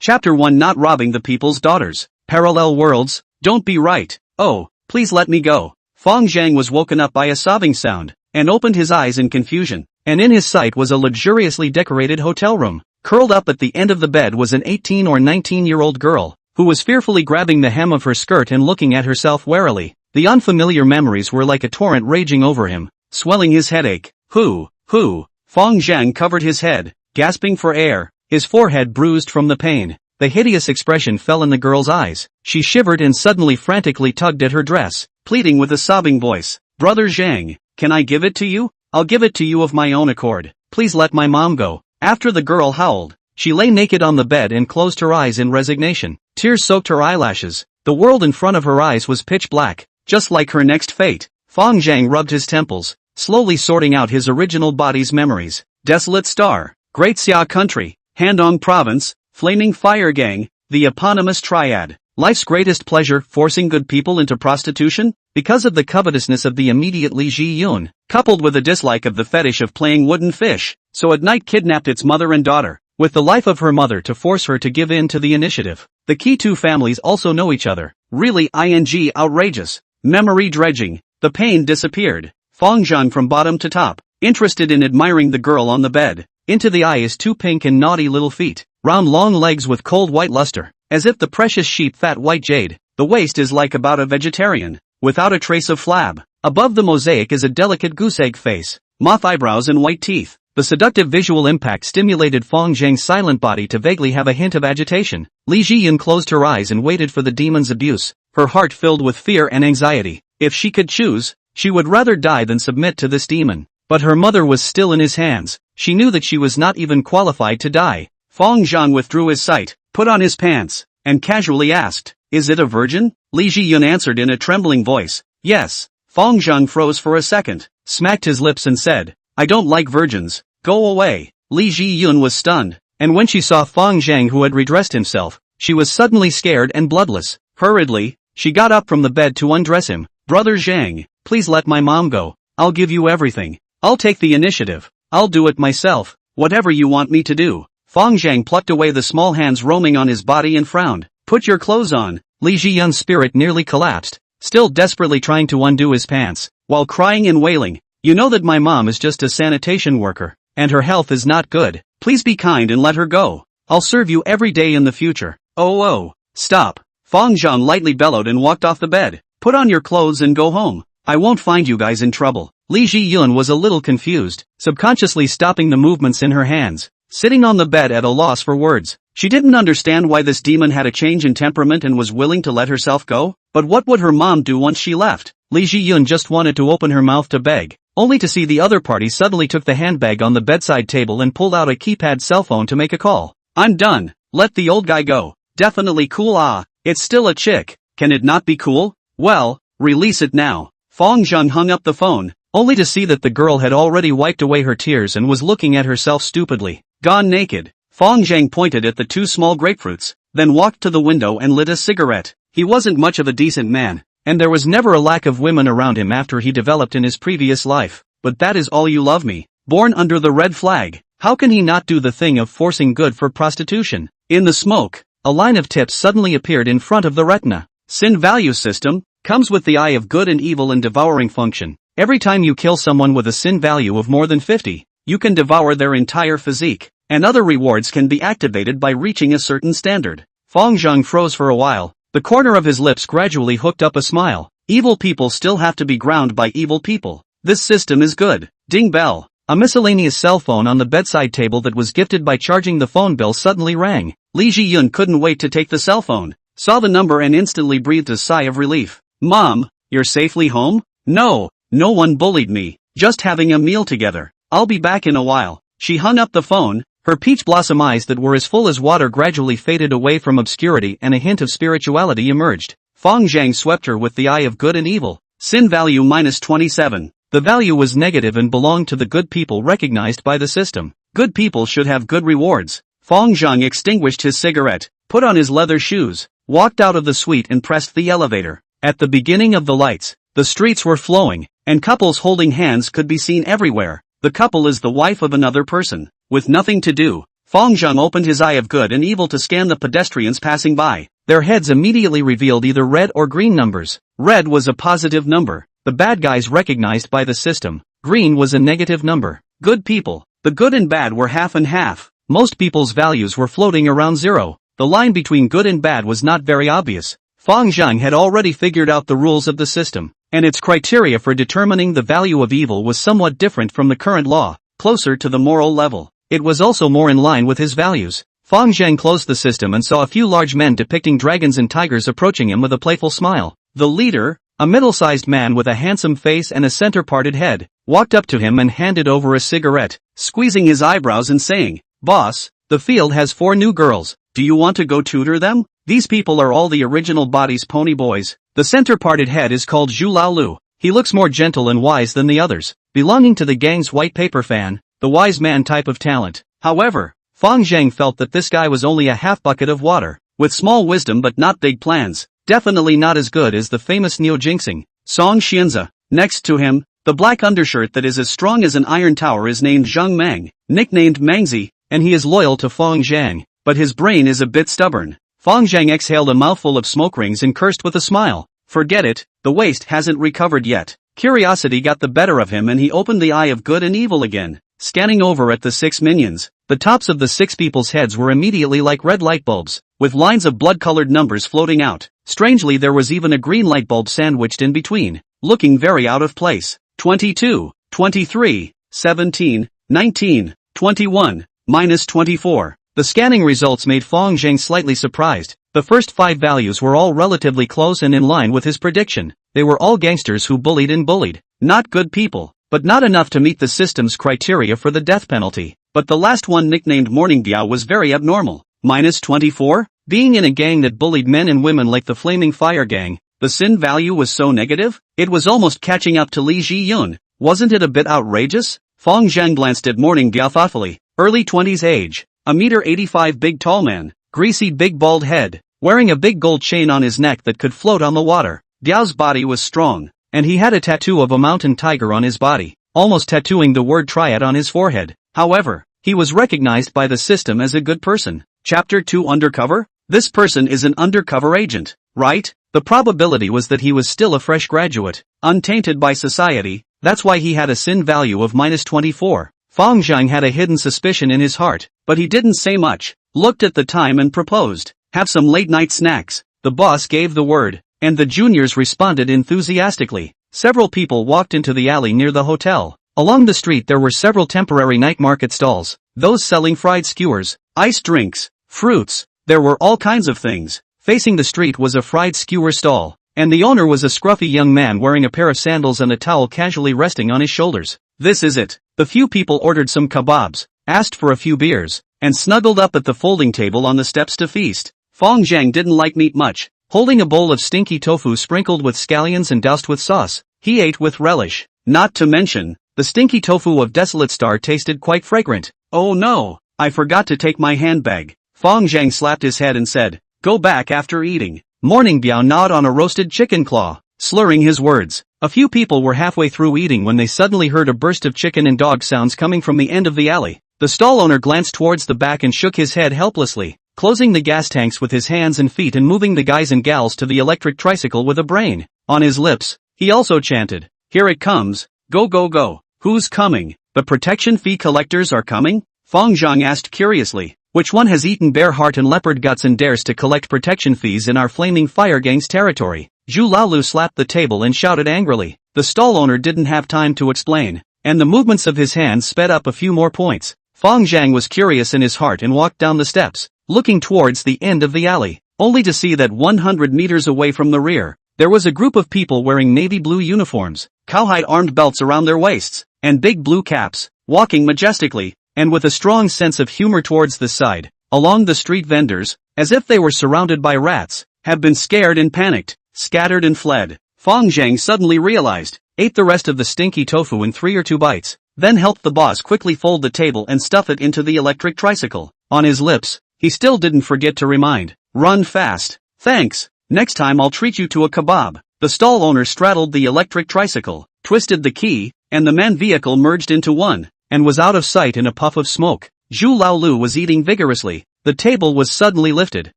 Chapter 1 Not Robbing the People's Daughters. Parallel Worlds, Don't Be Right. Oh, please let me go. Fang Zheng was woken up by a sobbing sound, and opened his eyes in confusion, and in his sight was a luxuriously decorated hotel room. Curled up at the end of the bed was an 18 or 19-year-old girl, who was fearfully grabbing the hem of her skirt and looking at herself warily. The unfamiliar memories were like a torrent raging over him, swelling his headache. Who? Fang Zheng covered his head, gasping for air, his forehead bruised from the pain. The hideous expression fell in the girl's eyes. She shivered and suddenly frantically tugged at her dress, pleading with a sobbing voice. Brother Zheng, can I give it to you? I'll give it to you of my own accord. Please let my mom go. After the girl howled, she lay naked on the bed and closed her eyes in resignation. Tears soaked her eyelashes. The world in front of her eyes was pitch black, just like her next fate. Fang Zheng rubbed his temples, slowly sorting out his original body's memories. Desolate Star, Great Xia Country, Handong Province, Flaming Fire Gang, the eponymous triad. Life's greatest pleasure, forcing good people into prostitution? Because of the covetousness of the immediate Li Ji-yun, coupled with a dislike of the fetish of playing wooden fish, so at night kidnapped its mother and daughter, with the life of her mother to force her to give in to the initiative. The key two families also know each other. Really outrageous. Memory dredging. The pain disappeared. Fang Zheng from bottom to top, interested in admiring the girl on the bed. Into the eye is two pink and naughty little feet, round long legs with cold white luster, as if the precious sheep fat white jade. The waist is like about a vegetarian, without a trace of flab. Above the mosaic is a delicate goose-egg face, moth eyebrows and white teeth. The seductive visual impact stimulated Fang Zheng's silent body to vaguely have a hint of agitation. Li Jiyun closed her eyes and waited for the demon's abuse, her heart filled with fear and anxiety. If she could choose, she would rather die than submit to this demon. But her mother was still in his hands. She knew that she was not even qualified to die. Fang Zheng withdrew his sight, put on his pants, and casually asked, "Is it a virgin?" Li Jiyun answered in a trembling voice, "Yes." Fang Zheng froze for a second, smacked his lips and said, "I don't like virgins. Go away." Li Jiyun was stunned, and when she saw Fang Zheng who had redressed himself, she was suddenly scared and bloodless. Hurriedly, she got up from the bed to undress him. "Brother Zheng, please let my mom go. I'll give you everything. I'll take the initiative. I'll do it myself. Whatever you want me to do." Fang Zheng plucked away the small hands roaming on his body and frowned. "Put your clothes on." Li Jiyun's spirit nearly collapsed, still desperately trying to undo his pants, while crying and wailing, "You know that my mom is just a sanitation worker, and her health is not good. Please be kind and let her go. I'll serve you every day in the future." Oh, stop. Fang Zheng lightly bellowed and walked off the bed. "Put on your clothes and go home. I won't find you guys in trouble." Li Jiyun was a little confused, subconsciously stopping the movements in her hands, sitting on the bed at a loss for words. She didn't understand why this demon had a change in temperament and was willing to let herself go, but what would her mom do once she left? Li Jiyun just wanted to open her mouth to beg, only to see the other party suddenly took the handbag on the bedside table and pulled out a keypad cell phone to make a call. "I'm done. Let the old guy go." "Definitely cool. It's still a chick. Can it not be cool?" "Well, release it now." Fang Zheng hung up the phone, only to see that the girl had already wiped away her tears and was looking at herself stupidly. "Gone naked." Fang Zheng pointed at the two small grapefruits, then walked to the window and lit a cigarette. He wasn't much of a decent man, and there was never a lack of women around him after he developed in his previous life. But that is all you love me. Born under the red flag, how can he not do the thing of forcing good for prostitution? In the smoke, a line of tips suddenly appeared in front of the retina. Sin value system, comes with the eye of good and evil and devouring function. Every time you kill someone with a sin value of more than 50, you can devour their entire physique, and other rewards can be activated by reaching a certain standard. Fang Zheng froze for a while, the corner of his lips gradually hooked up a smile. Evil people still have to be ground by evil people. This system is good. Ding bell. A miscellaneous cell phone on the bedside table that was gifted by charging the phone bill suddenly rang. Li Jiyun couldn't wait to take the cell phone, saw the number and instantly breathed a sigh of relief. "Mom, you're safely home?" "No one bullied me, just having a meal together. I'll be back in a while." She hung up the phone, her peach blossom eyes that were as full as water gradually faded away from obscurity and a hint of spirituality emerged. Fang Zheng swept her with the eye of good and evil. Sin value -27. The value was negative and belonged to the good people recognized by the system. Good people should have good rewards. Fang Zheng extinguished his cigarette, put on his leather shoes, walked out of the suite and pressed the elevator. At the beginning of the lights, the streets were flowing, and couples holding hands could be seen everywhere. The couple is the wife of another person. With nothing to do, Fang Zheng opened his eye of good and evil to scan the pedestrians passing by. Their heads immediately revealed either red or green numbers. Red was a positive number, the bad guys recognized by the system. Green was a negative number. Good people. The good and bad were half and half. Most people's values were floating around zero. The line between good and bad was not very obvious. Fang Zheng had already figured out the rules of the system, and its criteria for determining the value of evil was somewhat different from the current law, closer to the moral level. It was also more in line with his values. Fang Zheng closed the system and saw a few large men depicting dragons and tigers approaching him with a playful smile. The leader, a middle-sized man with a handsome face and a center-parted head, walked up to him and handed over a cigarette, squeezing his eyebrows and saying, "Boss, the field has 4 new girls. Do you want to go tutor them? These people are all the original body's pony boys." The center-parted head is called Zhu Laolu. He looks more gentle and wise than the others, belonging to the gang's white paper fan, the wise man type of talent. However, Fang Zheng felt that this guy was only a half bucket of water, with small wisdom but not big plans, definitely not as good as the famous neo-jinxing, Song Xianzi. Next to him, the black undershirt that is as strong as an iron tower is named Zheng Mang, nicknamed Mangzi, and he is loyal to Fang Zheng, but his brain is a bit stubborn. Fang Zheng exhaled a mouthful of smoke rings and cursed with a smile. Forget it, the waste hasn't recovered yet. Curiosity got the better of him and he opened the eye of good and evil again, scanning over at the 6 minions. The tops of the 6 people's heads were immediately like red light bulbs, with lines of blood-colored numbers floating out. Strangely, there was even a green light bulb sandwiched in between, looking very out of place. 22, 23, 17, 19, 21, -24. The scanning results made Fang Zheng slightly surprised. The first 5 values were all relatively close and in line with his prediction. They were all gangsters who bullied and bullied. Not good people, but not enough to meet the system's criteria for the death penalty. But the last one, nicknamed Morning Biao, was very abnormal. -24? Being in a gang that bullied men and women like the Flaming Fire Gang, the sin value was so negative? It was almost catching up to Li Ji-yun. Wasn't it a bit outrageous? Fang Zheng glanced at Morning Biao thoughtfully. Early 20s age. 1.85 m big tall man. Greasy big bald head. Wearing a big gold chain on his neck that could float on the water. Biao's body was strong, and he had a tattoo of a mountain tiger on his body, almost tattooing the word triad on his forehead. However, he was recognized by the system as a good person. Chapter 2 Undercover? This person is an undercover agent, right? The probability was that he was still a fresh graduate, untainted by society. That's why he had a sin value of -24. Fang Zheng had a hidden suspicion in his heart, but he didn't say much, looked at the time and proposed, "Have some late-night snacks." The boss gave the word, and the juniors responded enthusiastically. Several people walked into the alley near the hotel. Along the street there were several temporary night market stalls, those selling fried skewers, iced drinks, fruits. There were all kinds of things. Facing the street was a fried skewer stall, and the owner was a scruffy young man wearing a pair of sandals and a towel casually resting on his shoulders. This is it. The few people ordered some kebabs, asked for a few beers, and snuggled up at the folding table on the steps to feast. Fang Zheng didn't like meat much. Holding a bowl of stinky tofu sprinkled with scallions and doused with sauce, he ate with relish. Not to mention, the stinky tofu of Desolate Star tasted quite fragrant. "Oh no, I forgot to take my handbag." Fang Zheng slapped his head and said, "Go back after eating." Morning Biao gnawed on a roasted chicken claw, slurring his words. A few people were halfway through eating when they suddenly heard a burst of chicken and dog sounds coming from the end of the alley. The stall owner glanced towards the back and shook his head helplessly, closing the gas tanks with his hands and feet and moving the guys and gals to the electric tricycle with a brain. On his lips, he also chanted, "Here it comes, go go go." "Who's coming? The protection fee collectors are coming?" Fang Zheng asked curiously. "Which one has eaten bear heart and leopard guts and dares to collect protection fees in our Flaming Fire Gang's territory?" Zhu Laolu slapped the table and shouted angrily. The stall owner didn't have time to explain, and the movements of his hands sped up a few more points. Fang Zheng was curious in his heart and walked down the steps, looking towards the end of the alley, only to see that 100 meters away from the rear, there was a group of people wearing navy blue uniforms, cowhide armed belts around their waists, and big blue caps, walking majestically, and with a strong sense of humor towards the side. Along the street vendors, as if they were surrounded by rats, have been scared and panicked, scattered and fled. Fang Zheng suddenly realized, ate the rest of the stinky tofu in 3 or 2 bites, then helped the boss quickly fold the table and stuff it into the electric tricycle. On his lips, he still didn't forget to remind, "Run fast." "Thanks, next time I'll treat you to a kebab." The stall owner straddled the electric tricycle, twisted the key, and the man vehicle merged into one, and was out of sight in a puff of smoke. Zhu Laolu was eating vigorously. The table was suddenly lifted.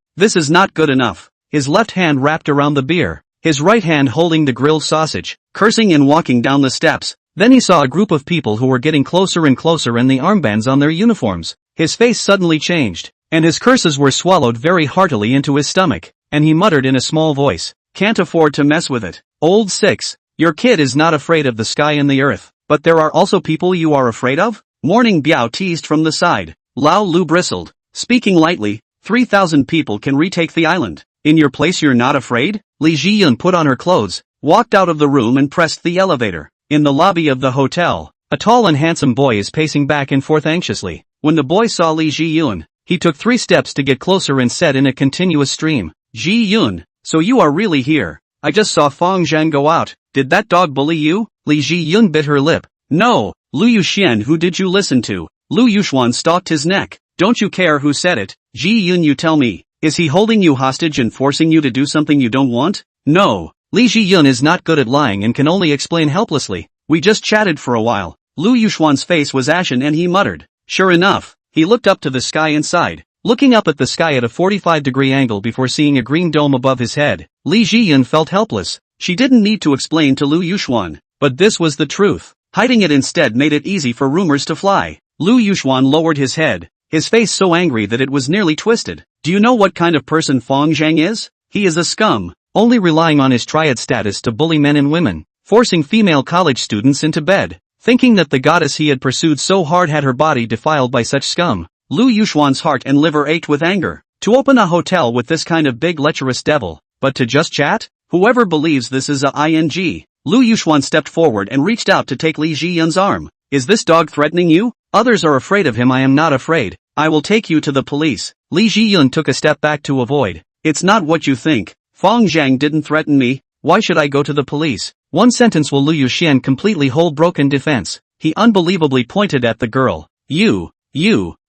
This is not good enough. His left hand wrapped around the beer, his right hand holding the grilled sausage, cursing and walking down the steps. Then he saw a group of people who were getting closer and closer and the armbands on their uniforms. His face suddenly changed, and his curses were swallowed very heartily into his stomach, and he muttered in a small voice, "Can't afford to mess with it. Old Six, your kid is not afraid of the sky and the earth, but there are also people you are afraid of?" Morning Biao teased from the side. Lao Lu bristled. Speaking lightly, 3,000 people can retake the island. In your place you're not afraid? Li Jiyun put on her clothes, walked out of the room and pressed the elevator. In the lobby of the hotel, a tall and handsome boy is pacing back and forth anxiously. When the boy saw Li Jiyun, he took 3 steps to get closer and said in a continuous stream, "Jiyun, so you are really here. I just saw Fang Zheng go out. Did that dog bully you?" Li Jiyun bit her lip. "No, Lu Yuxian, who did you listen to?" Lu Yuxuan stalked his neck. "Don't you care who said it? Jiyun, you tell me. Is he holding you hostage and forcing you to do something you don't want?" "No. Li Jiyun is not good at lying and can only explain helplessly. We just chatted for a while." Lu Yuxuan's face was ashen and he muttered. Sure enough, he looked up to the sky and sighed. Looking up at the sky at a 45-degree angle before seeing a green dome above his head, Li Jiyun felt helpless. She didn't need to explain to Lu Yuxuan, but this was the truth. Hiding it instead made it easy for rumors to fly. Lu Yuxuan lowered his head, his face so angry that it was nearly twisted. "Do you know what kind of person Fang Zheng is? He is a scum, only relying on his triad status to bully men and women, forcing female college students into bed, thinking that the goddess he had pursued so hard had her body defiled by such scum." Lu Yuxuan's heart and liver ached with anger. To open a hotel with this kind of big lecherous devil, but to just chat? Whoever believes this is a ing. Lu Yuxuan stepped forward and reached out to take Li Jiyun's arm. "Is this dog threatening you? Others are afraid of him. I am not afraid. I will take you to the police." Li Jiyun took a step back to avoid. "It's not what you think. Fang Zheng didn't threaten me. Why should I go to the police?" One sentence will Lu Yuxian completely hold broken defense. He unbelievably pointed at the girl. You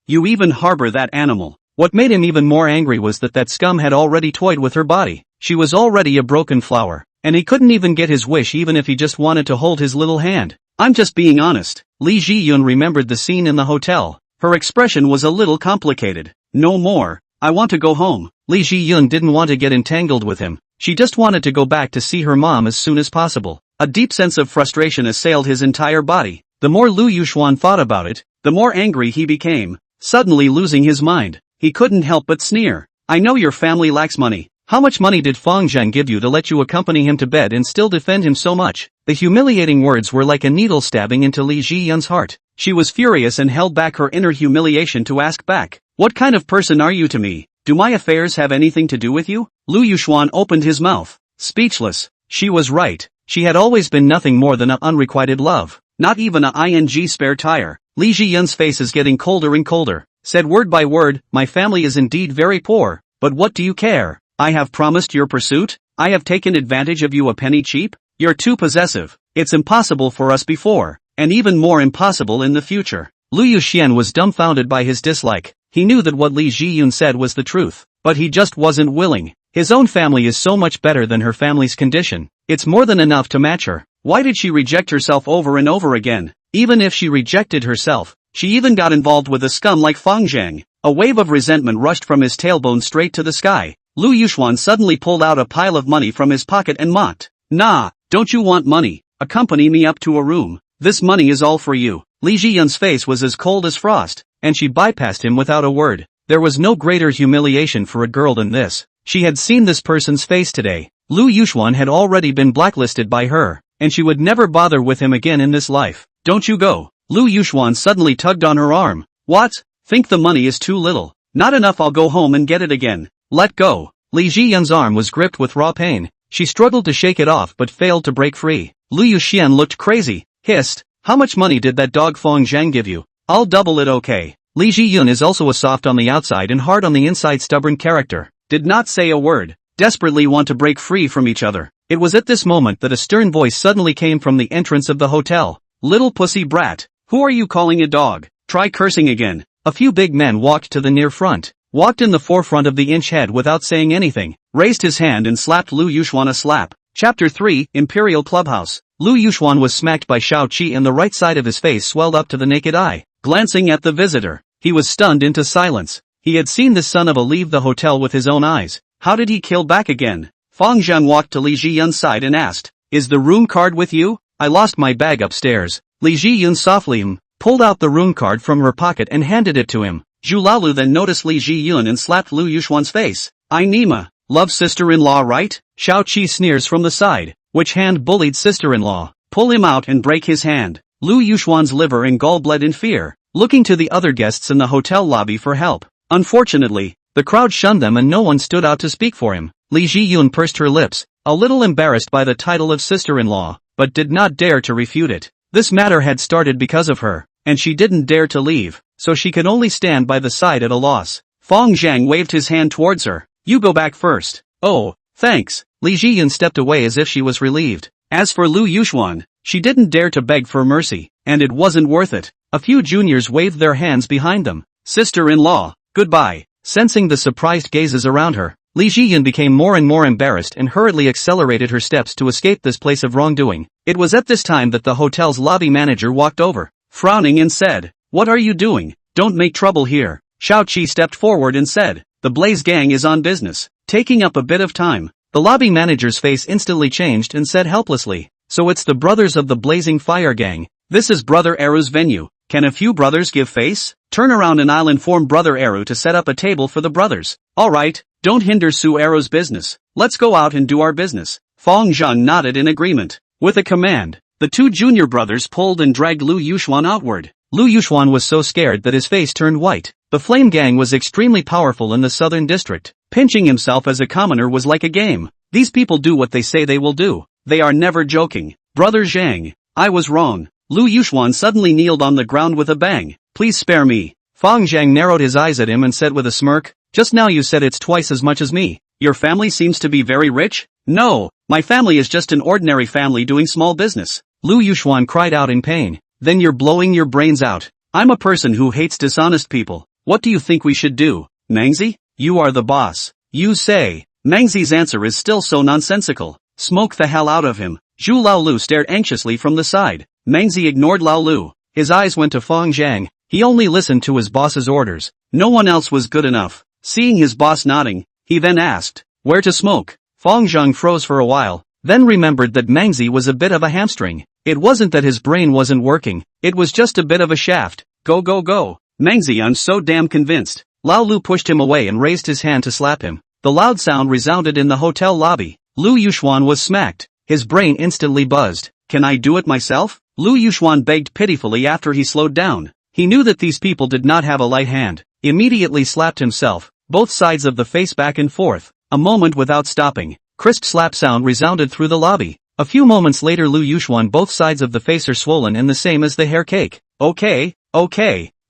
even harbor that animal." What made him even more angry was that scum had already toyed with her body. She was already a broken flower, and he couldn't even get his wish even if he just wanted to hold his little hand. "I'm just being honest." Li Jiyun remembered the scene in the hotel. Her expression was a little complicated. "No more. I want to go home." Li Jiyun didn't want to get entangled with him. She just wanted to go back to see her mom as soon as possible. A deep sense of frustration assailed his entire body. The more Lu Yuxuan thought about it, the more angry he became. Suddenly losing his mind, he couldn't help but sneer. "I know your family lacks money. How much money did Fang Zheng give you to let you accompany him to bed and still defend him so much?" The humiliating words were like a needle stabbing into Li Jiyun's heart. She was furious and held back her inner humiliation to ask back, "What kind of person are you to me? Do my affairs have anything to do with you?" Lu Yuxuan opened his mouth, speechless. She was right. She had always been nothing more than a unrequited love, not even a ing spare tire. Li Jiyun's face is getting colder and colder. Said word by word, "My family is indeed very poor, but what do you care? I have promised your pursuit. I have taken advantage of you a penny cheap. You're too possessive. It's impossible for us before, and even more impossible in the future." Lu Yuxian was dumbfounded by his dislike. He knew that what Li Jiyun said was the truth, but he just wasn't willing. His own family is so much better than her family's condition. It's more than enough to match her. Why did she reject herself over and over again? Even if she rejected herself, she even got involved with a scum like Fang Zheng. A wave of resentment rushed from his tailbone straight to the sky. Lu Yuxuan suddenly pulled out a pile of money from his pocket and mocked. "Nah, don't you want money? Accompany me up to a room. This money is all for you." Li Jiyun's face was as cold as frost, and she bypassed him without a word. There was no greater humiliation for a girl than this. She had seen this person's face today. Lu Yuxuan had already been blacklisted by her, and she would never bother with him again in this life. "Don't you go." Lu Yuxuan suddenly tugged on her arm. "What? Think the money is too little? Not enough? I'll go home and get it again." "Let go." Li Jiyun's arm was gripped with raw pain. She struggled to shake it off but failed to break free. Lu Yuxian looked crazy, hissed, "How much money did that dog Fang Zheng give you? I'll double it, okay?" Li Jiyun is also a soft on the outside and hard on the inside stubborn character. Did not say a word, desperately want to break free from each other. It was at this moment that a stern voice suddenly came from the entrance of the hotel. "Little pussy brat, who are you calling a dog? Try cursing again." A few big men walked to the near front, walked in the forefront of the inch head without saying anything, raised his hand and slapped Lu Yuxuan a slap. Chapter 3, Imperial Clubhouse. Lu Yuxuan was smacked by Shao Qi and the right side of his face swelled up to the naked eye. Glancing at the visitor, He was stunned into silence. He had seen the son of a leave the hotel with his own eyes. How did he kill back again? Fang Zheng walked to Li Jiyun's side and asked, "Is the rune card with you? I lost my bag upstairs." Li Jiyun softly pulled out the rune card from her pocket and handed it to him. Zhu Laolu then noticed Li Jiyun and slapped Lu Yuxuan's face. "I Nima, love sister-in-law right?" Shao Qi sneers from the side. "Which hand bullied sister-in-law? Pull him out and break his hand." Lu Yuxuan's liver and gall bled in fear, looking to the other guests in the hotel lobby for help. Unfortunately, the crowd shunned them and no one stood out to speak for him. Li Jiyun pursed her lips, a little embarrassed by the title of sister-in-law, but did not dare to refute it. This matter had started because of her, and she didn't dare to leave, so she could only stand by the side at a loss. Fang Zheng waved his hand towards her. "You go back first." "Oh, thanks." Li Jiyun stepped away as if she was relieved. As for Lu Yuxuan, she didn't dare to beg for mercy, and it wasn't worth it. A few juniors waved their hands behind them. "Sister-in-law, goodbye." Sensing the surprised gazes around her, Li Jiyun became more and more embarrassed and hurriedly accelerated her steps to escape this place of wrongdoing. It was at this time that the hotel's lobby manager walked over, frowning and said, "What are you doing? Don't make trouble here." Shao Qi stepped forward and said, "The Blaze Gang is on business, taking up a bit of time." The lobby manager's face instantly changed and said helplessly, "So it's the brothers of the Blazing Fire Gang. This is Brother Eru's venue. Can a few brothers give face? Turn around and I'll inform Brother Eru to set up a table for the brothers." "Alright, don't hinder Su Eru's business. Let's go out and do our business." Fang Zheng nodded in agreement. With a command, the two junior brothers pulled and dragged Lu Yuxuan outward. Lu Yuxuan was so scared that his face turned white. The Flame Gang was extremely powerful in the southern district. Pinching himself as a commoner was like a game. These people do what they say they will do. They are never joking. "Brother Zhang, I was wrong." Lu Yuxuan suddenly kneeled on the ground with a bang. "Please spare me." Fang Zheng narrowed his eyes at him and said with a smirk, "Just now you said it's twice as much as me. Your family seems to be very rich?" "No, my family is just an ordinary family doing small business." Lu Yuxuan cried out in pain. "Then you're blowing your brains out. I'm a person who hates dishonest people. What do you think we should do? Mangzi? You are the boss. You say." Mangzi's answer is still so nonsensical. "Smoke the hell out of him." Zhu Laolu stared anxiously from the side. Mangzi ignored Laolu. His eyes went to Fang Zheng. He only listened to his boss's orders. No one else was good enough. Seeing his boss nodding, he then asked, "Where to smoke?" Fang Zheng froze for a while, then remembered that Mangzi was a bit of a hamstring. It wasn't that his brain wasn't working, it was just a bit of a shaft. "Go go go. Mangzi, I'm so damn convinced." Laolu pushed him away and raised his hand to slap him. The loud sound resounded in the hotel lobby. Lu Yuxuan was smacked. His brain instantly buzzed. "Can I do it myself?" Lu Yuxuan begged pitifully after he slowed down. He knew that these people did not have a light hand. Immediately slapped himself, both sides of the face back and forth. A moment without stopping. Crisp slap sound resounded through the lobby. A few moments later Lu Yuxuan both sides of the face are swollen and the same as the hair cake. Okay.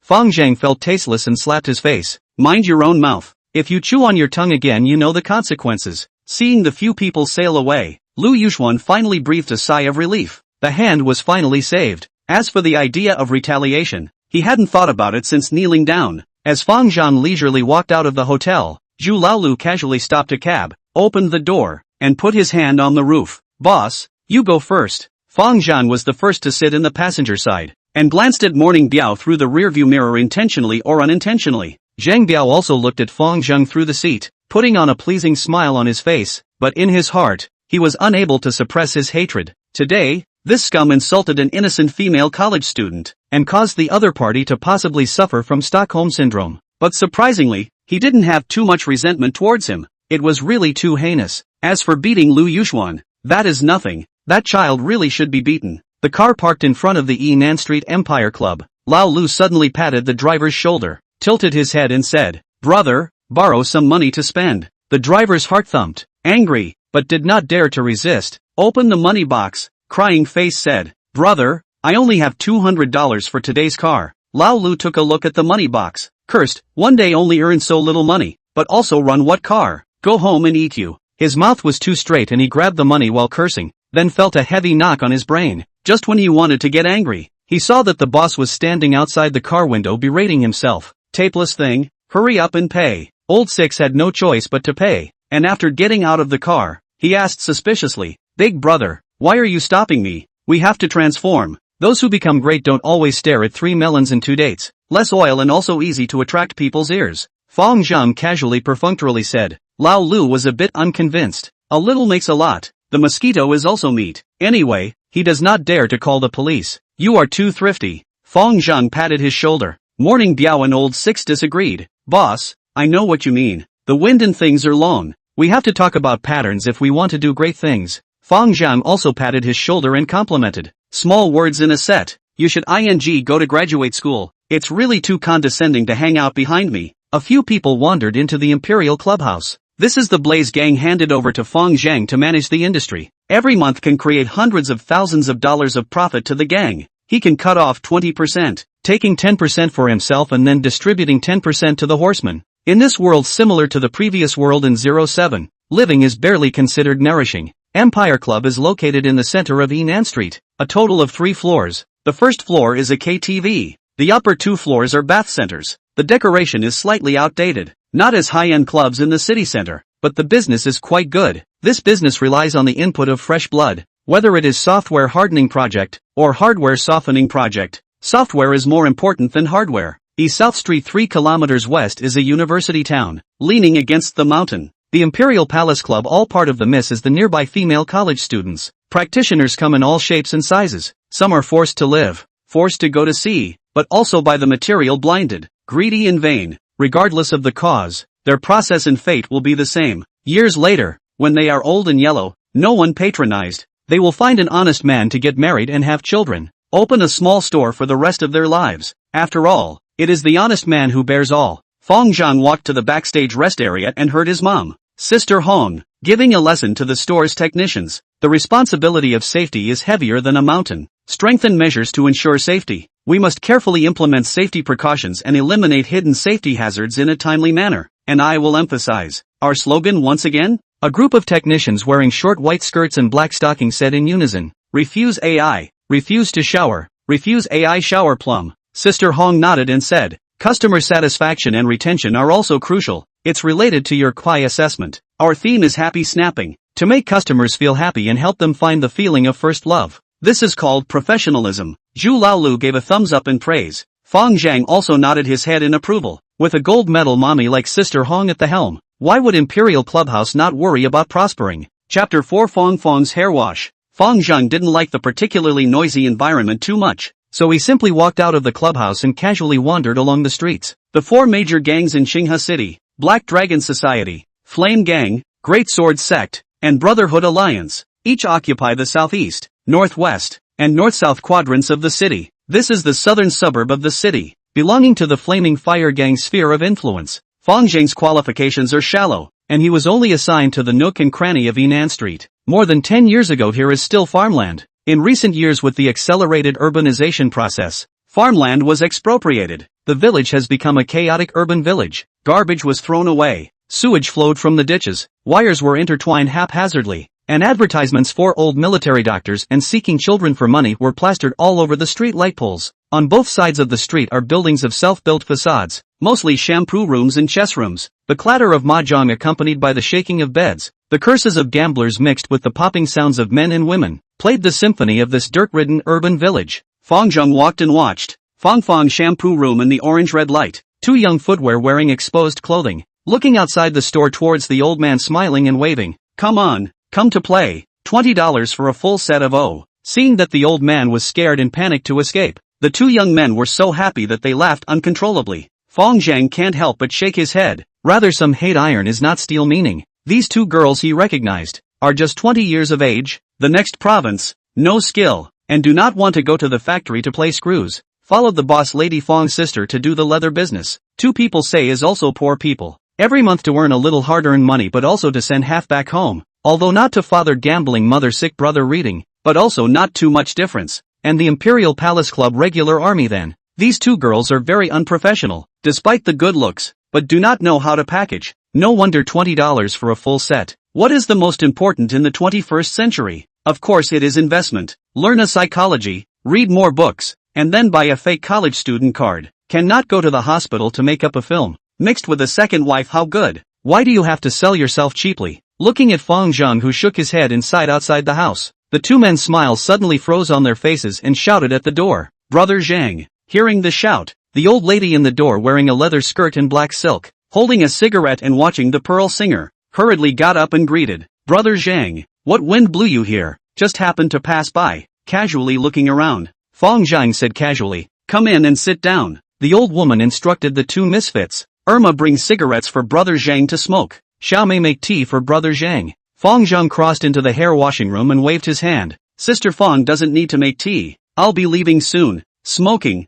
Fang Zheng felt tasteless and slapped his face. "Mind your own mouth. If you chew on your tongue again you know the consequences." Seeing the few people sail away, Lu Yuxuan finally breathed a sigh of relief. The hand was finally saved. As for the idea of retaliation, he hadn't thought about it since kneeling down. As Fang Zheng leisurely walked out of the hotel, Zhu Laolu casually stopped a cab, opened the door, and put his hand on the roof. "Boss, you go first." Fang Zheng was the first to sit in the passenger side, and glanced at Morning Biao through the rearview mirror intentionally or unintentionally. Zhang Biao also looked at Fang Zheng through the seat, putting on a pleasing smile on his face, but in his heart, he was unable to suppress his hatred. Today, this scum insulted an innocent female college student, and caused the other party to possibly suffer from Stockholm Syndrome. But surprisingly, he didn't have too much resentment towards him. It was really too heinous. As for beating Lu Yuxuan, that is nothing. That child really should be beaten. The car parked in front of the Nan Street Empire Club. Lao Lu suddenly patted the driver's shoulder, tilted his head and said, "Brother, borrow some money to spend." The driver's heart thumped, angry, but did not dare to resist. "Open the money box." Crying face said, "Brother, I only have $200 for today's car." Lao Lu took a look at the money box, cursed, one day only earn so little money, but also run what car? Go home and eat you. His mouth was too straight and he grabbed the money while cursing, then felt a heavy knock on his brain. Just when he wanted to get angry, he saw that the boss was standing outside the car window berating himself. "Tapeless thing, hurry up and pay." Old Six had no choice but to pay, and after getting out of the car, he asked suspiciously, "Big brother, why are you stopping me? We have to transform. Those who become great don't always stare at 3 melons and 2 dates." less oil and also easy to attract people's ears. Fang Zheng casually perfunctorily said. Lao Lu was a bit unconvinced. A little makes a lot. The mosquito is also meat. Anyway, he does not dare to call the police. You are too thrifty. Fang Zheng patted his shoulder. Morning Biao and Old Six disagreed. Boss, I know what you mean. The wind and things are long. We have to talk about patterns if we want to do great things. Fang Zheng also patted his shoulder and complimented. Small words in a set. You should go to graduate school. It's really too condescending to hang out behind me. A few people wandered into the Imperial Clubhouse. This is the Blaze Gang handed over to Fang Zheng to manage the industry. Every month can create hundreds of thousands of dollars of profit to the gang. He can cut off 20%, taking 10% for himself and then distributing 10% to the horsemen. In this world similar to the previous world in 07, living is barely considered nourishing. Empire Club is located in the center of Enan Street, a total of 3 floors. The first floor is a KTV. The upper 2 floors are bath centers. The decoration is slightly outdated. Not as high-end clubs in the city center, but the business is quite good. This business relies on the input of fresh blood. Whether it is software hardening project, or hardware softening project, software is more important than hardware. East South Street 3 kilometers west is a university town, leaning against the mountain. The Imperial Palace Club, all part of the miss, is the nearby female college students. Practitioners come in all shapes and sizes. Some are forced to live, forced to go to sea, but also by the material blinded, greedy and vain. Regardless of the cause, their process and fate will be the same. Years later, when they are old and yellow, no one patronized, they will find an honest man to get married and have children. Open a small store for the rest of their lives. After all, it is the honest man who bears all. Fang Zheng walked to the backstage rest area and heard his mom, Sister Hong, giving a lesson to the store's technicians. The responsibility of safety is heavier than a mountain. Strengthen measures to ensure safety. We must carefully implement safety precautions and eliminate hidden safety hazards in a timely manner. And I will emphasize our slogan once again. A group of technicians wearing short white skirts and black stockings said in unison, refuse AI, refuse to shower, refuse AI shower plum. Sister Hong nodded and said, customer satisfaction and retention are also crucial. It's related to your QI assessment. Our theme is happy snapping, to make customers feel happy and help them find the feeling of first love. This is called professionalism. Zhu Laolu gave a thumbs up in praise. Fang Zheng also nodded his head in approval. With a gold medal mommy like Sister Hong at the helm, why would Imperial Clubhouse not worry about prospering? Chapter 4 Fang's hair wash. Fang Zheng didn't like the particularly noisy environment too much, so he simply walked out of the clubhouse and casually wandered along the streets. The 4 major gangs in Qinghe City, Black Dragon Society, Flame Gang, Great Sword Sect, and Brotherhood Alliance, each occupy the southeast, northwest, and north-south quadrants of the city. This is the southern suburb of the city, belonging to the Flaming Fire Gang sphere of influence. Fang Zheng's qualifications are shallow, and he was only assigned to the nook and cranny of Enan Street. More than 10 years ago here is still farmland. In recent years with the accelerated urbanization process, farmland was expropriated. The village has become a chaotic urban village. Garbage was thrown away, sewage flowed from the ditches, wires were intertwined haphazardly, and advertisements for old military doctors and seeking children for money were plastered all over the street light poles. On both sides of the street are buildings of self-built facades, mostly shampoo rooms and chess rooms, the clatter of mahjong accompanied by the shaking of beds, the curses of gamblers mixed with the popping sounds of men and women, played the symphony of this dirt-ridden urban village. Fang Zheng walked and watched. Fang shampoo room in the orange-red light, 2 young footwear wearing exposed clothing, looking outside the store towards the old man smiling and waving. Come on, come to play, $20 for a full set of O. Seeing that the old man was scared and panicked to escape, the 2 young men were so happy that they laughed uncontrollably. Fang Zheng can't help but shake his head. Rather, some hate iron is not steel, meaning these 2 girls he recognized are just 20 years of age, the next province, no skill, and do not want to go to the factory to play screws. Followed the boss lady Fang's sister to do the leather business. 2 people say is also poor people. Every month to earn a little hard-earned money but also to send half back home. Although not to father gambling, mother sick, brother reading, but also not too much difference. And the Imperial Palace Club regular army then. These 2 girls are very unprofessional, despite the good looks, but do not know how to package. No wonder $20 for a full set. What is the most important in the 21st century? Of course it is investment. Learn a psychology, read more books, and then buy a fake college student card. Cannot go to the hospital to make up a film. Mixed with a second wife, how good? Why do you have to sell yourself cheaply? Looking at Fang Zheng, who shook his head outside the house, the 2 men's smiles suddenly froze on their faces and shouted at the door. Brother Zhang. Hearing the shout, The old lady in the door wearing a leather skirt and black silk, holding a cigarette and watching the pearl singer, hurriedly got up and greeted, "Brother Zheng, what wind blew you here? Just happened to pass by," casually looking around. Fang Zheng said casually, "Come in and sit down." The old woman instructed the two misfits, "Irma, bring cigarettes for Brother Zheng to smoke. Xiao Mei, make tea for Brother Zheng." Fang Zheng crossed into the hair washing room and waved his hand. "Sister Fang doesn't need to make tea. I'll be leaving soon." Smoking.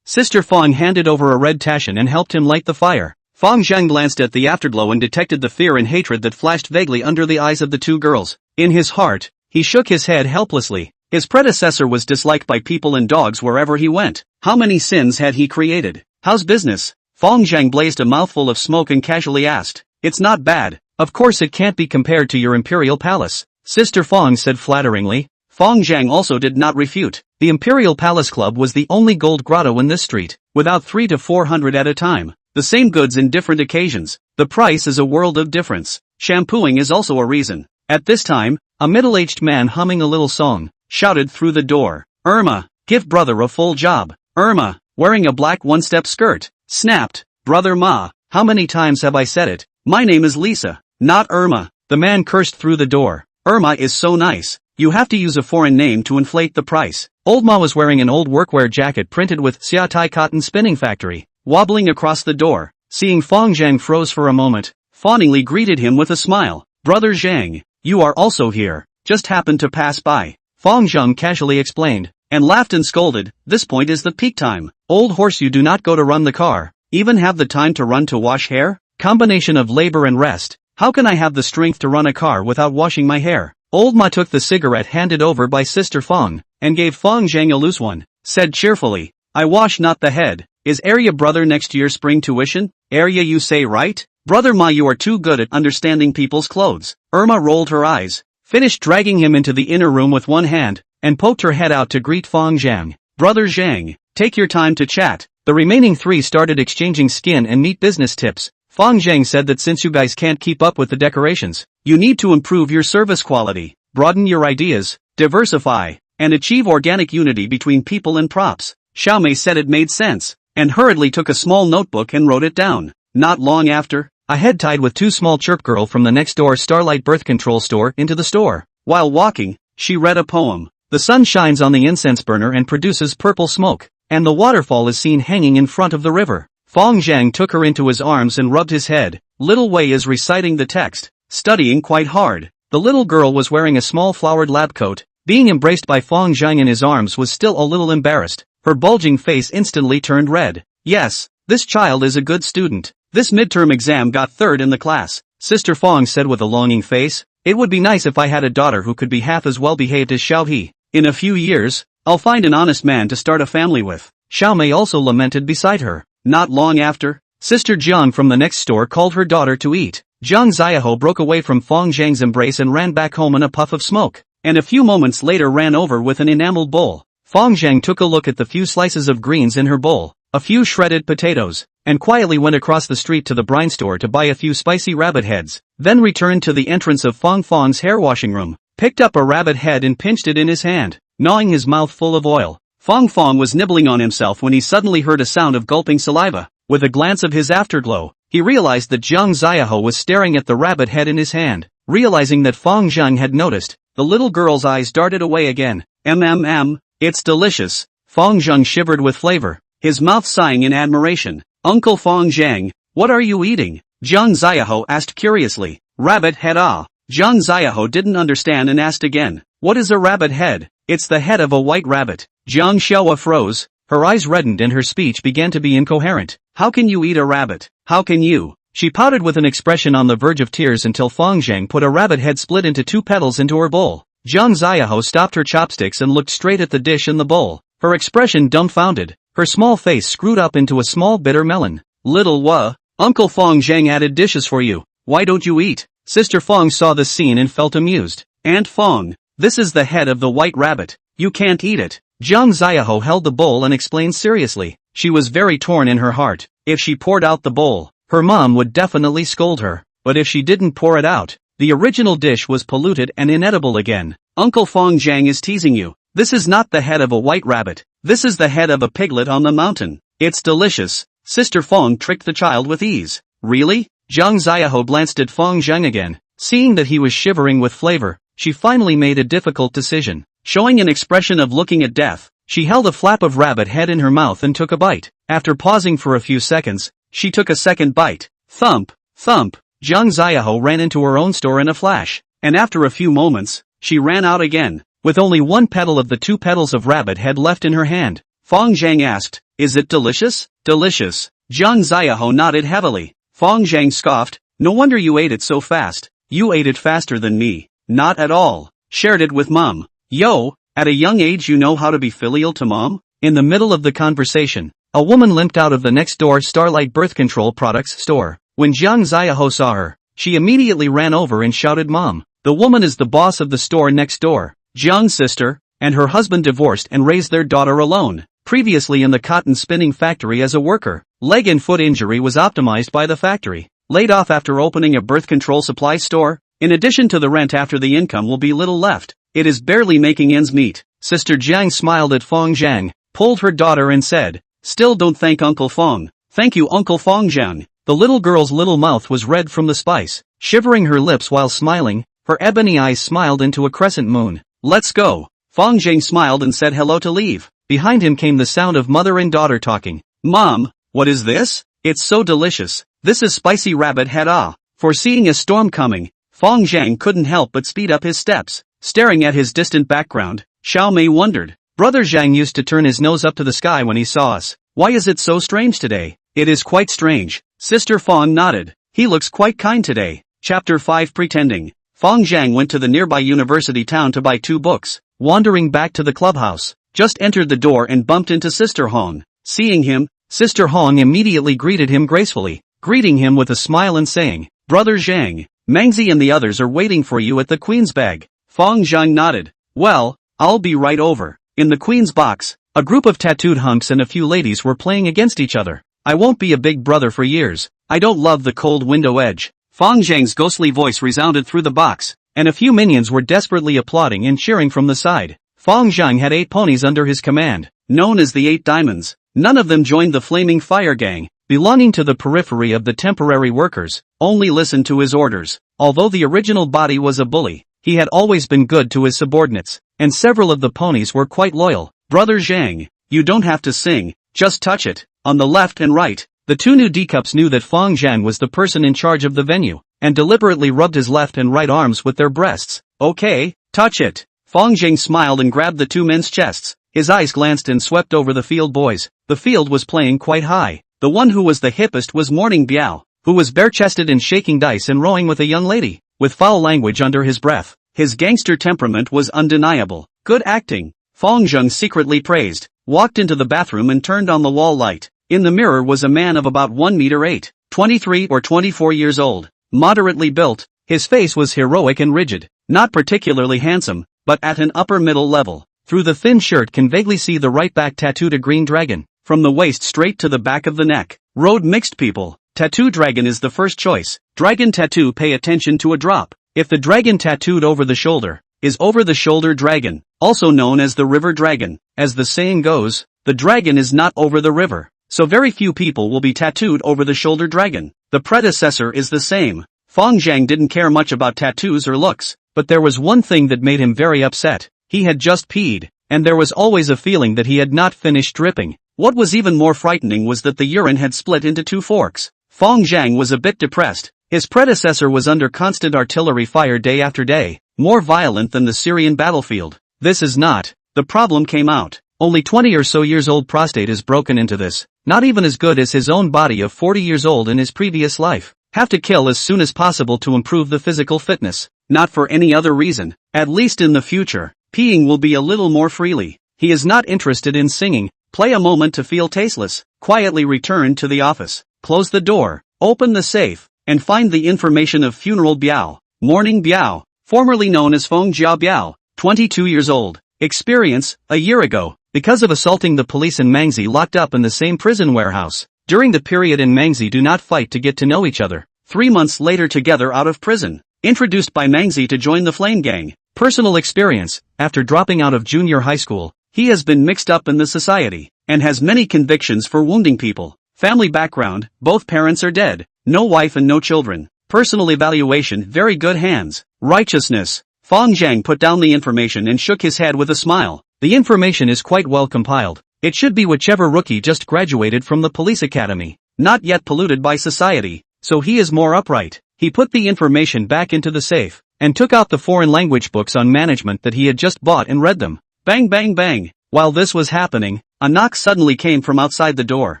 Sister Fang handed over a red Taschen and helped him light the fire. Fang Zheng glanced at the afterglow and detected the fear and hatred that flashed vaguely under the eyes of the two girls. In his heart, he shook his head helplessly. His predecessor was disliked by people and dogs wherever he went. How many sins had he created? "How's business?" Fang Zheng blazed a mouthful of smoke and casually asked. "It's not bad. Of course it can't be compared to your imperial palace," Sister Fang said flatteringly. Fang Zheng also did not refute. The Imperial Palace Club was the only gold grotto in this street, without 300 to 400 at a time. The same goods in different occasions. The price is a world of difference. Shampooing is also a reason. At this time, a middle-aged man humming a little song shouted through the door, "Irma, give brother a full job." Irma, wearing a black one-step skirt, snapped, "Brother Ma, how many times have I said it? My name is Lisa, not Irma." The man cursed through the door. "Irma is so nice. You have to use a foreign name to inflate the price." Old Ma was wearing an old workwear jacket printed with Xiaotai Cotton Spinning Factory, wobbling across the door. Seeing Fang Zheng froze for a moment, fawningly greeted him with a smile. "Brother Zheng, you are also here. Just happened to pass by," Fang Zheng casually explained, and laughed and scolded. "This point is the peak time. Old horse, you do not go to run the car, even have the time to run to wash hair? Combination of labor and rest. How can I have the strength to run a car without washing my hair?" Old Ma took the cigarette handed over by Sister Fang, and gave Fang Zheng a loose one, said cheerfully, "I wash not the head. Is area brother next year spring tuition? Area you say right? Brother Ma, you are too good at understanding people's clothes." Irma rolled her eyes, finished dragging him into the inner room with one hand, and poked her head out to greet Fang Zheng. "Brother Zheng, take your time to chat." The remaining three started exchanging skin and meat business tips. Fang Zheng said that since you guys can't keep up with the decorations, you need to improve your service quality, broaden your ideas, diversify, and achieve organic unity between people and props. Xiao Mei said it made sense, and hurriedly took a small notebook and wrote it down. Not long after, a head tied with two small chirp girl from the next door Starlight birth control store into the store. While walking, she read a poem. The sun shines on the incense burner and produces purple smoke, and the waterfall is seen hanging in front of the river. Fang Zheng took her into his arms and rubbed his head. Little Wei is reciting the text, studying quite hard. The little girl was wearing a small flowered lab coat. Being embraced by Fang Zheng in his arms was still a little embarrassed. Her bulging face instantly turned red. "Yes, this child is a good student. This midterm exam got third in the class," Sister Fang said with a longing face. "It would be nice if I had a daughter who could be half as well behaved as Xiao He. In a few years, I'll find an honest man to start a family with." Xiao Mei also lamented beside her. Not long after, Sister Jiang from the next store called her daughter to eat. Jiang Xiaoho broke away from Fang Zheng's embrace and ran back home in a puff of smoke, and a few moments later ran over with an enameled bowl. Fang Zheng took a look at the few slices of greens in her bowl, a few shredded potatoes, and quietly went across the street to the brine store to buy a few spicy rabbit heads, then returned to the entrance of Fang Fang's hair washing room, picked up a rabbit head and pinched it in his hand, gnawing his mouth full of oil. Fang Fang was nibbling on himself when he suddenly heard a sound of gulping saliva. With a glance of his afterglow, he realized that Jiang Xiaoho was staring at the rabbit head in his hand. Realizing that Fang Zheng had noticed, the little girl's eyes darted away again. It's delicious." Fang Zheng shivered with flavor, his mouth sighing in admiration. "Uncle Fang Zheng, what are you eating?" Jiang Xiaoho asked curiously. "Rabbit head." Jiang Xiaoho didn't understand and asked again, "What is a rabbit head?" "It's the head of a white rabbit." Jiang Xiaohua froze, her eyes reddened and her speech began to be incoherent. "How can you eat a rabbit? How can you?" She pouted with an expression on the verge of tears until Fang Zheng put a rabbit head split into two petals into her bowl. Jiang Xiaoho stopped her chopsticks and looked straight at the dish in the bowl, her expression dumbfounded, her small face screwed up into a small bitter melon. "Little Uncle Fang Zheng added dishes for you. Why don't you eat?" Sister Fang saw this scene and felt amused. "Aunt Fang, this is the head of the white rabbit. You can't eat it." Jiang Xiaoho held the bowl and explained seriously. She was very torn in her heart. If she poured out the bowl, her mom would definitely scold her. But if she didn't pour it out, the original dish was polluted and inedible again. "Uncle Fang Zheng is teasing you. This is not the head of a white rabbit. This is the head of a piglet on the mountain. It's delicious. Sister Fang tricked the child with ease. Really? Zhang Xiaohou glanced at Fang Zheng again. Seeing that he was shivering with flavor, she finally made a difficult decision. Showing an expression of looking at death, she held a flap of rabbit head in her mouth and took a bite. After pausing for a few seconds, she took a second bite. Thump, thump. Zhang Xiaohou ran into her own store in a flash, and after a few moments, she ran out again, with only one petal of the 2 petals of rabbit head left in her hand. Fang Zheng asked, "Is it delicious?" "Delicious." Zhang Xiaohou nodded heavily. Fang Zheng scoffed, "No wonder you ate it so fast. You ate it faster than me." "Not at all. Shared it with Mom." "Yo, at a young age you know how to be filial to Mom?" In the middle of the conversation, a woman limped out of the next-door Starlight birth control products store. When Zhang Xiaohou saw her, she immediately ran over and shouted, "Mom, the woman is the boss of the store next door." Zhang's sister and her husband divorced and raised their daughter alone. Previously in the cotton spinning factory as a worker, leg and foot injury was optimized by the factory. Laid off after opening a birth control supply store? In addition to the rent, after the income will be little left. It is barely making ends meet. Sister Jiang smiled at Fang Zheng, pulled her daughter and said, "Still don't thank Uncle Fang." "Thank you, Uncle Fang Zheng." The little girl's little mouth was red from the spice. Shivering her lips while smiling, her ebony eyes smiled into a crescent moon. "Let's go." Fang Zheng smiled and said hello to leave. Behind him came the sound of mother and daughter talking. "Mom, what is this? It's so delicious. This is spicy rabbit head ah." Foreseeing a storm coming, Fang Zheng couldn't help but speed up his steps. Staring at his distant background, Xiao Mei wondered. Brother Zhang used to turn his nose up to the sky when he saw us. Why is it so strange today? It is quite strange. Sister Fang nodded. He looks quite kind today. Chapter 5 Pretending. Fang Zhang went to the nearby university town to buy 2 books. Wandering back to the clubhouse, just entered the door and bumped into Sister Hong. Seeing him, Sister Hong immediately greeted him gracefully, greeting him with a smile and saying, "Brother Zhang, Mangzi and the others are waiting for you at the Queen's bag." Fang Zheng nodded. "Well, I'll be right over." In the Queen's box, a group of tattooed hunks and a few ladies were playing against each other. "I won't be a big brother for years. I don't love the cold window edge." Fang Zheng's ghostly voice resounded through the box, and a few minions were desperately applauding and cheering from the side. Fang Zheng had 8 ponies under his command, known as the 8 Diamonds. None of them joined the Flaming Fire Gang, belonging to the periphery of the temporary workers, only listened to his orders. Although the original body was a bully, he had always been good to his subordinates, and several of the ponies were quite loyal. "Brother Zhang, you don't have to sing, just touch it." On the left and right, the 2 new D-cups knew that Fang Zheng was the person in charge of the venue, and deliberately rubbed his left and right arms with their breasts. "Okay, touch it." Fang Zheng smiled and grabbed the 2 men's chests. His eyes glanced and swept over the field boys. The field was playing quite high. The one who was the hippest was Morning Biao, who was bare-chested and shaking dice and rowing with a young lady, with foul language under his breath. His gangster temperament was undeniable. "Good acting," Fang Zheng secretly praised, walked into the bathroom and turned on the wall light. In the mirror was a man of about 1 meter 8, 23 or 24 years old, moderately built. His face was heroic and rigid, not particularly handsome, but at an upper middle level. Through the thin shirt can vaguely see the right back tattooed a green dragon, from the waist straight to the back of the neck. Road mixed people. Tattoo dragon is the first choice. Dragon tattoo, pay attention to a drop. If the dragon tattooed over the shoulder is over the shoulder dragon, also known as the river dragon. As the saying goes, the dragon is not over the river, so very few people will be tattooed over the shoulder dragon. The predecessor is the same. Fang Zheng didn't care much about tattoos or looks, but there was one thing that made him very upset. He had just peed, and there was always a feeling that he had not finished dripping. What was even more frightening was that the urine had split into 2 forks. Fang Zheng was a bit depressed. His predecessor was under constant artillery fire day after day, more violent than the Syrian battlefield. This is not. The problem came out. Only 20 or so years old prostate is broken into this. Not even as good as his own body of 40 years old in his previous life. Have to kill as soon as possible to improve the physical fitness. Not for any other reason. At least in the future, peeing will be a little more freely. He is not interested in singing. Play a moment to feel tasteless. Quietly return to the office. Close the door. Open the safe. And find the information of funeral Biao. Morning Biao, formerly known as Feng Jiao Biao, 22 years old. Experience, a year ago, because of assaulting the police in Mangzi, locked up in the same prison warehouse. During the period in Mangzi do not fight to get to know each other. 3 months later together out of prison. Introduced by Mangzi to join the Flame Gang. Personal experience, after dropping out of junior high school, he has been mixed up in the society. and has many convictions for wounding people. Family background, both parents are dead. No wife and no children. Personal evaluation, very good hands. Righteousness. Fang Zheng put down the information and shook his head with a smile. The information is quite well compiled. It should be whichever rookie just graduated from the police academy. Not yet polluted by society, so he is more upright. He put the information back into the safe, and took out the foreign language books on management that he had just bought and read them. Bang bang bang. While this was happening, a knock suddenly came from outside the door.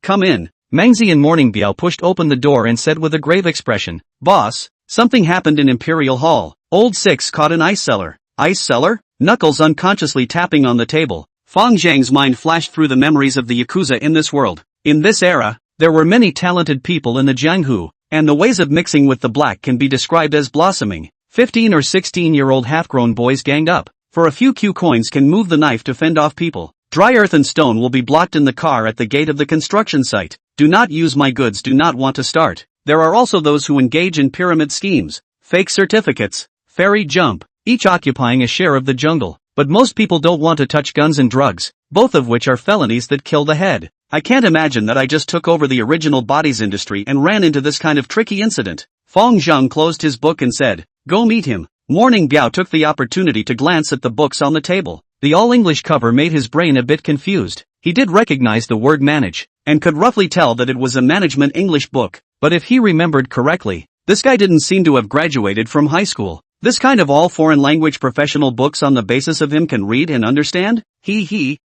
Come in. Mangzi and Morning Biao pushed open the door and said with a grave expression, Boss, something happened in Imperial Hall. Old Six caught an ice cellar. Ice cellar? Knuckles unconsciously tapping on the table. Fang Zheng's mind flashed through the memories of the Yakuza in this world. In this era, there were many talented people in the Jianghu, and the ways of mixing with the black can be described as blossoming. 15 or 16-year-old half-grown boys ganged up. For a few Q coins can move the knife to fend off people. Dry earth and stone will be blocked in the car at the gate of the construction site. Do not use my goods, do not want to start. There are also those who engage in pyramid schemes. Fake certificates. Fairy jump. Each occupying a share of the jungle. But most people don't want to touch guns and drugs, both of which are felonies that kill the head. I can't imagine that I just took over the original bodies industry and ran into this kind of tricky incident. Fang Zheng closed his book and said, Go meet him. Morning Biao took the opportunity to glance at the books on the table. The all-English cover made his brain a bit confused. He did recognize the word manage, and could roughly tell that it was a management English book. But if he remembered correctly, this guy didn't seem to have graduated from high school. This kind of all foreign language professional books on the basis of him can read and understand?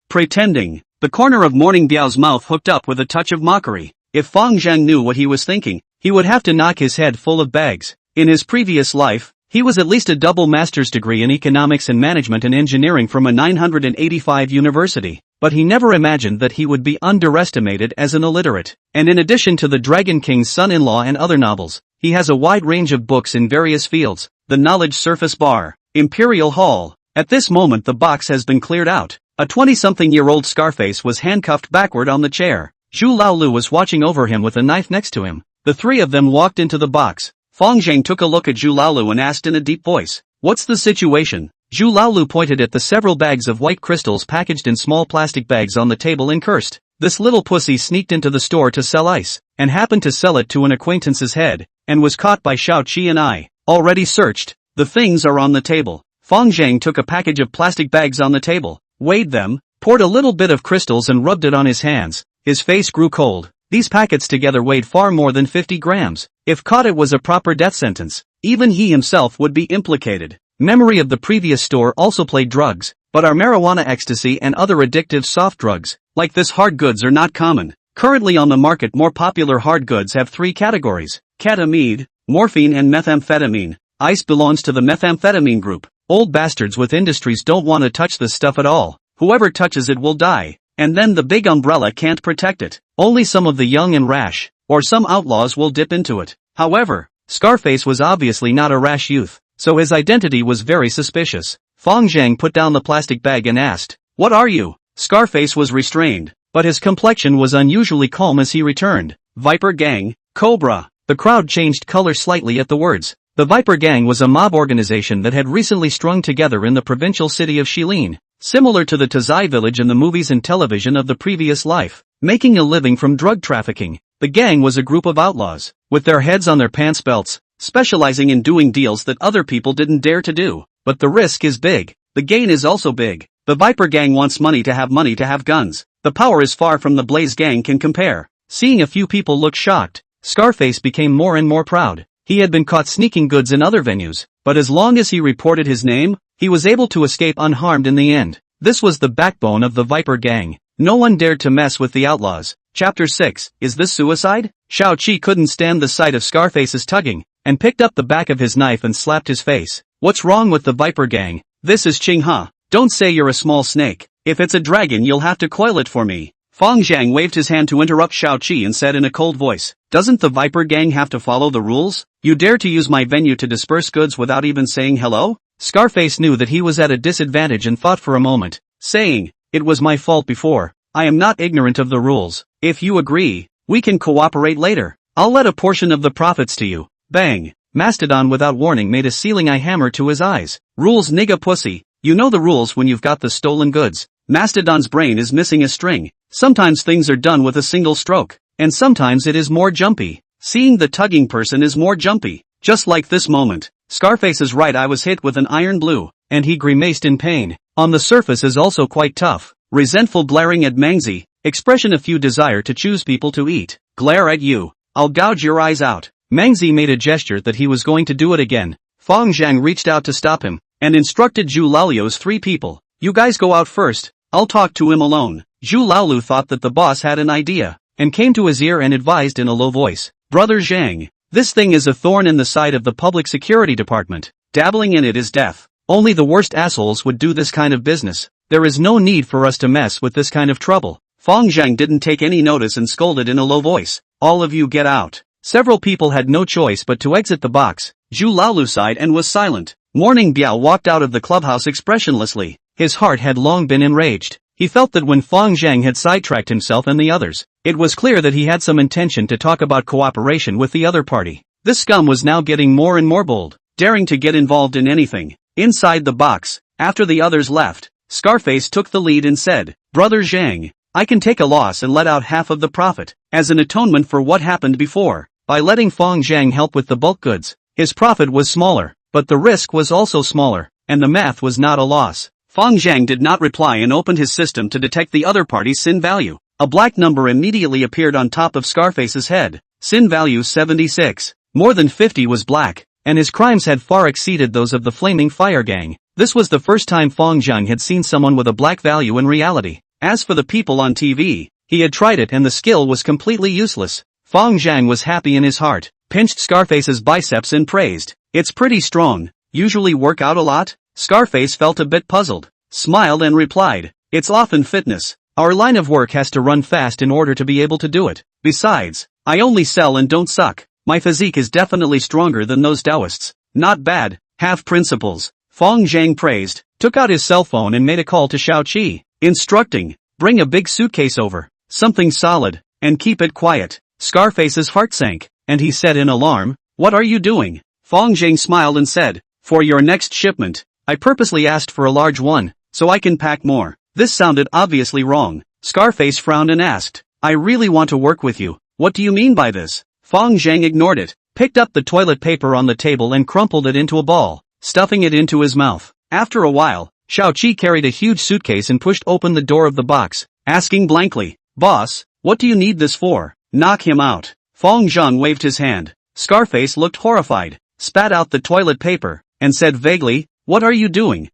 Pretending. The corner of Morning Biao's mouth hooked up with a touch of mockery. If Fang Zheng knew what he was thinking, he would have to knock his head full of bags. In his previous life, he was at least a double master's degree in economics and management and engineering from a 985 university. But he never imagined that he would be underestimated as an illiterate. And in addition to the Dragon King's Son-in-Law and other novels, he has a wide range of books in various fields. The Knowledge Surface Bar. Imperial Hall. At this moment the box has been cleared out. A 20-something-year-old Scarface was handcuffed backward on the chair. Zhu Laolu was watching over him with a knife next to him. The three of them walked into the box. Fang Zheng took a look at Zhu Laolu and asked in a deep voice, What's the situation? Zhu Laolu pointed at the several bags of white crystals packaged in small plastic bags on the table and cursed. This little pussy sneaked into the store to sell ice, and happened to sell it to an acquaintance's head, and was caught by Shao Qi and I. Already searched. The things are on the table. Fang Zheng took a package of plastic bags on the table, weighed them, poured a little bit of crystals and rubbed it on his hands. His face grew cold. These packets together weighed far more than 50 grams. If caught it was a proper death sentence. Even he himself would be implicated. Memory of the previous store also played drugs, but are marijuana, ecstasy and other addictive soft drugs, like this hard goods are not common. Currently on the market more popular hard goods have three categories: ketamine, morphine and methamphetamine. Ice belongs to the methamphetamine group. Old bastards with industries don't want to touch this stuff at all. Whoever touches it will die. And then the big umbrella can't protect it. Only some of the young and rash, or some outlaws will dip into it. However, Scarface was obviously not a rash youth, so his identity was very suspicious. Fang Zheng put down the plastic bag and asked, What are you? Scarface was restrained, but his complexion was unusually calm as he returned. Viper Gang, Cobra. The crowd changed color slightly at the words. The Viper Gang was a mob organization that had recently strung together in the provincial city of Shilin. Similar to the Tazai village in the movies and television of the previous life, making a living from drug trafficking. The gang was a group of outlaws, with their heads on their pants belts, specializing in doing deals that other people didn't dare to do. But the risk is big. The gain is also big. The Viper Gang wants money to have guns. The power is far from the Blaze Gang can compare. Seeing a few people look shocked, Scarface became more and more proud. He had been caught sneaking goods in other venues, but as long as he reported his name, he was able to escape unharmed in the end. This was the backbone of the Viper Gang. No one dared to mess with the outlaws. Chapter 6, Is this suicide? Shao Qi couldn't stand the sight of Scarface's tugging, and picked up the back of his knife and slapped his face. What's wrong with the Viper Gang? This is Qinghe. Don't say you're a small snake. If it's a dragon you'll have to coil it for me. Fang Zheng waved his hand to interrupt Shao Qi and said in a cold voice, Doesn't the Viper Gang have to follow the rules? You dare to use my venue to disperse goods without even saying hello? Scarface knew that he was at a disadvantage and thought for a moment, saying, It was my fault before. I am not ignorant of the rules. If you agree, we can cooperate later. I'll let a portion of the profits to you. Bang! Mastodon without warning made a sealing eye hammer to his eyes. Rules, nigga pussy. You know the rules when you've got the stolen goods. Mastodon's brain is missing a string. Sometimes things are done with a single stroke, and sometimes it is more jumpy. Seeing the tugging person is more jumpy. Just like this moment. Scarface's right eye was hit with an iron blue, and he grimaced in pain. On the surface is also quite tough. Resentful glaring at Mangzi, expression if you desire to choose people to eat. Glare at you. I'll gouge your eyes out. Mangzi made a gesture that he was going to do it again. Fang Zheng reached out to stop him, and instructed Zhu Laolu's 3 people. You guys go out first, I'll talk to him alone. Zhu Laolu thought that the boss had an idea, and came to his ear and advised in a low voice. Brother Zhang, this thing is a thorn in the side of the public security department. Dabbling in it is death. Only the worst assholes would do this kind of business. There is no need for us to mess with this kind of trouble. Fang Zheng didn't take any notice and scolded in a low voice. All of you get out. Several people had no choice but to exit the box. Zhu Laolu sighed and was silent. Morning Biao walked out of the clubhouse expressionlessly. His heart had long been enraged. He felt that when Fang Zheng had sidetracked himself and the others, it was clear that he had some intention to talk about cooperation with the other party. This scum was now getting more and more bold, daring to get involved in anything. Inside the box, after the others left, Scarface took the lead and said, Brother Zhang, I can take a loss and let out half of the profit, as an atonement for what happened before. By letting Fang Zheng help with the bulk goods, his profit was smaller, but the risk was also smaller, and the math was not a loss. Fang Zheng did not reply and opened his system to detect the other party's sin value. A black number immediately appeared on top of Scarface's head. Sin value 76. More than 50 was black, and his crimes had far exceeded those of the Flaming Fire Gang. This was the first time Fang Zheng had seen someone with a black value in reality. As for the people on TV, he had tried it and the skill was completely useless. Fang Zheng was happy in his heart, pinched Scarface's biceps and praised. It's pretty strong. Usually work out a lot? Scarface felt a bit puzzled, smiled and replied, it's often fitness. Our line of work has to run fast in order to be able to do it. Besides, I only sell and don't suck. My physique is definitely stronger than those Taoists. Not bad, have principles. Fang Zheng praised, took out his cell phone and made a call to Xiao Qi, instructing, bring a big suitcase over, something solid, and keep it quiet. Scarface's heart sank, and he said in alarm, what are you doing? Fang Zheng smiled and said, for your next shipment, I purposely asked for a large one, so I can pack more. This sounded obviously wrong. Scarface frowned and asked, I really want to work with you. What do you mean by this? Fang Zheng ignored it, picked up the toilet paper on the table and crumpled it into a ball, stuffing it into his mouth. After a while, Xiao Qi carried a huge suitcase and pushed open the door of the box, asking blankly, boss, what do you need this for? Knock him out. Fang Zheng waved his hand. Scarface looked horrified, spat out the toilet paper, and said vaguely, what are you doing?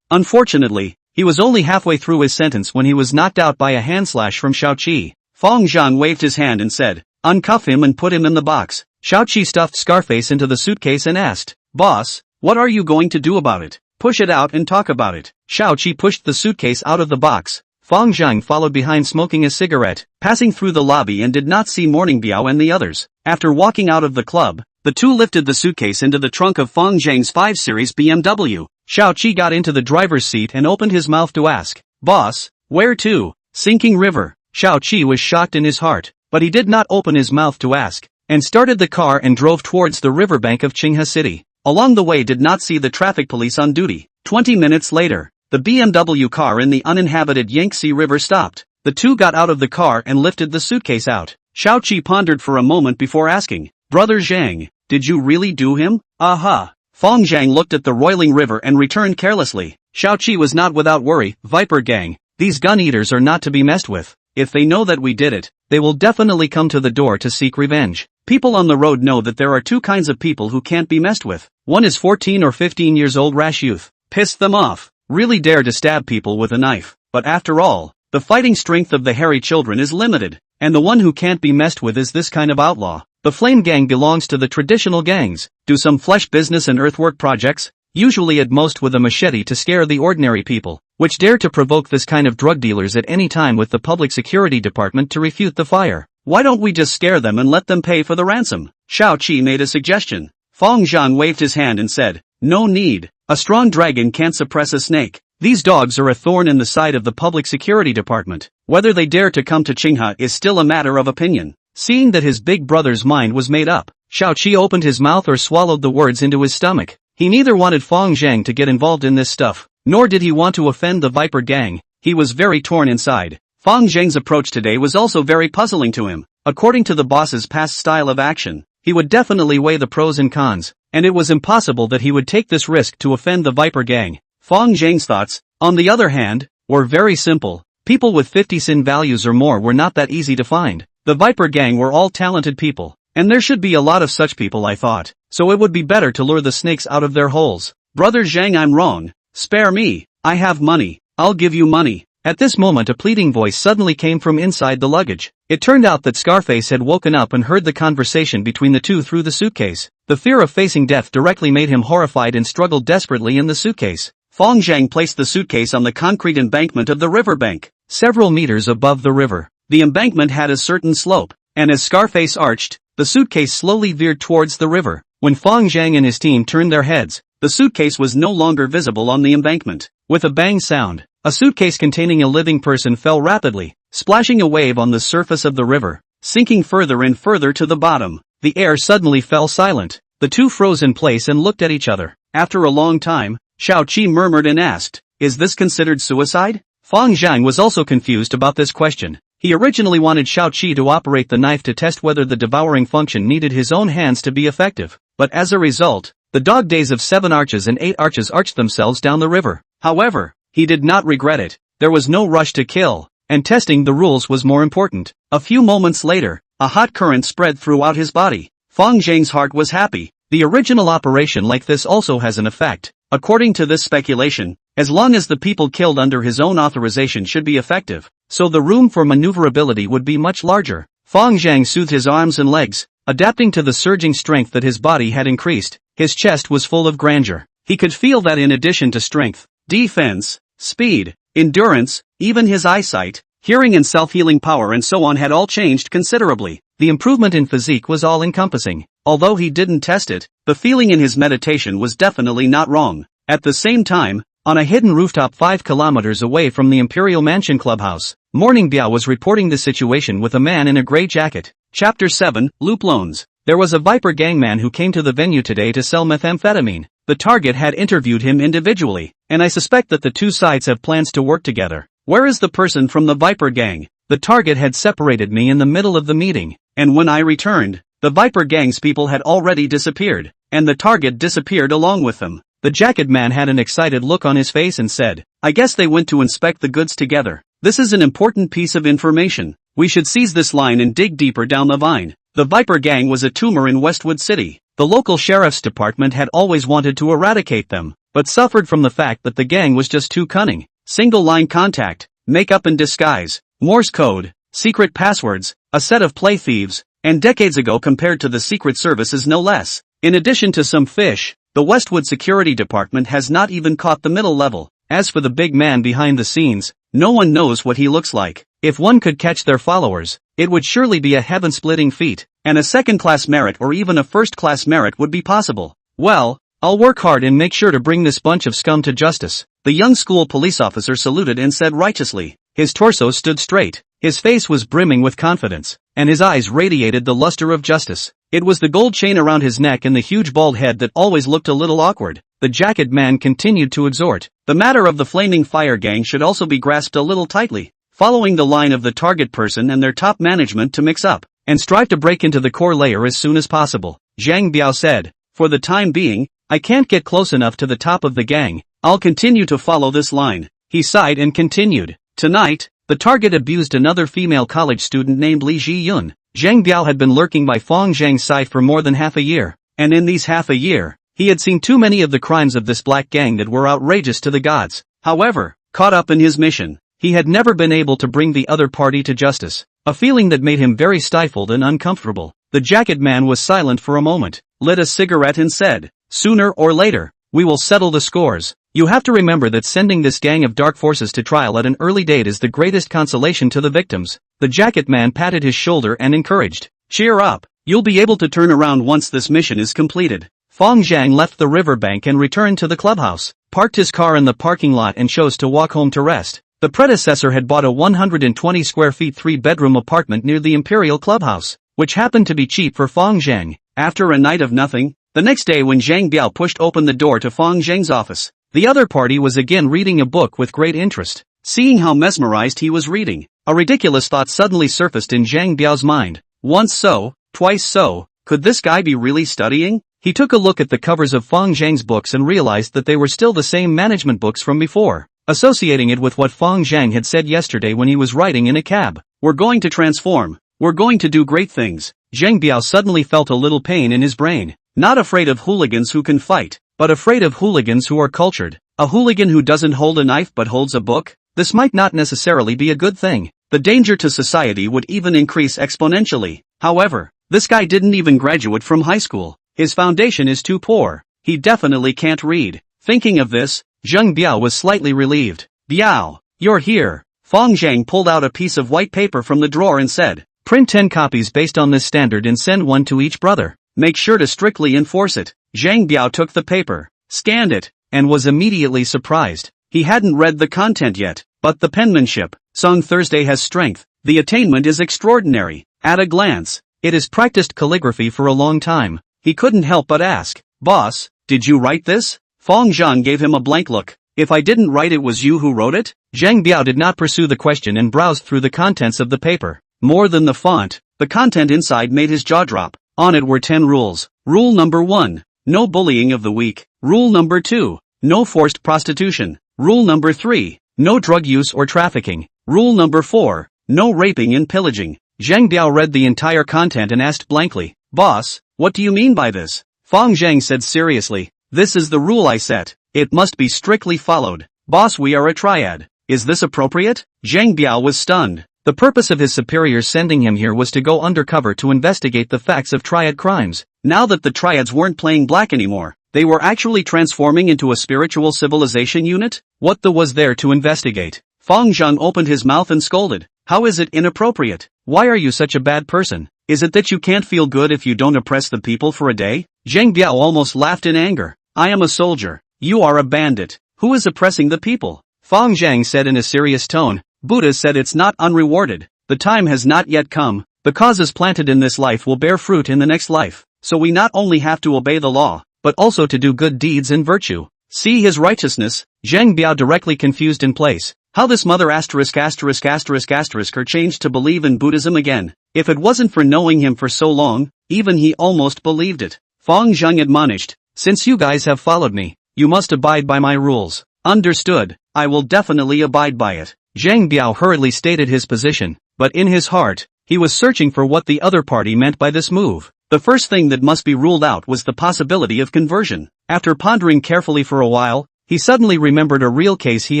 Unfortunately, he was only halfway through his sentence when he was knocked out by a handslash from Xiao Qi. Fang Zheng waved his hand and said, uncuff him and put him in the box. Xiao Qi stuffed Scarface into the suitcase and asked, boss, what are you going to do about it? Push it out and talk about it. Xiao Qi pushed the suitcase out of the box. Fang Zheng followed behind smoking a cigarette, passing through the lobby and did not see Morning Biao and the others. After walking out of the club, the two lifted the suitcase into the trunk of Fang Zheng's 5 Series BMW. Xiao Qi got into the driver's seat and opened his mouth to ask, boss, where to? Sinking River. Xiao Qi was shocked in his heart, but he did not open his mouth to ask, and started the car and drove towards the riverbank of Qinghe City. Along the way did not see the traffic police on duty. 20 minutes later, the BMW car in the uninhabited Yangtze River stopped. The two got out of the car and lifted the suitcase out. Xiao Qi pondered for a moment before asking, Brother Zhang, did you really do him? Aha. Fang Zheng looked at the roiling river and returned carelessly. Xiao Qi was not without worry. Viper Gang, these gun-eaters are not to be messed with. If they know that we did it, they will definitely come to the door to seek revenge. People on the road know that there are two kinds of people who can't be messed with. One is 14 or 15 years old rash youth. Pissed them off. Really dare to stab people with a knife. But after all, the fighting strength of the hairy children is limited, and the one who can't be messed with is this kind of outlaw. The Flame Gang belongs to the traditional gangs, do some flesh business and earthwork projects, usually at most with a machete to scare the ordinary people, which dare to provoke this kind of drug dealers at any time with the public security department to refute the fire. Why don't we just scare them and let them pay for the ransom? Xiao Qi made a suggestion. Fang Zheng waved his hand and said, no need. A strong dragon can't suppress a snake. These dogs are a thorn in the side of the public security department. Whether they dare to come to Qinghe is still a matter of opinion. Seeing that his big brother's mind was made up, Xiao Qi opened his mouth or swallowed the words into his stomach. He neither wanted Fang Zheng to get involved in this stuff, nor did he want to offend the Viper Gang. He was very torn inside. Fang Zheng's approach today was also very puzzling to him. According to the boss's past style of action, he would definitely weigh the pros and cons, and it was impossible that he would take this risk to offend the Viper Gang. Fang Zheng's thoughts, on the other hand, were very simple. People with 50 sin values or more were not that easy to find. The Viper Gang were all talented people, and there should be a lot of such people, I thought, so it would be better to lure the snakes out of their holes. Brother Zheng, I'm wrong. Spare me. I have money. I'll give you money. At this moment a pleading voice suddenly came from inside the luggage. It turned out that Scarface had woken up and heard the conversation between the two through the suitcase. The fear of facing death directly made him horrified and struggled desperately in the suitcase. Fang Zheng placed the suitcase on the concrete embankment of the riverbank, several meters above the river. The embankment had a certain slope, and as Scarface arched, the suitcase slowly veered towards the river. When Fang Zheng and his team turned their heads, the suitcase was no longer visible on the embankment. With a bang sound, a suitcase containing a living person fell rapidly, splashing a wave on the surface of the river, sinking further and further to the bottom. The air suddenly fell silent. The two froze in place and looked at each other. After a long time, Xiao Qi murmured and asked, "Is this considered suicide?" Fang Zheng was also confused about this question. He originally wanted Xiao Qi to operate the knife to test whether the devouring function needed his own hands to be effective, but as a result, the dog days of 7 arches and 8 arches arched themselves down the river. However, he did not regret it. There was no rush to kill, and testing the rules was more important. A few moments later, a hot current spread throughout his body. Fang Zheng's heart was happy. The original operation like this also has an effect. According to this speculation, as long as the people killed under his own authorization should be effective, so the room for maneuverability would be much larger. Fang Zheng soothed his arms and legs, adapting to the surging strength that his body had increased. His chest was full of grandeur. He could feel that in addition to strength, defense, speed, endurance, even his eyesight, hearing and self-healing power and so on had all changed considerably. The improvement in physique was all-encompassing. Although he didn't test it, the feeling in his meditation was definitely not wrong. At the same time, on a hidden rooftop 5 kilometers away from the Imperial Mansion clubhouse, Morning Biao was reporting the situation with a man in a gray jacket. Chapter 7, Loop Loans. There was a Viper Gang man who came to the venue today to sell methamphetamine. The target had interviewed him individually, and I suspect that the two sides have plans to work together. Where is the person from the Viper Gang? The target had separated me in the middle of the meeting, and when I returned, the Viper Gang's people had already disappeared, and the target disappeared along with them. The jacket man had an excited look on his face and said, "I guess they went to inspect the goods together. This is an important piece of information. We should seize this line and dig deeper down the vine." The Viper Gang was a tumor in Westwood City. The local sheriff's department had always wanted to eradicate them, but suffered from the fact that the gang was just too cunning. Single-line contact, makeup and disguise, Morse code, secret passwords, a set of play thieves, and decades ago compared to the Secret Services no less. In addition to some fish, the Westwood Security Department has not even caught the middle level. As for the big man behind the scenes, no one knows what he looks like. If one could catch their followers, it would surely be a heaven-splitting feat, and a second-class merit or even a first-class merit would be possible. Well, I'll work hard and make sure to bring this bunch of scum to justice. The young school police officer saluted and said righteously. His torso stood straight, his face was brimming with confidence, and his eyes radiated the luster of justice. It was the gold chain around his neck and the huge bald head that always looked a little awkward. The jacket man continued to exhort. The matter of the Flaming Fire Gang should also be grasped a little tightly, following the line of the target person and their top management to mix up, and strive to break into the core layer as soon as possible. Zhang Biao said, "For the time being, I can't get close enough to the top of the gang. I'll continue to follow this line." He sighed and continued. Tonight, the target abused another female college student named Li Ji-yun. Zhang Biao had been lurking by Fang Zheng's side for more than half a year, and in these half a year, he had seen too many of the crimes of this black gang that were outrageous to the gods. However, caught up in his mission, he had never been able to bring the other party to justice, a feeling that made him very stifled and uncomfortable. The jacket man was silent for a moment, lit a cigarette and said, "Sooner or later, we will settle the scores. You have to remember that sending this gang of dark forces to trial at an early date is the greatest consolation to the victims." The jacket man patted his shoulder and encouraged, "Cheer up, you'll be able to turn around once this mission is completed." Fang Zheng left the riverbank and returned to the clubhouse, parked his car in the parking lot and chose to walk home to rest. The predecessor had bought a 120 square feet 3-bedroom apartment near the Imperial Clubhouse, which happened to be cheap for Fang Zheng. After a night of nothing, the next day when Zhang Biao pushed open the door to Fang Zheng's office, the other party was again reading a book with great interest. Seeing how mesmerized he was reading, A ridiculous thought suddenly surfaced in Zhang Biao's mind. Once so, twice so, could this guy be really studying? He took a look at the covers of Fang Zheng's books and realized that they were still the same management books from before. Associating it with what Fang Zheng had said yesterday when he was riding in a cab. We're going to transform. We're going to do great things. Zhang Biao suddenly felt a little pain in his brain. Not afraid of hooligans who can fight, but afraid of hooligans who are cultured. A hooligan who doesn't hold a knife but holds a book? This might not necessarily be a good thing. The danger to society would even increase exponentially. However, this guy didn't even graduate from high school. His foundation is too poor. He definitely can't read. Thinking of this, Zhang Biao was slightly relieved. Biao, you're here. Fang Zheng pulled out a piece of white paper from the drawer and said, print 10 copies based on this standard and send one to each brother. Make sure to strictly enforce it. Zhang Biao took the paper, scanned it, and was immediately surprised. He hadn't read the content yet, but the penmanship, Song Thursday has strength. The attainment is extraordinary. At a glance, it has practiced calligraphy for a long time. He couldn't help but ask, boss, did you write this? Fang Zheng gave him a blank look. If I didn't write it, was you who wrote it? Zhang Biao did not pursue the question and browsed through the contents of the paper. More than the font, the content inside made his jaw drop. On it were 10 rules. Rule number 1. No bullying of the weak. Rule number 2. No forced prostitution. Rule number 3. No drug use or trafficking. Rule number 4. No raping and pillaging. Zhang Biao read the entire content and asked blankly, boss, what do you mean by this? Fang Zheng said seriously, this is the rule I set. It must be strictly followed. Boss, we are a triad. Is this appropriate? Zhang Biao was stunned. The purpose of his superiors sending him here was to go undercover to investigate the facts of triad crimes. Now that the triads weren't playing black anymore, they were actually transforming into a spiritual civilization unit? What was there to investigate? Fang Zheng opened his mouth and scolded. How is it inappropriate? Why are you such a bad person? Is it that you can't feel good if you don't oppress the people for a day? Zhang Biao almost laughed in anger. I am a soldier. You are a bandit. Who is oppressing the people? Fang Zheng said in a serious tone. Buddha said it's not unrewarded. The time has not yet come. The causes planted in this life will bear fruit in the next life. So we not only have to obey the law, but also to do good deeds and virtue. See his righteousness. Zhang Biao directly confused in place. How this mother **** her changed to believe in Buddhism again. If it wasn't for knowing him for so long, even he almost believed it. Fang Zheng admonished. Since you guys have followed me, you must abide by my rules. Understood. I will definitely abide by it. Zhang Biao hurriedly stated his position, but in his heart, he was searching for what the other party meant by this move. The first thing that must be ruled out was the possibility of conversion. After pondering carefully for a while, he suddenly remembered a real case he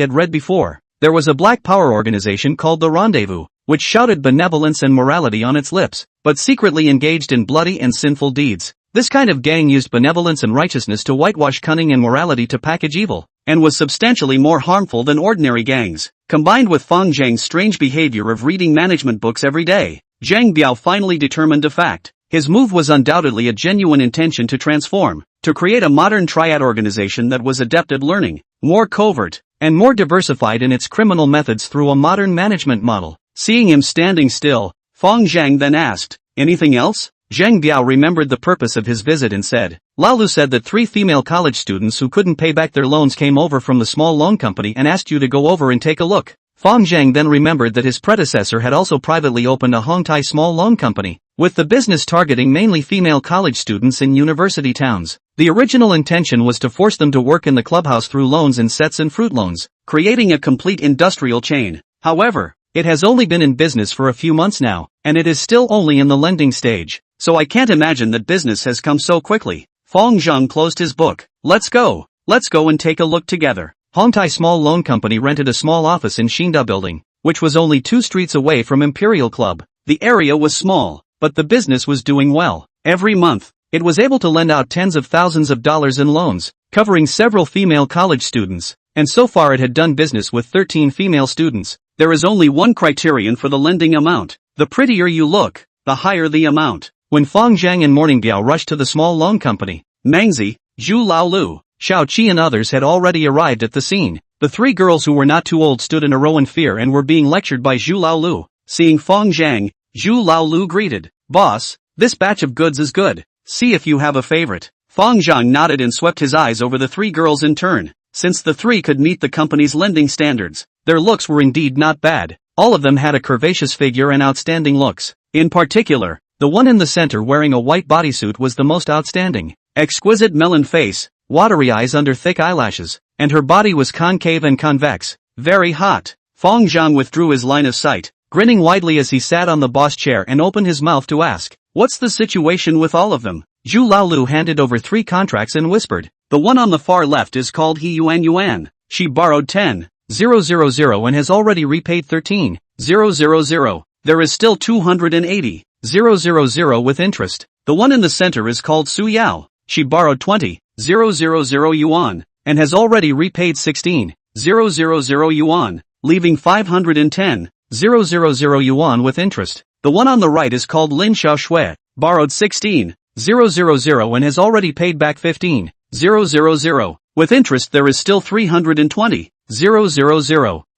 had read before. There was a black power organization called the Rendezvous, which shouted benevolence and morality on its lips, but secretly engaged in bloody and sinful deeds. This kind of gang used benevolence and righteousness to whitewash cunning and morality to package evil, and was substantially more harmful than ordinary gangs. Combined with Fang Zheng's strange behavior of reading management books every day, Zhang Biao finally determined a fact. His move was undoubtedly a genuine intention to transform, to create a modern triad organization that was adept at learning, more covert, and more diversified in its criminal methods through a modern management model. Seeing him standing still, Fang Zheng then asked, anything else? Zhang Biao remembered the purpose of his visit and said, Lalu said that 3 female college students who couldn't pay back their loans came over from the small loan company and asked you to go over and take a look. Fang Zheng then remembered that his predecessor had also privately opened a Hongtai small loan company, with the business targeting mainly female college students in university towns. The original intention was to force them to work in the clubhouse through loans in sets and fruit loans, creating a complete industrial chain. However, it has only been in business for a few months now, and it is still only in the lending stage. So I can't imagine that business has come so quickly. Fang Zheng closed his book. Let's go and take a look together. Hongtai Small Loan Company rented a small office in Xinda Building, which was only 2 streets away from Imperial Club. The area was small, but the business was doing well. Every month, it was able to lend out tens of thousands of dollars in loans, covering several female college students, and so far it had done business with 13 female students. There is only one criterion for the lending amount. The prettier you look, the higher the amount. When Fang Zheng and Morning Biao rushed to the small loan company, Mangzi, Zhu Laolu, Xiao Qi and others had already arrived at the scene. The 3 girls who were not too old stood in a row in fear and were being lectured by Zhu Laolu. Seeing Fang Zheng, Zhu Laolu greeted, Boss, this batch of goods is good. See if you have a favorite. Fang Zheng nodded and swept his eyes over the 3 girls in turn. Since the 3 could meet the company's lending standards, their looks were indeed not bad. All of them had a curvaceous figure and outstanding looks. In particular, the one in the center wearing a white bodysuit was the most outstanding. Exquisite melon face, watery eyes under thick eyelashes, and her body was concave and convex. Very hot. Fang Zheng withdrew his line of sight, grinning widely as he sat on the boss chair and opened his mouth to ask, "What's the situation with all of them?" Zhu Laolu handed over 3 contracts and whispered, "The one on the far left is called He Yuan Yuan. She borrowed 10,000 and has already repaid 13,000. There is still 280,000 with interest. The one in the center is called Su Yao. She borrowed 20,000 yuan, and has already repaid 16,000 yuan, leaving 510,000 yuan with interest. The one on the right is called Lin Xiaoshui, borrowed 16,000 and has already paid back 15,000. With interest there is still 320,000.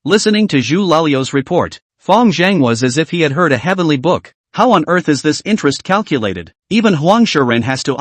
Listening to Zhu Lalio's report, Fang Zheng was as if he had heard a heavenly book. How on earth is this interest calculated? Even Huang Shiren has to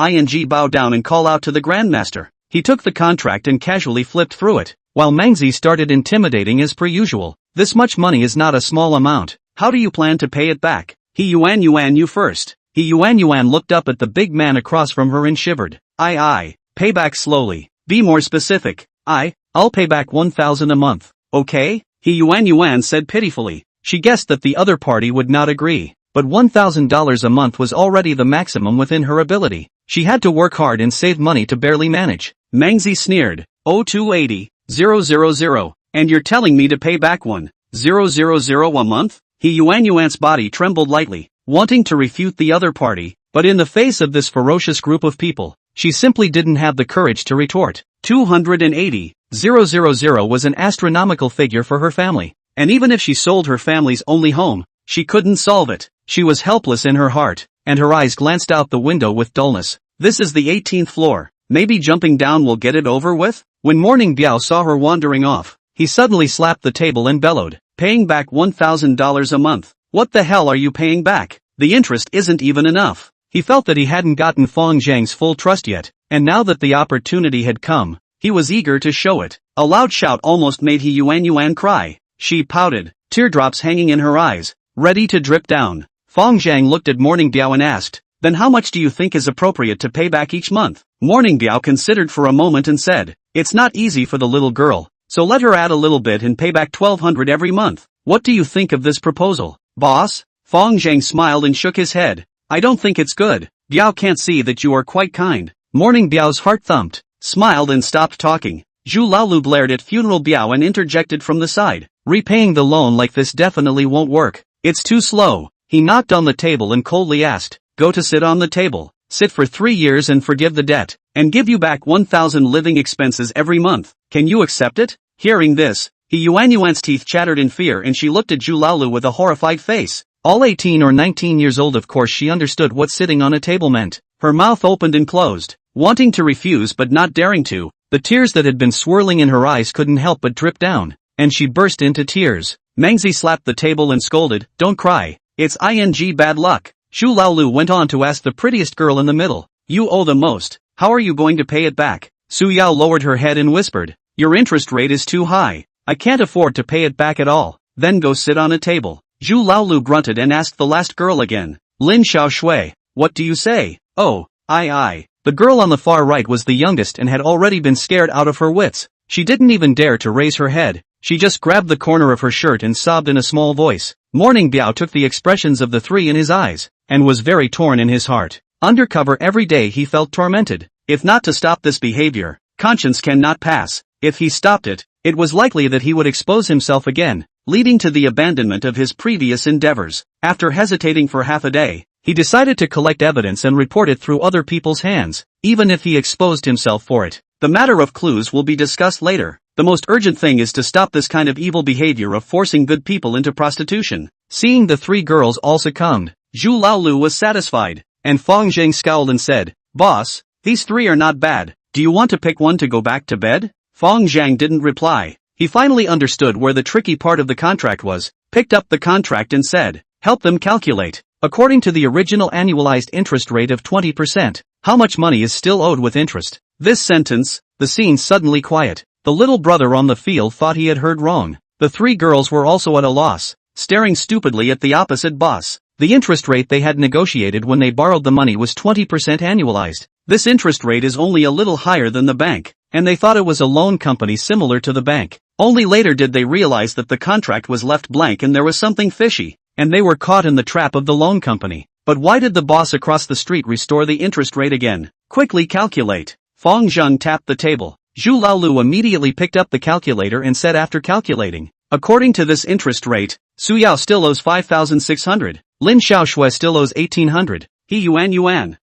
bow down and call out to the Grandmaster. He took the contract and casually flipped through it, while Mengzi started intimidating as per usual. This much money is not a small amount. How do you plan to pay it back? He Yuan you first. He Yuan looked up at the big man across from her and shivered. Pay back slowly. Be more specific. I'll pay back 1,000 a month. Okay? He Yuan said pitifully. She guessed that the other party would not agree, but $1,000 a month was already the maximum within her ability. She had to work hard and save money to barely manage. Mengzi sneered. Oh, 280,000, and you're telling me to pay back 1,000 a month? He Yuan's body trembled lightly, wanting to refute the other party, but in the face of this ferocious group of people, she simply didn't have the courage to retort. 280,000 was an astronomical figure for her family, and even if she sold her family's only home, she couldn't solve it. She was helpless in her heart, and her eyes glanced out the window with dullness. This is the 18th floor. Maybe jumping down will get it over with? When Morning Biao saw her wandering off, he suddenly slapped the table and bellowed, "Paying back $1,000 a month? What the hell are you paying back? The interest isn't even enough." He felt that he hadn't gotten Fang Zheng's full trust yet, and now that the opportunity had come, he was eager to show it. A loud shout almost made He Yuan cry. She pouted, teardrops hanging in her eyes, ready to drip down. Fang Zheng looked at Morning Biao and asked, "Then how much do you think is appropriate to pay back each month?" Morning Biao considered for a moment and said, "It's not easy for the little girl, so let her add a little bit and pay back 1,200 every month. What do you think of this proposal, boss?" Fang Zheng smiled and shook his head. "I don't think it's good. Biao can't see that you are quite kind." Morning Biao's heart thumped, smiled and stopped talking. Zhu Laolu glared at Funeral Biao and interjected from the side, "Repaying the loan like this definitely won't work. It's too slow." He knocked on the table and coldly asked, "Go to sit on the table. Sit for 3 years and forgive the debt, and give you back 1,000 living expenses every month. Can you accept it?" Hearing this, He Yuan's teeth chattered in fear and she looked at Zhu Laolu with a horrified face. All 18 or 19 years old, of course she understood what sitting on a table meant. Her mouth opened and closed, wanting to refuse but not daring to. The tears that had been swirling in her eyes couldn't help but drip down, and she burst into tears. Mengzi slapped the table and scolded, "Don't cry. It's bad luck." Zhu Laolu went on to ask the prettiest girl in the middle, "You owe the most. How are you going to pay it back?" Su Yao lowered her head and whispered, "Your interest rate is too high. I can't afford to pay it back at all." "Then go sit on a table." Zhu Laolu grunted and asked the last girl again, "Lin Xiaoshui, what do you say?" "Oh, I. The girl on the far right was the youngest and had already been scared out of her wits. She didn't even dare to raise her head. She just grabbed the corner of her shirt and sobbed in a small voice. Morning Biao took the expressions of the three in his eyes, and was very torn in his heart. Undercover every day he felt tormented. If not to stop this behavior, conscience cannot pass. If he stopped it, it was likely that he would expose himself again, leading to the abandonment of his previous endeavors. After hesitating for half a day, he decided to collect evidence and report it through other people's hands, even if he exposed himself for it. The matter of clues will be discussed later. The most urgent thing is to stop this kind of evil behavior of forcing good people into prostitution. Seeing the three girls all succumbed, Zhu Laolu was satisfied, and Fang Zheng scowled and said, "Boss, these three are not bad. Do you want to pick one to go back to bed?" Fang Zheng didn't reply. He finally understood where the tricky part of the contract was, picked up the contract and said, "Help them calculate. According to the original annualized interest rate of 20%, how much money is still owed with interest?" This sentence, the scene suddenly quiet. The little brother on the field thought he had heard wrong. The three girls were also at a loss. staring stupidly at the opposite boss. The interest rate they had negotiated when they borrowed the money was 20% annualized. This interest rate is only a little higher than the bank, and they thought it was a loan company similar to the bank. Only later did they realize that the contract was left blank and there was something fishy, and they were caught in the trap of the loan company. But why did the boss across the street restore the interest rate again? Quickly calculate. Fang Zheng tapped the table. Zhu Laolu immediately picked up the calculator and said after calculating, according to this interest rate, Su Yao still owes 5,600. Lin Xiaoshui still owes 1,800. He Yuan.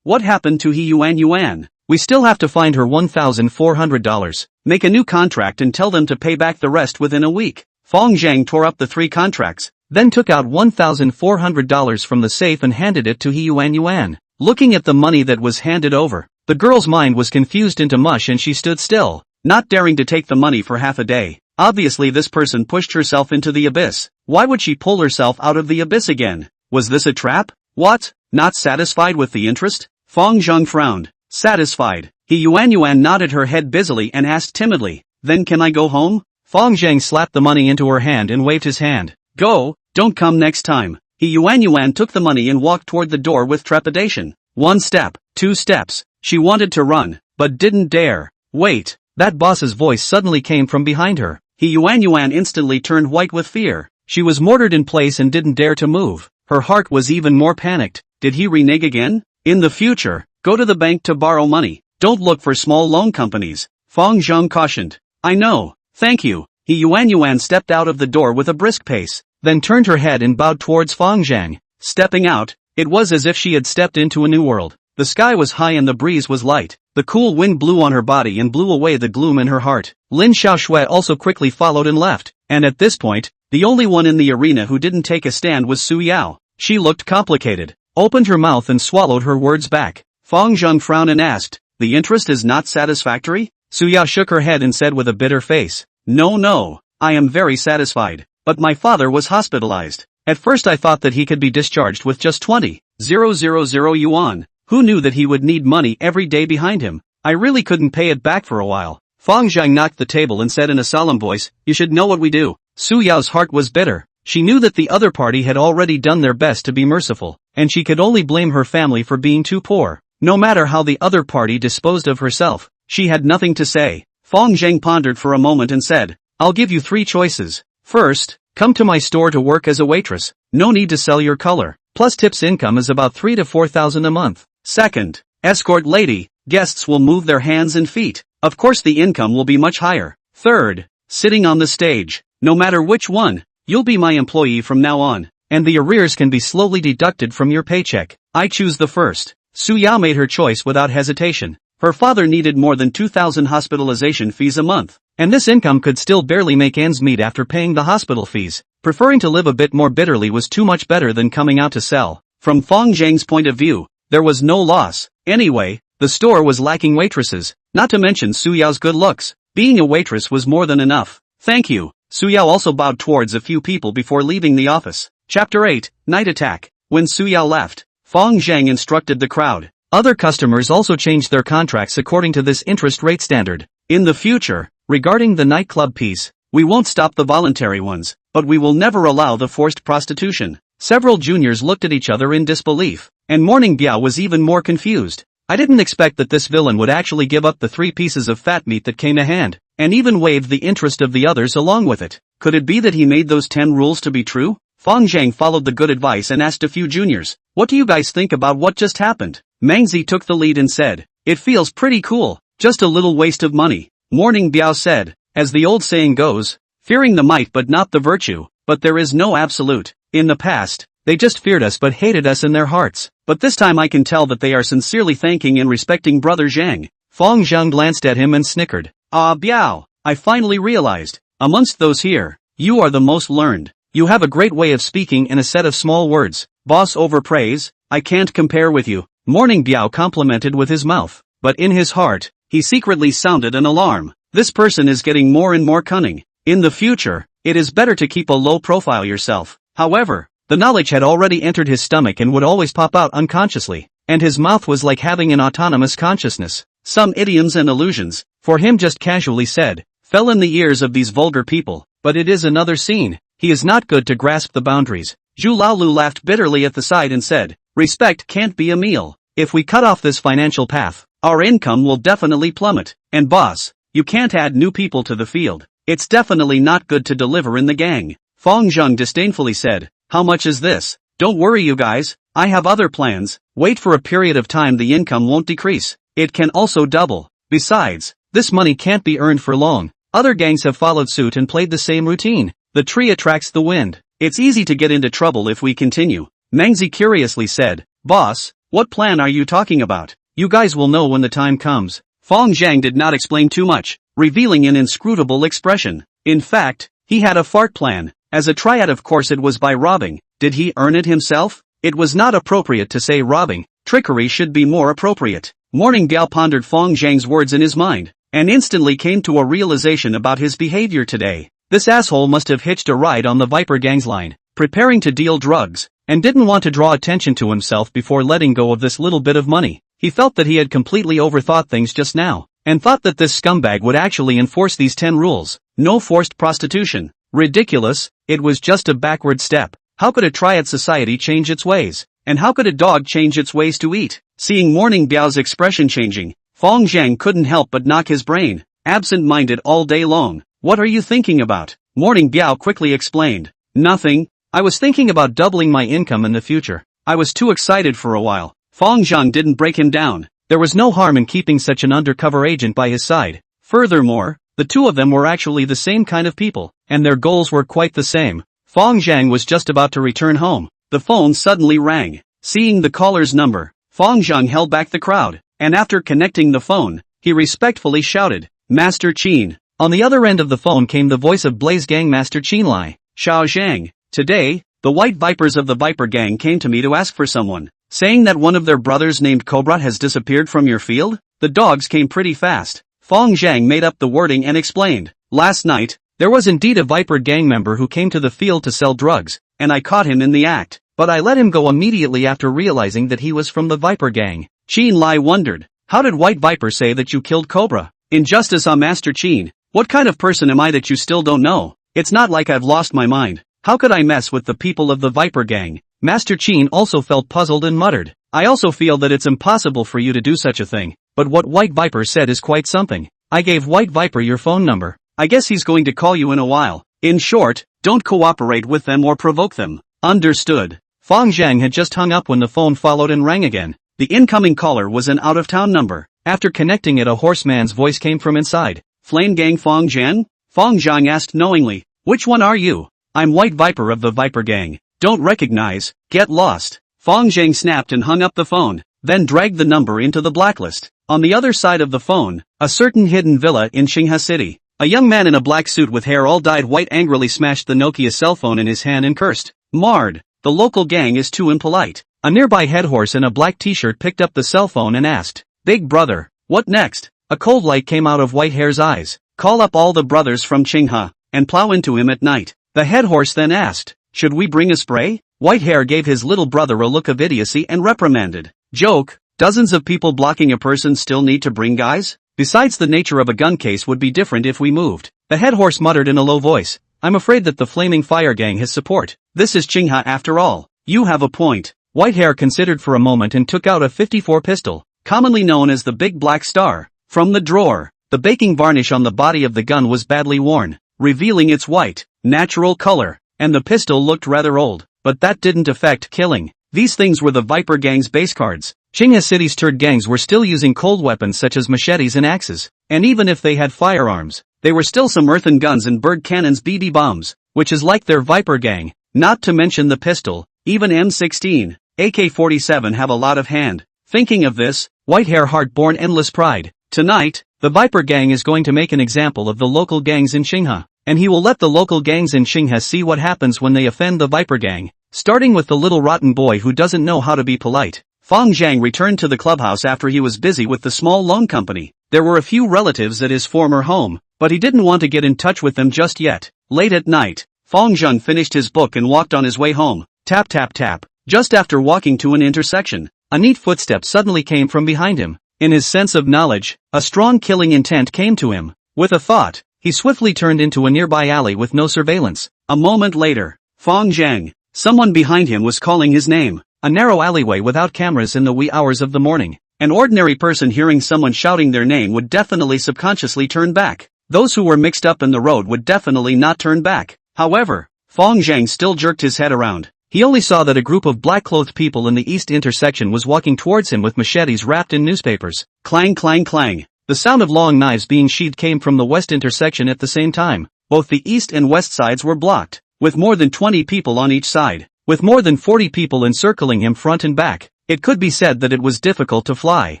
What happened to He Yuan? We still have to find her $1,400. Make a new contract and tell them to pay back the rest within a week. Fang Zheng tore up the 3 contracts, then took out $1,400 from the safe and handed it to He Yuan. Looking at the money that was handed over, the girl's mind was confused into mush and she stood still, not daring to take the money for half a day. Obviously this person pushed herself into the abyss. Why would she pull herself out of the abyss again? Was this a trap? What? Not satisfied with the interest? Fang Zheng frowned. Satisfied. He Yuan nodded her head busily and asked timidly, then can I go home? Fang Zheng slapped the money into her hand and waved his hand. Go, don't come next time. He Yuan took the money and walked toward the door with trepidation. 1 step, 2 steps. She wanted to run, but didn't dare. Wait, that boss's voice suddenly came from behind her. He Yuan instantly turned white with fear. She was mortared in place and didn't dare to move. Her heart was even more panicked. Did he renege again? In the future, go to the bank to borrow money. Don't look for small loan companies. Fang Zheng cautioned. I know, thank you. He Yuan stepped out of the door with a brisk pace, then turned her head and bowed towards Fang Zheng. Stepping out, it was as if she had stepped into a new world. The sky was high and the breeze was light. The cool wind blew on her body and blew away the gloom in her heart. Lin Xiaoshui also quickly followed and left, and at this point, the only one in the arena who didn't take a stand was Su Yao. She looked complicated, opened her mouth and swallowed her words back. Fang Zheng frowned and asked, the interest is not satisfactory? Su Yao shook her head and said with a bitter face, No, I am very satisfied, but my father was hospitalized. At first I thought that he could be discharged with just 20,000 yuan. Who knew that he would need money every day behind him? I really couldn't pay it back for a while. Fang Zheng knocked the table and said in a solemn voice, you should know what we do. Su Yao's heart was bitter. She knew that the other party had already done their best to be merciful, and she could only blame her family for being too poor. No matter how the other party disposed of herself, she had nothing to say. Fang Zheng pondered for a moment and said, I'll give you 3 choices. First, come to my store to work as a waitress. No need to sell your color. Plus tips income is about 3,000 to 4,000 a month. Second, escort lady. Guests will move their hands and feet. Of course the income will be much higher. Third, sitting on the stage. No matter which one, you'll be my employee from now on, and the arrears can be slowly deducted from your paycheck. I choose the first. Su Yao made her choice without hesitation. Her father needed more than 2,000 hospitalization fees a month, and this income could still barely make ends meet after paying the hospital fees. Preferring to live a bit more bitterly was too much better than coming out to sell. From Fang Zheng's point of view, there was no loss. Anyway, the store was lacking waitresses, not to mention Su Yao's good looks. Being a waitress was more than enough. Thank you. Su Yao also bowed towards a few people before leaving the office. Chapter 8, Night Attack. When Su Yao left, Fang Zheng instructed the crowd. Other customers also changed their contracts according to this interest rate standard. In the future, regarding the nightclub piece, we won't stop the voluntary ones, but we will never allow the forced prostitution. Several juniors looked at each other in disbelief, and Morning Biao was even more confused. I didn't expect that this villain would actually give up the 3 pieces of fat meat that came to hand, and even waived the interest of the others along with it. Could it be that he made those 10 rules to be true? Fang Zheng followed the good advice and asked a few juniors, what do you guys think about what just happened? Mangzi took the lead and said, it feels pretty cool, just a little waste of money. Morning Biao said, as the old saying goes, fearing the might but not the virtue, but there is no absolute. In the past, they just feared us but hated us in their hearts. But this time I can tell that they are sincerely thanking and respecting Brother Zheng. Fang Zheng glanced at him and snickered. Ah Biao, I finally realized, amongst those here, you are the most learned. You have a great way of speaking in a set of small words. Boss over praise, I can't compare with you. Morning Biao complimented with his mouth, but in his heart, he secretly sounded an alarm. This person is getting more and more cunning. In the future, it is better to keep a low profile yourself. However, the knowledge had already entered his stomach and would always pop out unconsciously, and his mouth was like having an autonomous consciousness. Some idioms and allusions, for him just casually said, fell in the ears of these vulgar people, but it is another scene. he is not good to grasp the boundaries. Zhu Laolu laughed bitterly at the side and said, respect can't be a meal. If we cut off this financial path, our income will definitely plummet. And boss, you can't add new people to the field. It's definitely not good to deliver in the gang. Fang Zheng disdainfully said, how much is this? Don't worry you guys, I have other plans. Wait for a period of time, the income won't decrease. It can also double. Besides, this money can't be earned for long. Other gangs have followed suit and played the same routine. The tree attracts the wind. It's easy to get into trouble if we continue. Mengzi curiously said, boss, what plan are you talking about? You guys will know when the time comes. Fang Zheng did not explain too much, revealing an inscrutable expression. In fact, he had a fart plan. As a triad, of course it was by robbing. Did he earn it himself? It was not appropriate to say robbing. Trickery should be more appropriate. Morning Biao pondered Fang Zheng's words in his mind, and instantly came to a realization about his behavior today. This asshole must have hitched a ride on the Viper Gang's line, preparing to deal drugs, and didn't want to draw attention to himself before letting go of this little bit of money. He felt that he had completely overthought things just now, and thought that this scumbag would actually enforce these 10 rules. No forced prostitution. Ridiculous, it was just a backward step. How could a triad society change its ways? And how could a dog change its ways to eat? Seeing Morning Biao's expression changing, Fang Zheng couldn't help but knock his brain, absent-minded all day long. What are you thinking about? Morning Biao quickly explained. Nothing, I was thinking about doubling my income in the future. I was too excited for a while. Fang Zheng didn't break him down. There was no harm in keeping such an undercover agent by his side. Furthermore, the two of them were actually the same kind of people, and their goals were quite the same. Fang Zheng was just about to return home. The phone suddenly rang. Seeing the caller's number, Fang Zheng held back the crowd, and after connecting the phone, he respectfully shouted, Master Qin. On the other end of the phone came the voice of Blaze Gang Master Qin Lai. Xiao Zhang. Today, the White Vipers of the Viper Gang came to me to ask for someone, saying that one of their brothers named Cobra has disappeared from your field. The dogs came pretty fast. Fang Zheng made up the wording and explained, last night, there was indeed a Viper Gang member who came to the field to sell drugs, and I caught him in the act, but I let him go immediately after realizing that he was from the Viper Gang. Qin Lai wondered, how did White Viper say that you killed Cobra? Injustice on Master Qin. What kind of person am I that you still don't know? It's not like I've lost my mind. How could I mess with the people of the Viper Gang? Master Qin also felt puzzled and muttered, I also feel that it's impossible for you to do such a thing, but what White Viper said is quite something. I gave White Viper your phone number. I guess he's going to call you in a while. In short, don't cooperate with them or provoke them. Understood. Fang Zheng had just hung up when the phone followed and rang again. The incoming caller was an out-of-town number. After connecting it, a horseman's voice came from inside. Flame Gang Fang Zheng? Fang Zheng asked knowingly. Which one are you? I'm White Viper of the Viper Gang. Don't recognize. Get lost. Fang Zheng snapped and hung up the phone, then dragged the number into the blacklist. On the other side of the phone, a certain hidden villa in Qinghe City. A young man in a black suit with hair all dyed white angrily smashed the Nokia cell phone in his hand and cursed. Marred. The local gang is too impolite. A nearby head horse in a black t-shirt picked up the cell phone and asked, Big brother, what next? A cold light came out of White Hair's eyes. Call up all the brothers from Qinghe, and plow into him at night. The head horse then asked, should we bring a spray? White Hair gave his little brother a look of idiocy and reprimanded. Joke, dozens of people blocking a person still need to bring guys? Besides, the nature of a gun case would be different if we moved. The head horse muttered in a low voice, I'm afraid that the Flaming Fire Gang has support. This is Qinghe after all. You have a point. White Hair considered for a moment and took out a 54 pistol, commonly known as the Big Black Star, from the drawer. The baking varnish on the body of the gun was badly worn, revealing its white, natural color, and the pistol looked rather old, but that didn't affect killing. These things were the Viper Gang's base cards. Qinghe City's turd gangs were still using cold weapons such as machetes and axes, and even if they had firearms, they were still some earthen guns and bird cannons, BB bombs, which is like their Viper Gang, not to mention the pistol. Even M16, AK-47 have a lot of hand. Thinking of this, White Hair heart born endless pride. Tonight, the Viper Gang is going to make an example of the local gangs in Qinghe, and he will let the local gangs in Qinghe see what happens when they offend the Viper Gang, starting with the little rotten boy who doesn't know how to be polite. Fang Zheng returned to the clubhouse after he was busy with the small loan company. There were a few relatives at his former home, but he didn't want to get in touch with them just yet. Late at night, Fang Zheng finished his book and walked on his way home. Tap tap tap. Just after walking to an intersection, a neat footstep suddenly came from behind him. In his sense of knowledge, a strong killing intent came to him. With a thought, he swiftly turned into a nearby alley with no surveillance. A moment later, Fang Zheng. Someone behind him was calling his name. A narrow alleyway without cameras in the wee hours of the morning. An ordinary person hearing someone shouting their name would definitely subconsciously turn back. Those who were mixed up in the road would definitely not turn back. However, Fang Zheng still jerked his head around. He only saw that a group of black-clothed people in the east intersection was walking towards him with machetes wrapped in newspapers. Clang clang clang. The sound of long knives being sheathed came from the west intersection at the same time. Both the east and west sides were blocked, with more than 20 people on each side, with more than 40 people encircling him front and back. It could be said that it was difficult to fly.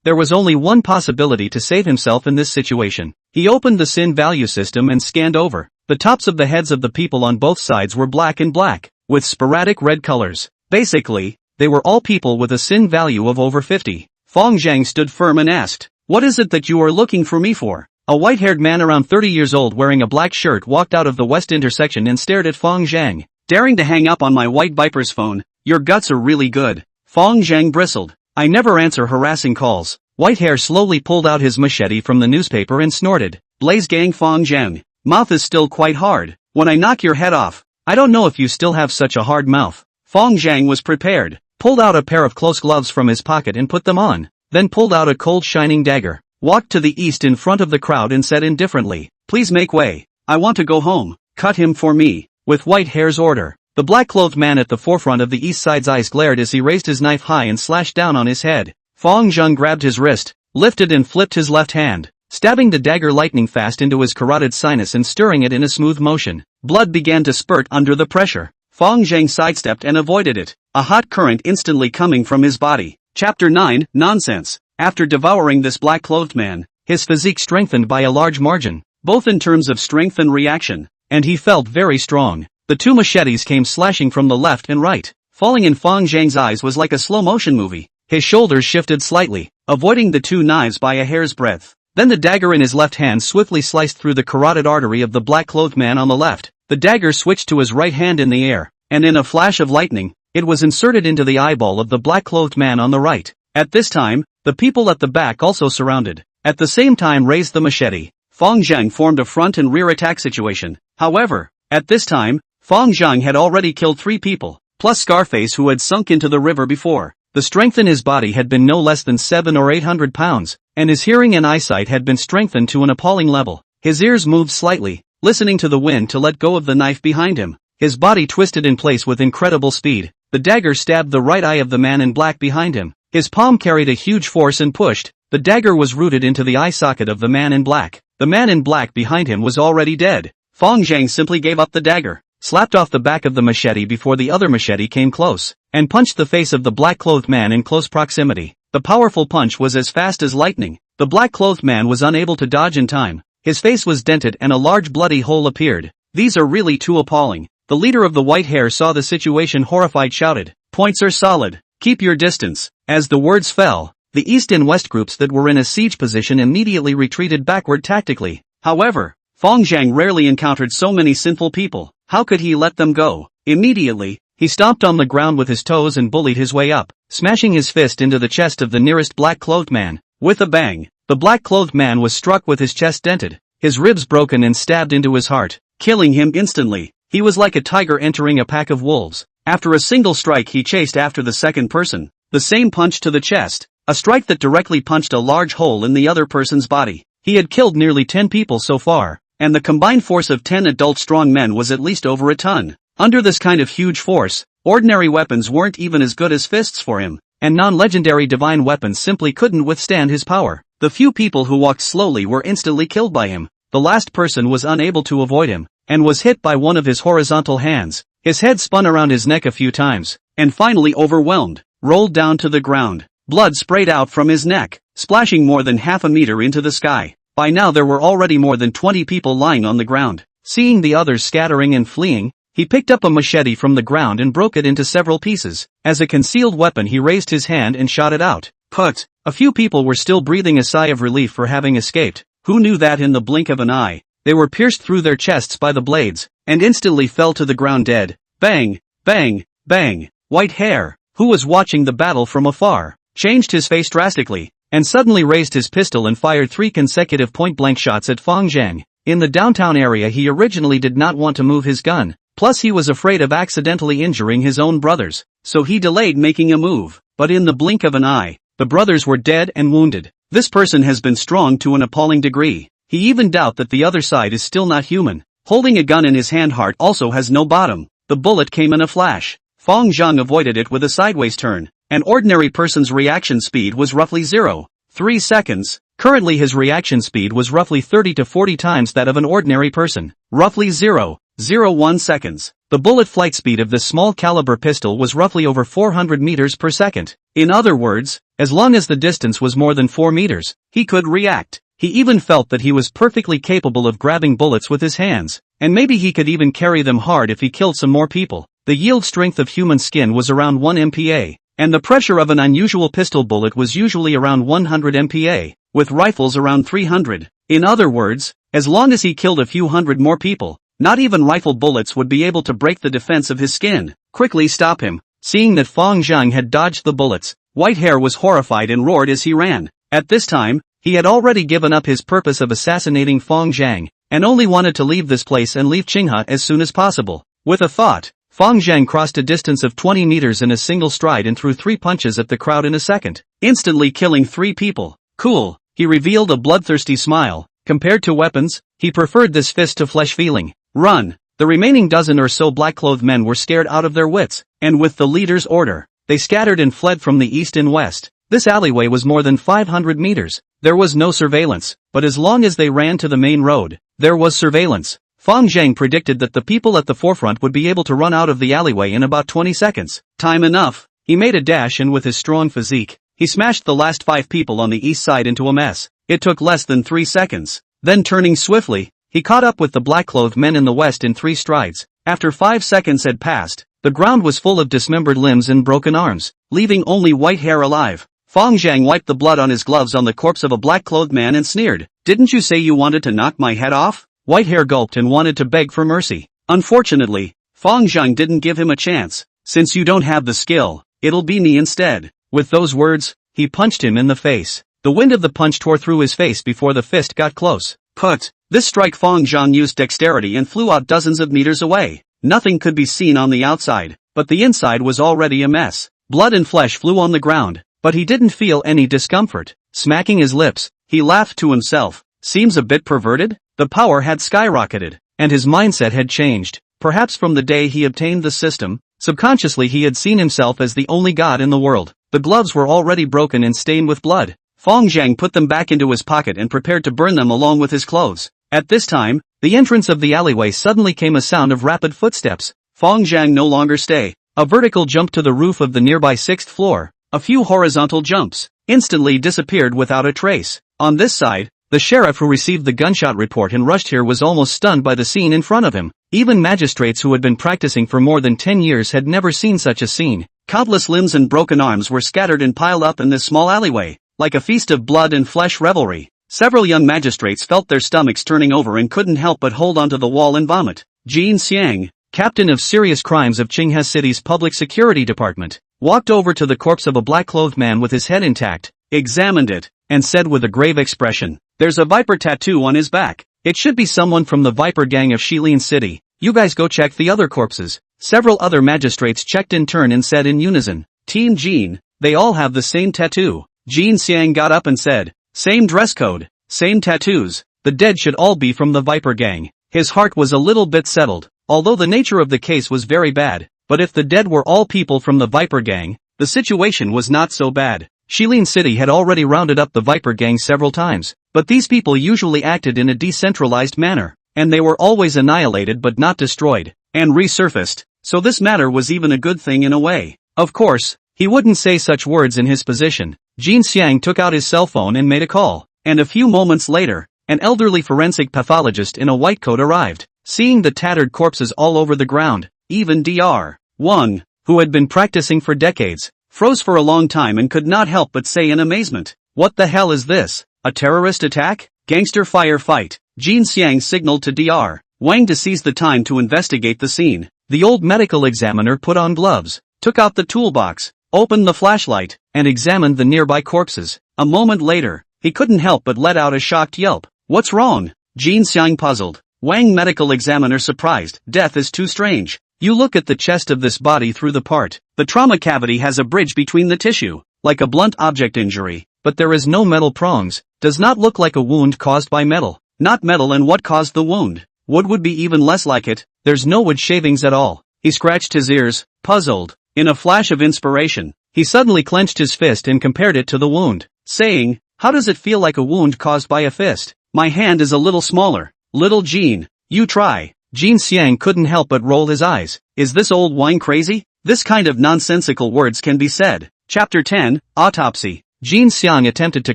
There was only one possibility to save himself in this situation. He opened the sin value system and scanned over. The tops of the heads of the people on both sides were black and black, with sporadic red colors. Basically, they were all people with a sin value of over 50. Fang Zheng stood firm and asked, "What is it that you are looking for me for?" A white-haired man around 30 years old wearing a black shirt walked out of the west intersection and stared at Fang Zheng. "Daring to hang up on my white Viper's phone, your guts are really good." Fang Zheng bristled. "I never answer harassing calls." White hair slowly pulled out his machete from the newspaper and snorted. "Blaze gang Fang Zheng. Mouth is still quite hard. When I knock your head off, I don't know if you still have such a hard mouth." Fang Zheng was prepared, pulled out a pair of close gloves from his pocket and put them on, then pulled out a cold shining dagger, walked to the east in front of the crowd and said indifferently, "Please make way. I want to go home." "Cut him for me," with white hair's order. The black-clothed man at the forefront of the east side's eyes glared as he raised his knife high and slashed down on his head. Fang Zheng grabbed his wrist, lifted and flipped his left hand, stabbing the dagger lightning fast into his carotid sinus and stirring it in a smooth motion. Blood began to spurt under the pressure. Fang Zheng sidestepped and avoided it, a hot current instantly coming from his body. Chapter 9, Nonsense. After devouring this black-clothed man, his physique strengthened by a large margin, both in terms of strength and reaction, and he felt very strong. The two machetes came slashing from the left and right. Falling in Fang Zheng's eyes was like a slow-motion movie. His shoulders shifted slightly, avoiding the two knives by a hair's breadth. Then the dagger in his left hand swiftly sliced through the carotid artery of the black-clothed man on the left. The dagger switched to his right hand in the air, and in a flash of lightning, it was inserted into the eyeball of the black-clothed man on the right. At this time, the people at the back also surrounded. At the same time raised the machete. Fang Zheng formed a front and rear attack situation. However, at this time, Fang Zheng had already killed 3 people, plus Scarface who had sunk into the river before. The strength in his body had been no less than 700 or 800 pounds, and his hearing and eyesight had been strengthened to an appalling level. His ears moved slightly, listening to the wind to let go of the knife behind him. His body twisted in place with incredible speed. The dagger stabbed the right eye of the man in black behind him. His palm carried a huge force and pushed. The dagger was rooted into the eye socket of the man in black. The man in black behind him was already dead. Fang Zheng simply gave up the dagger, slapped off the back of the machete before the other machete came close, and punched the face of the black-clothed man in close proximity. The powerful punch was as fast as lightning. The black-clothed man was unable to dodge in time. His face was dented and a large bloody hole appeared. "These are really too appalling." The leader of the white hair saw the situation, horrified, shouted, "Points are solid. Keep your distance." As the words fell, the east and west groups that were in a siege position immediately retreated backward tactically. However, Fang Zheng rarely encountered so many sinful people. How could he let them go? Immediately, he stomped on the ground with his toes and bullied his way up, smashing his fist into the chest of the nearest black-clothed man. With a bang, the black-clothed man was struck with his chest dented, his ribs broken and stabbed into his heart, killing him instantly. He was like a tiger entering a pack of wolves. After a single strike he chased after the second person. The same punch to the chest, a strike that directly punched a large hole in the other person's body. He had killed nearly 10 people so far, and the combined force of 10 adult strong men was at least over a ton. Under this kind of huge force, ordinary weapons weren't even as good as fists for him, and non-legendary divine weapons simply couldn't withstand his power. The few people who walked slowly were instantly killed by him. The last person was unable to avoid him, and was hit by one of his horizontal hands. His head spun around his neck a few times, and finally overwhelmed, rolled down to the ground. Blood sprayed out from his neck, splashing more than half a meter into the sky. By now there were already more than 20 people lying on the ground. Seeing the others scattering and fleeing, he picked up a machete from the ground and broke it into several pieces. As a concealed weapon he raised his hand and shot it out. Put! A few people were still breathing a sigh of relief for having escaped. Who knew that in the blink of an eye, they were pierced through their chests by the blades, and instantly fell to the ground dead. Bang! Bang! Bang! White hair, who was watching the battle from afar, changed his face drastically, and suddenly raised his pistol and fired 3 consecutive point-blank shots at Fang Zheng. In the downtown area he originally did not want to move his gun, Plus he was afraid of accidentally injuring his own brothers, so he delayed making a move. But in the blink of an eye, the brothers were dead and wounded. This person has been strong to an appalling degree. He even doubt that the other side is still not human. Holding a gun in his hand, heart also has no bottom. The bullet came in a flash. Fang Zheng avoided it with a sideways turn. An ordinary person's reaction speed was roughly 0.3 seconds. Currently his reaction speed was roughly 30 to 40 times that of an ordinary person. Roughly 0.01 seconds. The bullet flight speed of this small caliber pistol was roughly over 400 meters per second. In other words, as long as the distance was more than 4 meters, he could react. He even felt that he was perfectly capable of grabbing bullets with his hands, and maybe he could even carry them hard if he killed some more people. The yield strength of human skin was around 1 MPa, and the pressure of an unusual pistol bullet was usually around 100 MPa, with rifles around 300. In other words, as long as he killed a few hundred more people, not even rifle bullets would be able to break the defense of his skin. Quickly stop him. Seeing that Fang Zheng had dodged the bullets, White Hair was horrified and roared as he ran. At this time, he had already given up his purpose of assassinating Fang Zheng, and only wanted to leave this place and leave Qinghe as soon as possible. With a thought, Fang Zheng crossed a distance of 20 meters in a single stride and threw 3 punches at the crowd in a second, instantly killing 3 people. Cool. He revealed a bloodthirsty smile. Compared to weapons, he preferred this fist-to-flesh feeling. Run! The remaining dozen or so black-clothed men were scared out of their wits, and with the leader's order, they scattered and fled from the east and west. This alleyway was more than 500 meters. There was no surveillance, but as long as they ran to the main road, there was surveillance. Fang Zheng predicted that the people at the forefront would be able to run out of the alleyway in about 20 seconds. Time enough. He made a dash, and with his strong physique, he smashed the last 5 people on the east side into a mess. It took less than 3 seconds. Then turning swiftly, he caught up with the black-clothed men in the west in 3 strides. After 5 seconds had passed, the ground was full of dismembered limbs and broken arms, leaving only White Hair alive. Fang Zheng wiped the blood on his gloves on the corpse of a black-clothed man and sneered. "Didn't you say you wanted to knock my head off?" White Hair gulped and wanted to beg for mercy. Unfortunately, Fang Zheng didn't give him a chance. "Since you don't have the skill, it'll be me instead." With those words, he punched him in the face. The wind of the punch tore through his face before the fist got close. Put! This strike, Fang Zheng used dexterity and flew out dozens of meters away. Nothing could be seen on the outside, but the inside was already a mess. Blood and flesh flew on the ground, but he didn't feel any discomfort. Smacking his lips, he laughed to himself. Seems a bit perverted? The power had skyrocketed, and his mindset had changed. Perhaps from the day he obtained the system, subconsciously he had seen himself as the only god in the world. The gloves were already broken and stained with blood. Fang Zheng put them back into his pocket and prepared to burn them along with his clothes. At this time, the entrance of the alleyway suddenly came a sound of rapid footsteps. Fang Zheng no longer stay. A vertical jump to the roof of the nearby 6th floor. A few horizontal jumps. Instantly disappeared without a trace. On this side, the sheriff who received the gunshot report and rushed here was almost stunned by the scene in front of him. Even magistrates who had been practicing for more than 10 years had never seen such a scene. Countless limbs and broken arms were scattered and piled up in this small alleyway, like a feast of blood and flesh revelry. Several young magistrates felt their stomachs turning over and couldn't help but hold onto the wall and vomit. Jin Xiang, captain of serious crimes of Qinghe City's public security department, walked over to the corpse of a black-clothed man with his head intact, examined it, and said with a grave expression, "There's a viper tattoo on his back. It should be someone from the Viper gang of Shilin City. You guys go check the other corpses." Several other magistrates checked in turn and said in unison, "Team Jin, they all have the same tattoo." Jin Xiang got up and said, "Same dress code, same tattoos. The dead should all be from the Viper gang." His heart was a little bit settled, although the nature of the case was very bad. But if the dead were all people from the Viper gang, the situation was not so bad. Shilin City had already rounded up the Viper gang several times, but these people usually acted in a decentralized manner, and they were always annihilated but not destroyed, and resurfaced, so this matter was even a good thing in a way. Of course, he wouldn't say such words in his position. Jin Xiang took out his cell phone and made a call, and a few moments later, an elderly forensic pathologist in a white coat arrived. Seeing the tattered corpses all over the ground, even Dr. Wang, who had been practicing for decades, froze for a long time and could not help but say in amazement, "What the hell is this? A terrorist attack? Gangster fire fight?" Jin Xiang signaled to Dr. Wang to seize the time to investigate the scene. The old medical examiner put on gloves, took out the toolbox, opened the flashlight, and examined the nearby corpses. A moment later, he couldn't help but let out a shocked yelp. "What's wrong?" Jin Xiang puzzled. Wang medical examiner surprised. Death is too strange. You look at the chest of this body through the part. The trauma cavity has a bridge between the tissue, like a blunt object injury, but there is no metal prongs. Does not look like a wound caused by metal. Not metal, and what caused the wound? Wood would be even less like it. There's no wood shavings at all. He scratched his ears, puzzled. In a flash of inspiration, he suddenly clenched his fist and compared it to the wound, saying, "How does it feel like a wound caused by a fist? My hand is a little smaller. Little Jean, you try." Jean Xiang couldn't help but roll his eyes. Is this old wine crazy? This kind of nonsensical words can be said. Chapter 10, Autopsy. Jean Xiang attempted to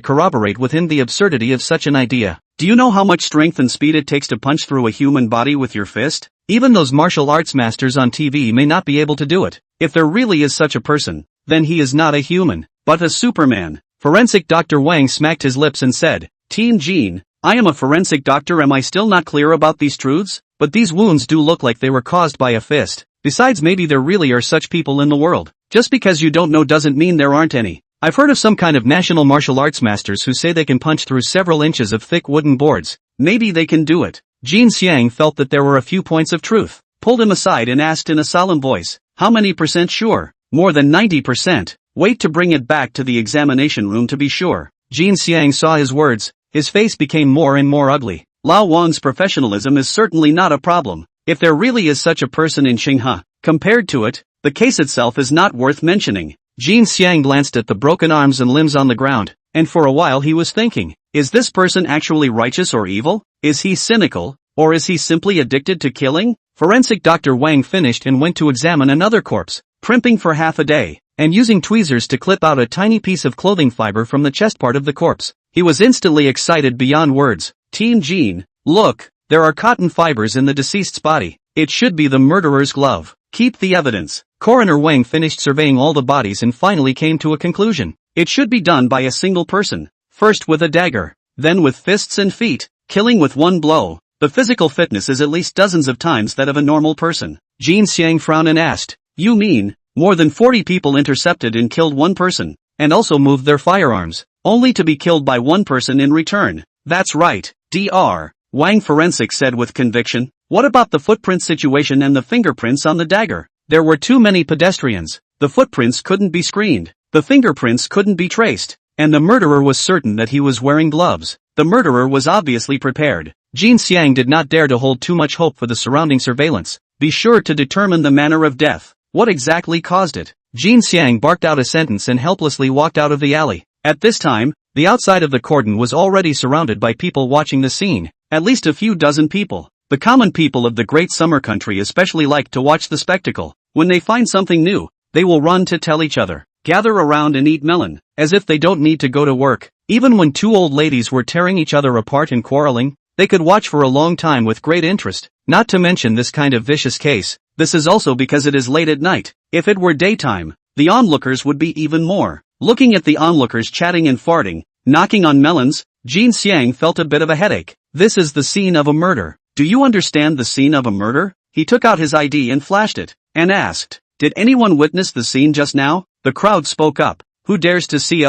corroborate with him the absurdity of such an idea. Do you know how much strength and speed it takes to punch through a human body with your fist? Even those martial arts masters on TV may not be able to do it. If there really is such a person, then he is not a human, but a Superman. Forensic Dr. Wang smacked his lips and said, "Team Jean, I am a forensic doctor. Am I still not clear about these truths? But these wounds do look like they were caused by a fist. Besides, maybe there really are such people in the world. Just because you don't know doesn't mean there aren't any. I've heard of some kind of national martial arts masters who say they can punch through several inches of thick wooden boards. Maybe they can do it." Jean Xiang felt that there were a few points of truth, pulled him aside and asked in a solemn voice, "How many percent sure?" "More than 90%. Wait to bring it back to the examination room to be sure." Jean Xiang saw his words. His face became more and more ugly. Lao Wan's professionalism is certainly not a problem. If there really is such a person in Xinghua, compared to it, the case itself is not worth mentioning. Jean Xiang glanced at the broken arms and limbs on the ground, and for a while he was thinking, is this person actually righteous or evil? Is he cynical, or is he simply addicted to killing? Forensic Dr. Wang finished and went to examine another corpse, primping for half a day, and using tweezers to clip out a tiny piece of clothing fiber from the chest part of the corpse. He was instantly excited beyond words. "Team Jean, look, there are cotton fibers in the deceased's body. It should be the murderer's glove. Keep the evidence." Coroner Wang finished surveying all the bodies and finally came to a conclusion. It should be done by a single person, first with a dagger, then with fists and feet, killing with one blow. The physical fitness is at least dozens of times that of a normal person. Jean Xiang frowned and asked, "You mean, more than 40 people intercepted and killed one person, and also moved their firearms, only to be killed by one person in return?" "That's right, Dr. Wang Forensic said with conviction. "What about the footprint situation and the fingerprints on the dagger?" "There were too many pedestrians. The footprints couldn't be screened. The fingerprints couldn't be traced. And the murderer was certain that he was wearing gloves. The murderer was obviously prepared." Jean Xiang did not dare to hold too much hope for the surrounding surveillance. "Be sure to determine the manner of death. What exactly caused it?" Jean Xiang barked out a sentence and helplessly walked out of the alley. At this time, the outside of the cordon was already surrounded by people watching the scene, at least a few dozen people. The common people of the great summer country especially like to watch the spectacle. When they find something new, they will run to tell each other, gather around and eat melon, as if they don't need to go to work. Even when two old ladies were tearing each other apart and quarreling, they could watch for a long time with great interest. Not to mention this kind of vicious case, this is also because it is late at night. If it were daytime, the onlookers would be even more. Looking at the onlookers chatting and farting, knocking on melons, Jean Xiang felt a bit of a headache. This is the scene of a murder. Do you understand the scene of a murder? He took out his ID and flashed it, and asked, "Did anyone witness the scene just now?" The crowd spoke up. "Who dares to see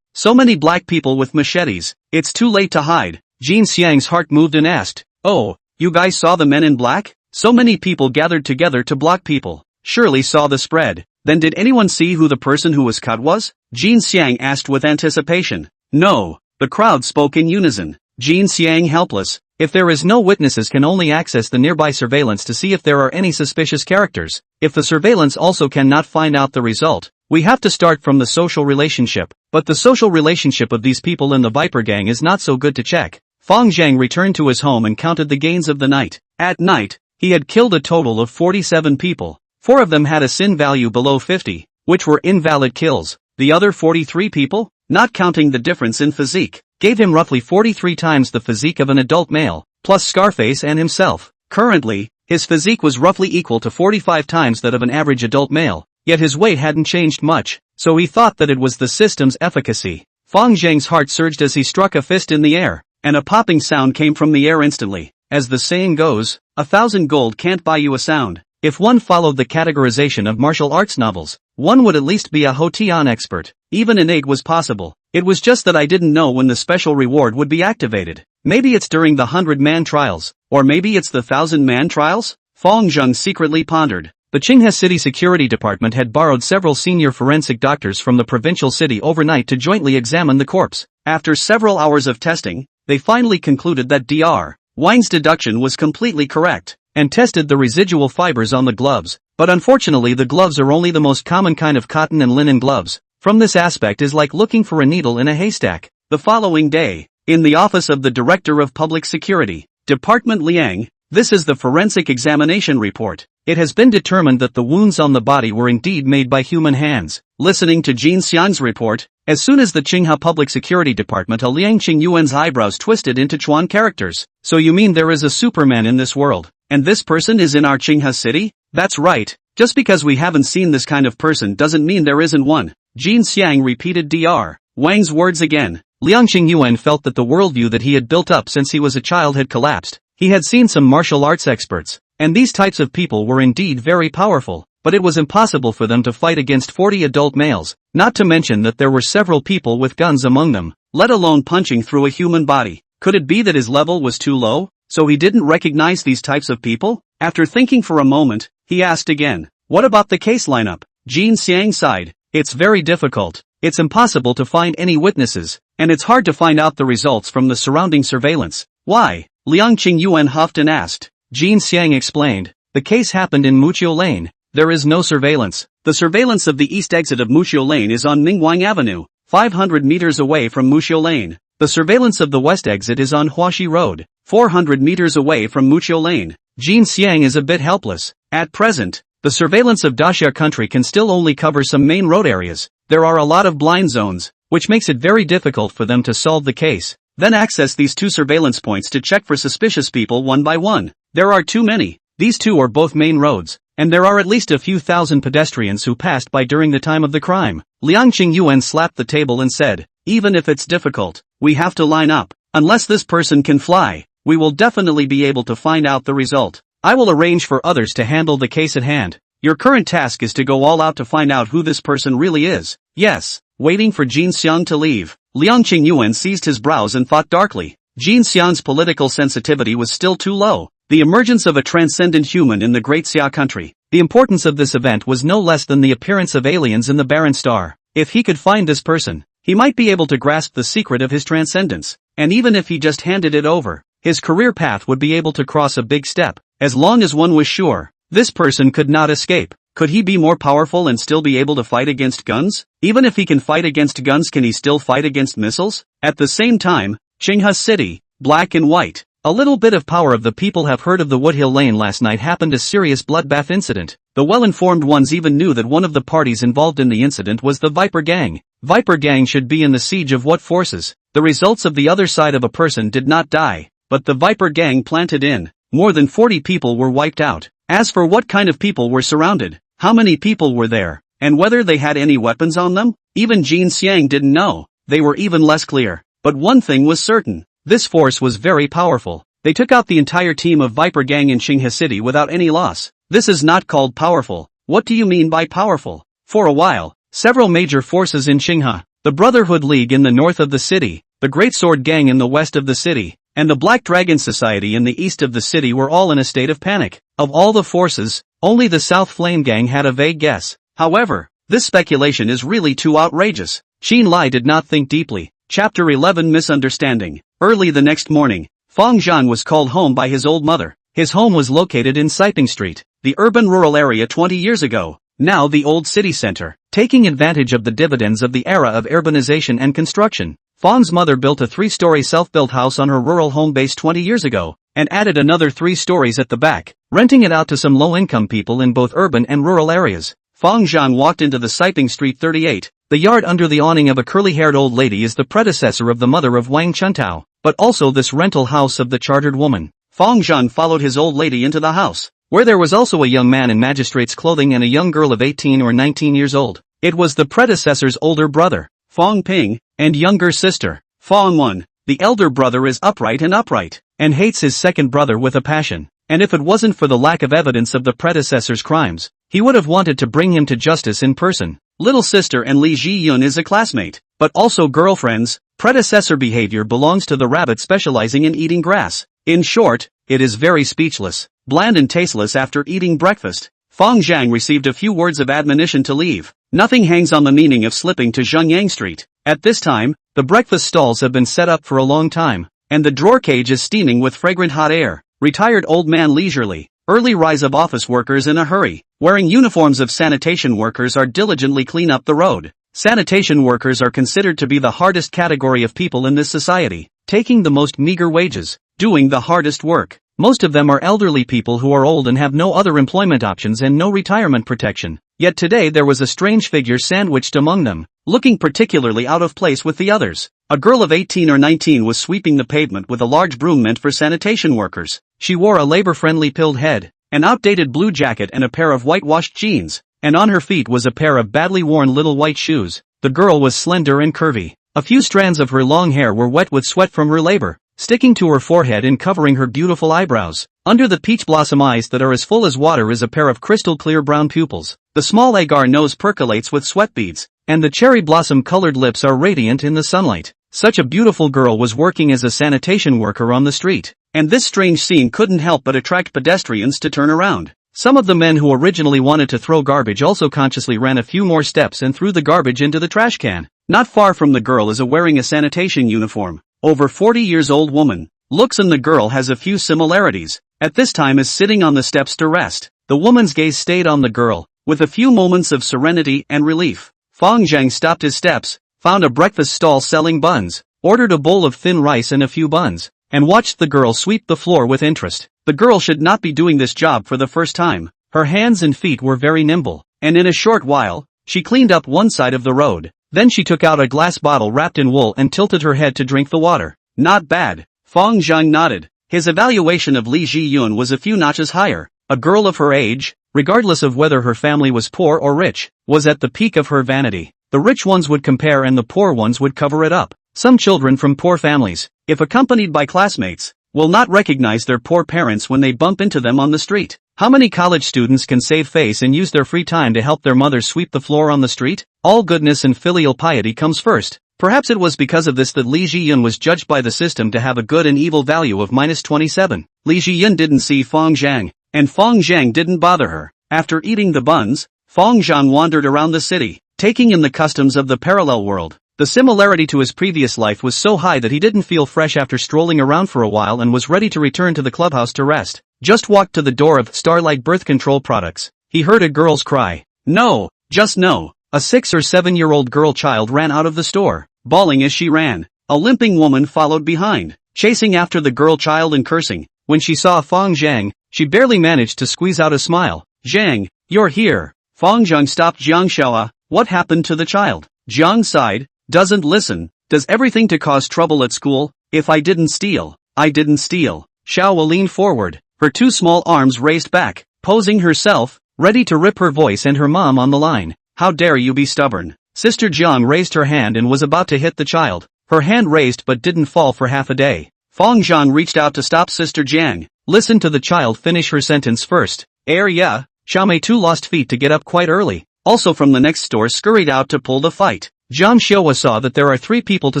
so many black people with machetes? It's too late to hide." Jean Xiang's heart moved and asked, "Oh, you guys saw the men in black? So many people gathered together to block people. Surely saw the spread. Then did anyone see who the person who was cut was?" Jean Xiang asked with anticipation. "No." The crowd spoke in unison. Jean Xiang helpless. If there is no witnesses can only access the nearby surveillance to see if there are any suspicious characters. If the surveillance also cannot find out the result, we have to start from the social relationship. But the social relationship of these people in the Viper Gang is not so good to check. Fang Zheng returned to his home and counted the gains of the night. At night, he had killed a total of 47 people. 4 of them had a sin value below 50, which were invalid kills. The other 43 people, not counting the difference in physique, gave him roughly 43 times the physique of an adult male, plus Scarface and himself. Currently, his physique was roughly equal to 45 times that of an average adult male, yet his weight hadn't changed much, so he thought that it was the system's efficacy. Fang Zheng's heart surged as he struck a fist in the air, and a popping sound came from the air instantly. As the saying goes, 1,000 gold can't buy you a sound. If one followed the categorization of martial arts novels, one would at least be a Hotian expert. Even innate was possible. It was just that I didn't know when the special reward would be activated. Maybe it's during the 100-man trials, or maybe it's the 1,000-man trials? Fang Zheng secretly pondered. The Qinghe City Security Department had borrowed several senior forensic doctors from the provincial city overnight to jointly examine the corpse. After several hours of testing, they finally concluded that Dr. Wang's deduction was completely correct, and tested the residual fibers on the gloves. But unfortunately the gloves are only the most common kind of cotton and linen gloves. From this aspect is like looking for a needle in a haystack. The following day, in the office of the Director of Public Security, Department Liang, this is the forensic examination report. It has been determined that the wounds on the body were indeed made by human hands. Listening to Jin Xiang's report, as soon as the Qinghe Public Security Department, Liang Qingyuan's eyebrows twisted into Chuan characters. So you mean there is a Superman in this world, and this person is in our Qinghe city? That's right. Just because we haven't seen this kind of person doesn't mean there isn't one. Jin Xiang repeated Dr. Wang's words again. Liang Qingyuan felt that the worldview that he had built up since he was a child had collapsed. He had seen some martial arts experts, and these types of people were indeed very powerful, but it was impossible for them to fight against 40 adult males, not to mention that there were several people with guns among them, let alone punching through a human body. Could it be that his level was too low, so he didn't recognize these types of people? After thinking for a moment, he asked again, what about the case lineup? Jin Xiang sighed. It's very difficult. It's impossible to find any witnesses, and it's hard to find out the results from the surrounding surveillance. Why? Liang Qingyuan huffed and asked. Jin Xiang explained. The case happened in Muqiu Lane. There is no surveillance. The surveillance of the east exit of Muqiu Lane is on Mingwang Avenue, 500 meters away from Muqiu Lane. The surveillance of the west exit is on Huaxi Road, 400 meters away from Muqiu Lane. Jin Xiang is a bit helpless. At present, the surveillance of Daxia country can still only cover some main road areas. There are a lot of blind zones, which makes it very difficult for them to solve the case. Then access these two surveillance points to check for suspicious people one by one. There are too many. These two are both main roads, and there are at least a few thousand pedestrians who passed by during the time of the crime. Liang Qingyuan slapped the table and said, even if it's difficult, we have to line up. Unless this person can fly, we will definitely be able to find out the result. I will arrange for others to handle the case at hand. Your current task is to go all out to find out who this person really is. Yes. Waiting for Jin Xiang to leave, Liang Qingyuan seized his brows and thought darkly. Jin Xiang's political sensitivity was still too low. The emergence of a transcendent human in the Great Xia country. The importance of this event was no less than the appearance of aliens in the barren star. If he could find this person, he might be able to grasp the secret of his transcendence. And even if he just handed it over, his career path would be able to cross a big step. As long as one was sure, this person could not escape. Could he be more powerful and still be able to fight against guns? Even if he can fight against guns, can he still fight against missiles? At the same time, Qinghe City, black and white. A little bit of power of the people have heard of the Woodhill Lane last night happened a serious bloodbath incident. The well-informed ones even knew that one of the parties involved in the incident was the Viper Gang. Viper Gang should be in the siege of what forces? The results of the other side of a person did not die, but the Viper Gang planted in. More than 40 people were wiped out. As for what kind of people were surrounded, how many people were there, and whether they had any weapons on them, even Jin Xiang didn't know. They were even less clear. But one thing was certain. This force was very powerful. They took out the entire team of Viper Gang in Qinghe City without any loss. This is not called powerful. What do you mean by powerful? For a while, several major forces in Qinghe, the Brotherhood League in the north of the city, the Great Sword Gang in the west of the city, and the Black Dragon Society in the east of the city were all in a state of panic. Of all the forces, only the South Flame Gang had a vague guess. However, this speculation is really too outrageous. Qin Lai did not think deeply. Chapter 11 Misunderstanding. Early the next morning, Fang Zheng was called home by his old mother. His home was located in Siping Street, the urban-rural area 20 years ago, now the old city center. Taking advantage of the dividends of the era of urbanization and construction, Fang's mother built a 3-story self-built house on her rural home base 20 years ago, and added another 3 stories at the back, renting it out to some low-income people in both urban and rural areas. Fang Zheng walked into the Siping Street 38. The yard under the awning of a curly-haired old lady is the predecessor of the mother of Wang Chuntao, but also this rental house of the chartered woman. Fang Zheng followed his old lady into the house, where there was also a young man in magistrate's clothing and a young girl of 18 or 19 years old. It was the predecessor's older brother, Fang Ping, and younger sister, Fang Wen. The elder brother is upright, and hates his second brother with a passion. And if it wasn't for the lack of evidence of the predecessor's crimes, he would have wanted to bring him to justice in person. Little sister and Li Ji-yun is a classmate, but also girlfriends. Predecessor behavior belongs to the rabbit specializing in eating grass. In short, it is very speechless, bland and tasteless after eating breakfast. Fang Zheng received a few words of admonition to leave. Nothing hangs on the meaning of slipping to Zhengyang Street. At this time, the breakfast stalls have been set up for a long time, and the drawer cage is steaming with fragrant hot air. Retired old man leisurely. Early rise of office workers in a hurry, wearing uniforms of sanitation workers are diligently clean up the road. Sanitation workers are considered to be the hardest category of people in this society, taking the most meager wages, doing the hardest work. Most of them are elderly people who are old and have no other employment options and no retirement protection. Yet today there was a strange figure sandwiched among them, looking particularly out of place with the others. A girl of 18 or 19 was sweeping the pavement with a large broom meant for sanitation workers. She wore a labor-friendly pilled head, an outdated blue jacket and a pair of whitewashed jeans, and on her feet was a pair of badly worn little white shoes. The girl was slender and curvy. A few strands of her long hair were wet with sweat from her labor, sticking to her forehead and covering her beautiful eyebrows. Under the peach blossom eyes that are as full as water is a pair of crystal clear brown pupils. The small agar nose percolates with sweat beads, and the cherry blossom colored lips are radiant in the sunlight. Such a beautiful girl was working as a sanitation worker on the street, and this strange scene couldn't help but attract pedestrians to turn around. Some of the men who originally wanted to throw garbage also consciously ran a few more steps and threw the garbage into the trash can. Not far from the girl is wearing a sanitation uniform. Over 40 years old woman. Looks and the girl has a few similarities. At this time is sitting on the steps to rest. The woman's gaze stayed on the girl, with a few moments of serenity and relief. Fang Zheng stopped his steps, found a breakfast stall selling buns, ordered a bowl of thin rice and a few buns, and watched the girl sweep the floor with interest. The girl should not be doing this job for the first time. Her hands and feet were very nimble, and in a short while, she cleaned up one side of the road. Then she took out a glass bottle wrapped in wool and tilted her head to drink the water. Not bad. Fang Zheng nodded. His evaluation of Li Ji-yun was a few notches higher. A girl of her age, regardless of whether her family was poor or rich, was at the peak of her vanity. The rich ones would compare and the poor ones would cover it up. Some children from poor families, if accompanied by classmates, will not recognize their poor parents when they bump into them on the street. How many college students can save face and use their free time to help their mothers sweep the floor on the street? All goodness and filial piety comes first. Perhaps it was because of this that Li Ji-yun was judged by the system to have a good and evil value of -27. Li Ji-yun didn't see Fang Zheng, and Fang Zheng didn't bother her. After eating the buns, Fang Zheng wandered around the city, taking in the customs of the parallel world. The similarity to his previous life was so high that he didn't feel fresh after strolling around for a while and was ready to return to the clubhouse to rest. Just walked to the door of Starlight Birth Control Products. He heard a girl's cry. No, just no. A 6 or 7-year-old girl child ran out of the store, bawling as she ran. A limping woman followed behind, chasing after the girl child and cursing. When she saw Fang Zheng, she barely managed to squeeze out a smile. Zheng, you're here. Fang Zheng stopped Jiang Xiaoa. What happened to the child? Jiang sighed. Doesn't listen. Does everything to cause trouble at school. If I didn't steal, I didn't steal. Xiaoa leaned forward, her two small arms raised back, posing herself, ready to rip her voice and her mom on the line. How dare you be stubborn? Sister Jiang raised her hand and was about to hit the child. Her hand raised but didn't fall for half a day. Fang Zheng reached out to stop Sister Jiang. Listen to the child finish her sentence first. Heir, yeah. Xiaomei too lost feet to get up quite early. Also from the next store scurried out to pull the fight. Jiang Xiaowa saw that there are 3 people to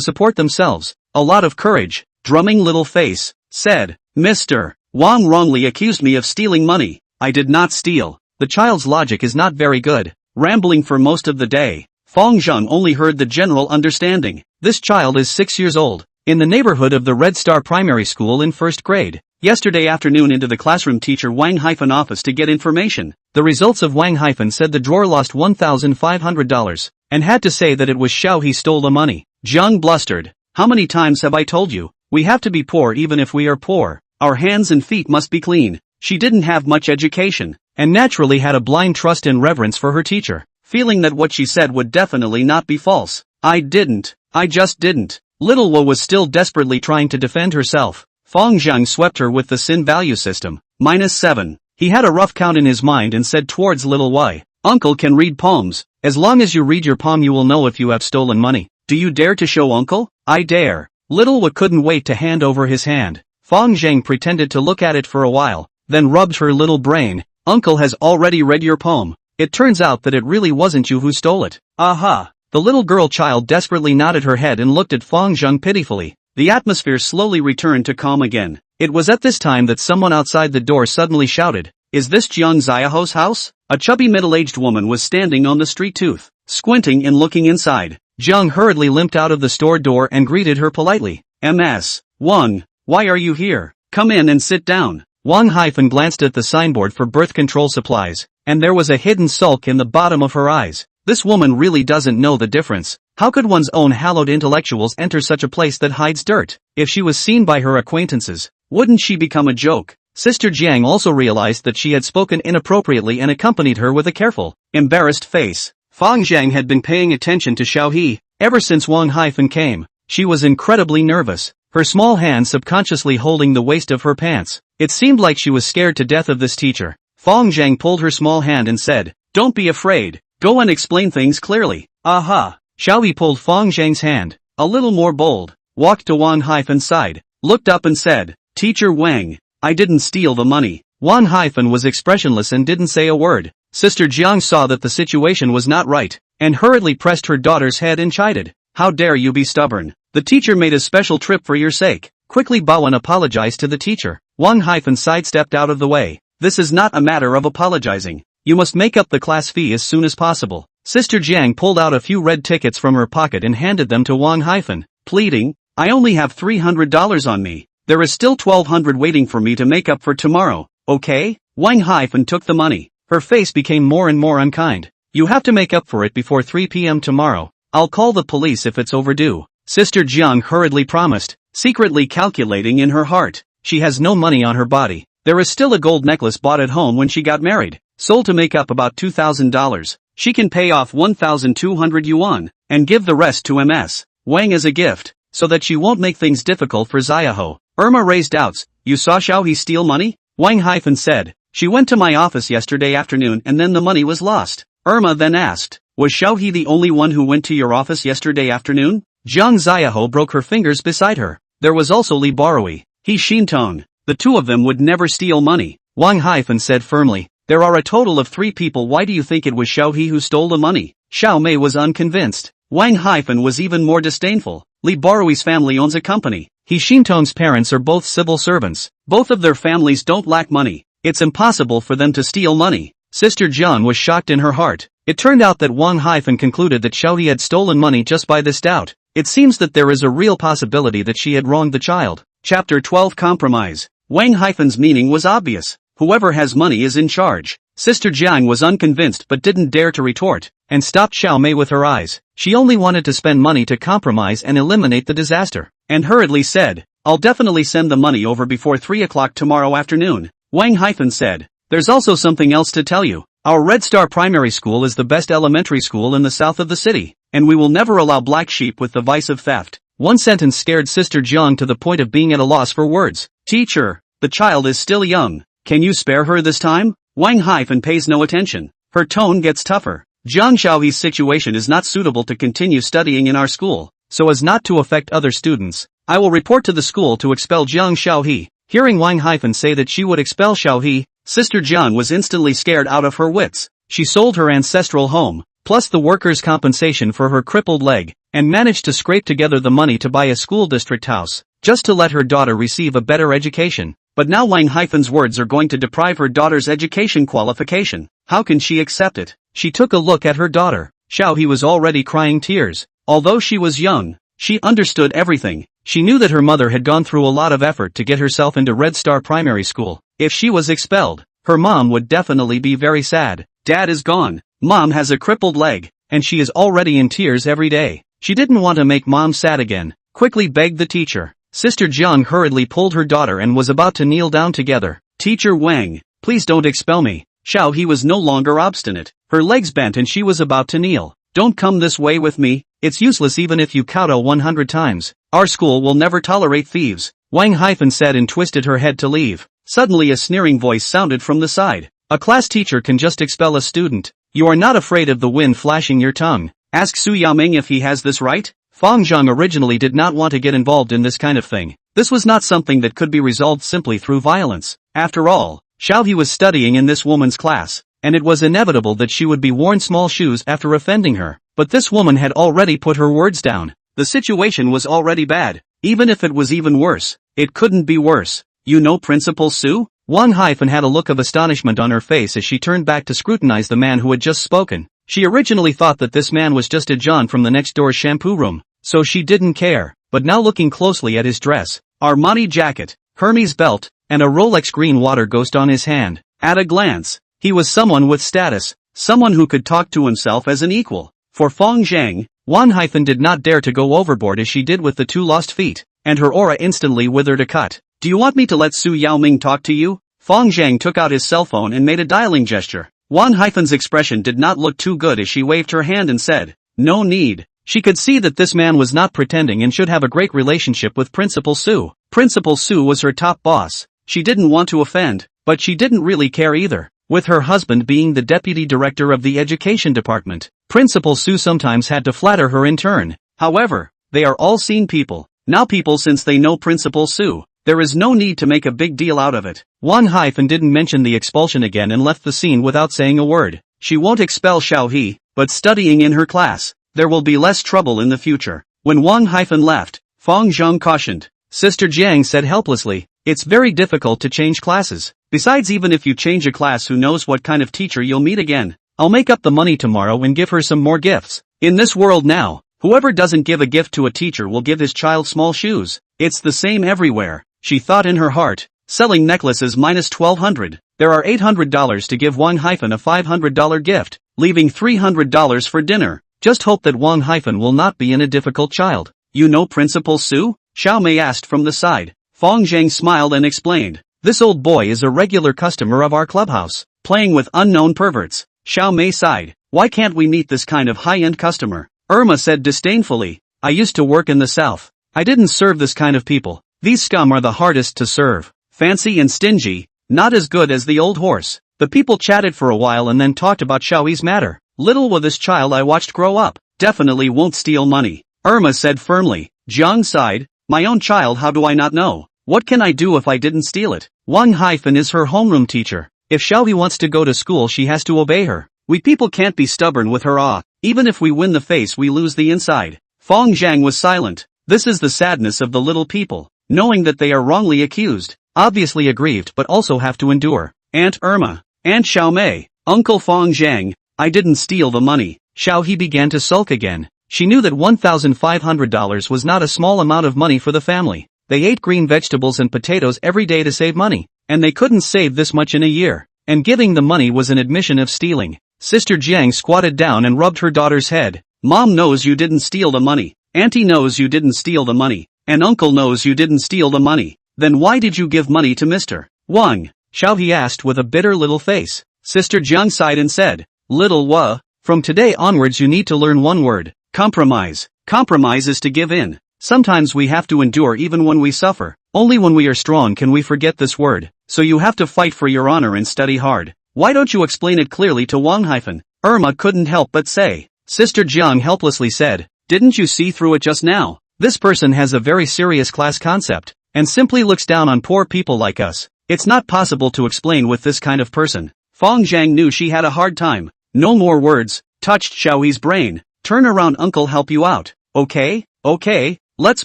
support themselves. A lot of courage. Drumming little face, said, Mr. Wang wrongly accused me of stealing money. I did not steal. The child's logic is not very good. Rambling for most of the day. Fang Zheng only heard the general understanding. This child is 6 years old, in the neighborhood of the Red Star Primary School in 1st grade. Yesterday afternoon into the classroom teacher Wang-hyphen office to get information. The results of Wang-hyphen said the drawer lost $1,500, and had to say that it was Xiao he stole the money. Jiang blustered. How many times have I told you? We have to be poor even if we are poor. Our hands and feet must be clean. She didn't have much education, and naturally had a blind trust and reverence for her teacher, feeling that what she said would definitely not be false. I just didn't. Little Wu was still desperately trying to defend herself. Fang Zheng swept her with the sin value system. -7. He had a rough count in his mind and said towards little Wei, Uncle can read palms. As long as you read your palm you will know if you have stolen money. Do you dare to show Uncle? I dare. Little Wu couldn't wait to hand over his hand. Fang Zheng pretended to look at it for a while, then rubbed her little brain. Uncle has already read your poem. It turns out that it really wasn't you who stole it. Aha! The little girl child desperately nodded her head and looked at Fang Zheng pitifully. The atmosphere slowly returned to calm again. It was at this time that someone outside the door suddenly shouted, "Is this Jiang Xiaoho's house?" A chubby middle-aged woman was standing on the street tooth, squinting and looking inside. Jiang hurriedly limped out of the store door and greeted her politely. "Ms. Wang, why are you here? Come in and sit down." Wang hyphen glanced at the signboard for birth control supplies, and there was a hidden sulk in the bottom of her eyes. This woman really doesn't know the difference. How could one's own hallowed intellectuals enter such a place that hides dirt? If she was seen by her acquaintances, wouldn't she become a joke? Sister Jiang also realized that she had spoken inappropriately and accompanied her with a careful, embarrassed face. Fang Zheng had been paying attention to Xiaohe ever since Wang hyphen came. She was incredibly nervous, her small hand subconsciously holding the waist of her pants. It seemed like she was scared to death of this teacher. Fang Zheng pulled her small hand and said, "Don't be afraid. Go and explain things clearly." Aha! Xiaohe pulled Fang Zheng's hand, a little more bold, walked to Wang hyphen's side, looked up and said, "Teacher Wang, I didn't steal the money." Wang hyphen was expressionless and didn't say a word. Sister Jiang saw that the situation was not right, and hurriedly pressed her daughter's head and chided, "How dare you be stubborn? The teacher made a special trip for your sake." Quickly bow and apologized to the teacher. Wang hyphen sidestepped out of the way. "This is not a matter of apologizing. You must make up the class fee as soon as possible." Sister Jiang pulled out a few red tickets from her pocket and handed them to Wang hyphen, pleading, "I only have $300 on me. There is still $1,200 waiting for me to make up for tomorrow, okay?" Wang hyphen took the money. Her face became more and more unkind. "You have to make up for it before 3 p.m. tomorrow. I'll call the police if it's overdue." Sister Jiang hurriedly promised, secretly calculating in her heart. She has no money on her body. There is still a gold necklace bought at home when she got married, sold to make up about $2,000. She can pay off 1,200 yuan, and give the rest to Ms. Wang as a gift, so that she won't make things difficult for Xiaoho. Irma raised doubts. "You saw Xiaohe steal money?" Wang hyphen said, "She went to my office yesterday afternoon and then the money was lost." Irma then asked, "Was Xiaohe the only one who went to your office yesterday afternoon?" Jiang Xiaoho broke her fingers beside her. There was also Li Barui. He Shintong. The two of them would never steal money. Wang hyphen said firmly, "There are a total of 3 people. Why do you think it was Xiaohe who stole the money?" Xiao Mei was unconvinced. Wang hyphen was even more disdainful. Li Barui's family owns a company. He Shintong's parents are both civil servants. Both of their families don't lack money. It's impossible for them to steal money. Sister Jiang was shocked in her heart. It turned out that Wang hyphen concluded that Xiaohe had stolen money just by this doubt. It seems that there is a real possibility that she had wronged the child. Chapter 12 Compromise. Wang hyphen's meaning was obvious. Whoever has money is in charge. Sister Jiang was unconvinced but didn't dare to retort, and stopped Xiao Mei with her eyes. She only wanted to spend money to compromise and eliminate the disaster, and hurriedly said, "I'll definitely send the money over before 3 o'clock tomorrow afternoon." Wang hyphen said, "There's also something else to tell you. Our Red Star Primary School is the best elementary school in the south of the city, and we will never allow black sheep with the vice of theft." One sentence scared Sister Jiang to the point of being at a loss for words. "Teacher, the child is still young. Can you spare her this time?" Wang hyphen pays no attention. Her tone gets tougher. "Jiang Xiaohe's situation is not suitable to continue studying in our school, so as not to affect other students. I will report to the school to expel Jiang Xiaohe." Hearing Wang hyphen say that she would expel Xiaohe, Sister Jiang was instantly scared out of her wits. She sold her ancestral home, plus the workers' compensation for her crippled leg, and managed to scrape together the money to buy a school district house, just to let her daughter receive a better education. But now Wang hyphen's words are going to deprive her daughter's education qualification. How can she accept it? She took a look at her daughter. Xiaohe was already crying tears. Although she was young, she understood everything. She knew that her mother had gone through a lot of effort to get herself into Red Star Primary School. If she was expelled, her mom would definitely be very sad. Dad is gone. Mom has a crippled leg, and she is already in tears every day. She didn't want to make mom sad again. Quickly begged the teacher. Sister Jiang hurriedly pulled her daughter and was about to kneel down together. "Teacher Wang, please don't expel me." Xiaohe was no longer obstinate. Her legs bent and she was about to kneel. "Don't come this way with me. It's useless even if you kowtow 100 times. Our school will never tolerate thieves." Wang hyphen said and twisted her head to leave. Suddenly a sneering voice sounded from the side. "A class teacher can just expel a student. You are not afraid of the wind flashing your tongue. Ask Su Yaming if he has this right." Fang Zheng originally did not want to get involved in this kind of thing. This was not something that could be resolved simply through violence. After all, Xiaohe was studying in this woman's class. and it was inevitable that she would be worn small shoes after offending her. But this woman had already put her words down. The situation was already bad. Even if it was even worse, it couldn't be worse. You know Principal Sue? Wang Haifeng had a look of astonishment on her face as she turned back to scrutinize the man who had just spoken. She originally thought that this man was just a John from the next door shampoo room, so she didn't care. But now looking closely at his dress, Armani jacket, Hermes belt, and a Rolex green water ghost on his hand, at a glance, he was someone with status, someone who could talk to himself as an equal. For Fang Zheng, Wang Haifeng did not dare to go overboard as she did with the two lost feet, and her aura instantly withered a cut. Do you want me to let Su Yaoming talk to you? Fang Zheng took out his cell phone and made a dialing gesture. Wang Haifeng's expression did not look too good as she waved her hand and said, no need. She could see that this man was not pretending and should have a great relationship with Principal Sue. Principal Sue was her top boss. She didn't want to offend, but she didn't really care either. With her husband being the deputy director of the education department, Principal Sue sometimes had to flatter her in turn. However, they are all seen people. Now people since they know Principal Sue, there is no need to make a big deal out of it. Wang Haifeng didn't mention the expulsion again and left the scene without saying a word. She won't expel Xiao He, but studying in her class, there will be less trouble in the future. When Wang Haifeng left, Fang Zheng cautioned. Sister Jiang said helplessly, it's very difficult to change classes. Besides, even if you change a class, who knows what kind of teacher you'll meet again. I'll make up the money tomorrow and give her some more gifts. In this world now, whoever doesn't give a gift to a teacher will give his child small shoes. It's the same everywhere, she thought in her heart. Selling necklaces minus $1,200. There are $800 to give Wang Haifeng a $500 gift, leaving $300 for dinner. Just hope that Wang Haifeng will not be in a difficult child. You know Principal Sue? Xiao Mei asked from the side. Fang Zheng smiled and explained. This old boy is a regular customer of our clubhouse, playing with unknown perverts. Xiao Mei sighed. Why can't we meet this kind of high-end customer? Irma said disdainfully. I used to work in the south. I didn't serve this kind of people. These scum are the hardest to serve. Fancy and stingy, not as good as the old horse. The people chatted for a while and then talked about Xiaoyi's matter. Little will this child I watched grow up. Definitely won't steal money. Irma said firmly. Jiang sighed. My own child, how do I not know? What can I do if I didn't steal it? Wang Haifeng is her homeroom teacher. If Xiaoyi wants to go to school, she has to obey her. We people can't be stubborn with her. Even if we win the face, we lose the inside. Fang Zheng was silent. This is the sadness of the little people, knowing that they are wrongly accused, obviously aggrieved but also have to endure. Aunt Irma, Aunt Xiao Mei, Uncle Fang Zheng, I didn't steal the money. Xiao He began to sulk again. She knew that $1,500 was not a small amount of money for the family. They ate green vegetables and potatoes every day to save money, and they couldn't save this much in a year. And giving the money was an admission of stealing. Sister Jiang squatted down and rubbed her daughter's head. Mom knows you didn't steal the money. Auntie knows you didn't steal the money. And Uncle knows you didn't steal the money. Then why did you give money to Mr. Wang? Xiao He asked with a bitter little face. Sister Jiang sighed and said, Little Wa, from today onwards you need to learn one word. Compromise. Compromise is to give in. Sometimes we have to endure even when we suffer. Only when we are strong can we forget this word. So you have to fight for your honor and study hard. Why don't you explain it clearly to Wang Haifeng? Irma couldn't help but say. Sister Jiang helplessly said, didn't you see through it just now? This person has a very serious class concept, and simply looks down on poor people like us. It's not possible to explain with this kind of person. Fang Zheng knew she had a hard time. No more words, touched Xiaoyi's brain. Turn around, uncle, help you out. Okay, let's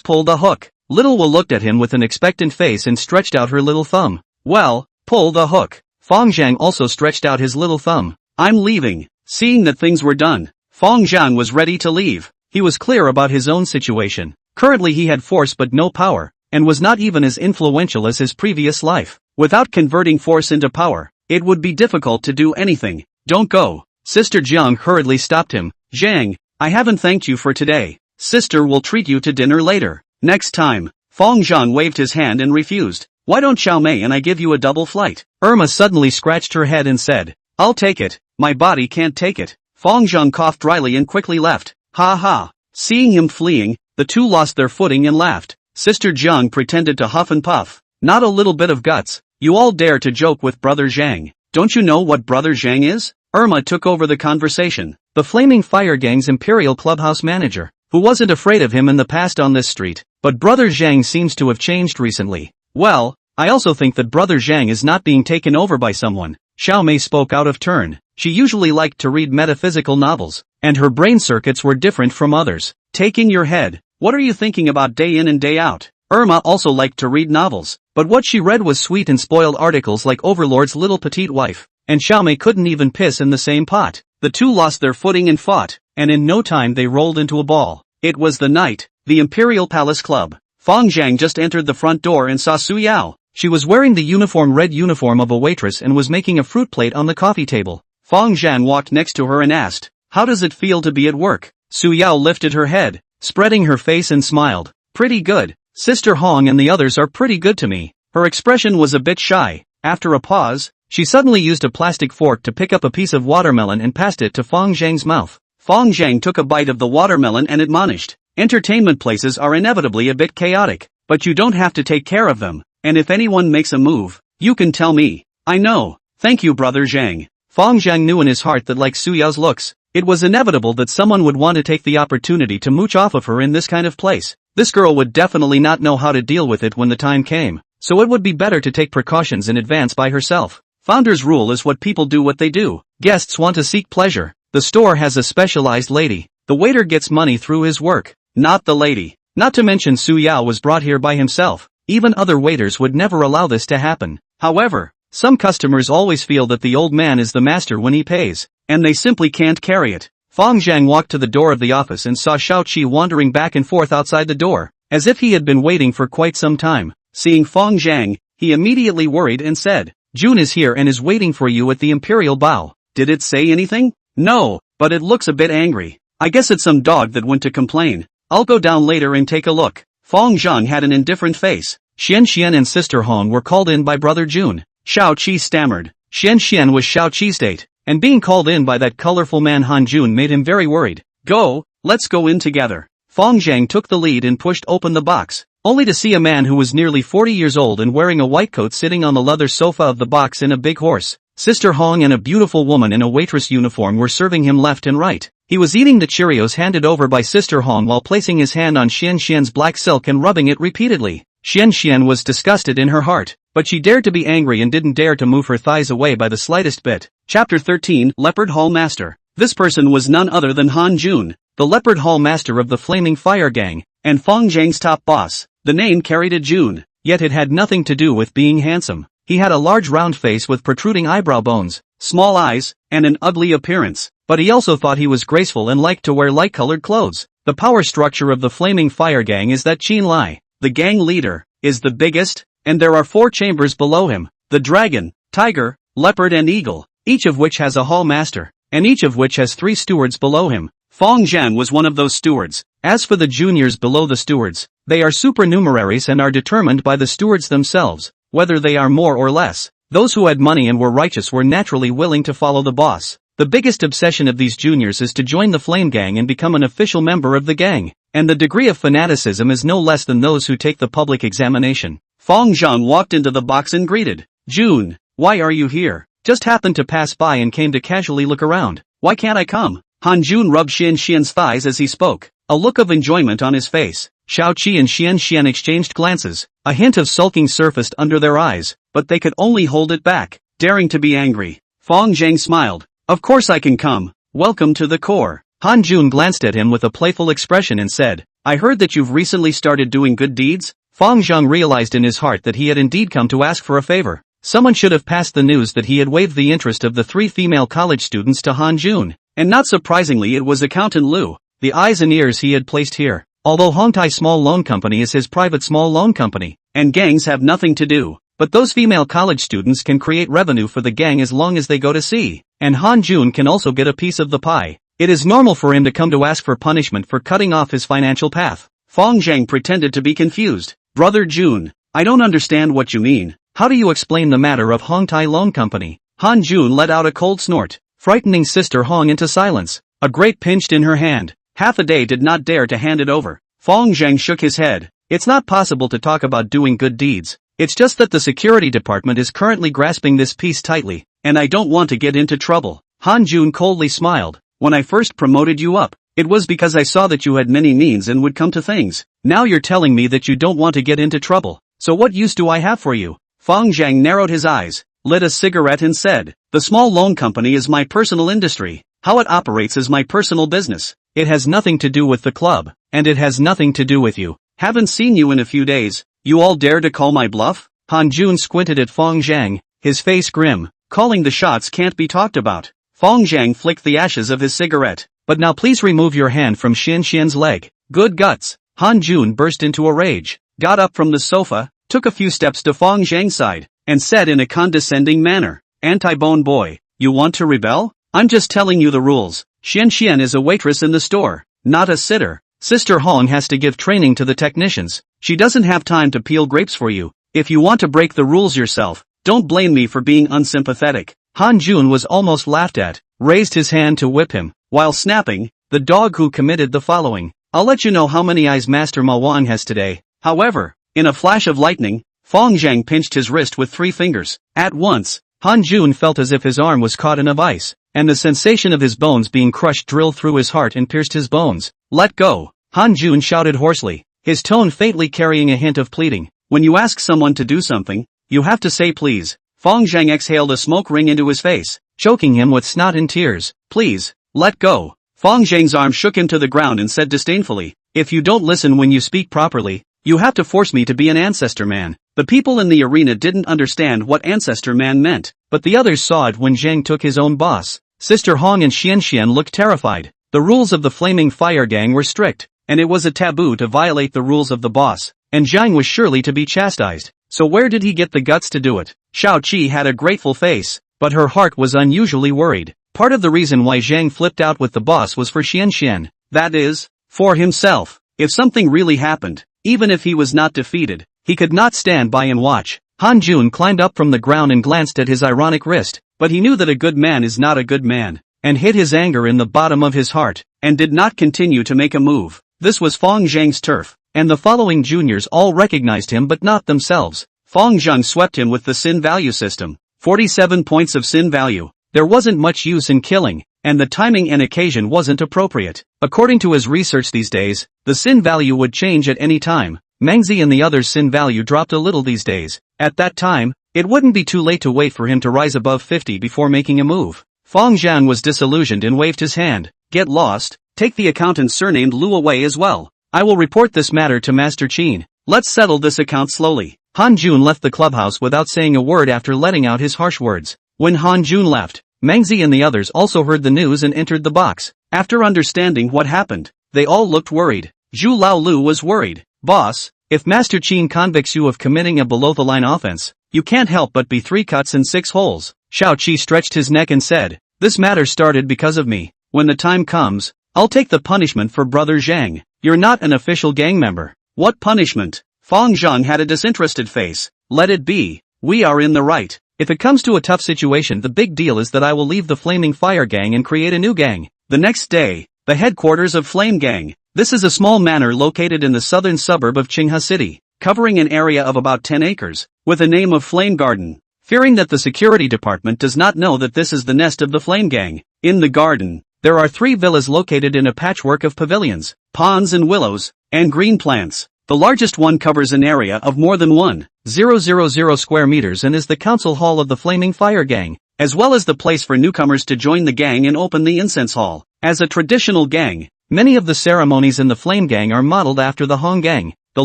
pull the hook. Little Wu looked at him with an expectant face and stretched out her little thumb. Well, pull the hook. Fang Zheng also stretched out his little thumb. I'm leaving. Seeing that things were done, Fang Zheng was ready to leave. He was clear about his own situation. Currently he had force but no power, and was not even as influential as his previous life. Without converting force into power, it would be difficult to do anything. Don't go. Sister Jiang hurriedly stopped him. Zhang, I haven't thanked you for today. Sister will treat you to dinner later. Next time. Fang Zheng waved his hand and refused. Why don't Xiao Mei and I give you a double flight? Irma suddenly scratched her head and said, I'll take it. My body can't take it. Fang Zheng coughed dryly and quickly left. Ha ha. Seeing him fleeing, the two lost their footing and laughed. Sister Jiang pretended to huff and puff. Not a little bit of guts. You all dare to joke with Brother Zhang. Don't you know what Brother Zhang is? Irma took over the conversation. The Flaming Fire Gang's Imperial Clubhouse manager, who wasn't afraid of him in the past on this street. But Brother Zhang seems to have changed recently. Well, I also think that Brother Zhang is not being taken over by someone. Xiao Mei spoke out of turn. She usually liked to read metaphysical novels, and her brain circuits were different from others. Taking your head, what are you thinking about day in and day out? Irma also liked to read novels, but what she read was sweet and spoiled articles like Overlord's Little Petite Wife, and Xiaomei couldn't even piss in the same pot. The two lost their footing and fought, and in no time they rolled into a ball. It was the night, the Imperial Palace Club. Fang Zheng just entered the front door and saw Su Yao. She was wearing the red uniform of a waitress and was making a fruit plate on the coffee table. Fang Zheng walked next to her and asked, "How does it feel to be at work?" Su Yao lifted her head, spreading her face and smiled. "Pretty good. Sister Hong and the others are pretty good to me." Her expression was a bit shy. After a pause, she suddenly used a plastic fork to pick up a piece of watermelon and passed it to Fang Zheng's mouth. Fang Zheng took a bite of the watermelon and admonished, "Entertainment places are inevitably a bit chaotic, but you don't have to take care of them, and if anyone makes a move, you can tell me." "I know. Thank you, Brother Zheng." Fang Zheng knew in his heart that like Su Yao's looks, it was inevitable that someone would want to take the opportunity to mooch off of her in this kind of place. This girl would definitely not know how to deal with it when the time came, so it would be better to take precautions in advance by herself. Founder's rule is what people do what they do. Guests want to seek pleasure. The store has a specialized lady. The waiter gets money through his work, not the lady. Not to mention Su Yao was brought here by himself. Even other waiters would never allow this to happen. However, some customers always feel that the old man is the master when he pays, and they simply can't carry it. Fang Zheng walked to the door of the office and saw Shao Qi wandering back and forth outside the door, as if he had been waiting for quite some time. Seeing Fang Zheng, he immediately worried and said, "June is here and is waiting for you at the Imperial Bow." "Did it say anything?" "No, but it looks a bit angry. I guess it's some dog that went to complain. I'll go down later and take a look." Fang Zheng had an indifferent face. Xian and Sister Hong were called in by Brother June. Shao Qi stammered. Xian was Shao Qi's date, and being called in by that colorful man Han Jun made him very worried. "Go, let's go in together." Fang Zheng took the lead and pushed open the box, only to see a man who was nearly 40 years old and wearing a white coat sitting on the leather sofa of the box in a big horse. Sister Hong and a beautiful woman in a waitress uniform were serving him left and right. He was eating the Cheerios handed over by Sister Hong while placing his hand on Xian's black silk and rubbing it repeatedly. Xian was disgusted in her heart, but she dared to be angry and didn't dare to move her thighs away by the slightest bit. Chapter 13, Leopard Hall Master. This person was none other than Han Jun, the Leopard Hall Master of the Flaming Fire Gang, and Fang Zheng's top boss. The name carried a Jun, yet it had nothing to do with being handsome. He had a large round face with protruding eyebrow bones, small eyes, and an ugly appearance, but he also thought he was graceful and liked to wear light-colored clothes. The power structure of the Flaming Fire Gang is that Qin Lai, the gang leader, is the biggest, and there are 4 chambers below him: the dragon, tiger, leopard and eagle, each of which has a hall master, and each of which has 3 stewards below him. Fang Zheng was one of those stewards. As for the juniors below the stewards, they are supernumeraries and are determined by the stewards themselves, whether they are more or less. Those who had money and were righteous were naturally willing to follow the boss. The biggest obsession of these juniors is to join the Flame Gang and become an official member of the gang, and the degree of fanaticism is no less than those who take the public examination. Fang Zheng walked into the box and greeted, "June, why are you here? Just happened to pass by and came to casually look around. Why can't I come?" Han Jun rubbed Xian's thighs as he spoke, a look of enjoyment on his face. Shao Qi and Xian exchanged glances. A hint of sulking surfaced under their eyes, but they could only hold it back, daring to be angry. Fang Zheng smiled. "Of course I can come. Welcome to the Corps." Han Jun glanced at him with a playful expression and said, "I heard that you've recently started doing good deeds?" Fang Zheng realized in his heart that he had indeed come to ask for a favor. Someone should have passed the news that he had waived the interest of the 3 female college students to Han Jun, and not surprisingly it was Accountant Liu, the eyes and ears he had placed here. Although Hongtai Small Loan Company is his private small loan company, and gangs have nothing to do, but those female college students can create revenue for the gang as long as they go to sea, and Han Jun can also get a piece of the pie. It is normal for him to come to ask for punishment for cutting off his financial path. Fang Zheng pretended to be confused. "Brother Jun, I don't understand what you mean. How do you explain the matter of Hongtai Loan Company?" Han Jun let out a cold snort, frightening Sister Hong into silence. A grape pinched in her hand. Half a day did not dare to hand it over. Fang Zheng shook his head. "It's not possible to talk about doing good deeds. It's just that the security department is currently grasping this piece tightly, and I don't want to get into trouble." Han Jun coldly smiled. "When I first promoted you up, it was because I saw that you had many means and would come to things. Now you're telling me that you don't want to get into trouble. So what use do I have for you?" Fang Zheng narrowed his eyes. lit a cigarette and said, "The small loan company is my personal industry. How it operates is my personal business. It has nothing to do with the club, and it has nothing to do with you. Haven't seen you in a few days. You all dare to call my bluff?" Han Jun squinted at Fang Zheng, his face grim. Calling the shots can't be talked about. Fang Zheng flicked the ashes of his cigarette. "But now please remove your hand from Xianxian's leg." "Good guts." Han Jun burst into a rage, got up from the sofa, took a few steps to Fang Zheng's side, and said in a condescending manner, "Anti-bone boy, you want to rebel? I'm just telling you the rules. Xianxian is a waitress in the store, not a sitter. Sister Hong has to give training to the technicians. She doesn't have time to peel grapes for you. If you want to break the rules yourself, don't blame me for being unsympathetic." Han Jun was almost laughed at, raised his hand to whip him, while snapping, "The dog who committed the following. I'll let you know how many eyes Master Ma Wan has today." However, in a flash of lightning, Fang Zheng pinched his wrist with 3 fingers. At once, Han Jun felt as if his arm was caught in a vice, and the sensation of his bones being crushed drilled through his heart and pierced his bones. "Let go!" Han Jun shouted hoarsely, his tone faintly carrying a hint of pleading. When you ask someone to do something, you have to say please. Fang Zheng exhaled a smoke ring into his face, choking him with snot and tears. "Please, let go." Fang Zheng's arm shook him to the ground and said disdainfully, "If you don't listen when you speak properly, you have to force me to be an ancestor man." The people in the arena didn't understand what ancestor man meant, but the others saw it when Zheng took his own boss. Sister Hong and Xianxian looked terrified. The rules of the Flaming Fire Gang were strict, and it was a taboo to violate the rules of the boss, and Zhang was surely to be chastised. So where did he get the guts to do it? Xiao Qi had a grateful face, but her heart was unusually worried. Part of the reason why Zhang flipped out with the boss was for Xianxian, that is, for himself. If something really happened, even if he was not defeated, he could not stand by and watch. Han Jun climbed up from the ground and glanced at his ironic wrist, but he knew that a good man is not a good man, and hid his anger in the bottom of his heart, and did not continue to make a move. This was Fang Zheng's turf, and the following juniors all recognized him but not themselves. Fang Zheng swept him with the sin value system. 47 points of sin value. There wasn't much use in killing, and the timing and occasion wasn't appropriate. According to his research these days, the sin value would change at any time. Mengzi and the others' sin value dropped a little these days. At that time, it wouldn't be too late to wait for him to rise above 50 before making a move. Fang Zheng was disillusioned and waved his hand. "Get lost, take the accountant surnamed Lu away as well. I will report this matter to Master Qin. Let's settle this account slowly." Han Jun left the clubhouse without saying a word after letting out his harsh words. When Han Jun left, Mengzi and the others also heard the news and entered the box. After understanding what happened, they all looked worried. Zhu Laolu was worried. "Boss, if Master Qin convicts you of committing a below-the-line offense, you can't help but be 3 cuts and 6 holes." Xiao Qi stretched his neck and said, "This matter started because of me. When the time comes, I'll take the punishment for Brother Zhang. You're not an official gang member." "What punishment?" Fang Zheng had a disinterested face. "Let it be. We are in the right. If it comes to a tough situation, the big deal is that I will leave the Flaming Fire Gang and create a new gang." The next day, the headquarters of Flame Gang. This is a small manor located in the southern suburb of Qinghe City, covering an area of about 10 acres, with a name of Flame Garden. Fearing that the security department does not know that this is the nest of the Flame Gang, in the garden, there are 3 villas located in a patchwork of pavilions, ponds and willows, and green plants. The largest one covers an area of more than 1,000 square meters and is the council hall of the Flaming Fire Gang, as well as the place for newcomers to join the gang and open the incense hall. As a traditional gang, many of the ceremonies in the Flame Gang are modeled after the Hong Gang, the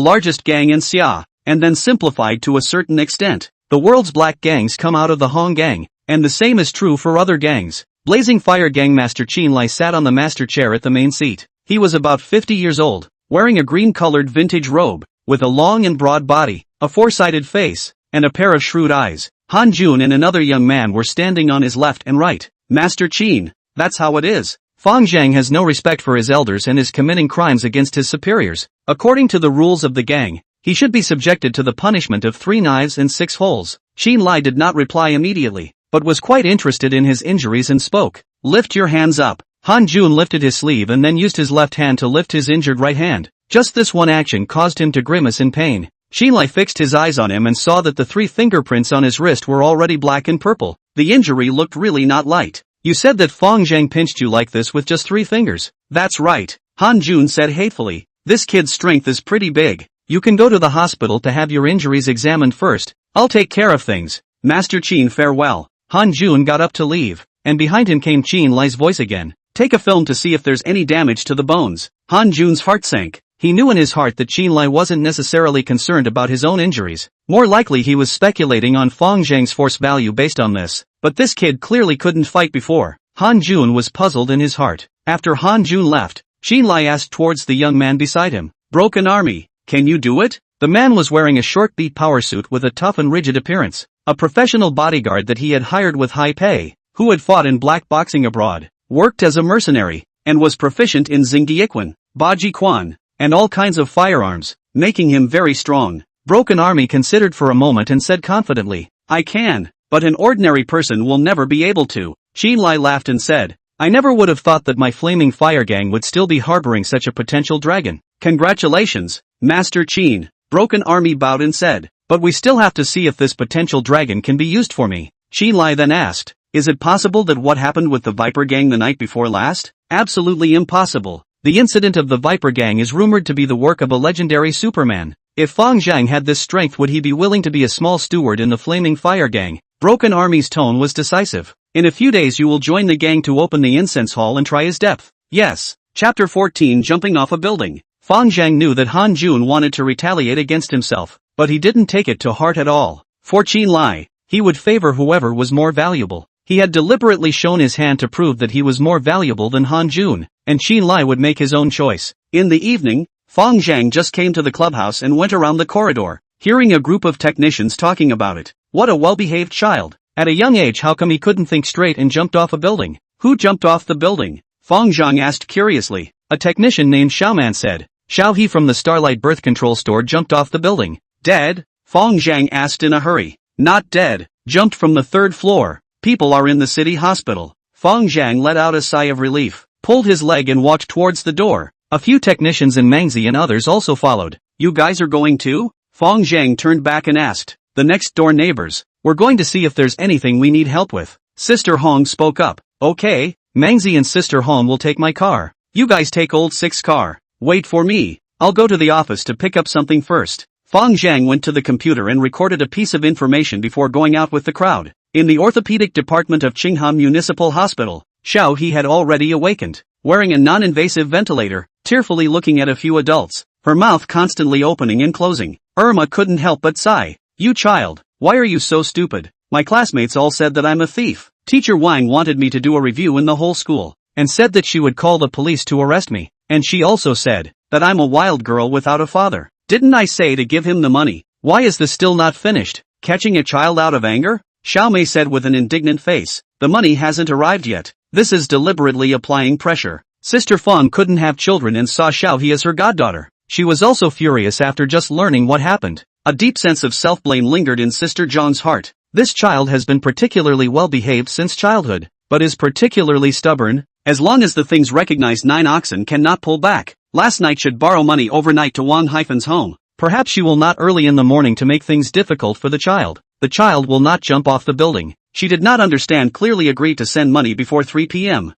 largest gang in Xia, and then simplified to a certain extent. The world's black gangs come out of the Hong Gang, and the same is true for other gangs. Blazing Fire Gang Master Qin Lai sat on the master chair at the main seat. He was about 50 years old, wearing a green-colored vintage robe, with a long and broad body, a four-sided face, and a pair of shrewd eyes. Han Jun and another young man were standing on his left and right. "Master Qin, that's how it is. Fang Zheng has no respect for his elders and is committing crimes against his superiors. According to the rules of the gang, he should be subjected to the punishment of 3 knives and 6 holes." Qin Lai did not reply immediately, but was quite interested in his injuries and spoke. "Lift your hands up." Han Jun lifted his sleeve and then used his left hand to lift his injured right hand. Just this one action caused him to grimace in pain. Qin Lai fixed his eyes on him and saw that the 3 fingerprints on his wrist were already black and purple. The injury looked really not light. "You said that Fang Zheng pinched you like this with just 3 fingers. "That's right," Han Jun said hatefully. "This kid's strength is pretty big. You can go to the hospital to have your injuries examined first. I'll take care of things." Master Qin, farewell. Han Jun got up to leave, and behind him came Qin Lai's voice again. Take a film to see if there's any damage to the bones. Han Jun's heart sank. He knew in his heart that Qin Lai wasn't necessarily concerned about his own injuries. More likely he was speculating on Fang Zheng's force value based on this. But this kid clearly couldn't fight before. Han Jun was puzzled in his heart. After Han Jun left, Qin Lai asked towards the young man beside him. Broken army, can you do it? The man was wearing a short beat power suit with a tough and rigid appearance. A professional bodyguard that he had hired with high pay, who had fought in black boxing abroad, worked as a mercenary, and was proficient in Xingyiquan, Baji Quan, and all kinds of firearms, making him very strong. Broken Army considered for a moment and said confidently, I can, but an ordinary person will never be able to. Qin Lai laughed and said, I never would have thought that my flaming fire gang would still be harboring such a potential dragon. Congratulations, Master Qin. Broken Army bowed and said, but we still have to see if this potential dragon can be used for me. Qin Lai then asked, is it possible that what happened with the Viper Gang the night before last? Absolutely impossible. The incident of the Viper Gang is rumored to be the work of a legendary Superman. If Fang Zheng had this strength, would he be willing to be a small steward in the Flaming Fire Gang? Broken Army's tone was decisive. In a few days you will join the gang to open the incense hall and try his depth. Yes. Chapter 14, Jumping off a building. Fang Zheng knew that Han Jun wanted to retaliate against himself, but he didn't take it to heart at all. For Qin Lai, he would favor whoever was more valuable. He had deliberately shown his hand to prove that he was more valuable than Han Jun, and Qin Lai would make his own choice. In the evening, Fang Zheng just came to the clubhouse and went around the corridor, hearing a group of technicians talking about it. What a well-behaved child. At a young age, how come he couldn't think straight and jumped off a building? Who jumped off the building? Fang Zheng asked curiously. A technician named Xiaoman said. Xiao He from the Starlight Birth Control store jumped off the building. Dead? Fang Zheng asked in a hurry. Not dead. Jumped from the 3rd floor. People are in the city hospital. Fang Zheng let out a sigh of relief, pulled his leg and walked towards the door. A few technicians in Mangzi and others also followed. You guys are going too? Fang Zheng turned back and asked. The next door neighbors. We're going to see if there's anything we need help with. Sister Hong spoke up. Okay, Mangzi and Sister Hong will take my car. You guys take old 6 car. Wait for me. I'll go to the office to pick up something first. Fang Zheng went to the computer and recorded a piece of information before going out with the crowd. In the orthopedic department of Qingham Municipal Hospital, Xiao He had already awakened, wearing a non-invasive ventilator, tearfully looking at a few adults, her mouth constantly opening and closing. Irma couldn't help but sigh. You child, why are you so stupid? My classmates all said that I'm a thief. Teacher Wang wanted me to do a review in the whole school, and said that she would call the police to arrest me, and she also said that I'm a wild girl without a father. Didn't I say to give him the money? Why is this still not finished? Catching a child out of anger? Xiao Mei said with an indignant face. The money hasn't arrived yet. This is deliberately applying pressure. Sister Fang couldn't have children and saw Xiao He as her goddaughter. She was also furious after just learning what happened. A deep sense of self-blame lingered in Sister Zhang's heart. This child has been particularly well-behaved since childhood, but is particularly stubborn. As long as the things recognize 9 oxen cannot pull back. Last night should borrow money overnight to Wang-Hyphen's home. Perhaps she will not early in the morning to make things difficult for the child. The child will not jump off the building. She did not understand, clearly agreed to send money before 3 p.m.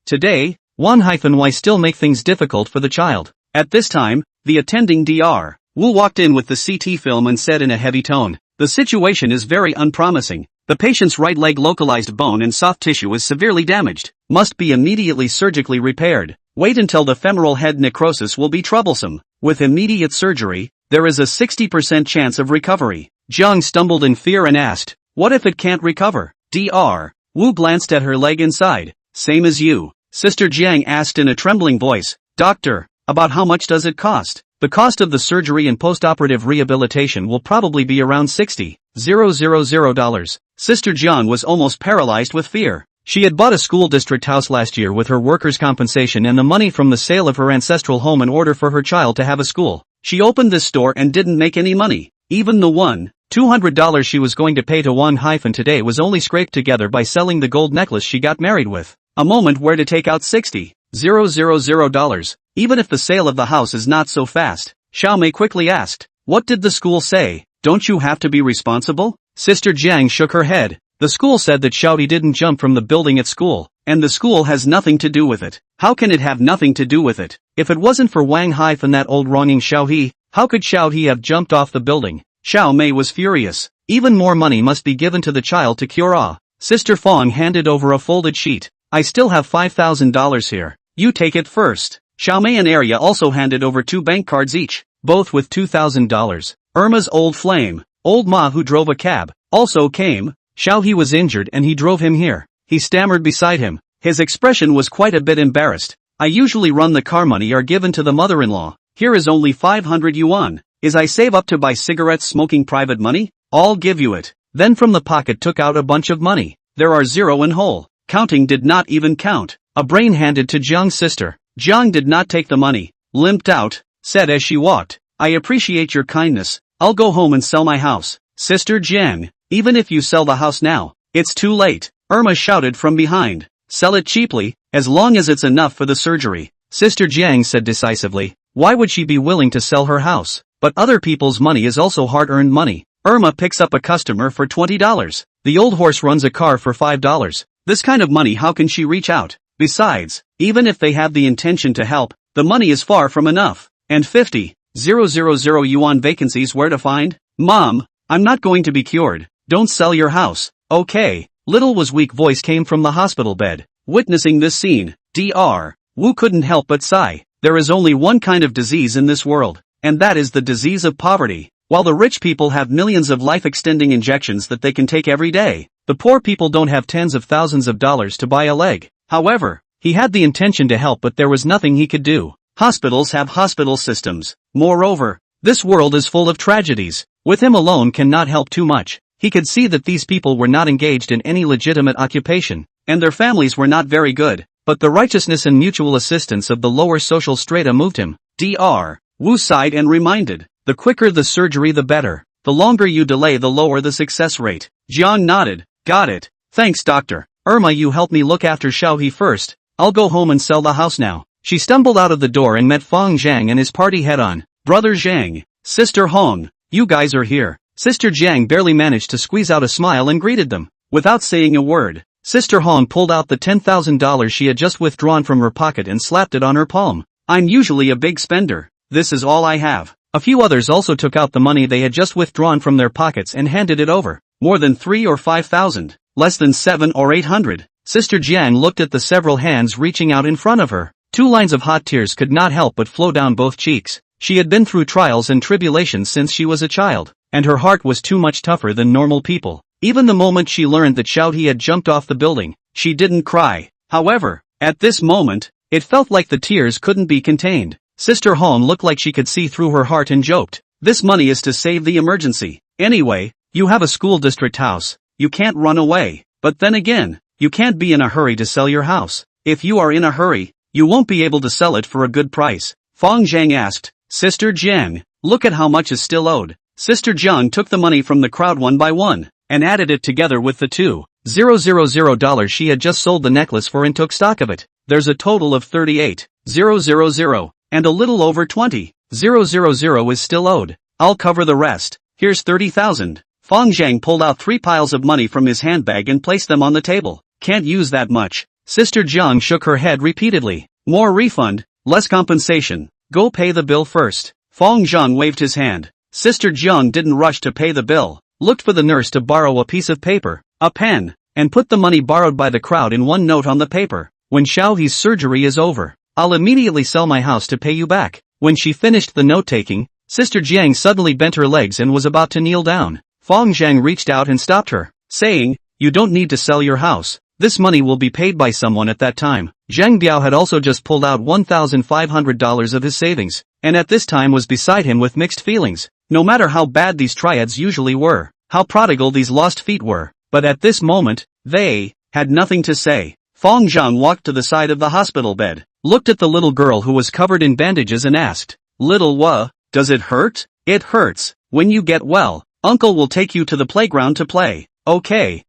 Today, Wang-Why still make things difficult for the child? At this time, the attending Dr. Wu walked in with the CT film and said in a heavy tone, the situation is very unpromising. The patient's right leg localized bone and soft tissue is severely damaged. Must be immediately surgically repaired. Wait until the femoral head necrosis will be troublesome. With immediate surgery, there is a 60% chance of recovery. Jiang stumbled in fear and asked, what if it can't recover? Dr. Wu glanced at her leg and sighed. Same as you. Sister Jiang asked in a trembling voice. Doctor, about how much does it cost? The cost of the surgery and postoperative rehabilitation will probably be around $60,000. Sister Jiang was almost paralyzed with fear. She had bought a school district house last year with her workers' compensation and the money from the sale of her ancestral home in order for her child to have a school. She opened this store and didn't make any money. Even the $200 she was going to pay to Wang-Hyphen today was only scraped together by selling the gold necklace she got married with. A moment where to take out $60,000. Even if the sale of the house is not so fast. Xiao Mei quickly asked, what did the school say? Don't you have to be responsible? Sister Jiang shook her head. The school said that Xiao He didn't jump from the building at school, and the school has nothing to do with it. How can it have nothing to do with it? If it wasn't for Wang-Hyphen that old wronging Xiao He, how could Xiao He have jumped off the building? Xiao Mei was furious. Even more money must be given to the child to cure Ah. Sister Fang handed over a folded sheet. I still have $5,000 here. You take it first. Xiaomei and Arya also handed over 2 bank cards each, both with $2,000. Irma's old flame, old Ma who drove a cab, also came. Xiao He was injured and he drove him here. He stammered beside him. His expression was quite a bit embarrassed. I usually run the car money are given to the mother-in-law. Here is only 500 yuan. Is I save up to buy cigarettes smoking private money? I'll give you it. Then from the pocket took out a bunch of money. There are 0 in whole. Counting did not even count. A brain handed to Jiang's sister. Jiang did not take the money. Limped out, said as she walked. I appreciate your kindness. I'll go home and sell my house. Sister Jiang, even if you sell the house now, it's too late. Irma shouted from behind. Sell it cheaply, as long as it's enough for the surgery. Sister Jiang said decisively. Why would she be willing to sell her house? But other people's money is also hard-earned money. Irma picks up a customer for $20. The old horse runs a car for $5. This kind of money, how can she reach out? Besides, even if they have the intention to help, the money is far from enough. And 50,000 yuan vacancies where to find? Mom, I'm not going to be cured. Don't sell your house. Okay. Little Wu's weak voice came from the hospital bed. Witnessing this scene, Dr. Wu couldn't help but sigh. There is only one kind of disease in this world, and that is the disease of poverty. While the rich people have millions of life-extending injections that they can take every day, the poor people don't have tens of thousands of dollars to buy a leg. However, he had the intention to help but there was nothing he could do. Hospitals have hospital systems. Moreover, this world is full of tragedies. With him alone cannot help too much. He could see that these people were not engaged in any legitimate occupation, and their families were not very good, but the righteousness and mutual assistance of the lower social strata moved him. Dr. Wu sighed and reminded, the quicker the surgery the better. The longer you delay the lower the success rate. Jiang nodded. Got it. Thanks doctor. Irma, you help me look after Xiao He first. I'll go home and sell the house now. She stumbled out of the door and met Fang Zheng and his party head-on. Brother Zheng, Sister Hong, you guys are here. Sister Jiang barely managed to squeeze out a smile and greeted them. Without saying a word, Sister Hong pulled out the $10,000 she had just withdrawn from her pocket and slapped it on her palm. I'm usually a big spender. This is all I have. A few others also took out the money they had just withdrawn from their pockets and handed it over. More than 3 or 5,000. Less than 7 or 800. Sister Jiang looked at the several hands reaching out in front of her. 2 lines of hot tears could not help but flow down both cheeks. She had been through trials and tribulations since she was a child, and her heart was too much tougher than normal people. Even the moment she learned that Xiao He had jumped off the building, she didn't cry. However, at this moment, it felt like the tears couldn't be contained. Sister Hong looked like she could see through her heart and joked. This money is to save the emergency. Anyway, you have a school district house. You can't run away. But then again, you can't be in a hurry to sell your house. If you are in a hurry, you won't be able to sell it for a good price. Fang Zheng asked, Sister Jiang, look at how much is still owed. Sister Jiang took the money from the crowd one by one, and added it together with the $2,000 she had just sold the necklace for and took stock of it. There's a total of 38,000. And a little over 20,000 is still owed. I'll cover the rest. Here's 30,000. Fang Zheng pulled out 3 piles of money from his handbag and placed them on the table. Can't use that much. Sister Jiang shook her head repeatedly. More refund, less compensation. Go pay the bill first. Fang Zheng waved his hand. Sister Jiang didn't rush to pay the bill, looked for the nurse to borrow a piece of paper, a pen, and put the money borrowed by the crowd in one note on the paper. When Xiao He's surgery is over, I'll immediately sell my house to pay you back. When she finished the note-taking, Sister Jiang suddenly bent her legs and was about to kneel down. Fang Zheng reached out and stopped her, saying, you don't need to sell your house. This money will be paid by someone at that time. Zhang Biao had also just pulled out $1,500 of his savings, and at this time was beside him with mixed feelings. No matter how bad these triads usually were, how prodigal these lost feet were, but at this moment, they had nothing to say. Fang Zheng walked to the side of the hospital bed, looked at the little girl who was covered in bandages and asked, Little Wu, does it hurt? It hurts. When you get well, Uncle will take you to the playground to play. Okay,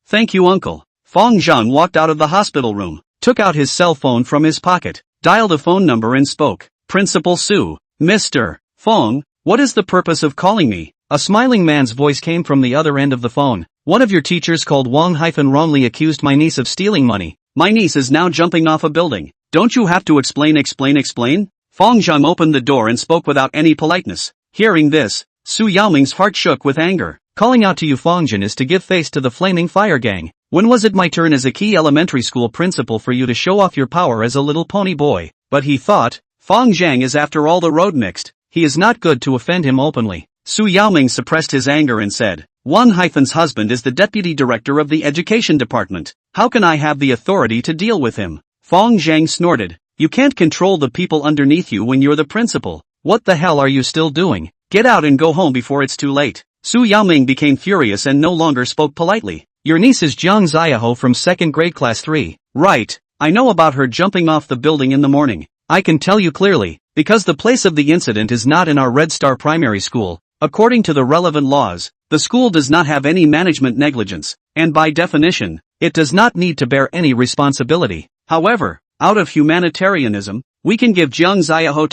thank you Uncle. Fang Zheng walked out of the hospital room, took out his cell phone from his pocket, dialed a phone number and spoke. Principal Su. Mr. Feng, what is the purpose of calling me? A smiling man's voice came from the other end of the phone. One of your teachers called wrongly accused my niece of stealing money. My niece is now jumping off a building. Don't you have to explain? Fang Zheng opened the door and spoke without any politeness. Hearing this, Su Yaoming's heart shook with anger. Calling out to you Fang Zheng is to give face to the flaming fire gang. When was it my turn as a key elementary school principal for you to show off your power as a little pony boy? But he thought, Fang Zheng is after all the road mixed. He is not good to offend him openly. Su Yaoming suppressed his anger and said, Wang-hyphen's husband is the deputy director of the education department. How can I have the authority to deal with him? Fang Zheng snorted. You can't control the people underneath you when you're the principal. What the hell are you still doing? Get out and go home before it's too late. Su Yaoming became furious and no longer spoke politely. Your niece is Jiang Xiaoho from 2nd grade class 3. Right. I know about her jumping off the building in the morning. I can tell you clearly, because the place of the incident is not in our Red Star primary school. According to the relevant laws, the school does not have any management negligence, and by definition, it does not need to bear any responsibility. However, out of humanitarianism, we can give Jiang Xiaoho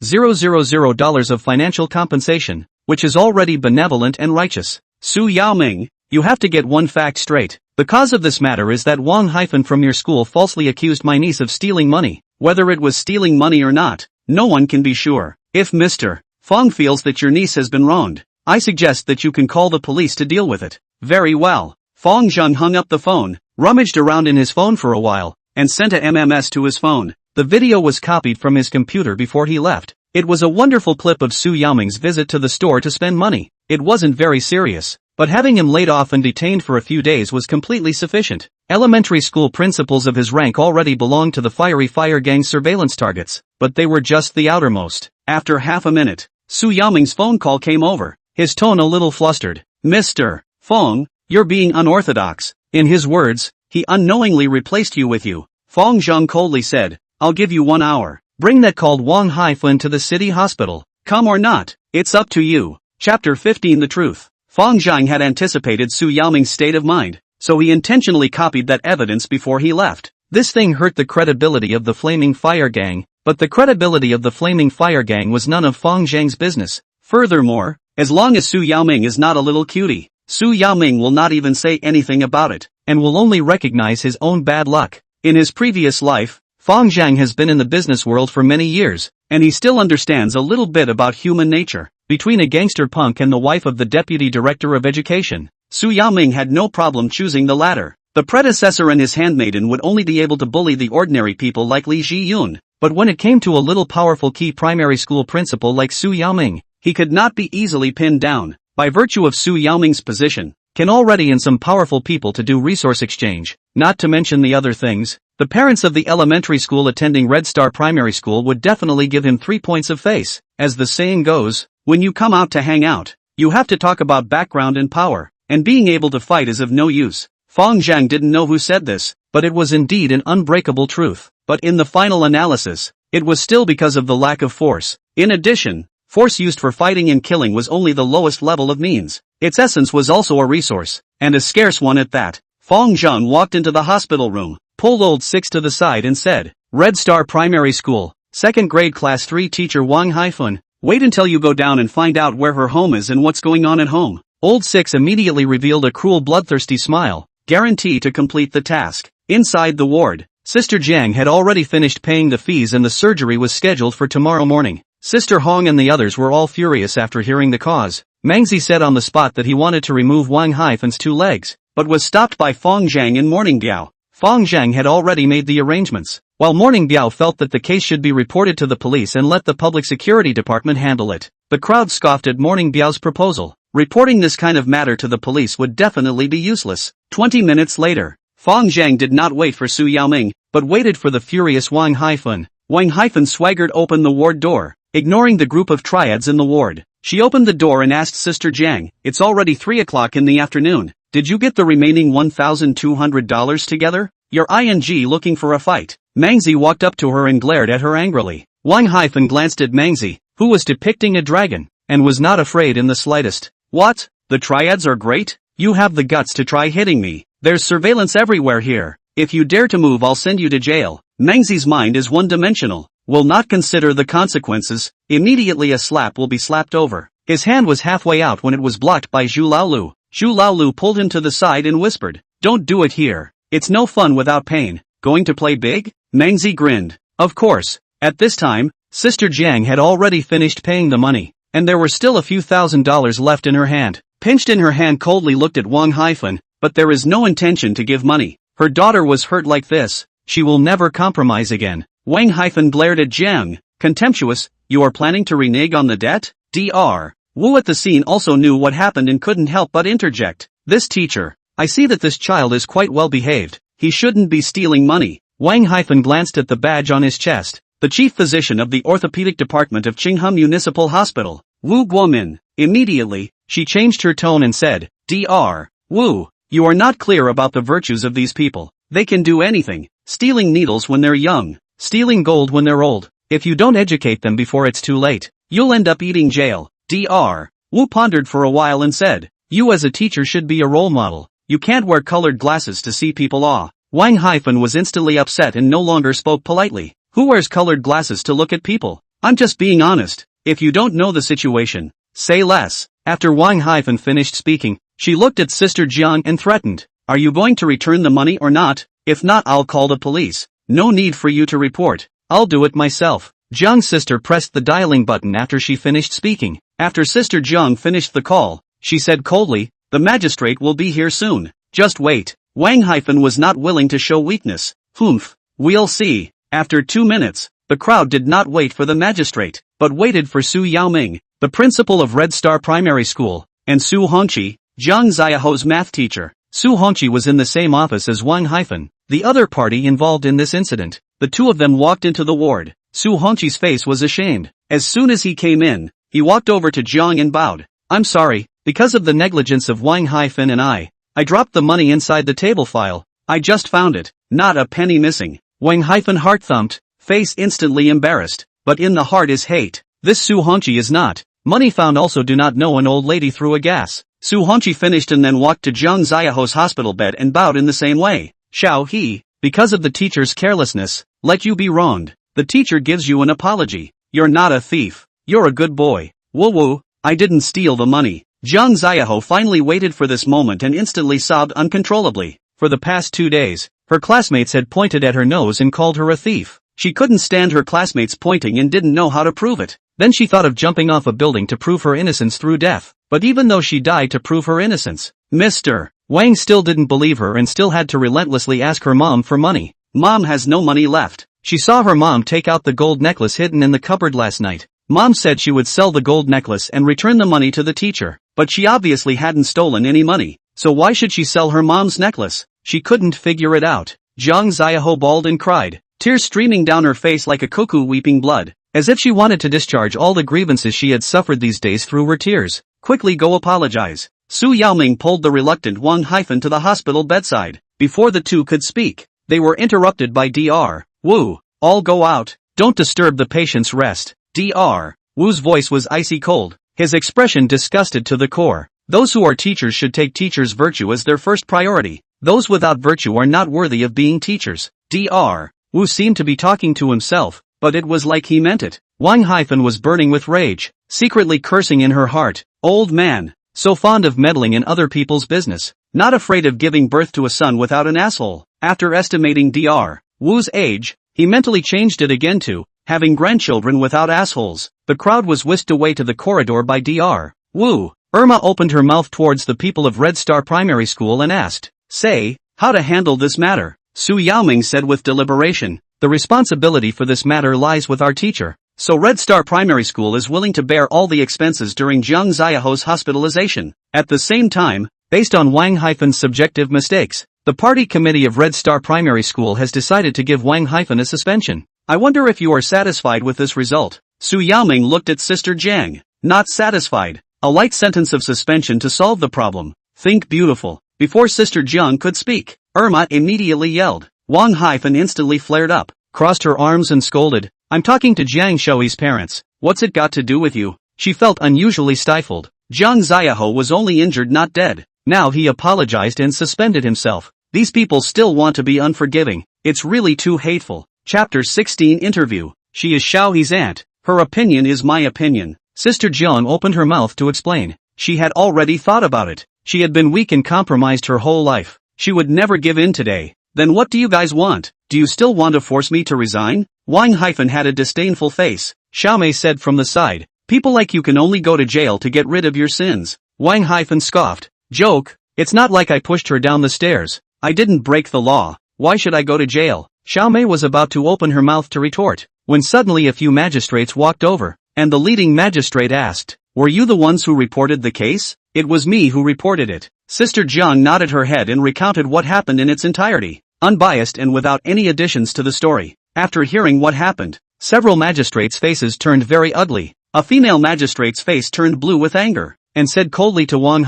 $2,000 of financial compensation, which is already benevolent and righteous. Su Yaoming, you have to get one fact straight. The cause of this matter is that Wang from your school falsely accused my niece of stealing money. Whether it was stealing money or not, no one can be sure. If Mr. Fang feels that your niece has been wronged, I suggest that you can call the police to deal with it. Very well. Fang Zheng hung up the phone, rummaged around in his phone for a while, and sent a MMS to his phone. The video was copied from his computer before he left. It was a wonderful clip of Su Yaoming's visit to the store to spend money. It wasn't very serious, but having him laid off and detained for a few days was completely sufficient. Elementary school principals of his rank already belonged to the fiery fire gang's surveillance targets, but they were just the outermost. After half a minute, Su Yaoming's phone call came over, his tone a little flustered. Mr. Fang, you're being unorthodox. In his words, he unknowingly replaced you with you. Fang Zheng coldly said, I'll give you 1 hour. Bring that called Wang Haifeng to the city hospital. Come or not, it's up to you. Chapter 15 The Truth. Fang Zheng had anticipated Su Yaoming's state of mind, so he intentionally copied that evidence before he left. This thing hurt the credibility of the Flaming Fire Gang, but the credibility of the Flaming Fire Gang was none of Fang Zheng's business. Furthermore, as long as Su Yaoming is not a little cutie, Su Yaoming will not even say anything about it, and will only recognize his own bad luck. In his previous life, Fang Zheng has been in the business world for many years, and he still understands a little bit about human nature. Between a gangster punk and the wife of the deputy director of education, Su Yaoming had no problem choosing the latter. The predecessor and his handmaiden would only be able to bully the ordinary people like Li Zhiyun, but when it came to a little powerful key primary school principal like Su Yaoming, he could not be easily pinned down. By virtue of Su Yaoming's position, can already in some powerful people to do resource exchange, not to mention the other things. The parents of the elementary school attending Red Star Primary School would definitely give him 3 points of face. As the saying goes, when you come out to hang out, you have to talk about background and power, and being able to fight is of no use. Fang Zheng didn't know who said this, but it was indeed an unbreakable truth. But in the final analysis, it was still because of the lack of force. In addition, force used for fighting and killing was only the lowest level of means. Its essence was also a resource, and a scarce one at that. Fang Zheng walked into the hospital room, pulled old Six to the side and said, Red Star Primary School, 2nd grade class 3 teacher Wang Haifeng, wait until you go down and find out where her home is and what's going on at home. Old Six immediately revealed a cruel bloodthirsty smile, guarantee to complete the task. Inside the ward, Sister Jiang had already finished paying the fees and the surgery was scheduled for tomorrow morning. Sister Hong and the others were all furious after hearing the cause. Mangzi said on the spot that he wanted to remove Wang Haifeng's 2 legs, but was stopped by Fang Zheng and Morning Biao. Fang Zheng had already made the arrangements, while Morning Biao felt that the case should be reported to the police and let the public security department handle it. The crowd scoffed at Morning Biao's proposal. Reporting this kind of matter to the police would definitely be useless. 20 minutes later, Fang Zheng did not wait for Su Yaoming, but waited for the furious Wang Haifeng. Wang Haifeng swaggered open the ward door, ignoring the group of triads in the ward. She opened the door and asked Sister Jiang, it's already 3 o'clock in the afternoon. Did you get the remaining $1,200 together? You're looking for a fight. Mangzi walked up to her and glared at her angrily. Wang Haifeng glanced at Mangzi, who was depicting a dragon, and was not afraid in the slightest. What? The triads are great? You have the guts to try hitting me. There's surveillance everywhere here. If you dare to move I'll send you to jail. Mangzi's mind is one-dimensional. Will not consider the consequences. Immediately a slap will be slapped over. His hand was halfway out when it was blocked by Zhu Laolu. Zhu Laolu pulled him to the side and whispered, don't do it here. It's no fun without pain. Going to play big? Mangzi grinned. Of course. At this time, Sister Jiang had already finished paying the money, and there were still a few $1,000s left in her hand. pinched in her hand coldly looked at Wang Haifeng, but there is no intention to give money. Her daughter was hurt like this, she will never compromise again. Wang Haifeng glared at Zheng, contemptuous, you are planning to renege on the debt? Dr. Wu at the scene also knew what happened and couldn't help but interject. This teacher, I see that this child is quite well behaved, he shouldn't be stealing money. Wang Haifeng glanced at the badge on his chest, the chief physician of the orthopedic department of Qingham Municipal Hospital, Wu Guomin. Immediately, she changed her tone and said, Dr. Wu, you are not clear about the virtues of these people. They can do anything, stealing needles when they're young, stealing gold when they're old. If you don't educate them before it's too late, you'll end up eating jail. Dr. Wu pondered for a while and said, you as a teacher should be a role model. You can't wear colored glasses to see people awe. Wang Haifeng was instantly upset and no longer spoke politely. Who wears colored glasses to look at people? I'm just being honest. If you don't know the situation, say less. After Wang Haifeng finished speaking, she looked at Sister Jiang and threatened, are you going to return the money or not? If not, I'll call the police. No need for you to report. I'll do it myself. Jiang's sister pressed the dialing button after she finished speaking. After Sister Jiang finished the call, she said coldly, the magistrate will be here soon. Just wait. Wang Haifeng was not willing to show weakness. Humph. We'll see. After 2 minutes, the crowd did not wait for the magistrate, but waited for Su Yaoming, the principal of Red Star Primary School, and Su Hongqi, Zhang Xiaoho's math teacher. Su Hongqi was in the same office as Wang Haifeng, the other party involved in this incident. The two of them walked into the ward. Su Hongqi's face was ashamed. As soon as he came in, he walked over to Jiang and bowed. I'm sorry, because of the negligence of Wang Haifeng and I dropped the money inside the table file. I just found it, not a penny missing. Wang Haifeng heart thumped, face instantly embarrassed, but in the heart is hate. This Su Hongqi is not. Money found also do not know an old lady threw a gas. Su Hongqi finished and then walked to Zhang Xiaoho's hospital bed and bowed in the same way. Shao He, because of the teacher's carelessness, let you be wronged. The teacher gives you an apology. You're not a thief. You're a good boy. Woo woo, I didn't steal the money. Zhang Xiaoho finally waited for this moment and instantly sobbed uncontrollably. For the past 2 days, her classmates had pointed at her nose and called her a thief. She couldn't stand her classmates pointing and didn't know how to prove it. Then she thought of jumping off a building to prove her innocence through death. But even though she died to prove her innocence, Mr. Wang still didn't believe her and still had to relentlessly ask her mom for money. Mom has no money left. She saw her mom take out the gold necklace hidden in the cupboard last night. Mom said she would sell the gold necklace and return the money to the teacher. But she obviously hadn't stolen any money. So why should she sell her mom's necklace? She couldn't figure it out. Zhang Xiaoho bawled and cried, tears streaming down her face like a cuckoo weeping blood, as if she wanted to discharge all the grievances she had suffered these days through her tears. Quickly go apologize. Su Yaoming pulled the reluctant Wang Haifeng to the hospital bedside. Before the two could speak, they were interrupted by Dr. Wu. All go out. Don't disturb the patient's rest. Dr. Wu's voice was icy cold, his expression disgusted to the core. Those who are teachers should take teachers' virtue as their first priority. Those without virtue are not worthy of being teachers. Dr. Wu seemed to be talking to himself, but it was like he meant it. Wang Haifeng was burning with rage, secretly cursing in her heart. Old man, so fond of meddling in other people's business, not afraid of giving birth to a son without an asshole. After estimating Dr. Wu's age, he mentally changed it again to having grandchildren without assholes. The crowd was whisked away to the corridor by Dr. Wu. Irma opened her mouth towards the people of Red Star Primary School and asked, say, how to handle this matter. Su Yaoming said with deliberation, the responsibility for this matter lies with our teacher. So Red Star Primary School is willing to bear all the expenses during Zhang Xiaoho's hospitalization. At the same time, based on Wang Haifeng's subjective mistakes, the party committee of Red Star Primary School has decided to give Wang Haifeng a suspension. I wonder if you are satisfied with this result. Su Yaoming looked at Sister Jiang. Not satisfied. A light sentence of suspension to solve the problem. Think beautiful. Before Sister Jiang could speak, Irma immediately yelled. Wang Haifeng instantly flared up, crossed her arms and scolded, I'm talking to Jiang Shoui's parents. What's it got to do with you? She felt unusually stifled. Zhang Xiaoho was only injured, not dead. Now he apologized and suspended himself. These people still want to be unforgiving. It's really too hateful. Chapter 16 Interview. She is Xiaohi's aunt. Her opinion is my opinion. Sister Jiang opened her mouth to explain. She had already thought about it. She had been weak and compromised her whole life. She would never give in today. Then what do you guys want? Do you still want to force me to resign? Wang Haifeng had a disdainful face. Xiaomei said from the side, people like you can only go to jail to get rid of your sins. Wang scoffed. Joke? It's not like I pushed her down the stairs. I didn't break the law. Why should I go to jail? Xiaomei was about to open her mouth to retort, when suddenly a few magistrates walked over, and the leading magistrate asked, "Were you the ones who reported the case?" "It was me who reported it." Sister Jiang nodded her head and recounted what happened in its entirety, unbiased and without any additions to the story. After hearing what happened, several magistrates' faces turned very ugly. A female magistrate's face turned blue with anger, and said coldly to Wang,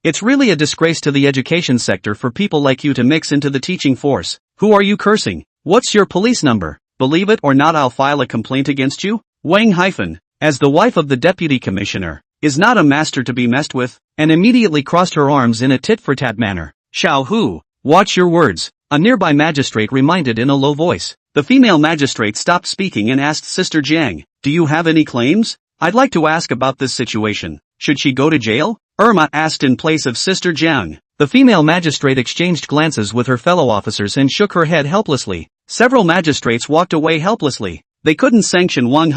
"It's really a disgrace to the education sector for people like you to mix into the teaching force. Who are you cursing? What's your police number? Believe it or not, I'll file a complaint against you." Wang, as the wife of the deputy commissioner, is not a master to be messed with, and immediately crossed her arms in a tit-for-tat manner. "Xiao Hu, watch your words," a nearby magistrate reminded in a low voice. The female magistrate stopped speaking and asked Sister Jiang, "Do you have any claims? I'd like to ask about this situation. Should she go to jail?" Irma asked in place of Sister Jiang. The female magistrate exchanged glances with her fellow officers and shook her head helplessly. Several magistrates walked away helplessly. They couldn't sanction Wang,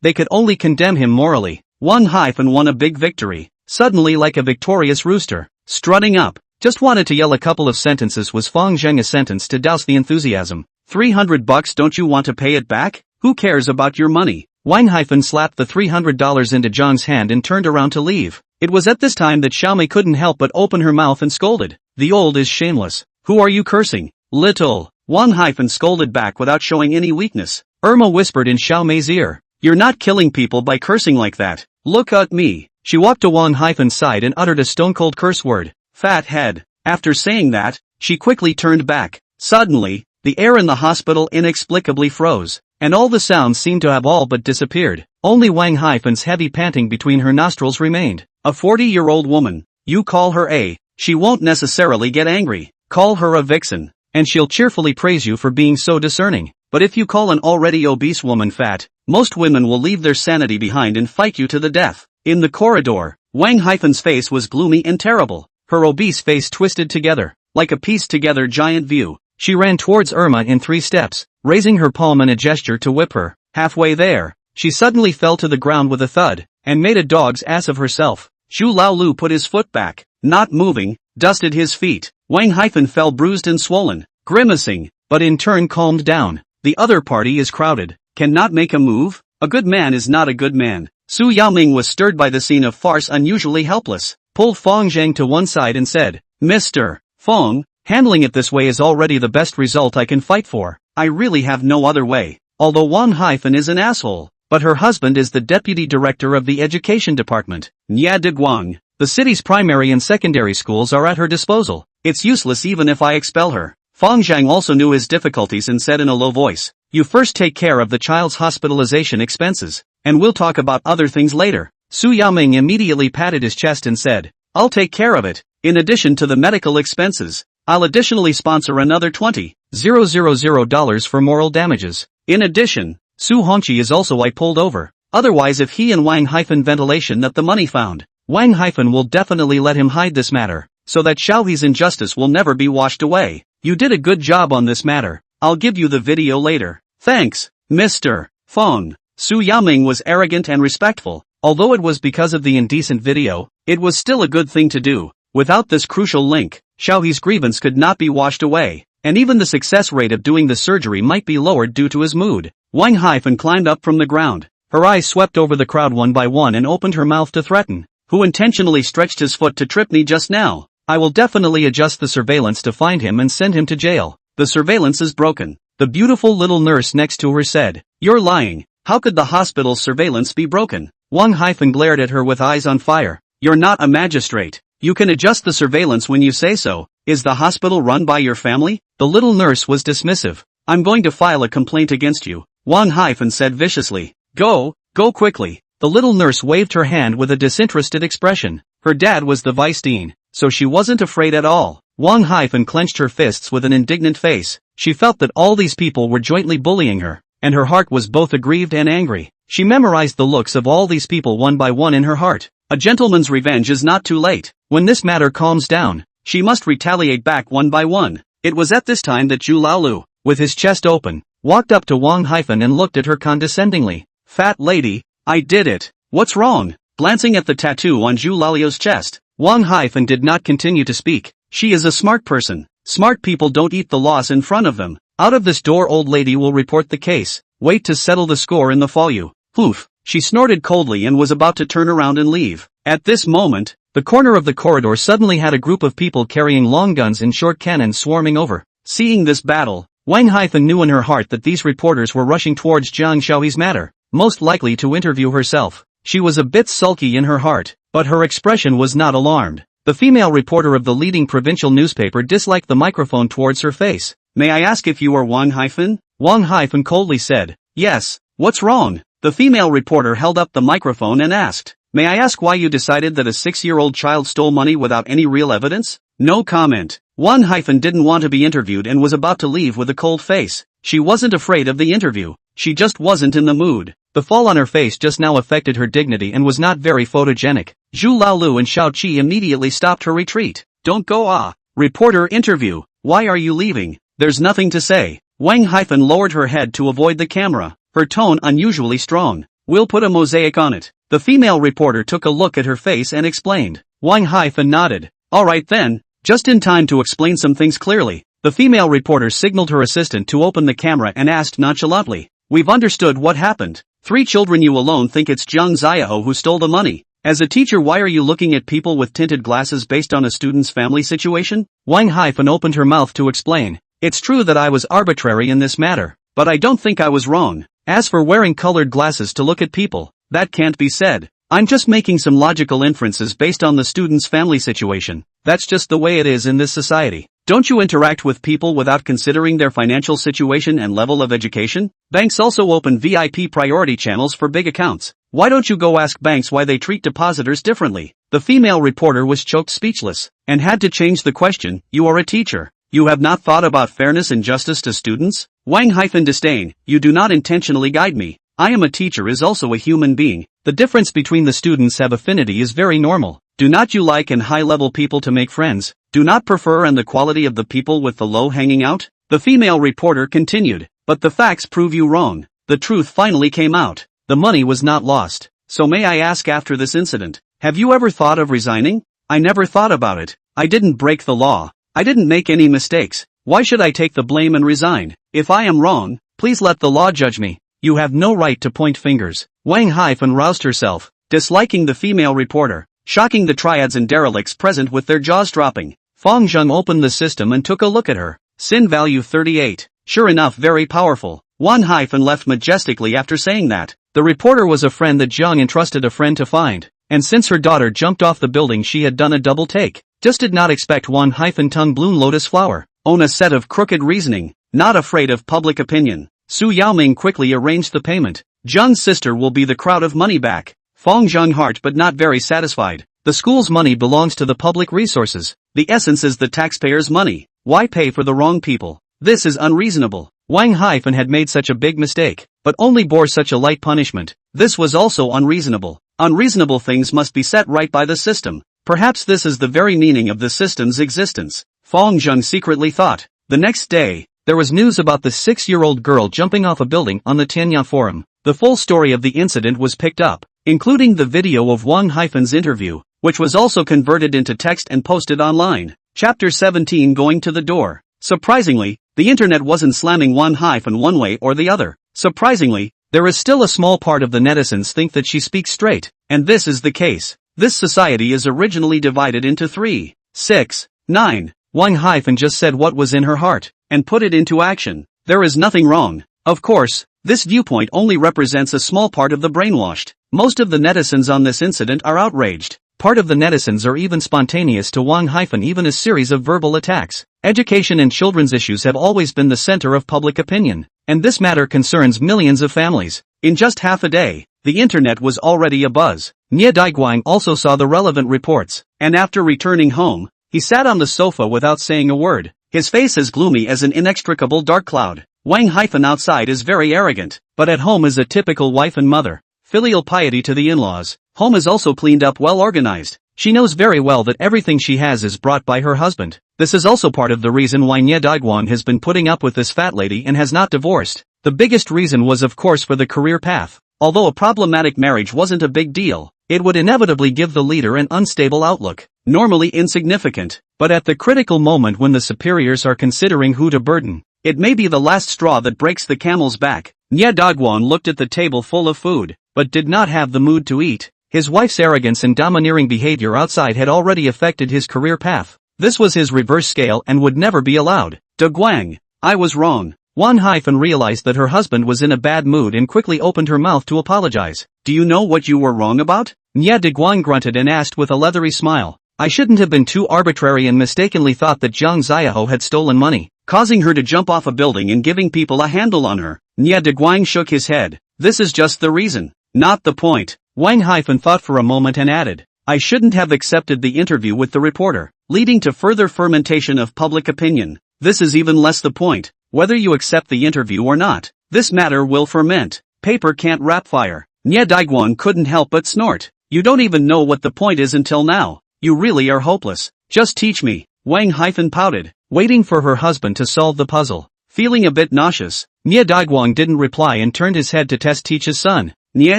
they could only condemn him morally. Wang won a big victory, suddenly like a victorious rooster, strutting up. Just wanted to yell a couple of sentences. Was Fang Zheng a sentence to douse the enthusiasm? $300, don't you want to pay it back? Who cares about your money? Wang slapped the $300 into Zhang's hand and turned around to leave. It was at this time that Xiaomei couldn't help but open her mouth and scolded. "The old is shameless. Who are you cursing? Little." Wang scolded back without showing any weakness. Irma whispered in Xiaomei's ear, "You're not killing people by cursing like that. Look at me." She walked to Wang side and uttered a stone-cold curse word, "Fat head." After saying that, she quickly turned back. Suddenly, the air in the hospital inexplicably froze, and all the sounds seemed to have all but disappeared. Only Wang heavy panting between her nostrils remained. "A 40-year-old woman. You call her a. She won't necessarily get angry. Call her a vixen, and she'll cheerfully praise you for being so discerning. But if you call an already obese woman fat, most women will leave their sanity behind and fight you to the death." In the corridor, Wang face was gloomy and terrible. Her obese face twisted together, like a pieced-together giant view. She ran towards Irma in 3 steps, raising her palm in a gesture to whip her. Halfway there, she suddenly fell to the ground with a thud, and made a dog's ass of herself. Zhu Laolu put his foot back, not moving, dusted his feet. Wang fell bruised and swollen, grimacing, but in turn calmed down. The other party is crowded, cannot make a move. A good man is not a good man. Su Yaoming was stirred by the scene of farce, unusually helpless, pulled Fang Zheng to one side and said, "Mr. Fang, handling it this way is already the best result I can fight for. I really have no other way." Although Wang is an asshole, but her husband is the deputy director of the education department, Nya de Guang. The city's primary and secondary schools are at her disposal. It's useless even if I expel her. Fang Zheng also knew his difficulties and said in a low voice, "You first take care of the child's hospitalization expenses, and we'll talk about other things later." Su Yaoming immediately patted his chest and said, "I'll take care of it. In addition to the medical expenses, I'll additionally sponsor another $20,000 for moral damages. In addition, Su Hongqi is also I pulled over. Otherwise if he and Wang ventilation that the money found, Wang will definitely let him hide this matter, so that Xiaohe's injustice will never be washed away. You did a good job on this matter. I'll give you the video later." "Thanks, Mr. Fang." Su Yaoming was arrogant and respectful. Although it was because of the indecent video, it was still a good thing to do. Without this crucial link, Xiaohe's grievance could not be washed away, and even the success rate of doing the surgery might be lowered due to his mood. Wang climbed up from the ground. Her eyes swept over the crowd one by one and opened her mouth to threaten. "Who intentionally stretched his foot to trip me just now? I will definitely adjust the surveillance to find him and send him to jail." "The surveillance is broken," the beautiful little nurse next to her said. "You're lying. How could the hospital's surveillance be broken?" Wang glared at her with eyes on fire. "You're not a magistrate. You can adjust the surveillance when you say so. Is the hospital run by your family?" The little nurse was dismissive. "I'm going to file a complaint against you," Wang said viciously. Go quickly." The little nurse waved her hand with a disinterested expression. Her dad was the vice dean, so she wasn't afraid at all. Wang clenched her fists with an indignant face. She felt that all these people were jointly bullying her, and her heart was both aggrieved and angry. She memorized the looks of all these people one by one in her heart. A gentleman's revenge is not too late. When this matter calms down, she must retaliate back one by one. It was at this time that Zhu Laolu, with his chest open, walked up to Wang and looked at her condescendingly. "Fat lady, I did it. What's wrong?" glancing at the tattoo on Zhu Lalio's chest. Wang Haifeng did not continue to speak. She is a smart person. Smart people don't eat the loss in front of them. Out of this door, old lady will report the case. Wait to settle the score in the foyer. Poof. She snorted coldly and was about to turn around and leave. At this moment, the corner of the corridor suddenly had a group of people carrying long guns and short cannons swarming over. Seeing this battle, Wang Haifeng knew in her heart that these reporters were rushing towards Jiang Xiaoyi's matter, most likely to interview herself. She was a bit sulky in her heart, but her expression was not alarmed. The female reporter of the leading provincial newspaper disliked the microphone towards her face. May I ask if you are Wang Haifeng? Wang Haifeng coldly said. Yes. What's wrong? The female reporter held up the microphone and asked. May I ask why you decided that a 6-year-old child stole money without any real evidence? No comment. Wang Haifeng didn't want to be interviewed and was about to leave with a cold face. She wasn't afraid of the interview. She just wasn't in the mood. The fall on her face just now affected her dignity and was not very photogenic. Zhu Laolu and Xiao Qi immediately stopped her retreat. Don't go. Reporter interview. Why are you leaving? There's nothing to say. Wang Haifeng lowered her head to avoid the camera, her tone unusually strong. We'll put a mosaic on it. The female reporter took a look at her face and explained. Wang Haifeng nodded. Alright then, just in time to explain some things clearly. The female reporter signaled her assistant to open the camera and asked nonchalantly. We've understood what happened. 3 children, you alone think it's Jiang Xiao who stole the money. As a teacher, why are you looking at people with tinted glasses based on a student's family situation? Wang Haifeng opened her mouth to explain. It's true that I was arbitrary in this matter, but I don't think I was wrong. As for wearing colored glasses to look at people, that can't be said. I'm just making some logical inferences based on the student's family situation. That's just the way it is in this society. Don't you interact with people without considering their financial situation and level of education? Banks also open VIP priority channels for big accounts. Why don't you go ask banks why they treat depositors differently? The female reporter was choked speechless, and had to change the question. You are a teacher. You have not thought about fairness and justice to students? Wang Haifeng disdain. You do not intentionally guide me. I am a teacher is also a human being. The difference between the students have affinity is very normal. Do not you like and high-level people to make friends? Do not prefer and the quality of the people with the low hanging out? The female reporter continued. But the facts prove you wrong. The truth finally came out. The money was not lost. So may I ask, after this incident, have you ever thought of resigning? I never thought about it. I didn't break the law. I didn't make any mistakes. Why should I take the blame and resign? If I am wrong, please let the law judge me. You have no right to point fingers. Wang Haifeng roused herself, disliking the female reporter, shocking the triads and derelicts present with their jaws dropping. Fang Zheng opened the system and took a look at her. Sin value 38. Sure enough, very powerful. Wang Haifeng left majestically after saying that. The reporter was a friend that Zheng entrusted a friend to find, and since her daughter jumped off the building, she had done a double take. Just did not expect Wang Haifeng tongue bloom lotus flower. Own a set of crooked reasoning, not afraid of public opinion. Su Yaoming quickly arranged the payment. Zheng's sister will be the crowd of money back. Fang Zheng heart but not very satisfied. The school's money belongs to the public resources. The essence is the taxpayers' money. Why pay for the wrong people? This is unreasonable. Wang Haifeng had made such a big mistake, but only bore such a light punishment. This was also unreasonable. Unreasonable things must be set right by the system. Perhaps this is the very meaning of the system's existence. Fang Zheng secretly thought. The next day, there was news about the 6-year-old girl jumping off a building on the Tianyang forum. The full story of the incident was picked up, including the video of Wang Haifeng's interview, which was also converted into text and posted online. Chapter 17. Going to the door. Surprisingly, the internet wasn't slamming Wang Haifeng one way or the other. Surprisingly, there is still a small part of the netizens think that she speaks straight, and this is the case. This society is originally divided into 3, 6, 9. Wang Haifeng just said what was in her heart, and put it into action. There is nothing wrong. Of course, this viewpoint only represents a small part of the brainwashed. Most of the netizens on this incident are outraged. Part of the netizens are even spontaneous to Wang Haifeng, even a series of verbal attacks. Education and children's issues have always been the center of public opinion, and this matter concerns millions of families. In just half a day, the internet was already abuzz. Nie Daiguang also saw the relevant reports, and after returning home, he sat on the sofa without saying a word, his face as gloomy as an inextricable dark cloud. Wang Haifeng outside is very arrogant, but at home is a typical wife and mother. Filial piety to the in-laws. Home is also cleaned up, well organized. She knows very well that everything she has is brought by her husband. This is also part of the reason why Nie Daiguan has been putting up with this fat lady and has not divorced. The biggest reason was of course for the career path. Although a problematic marriage wasn't a big deal, It would inevitably give the leader an unstable outlook, normally insignificant, but at the critical moment when the superiors are considering who to burden, it may be the last straw that breaks the camel's back. Nye Dagwon looked at the table full of food, but did not have the mood to eat. His wife's arrogance and domineering behavior outside had already affected his career path. This was his reverse scale and would never be allowed. Dagwang, I was wrong. Wan Haifan realized that her husband was in a bad mood and quickly opened her mouth to apologize. Do you know what you were wrong about? Nye Dagwang grunted and asked with a leathery smile. I shouldn't have been too arbitrary and mistakenly thought that Zhang Xiaoho had stolen money, causing her to jump off a building and giving people a handle on her. Nye Dagwang shook his head. This is just the reason, not the point. Wang Haifan thought for a moment and added, I shouldn't have accepted the interview with the reporter, leading to further fermentation of public opinion. This is even less the point. Whether you accept the interview or not, this matter will ferment. Paper can't wrap fire. Nye Daiguan couldn't help but snort. You don't even know what the point is until now. You really are hopeless. Just teach me. Wang Haifan pouted, waiting for her husband to solve the puzzle. Feeling a bit nauseous, Nye Daiguang didn't reply and turned his head to teach his son. Nye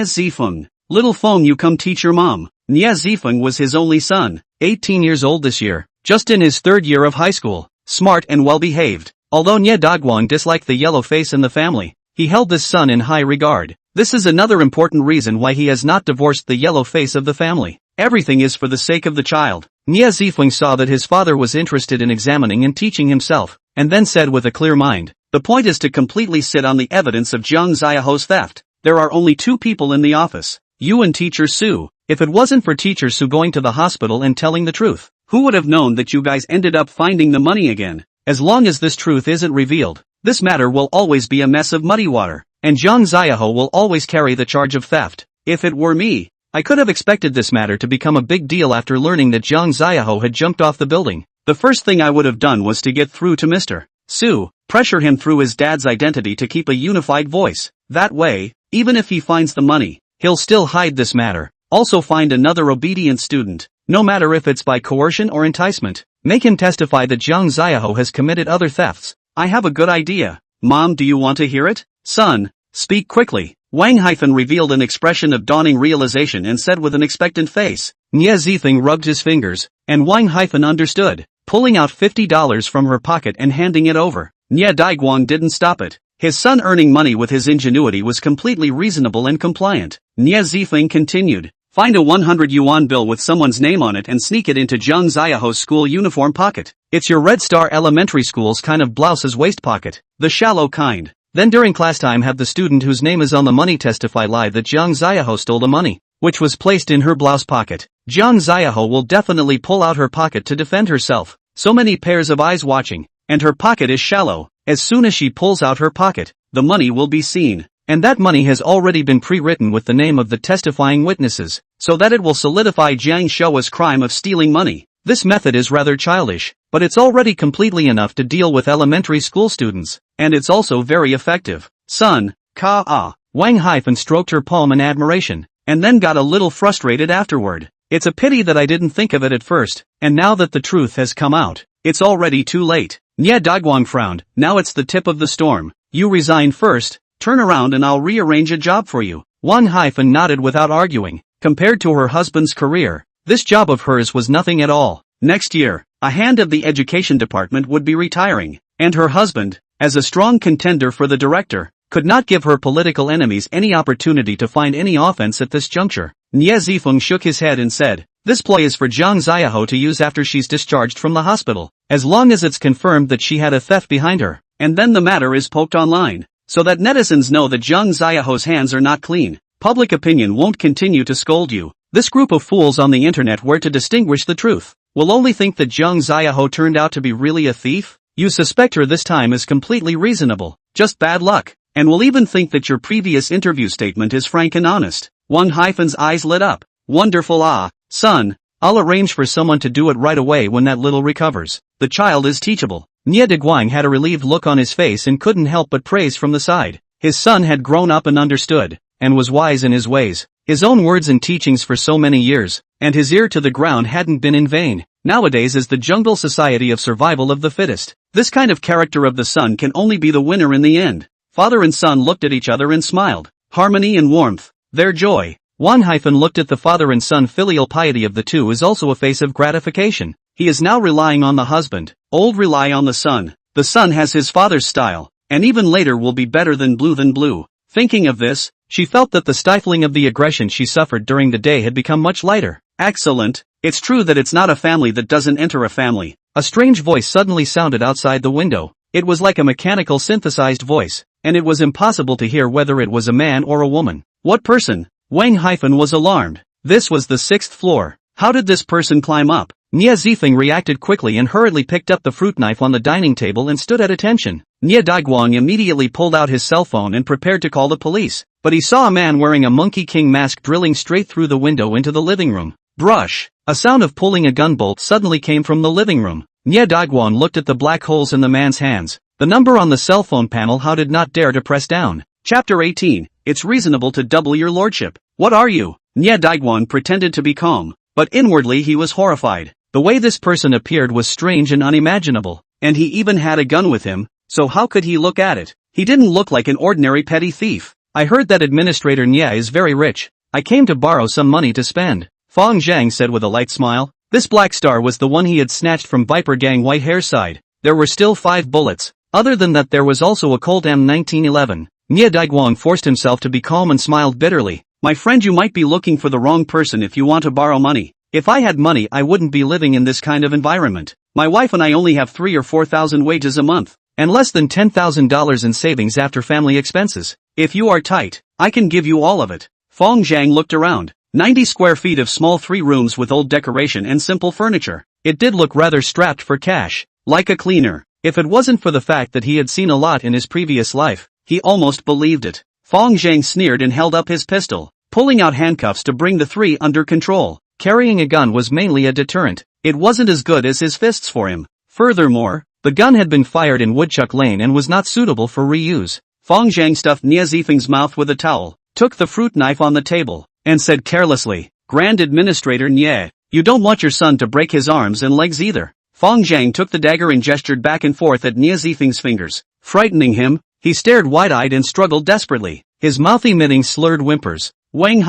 Zifeng. Little Feng, you come teach your mom. Nye Zifeng was his only son, 18 years old this year, just in his third year of high school, smart and well-behaved. Although Nye Daiguang disliked the yellow face in the family, he held this son in high regard. This is another important reason why he has not divorced the yellow face of the family. Everything is for the sake of the child. Nye Zifeng saw that his father was interested in examining and teaching himself, and then said with a clear mind, the point is to completely sit on the evidence of Zhang Xiaoho's theft. There are only two people in the office, you and Teacher Su. If it wasn't for Teacher Su going to the hospital and telling the truth, who would have known that you guys ended up finding the money again? As long as this truth isn't revealed, this matter will always be a mess of muddy water, and Zhang Xiaoho will always carry the charge of theft. If it were me, I could have expected this matter to become a big deal after learning that Zhang Xiaoho had jumped off the building. The first thing I would have done was to get through to Mr. Su, pressure him through his dad's identity to keep a unified voice. That way, even if he finds the money, he'll still hide this matter. Also find another obedient student, no matter if it's by coercion or enticement. Make him testify that Zhang Xiaoho has committed other thefts. I have a good idea. Mom, do you want to hear it? Son, speak quickly. Wang Haifan revealed an expression of dawning realization and said with an expectant face. Nye Zifeng rubbed his fingers, and Wang Haifan understood, pulling out $50 from her pocket and handing it over. Nye Daiguang didn't stop it. His son earning money with his ingenuity was completely reasonable and compliant. Nye Zifeng continued. Find a 100 yuan bill with someone's name on it and sneak it into Zhang Xiaoho's school uniform pocket. It's your Red Star Elementary School's kind of blouse's waist pocket, the shallow kind. Then during class time have the student whose name is on the money testify lie that Zhang Xiaoho stole the money, which was placed in her blouse pocket. Zhang Xiaoho will definitely pull out her pocket to defend herself. So many pairs of eyes watching, and her pocket is shallow. As soon as she pulls out her pocket, the money will be seen. And that money has already been pre-written with the name of the testifying witnesses, so that it will solidify Jiang Shoua's crime of stealing money. This method is rather childish, but it's already completely enough to deal with elementary school students, and it's also very effective. Son, Wang Haifan stroked her palm in admiration, and then got a little frustrated afterward. It's a pity that I didn't think of it at first, and now that the truth has come out, it's already too late. Nye Daiguang frowned. Now it's the tip of the storm. You resign first. Turn around and I'll rearrange a job for you. Wang Haifan nodded without arguing. Compared to her husband's career, this job of hers was nothing at all. Next year, a hand of the education department would be retiring, and her husband, as a strong contender for the director, could not give her political enemies any opportunity to find any offense at this juncture. Nye Zifeng shook his head and said, this ploy is for Zhang Xiaoho to use after she's discharged from the hospital, as long as it's confirmed that she had a theft behind her, and then the matter is poked online, so that netizens know that Zhang Xiaoho's hands are not clean. Public opinion won't continue to scold you. This group of fools on the internet where to distinguish the truth will only think that Zhang Xiaoho turned out to be really a thief. You suspect her this time is completely reasonable, just bad luck, and will even think that your previous interview statement is frank and honest. Wang Haifan's eyes lit up. Wonderful. Son, I'll arrange for someone to do it right away when that little recovers. The child is teachable. Nye Daiguang had a relieved look on his face and couldn't help but praise from the side. His son had grown up and understood, and was wise in his ways. His own words and teachings for so many years, and his ear to the ground hadn't been in vain. Nowadays is the jungle society of survival of the fittest. This kind of character of the son can only be the winner in the end. Father and son looked at each other and smiled. Harmony and warmth, their joy. Wang looked at the father and son. Filial piety of the two is also a face of gratification. He is now relying on the husband. Old rely on the son. The son has his father's style, and even later will be better than blue. Thinking of this, she felt that the stifling of the aggression she suffered during the day had become much lighter. Excellent. It's true that it's not a family that doesn't enter a family. A strange voice suddenly sounded outside the window. It was like a mechanical synthesized voice, and it was impossible to hear whether it was a man or a woman. What person? Wang was alarmed. This was the 6th floor. How did this person climb up? Nie Zifeng reacted quickly and hurriedly picked up the fruit knife on the dining table and stood at attention. Nie Daiguang immediately pulled out his cell phone and prepared to call the police, but he saw a man wearing a Monkey King mask drilling straight through the window into the living room. Brush! A sound of pulling a gun bolt suddenly came from the living room. Nie Daiguang looked at the black holes in the man's hands. The number on the cell phone panel how did not dare to press down. Chapter 18. It's reasonable to double your lordship. What are you? Nie Daiguang pretended to be calm, but inwardly he was horrified. The way this person appeared was strange and unimaginable, and he even had a gun with him, so how could he look at it? He didn't look like an ordinary petty thief. I heard that Administrator Nie is very rich. I came to borrow some money to spend. Fang Zheng said with a light smile. This black star was the one he had snatched from Viper Gang White Hair side. There were still 5 bullets. Other than that there was also a Colt M1911. Nie Daiguang forced himself to be calm and smiled bitterly. My friend, you might be looking for the wrong person if you want to borrow money. If I had money I wouldn't be living in this kind of environment. My wife and I only have 3,000 or 4,000 wages a month, and less than $10,000 in savings after family expenses. If you are tight, I can give you all of it. Fang Zheng looked around. 90 square feet of small 3 rooms with old decoration and simple furniture. It did look rather strapped for cash, like a cleaner. If it wasn't for the fact that he had seen a lot in his previous life, he almost believed it. Fang Zheng sneered and held up his pistol, pulling out handcuffs to bring the 3 under control. Carrying a gun was mainly a deterrent. It wasn't as good as his fists for him. Furthermore, the gun had been fired in Woodchuck Lane and was not suitable for reuse. Fang Zheng stuffed Nie Zifeng's mouth with a towel, took the fruit knife on the table, and said carelessly, Grand Administrator Nie, you don't want your son to break his arms and legs either. Fang Zheng took the dagger and gestured back and forth at Nie Zifeng's fingers, frightening him. He stared wide-eyed and struggled desperately, his mouth emitting slurred whimpers. Wang,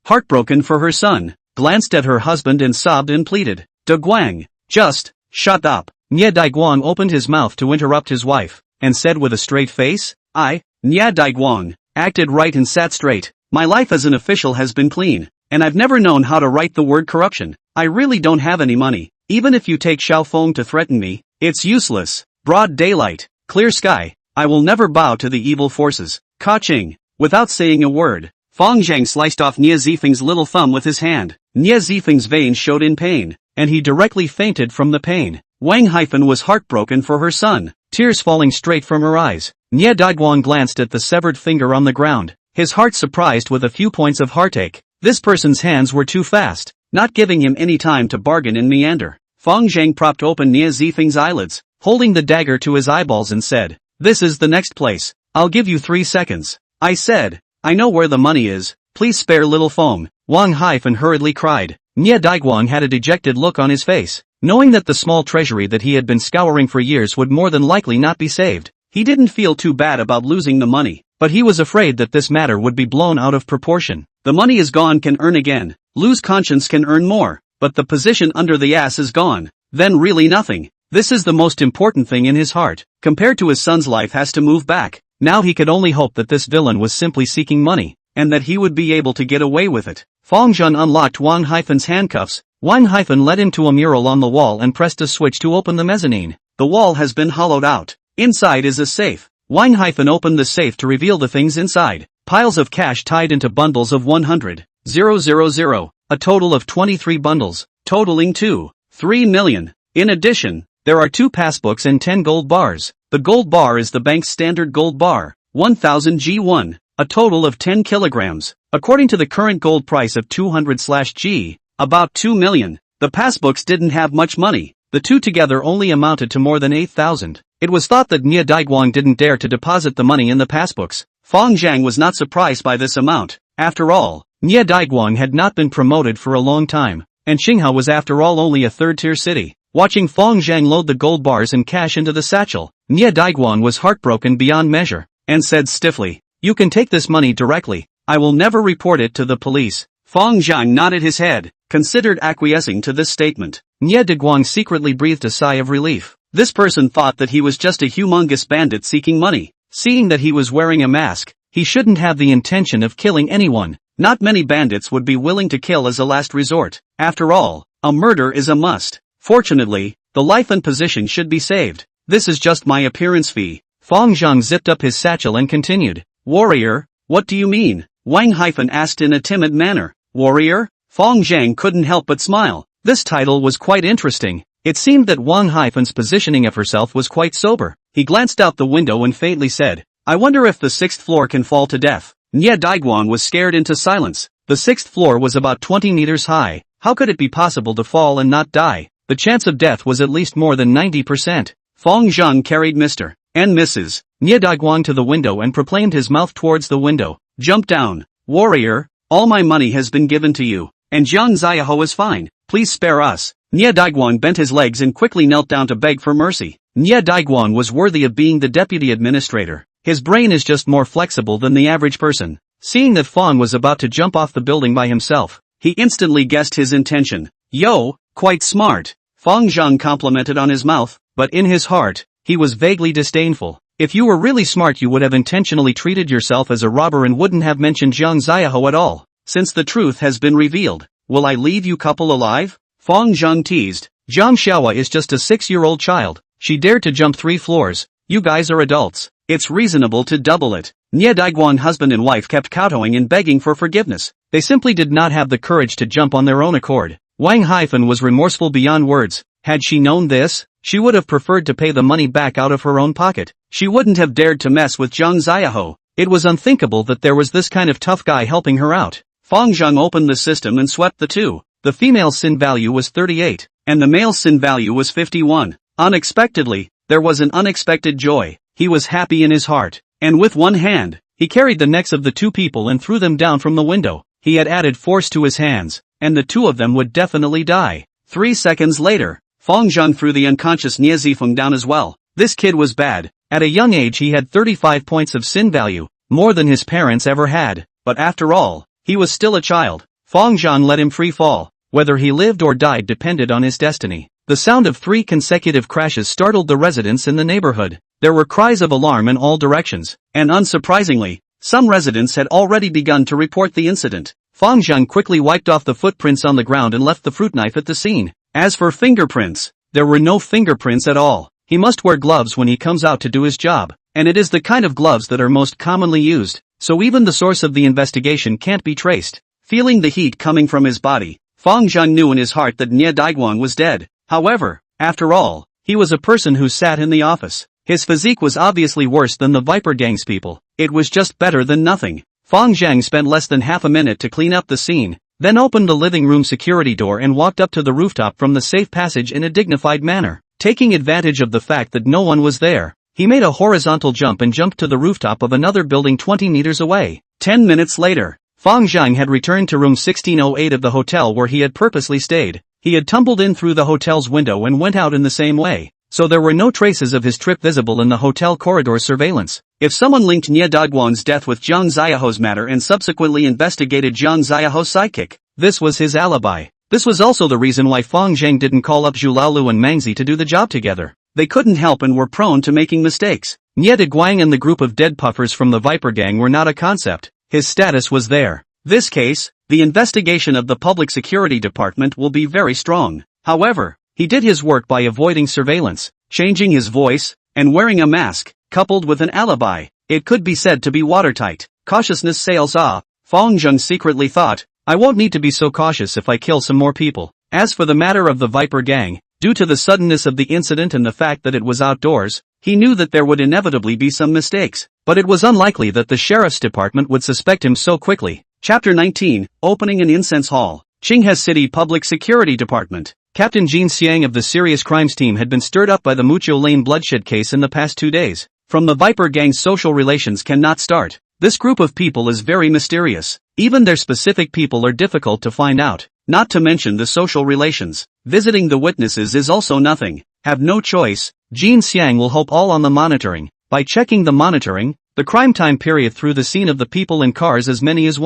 heartbroken for her son, glanced at her husband and sobbed and pleaded, Daiguang, just, shut up. Nie Daiguang opened his mouth to interrupt his wife, and said with a straight face, Nie Daiguang, acted right and sat straight. My life as an official has been clean, and I've never known how to write the word corruption. I really don't have any money. Even if you take Xiaofeng to threaten me, it's useless. Broad daylight, clear sky, I will never bow to the evil forces. Ka-ching. Without saying a word, Fang Zheng sliced off Nie Zifeng's little thumb with his hand. Nie Zifeng's veins showed in pain, and he directly fainted from the pain. Wang was heartbroken for her son, tears falling straight from her eyes. Nie Daiguang glanced at the severed finger on the ground, his heart surprised with a few points of heartache. This person's hands were too fast, not giving him any time to bargain and meander. Fang Zheng propped open Nie Zifeng's eyelids, holding the dagger to his eyeballs and said, This is the next place. I'll give you 3 seconds. I said, I know where the money is, please spare little Feng. Wang hurriedly cried. Nie Daiguang had a dejected look on his face, knowing that the small treasury that he had been scouring for years would more than likely not be saved. He didn't feel too bad about losing the money, but he was afraid that this matter would be blown out of proportion. The money is gone can earn again, lose conscience can earn more, but the position under the ass is gone, then really nothing. This is the most important thing in his heart, compared to his son's life has to move back. Now he could only hope that this villain was simply seeking money, and that he would be able to get away with it. Fang Zheng unlocked Wang-'s handcuffs. Wang led him to a mural on the wall and pressed a switch to open the mezzanine. The wall has been hollowed out. Inside is a safe. Wang opened the safe to reveal the things inside. Piles of cash tied into bundles of 100,000, a total of 23 bundles, totaling 3 million. In addition, there are 2 passbooks and 10 gold bars. The gold bar is the bank's standard gold bar, 1000 G1, a total of 10 kilograms. According to the current gold price of 200/G, about 2 million. The passbooks didn't have much money. The two together only amounted to more than 8,000. It was thought that Nie Daiguang didn't dare to deposit the money in the passbooks. Fang Zheng was not surprised by this amount. After all, Nie Daiguang had not been promoted for a long time, and Qinghao was after all only a third-tier city. Watching Fang Zheng load the gold bars and cash into the satchel, Nie Daiguang was heartbroken beyond measure, and said stiffly, You can take this money directly. I will never report it to the police. Fang Zheng nodded his head, considered acquiescing to this statement. Nye Daguang secretly breathed a sigh of relief. This person thought that he was just a humongous bandit seeking money. Seeing that he was wearing a mask, he shouldn't have the intention of killing anyone. Not many bandits would be willing to kill as a last resort. After all, a murder is a must. Fortunately, the life and position should be saved. This is just my appearance fee. Fang Zheng zipped up his satchel and continued. Warrior, what do you mean? Wang asked in a timid manner. Warrior? Fang Zheng couldn't help but smile. This title was quite interesting. It seemed that Wang's positioning of herself was quite sober. He glanced out the window and faintly said, I wonder if the 6th floor can fall to death. Nye Daiguan was scared into silence. The 6th floor was about 20 meters high. How could it be possible to fall and not die? The chance of death was at least more than 90%. Fang Zheng carried Mr. and Mrs. Nye Daiguan to the window and proclaimed, his mouth towards the window. Jump down. Warrior, all my money has been given to you. And Jiang Ziaho is fine. Please spare us. Nye Daiguan bent his legs and quickly knelt down to beg for mercy. Nye Daiguan was worthy of being the deputy administrator. His brain is just more flexible than the average person. Seeing that Fang was about to jump off the building by himself, he instantly guessed his intention. Yo, quite smart. Fang Zheng complimented on his mouth, but in his heart, he was vaguely disdainful. If you were really smart, you would have intentionally treated yourself as a robber and wouldn't have mentioned Jiang Ziaho at all. Since the truth has been revealed, will I leave you couple alive? Fang Zheng teased. Jiang Xiaowa is just a 6-year-old child. She dared to jump 3 floors. You guys are adults. It's reasonable to double it. Nye Daiguan husband and wife kept kowtowing and begging for forgiveness. They simply did not have the courage to jump on their own accord. Wang was remorseful beyond words. Had she known this, she would have preferred to pay the money back out of her own pocket. She wouldn't have dared to mess with Jiang Ziaho. It was unthinkable that there was this kind of tough guy helping her out. Fang Zheng opened the system and swept the two. The female sin value was 38, and the male sin value was 51. Unexpectedly, there was an unexpected joy. He was happy in his heart, and with one hand, he carried the necks of the 2 people and threw them down from the window. He had added force to his hands, and the 2 of them would definitely die. 3 seconds later, Fang Zheng threw the unconscious Nie Zifeng down as well. This kid was bad. At a young age he had 35 points of sin value, more than his parents ever had. But after all, he was still a child. Fang Zheng let him free fall. Whether he lived or died depended on his destiny. The sound of 3 consecutive crashes startled the residents in the neighborhood. There were cries of alarm in all directions, and unsurprisingly, some residents had already begun to report the incident. Fang Zheng quickly wiped off the footprints on the ground and left the fruit knife at the scene. As for fingerprints, there were no fingerprints at all. He must wear gloves when he comes out to do his job, and it is the kind of gloves that are most commonly used, so even the source of the investigation can't be traced. Feeling the heat coming from his body, Fang Zheng knew in his heart that Nye Daiguan was dead. However, after all, he was a person who sat in the office. His physique was obviously worse than the Viper Gang's people. It was just better than nothing. Fang Zheng spent less than half a minute to clean up the scene, then opened the living room security door and walked up to the rooftop from the safe passage in a dignified manner. Taking advantage of the fact that no one was there, he made a horizontal jump and jumped to the rooftop of another building 20 meters away. 10 minutes later, Fang Zheng had returned to room 1608 of the hotel where he had purposely stayed. He had tumbled in through the hotel's window and went out in the same way, so there were no traces of his trip visible in the hotel corridor surveillance. If someone linked Nye Daiguan's death with Jiang Ziaho's matter and subsequently investigated Jiang Ziaho's sidekick, this was his alibi. This was also the reason why Fang Zheng didn't call up Zhu Laolu and Mangzi to do the job together. They couldn't help and were prone to making mistakes. Nye Daguang and the group of dead puffers from the Viper Gang were not a concept. His status was there. This case, the investigation of the Public Security Department will be very strong. However, he did his work by avoiding surveillance, changing his voice, and wearing a mask, coupled with an alibi. It could be said to be watertight. Cautiousness sails off. Fang Zheng secretly thought, I won't need to be so cautious if I kill some more people. As for the matter of the Viper Gang, due to the suddenness of the incident and the fact that it was outdoors, he knew that there would inevitably be some mistakes, but it was unlikely that the sheriff's department would suspect him so quickly. Chapter 19, Opening an Incense Hall. Qinghe City Public Security Department. Captain Jin Xiang of the Serious Crimes Team had been stirred up by the Mucho Lane bloodshed case in the past 2 days. From the Viper Gang's social relations cannot start. This group of people is very mysterious. Even their specific people are difficult to find out, not to mention the social relations. Visiting the witnesses is also nothing. Have no choice. Jin Xiang will hope all on the monitoring. By checking the monitoring, The crime time period through the scene of the people and cars as many as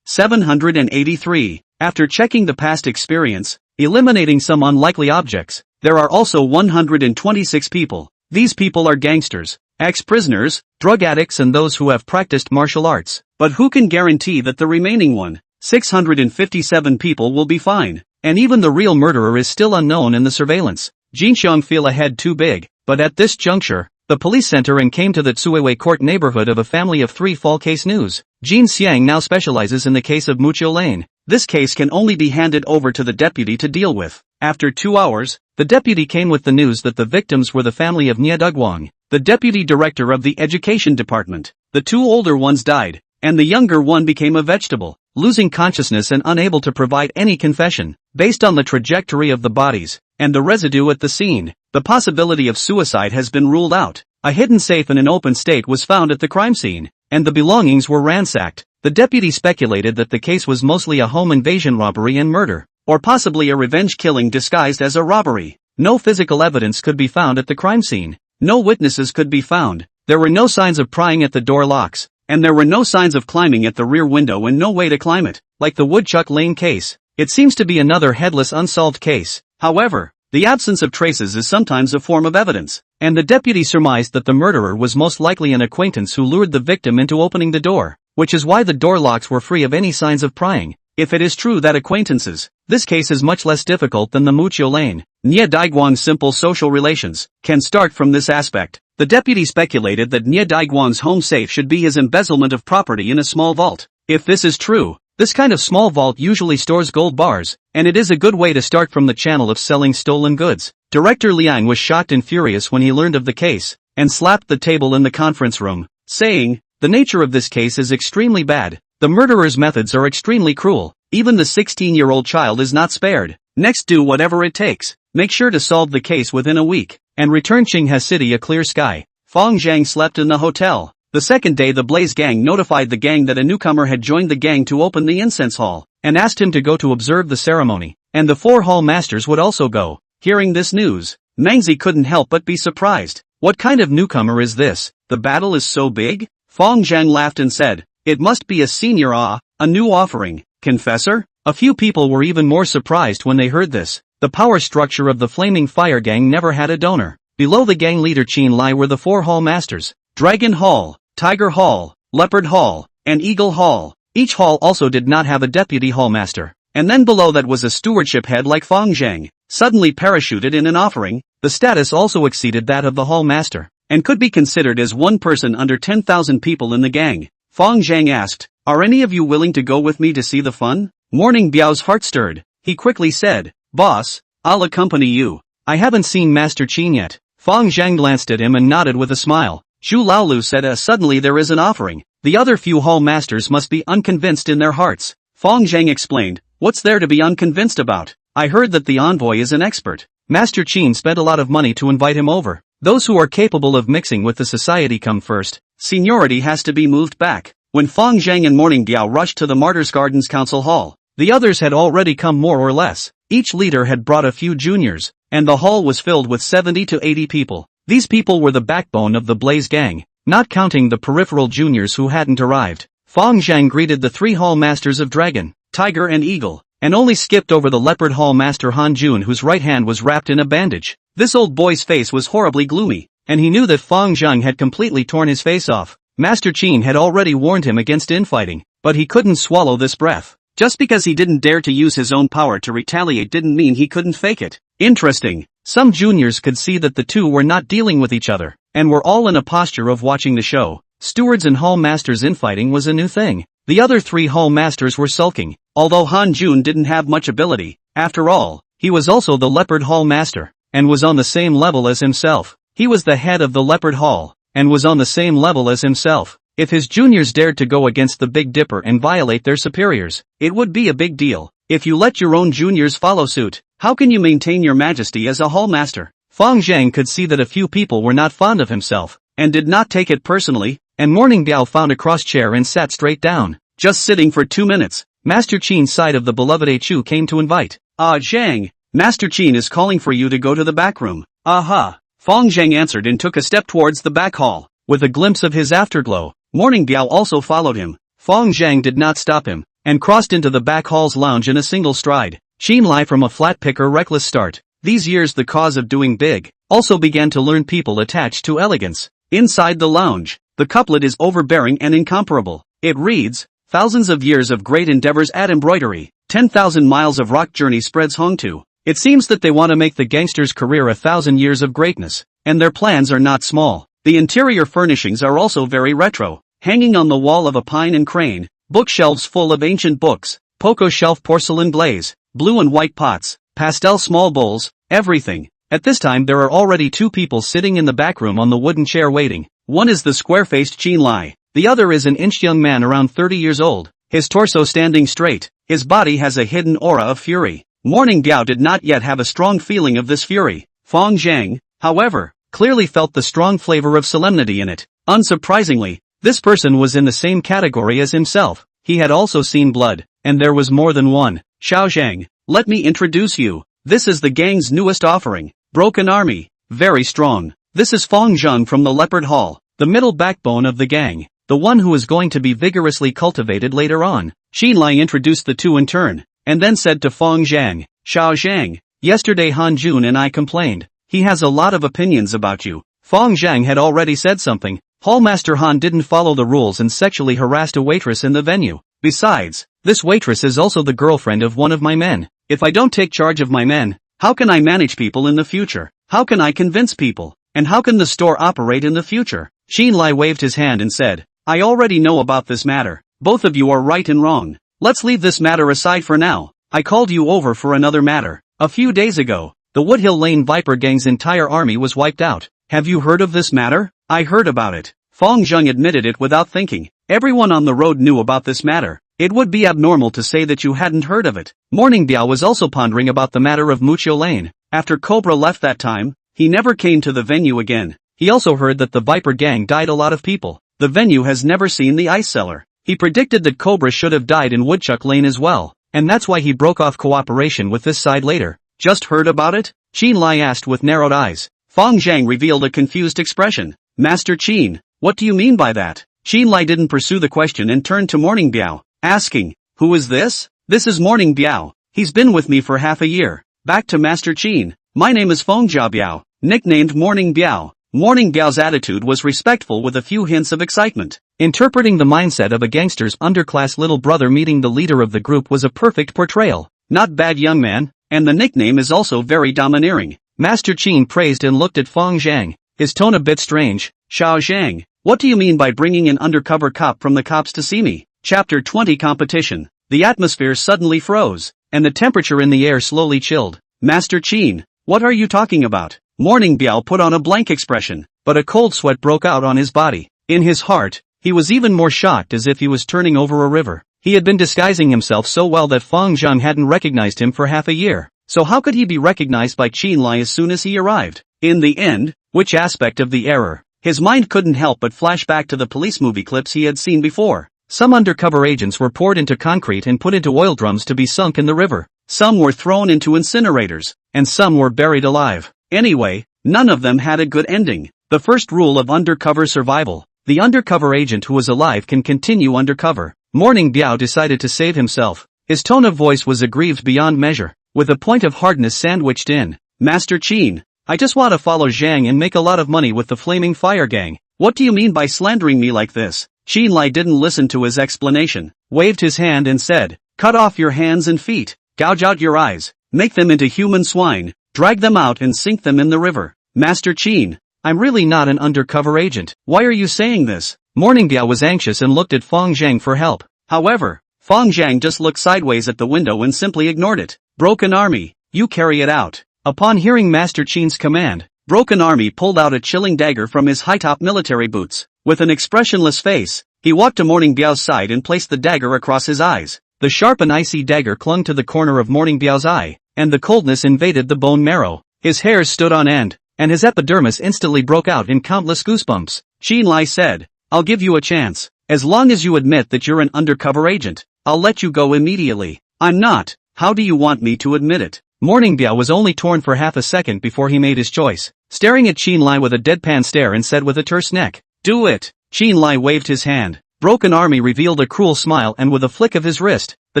783. After checking the past experience, eliminating some unlikely objects, there are also 126 people. These people are gangsters, ex-prisoners, drug addicts and those who have practiced martial arts. But who can guarantee that the remaining 657 people will be fine? And even the real murderer is still unknown in the surveillance. Jinxiang feel a head too big, but at this juncture, the police center and came to the Tsuiwei court neighborhood of a family of 3 fall case news. Jin Xiang now specializes in the case of Muqiu Lane. This case can only be handed over to the deputy to deal with. After 2 hours, the deputy came with the news that the victims were the family of Nie Dugwang, the deputy director of the education department. The 2 older ones died, and the younger one became a vegetable, losing consciousness and unable to provide any confession. Based on the trajectory of the bodies, and the residue at the scene, the possibility of suicide has been ruled out. A hidden safe in an open state was found at the crime scene, and the belongings were ransacked. The deputy speculated that the case was mostly a home invasion robbery and murder, or possibly a revenge killing disguised as a robbery. No physical evidence could be found at the crime scene. No witnesses could be found. There were no signs of prying at the door locks, and there were no signs of climbing at the rear window and no way to climb it. Like the Woodchuck Lane case, it seems to be another headless unsolved case. However, the absence of traces is sometimes a form of evidence, and the deputy surmised that the murderer was most likely an acquaintance who lured the victim into opening the door, which is why the door locks were free of any signs of prying. If it is true that acquaintances, this case is much less difficult than the Muqiu Lane, Nie Daiguang's simple social relations, can start from this aspect. The deputy speculated that Nie Daiguang's home safe should be his embezzlement of property in a small vault. If this is true, this kind of small vault usually stores gold bars, and it is a good way to start from the channel of selling stolen goods. Director Liang was shocked and furious when he learned of the case, and slapped the table in the conference room, saying, "The nature of this case is extremely bad. The murderer's methods are extremely cruel. Even the 16-year-old child is not spared. Next, do whatever it takes. Make sure to solve the case within a week, and return Qinghe City a clear sky." Fang Zheng slept in the hotel. The second day the Blaze Gang notified the gang that a newcomer had joined the gang to open the incense hall, and asked him to go to observe the ceremony, and the 4 hall masters would also go. Hearing this news, Mengzi couldn't help but be surprised. What kind of newcomer is this? The battle is so big? Fang Zheng laughed and said, "It must be a senior a new offering. Confessor?" A few people were even more surprised when they heard this. The power structure of the Flaming Fire Gang never had a donor. Below the gang leader Qin Lai were the 4 hall masters: Dragon Hall, Tiger Hall, Leopard Hall, and Eagle Hall. Each hall also did not have a deputy hall master. And then below that was a stewardship head like Fang Zheng, suddenly parachuted in an offering. The status also exceeded that of the hall master, and could be considered as one person under 10,000 people in the gang. Fang Zheng asked, "Are any of you willing to go with me to see the fun?" Morning Biao's heart stirred. He quickly said, "Boss, I'll accompany you. I haven't seen Master Qin yet." Fang Zheng glanced at him and nodded with a smile. Zhu Laolu said, "Suddenly there is an offering. The other few hall masters must be unconvinced in their hearts." Fang Zheng explained, "What's there to be unconvinced about? I heard that the envoy is an expert. Master Qin spent a lot of money to invite him over. Those who are capable of mixing with the society come first. Seniority has to be moved back." When Fang Zheng and Morning Biao rushed to the Martyrs Gardens Council Hall, the others had already come more or less. Each leader had brought a few juniors, and the hall was filled with 70 to 80 people. These people were the backbone of the Blaze Gang, not counting the peripheral juniors who hadn't arrived. Fang Zheng greeted the 3 hall masters of Dragon, Tiger and Eagle, and only skipped over the Leopard Hall master Han Jun, whose right hand was wrapped in a bandage. This old boy's face was horribly gloomy, and he knew that Fang Zheng had completely torn his face off. Master Qin had already warned him against infighting, but he couldn't swallow this breath. Just because he didn't dare to use his own power to retaliate didn't mean he couldn't fake it. Interesting. Some juniors could see that the two were not dealing with each other, and were all in a posture of watching the show. Stewards and hall masters infighting was a new thing. The other 3 hall masters were sulking, although Han Jun didn't have much ability. After all, he was also the Leopard Hall master, and was on the same level as himself. He was the head of the Leopard Hall, and was on the same level as himself. If his juniors dared to go against the Big Dipper and violate their superiors, it would be a big deal. If you let your own juniors follow suit, how can you maintain your majesty as a hall master? Fang Zheng could see that a few people were not fond of himself, and did not take it personally, and Morning Biao found a cross chair and sat straight down. Just sitting for 2 minutes, Master Qin's side of the beloved Chu came to invite. Zheng, Master Qin is calling for you to go to the back room. Aha. Fang Zheng answered and took a step towards the back hall. With a glimpse of his afterglow, Morning Biao also followed him. Fang Zheng did not stop him, and crossed into the back hall's lounge in a single stride. Qinlai from a flat picker reckless start. These years the cause of doing big, also began to learn people attached to elegance. Inside the lounge, the couplet is overbearing and incomparable. It reads, thousands of years of great endeavors add embroidery, 10,000 miles of rock journey spreads Hongtu. It seems that they want to make the gangster's career 1,000 years of greatness, and their plans are not small. The interior furnishings are also very retro, hanging on the wall of a pine and crane, bookshelves full of ancient books, poco shelf porcelain glaze, blue and white pots, pastel small bowls, everything. At this time there are already 2 people sitting in the back room on the wooden chair waiting. One is the square-faced Qinlai. The other is an inch young man around 30 years old, his torso standing straight, his body has a hidden aura of fury. Morning Biao did not yet have a strong feeling of this fury. Fang Zheng, however, clearly felt the strong flavor of solemnity in it. Unsurprisingly, this person was in the same category as himself. He had also seen blood, and there was more than one. Xiao Zhang, let me introduce you. This is the gang's newest offering. Broken Army, very strong. This is Fang Zheng from the Leopard Hall, the middle backbone of the gang, the one who is going to be vigorously cultivated later on. Qinlai introduced the 2 in turn, and then said to Fang Zhang, Xiao Zhang, yesterday Han Jun and I complained. He has a lot of opinions about you. Fang Zhang had already said something. Hallmaster Han didn't follow the rules and sexually harassed a waitress in the venue. Besides, this waitress is also the girlfriend of one of my men. If I don't take charge of my men, how can I manage people in the future? How can I convince people? And how can the store operate in the future? Qinlai waved his hand and said, I already know about this matter. Both of you are right and wrong. Let's leave this matter aside for now. I called you over for another matter. A few days ago, the Woodhill Lane Viper gang's entire army was wiped out. Have you heard of this matter? I heard about it. Fang Zheng admitted it without thinking. Everyone on the road knew about this matter. It would be abnormal to say that you hadn't heard of it. Morning Biao was also pondering about the matter of Mucho Lane. After Cobra left that time, he never came to the venue again. He also heard that the Viper gang died a lot of people. The venue has never seen the ice cellar. He predicted that Cobra should have died in Woodchuck Lane as well, and that's why he broke off cooperation with this side later. Just heard about it? Qinlai asked with narrowed eyes. Fang Zhang revealed a confused expression. Master Qin, what do you mean by that? Qinlai didn't pursue the question and turned to Morning Biao, asking, who is this? This is Morning Biao. He's been with me for half a year. Back to Master Qin. My name is Feng Biao, nicknamed Morning Biao. Morning Biao's attitude was respectful with a few hints of excitement. Interpreting the mindset of a gangster's underclass little brother meeting the leader of the group was a perfect portrayal. Not bad, young man, and the nickname is also very domineering. Master Qin praised and looked at Fang Zhang, his tone a bit strange. Xiao Zhang, what do you mean by bringing an undercover cop from the cops to see me? Chapter 20 Competition. The atmosphere suddenly froze, and the temperature in the air slowly chilled. Master Qin, what are you talking about? Morning Biao put on a blank expression, but a cold sweat broke out on his body. In his heart, he was even more shocked, as if he was turning over a river. He had been disguising himself so well that Fang Zheng hadn't recognized him for half a year. So how could he be recognized by Qinlai as soon as he arrived? In the end, which aspect of the error? His mind couldn't help but flash back to the police movie clips he had seen before. Some undercover agents were poured into concrete and put into oil drums to be sunk in the river. Some were thrown into incinerators, and some were buried alive. Anyway, none of them had a good ending. The first rule of undercover survival: the undercover agent who is alive can continue undercover. Morning Biao decided to save himself. His tone of voice was aggrieved beyond measure, with a point of hardness sandwiched in. Master Qin, I just want to follow Zhang and make a lot of money with the Flaming Fire Gang. What do you mean by slandering me like this? Qinlai didn't listen to his explanation, waved his hand and said, cut off your hands and feet, gouge out your eyes, make them into human swine, drag them out and sink them in the river. Master Qin, I'm really not an undercover agent. Why are you saying this? Morning Biao was anxious and looked at Fang Zheng for help. However, Fang Zheng just looked sideways at the window and simply ignored it. Broken Army, you carry it out. Upon hearing Master Qin's command, Broken Army pulled out a chilling dagger from his high-top military boots. With an expressionless face, he walked to Morning Biao's side and placed the dagger across his eyes. The sharp and icy dagger clung to the corner of Morning Biao's eye, and the coldness invaded the bone marrow. His hairs stood on end, and his epidermis instantly broke out in countless goosebumps. Qinlai said, I'll give you a chance. As long as you admit that you're an undercover agent, I'll let you go immediately. I'm not. How do you want me to admit it? Morning Biao was only torn for half a second before he made his choice, staring at Qinlai with a deadpan stare and said with a terse neck, do it. Qin Lai waved his hand. Broken Army revealed a cruel smile, and with a flick of his wrist, the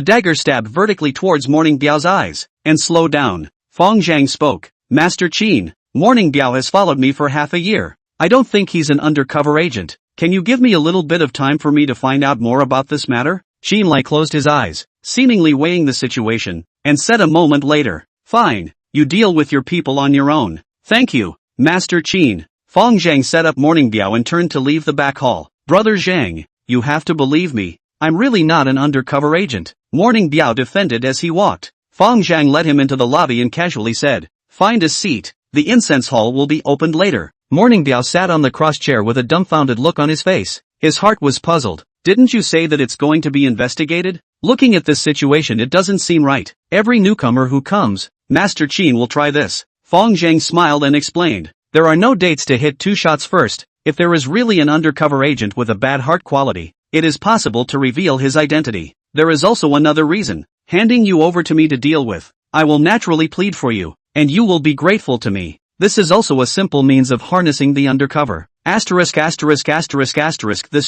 dagger stabbed vertically towards Morning Biao's eyes. And slow down. Fang Zheng spoke. Master Qin, Morning Biao has followed me for half a year. I don't think he's an undercover agent. Can you give me a little bit of time for me to find out more about this matter? Qin Lai closed his eyes, seemingly weighing the situation, and said a moment later, fine, you deal with your people on your own. Thank you, Master Qin. Fang Zheng set up Morning Biao and turned to leave the back hall. Brother Zheng, you have to believe me. I'm really not an undercover agent. Morning Biao defended as he walked. Fang Zheng led him into the lobby and casually said, find a seat. The incense hall will be opened later. Morning Biao sat on the cross chair with a dumbfounded look on his face. His heart was puzzled. Didn't you say that it's going to be investigated? Looking at this situation, it doesn't seem right. Every newcomer who comes, Master Qin will try this. Fang Zheng smiled and explained. There are no dates to hit 2 shots first. If there is really an undercover agent with a bad heart quality, it is possible to reveal his identity. There is also another reason. Handing you over to me to deal with, I will naturally plead for you, and you will be grateful to me. This is also a simple means of harnessing the undercover. This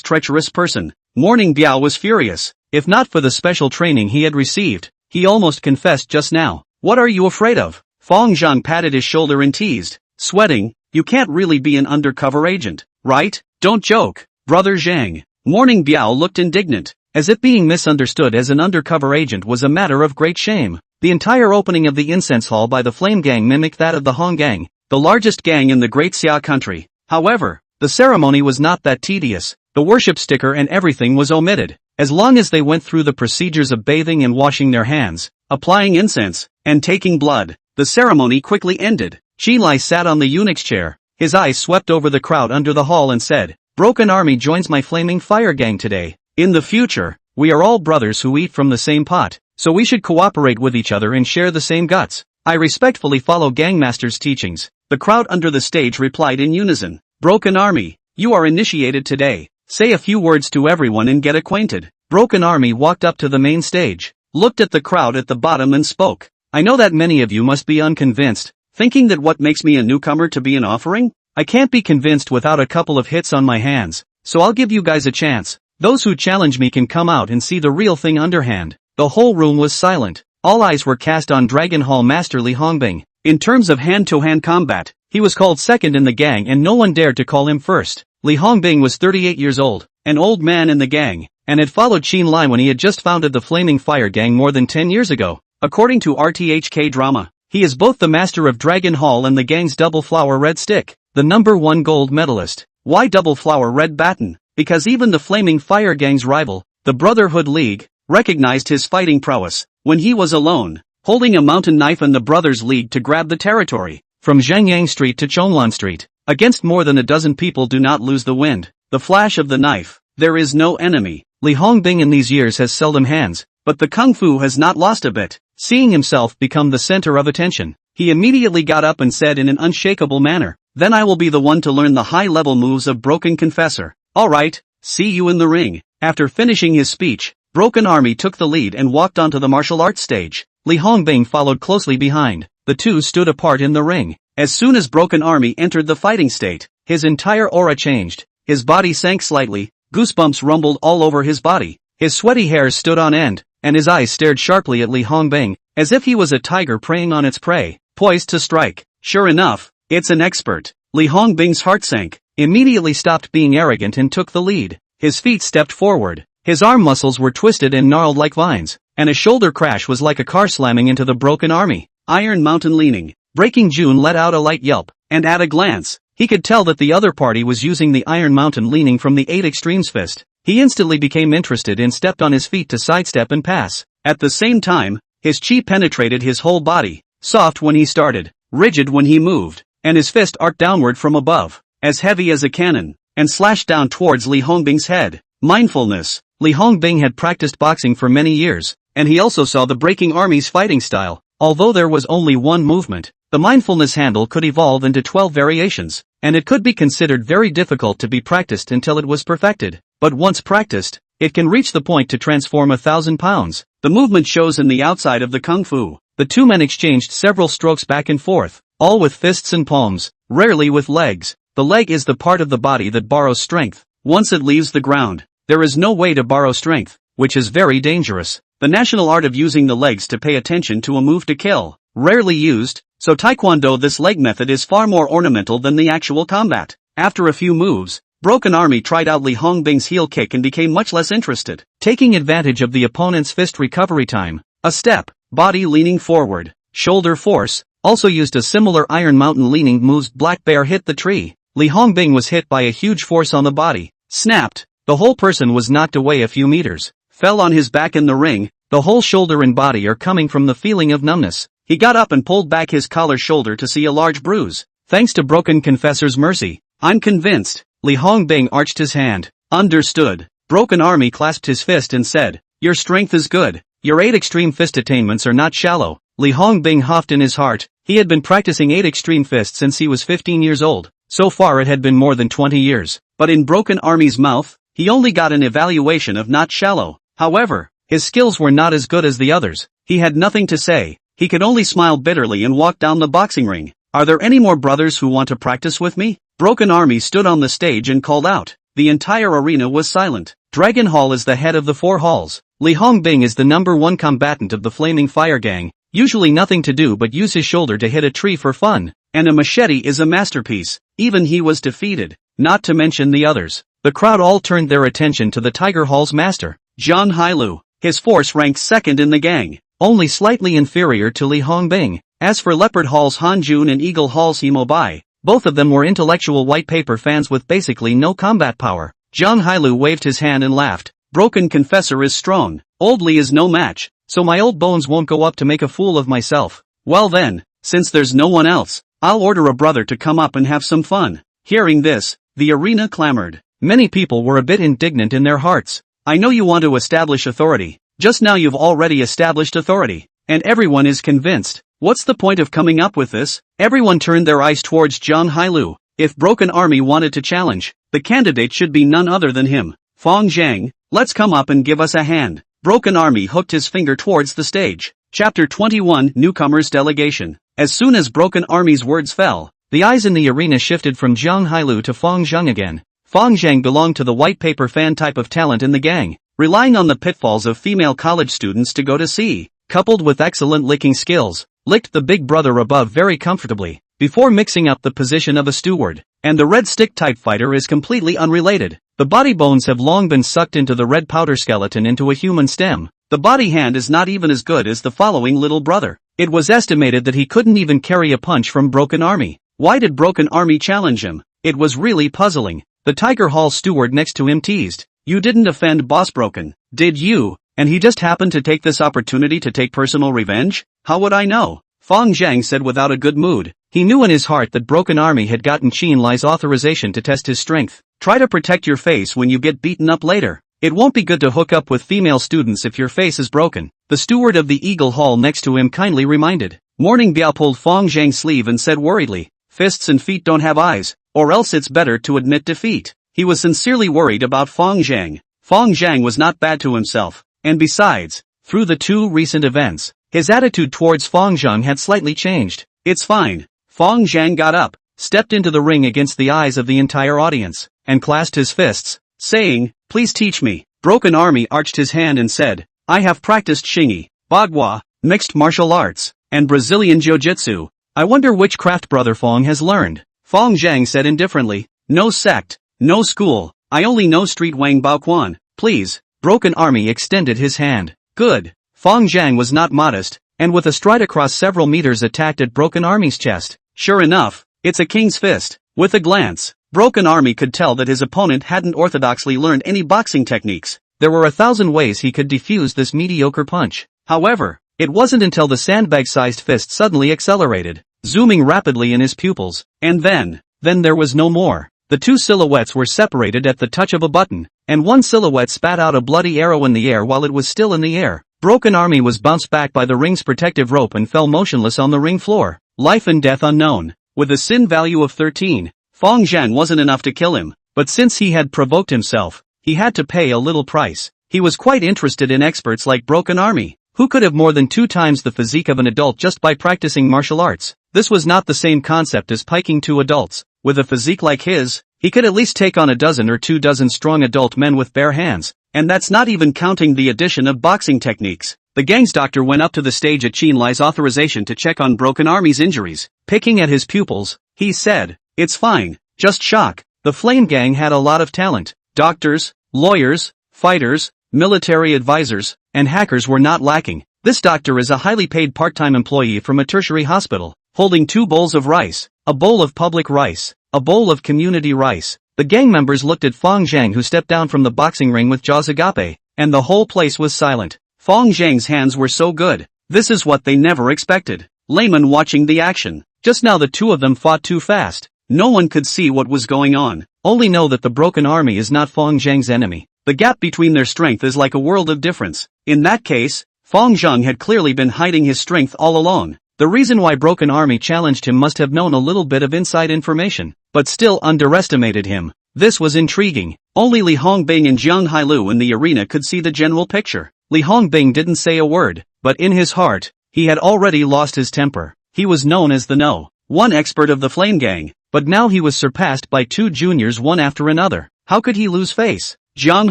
treacherous person. Morning Biao was furious. If not for the special training he had received, he almost confessed just now. What are you afraid of? Fang Zheng patted his shoulder and teased. Sweating, you can't really be an undercover agent, right? Don't joke, Brother Zheng. Morning Biao looked indignant, as if being misunderstood as an undercover agent was a matter of great shame. The entire opening of the incense hall by the Flame Gang mimicked that of the Hong Gang, the largest gang in the Great Xia country. However, the ceremony was not that tedious. The worship sticker and everything was omitted. As long as they went through the procedures of bathing and washing their hands, applying incense, and taking blood, the ceremony quickly ended. Qin Lai sat on the eunuch's chair. His eyes swept over the crowd under the hall and said, Broken Army joins my flaming fire gang today. In the future, we are all brothers who eat from the same pot, so we should cooperate with each other and share the same guts. I respectfully follow Gangmaster's teachings. The crowd under the stage replied in unison. Broken Army, you are initiated today. Say a few words to everyone and get acquainted. Broken Army walked up to the main stage, looked at the crowd at the bottom and spoke. I know that many of you must be unconvinced, thinking that what makes me a newcomer to be an offering? I can't be convinced without a couple of hits on my hands, so I'll give you guys a chance. Those who challenge me can come out and see the real thing underhand. The whole room was silent. All eyes were cast on Dragon Hall Master Li Hongbing. In terms of hand-to-hand combat, he was called second in the gang and no one dared to call him first. Li Hongbing was 38 years old, an old man in the gang, and had followed Qin Lai when he had just founded the Flaming Fire Gang more than 10 years ago. According to RTHK Drama, he is both the master of Dragon Hall and the gang's Double Flower Red Stick, the #1 gold medalist. Why Double Flower Red Baton? Because even the Flaming Fire Gang's rival, the Brotherhood League, recognized his fighting prowess when he was alone, holding a mountain knife in the Brothers League to grab the territory, from Zhangyang Street to Chonglan Street. Against more than a dozen people do not lose the wind, the flash of the knife. There is no enemy. Li Hongbing in these years has seldom hands, but the kung fu has not lost a bit. Seeing himself become the center of attention, he immediately got up and said in an unshakable manner, Then I will be the one to learn the high-level moves of Broken Confessor. Alright, see you in the ring. After finishing his speech, Broken Army took the lead and walked onto the martial arts stage. Li Hongbing followed closely behind. The two stood apart in the ring. As soon as Broken Army entered the fighting state, his entire aura changed. His body sank slightly, goosebumps rumbled all over his body. His sweaty hairs stood on end, and his eyes stared sharply at Li Hongbing, as if he was a tiger preying on its prey, poised to strike. Sure enough, it's an expert. Li Hongbing's heart sank, immediately stopped being arrogant and took the lead. His feet stepped forward. His arm muscles were twisted and gnarled like vines, and a shoulder crash was like a car slamming into the Broken Army. Iron Mountain leaning. Breaking June let out a light yelp, and at a glance, he could tell that the other party was using the Iron Mountain leaning from the 8 Extremes fist. He instantly became interested and stepped on his feet to sidestep and pass. At the same time, his chi penetrated his whole body, soft when he started, rigid when he moved, and his fist arced downward from above, as heavy as a cannon, and slashed down towards Li Hongbing's head. Mindfulness. Li Hongbing had practiced boxing for many years, and he also saw the Breaking Army's fighting style. Although there was only one movement, the mindfulness handle could evolve into 12 variations, and it could be considered very difficult to be practiced until it was perfected. But once practiced, it can reach the point to transform 1,000 pounds. The movement shows in the outside of the kung fu. The two men exchanged several strokes back and forth, all with fists and palms, rarely with legs. The leg is the part of the body that borrows strength, Once it leaves the ground, there is no way to borrow strength, which is very dangerous. The national art of using the legs to pay attention to a move to kill, rarely used, so Taekwondo this leg method is far more ornamental than the actual combat. After a few moves, Broken Army tried out Li Hongbing's heel kick and became much less interested. Taking advantage of the opponent's fist recovery time, a step, body leaning forward, shoulder force, also used a similar Iron Mountain leaning moves. Black Bear hit the tree. Li Hongbing was hit by a huge force on the body, snapped, the whole person was knocked away a few meters, fell on his back in the ring, the whole shoulder and body are coming from the feeling of numbness. He got up and pulled back his collar shoulder to see a large bruise. Thanks to Broken Confessor's mercy, I'm convinced. Li Hongbing arched his hand. Understood. Broken Army clasped his fist and said, your strength is good. Your 8 extreme fist attainments are not shallow. Li Hongbing huffed in his heart. He had been practicing 8 extreme fists since he was 15 years old. So far it had been more than 20 years. But in Broken Army's mouth, he only got an evaluation of not shallow. However, his skills were not as good as the others. He had nothing to say. He could only smile bitterly and walk down the boxing ring. Are there any more brothers who want to practice with me? Broken Army stood on the stage and called out. The entire arena was silent. Dragon Hall is the head of the 4 halls. Li Hongbing is the #1 combatant of the Flaming Fire Gang, usually nothing to do but use his shoulder to hit a tree for fun, and a machete is a masterpiece. Even he was defeated, not to mention the others. The crowd all turned their attention to the Tiger Hall's master, Zhang Hailu. His force ranked second in the gang, only slightly inferior to Li Hongbing. As for Leopard Hall's Han Jun and Eagle Hall's Himo Bai, both of them were intellectual white paper fans with basically no combat power. Zhang Hailu waved his hand and laughed. Broken Confessor is strong. Old Li is no match, so my old bones won't go up to make a fool of myself. Well then, since there's no one else, I'll order a brother to come up and have some fun. Hearing this, the arena clamored. Many people were a bit indignant in their hearts. I know you want to establish authority. Just now you've already established authority, and everyone is convinced. What's the point of coming up with this? Everyone turned their eyes towards Zhang Hailu. If Broken Army wanted to challenge, the candidate should be none other than him. Fang Zheng, let's come up and give us a hand. Broken Army hooked his finger towards the stage. Chapter 21 Newcomers Delegation. As soon as Broken Army's words fell, the eyes in the arena shifted from Zhang Hailu to Fang Zheng again. Fang Zheng belonged to the white paper fan type of talent in the gang, relying on the pitfalls of female college students to go to sea, coupled with excellent licking skills. Licked the big brother above very comfortably, before mixing up the position of a steward, and the red stick type fighter is completely unrelated. The body bones have long been sucked into the red powder skeleton into a human stem. The body hand is not even as good as the following little brother. It was estimated that he couldn't even carry a punch from Broken Army. Why did Broken Army challenge him? It was really puzzling. The Tiger Hall steward next to him teased. You didn't offend Boss Broken, did you? And he just happened to take this opportunity to take personal revenge? How would I know? Fang Zheng said without a good mood. He knew in his heart that Broken Army had gotten Qin Lai's authorization to test his strength. Try to protect your face when you get beaten up later. It won't be good to hook up with female students if your face is broken. The steward of the Eagle Hall next to him kindly reminded. Morning Biao pulled Fang Zheng's sleeve and said worriedly, fists and feet don't have eyes, or else it's better to admit defeat. He was sincerely worried about Fang Zheng. Fang Zheng was not bad to himself. And besides, through the 2 recent events, his attitude towards Fang Zheng had slightly changed. It's fine. Fang Zheng got up, stepped into the ring against the eyes of the entire audience, and clasped his fists, saying, please teach me. Broken Army arched his hand and said, I have practiced Xingyi, Bagua, mixed martial arts, and Brazilian Jiu-Jitsu. I wonder which craft brother Fang has learned. Fang Zheng said indifferently, no sect, no school, I only know Street Wang Baoquan, please. Broken Army extended his hand. Good. Fang Zheng was not modest, and with a stride across several meters attacked at Broken Army's chest. Sure enough, it's a king's fist. With a glance, Broken Army could tell that his opponent hadn't orthodoxly learned any boxing techniques. There were 1,000 ways he could defuse this mediocre punch. However, it wasn't until the sandbag-sized fist suddenly accelerated, zooming rapidly in his pupils, and then there was no more. The 2 silhouettes were separated at the touch of a button, and one silhouette spat out a bloody arrow in the air while it was still in the air. Broken Army was bounced back by the ring's protective rope and fell motionless on the ring floor. Life and death unknown. With a sin value of 13, Fang Zheng wasn't enough to kill him, but since he had provoked himself, he had to pay a little price. He was quite interested in experts like Broken Army, who could have more than 2 times the physique of an adult just by practicing martial arts. This was not the same concept as piking 2 adults. With a physique like his, He could at least take on a dozen or 2 dozen strong adult men with bare hands, and that's not even counting the addition of boxing techniques. The gang's doctor went up to the stage at Chen Lai's authorization to check on Broken Army's injuries. Picking at his pupils, he said, "It's fine, just shock." The Flame Gang had a lot of talent. Doctors, lawyers, fighters, military advisors, and hackers were not lacking. This doctor is a highly paid part-time employee from a tertiary hospital, holding 2 bowls of rice, a bowl of public rice, a bowl of community rice. The gang members looked at Fang Zheng, who stepped down from the boxing ring with jaws agape, and the whole place was silent. Fang Zheng's hands were so good. This is what they never expected. Layman watching the action. Just now the two of them fought too fast. No one could see what was going on. Only know that the Broken Army is not Fang Zheng's enemy. The gap between their strength is like a world of difference. In that case, Fang Zheng had clearly been hiding his strength all along. The reason why Broken Army challenged him must have known a little bit of inside information, but still underestimated him. This was intriguing. Only Li Hongbing and Jiang Hailu in the arena could see the general picture. Li Hongbing didn't say a word, but in his heart, he had already lost his temper. He was known as the No. 1 expert of the Flame Gang, but now he was surpassed by 2 juniors one after another. How could he lose face? Jiang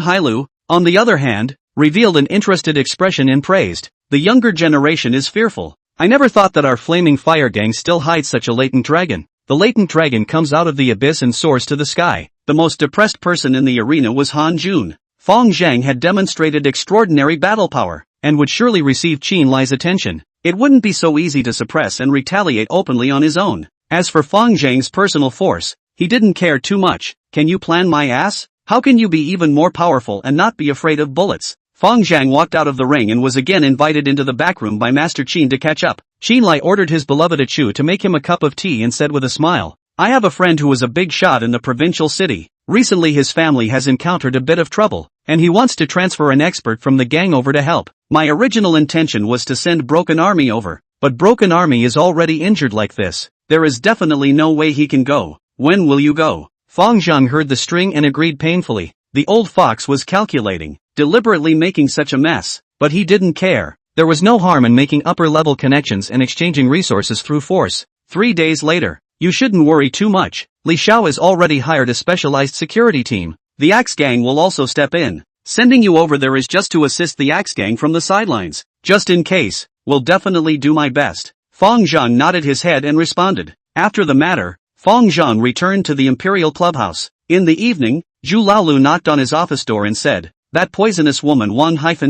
Hailu, on the other hand, revealed an interested expression and praised. The younger generation is fearful. I never thought that our flaming fire gang still hides such a latent dragon. The latent dragon comes out of the abyss and soars to the sky. The most depressed person in the arena was Han Jun. Fang Zheng had demonstrated extraordinary battle power, and would surely receive Chen Lai's attention. It wouldn't be so easy to suppress and retaliate openly on his own. As for Fang Zheng's personal force, he didn't care too much. Can you plan my ass? How can you be even more powerful and not be afraid of bullets? Fang Zheng walked out of the ring and was again invited into the back room by Master Chen to catch up. Chen Lai ordered his beloved Achu to make him a cup of tea and said with a smile, "I have a friend who was a big shot in the provincial city. Recently his family has encountered a bit of trouble, and he wants to transfer an expert from the gang over to help. My original intention was to send Broken Army over, but Broken Army is already injured like this. There is definitely no way he can go. When will you go?" Fang Zheng heard the string and agreed painfully. The old fox was calculating, deliberately making such a mess, but he didn't care. There was no harm in making upper-level connections and exchanging resources through force. 3 days later, "You shouldn't worry too much. Li Xiao has already hired a specialized security team. The Axe Gang will also step in. Sending you over there is just to assist the Axe Gang from the sidelines. Just in case, will definitely do my best." Fang Zheng nodded his head and responded. After the matter, Fang Zheng returned to the Imperial Clubhouse. In the evening, Zhu Laolu knocked on his office door and said, "That poisonous woman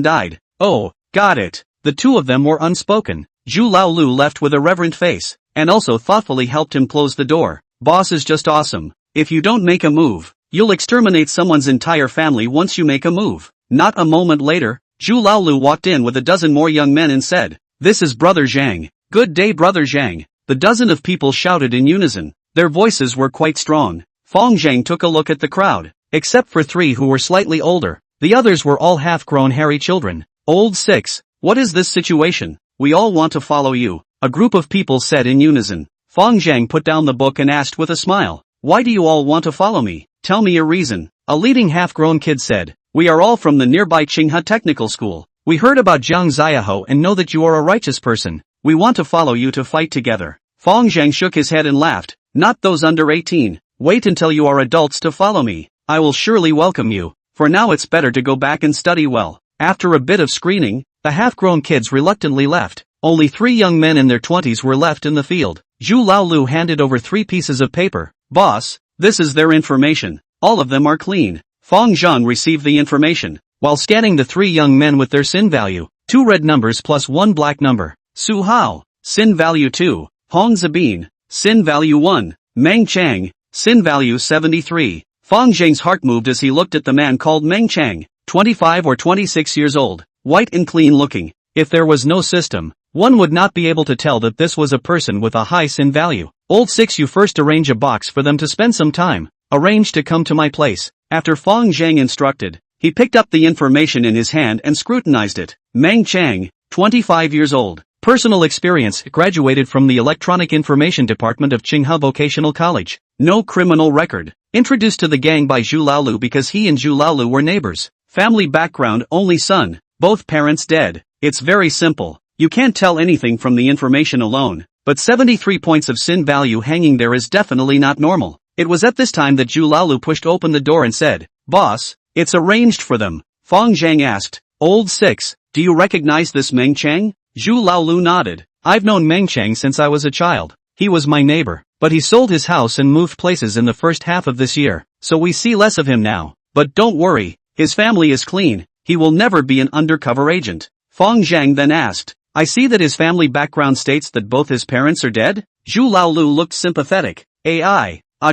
died." "Oh, got it." The two of them were unspoken. Zhu Laolu left with a reverent face, and also thoughtfully helped him close the door. "Boss is just awesome. If you don't make a move, you'll exterminate someone's entire family once you make a move." Not a moment later, Zhu Laolu walked in with a dozen more young men and said, "This is Brother Zhang." "Good day, Brother Zhang." The dozen of people shouted in unison. Their voices were quite strong. Fang Zheng took a look at the crowd. Except for 3 who were slightly older, the others were all half-grown hairy children. "Old 6, what is this situation? We all want to follow you," a group of people said in unison. Fang Zheng put down the book and asked with a smile, "Why do you all want to follow me? Tell me a reason." A leading half-grown kid said, "We are all from the nearby Qinghe Technical School. We heard about Jiang Xiaoho and know that you are a righteous person. We want to follow you to fight together." Fang Zheng shook his head and laughed. "Not those under 18. Wait until you are adults to follow me. I will surely welcome you. For now it's better to go back and study well." After a bit of screening, the half-grown kids reluctantly left. Only 3 young men in their 20s were left in the field. Zhu Laolu handed over 3 pieces of paper. "Boss, this is their information. All of them are clean." Fang Zheng received the information, while scanning the 3 young men with their sin value. 2 red numbers plus 1 black number. Su Hao, sin value 2. Hong Zabin, sin value 1. Meng Chang, sin value 73. Fang Zheng's heart moved as he looked at the man called Meng Chang, 25 or 26 years old, white and clean looking. If there was no system, one would not be able to tell that this was a person with a high sin value. "Old 6, you first arrange a box for them to spend some time. Arrange to come to my place." After Fang Zheng instructed, he picked up the information in his hand and scrutinized it. Meng Chang, 25 years old. Personal experience, graduated from the Electronic Information Department of Qinghe Vocational College. No criminal record. Introduced to the gang by Zhu Laolu because he and Zhu Laolu were neighbors. Family background, only son. Both parents dead. It's very simple. You can't tell anything from the information alone. But 73 points of sin value hanging there is definitely not normal. It was at this time that Zhu Laolu pushed open the door and said, "Boss, it's arranged for them." Fang Zheng asked, "Old Six, do you recognize this Meng Cheng?" Zhu Laolu nodded. "I've known Meng Cheng since I was a child. He was my neighbor, but he sold his house and moved places in the first half of this year, so we see less of him now. But don't worry, his family is clean, he will never be an undercover agent." Fang Zheng then asked, "I see that his family background states that both his parents are dead?" Zhu Laolu looked sympathetic.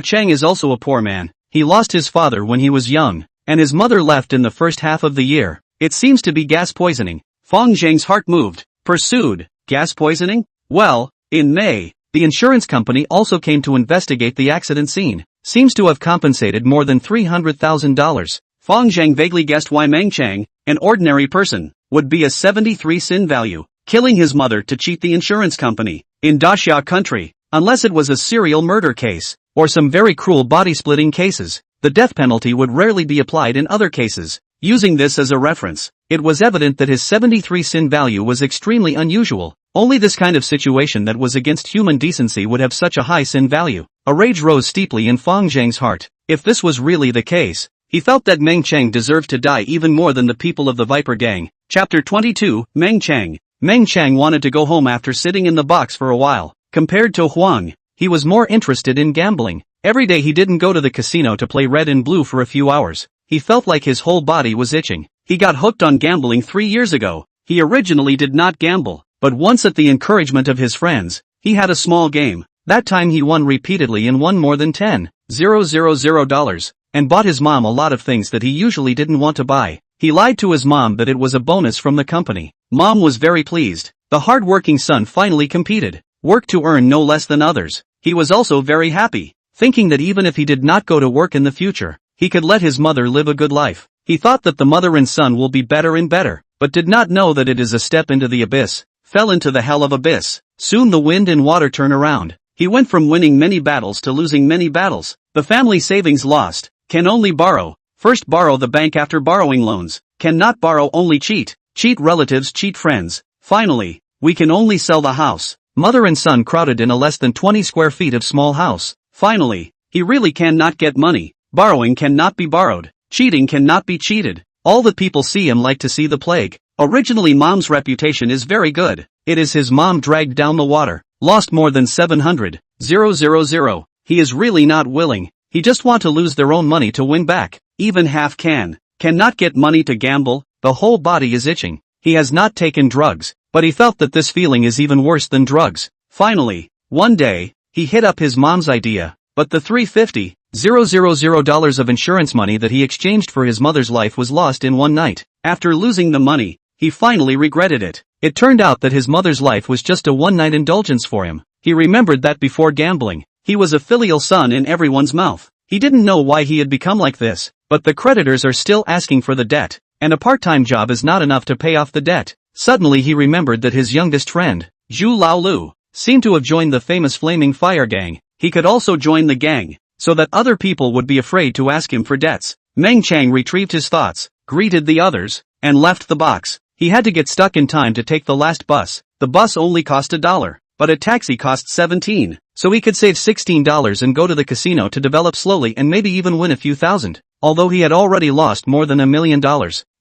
Cheng is also a poor man. He lost his father when he was young, and his mother left in the first half of the year. It seems to be gas poisoning. Fang Zheng's heart moved. Pursued, gas poisoning? Well, in May, the insurance company also came to investigate the accident scene. Seems to have compensated more than $300,000. Fang Zheng vaguely guessed why Meng Cheng, an ordinary person, would be a 73 sin value, killing his mother to cheat the insurance company. In Daxia country, unless it was a serial murder case, or some very cruel body-splitting cases, the death penalty would rarely be applied in other cases. Using this as a reference, it was evident that his 73 sin value was extremely unusual. Only this kind of situation that was against human decency would have such a high sin value. A rage rose steeply in Fang Zheng's heart. If this was really the case, he felt that Meng Cheng deserved to die even more than the people of the Viper Gang. Chapter 22, Meng Cheng. Meng Cheng wanted to go home after sitting in the box for a while. Compared to Huang, he was more interested in gambling. Every day he didn't go to the casino to play red and blue for a few hours. He felt like his whole body was itching. He got hooked on gambling 3 years ago. He originally did not gamble, but once at the encouragement of his friends, he had a small game. That time he won repeatedly and won more than $10,000, and bought his mom a lot of things that he usually didn't want to buy. He lied to his mom that it was a bonus from the company. Mom was very pleased. The hard-working son finally competed, worked to earn no less than others. He was also very happy, thinking that even if he did not go to work in the future, he could let his mother live a good life. He thought that the mother and son will be better and better, but did not know that it is a step into the abyss. Fell into the hell of abyss. Soon the wind and water turn around. He went from winning many battles to losing many battles. The family savings lost. Can only borrow. First borrow the bank after borrowing loans. Cannot borrow, only cheat. Cheat relatives, cheat friends. Finally, we can only sell the house. Mother and son crowded in a less than 20 square feet of small house. Finally, he really cannot get money. Borrowing cannot be borrowed. Cheating cannot be cheated. All the people see him like to see the plague. Originally mom's reputation is very good. It is his mom dragged down the water. Lost more than 700,000. He is really not willing. He just want to lose their own money to win back. Even half cannot get money to gamble. The whole body is itching. He has not taken drugs, but he felt that this feeling is even worse than drugs. Finally, one day, he hit up his mom's idea, but the $350,000 of insurance money that he exchanged for his mother's life was lost in one night. After losing the money, he finally regretted it. It turned out that his mother's life was just a one-night indulgence for him. He remembered that before gambling, he was a filial son in everyone's mouth. He didn't know why he had become like this, but the creditors are still asking for the debt, and a part-time job is not enough to pay off the debt. Suddenly he remembered that his youngest friend, Zhu Laolu, seemed to have joined the famous Flaming Fire Gang. He could also join the gang, so that other people would be afraid to ask him for debts. Meng Cheng retrieved his thoughts, greeted the others, and left the box. He had to get stuck in time to take the last bus. The bus only cost $1, but a taxi cost $17, so he could save $16 and go to the casino to develop slowly and maybe even win a few thousand. Although he had already lost more than $1 million,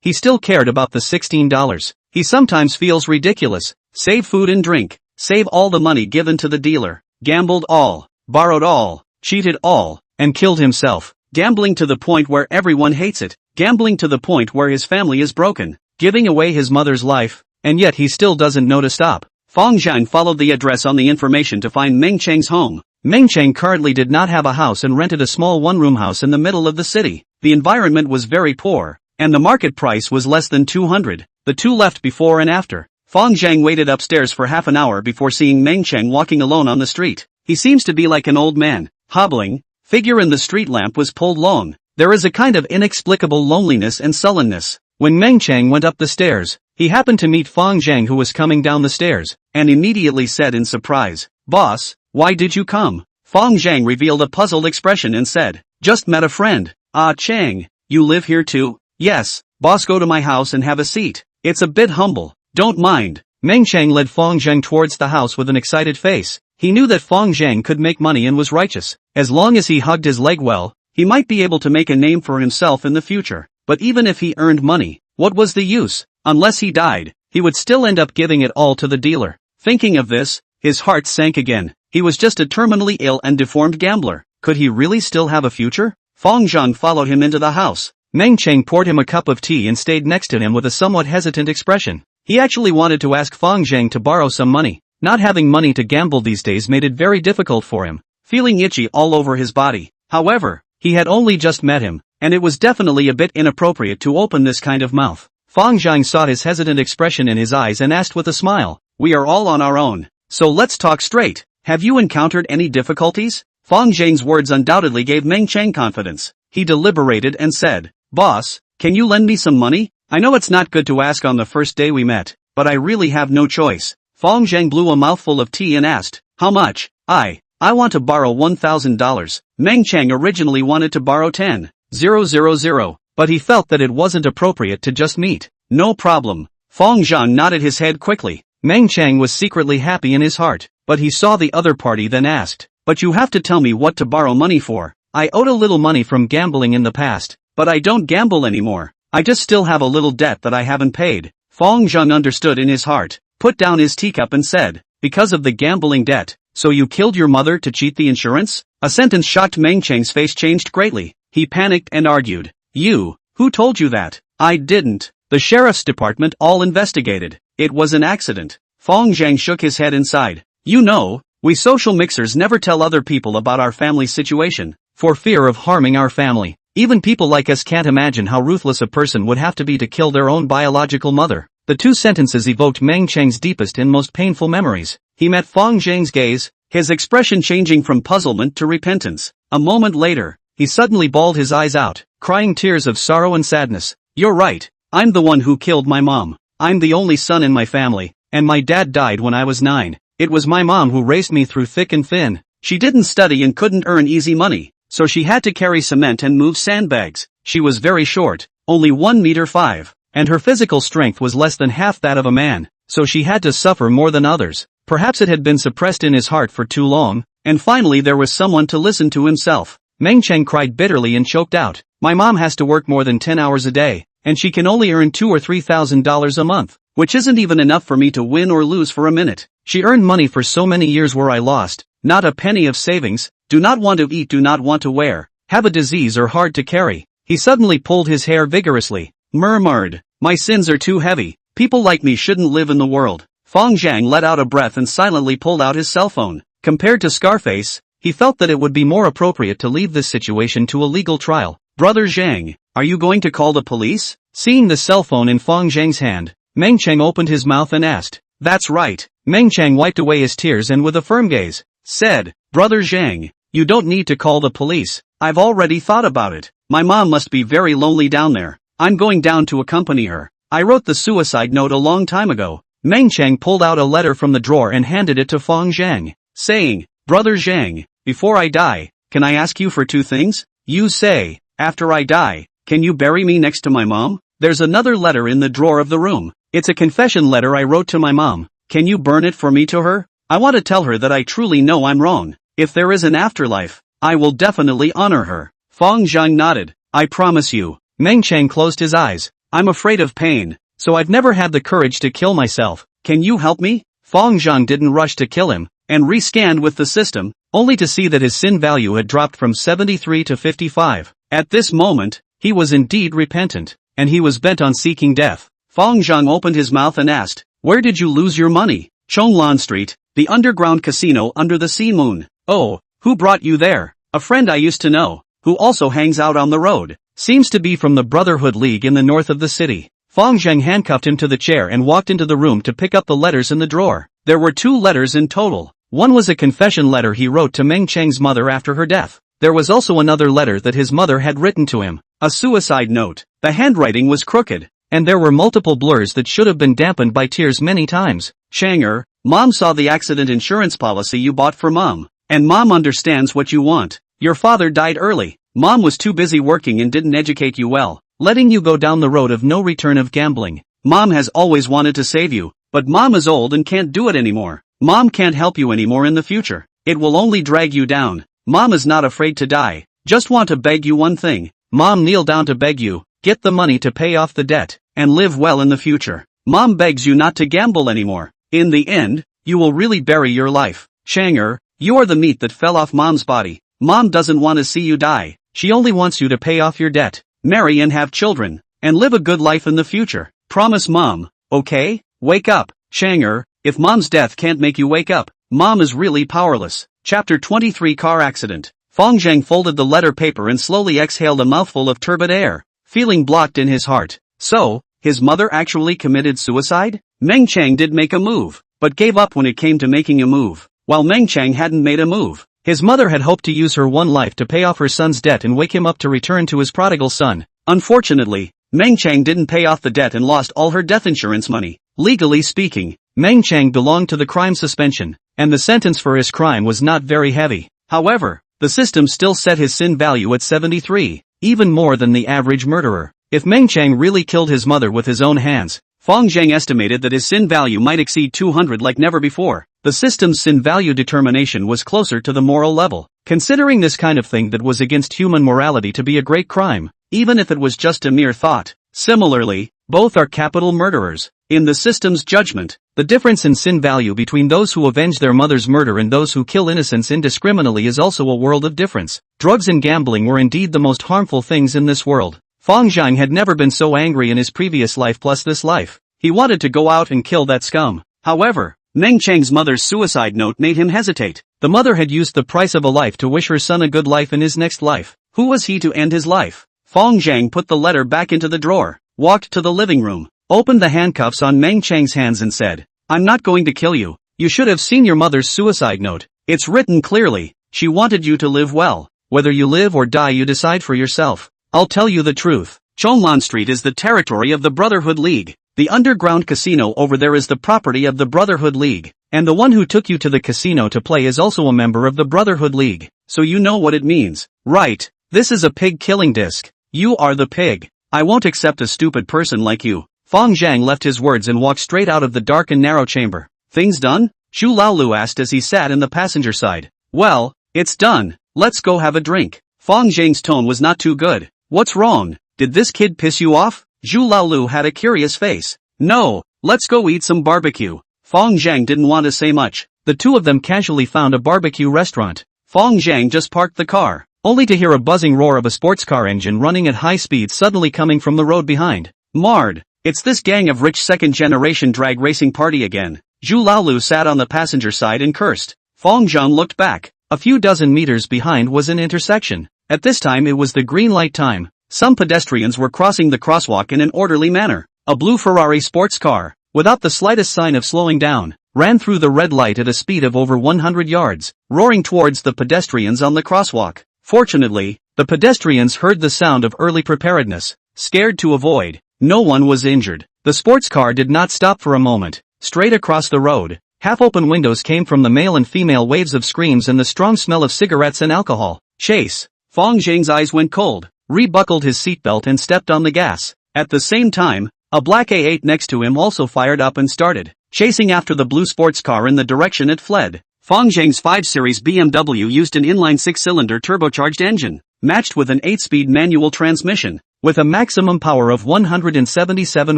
he still cared about the $16. He sometimes feels ridiculous. Save food and drink, save all the money given to the dealer, gambled all, borrowed all, cheated all, and killed himself. Gambling to the point where everyone hates it, gambling to the point where his family is broken, giving away his mother's life, and yet he still doesn't know to stop. Fang Zheng followed the address on the information to find Meng Cheng's home. Meng Cheng currently did not have a house and rented a small one-room house in the middle of the city. The environment was very poor, and the market price was less than 200. The two left before and after. Fang Zheng waited upstairs for half an hour before seeing Meng Cheng walking alone on the street. He seems to be like an old man, hobbling. Figure in the street lamp was pulled long. There is a kind of inexplicable loneliness and sullenness. When Meng Cheng went up the stairs, he happened to meet Fang Zheng, who was coming down the stairs, and immediately said in surprise, "Boss, why did you come?" Fang Zheng revealed a puzzled expression and said, "Just met a friend." "Ah, Cheng, you live here too?" "Yes, boss, go to my house and have a seat. It's a bit humble, don't mind." Meng Cheng led Fang Zheng towards the house with an excited face. He knew that Fang Zheng could make money and was righteous. As long as he hugged his leg well, he might be able to make a name for himself in the future. But even if he earned money, what was the use? Unless he died, he would still end up giving it all to the dealer. Thinking of this, his heart sank again. He was just a terminally ill and deformed gambler. Could he really still have a future? Fang Zheng followed him into the house. Meng Cheng poured him a cup of tea and stayed next to him with a somewhat hesitant expression. He actually wanted to ask Fang Zheng to borrow some money. Not having money to gamble these days made it very difficult for him, feeling itchy all over his body. However, he had only just met him, and it was definitely a bit inappropriate to open this kind of mouth. Fang Zheng saw his hesitant expression in his eyes and asked with a smile, "We are all on our own. So let's talk straight. Have you encountered any difficulties?" Fang Zheng's words undoubtedly gave Meng Cheng confidence. He deliberated and said, "Boss, can you lend me some money? I know it's not good to ask on the first day we met, but I really have no choice." Fang Zheng blew a mouthful of tea and asked, "How much?" I want to borrow $1,000. Meng Cheng originally wanted to borrow 10,000, but he felt that it wasn't appropriate to just meet. "No problem." Fang Zheng nodded his head quickly. Meng Cheng was secretly happy in his heart, but he saw the other party then asked, "But you have to tell me what to borrow money for. I owed a little money from gambling in the past, but I don't gamble anymore. I just still have a little debt that I haven't paid." Fang Zheng understood in his heart, put down his teacup and said, "Because of the gambling debt, so you killed your mother to cheat the insurance?" A sentence shocked Meng Cheng's face changed greatly. He panicked and argued, Who told you that?" "I didn't. The sheriff's department all investigated. It was an accident." Fang Zheng shook his head and sighed. "You know, we social mixers never tell other people about our family situation, for fear of harming our family. Even people like us can't imagine how ruthless a person would have to be to kill their own biological mother." The two sentences evoked Meng Cheng's deepest and most painful memories. He met Fang Zheng's gaze, his expression changing from puzzlement to repentance. A moment later, he suddenly bawled his eyes out, crying tears of sorrow and sadness. "You're right. I'm the one who killed my mom. I'm the only son in my family, and my dad died when I was 9. It was my mom who raised me through thick and thin. She didn't study and couldn't earn easy money, so she had to carry cement and move sandbags. She was very short, only 1.5 meters. And her physical strength was less than half that of a man, so she had to suffer more than others. Perhaps it had been suppressed in his heart for too long, and finally there was someone to listen to himself." Meng Cheng cried bitterly and choked out, "My mom has to work more than 10 hours a day, and she can only earn $2,000 or $3,000 a month, which isn't even enough for me to win or lose for a minute. She earned money for so many years where I lost, not a penny of savings, do not want to eat, do not want to wear, have a disease or hard to carry." He suddenly pulled his hair vigorously, murmured, "My sins are too heavy. People like me shouldn't live in the world." Fang Zheng let out a breath and silently pulled out his cell phone. Compared to Scarface, he felt that it would be more appropriate to leave this situation to a legal trial. "Brother Zheng, are you going to call the police?" Seeing the cell phone in Fang Zheng's hand, Meng Cheng opened his mouth and asked. "That's right." Meng Cheng wiped away his tears and with a firm gaze, said, "Brother Zheng, you don't need to call the police. I've already thought about it. My mom must be very lonely down there. I'm going down to accompany her. I wrote the suicide note a long time ago." Meng Cheng pulled out a letter from the drawer and handed it to Fang Zheng, saying, "Brother Zheng, before I die, can I ask you for 2 things? You say, after I die, can you bury me next to my mom? There's another letter in the drawer of the room. It's a confession letter I wrote to my mom. Can you burn it for me to her? I want to tell her that I truly know I'm wrong. If there is an afterlife, I will definitely honor her." Fang Zheng nodded. "I promise you." Meng Cheng closed his eyes. "I'm afraid of pain, so I've never had the courage to kill myself. Can you help me?" Fang Zheng didn't rush to kill him, and rescanned with the system, only to see that his sin value had dropped from 73 to 55. At this moment, he was indeed repentant, and he was bent on seeking death. Fang Zheng opened his mouth and asked, "Where did you lose your money?" "Chonglan Street, the underground casino under the sea moon." "Oh, who brought you there?" "A friend I used to know, who also hangs out on the road. Seems to be from the Brotherhood League in the north of the city." Fang Zheng handcuffed him to the chair and walked into the room to pick up the letters in the drawer. There were 2 letters in total. One was a confession letter he wrote to Meng Cheng's mother after her death. There was also another letter that his mother had written to him. A suicide note. The handwriting was crooked, and there were multiple blurs that should have been dampened by tears many times. "Changer, Mom saw the accident insurance policy you bought for Mom, and Mom understands what you want. Your father died early. Mom was too busy working and didn't educate you well, letting you go down the road of no return of gambling. Mom has always wanted to save you, but Mom is old and can't do it anymore. Mom can't help you anymore in the future. It will only drag you down. Mom is not afraid to die. Just want to beg you one thing. Mom kneel down to beg you, get the money to pay off the debt, and live well in the future. Mom begs you not to gamble anymore. In the end, you will really bury your life. Chang'er, you are the meat that fell off Mom's body. Mom doesn't want to see you die. She only wants you to pay off your debt, marry and have children, and live a good life in the future. Promise Mom, okay? Wake up, Chang'er. If Mom's death can't make you wake up, Mom is really powerless. Chapter 23 Car Accident. Fang Zheng folded the letter paper and slowly exhaled a mouthful of turbid air, feeling blocked in his heart. So, his mother actually committed suicide? Meng Chang did make a move, but gave up when it came to making a move. While Meng Chang hadn't made a move, his mother had hoped to use her one life to pay off her son's debt and wake him up to return to his prodigal son. Unfortunately, Meng Chang didn't pay off the debt and lost all her death insurance money. Legally speaking, Meng Chang belonged to the crime suspension, and the sentence for his crime was not very heavy. However, the system still set his sin value at 73, even more than the average murderer. If Meng Chang really killed his mother with his own hands, Fang Zheng estimated that his sin value might exceed 200 like never before. The system's sin value determination was closer to the moral level, considering this kind of thing that was against human morality to be a great crime, even if it was just a mere thought. Similarly, both are capital murderers. In the system's judgment, the difference in sin value between those who avenge their mother's murder and those who kill innocents indiscriminately is also a world of difference. Drugs and gambling were indeed the most harmful things in this world. Fang Zheng had never been so angry in his previous life plus this life. He wanted to go out and kill that scum. However, Meng Chang's mother's suicide note made him hesitate. The mother had used the price of a life to wish her son a good life in his next life. Who was he to end his life? Fang Zheng put the letter back into the drawer, walked to the living room, opened the handcuffs on Meng Chang's hands and said, "I'm not going to kill you. You should have seen your mother's suicide note. It's written clearly. She wanted you to live well. Whether you live or die you decide for yourself. I'll tell you the truth. Chonglan Street is the territory of the Brotherhood League. The underground casino over there is the property of the Brotherhood League. And the one who took you to the casino to play is also a member of the Brotherhood League. So you know what it means, right? This is a pig killing disc. You are the pig. I won't accept a stupid person like you." Fang Zheng left his words and walked straight out of the dark and narrow chamber. "Things done?" Zhu Laolu asked as he sat in the passenger side. "Well, it's done. Let's go have a drink." Fang Zheng's tone was not too good. "What's wrong? Did this kid piss you off?" Zhu Laolu had a curious face. "No, let's go eat some barbecue." Fang Zheng didn't want to say much. The two of them casually found a barbecue restaurant. Fang Zheng just parked the car, only to hear a buzzing roar of a sports car engine running at high speed suddenly coming from the road behind. Mard, it's this gang of rich second-generation drag racing party again. Zhu Laolu sat on the passenger side and cursed. Fang Zheng looked back. A few dozen meters behind was an intersection. At this time it was the green light time. Some pedestrians were crossing the crosswalk in an orderly manner. A blue Ferrari sports car, without the slightest sign of slowing down, ran through the red light at a speed of over 100 yards, roaring towards the pedestrians on the crosswalk. Fortunately, the pedestrians heard the sound of early preparedness, scared to avoid. No one was injured. The sports car did not stop for a moment. Straight across the road, half-open windows came from the male and female waves of screams and the strong smell of cigarettes and alcohol. Chase. Fang Zheng's eyes went cold, rebuckled his seatbelt and stepped on the gas. At the same time, a black A8 next to him also fired up and started chasing after the blue sports car in the direction it fled. Fang Zheng's 5 Series BMW used an inline 6-cylinder turbocharged engine, matched with an 8-speed manual transmission, with a maximum power of 177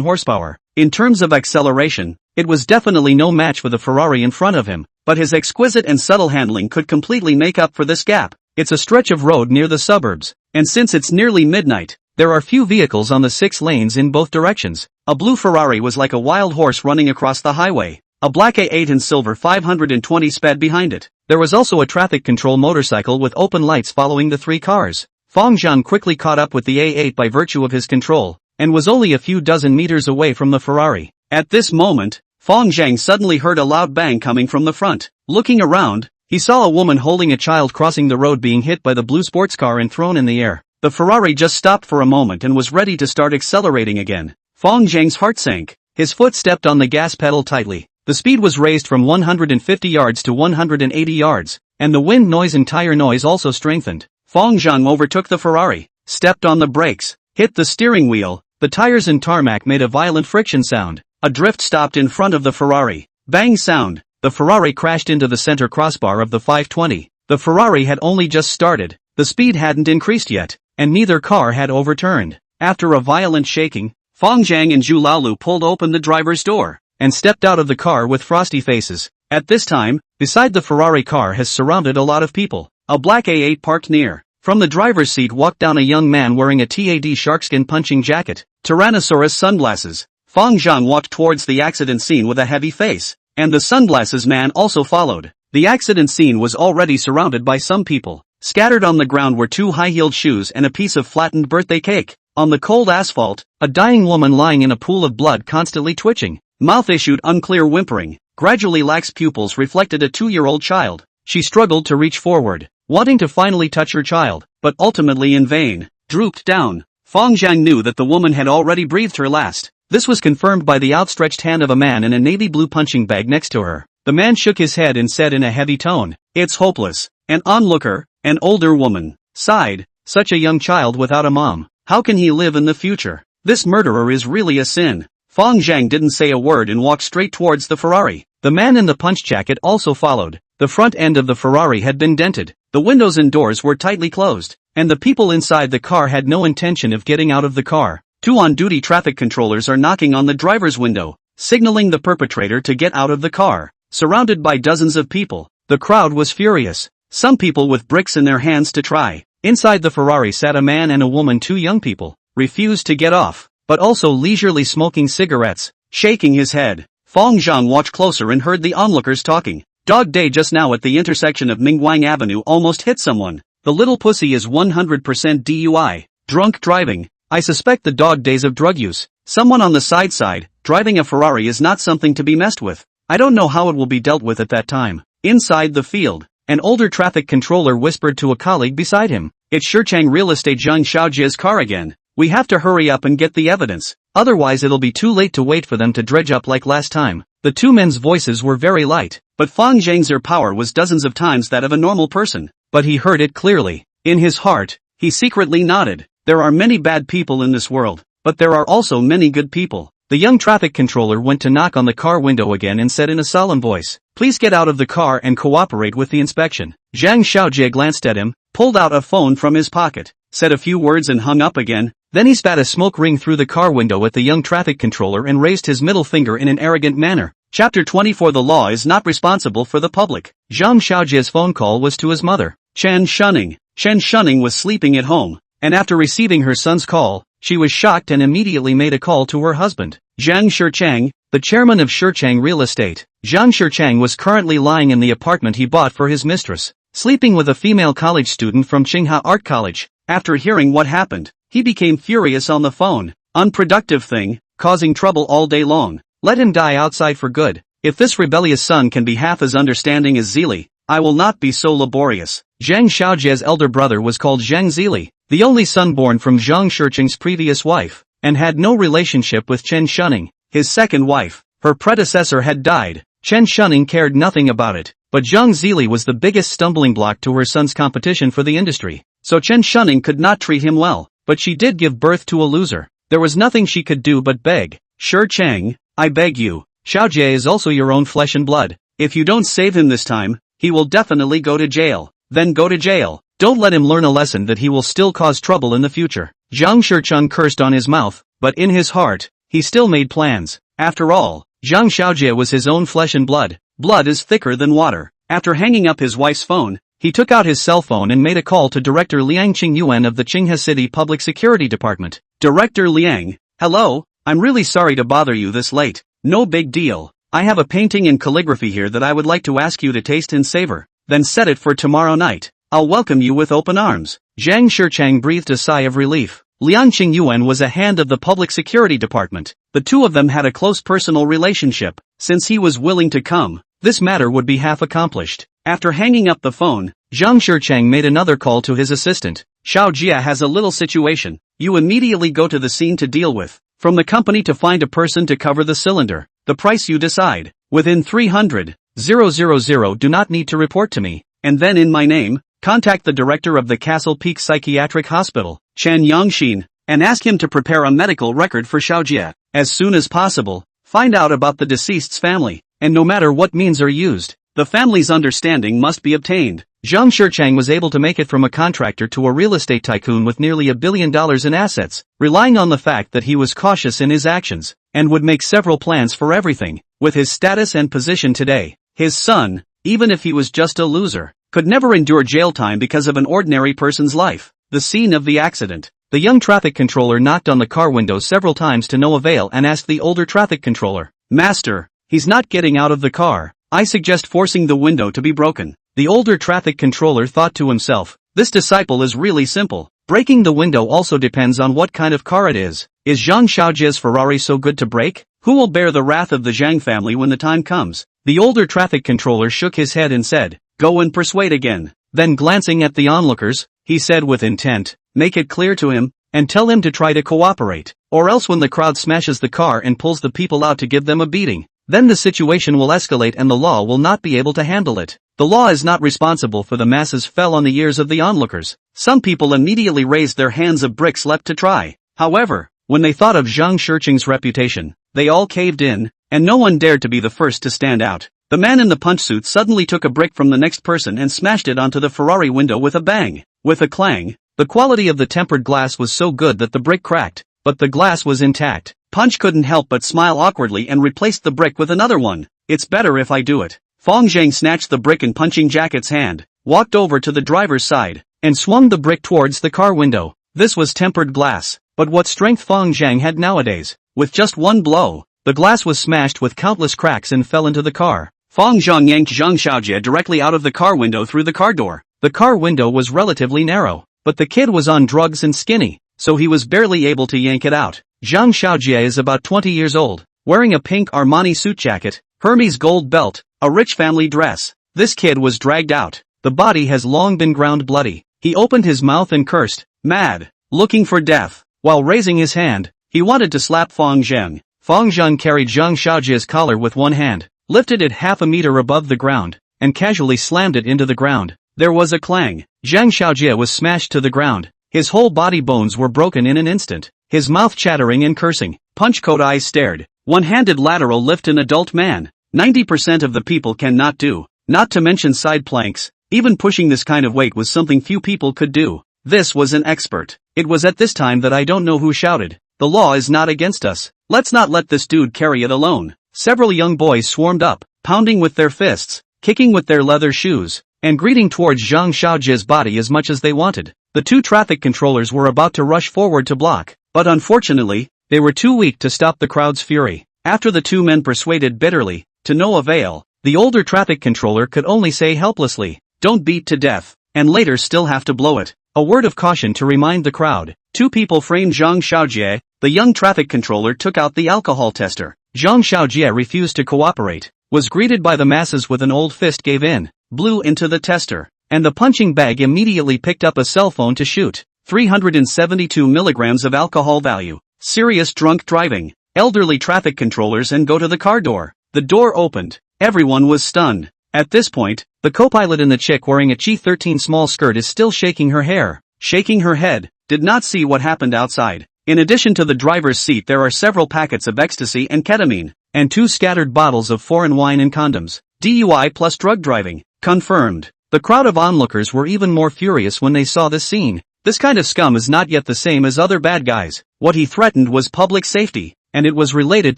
horsepower. In terms of acceleration, it was definitely no match for the Ferrari in front of him, but his exquisite and subtle handling could completely make up for this gap. It's a stretch of road near the suburbs, and since it's nearly midnight, there are few vehicles on the 6 lanes in both directions. A blue Ferrari was like a wild horse running across the highway. A black A8 and silver 520 sped behind it. There was also a traffic control motorcycle with open lights following the 3 cars. Fang Zheng quickly caught up with the A8 by virtue of his control, and was only a few dozen meters away from the Ferrari. At this moment, Fang Zheng suddenly heard a loud bang coming from the front. Looking around, he saw a woman holding a child crossing the road being hit by the blue sports car and thrown in the air. The Ferrari just stopped for a moment and was ready to start accelerating again. Fang Zheng's heart sank. His foot stepped on the gas pedal tightly. The speed was raised from 150 yards to 180 yards, and the wind noise and tire noise also strengthened. Fang Zheng overtook the Ferrari, stepped on the brakes, hit the steering wheel. The tires and tarmac made a violent friction sound. A drift stopped in front of the Ferrari. Bang sound. the Ferrari crashed into the center crossbar of the 520. The Ferrari had only just started, the speed hadn't increased yet, and neither car had overturned. After a violent shaking, Fang Zheng and Zhu Laolu pulled open the driver's door and stepped out of the car with frosty faces. At this time, beside the Ferrari car has surrounded a lot of people. A black A8 parked near. From the driver's seat walked down a young man wearing a TAD sharkskin punching jacket, Tyrannosaurus sunglasses. Fang Zheng walked towards the accident scene with a heavy face, and the sunglasses man also followed. The accident scene was already surrounded by some people. Scattered on the ground were 2 high-heeled shoes and a piece of flattened birthday cake. On the cold asphalt, a dying woman lying in a pool of blood constantly twitching. Mouth issued unclear whimpering. Gradually lax pupils reflected a 2-year-old child. She struggled to reach forward, wanting to finally touch her child, but ultimately in vain. Drooped down. Fang Zheng knew that the woman had already breathed her last. This was confirmed by the outstretched hand of a man in a navy blue punching bag next to her. The man shook his head and said in a heavy tone, "It's hopeless." An onlooker, an older woman, sighed. Such a young child without a mom. How can he live in the future? This murderer is really a sin. Fang Zheng didn't say a word and walked straight towards the Ferrari. The man in the punch jacket also followed. The front end of the Ferrari had been dented, the windows and doors were tightly closed, and the people inside the car had no intention of getting out of the car. 2 on-duty traffic controllers are knocking on the driver's window, signaling the perpetrator to get out of the car. Surrounded by dozens of people, the crowd was furious, some people with bricks in their hands to try. Inside the Ferrari sat a man and a woman, 2 young people, refused to get off, but also leisurely smoking cigarettes. Shaking his head, Fang Zheng watched closer and heard the onlookers talking. Dog Day just now at the intersection of Mingguang Avenue almost hit someone. The little pussy is 100% DUI, drunk driving. I suspect the dog days of drug use. Someone on the side, driving a Ferrari is not something to be messed with. I don't know how it will be dealt with at that time. Inside the field, an older traffic controller whispered to a colleague beside him. It's Shichang Real Estate Zhang Xiaojie's car again. We have to hurry up and get the evidence. Otherwise it'll be too late to wait for them to dredge up like last time. The 2 men's voices were very light, but Fang Zheng's power was dozens of times that of a normal person. But he heard it clearly. In his heart, he secretly nodded. There are many bad people in this world, but there are also many good people. The young traffic controller went to knock on the car window again and said in a solemn voice, "Please get out of the car and cooperate with the inspection." Zhang Xiaojie glanced at him, pulled out a phone from his pocket, said a few words and hung up again. Then he spat a smoke ring through the car window at the young traffic controller and raised his middle finger in an arrogant manner. Chapter 24. The law is not responsible for the public. Zhang Xiaojie's phone call was to his mother, Chen Shunning. Chen Shunning was sleeping at home, and after receiving her son's call, she was shocked and immediately made a call to her husband, Zhang Shichang, the chairman of Shichang Real Estate. Zhang Shichang was currently lying in the apartment he bought for his mistress, sleeping with a female college student from Tsinghua Art College. After hearing what happened, he became furious on the phone. Unproductive thing, causing trouble all day long. Let him die outside for good. If this rebellious son can be half as understanding as Zili, I will not be so laborious. Zhang Xiaojie's elder brother was called Zhang Zili, the only son born from Zhang Shichang's previous wife, and had no relationship with Chen Shunning, his second wife. Her predecessor had died. Chen Shunning cared nothing about it, but Zhang Zili was the biggest stumbling block to her son's competition for the industry. So Chen Shunning could not treat him well, but she did give birth to a loser. There was nothing she could do but beg. Shichang, I beg you, Xiaojie is also your own flesh and blood. If you don't save him this time, he will definitely go to jail. Then go to jail. Don't let him learn a lesson that he will still cause trouble in the future. Zhang Shichang cursed on his mouth, but in his heart, he still made plans. After all, Zhang Xiaojie was his own flesh and blood. Blood is thicker than water. After hanging up his wife's phone, he took out his cell phone and made a call to Director Liang Qingyuan of the Tsinghua City Public Security Department. Director Liang, hello, I'm really sorry to bother you this late. No big deal. I have a painting and calligraphy here that I would like to ask you to taste and savor, then set it for tomorrow night. I'll welcome you with open arms. Zhang Shichang breathed a sigh of relief. Liang Qingyuan was a hand of the Public Security Department. The two of them had a close personal relationship. Since he was willing to come, this matter would be half accomplished. After hanging up the phone, Zhang Shichang made another call to his assistant. Xiao Jia has a little situation. You immediately go to the scene to deal with. From the company to find a person to cover the cylinder. The price you decide. Within 300,000 do not need to report to me. And then in my name, contact the director of the Castle Peak Psychiatric Hospital, Chen Yangxin, and ask him to prepare a medical record for Xiao Jia. As soon as possible, find out about the deceased's family. and no matter what means are used, the family's understanding must be obtained. Zhang Shichang was able to make it from a contractor to a real estate tycoon with nearly $1 billion in assets, relying on the fact that he was cautious in his actions, and would make several plans for everything. With his status and position today, his son, even if he was just a loser, could never endure jail time because of an ordinary person's life. The scene of the accident. The young traffic controller knocked on the car window several times to no avail and asked the older traffic controller, "Master, he's not getting out of the car. I suggest forcing the window to be broken." The older traffic controller thought to himself, "This disciple is really simple. Breaking the window also depends on what kind of car it is. Is Zhang Xiaojie's Ferrari so good to break? Who will bear the wrath of the Zhang family when the time comes?" The older traffic controller shook his head and said, "Go and persuade again." Then glancing at the onlookers, he said with intent, "Make it clear to him, and tell him to try to cooperate, or else when the crowd smashes the car and pulls the people out to give them a beating, then the situation will escalate and the law will not be able to handle it. The law is not responsible for the masses," fell on the ears of the onlookers. Some people immediately raised their hands of bricks leapt to try. However, when they thought of Zhang Shichang's reputation, they all caved in, and no one dared to be the first to stand out. The man in the punch suit suddenly took a brick from the next person and smashed it onto the Ferrari window with a bang. With a clang, the quality of the tempered glass was so good that the brick cracked, but the glass was intact. Punch couldn't help but smile awkwardly and replaced the brick with another one. "It's better if I do it." Fang Zheng snatched the brick in Punching Jacket's hand, walked over to the driver's side, and swung the brick towards the car window. This was tempered glass, but what strength Fang Zheng had nowadays. With just one blow, the glass was smashed with countless cracks and fell into the car. Fang Zheng yanked Zhang Xiaojie directly out of the car window through the car door. The car window was relatively narrow, but the kid was on drugs and skinny, so he was barely able to yank it out. Zhang Xiaojie is about 20 years old, wearing a pink Armani suit jacket, Hermes gold belt, a rich family dress. This kid was dragged out. The body has long been ground bloody. He opened his mouth and cursed, mad, looking for death. While raising his hand, he wanted to slap Fang Zheng. Fang Zheng carried Zhang Xiaojie's collar with one hand, lifted it half a meter above the ground, and casually slammed it into the ground. There was a clang. Zhang Xiaojie was smashed to the ground. His whole body bones were broken in an instant. His mouth chattering and cursing. Punch-coat eyes stared. One-handed lateral lift an adult man. 90% of the people cannot do. Not to mention side planks. Even pushing this kind of weight was something few people could do. This was an expert. It was at this time that I don't know who shouted, "The law is not against us. Let's not let this dude carry it alone." Several young boys swarmed up, pounding with their fists, kicking with their leather shoes, and greeting towards Zhang Xiaojie's body as much as they wanted. The two traffic controllers were about to rush forward to block, but unfortunately, they were too weak to stop the crowd's fury. After the two men persuaded bitterly, to no avail, the older traffic controller could only say helplessly, "Don't beat to death," and later still have to blow it. A word of caution to remind the crowd. Two people framed Zhang Xiaojie. The young traffic controller took out the alcohol tester. Zhang Xiaojie refused to cooperate, was greeted by the masses with an old fist, gave in, blew into the tester, and the punching bag immediately picked up a cell phone to shoot. 372 milligrams of alcohol value. Serious drunk driving. Elderly traffic controllers and go to the car door. The door opened. Everyone was stunned. At this point, the co-pilot and the chick wearing a Chi 13 small skirt is still shaking her hair, shaking her head, did not see what happened outside. In addition to the driver's seat there are several packets of ecstasy and ketamine, and 2 scattered bottles of foreign wine and condoms. DUI plus drug driving. Confirmed. The crowd of onlookers were even more furious when they saw this scene. This kind of scum is not yet the same as other bad guys. What he threatened was public safety, and it was related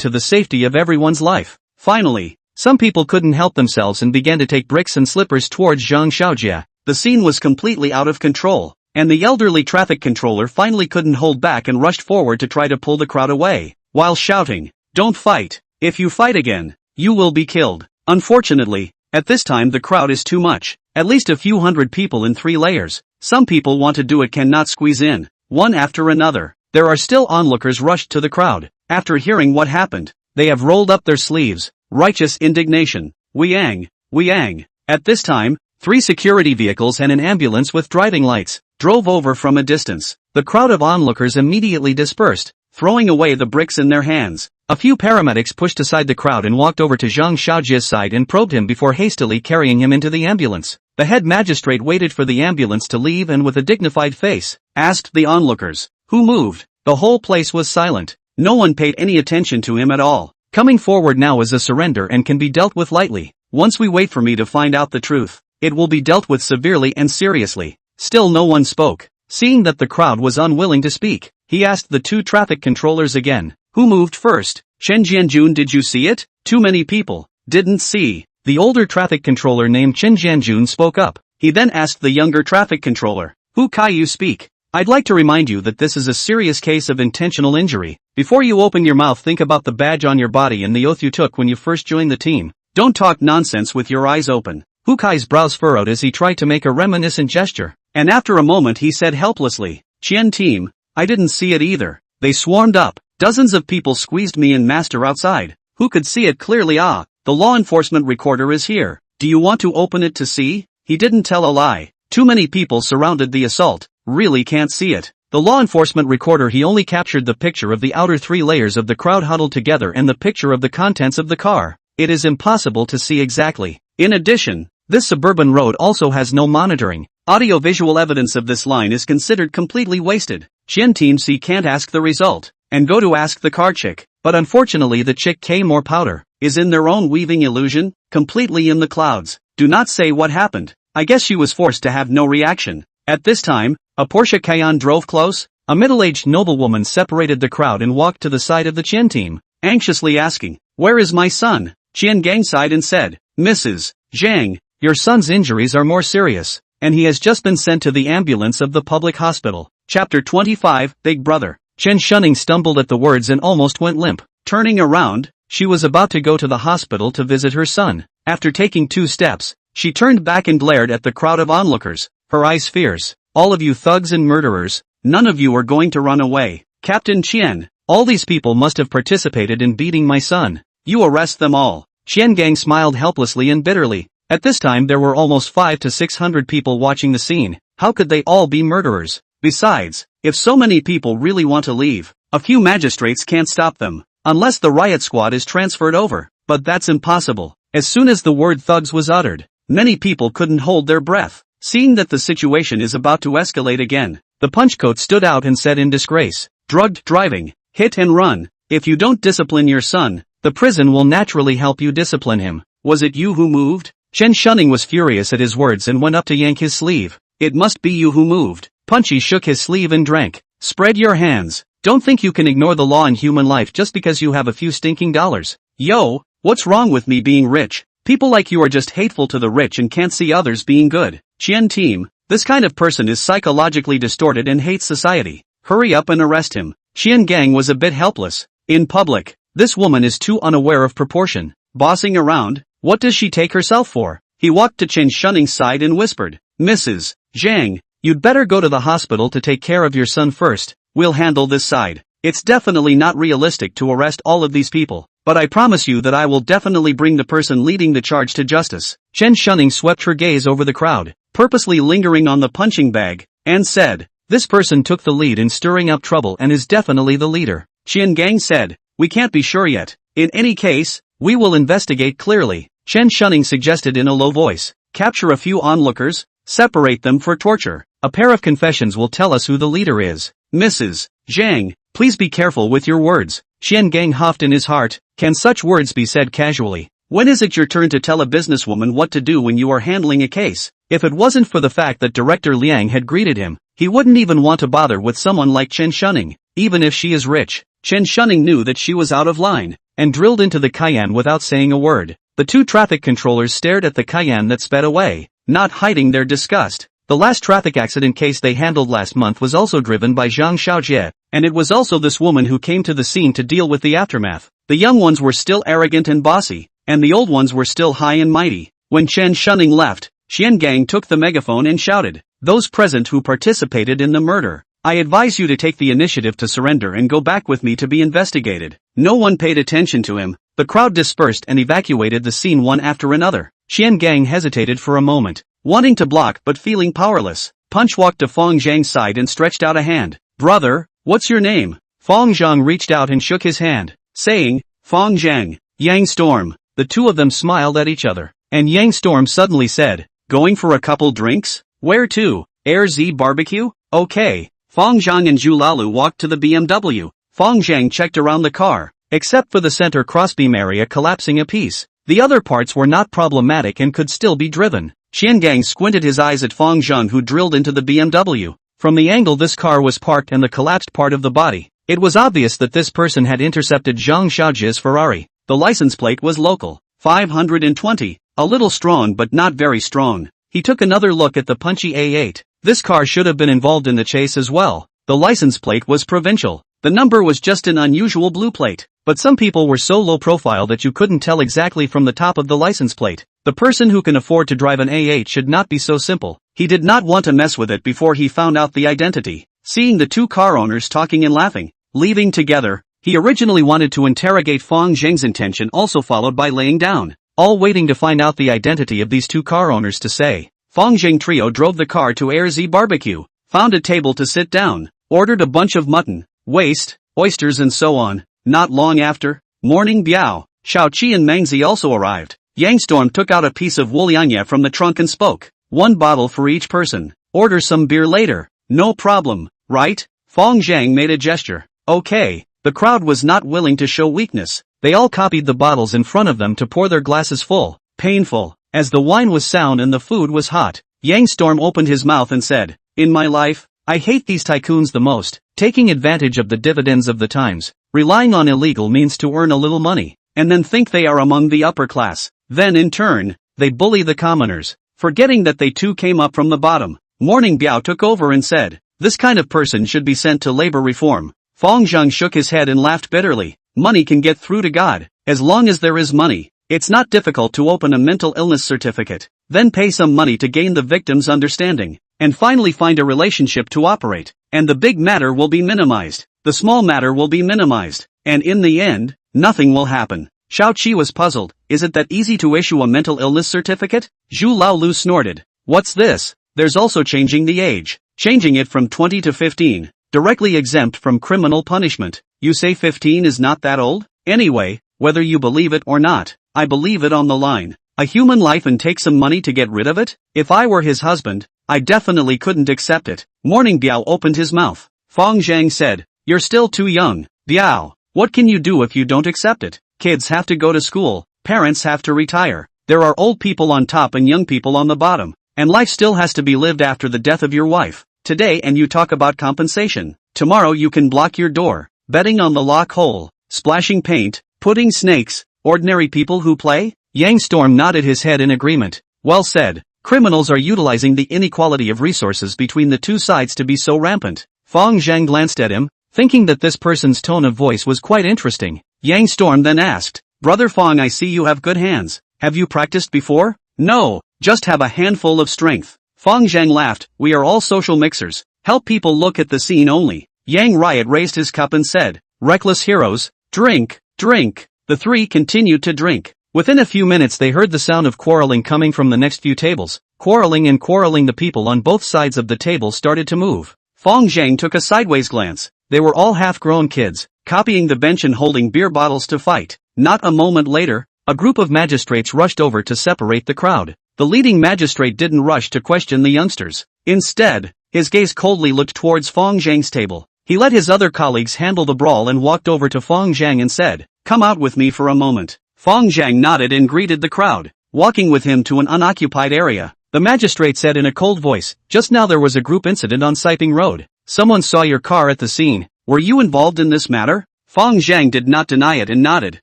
to the safety of everyone's life. Finally, some people couldn't help themselves and began to take bricks and slippers towards Zhang Xiaojie. The scene was completely out of control, and the elderly traffic controller finally couldn't hold back and rushed forward to try to pull the crowd away, while shouting, "Don't fight. If you fight again, you will be killed." Unfortunately, at this time the crowd is too much. At least a few hundred people in 3 layers. Some people want to do it cannot squeeze in, one after another. There are still onlookers rushed to the crowd. After hearing what happened, they have rolled up their sleeves. Righteous indignation. Wiang, Wiang. At this time, 3 security vehicles and an ambulance with driving lights drove over from a distance. The crowd of onlookers immediately dispersed, throwing away the bricks in their hands. A few paramedics pushed aside the crowd and walked over to Zhang Xiaojie's side and probed him before hastily carrying him into the ambulance. The head magistrate waited for the ambulance to leave and with a dignified face, asked the onlookers, "Who moved?" The whole place was silent. No one paid any attention to him at all. Coming forward now is a surrender and can be dealt with lightly. Once we wait for me to find out the truth, it will be dealt with severely and seriously. Still no one spoke. Seeing that the crowd was unwilling to speak, he asked the two traffic controllers again. Who moved first? Chen Jianjun, did you see it? Too many people didn't see. The older traffic controller named Chen Jianjun spoke up. He then asked the younger traffic controller, who can you speak? I'd like to remind you that this is a serious case of intentional injury. Before you open your mouth, think about the badge on your body and the oath you took when you first joined the team. Don't talk nonsense with your eyes open. Hu Kai's brows furrowed as he tried to make a reminiscent gesture, and after a moment he said helplessly, Qian team, I didn't see it either. They swarmed up. Dozens of people squeezed me and master outside. Who could see it clearly? Ah, the law enforcement recorder is here. Do you want to open it to see? He didn't tell a lie. Too many people surrounded the assault. Really can't see it. The law enforcement recorder, he only captured the picture of the outer 3 layers of the crowd huddled together and the picture of the contents of the car. It is impossible to see exactly. In addition, this suburban road also has no monitoring. Audio-visual evidence of this line is considered completely wasted. Qian Team C can't ask the result, and go to ask the car chick. But unfortunately the chick K more powder is in their own weaving illusion, completely in the clouds. Do not say what happened. I guess she was forced to have no reaction. At this time, a Porsche Cayenne drove close. A middle-aged noblewoman separated the crowd and walked to the side of the Qian team, anxiously asking, where is my son? Qian Gang sighed and said, Mrs. Zhang, your son's injuries are more serious, and he has just been sent to the ambulance of the public hospital. Chapter 25, Big Brother. Chen Shunning stumbled at the words and almost went limp. Turning around, she was about to go to the hospital to visit her son. After taking 2 steps, she turned back and glared at the crowd of onlookers, her eyes fierce. All of you thugs and murderers, none of you are going to run away. Captain Qian, all these people must have participated in beating my son. You arrest them all. Qian Gang smiled helplessly and bitterly. At this time there were almost 500 to 600 people watching the scene. How could they all be murderers? Besides, if so many people really want to leave, a few magistrates can't stop them, unless the riot squad is transferred over. But that's impossible. As soon as the word thugs was uttered, many people couldn't hold their breath. Seeing that the situation is about to escalate again, the punchcoat stood out and said in disgrace, drugged driving, hit and run. If you don't discipline your son, the prison will naturally help you discipline him. Was it you who moved? Chen Shunning was furious at his words and went up to yank his sleeve. It must be you who moved. Punchy shook his sleeve and drank. Spread your hands. Don't think you can ignore the law in human life just because you have a few stinking dollars. Yo, what's wrong with me being rich? People like you are just hateful to the rich and can't see others being good. Qian Team, this kind of person is psychologically distorted and hates society. Hurry up and arrest him. Qian Gang was a bit helpless. In public, this woman is too unaware of proportion. Bossing around, what does she take herself for? He walked to Chen Shunning's side and whispered, Mrs. Zhang, you'd better go to the hospital to take care of your son first. We'll handle this side. It's definitely not realistic to arrest all of these people, but I promise you that I will definitely bring the person leading the charge to justice. Chen Shunning swept her gaze over the crowd, purposely lingering on the punching bag, and said, this person took the lead in stirring up trouble and is definitely the leader. Qian Gang said, we can't be sure yet. In any case, we will investigate clearly. Chen Shunning suggested in a low voice, capture a few onlookers, separate them for torture. A pair of confessions will tell us who the leader is. Mrs. Zhang, please be careful with your words. Qian Gang huffed in his heart, can such words be said casually? When is it your turn to tell a businesswoman what to do when you are handling a case? If it wasn't for the fact that Director Liang had greeted him, he wouldn't even want to bother with someone like Chen Shunning, even if she is rich. Chen Shunning knew that she was out of line, and drilled into the Cayenne without saying a word. The two traffic controllers stared at the Cayenne that sped away, not hiding their disgust. The last traffic accident case they handled last month was also driven by Zhang Xiaojie, and it was also this woman who came to the scene to deal with the aftermath. The young ones were still arrogant and bossy, and the old ones were still high and mighty. When Chen Shunning left, Qian Gang took the megaphone and shouted, those present who participated in the murder, I advise you to take the initiative to surrender and go back with me to be investigated. No one paid attention to him. The crowd dispersed and evacuated the scene one after another. Qian Gang hesitated for a moment, wanting to block but feeling powerless. Punch walked to Fang Zheng's side and stretched out a hand. Brother, what's your name? Fang Zheng reached out and shook his hand, saying, Fang Zheng, Yang Storm. The two of them smiled at each other, and Yang Storm suddenly said, going for a couple drinks? Where to? Air Z Barbecue? Okay. Fang Zheng and Zhu Lalu walked to the BMW. Fang Zheng checked around the car, except for the center crossbeam area collapsing a piece. The other parts were not problematic and could still be driven. Qiangang squinted his eyes at Fang Zheng, who drilled into the BMW. From the angle this car was parked and the collapsed part of the body, it was obvious that this person had intercepted Zhang Xiaoji's Ferrari. The license plate was local, 520, a little strong but not very strong. He took another look at the punchy A8. This car should have been involved in the chase as well. The license plate was provincial. The number was just an unusual blue plate. But some people were so low profile that you couldn't tell exactly from the top of the license plate. The person who can afford to drive an A8 should not be so simple. He did not want to mess with it before he found out the identity. Seeing the two car owners talking and laughing, leaving together, he originally wanted to interrogate Fang Zheng's intention, also followed by laying down, all waiting to find out the identity of these two car owners to say. Fang Zheng trio drove the car to Air Z Barbecue, found a table to sit down, ordered a bunch of mutton, waste, oysters and so on. Not long after, Morning Biao, Xiaoqi and Mangzi also arrived. Yang Storm took out a piece of wulianya from the trunk and spoke. 1 bottle for each person. Order some beer later. No problem, right? Fang Zheng made a gesture. Okay. The crowd was not willing to show weakness. They all copied the bottles in front of them to pour their glasses full. Painful, as the wine was sound and the food was hot. Yang Storm opened his mouth and said, "In my life, I hate these tycoons the most, taking advantage of the dividends of the times, relying on illegal means to earn a little money, and then think they are among the upper class. Then in turn, they bully the commoners, forgetting that they too came up from the bottom." Morning Biao took over and said, "This kind of person should be sent to labor reform." Fang Zheng shook his head and laughed bitterly. Money can get through to God. As long as there is money, it's not difficult to open a mental illness certificate, then pay some money to gain the victim's understanding, and finally find a relationship to operate, and the big matter will be minimized. The small matter will be minimized, and in the end, nothing will happen. Xiao Qi was puzzled. Is it that easy to issue a mental illness certificate? Zhu Laolu snorted. What's this? There's also changing the age. Changing it from 20 to 15. Directly exempt from criminal punishment. You say 15 is not that old? Anyway, whether you believe it or not, I believe it on the line. A human life and take some money to get rid of it? If I were his husband, I definitely couldn't accept it. Morning Biao opened his mouth. Fang Zheng said, "You're still too young, Biao. What can you do if you don't accept it? Kids have to go to school, parents have to retire. There are old people on top and young people on the bottom, and life still has to be lived after the death of your wife. Today and you talk about compensation. Tomorrow you can block your door, betting on the lock hole, splashing paint, putting snakes, ordinary people who play?" Yang Storm nodded his head in agreement. Well said. Criminals are utilizing the inequality of resources between the two sides to be so rampant. Fang Zheng glanced at him, thinking that this person's tone of voice was quite interesting. Yang Storm then asked, "Brother Fang, I see you have good hands. Have you practiced before?" "No, just have a handful of strength." Fang Zheng laughed. "We are all social mixers. Help people look at the scene only." Yang Riot raised his cup and said, "Reckless heroes, drink, drink." The three continued to drink. Within a few minutes they heard the sound of quarreling coming from the next few tables. Quarreling, the people on both sides of the table started to move. Fang Zheng took a sideways glance. They were all half-grown kids, copying the bench and holding beer bottles to fight. Not a moment later, a group of magistrates rushed over to separate the crowd. The leading magistrate didn't rush to question the youngsters. Instead, his gaze coldly looked towards Fang Zheng's table. He let his other colleagues handle the brawl and walked over to Fang Zheng and said, "Come out with me for a moment." Fang Zheng nodded and greeted the crowd, walking with him to an unoccupied area. The magistrate said in a cold voice, "Just now there was a group incident on Siping Road. Someone saw your car at the scene. Were you involved in this matter?" Fang Zheng did not deny it and nodded.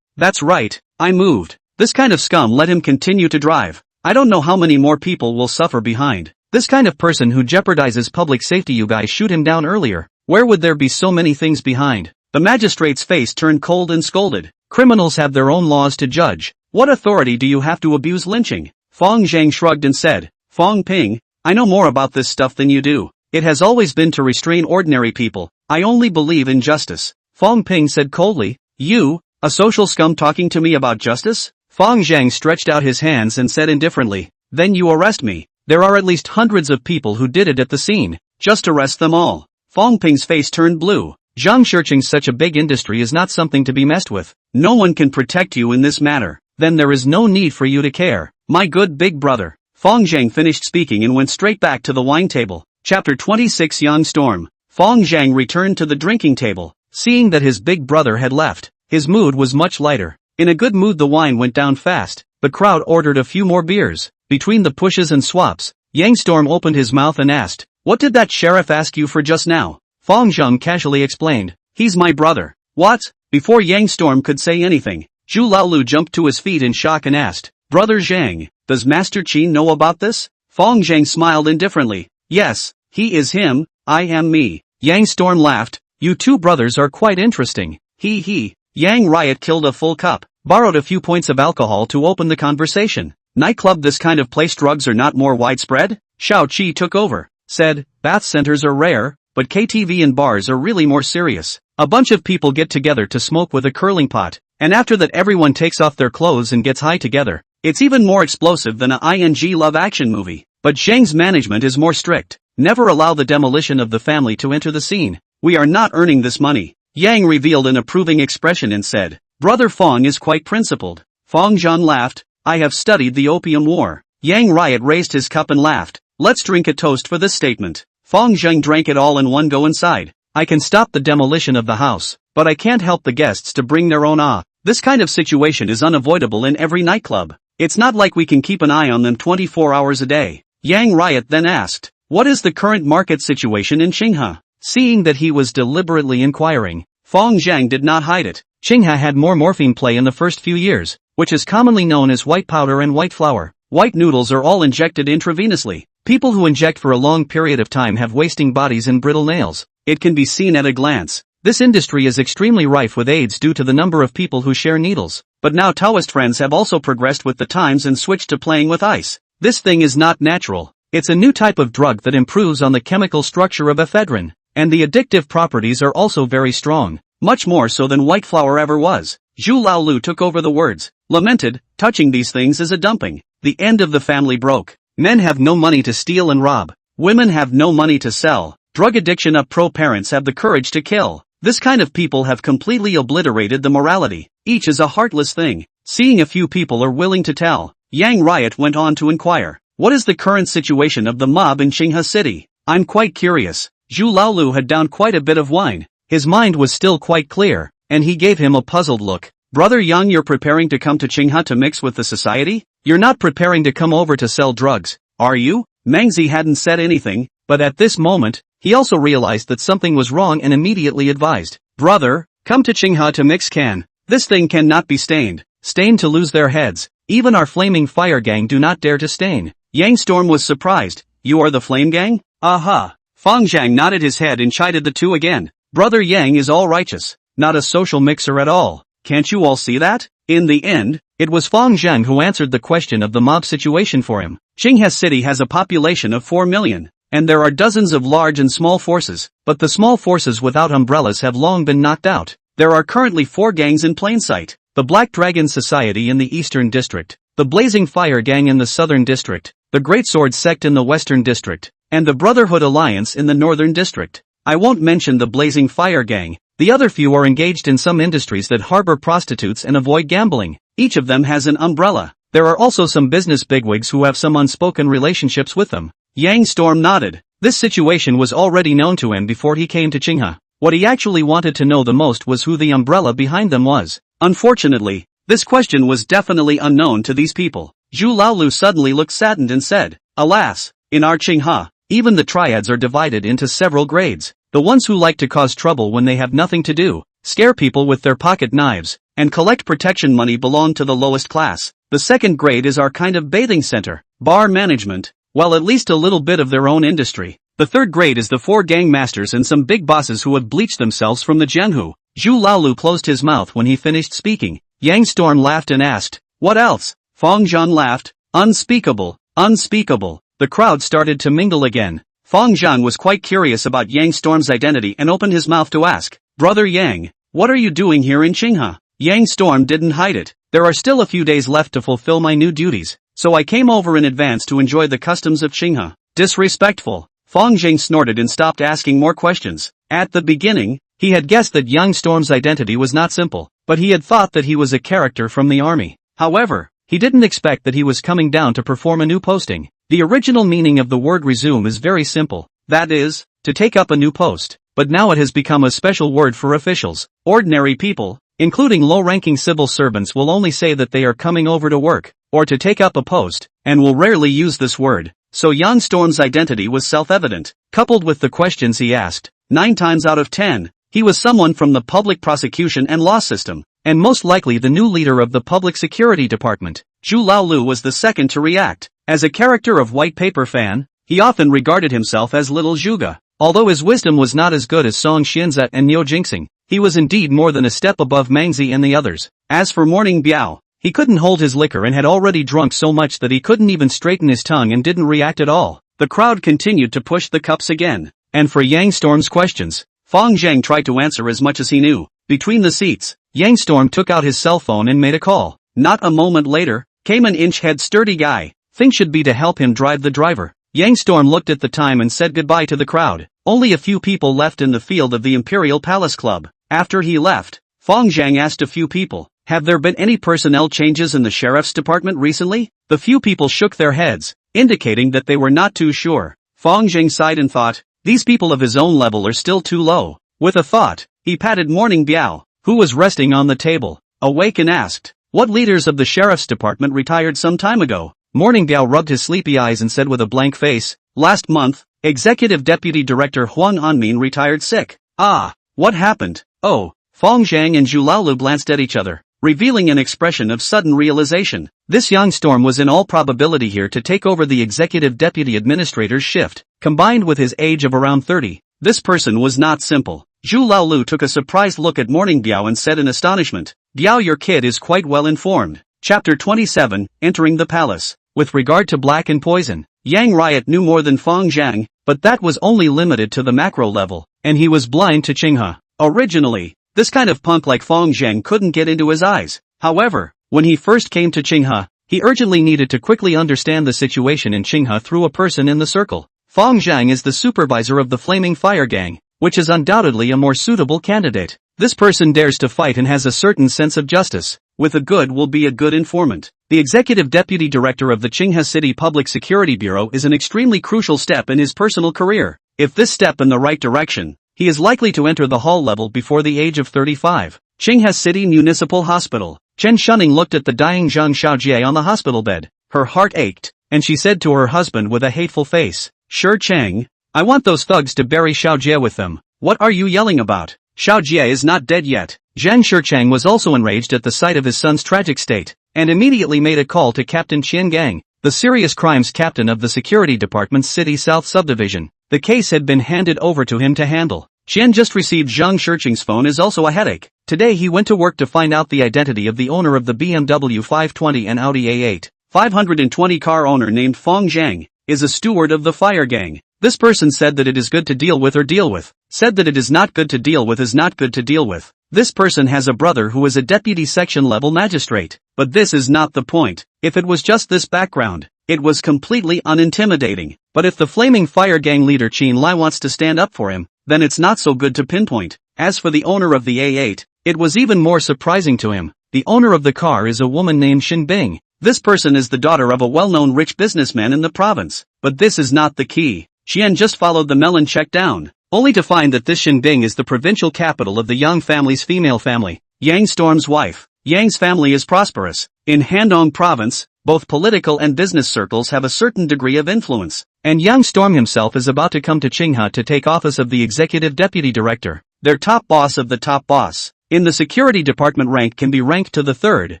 "That's right, I moved." This kind of scum let him continue to drive. I don't know how many more people will suffer behind. This kind of person who jeopardizes public safety. You guys shoot him down earlier. Where would there be so many things behind? The magistrate's face turned cold and scolded. Criminals have their own laws to judge. What authority do you have to abuse lynching? Fang Zheng shrugged and said, "Fang Ping, I know more about this stuff than you do. It has always been to restrain ordinary people. I only believe in justice." Fang Ping said coldly, "You, a social scum talking to me about justice?" Fang Zheng stretched out his hands and said indifferently, "Then you arrest me. There are at least hundreds of people who did it at the scene. Just arrest them all." Fang Ping's face turned blue. Zhang Shirching's such a big industry is not something to be messed with. No one can protect you in this matter. Then there is no need for you to care, my good big brother. Fang Zheng finished speaking and went straight back to the wine table. Chapter 26 Young Storm. Fang Zheng returned to the drinking table, seeing that his big brother had left. His mood was much lighter. In a good mood the wine went down fast. The crowd ordered a few more beers. Between the pushes and swaps, Yang Storm opened his mouth and asked, "What did that sheriff ask you for just now?" Fang Zheng casually explained, "He's my brother." "What?" Before Yang Storm could say anything, Zhu Laolu jumped to his feet in shock and asked, "Brother Zhang, does Master Qin know about this?" Fang Zheng smiled indifferently. "Yes, he is him, I am me." Yang Storm laughed, "You two brothers are quite interesting. He. Yang Riot killed a full cup, borrowed a few points of alcohol to open the conversation. "Nightclub, this kind of place, drugs are not more widespread?" Xiao Qi took over, said, "Bath centers are rare, but KTV and bars are really more serious. A bunch of people get together to smoke with a curling pot, and after that everyone takes off their clothes and gets high together. It's even more explosive than a ing love action movie. But Zheng's management is more strict. Never allow the demolition of the family to enter the scene. We are not earning this money." Yang revealed an approving expression and said, "Brother Fang is quite principled." Fang Zheng laughed, "I have studied the Opium War." Yang Riot raised his cup and laughed. "Let's drink a toast for this statement." Fang Zheng drank it all in one go inside. "I can stop the demolition of the house, but I can't help the guests to bring their own This kind of situation is unavoidable in every nightclub. It's not like we can keep an eye on them 24 hours a day." Yang Riot then asked, "What is the current market situation in Qinghe?" Seeing that he was deliberately inquiring, Fang Zheng did not hide it. Qinghe had more morphine play in the first few years, which is commonly known as white powder and white flour. White noodles are all injected intravenously. People who inject for a long period of time have wasting bodies and brittle nails. It can be seen at a glance. This industry is extremely rife with AIDS due to the number of people who share needles. But now Taoist friends have also progressed with the times and switched to playing with ice. This thing is not natural. It's a new type of drug that improves on the chemical structure of ephedrine, and the addictive properties are also very strong, much more so than white flour ever was. Zhu Laolu took over the words, lamented, "Touching these things is a dumping. The end of the family broke. Men have no money to steal and rob. Women have no money to sell. Drug addiction up pro parents have the courage to kill. This kind of people have completely obliterated the morality. Each is a heartless thing. Seeing a few people are willing to tell." Yang Riot went on to inquire, "What is the current situation of the mob in Qinghe City? I'm quite curious." Zhu Laolu had downed quite a bit of wine. His mind was still quite clear, and he gave him a puzzled look. "Brother Yang, you're preparing to come to Qinghe to mix with the society? You're not preparing to come over to sell drugs, are you?" Mengzi hadn't said anything, but at this moment, he also realized that something was wrong and immediately advised, "Brother, come to Qinghe to mix can. This thing cannot be stained. Stained to lose their heads. Even our flaming fire gang do not dare to stain." Yang Storm was surprised. "You are the flame gang?" "Aha." Fang Zheng nodded his head and chided the two again. "Brother Yang is all righteous, not a social mixer at all. Can't you all see that?" In the end, it was Fang Zheng who answered the question of the mob situation for him. Qinghe City has a population of 4 million, and there are dozens of large and small forces, but the small forces without umbrellas have long been knocked out. There are currently 4 gangs in plain sight: the Black Dragon Society in the Eastern District, the Blazing Fire Gang in the Southern District, the Great Sword Sect in the Western District, and the Brotherhood Alliance in the Northern District. I won't mention the Blazing Fire Gang. The other few are engaged in some industries that harbor prostitutes and avoid gambling. Each of them has an umbrella. There are also some business bigwigs who have some unspoken relationships with them." Yang Storm nodded. This situation was already known to him before he came to Qinghe. What he actually wanted to know the most was who the umbrella behind them was. Unfortunately, this question was definitely unknown to these people. Zhu Laolu suddenly looked saddened and said, "Alas, in our Qinghe, even the triads are divided into several grades. The ones who like to cause trouble when they have nothing to do, scare people with their pocket knives, and collect protection money belong to the lowest class. The second grade is our kind of bathing center, bar management, well, at least a little bit of their own industry. The third grade is the 4 gang masters and some big bosses who have bleached themselves from the Jianhu." Zhu Laolu closed his mouth when he finished speaking. Yang Storm laughed and asked, "What else?" Fang Zheng laughed, "Unspeakable, unspeakable." The crowd started to mingle again. Fang Zheng was quite curious about Yang Storm's identity and opened his mouth to ask, "Brother Yang, what are you doing here in Qinghe?" Yang Storm didn't hide it. "There are still a few days left to fulfill my new duties, so I came over in advance to enjoy the customs of Qinghe." "Disrespectful." Fang Zheng snorted and stopped asking more questions. At the beginning, he had guessed that Yang Storm's identity was not simple, but he had thought that he was a character from the army. However, he didn't expect that he was coming down to perform a new posting. The original meaning of the word resume is very simple. That is, to take up a new post. But now it has become a special word for officials, ordinary people, including low-ranking civil servants, will only say that they are coming over to work, or to take up a post, and will rarely use this word. So Yang Storm's identity was self-evident, coupled with the questions he asked. 9 times out of 10, he was someone from the public prosecution and law system, and most likely the new leader of the public security department. Zhu Laolu was the second to react. As a character of White Paper fan, he often regarded himself as Little Zhuge. Although his wisdom was not as good as Song Xianzhe and Niu Jingxing, he was indeed more than a step above Mangzi and the others. As for Morning Biao, he couldn't hold his liquor and had already drunk so much that he couldn't even straighten his tongue and didn't react at all. The crowd continued to push the cups again. And for Yang Storm's questions, Fang Zheng tried to answer as much as he knew. Between the seats, Yang Storm took out his cell phone and made a call. Not a moment later, came an inch-head sturdy guy. Thing should be to help him drive the driver. Yang Storm looked at the time and said goodbye to the crowd. Only a few people left in the field of the Imperial Palace Club. After he left, Fang Zheng asked a few people, "Have there been any personnel changes in the sheriff's department recently?" The few people shook their heads, indicating that they were not too sure. Fang Zheng sighed and thought, these people of his own level are still too low. With a thought, he patted Morning Biao, who was resting on the table. Awake and asked, "What leaders of the sheriff's department retired some time ago?" Morning Biao rubbed his sleepy eyes and said with a blank face, "Last month, Executive Deputy Director Huang Anmin retired sick." "Ah, what happened?" "Oh." Fang Zheng and Zhu Laolu glanced at each other, revealing an expression of sudden realization. This Yang Storm was in all probability here to take over the Executive Deputy Administrator's shift, combined with his age of around 30. This person was not simple. Zhu Laolu took a surprised look at Morning Biao and said in astonishment, "Biao, your kid is quite well informed." Chapter 27, Entering the Palace. With regard to Black and Poison, Yang Riot knew more than Fang Zheng, but that was only limited to the macro level, and he was blind to Qinghe. Originally, this kind of punk like Fang Zheng couldn't get into his eyes. However, when he first came to Qinghe, he urgently needed to quickly understand the situation in Qinghe through a person in the circle. Fang Zheng is the supervisor of the Flaming Fire Gang, which is undoubtedly a more suitable candidate. This person dares to fight and has a certain sense of justice. With a good will be a good informant. The executive deputy director of the Qinghe City Public Security Bureau is an extremely crucial step in his personal career. If this step in the right direction, he is likely to enter the hall level before the age of 35. Qinghe City Municipal Hospital. Chen Shunning looked at the dying Zhang Xiaojie on the hospital bed. Her heart ached, and she said to her husband with a hateful face, "Sure Cheng, I want those thugs to bury Xiaojie with them. What are you yelling about? Xiaojie is not dead yet." Zhang Shicheng was also enraged at the sight of his son's tragic state, and immediately made a call to Captain Qian Gang, the serious crimes captain of the security department's City South subdivision. The case had been handed over to him to handle. Qian just received Zhang Shicheng's phone is also a headache. Today he went to work to find out the identity of the owner of the BMW 520 and Audi A8. 520 car owner named Fang Zheng is a steward of the fire gang. This person said that it is good to deal with or deal with. Said that it is not good to deal with is not good to deal with. This person has a brother who is a deputy section level magistrate. But this is not the point. If it was just this background, it was completely unintimidating. But if the flaming fire gang leader Qin Lai wants to stand up for him, then it's not so good to pinpoint. As for the owner of the A8, it was even more surprising to him. The owner of the car is a woman named Xin Bing. This person is the daughter of a well-known rich businessman in the province. But this is not the key. Qian just followed the melon check down, only to find that this Xinbing is the provincial capital of the Yang family's female family, Yang Storm's wife. Yang's family is prosperous. In Handong province, both political and business circles have a certain degree of influence, and Yang Storm himself is about to come to Qinghe to take office of the executive deputy director, their top boss of the top boss. In the security department, rank can be ranked to the third.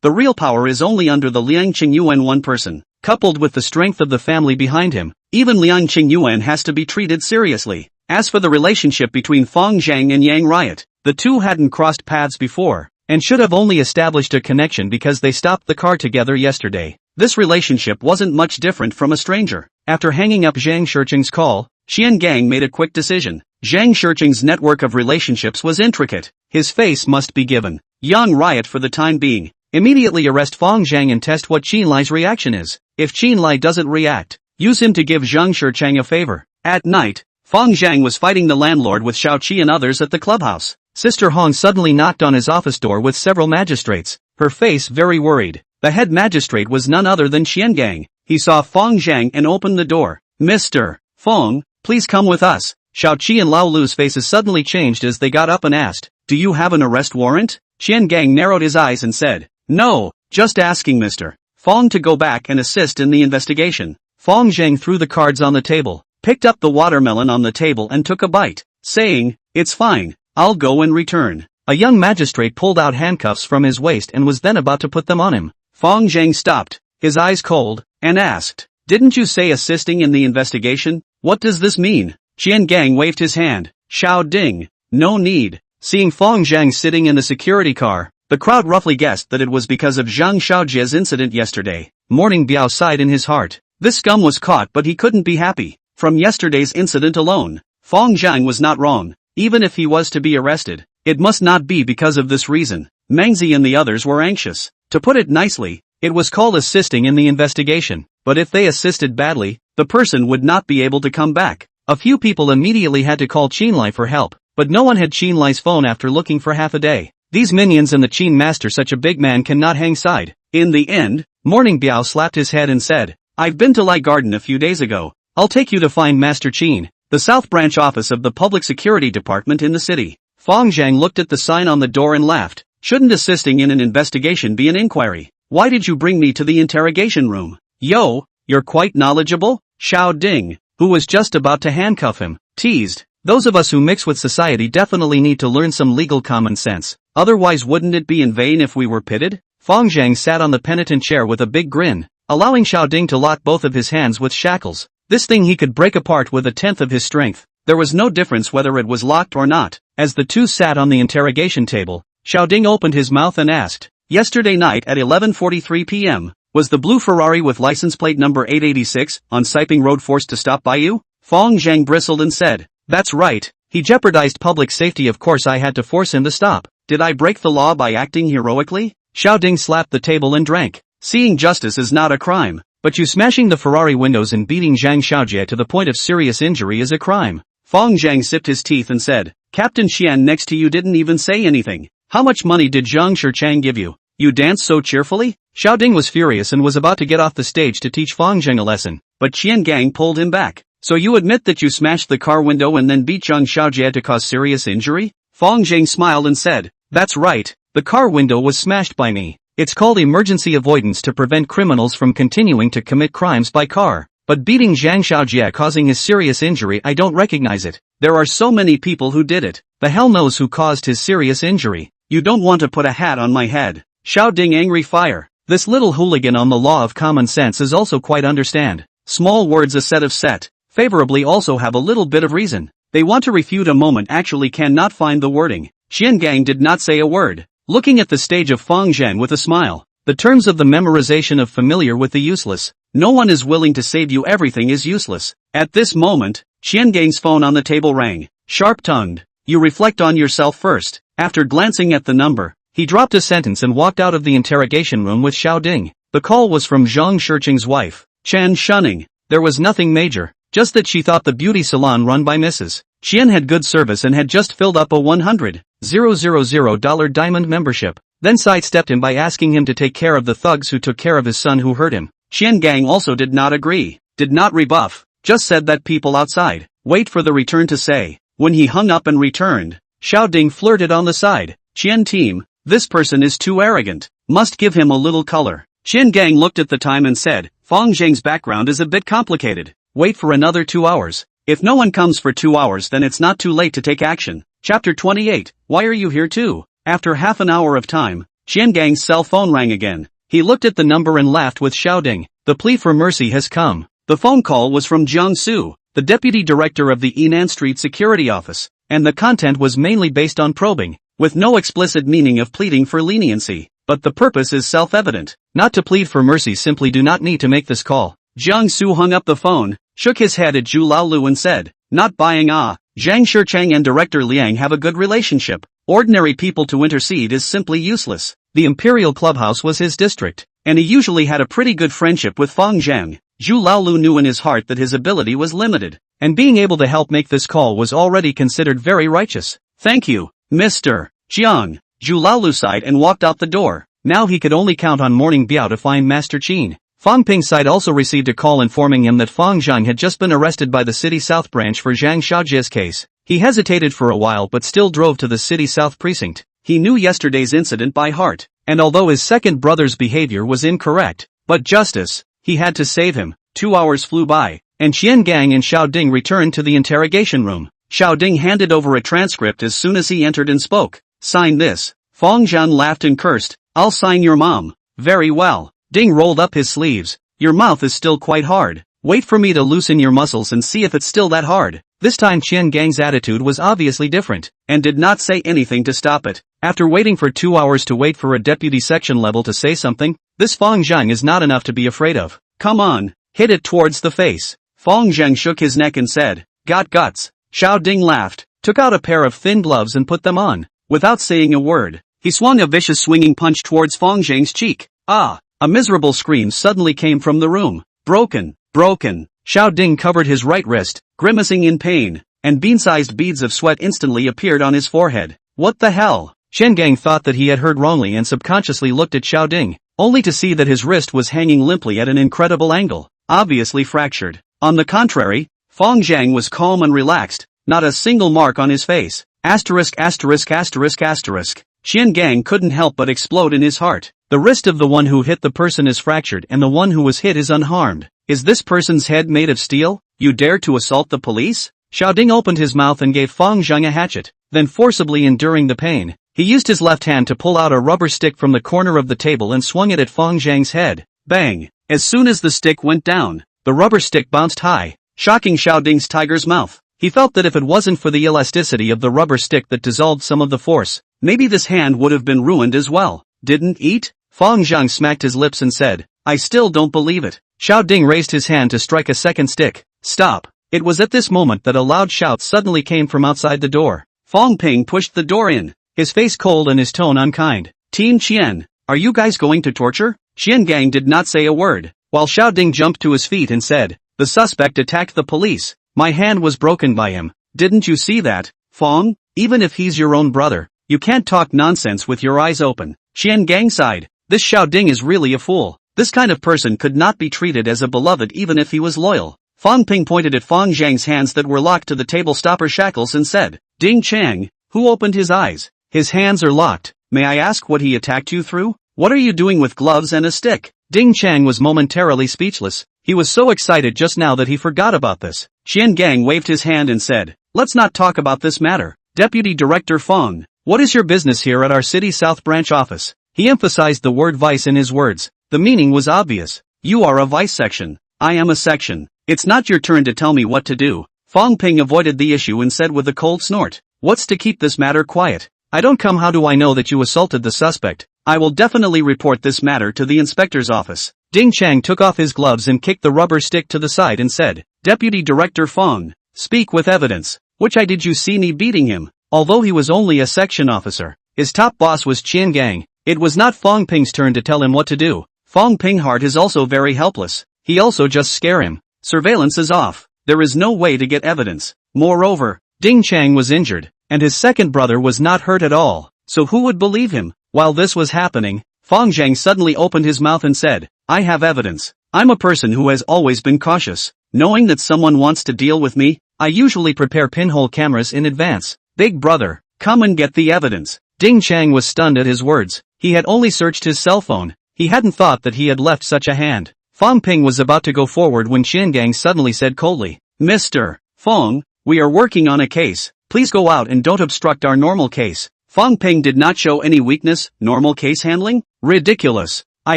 The real power is only under the Liang Qingyuan one person, coupled with the strength of the family behind him. Even Liang Qingyuan has to be treated seriously. As for the relationship between Fang Zheng and Yang Riot, the two hadn't crossed paths before, and should have only established a connection because they stopped the car together yesterday. This relationship wasn't much different from a stranger. After hanging up Zhang Shicheng's call, Qian Gang made a quick decision. Zhang Shicheng's network of relationships was intricate. His face must be given. Yang Riot for the time being. Immediately arrest Fang Zheng and test what Qin Lai's reaction is. If Qin Lai doesn't react, use him to give Zhang Shicheng a favor. At night, Fang Zheng was fighting the landlord with Xiao Qi and others at the clubhouse. Sister Hong suddenly knocked on his office door with several magistrates, her face very worried. The head magistrate was none other than Qian Gang. He saw Fang Zheng and opened the door. "Mr. Feng, please come with us." Xiao Qi and Lao Lu's faces suddenly changed as they got up and asked, "Do you have an arrest warrant?" Qian Gang narrowed his eyes and said, "No, just asking Mr. Fang to go back and assist in the investigation." Fang Zheng threw the cards on the table, picked up the watermelon on the table and took a bite, saying, "It's fine, I'll go and return." A young magistrate pulled out handcuffs from his waist and was then about to put them on him. Fang Zheng stopped, his eyes cold, and asked, "Didn't you say assisting in the investigation? What does this mean?" Qian Gang waved his hand. "Xiao Ding, no need." Seeing Fang Zheng sitting in the security car, the crowd roughly guessed that it was because of Zhang Xiaojie's incident yesterday. Morning Biao sighed in his heart. This scum was caught, but he couldn't be happy. From yesterday's incident alone, Fang Zheng was not wrong. Even if he was to be arrested, it must not be because of this reason. Mengzi and the others were anxious. To put it nicely, it was called assisting in the investigation, but if they assisted badly, the person would not be able to come back. A few people immediately had to call Qinlai for help, but no one had Qinlai's phone after looking for half a day. These minions and the Qin master, such a big man cannot hang side. In the end, Morning Biao slapped his head and said, "I've been to Lai Garden a few days ago. I'll take you to find Master Qin, the South Branch office of the Public Security Department in the city." Fang Zheng looked at the sign on the door and laughed. "Shouldn't assisting in an investigation be an inquiry? Why did you bring me to the interrogation room?" "Yo, you're quite knowledgeable?" Xiao Ding, who was just about to handcuff him, teased. "Those of us who mix with society definitely need to learn some legal common sense. Otherwise, wouldn't it be in vain if we were pitted?" Fang Zheng sat on the penitent chair with a big grin, allowing Xiao Ding to lock both of his hands with shackles. This thing he could break apart with 1/10 of his strength. There was no difference whether it was locked or not. As the two sat on the interrogation table, Xiao Ding opened his mouth and asked, "Yesterday night at 11:43 p.m., was the blue Ferrari with license plate number 886 on Siping Road forced to stop by you?" Fang Zheng bristled and said, "That's right. He jeopardized public safety. Of course I had to force him to stop. Did I break the law by acting heroically?" Xiao Ding slapped the table and drank. "Seeing justice is not a crime, but you smashing the Ferrari windows and beating Zhang Xiaojie to the point of serious injury is a crime." Fang Zheng sipped his teeth and said, "Captain Xian next to you didn't even say anything. How much money did Zhang Shichang give you? You danced so cheerfully?" Xiao Ding was furious and was about to get off the stage to teach Fang Zheng a lesson, but Qian Gang pulled him back. "So you admit that you smashed the car window and then beat Zhang Xiaojie to cause serious injury?" Fang Zheng smiled and said, "That's right, the car window was smashed by me. It's called emergency avoidance to prevent criminals from continuing to commit crimes by car. But beating Zhang Xiaojie causing his serious injury, I don't recognize it. There are so many people who did it. The hell knows who caused his serious injury. You don't want to put a hat on my head." Xiao Ding angry fire. This little hooligan on the law of common sense is also quite understand. Small words a set of set, favorably also have a little bit of reason. They want to refute a moment actually cannot find the wording. Qian Gang did not say a word, looking at the stage of Fang Zheng with a smile. The terms of the memorization of familiar with the useless. No one is willing to save you, everything is useless. At this moment, Qian Gang's phone on the table rang, sharp-tongued. "You reflect on yourself first." After glancing at the number, he dropped a sentence and walked out of the interrogation room with Xiao Ding. The call was from Zhang Shicheng's wife, Chen Shunning. There was nothing major, just that she thought the beauty salon run by Mrs. Qian had good service and had just filled up a $100,000 diamond membership, then sidestepped him by asking him to take care of the thugs who took care of his son who hurt him. Qian Gang also did not agree, did not rebuff, just said that people outside wait for the return to say. When he hung up and returned, Xiao Ding flirted on the side. "Qian team, this person is too arrogant, must give him a little color." Qian Gang looked at the time and said, "Fang Zheng's background is a bit complicated. Wait for another 2 hours. If no one comes for 2 hours, then it's not too late to take action." Chapter 28, Why are you here too? After half an hour of time, Qian Gang's cell phone rang again. He looked at the number and laughed with Xiao Ding. "The plea for mercy has come." The phone call was from Jiang Su, the deputy director of the Yinan Street Security Office, and the content was mainly based on probing, with no explicit meaning of pleading for leniency. But the purpose is self-evident. Not to plead for mercy, simply do not need to make this call. Jiang Su hung up the phone, shook his head at Zhu Laolu and said, "Not buying ah. Zhang Shicheng and Director Liang have a good relationship. Ordinary people to intercede is simply useless." The Imperial Clubhouse was his district, and he usually had a pretty good friendship with Fang Zheng. Zhu Laolu knew in his heart that his ability was limited, and being able to help make this call was already considered very righteous. "Thank you, Mr. Jiang." Zhu Laolu sighed and walked out the door. Now he could only count on Morning Biao to find Master Qin. Fang Ping's side also received a call informing him that Fang Zheng had just been arrested by the City South branch for Zhang Xiaojie's case. He hesitated for a while but still drove to the City South precinct. He knew yesterday's incident by heart, and although his second brother's behavior was incorrect, but justice, he had to save him. 2 hours flew by, and Qian Gang and Xiao Ding returned to the interrogation room. Xiao Ding handed over a transcript as soon as he entered and spoke. Sign this. Fang Zheng laughed and cursed. I'll sign your mom. Very well. Ding rolled up his sleeves. Your mouth is still quite hard. Wait for me to loosen your muscles and see if it's still that hard. This time Qian Gang's attitude was obviously different, and did not say anything to stop it. After waiting for 2 hours to wait for a deputy section level to say something, this Fang Zheng is not enough to be afraid of. Come on, hit it towards the face. Fang Zheng shook his neck and said, got guts. Xiao Ding laughed, took out a pair of thin gloves and put them on. Without saying a word, he swung a vicious swinging punch towards Fang Zheng's cheek. Ah! A miserable scream suddenly came from the room. Broken. Broken. Xiao Ding covered his right wrist, grimacing in pain, and bean-sized beads of sweat instantly appeared on his forehead. What the hell? Qian Gang thought that he had heard wrongly and subconsciously looked at Xiao Ding, only to see that his wrist was hanging limply at an incredible angle, obviously fractured. On the contrary, Fang Zheng was calm and relaxed, not a single mark on his face. Asterisk asterisk asterisk asterisk. Qian Gang couldn't help but explode in his heart. The wrist of the one who hit the person is fractured and the one who was hit is unharmed. Is this person's head made of steel? You dare to assault the police? Xiao Ding opened his mouth and gave Fang Zheng a hatchet, then forcibly enduring the pain, he used his left hand to pull out a rubber stick from the corner of the table and swung it at Fang Zheng's head. Bang! As soon as the stick went down, the rubber stick bounced high, shocking Xiao Ding's tiger's mouth. He felt that if it wasn't for the elasticity of the rubber stick that dissolved some of the force, maybe this hand would have been ruined as well. Didn't eat? Fang Zheng smacked his lips and said, I still don't believe it. Xiao Ding raised his hand to strike a second stick. Stop. It was at this moment that a loud shout suddenly came from outside the door. Fang Ping pushed the door in, his face cold and his tone unkind. Team Qian, are you guys going to torture? Qian Gang did not say a word, while Xiao Ding jumped to his feet and said, the suspect attacked the police. My hand was broken by him. Didn't you see that, Fang? Even if he's your own brother, you can't talk nonsense with your eyes open. Qian Gang sighed. This Xiao Ding is really a fool. This kind of person could not be treated as a beloved even if he was loyal. Fang Ping pointed at Fang Zheng's hands that were locked to the table stopper shackles and said, Ding Chang, who opened his eyes? His hands are locked. May I ask what he attacked you through? What are you doing with gloves and a stick? Ding Chang was momentarily speechless. He was so excited just now that he forgot about this. Qian Gang waved his hand and said, let's not talk about this matter. Deputy Director Fang, what is your business here at our City South Branch office? He emphasized the word vice in his words. The meaning was obvious. You are a vice section. I am a section. It's not your turn to tell me what to do. Fang Ping avoided the issue and said with a cold snort, what's to keep this matter quiet? I don't come. How do I know that you assaulted the suspect? I will definitely report this matter to the inspector's office. Ding Chang took off his gloves and kicked the rubber stick to the side and said, Deputy Director Fang, speak with evidence. Which eye did you see me beating him? Although he was only a section officer, his top boss was Qian Gang. It was not Fang Ping's turn to tell him what to do. Fang Ping heart is also very helpless. He also just scare him. Surveillance is off. There is no way to get evidence. Moreover, Ding Chang was injured, and his second brother was not hurt at all. So who would believe him? While this was happening, Fang Zheng suddenly opened his mouth and said, I have evidence. I'm a person who has always been cautious. Knowing that someone wants to deal with me, I usually prepare pinhole cameras in advance. Big brother, come and get the evidence. Ding Chang was stunned at his words. He had only searched his cell phone. He hadn't thought that he had left such a hand. Fang Ping was about to go forward when Qian Gang suddenly said coldly, Mr. Fang, we are working on a case. Please go out and don't obstruct our normal case. Fang Ping did not show any weakness. Normal case handling? Ridiculous. I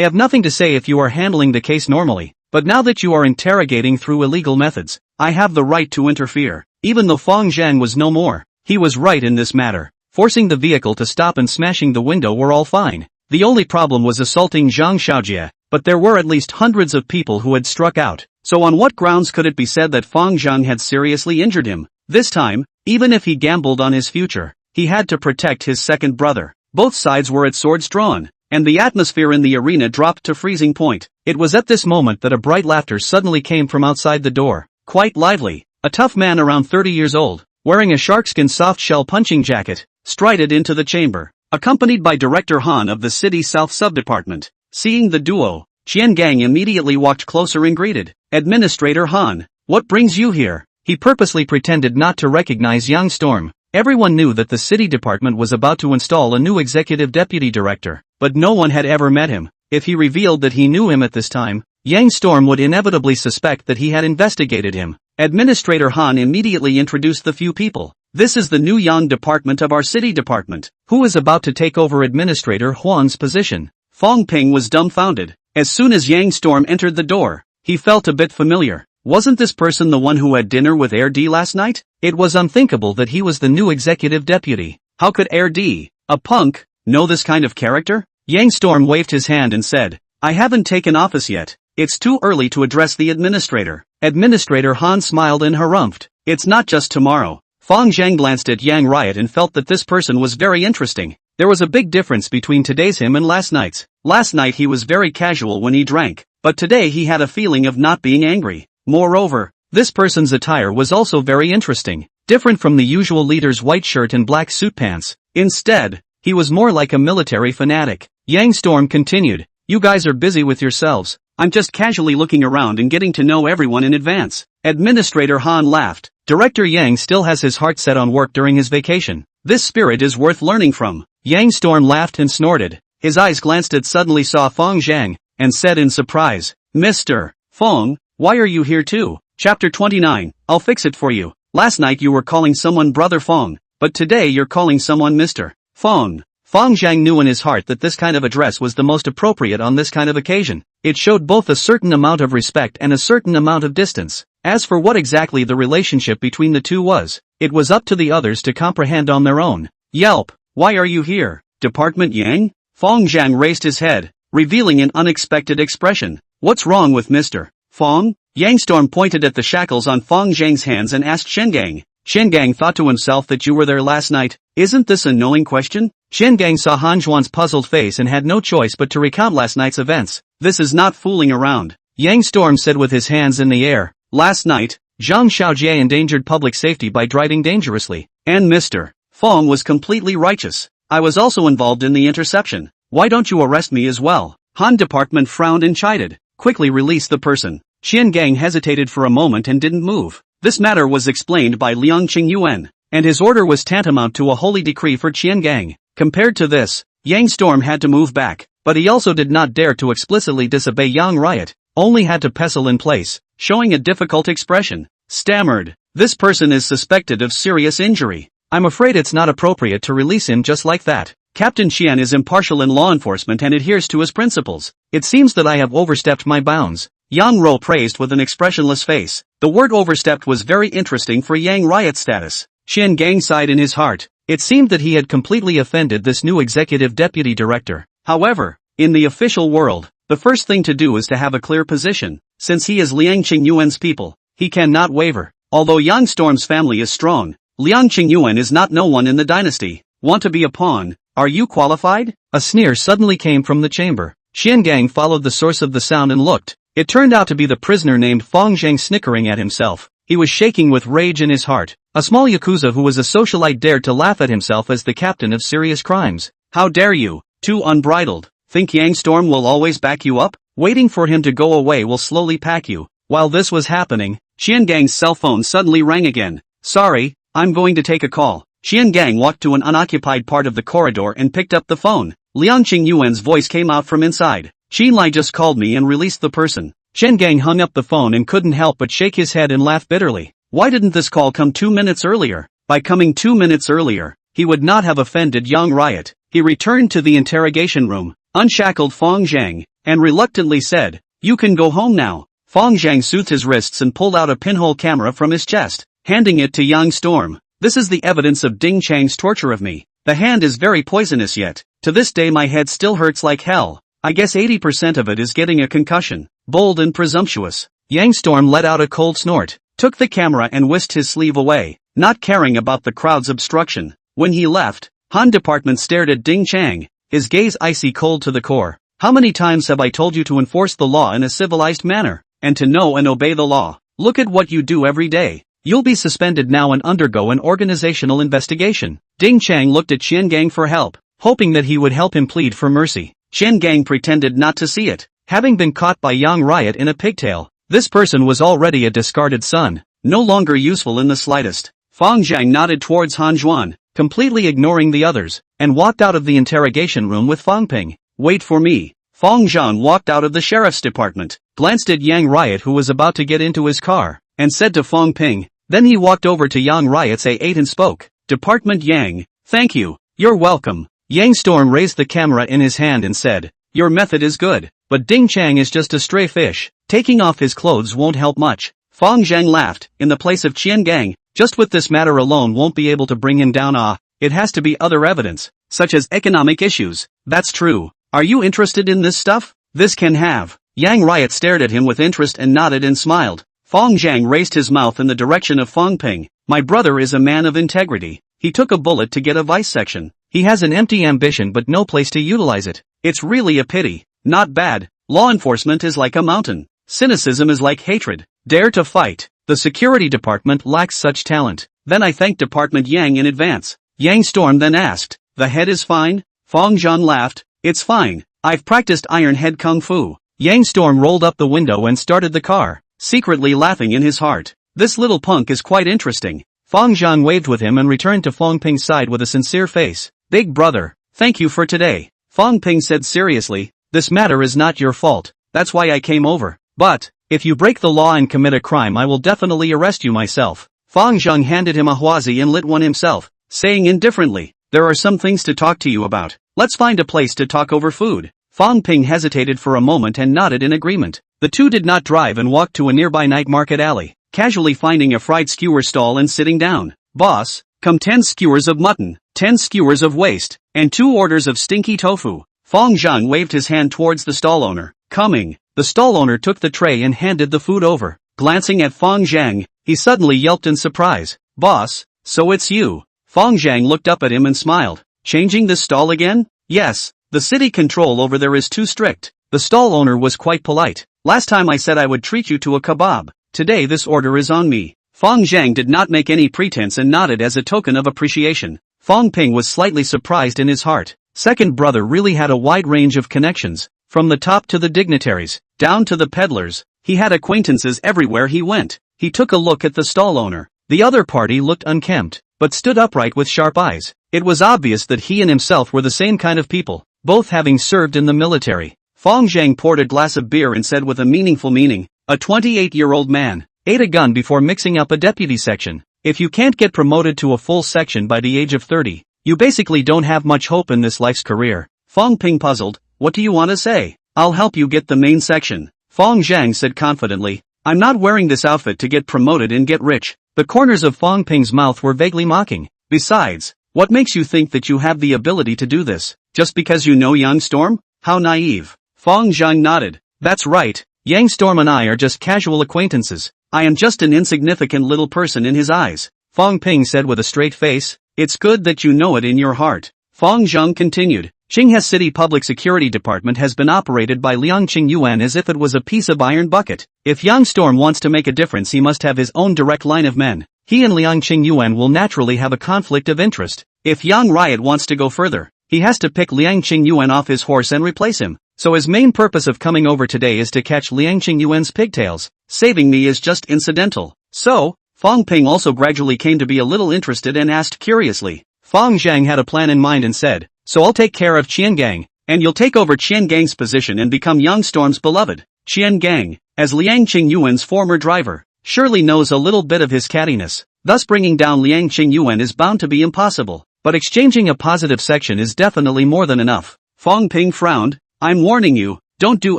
have nothing to say if you are handling the case normally, but now that you are interrogating through illegal methods, I have the right to interfere. Even though Fang Zheng was no more, he was right in this matter. Forcing the vehicle to stop and smashing the window were all fine. The only problem was assaulting Zhang Xiaojie, but there were at least hundreds of people who had struck out. So on what grounds could it be said that Fang Zheng had seriously injured him? This time, even if he gambled on his future, he had to protect his second brother. Both sides were at swords drawn, and the atmosphere in the arena dropped to freezing point. It was at this moment that a bright laughter suddenly came from outside the door. Quite lively. A tough man around 30 years old, wearing a sharkskin soft-shell punching jacket, strided into the chamber, accompanied by Director Han of the City South Subdepartment. Seeing the duo, Qian Gang immediately walked closer and greeted, Administrator Han, what brings you here? He purposely pretended not to recognize young Storm, Everyone knew that the city department was about to install a new executive deputy director, but no one had ever met him. If he revealed that he knew him at this time, Yang Storm would inevitably suspect that he had investigated him. Administrator Han immediately introduced the few people. This is the new Yang department of our city department, who is about to take over Administrator Huan's position. Fong Ping was dumbfounded. As soon as Yang Storm entered the door, he felt a bit familiar. Wasn't this person the one who had dinner with Heir D last night? It was unthinkable that he was the new executive deputy. How could Heir D, a punk, know this kind of character? Yang Storm waved his hand and said, I haven't taken office yet. It's too early to address the administrator. Administrator Han smiled and harumphed. It's not just tomorrow. Fang Zheng glanced at Yang Riot and felt that this person was very interesting. There was a big difference between today's him and last night's. Last night he was very casual when he drank, but today he had a feeling of not being angry. Moreover, this person's attire was also very interesting, different from the usual leader's white shirt and black suit pants. Instead, he was more like a military fanatic. Yang Storm continued, You guys are busy with yourselves. I'm just casually looking around and getting to know everyone in advance. Administrator Han laughed. Director Yang still has his heart set on work during his vacation. This spirit is worth learning from. Yang Storm laughed and snorted. His eyes glanced at suddenly saw Fang Zheng, and said in surprise, Mr. Fang, why are you here too? Chapter 29, I'll fix it for you. Last night you were calling someone Brother Fang, but today you're calling someone Mr. Fang. Fang Zheng knew in his heart that this kind of address was the most appropriate on this kind of occasion. It showed both a certain amount of respect and a certain amount of distance. As for what exactly the relationship between the two was, it was up to the others to comprehend on their own. Yelp, why are you here? Department Yang? Fang Zheng raised his head, revealing an unexpected expression. What's wrong with Mr. Fang? Yang Storm pointed at the shackles on Fang Zheng's hands and asked Shengang. Shengang thought to himself that you were there last night. Isn't this a knowing question? Shengang saw Han Zhuan's puzzled face and had no choice but to recount last night's events. This is not fooling around. Yang Storm said with his hands in the air. Last night, Zhang Xiaojie endangered public safety by driving dangerously. And Mr. Fang was completely righteous. I was also involved in the interception. Why don't you arrest me as well? Han Department frowned and chided. Quickly release the person. Qiangang hesitated for a moment and didn't move. This matter was explained by Liang Qingyuan, and his order was tantamount to a holy decree for Qiangang. Compared to this, Yang Storm had to move back, but he also did not dare to explicitly disobey Yang Riot, only had to pestle in place, showing a difficult expression. Stammered, this person is suspected of serious injury. I'm afraid it's not appropriate to release him just like that. Captain Qian is impartial in law enforcement and adheres to his principles. It seems that I have overstepped my bounds. Yang Ro praised with an expressionless face. The word overstepped was very interesting for Yang Riot's status. Qian Gang sighed in his heart. It seemed that he had completely offended this new executive deputy director. However, in the official world, the first thing to do is to have a clear position. Since he is Liang Qingyuan's people, he cannot waver. Although Yang Storm's family is strong, Liang Qingyuan is not no one in the dynasty. Want to be a pawn? Are you qualified? A sneer suddenly came from the chamber. Qian Gang followed the source of the sound and looked. It turned out to be the prisoner named Fang Zheng snickering at himself. He was shaking with rage in his heart. A small yakuza who was a socialite dared to laugh at himself as the captain of serious crimes. How dare you? Too unbridled. Think Yang Storm will always back you up? Waiting for him to go away will slowly pack you. While this was happening, Qian Gang's cell phone suddenly rang again. Sorry, I'm going to take a call. Qian Gang walked to an unoccupied part of the corridor and picked up the phone. Liang Qingyuan's voice came out from inside. Qin Lai just called me and released the person. Qian Gang hung up the phone and couldn't help but shake his head and laugh bitterly. Why didn't this call come 2 minutes earlier? By coming 2 minutes earlier, he would not have offended Yang Riot. He returned to the interrogation room, unshackled Fang Zheng, and reluctantly said, You can go home now. Fang Zheng soothed his wrists and pulled out a pinhole camera from his chest, handing it to Yang Storm. This is the evidence of Ding Chang's torture of me. The hand is very poisonous yet. To this day my head still hurts like hell. I guess 80% of it is getting a concussion. Bold and presumptuous. Yang Storm let out a cold snort, took the camera and whisked his sleeve away, not caring about the crowd's obstruction. When he left, Han Department stared at Ding Chang, his gaze icy cold to the core. How many times have I told you to enforce the law in a civilized manner, and to know and obey the law? Look at what you do every day. You'll be suspended now and undergo an organizational investigation. Ding Chang looked at Qian Gang for help, hoping that he would help him plead for mercy. Qian Gang pretended not to see it. Having been caught by Yang Riot in a pigtail, this person was already a discarded son, no longer useful in the slightest. Fang Zheng nodded towards Han Zhuan, completely ignoring the others, and walked out of the interrogation room with Fang Ping. Wait for me. Fang Zheng walked out of the sheriff's department, glanced at Yang Riot who was about to get into his car, and said to Fang Ping. Then he walked over to Yang Riot's A8 and spoke. Department Yang, thank you, you're welcome. Yang Storm raised the camera in his hand and said, your method is good, but Ding Chang is just a stray fish, taking off his clothes won't help much. Fang Zheng laughed, in the place of Qian Gang, just with this matter alone won't be able to bring him down. It has to be other evidence, such as economic issues. That's true. Are you interested in this stuff? This can have. Yang Riot stared at him with interest and nodded and smiled. Fang Zheng raised his mouth in the direction of Fang Ping. My brother is a man of integrity. He took a bullet to get a vice section. He has an empty ambition but no place to utilize it. It's really a pity. Not bad. Law enforcement is like a mountain. Cynicism is like hatred. Dare to fight. The security department lacks such talent. Then I thanked Department Yang in advance. Yang Storm then asked, the head is fine? Fang Zheng laughed, it's fine. I've practiced Iron Head Kung Fu. Yang Storm rolled up the window and started the car, secretly laughing in his heart. This little punk is quite interesting. Fang Zheng waved with him and returned to Fang Ping's side with a sincere face. Big brother, thank you for today. Fang Ping said seriously, this matter is not your fault. That's why I came over. But, if you break the law and commit a crime I will definitely arrest you myself. Fang Zheng handed him a huazi and lit one himself, saying indifferently, there are some things to talk to you about. Let's find a place to talk over food. Fang Ping hesitated for a moment and nodded in agreement. The two did not drive and walked to a nearby night market alley, casually finding a fried skewer stall and sitting down. Boss, come 10 skewers of mutton, 10 skewers of waste, and 2 orders of stinky tofu. Fang Zheng waved his hand towards the stall owner. Coming. The stall owner took the tray and handed the food over. Glancing at Fang Zheng, he suddenly yelped in surprise. Boss, so it's you. Fang Zheng looked up at him and smiled. Changing this stall again? Yes, the city control over there is too strict. The stall owner was quite polite. Last time I said I would treat you to a kebab. Today this order is on me. Fang Zheng did not make any pretense and nodded as a token of appreciation. Fang Ping was slightly surprised in his heart. Second brother really had a wide range of connections. From the top to the dignitaries, down to the peddlers, he had acquaintances everywhere he went. He took a look at the stall owner. The other party looked unkempt, but stood upright with sharp eyes. It was obvious that he and himself were the same kind of people, both having served in the military. Fang Zheng poured a glass of beer and said with a meaningful meaning, a 28-year-old man ate a gun before mixing up a deputy section. If you can't get promoted to a full section by the age of 30, you basically don't have much hope in this life's career. Fang Ping puzzled, what do you want to say? I'll help you get the main section. Fang Zheng said confidently, I'm not wearing this outfit to get promoted and get rich. The corners of Fang Ping's mouth were vaguely mocking. Besides, what makes you think that you have the ability to do this? Just because you know Yang Storm? How naive. Fang Zheng nodded. That's right, Yang Storm and I are just casual acquaintances. I am just an insignificant little person in his eyes. Fang Ping said with a straight face, it's good that you know it in your heart. Fang Zheng continued. Qinghe City Public Security Department has been operated by Liang Qingyuan as if it was a piece of iron bucket. If Yang Storm wants to make a difference he must have his own direct line of men. He and Liang Qingyuan will naturally have a conflict of interest. If Yang Riot wants to go further, he has to pick Liang Qingyuan off his horse and replace him. So his main purpose of coming over today is to catch Liang Qingyuan's pigtails. Saving me is just incidental. So, Fang Ping also gradually came to be a little interested and asked curiously. Fang Zheng had a plan in mind and said, so I'll take care of Qian Gang, and you'll take over Qian Gang's position and become Yang Storm's beloved. Qian Gang, as Liang Qingyuan's former driver, surely knows a little bit of his cattiness. Thus bringing down Liang Qingyuan is bound to be impossible, but exchanging a positive section is definitely more than enough. Fang Ping frowned. I'm warning you, don't do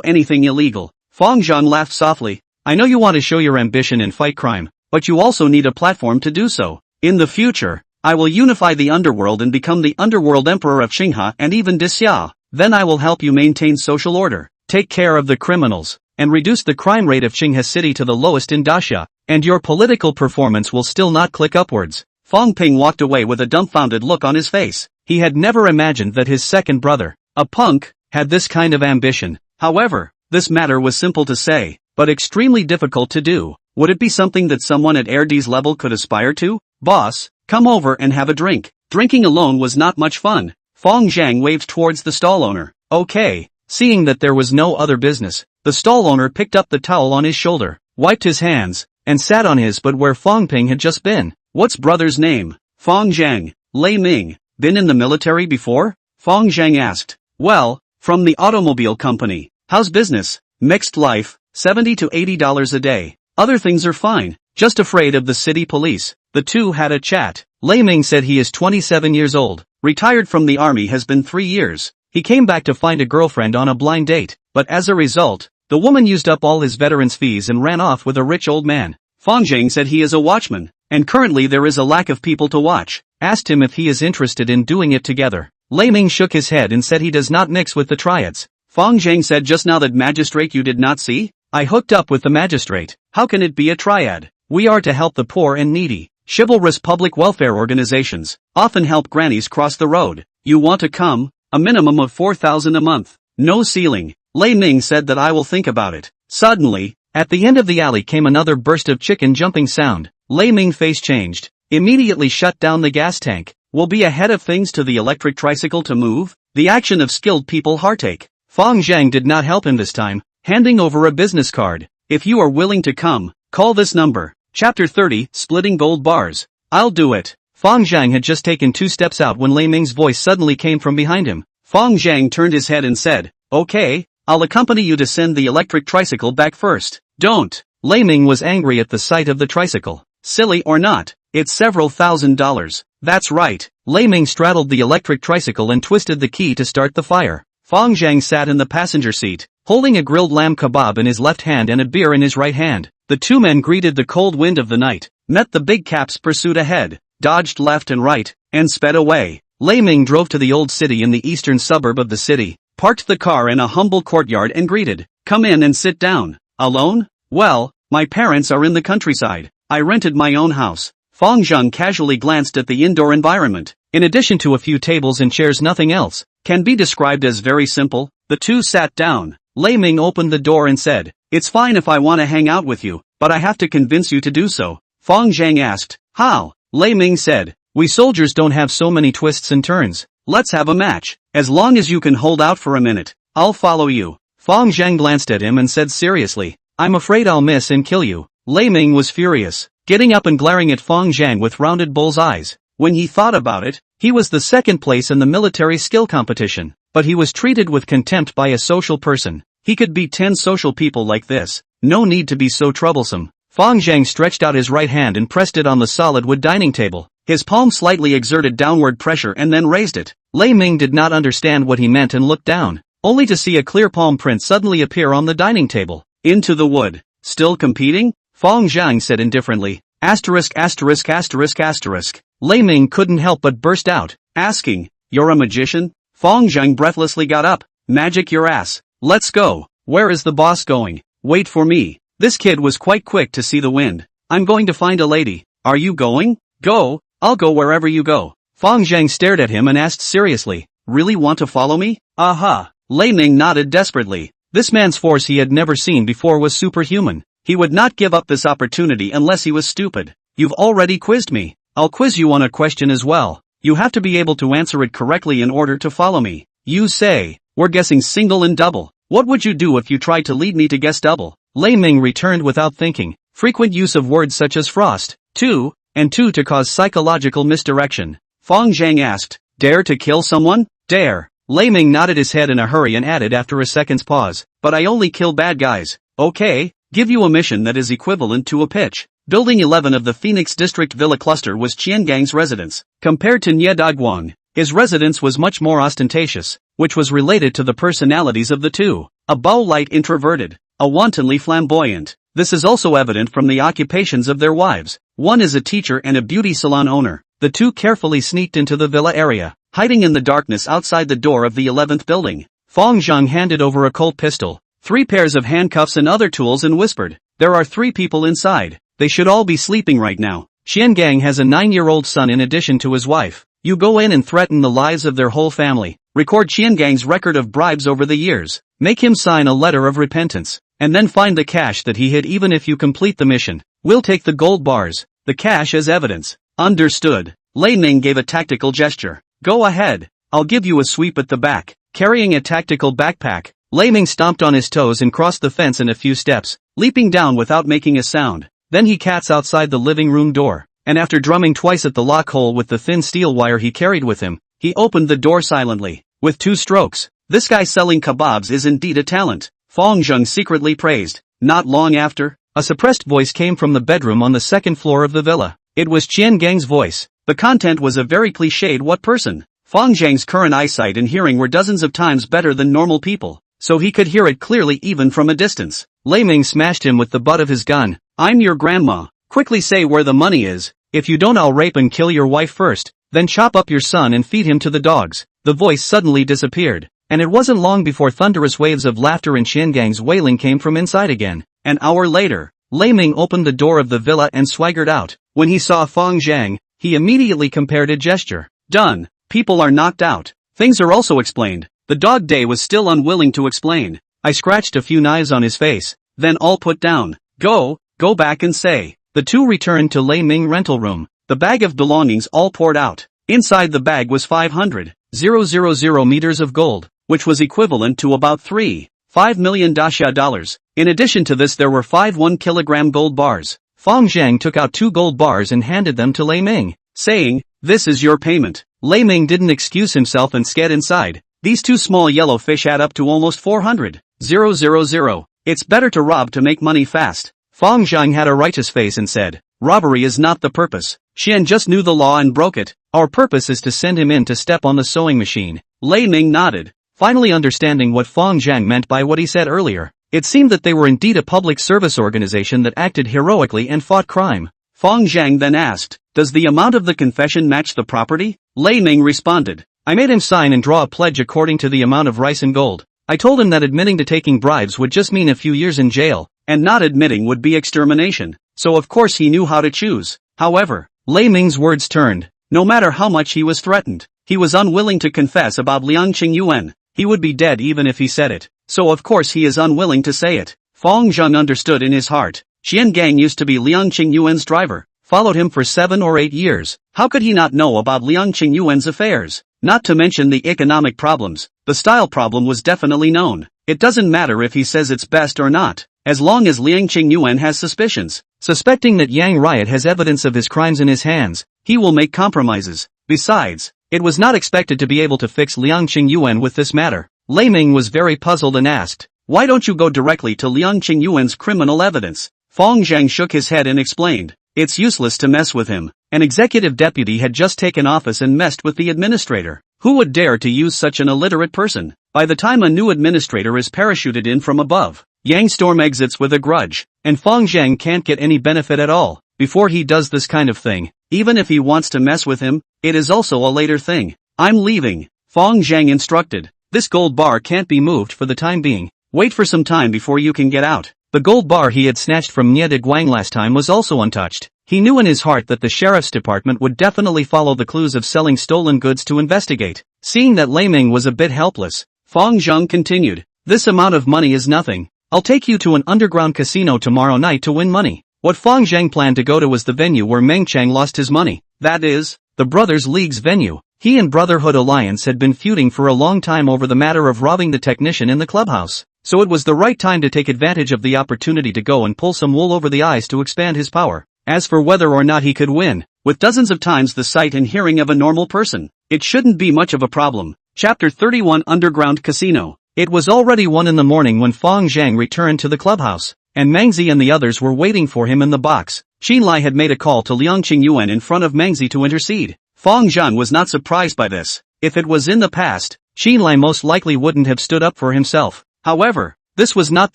anything illegal. Fang Zheng laughed softly. I know you want to show your ambition and fight crime, but you also need a platform to do so. In the future, I will unify the underworld and become the underworld emperor of Qinghe and even Disya. Then I will help you maintain social order, take care of the criminals, and reduce the crime rate of Qinghe City to the lowest in Daxia, and your political performance will still not click upwards. Fang Ping walked away with a dumbfounded look on his face. He had never imagined that his second brother, a punk, had this kind of ambition. However, this matter was simple to say, but extremely difficult to do. Would it be something that someone at Erdi's level could aspire to? Boss, come over and have a drink. Drinking alone was not much fun. Fang Zheng waved towards the stall owner. Okay. Seeing that there was no other business, the stall owner picked up the towel on his shoulder, wiped his hands, and sat on his butt where Fang Ping had just been. What's brother's name? Fang Zheng. Lei Ming. Been in the military before? Fang Zheng asked. Well, from the automobile company. How's business? Mixed life, $70 to $80 a day. Other things are fine, just afraid of the city police. The two had a chat. Lei Ming said he is 27 years old, retired from the army has been 3 years. He came back to find a girlfriend on a blind date, but as a result, the woman used up all his veteran's fees and ran off with a rich old man. Fang Zheng said he is a watchman, and currently there is a lack of people to watch. Asked him if he is interested in doing it together. Lei Ming shook his head and said he does not mix with the triads. Fang Zheng said just now that magistrate you did not see? I hooked up with the magistrate. How can it be a triad? We are to help the poor and needy. Chivalrous public welfare organizations often help grannies cross the road. You want to come? A minimum of $4,000 a month. No ceiling. Lei Ming said that I will think about it. Suddenly, at the end of the alley came another burst of chicken jumping sound. Lei Ming face changed. Immediately shut down the gas tank. Will be ahead of things to the electric tricycle to move. The action of skilled people heartache. Fang Zheng did not help him this time, handing over a business card. If you are willing to come, call this number. Chapter 30, Splitting Gold Bars. I'll do it. Fang Zheng had just taken 2 steps out when Lei Ming's voice suddenly came from behind him. Fang Zheng turned his head and said, okay, I'll accompany you to send the electric tricycle back first. Don't. Lei Ming was angry at the sight of the tricycle. Silly or not, it's several $1,000s. That's right. Lei Ming straddled the electric tricycle and twisted the key to start the fire. Fang Zheng sat in the passenger seat, holding a grilled lamb kebab in his left hand and a beer in his right hand. The two men greeted the cold wind of the night, met the big caps pursued ahead, dodged left and right, and sped away. Lei Ming drove to the old city in the eastern suburb of the city, parked the car in a humble courtyard and greeted, come in and sit down. Alone? Well, my parents are in the countryside. I rented my own house. Fang Zheng casually glanced at the indoor environment. In addition to a few tables and chairs, nothing else can be described as very simple. The two sat down. Lei Ming opened the door and said, it's fine if I want to hang out with you, but I have to convince you to do so. Fang Zheng asked, how? Lei Ming said, we soldiers don't have so many twists and turns. Let's have a match. As long as you can hold out for a minute, I'll follow you. Fang Zheng glanced at him and said seriously, I'm afraid I'll miss and kill you. Lei Ming was furious, getting up and glaring at Fang Zheng with rounded bull's eyes. When he thought about it, he was the second place in the military skill competition, but he was treated with contempt by a social person. He could beat 10 social people like this. No need to be so troublesome. Fang Zheng stretched out his right hand and pressed it on the solid wood dining table. His palm slightly exerted downward pressure and then raised it. Lei Ming did not understand what he meant and looked down, only to see a clear palm print suddenly appear on the dining table. Into the wood. Still competing? Fang Zheng said indifferently. Asterisk asterisk asterisk asterisk. Lei Ming couldn't help but burst out, asking, you're a magician? Fang Zheng breathlessly got up. Magic your ass. Let's go. Where is the boss going? Wait for me. This kid was quite quick to see the wind. I'm going to find a lady. Are you going? Go. I'll go wherever you go. Fang Zheng stared at him and asked seriously, really want to follow me? Aha. Lei Ming nodded desperately. This man's force he had never seen before was superhuman. He would not give up this opportunity unless he was stupid. You've already quizzed me. I'll quiz you on a question as well. You have to be able to answer it correctly in order to follow me. You say, we're guessing single and double. What would you do if you tried to lead me to guess double? Lei Ming returned without thinking. Frequent use of words such as frost, two, and two to cause psychological misdirection. Fang Zheng asked, dare to kill someone? Dare. Lei Ming nodded his head in a hurry and added after a second's pause, but I only kill bad guys. Okay, give you a mission that is equivalent to a pitch. Building 11 of the Phoenix District Villa Cluster was Qiangang's residence. Compared to Nye Daguang, his residence was much more ostentatious, which was related to the personalities of the two. A Bao-light introverted, a wantonly flamboyant. This is also evident from the occupations of their wives. One is a teacher and a beauty salon owner. The two carefully sneaked into the villa area, hiding in the darkness outside the door of the 11th building. Fang Zheng handed over a Colt pistol, 3 pairs of handcuffs and other tools and whispered, there are 3 people inside. They should all be sleeping right now. Qiangang has a 9-year-old son in addition to his wife. You go in and threaten the lives of their whole family. Record Qiangang's record of bribes over the years. Make him sign a letter of repentance. And then find the cash that he hid even if you complete the mission. We'll take the gold bars, the cash as evidence. Understood. Lei Ming gave a tactical gesture. Go ahead. I'll give you a sweep at the back. Carrying a tactical backpack, Lei Ming stomped on his toes and crossed the fence in a few steps, leaping down without making a sound. Then he cats outside the living room door. and after drumming twice at the lock hole with the thin steel wire he carried with him, he opened the door silently. With 2 strokes, this guy selling kebabs is indeed a talent, Fang Zheng secretly praised. Not long after, a suppressed voice came from the bedroom on the 2nd floor of the villa. It was Qian Gang's voice. The content was a very cliched what person. Fang Zheng's current eyesight and hearing were dozens of times better than normal people, so he could hear it clearly even from a distance. Lei Ming smashed him with the butt of his gun. I'm your grandma. Quickly say where the money is. If you don't, I'll rape and kill your wife first, then chop up your son and feed him to the dogs. The voice suddenly disappeared, and it wasn't long before thunderous waves of laughter and Qian Gang's wailing came from inside again. An hour later, Lei Ming opened the door of the villa and swaggered out. When he saw Fang Zheng, he immediately compared a gesture. Done. People are knocked out. Things are also explained. The dog Day was still unwilling to explain. I scratched a few knives on his face, then all put down. Go back and say. The two returned to Lei Ming rental room. The bag of belongings all poured out. Inside the bag was 500,000 meters of gold, which was equivalent to about $3.5 million dollars. In addition to this there were 5 1-kilogram gold bars. Fang Zheng took out 2 gold bars and handed them to Lei Ming, saying, "This is your payment." Lei Ming didn't excuse himself and sked inside. These 2 small yellow fish add up to almost 400,000. It's better to rob to make money fast. Fang Zheng had a righteous face and said, "Robbery is not the purpose. Xian just knew the law and broke it. Our purpose is to send him in to step on the sewing machine." Lei Ming nodded, finally understanding what Fang Zheng meant by what he said earlier. It seemed that they were indeed a public service organization that acted heroically and fought crime. Fang Zheng then asked, "Does the amount of the confession match the property?" Lei Ming responded, "I made him sign and draw a pledge according to the amount of rice and gold. I told him that admitting to taking bribes would just mean a few years in jail, and not admitting would be extermination, so of course he knew how to choose." However, Lei Ming's words turned. No matter how much he was threatened, he was unwilling to confess about Liang Qingyuan. He would be dead even if he said it, so of course he is unwilling to say it. Fang Zheng understood in his heart. Xian Gang used to be Liang Qingyuan's driver, followed him for 7 or 8 years. How could he not know about Liang Qingyuan's affairs? Not to mention the economic problems. The style problem was definitely known. It doesn't matter if he says it's best or not, as long as Liang Qingyuan has suspicions. Suspecting that Yang Riot has evidence of his crimes in his hands, he will make compromises. Besides, it was not expected to be able to fix Liang Qingyuan with this matter. Lei Ming was very puzzled and asked, "Why don't you go directly to Liang Qingyuan's criminal evidence?" Fang Zheng shook his head and explained, "It's useless to mess with him. An executive deputy had just taken office and messed with the administrator. Who would dare to use such an illiterate person? By the time a new administrator is parachuted in from above, Yang Storm exits with a grudge, and Fang Zheng can't get any benefit at all. Before he does this kind of thing, even if he wants to mess with him, it is also a later thing. I'm leaving," Fang Zheng instructed. "This gold bar can't be moved for the time being. Wait for some time before you can get out." The gold bar he had snatched from Nye de Guang last time was also untouched. He knew in his heart that the sheriff's department would definitely follow the clues of selling stolen goods to investigate. Seeing that Lei Ming was a bit helpless, Fang Zheng continued, "This amount of money is nothing. I'll take you to an underground casino tomorrow night to win money." What Fang Zheng planned to go to was the venue where Meng Chang lost his money. That is, the Brothers League's venue. He and Brotherhood Alliance had been feuding for a long time over the matter of robbing the technician in the clubhouse, so it was the right time to take advantage of the opportunity to go and pull some wool over the eyes to expand his power. As for whether or not he could win, with dozens of times the sight and hearing of a normal person, it shouldn't be much of a problem. Chapter 31 Underground Casino. It was already 1 in the morning when Fang Zheng returned to the clubhouse, and Mengzi and the others were waiting for him in the box. Xinlai had made a call to Liang Qingyuan in front of Mengzi to intercede. Fang Zheng was not surprised by this. If it was in the past, Xinlai most likely wouldn't have stood up for himself. However, this was not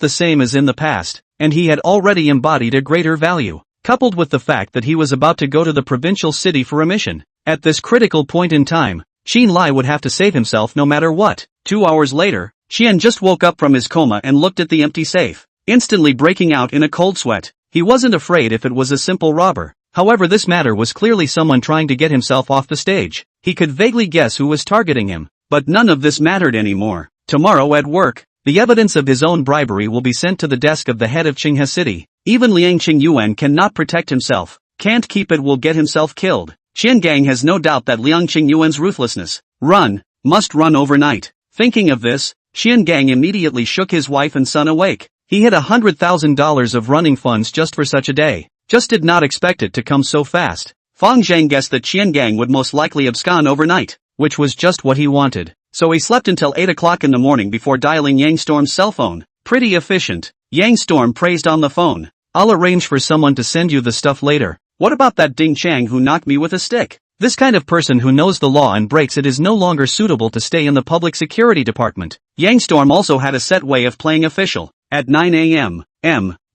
the same as in the past, and he had already embodied a greater value, coupled with the fact that he was about to go to the provincial city for a mission. At this critical point in time, Xinlai would have to save himself no matter what. 2 hours later, Xian just woke up from his coma and looked at the empty safe, instantly breaking out in a cold sweat. He wasn't afraid if it was a simple robber. However, this matter was clearly someone trying to get himself off the stage. He could vaguely guess who was targeting him, but none of this mattered anymore. Tomorrow at work, the evidence of his own bribery will be sent to the desk of the head of Qinghe City. Even Liang Qingyuan cannot protect himself, can't keep it, will get himself killed. Xian Gang has no doubt that Liang Qingyuan's ruthlessness. Must run overnight. Thinking of this, Xian Gang immediately shook his wife and son awake. He had $100,000 of running funds just for such a day. Just did not expect it to come so fast. Fang Zheng guessed that Qiangang would most likely abscond overnight, which was just what he wanted. So he slept until 8 o'clock in the morning before dialing Yang Storm's cell phone. Pretty efficient. Yang Storm praised on the phone. I'll arrange for someone to send you the stuff later. What about that Ding Chang who knocked me with a stick? This kind of person who knows the law and breaks it is no longer suitable to stay in the public security department. Yang Storm also had a set way of playing official. At 9 a.m.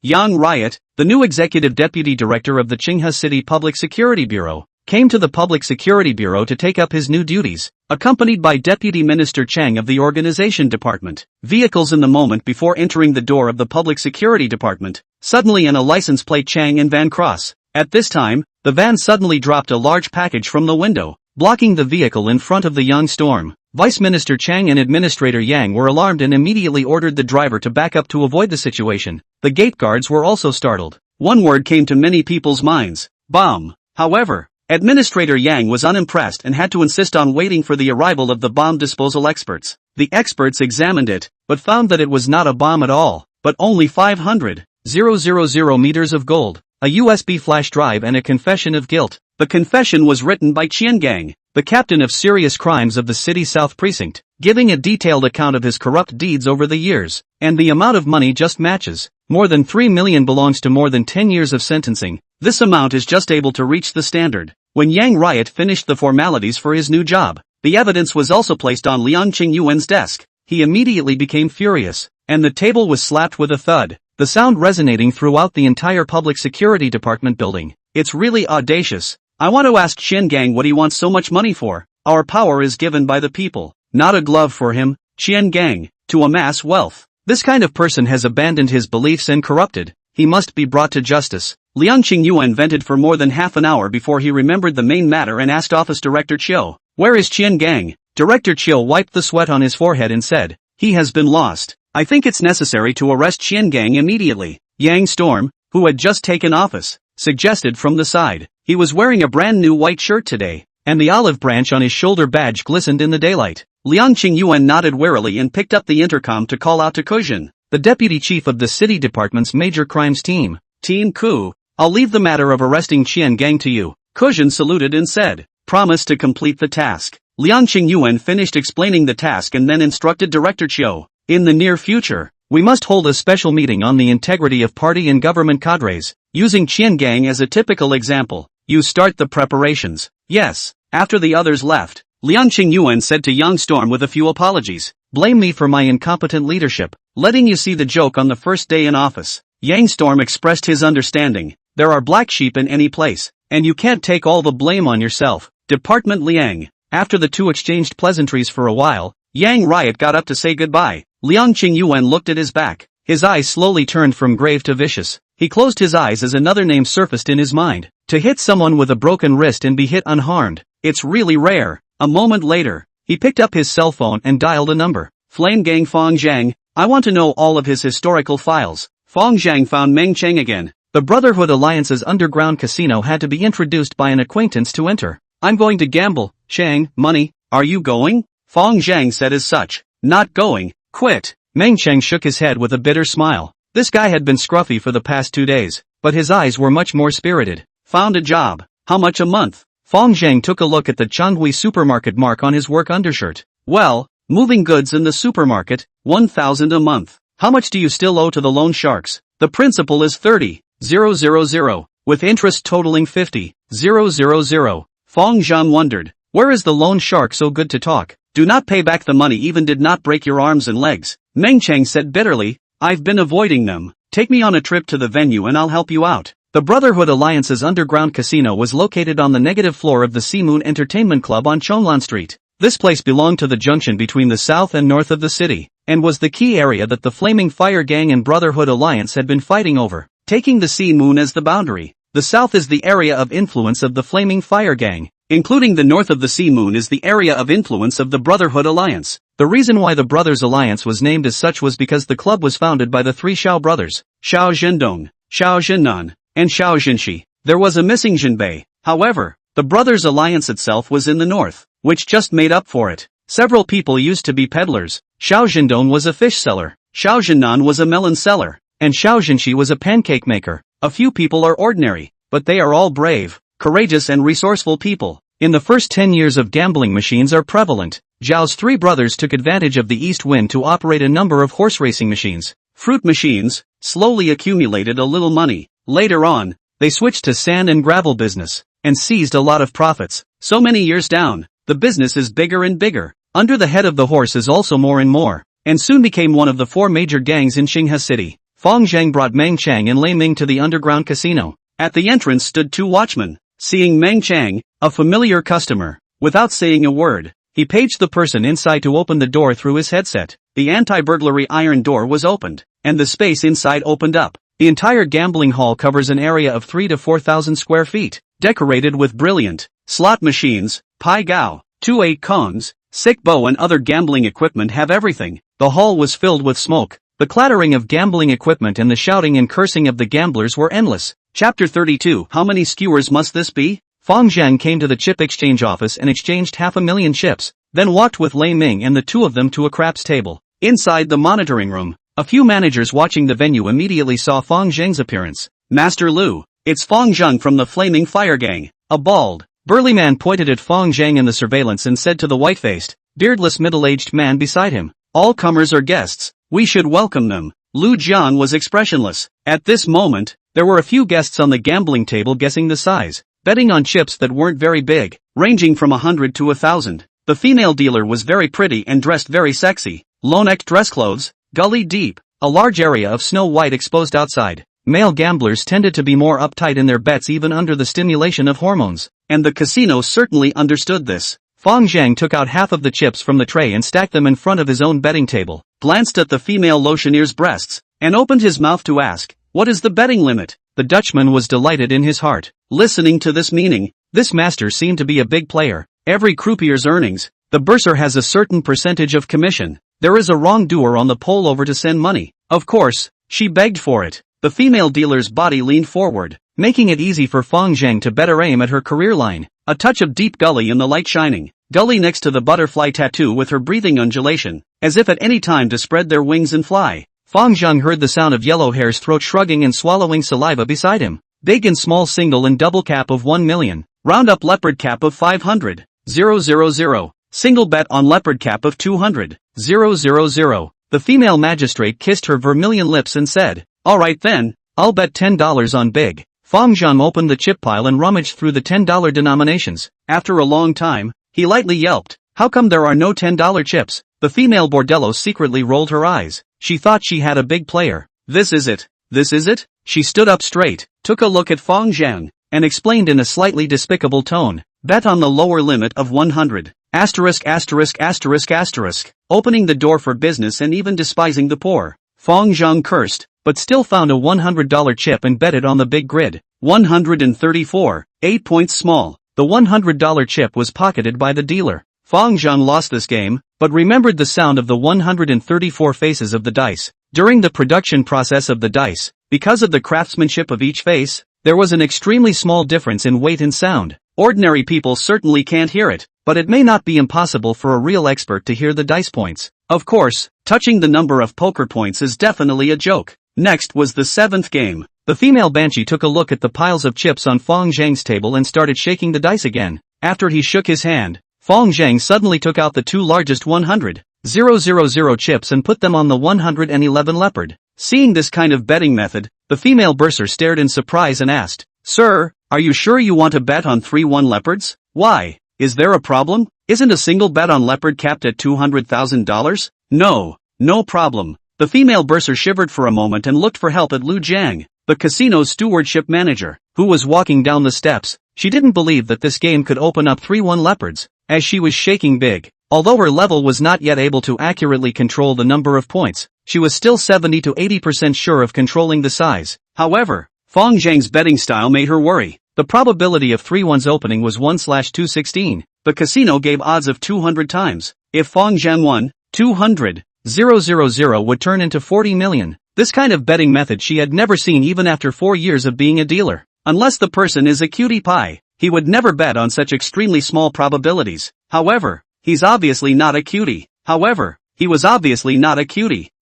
Yang Riot, the new executive deputy director of the Qinghe City Public Security Bureau, came to the Public Security Bureau to take up his new duties, accompanied by Deputy Minister Chang of the Organization Department. Vehicles in the moment before entering the door of the Public Security Department, suddenly in a license plate Chang and Van Cross. At this time, the van suddenly dropped a large package from the window, blocking the vehicle in front of the Yang Storm. Vice Minister Chang and Administrator Yang were alarmed and immediately ordered the driver to back up to avoid the situation. The gate guards were also startled. One word came to many people's minds: bomb. However, Administrator Yang was unimpressed and had to insist on waiting for the arrival of the bomb disposal experts. The experts examined it, but found that it was not a bomb at all, but only 500,000 meters of gold, a USB flash drive and a confession of guilt. The confession was written by Qiangang, the captain of serious crimes of the city South Precinct, giving a detailed account of his corrupt deeds over the years, and the amount of money just matches. More than 3 million belongs to more than 10 years of sentencing. This amount is just able to reach the standard. When Yang Riot finished the formalities for his new job, the evidence was also placed on Liang Qingyuan's desk. He immediately became furious, and the table was slapped with a thud, the sound resonating throughout the entire public security department building. It's really audacious. I want to ask Qiangang what he wants so much money for. Our power is given by the people, not a glove for him, Qiangang, to amass wealth. This kind of person has abandoned his beliefs and corrupted. He must be brought to justice. Liang Qingyuan vented for more than half an hour before he remembered the main matter and asked Office Director Chiu, "Where is Qiangang?" Director Chiu wiped the sweat on his forehead and said, "He has been lost. I think it's necessary to arrest Qiangang immediately." Yang Storm, who had just taken office, suggested from the side. He was wearing a brand new white shirt today, and the olive branch on his shoulder badge glistened in the daylight. Liang Qingyuan nodded wearily and picked up the intercom to call out to Kujin, the deputy chief of the city department's major crimes team. "Team Ku, I'll leave the matter of arresting Qiangang to you." Kujin saluted and said, "Promise to complete the task." Liang Qingyuan finished explaining the task and then instructed Director Chiu, "In the near future, we must hold a special meeting on the integrity of party and government cadres, using Qiangang as a typical example. You start the preparations." "Yes." After the others left, Liang Qingyuan said to Yang Storm with a few apologies, "Blame me for my incompetent leadership, letting you see the joke on the first day in office." Yang Storm expressed his understanding. "There are black sheep in any place, and you can't take all the blame on yourself." Department Liang. After the two exchanged pleasantries for a while, Yang Riot got up to say goodbye. Liang Qingyuan looked at his back. His eyes slowly turned from grave to vicious. He closed his eyes as another name surfaced in his mind. To hit someone with a broken wrist and be hit unharmed, it's really rare. A moment later, he picked up his cell phone and dialed a number. "Flame Gang Fang Zheng, I want to know all of his historical files." Fang Zheng found Meng Cheng again. The Brotherhood Alliance's underground casino had to be introduced by an acquaintance to enter. "I'm going to gamble, Cheng, money." "Are you going?" Fang Zheng said as such. "Not going, quit." Meng Cheng shook his head with a bitter smile. This guy had been scruffy for the past 2 days, but his eyes were much more spirited. "Found a job. How much a month?" Fang Zheng took a look at the Chanhui supermarket mark on his work undershirt. "Well, moving goods in the supermarket, 1,000 a month." "How much do you still owe to the loan sharks?" "The principal is 30,000, with interest totaling 50,000. Fang Zheng wondered, where is the loan shark so good to talk? "Do not pay back the money even did not break your arms and legs." Meng Cheng said bitterly, "I've been avoiding them. Take me on a trip to the venue and I'll help you out." The Brotherhood Alliance's underground casino was located on the negative floor of the Sea Moon Entertainment Club on Chonglan Street. This place belonged to the junction between the south and north of the city, and was the key area that the Flaming Fire Gang and Brotherhood Alliance had been fighting over. Taking the Sea Moon as the boundary, the south is the area of influence of the Flaming Fire Gang, including the north of the Sea Moon is the area of influence of the Brotherhood Alliance. The reason why the Brothers Alliance was named as such was because the club was founded by the three Xiao brothers, Xiao Zhendong, Xiao Zhennan, and Xiao Zhenxi. There was a missing Zhenbei. However, the Brothers Alliance itself was in the north, which just made up for it. Several people used to be peddlers. Xiao Zhendong was a fish seller, Xiao Zhennan was a melon seller, and Xiao Zhenxi was a pancake maker. A few people are ordinary, but they are all brave. courageous and resourceful people. In the first 10 years of gambling machines are prevalent. Zhao's three brothers took advantage of the east wind to operate a number of horse racing machines. Fruit machines, slowly accumulated a little money. Later on, they switched to sand and gravel business, and seized a lot of profits. So many years down, the business is bigger and bigger. Under the head of the horse is also more and more, and soon became one of the four major gangs in Xinghe City. Fang Zheng brought Meng Chang and Lei Ming to the underground casino. At the entrance stood two watchmen. Seeing Meng Chang, a familiar customer, without saying a word, he paged the person inside to open the door through his headset. The anti-burglary iron door was opened, and the space inside opened up. The entire gambling hall covers an area of 3,000 to 4,000 square feet, decorated with brilliant slot machines, pai gao, 2/8 cones, sick bow and other gambling equipment have everything. The hall was filled with smoke. The clattering of gambling equipment and the shouting and cursing of the gamblers were endless. Chapter 32. How many skewers must this be? Fang Zheng came to the chip exchange office and exchanged 500,000 chips, then walked with Lei Ming and the two of them to a craps table. Inside the monitoring room, a few managers watching the venue immediately saw Fang Zheng's appearance. Master Lu, it's Fang Zheng from the Flaming Fire Gang. A bald, burly man pointed at Fang Zheng in the surveillance and said to the white-faced, beardless middle-aged man beside him, all comers are guests, we should welcome them. Lu Jian was expressionless. At this moment, there were a few guests on the gambling table guessing the size, betting on chips that weren't very big, ranging from 100 to 1,000. The female dealer was very pretty and dressed very sexy. Low-necked dress clothes, gully deep, a large area of snow white exposed outside. Male gamblers tended to be more uptight in their bets even under the stimulation of hormones, and the casino certainly understood this. Fang Zheng took out half of the chips from the tray and stacked them in front of his own betting table, glanced at the female lotioneer's breasts, and opened his mouth to ask, what is the betting limit? The Dutchman was delighted in his heart. Listening to this meaning, this master seemed to be a big player. Every croupier's earnings, the bursar has a certain percentage of commission. There is a wrongdoer on the pole over to send money. Of course, she begged for it. The female dealer's body leaned forward, making it easy for Fang Zheng to better aim at her career line. A touch of deep gully in the light shining. Gully next to the butterfly tattoo with her breathing undulation, as if at any time to spread their wings and fly. Fang Zheng heard the sound of yellow hair's throat shrugging and swallowing saliva beside him. Big and small single and double cap of 1 million. Round up leopard cap of 500. 000. Single bet on leopard cap of 200. 000. The female magistrate kissed her vermilion lips and said, alright then, I'll bet $10 on big. Fang Zheng opened the chip pile and rummaged through the $10 denominations. After a long time, he lightly yelped, how come there are no $10 chips? The female bordello secretly rolled her eyes. She thought she had a big player. This is it. This is it? She stood up straight, took a look at Fang Zheng, and explained in a slightly despicable tone, bet on the lower limit of 100. Asterisk asterisk asterisk asterisk. Opening the door for business and even despising the poor. Fang Zheng cursed, but still found a $100 chip and bet it on the big grid. 134. 8 points small. The $100 chip was pocketed by the dealer. Fang Zheng lost this game, but remembered the sound of the 134 faces of the dice. During the production process of the dice, because of the craftsmanship of each face, there was an extremely small difference in weight and sound. Ordinary people certainly can't hear it, but it may not be impossible for a real expert to hear the dice points. Of course, touching the number of poker points is definitely a joke. Next was the seventh game. The female banshee took a look at the piles of chips on Fang Zheng's table and started shaking the dice again. After he shook his hand, Fang Zheng suddenly took out the two largest 100,000 chips and put them on the 111 leopard. Seeing this kind of betting method, the female bursar stared in surprise and asked, Sir, are you sure you want to bet on 3-1 leopards? Why? Is there a problem? Isn't a single bet on leopard capped at $200,000? No problem. The female bursar shivered for a moment and looked for help at Lu Jiang, the casino's stewardship manager, who was walking down the steps. She didn't believe that this game could open up 3-1 leopards, as she was shaking big. Although her level was not yet able to accurately control the number of points, she was still 70 to 80% sure of controlling the size. However, Fang Zheng's betting style made her worry. The probability of 3-1's opening was 1/216. The casino gave odds of 200 times. If Fang Zheng won, 200,000 would turn into 40 million. This kind of betting method she had never seen even after 4 years of being a dealer. Unless the person is a cutie pie, he would never bet on such extremely small probabilities. However, he was obviously not a cutie.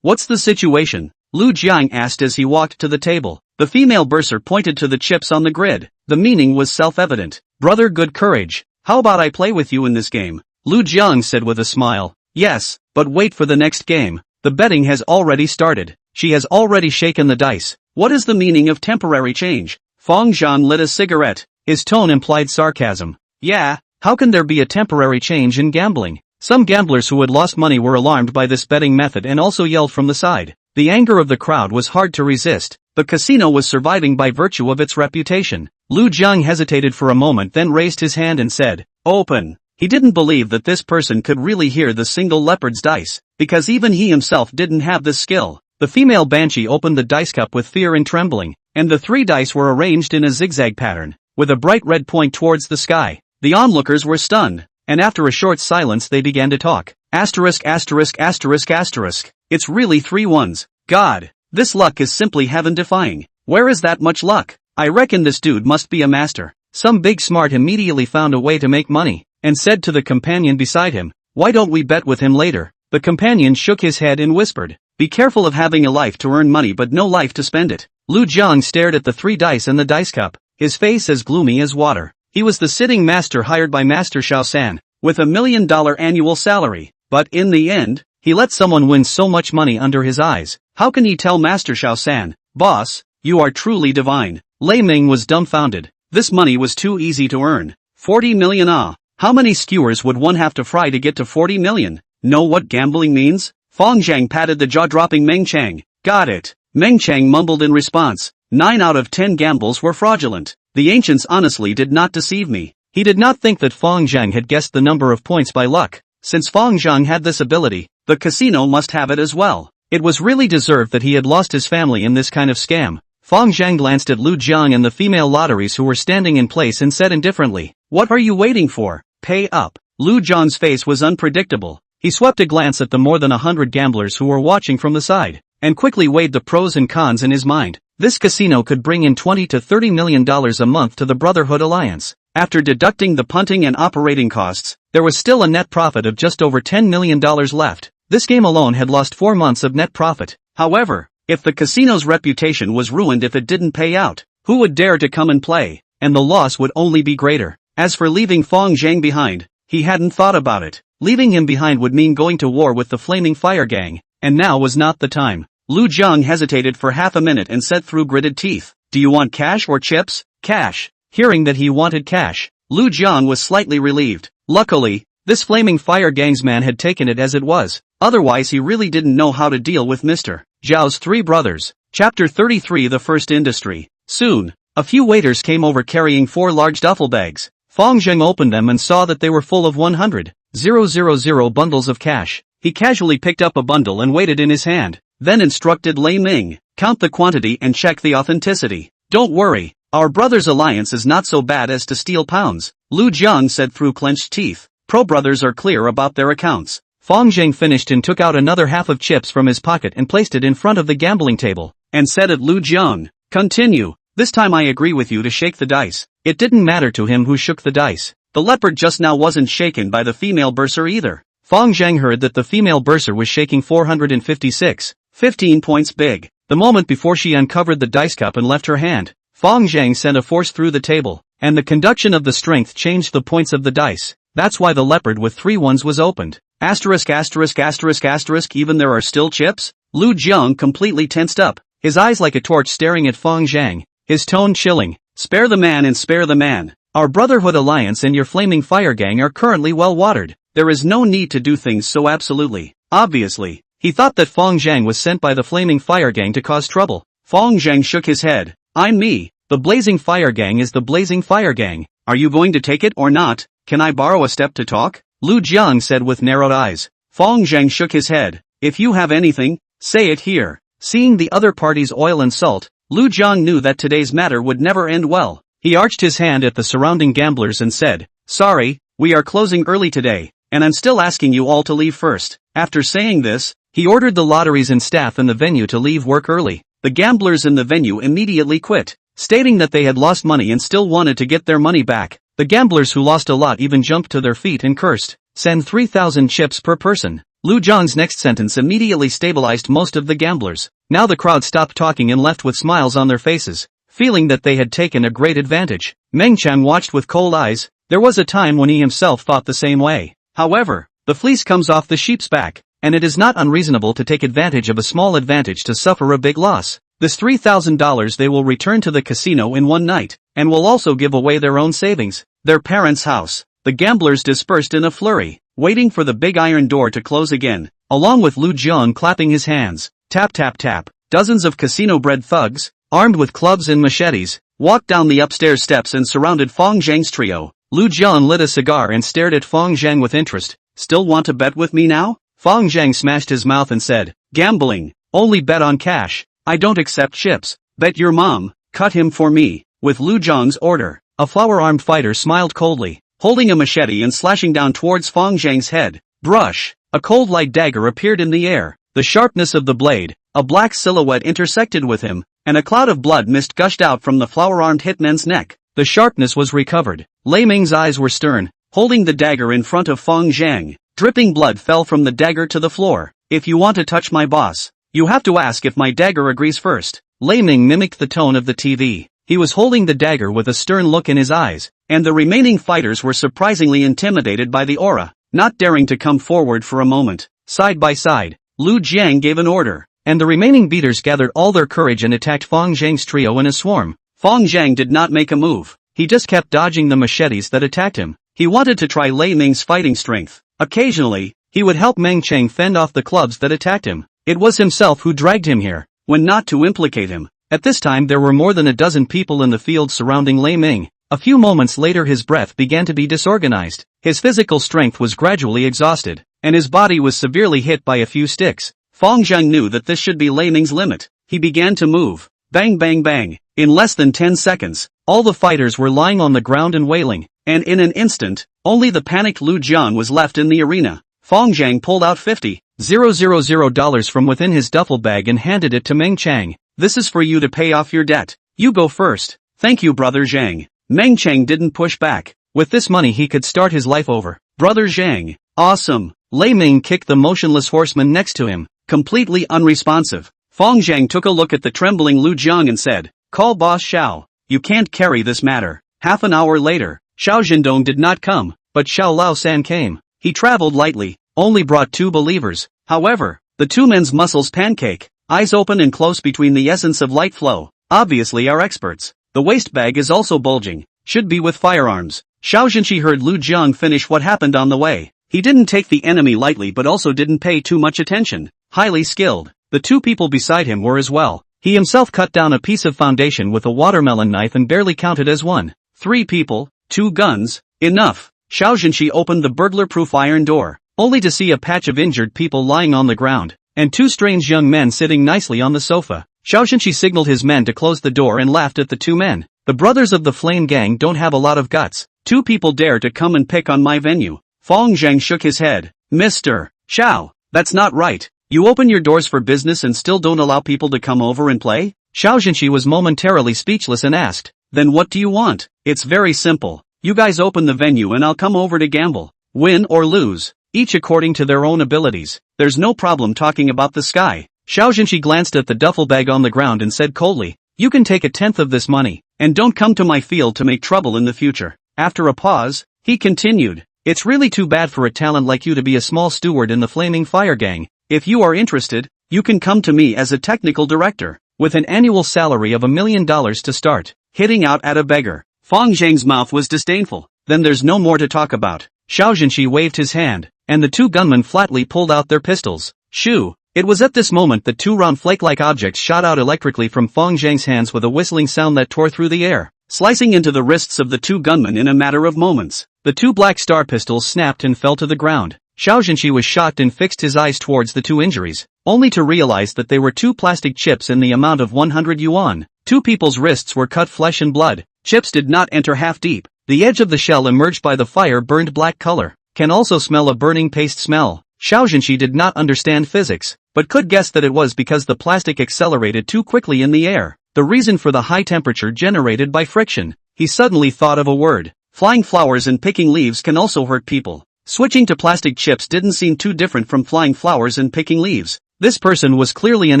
What's the situation? Lu Jiang asked as he walked to the table. The female bursar pointed to the chips on the grid. The meaning was self-evident. Brother, good courage. How about I play with you in this game? Lu Jiang said with a smile. Yes, but wait for the next game. The betting has already started. She has already shaken the dice. What is the meaning of temporary change? Fang Zheng lit a cigarette. His tone implied sarcasm. Yeah, how can there be a temporary change in gambling? Some gamblers who had lost money were alarmed by this betting method and also yelled from the side. The anger of the crowd was hard to resist. The casino was surviving by virtue of its reputation. Lu Jiang hesitated for a moment, then raised his hand and said, "Open." He didn't believe that this person could really hear the single leopard's dice, because even he himself didn't have this skill. The female banshee opened the dice cup with fear and trembling, and the 3 dice were arranged in a zigzag pattern, with a bright red point towards the sky. The onlookers were stunned, and after a short silence they began to talk. Asterisk asterisk asterisk asterisk. It's really 3 ones. God, this luck is simply heaven-defying. Where is that much luck? I reckon this dude must be a master. Some big smart immediately found a way to make money, and said to the companion beside him, "Why don't we bet with him later?" The companion shook his head and whispered, "Be careful of having a life to earn money but no life to spend it." Lu Jiang stared at the 3 dice and the dice cup, his face as gloomy as water. He was the sitting master hired by Master Xiao San, with $1 million annual salary, but in the end, he let someone win so much money under his eyes. How can he tell Master Xiao San, "Boss, you are truly divine"? Lei Ming was dumbfounded. This money was too easy to earn. 40 million ah. How many skewers would one have to fry to get to 40 million? Know what gambling means? Fang Zheng patted the jaw-dropping Meng Chang. Got it. Meng Chang mumbled in response. 9 out of 10 gambles were fraudulent. The ancients honestly did not deceive me. He did not think that Fang Zheng had guessed the number of points by luck. Since Fang Zheng had this ability, the casino must have it as well. It was really deserved that he had lost his family in this kind of scam. Fang Zheng glanced at Lu Jiang and the female lotteries who were standing in place and said indifferently, "What are you waiting for? Pay up." Lu Jiang's face was unpredictable. He swept a glance at the more than 100 gamblers who were watching from the side, and quickly weighed the pros and cons in his mind. This casino could bring in $20 to $30 million a month to the Brotherhood Alliance. After deducting the punting and operating costs, there was still a net profit of just over $10 million left. This game alone had lost 4 months of net profit. However, if the casino's reputation was ruined if it didn't pay out, who would dare to come and play? And the loss would only be greater. As for leaving Fang Zheng behind, he hadn't thought about it. Leaving him behind would mean going to war with the Flaming Fire Gang, and now was not the time. Lu Jiang hesitated for half a minute and said through gritted teeth, "Do you want cash or chips?" Cash. Hearing that he wanted cash, Lu Jiang was slightly relieved. Luckily, this Flaming Fire Gang's man had taken it as it was. Otherwise he really didn't know how to deal with Mr. Zhao's 3 brothers. Chapter 33 The First Industry. Soon, a few waiters came over carrying 4 large duffel bags. Fang Zheng opened them and saw that they were full of 100,000 bundles of cash. He casually picked up a bundle and weighed it in his hand, then instructed Lei Ming, "Count the quantity and check the authenticity. Don't worry, our brothers' alliance is not so bad as to steal pounds," Lu Jiang said through clenched teeth. "Pro brothers are clear about their accounts." Fang Zheng finished and took out another half of chips from his pocket and placed it in front of the gambling table, and said at Lu Jiang, "Continue. This time I agree with you to shake the dice." It didn't matter to him who shook the dice. The leopard just now wasn't shaken by the female bursar either. Fang Zheng heard that the female bursar was shaking 456, 15 points big. The moment before she uncovered the dice cup and left her hand, Fang Zheng sent a force through the table, and the conduction of the strength changed the points of the dice. That's why the leopard with 3 ones was opened. Asterisk asterisk asterisk asterisk even there are still chips? Lu Jiang completely tensed up, his eyes like a torch staring at Fang Zheng, his tone chilling. "Spare the man and spare the man. Our Brotherhood Alliance and your Flaming Fire Gang are currently well watered. There is no need to do things so absolutely. Obviously, he thought that Fang Zheng was sent by the Flaming Fire Gang to cause trouble. Fang Zheng shook his head. "I'm me. The Blazing Fire Gang is the Blazing Fire Gang. Are you going to take it or not? Can I borrow a step to talk?" Lu Jiang said with narrowed eyes. Fang Zheng shook his head. "If you have anything, say it here." Seeing the other party's oil and salt, Lu Jiang knew that today's matter would never end well. He arched his hand at the surrounding gamblers and said, "Sorry, we are closing early today, and I'm still asking you all to leave first." After saying this, he ordered the lotteries and staff in the venue to leave work early. The gamblers in the venue immediately quit, stating that they had lost money and still wanted to get their money back. The gamblers who lost a lot even jumped to their feet and cursed. "Send 3,000 chips per person. Lu Zhang's next sentence immediately stabilized most of the gamblers. Now the crowd stopped talking and left with smiles on their faces, feeling that they had taken a great advantage. Meng Qiang watched with cold eyes. There was a time when he himself thought the same way. However, the fleece comes off the sheep's back, and it is not unreasonable to take advantage of a small advantage to suffer a big loss. This $3,000 they will return to the casino in one night, and will also give away their own savings, their parents' house. The gamblers dispersed in a flurry, waiting for the big iron door to close again, along with Lu Zhang clapping his hands. Tap tap tap. Dozens of casino-bred thugs, armed with clubs and machetes, walked down the upstairs steps and surrounded Fang Zheng's trio. Lu Zhang lit a cigar and stared at Fang Zheng with interest. Still want to bet with me now? Fang Zheng smashed his mouth and said, gambling, only bet on cash. I don't accept chips. Bet your mom, cut him for me. With Lu Zhang's order, a flower-armed fighter smiled coldly, holding a machete and slashing down towards Fang Zheng's head. Brush. A cold light dagger appeared in the air. The sharpness of the blade, a black silhouette intersected with him, and a cloud of blood mist gushed out from the flower-armed hitman's neck. The sharpness was recovered. Lei Ming's eyes were stern, holding the dagger in front of Fang Zheng. Dripping blood fell from the dagger to the floor. If you want to touch my boss, you have to ask if my dagger agrees first. Lei Ming mimicked the tone of the TV. He was holding the dagger with a stern look in his eyes, and the remaining fighters were surprisingly intimidated by the aura, not daring to come forward for a moment. Side by side, Lu Jiang gave an order, and the remaining beaters gathered all their courage and attacked Fang Zheng's trio in a swarm. Fang Zheng did not make a move. He just kept dodging the machetes that attacked him. He wanted to try Lei Ming's fighting strength. Occasionally, he would help Meng Qiang fend off the clubs that attacked him. It was himself who dragged him here, when not to implicate him. At this time there were more than a dozen people in the field surrounding Lei Ming. A few moments later his breath began to be disorganized. His physical strength was gradually exhausted, and his body was severely hit by a few sticks. Fang Zheng knew that this should be Lei Ming's limit. He began to move. Bang bang bang. In less than 10 seconds, all the fighters were lying on the ground and wailing, and in an instant, only the panicked Lu Jiang was left in the arena. Fang Zheng pulled out $50,000 from within his duffel bag and handed it to Meng Qiang. This is for you to pay off your debt. You go first. Thank you, Brother Zhang. Meng Qiang didn't push back. With this money he could start his life over. Brother Zhang. Awesome. Lei Ming kicked the motionless horseman next to him, completely unresponsive. Fang Zheng took a look at the trembling Lu Jiang and said, call Boss Xiao. You can't carry this matter. Half an hour later, Xiao Zhendong did not come, but Xiao Lao San came. He traveled lightly, only brought 2 believers. However, the 2 men's muscles pancake, eyes open and close between the essence of light flow, obviously are experts. The waist bag is also bulging, should be with firearms. Xiao Zhenqi heard Lu Jiang finish what happened on the way. He didn't take the enemy lightly but also didn't pay too much attention. Highly skilled. The 2 people beside him were as well. He himself cut down a piece of foundation with a watermelon knife and barely counted as 1. 3 people, 2 guns, enough. Xiao Zhenqi opened the burglar-proof iron door, only to see a patch of injured people lying on the ground, and 2 strange young men sitting nicely on the sofa. Xiao Zhenqi signaled his men to close the door and laughed at the 2 men. The brothers of the Flame Gang don't have a lot of guts. 2 people dare to come and pick on my venue. Fang Zheng shook his head. Mr. Xiao, that's not right. You open your doors for business and still don't allow people to come over and play? Xiao Zhenqi was momentarily speechless and asked, then what do you want? It's very simple. You guys open the venue and I'll come over to gamble. Win or lose, each according to their own abilities. There's no problem talking about the sky. Xiao Zhenqi glanced at the duffel bag on the ground and said coldly, you can take 1/10 of this money, and don't come to my field to make trouble in the future. After a pause, he continued, it's really too bad for a talent like you to be a small steward in the Flaming Fire Gang. If you are interested, you can come to me as a technical director, with an annual salary of $1 million to start. Hitting out at a beggar. Fang Zheng's mouth was disdainful. Then there's no more to talk about. Xiao Zhenqi waved his hand, and the 2 gunmen flatly pulled out their pistols. Shoo! It was at this moment that 2 round flake-like objects shot out electrically from Fang Zheng's hands with a whistling sound that tore through the air, slicing into the wrists of the 2 gunmen in a matter of moments. The 2 black star pistols snapped and fell to the ground. Xiao Zhenqi was shocked and fixed his eyes towards the 2 injuries, only to realize that they were 2 plastic chips in the amount of 100 yuan. 2 people's wrists were cut flesh and blood. Chips did not enter half deep. The edge of the shell emerged by the fire burned black color. Can also smell a burning paste smell. Xiao Zhenqi did not understand physics, but could guess that it was because the plastic accelerated too quickly in the air. The reason for the high temperature generated by friction. He suddenly thought of a word. Flying flowers and picking leaves can also hurt people. Switching to plastic chips didn't seem too different from flying flowers and picking leaves. This person was clearly an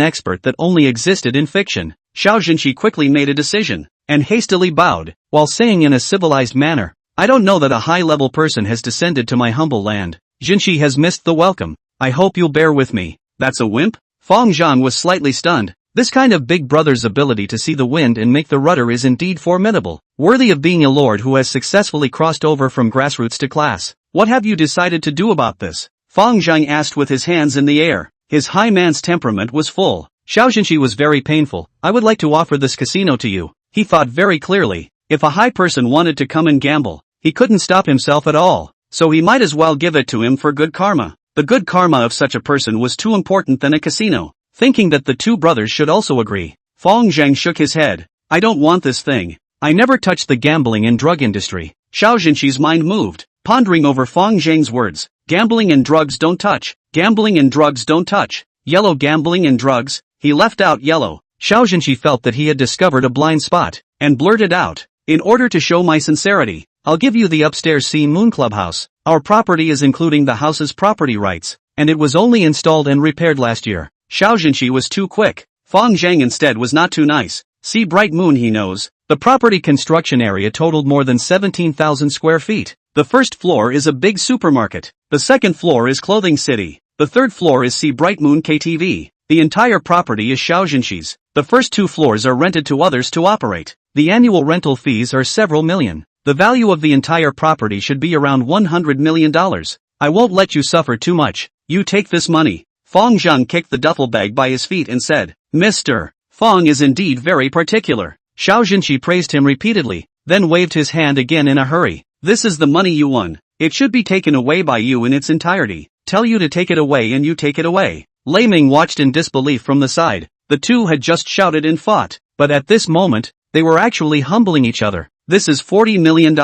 expert that only existed in fiction. Xiao Jinshi quickly made a decision, and hastily bowed, while saying in a civilized manner, I don't know that a high-level person has descended to my humble land. Jinshi has missed the welcome. I hope you'll bear with me. That's a wimp? Fang Zheng was slightly stunned. This kind of big brother's ability to see the wind and make the rudder is indeed formidable, worthy of being a lord who has successfully crossed over from grassroots to class. What have you decided to do about this? Fang Zheng asked with his hands in the air. His high man's temperament was full. Xiao Jinshi was very painful. I would like to offer this casino to you. He thought very clearly. If a high person wanted to come and gamble, he couldn't stop himself at all, so he might as well give it to him for good karma. The good karma of such a person was too important than a casino. Thinking that the two brothers should also agree, Fang Zheng shook his head. I don't want this thing. I never touched the gambling and drug industry. Xiao Jinshi's mind moved, pondering over Fang Zheng's words. Gambling and drugs don't touch. Gambling and drugs don't touch. Yellow gambling and drugs. He left out yellow. Xiao Jinshi felt that he had discovered a blind spot, and blurted out, in order to show my sincerity, I'll give you the upstairs Sea Moon Clubhouse. Our property is including the house's property rights, and it was only installed and repaired last year. Xiao Jinshi was too quick. Fang Zheng instead was not too nice. See Bright Moon he knows. The property construction area totaled more than 17,000 square feet. The first floor is a big supermarket. The second floor is Clothing City. The third floor is See Bright Moon KTV. The entire property is Xiao Jinshi's. The first two floors are rented to others to operate. The annual rental fees are several million. The value of the entire property should be around $100 million. I won't let you suffer too much. You take this money. Fang Zheng kicked the duffel bag by his feet and said, Mr. Fang is indeed very particular. Xiao Jinshi praised him repeatedly, then waved his hand again in a hurry. This is the money you won. It should be taken away by you in its entirety. Tell you to take it away and you take it away. Lei Ming watched in disbelief from the side. The two had just shouted and fought, but at this moment, they were actually humbling each other. This is $40 million.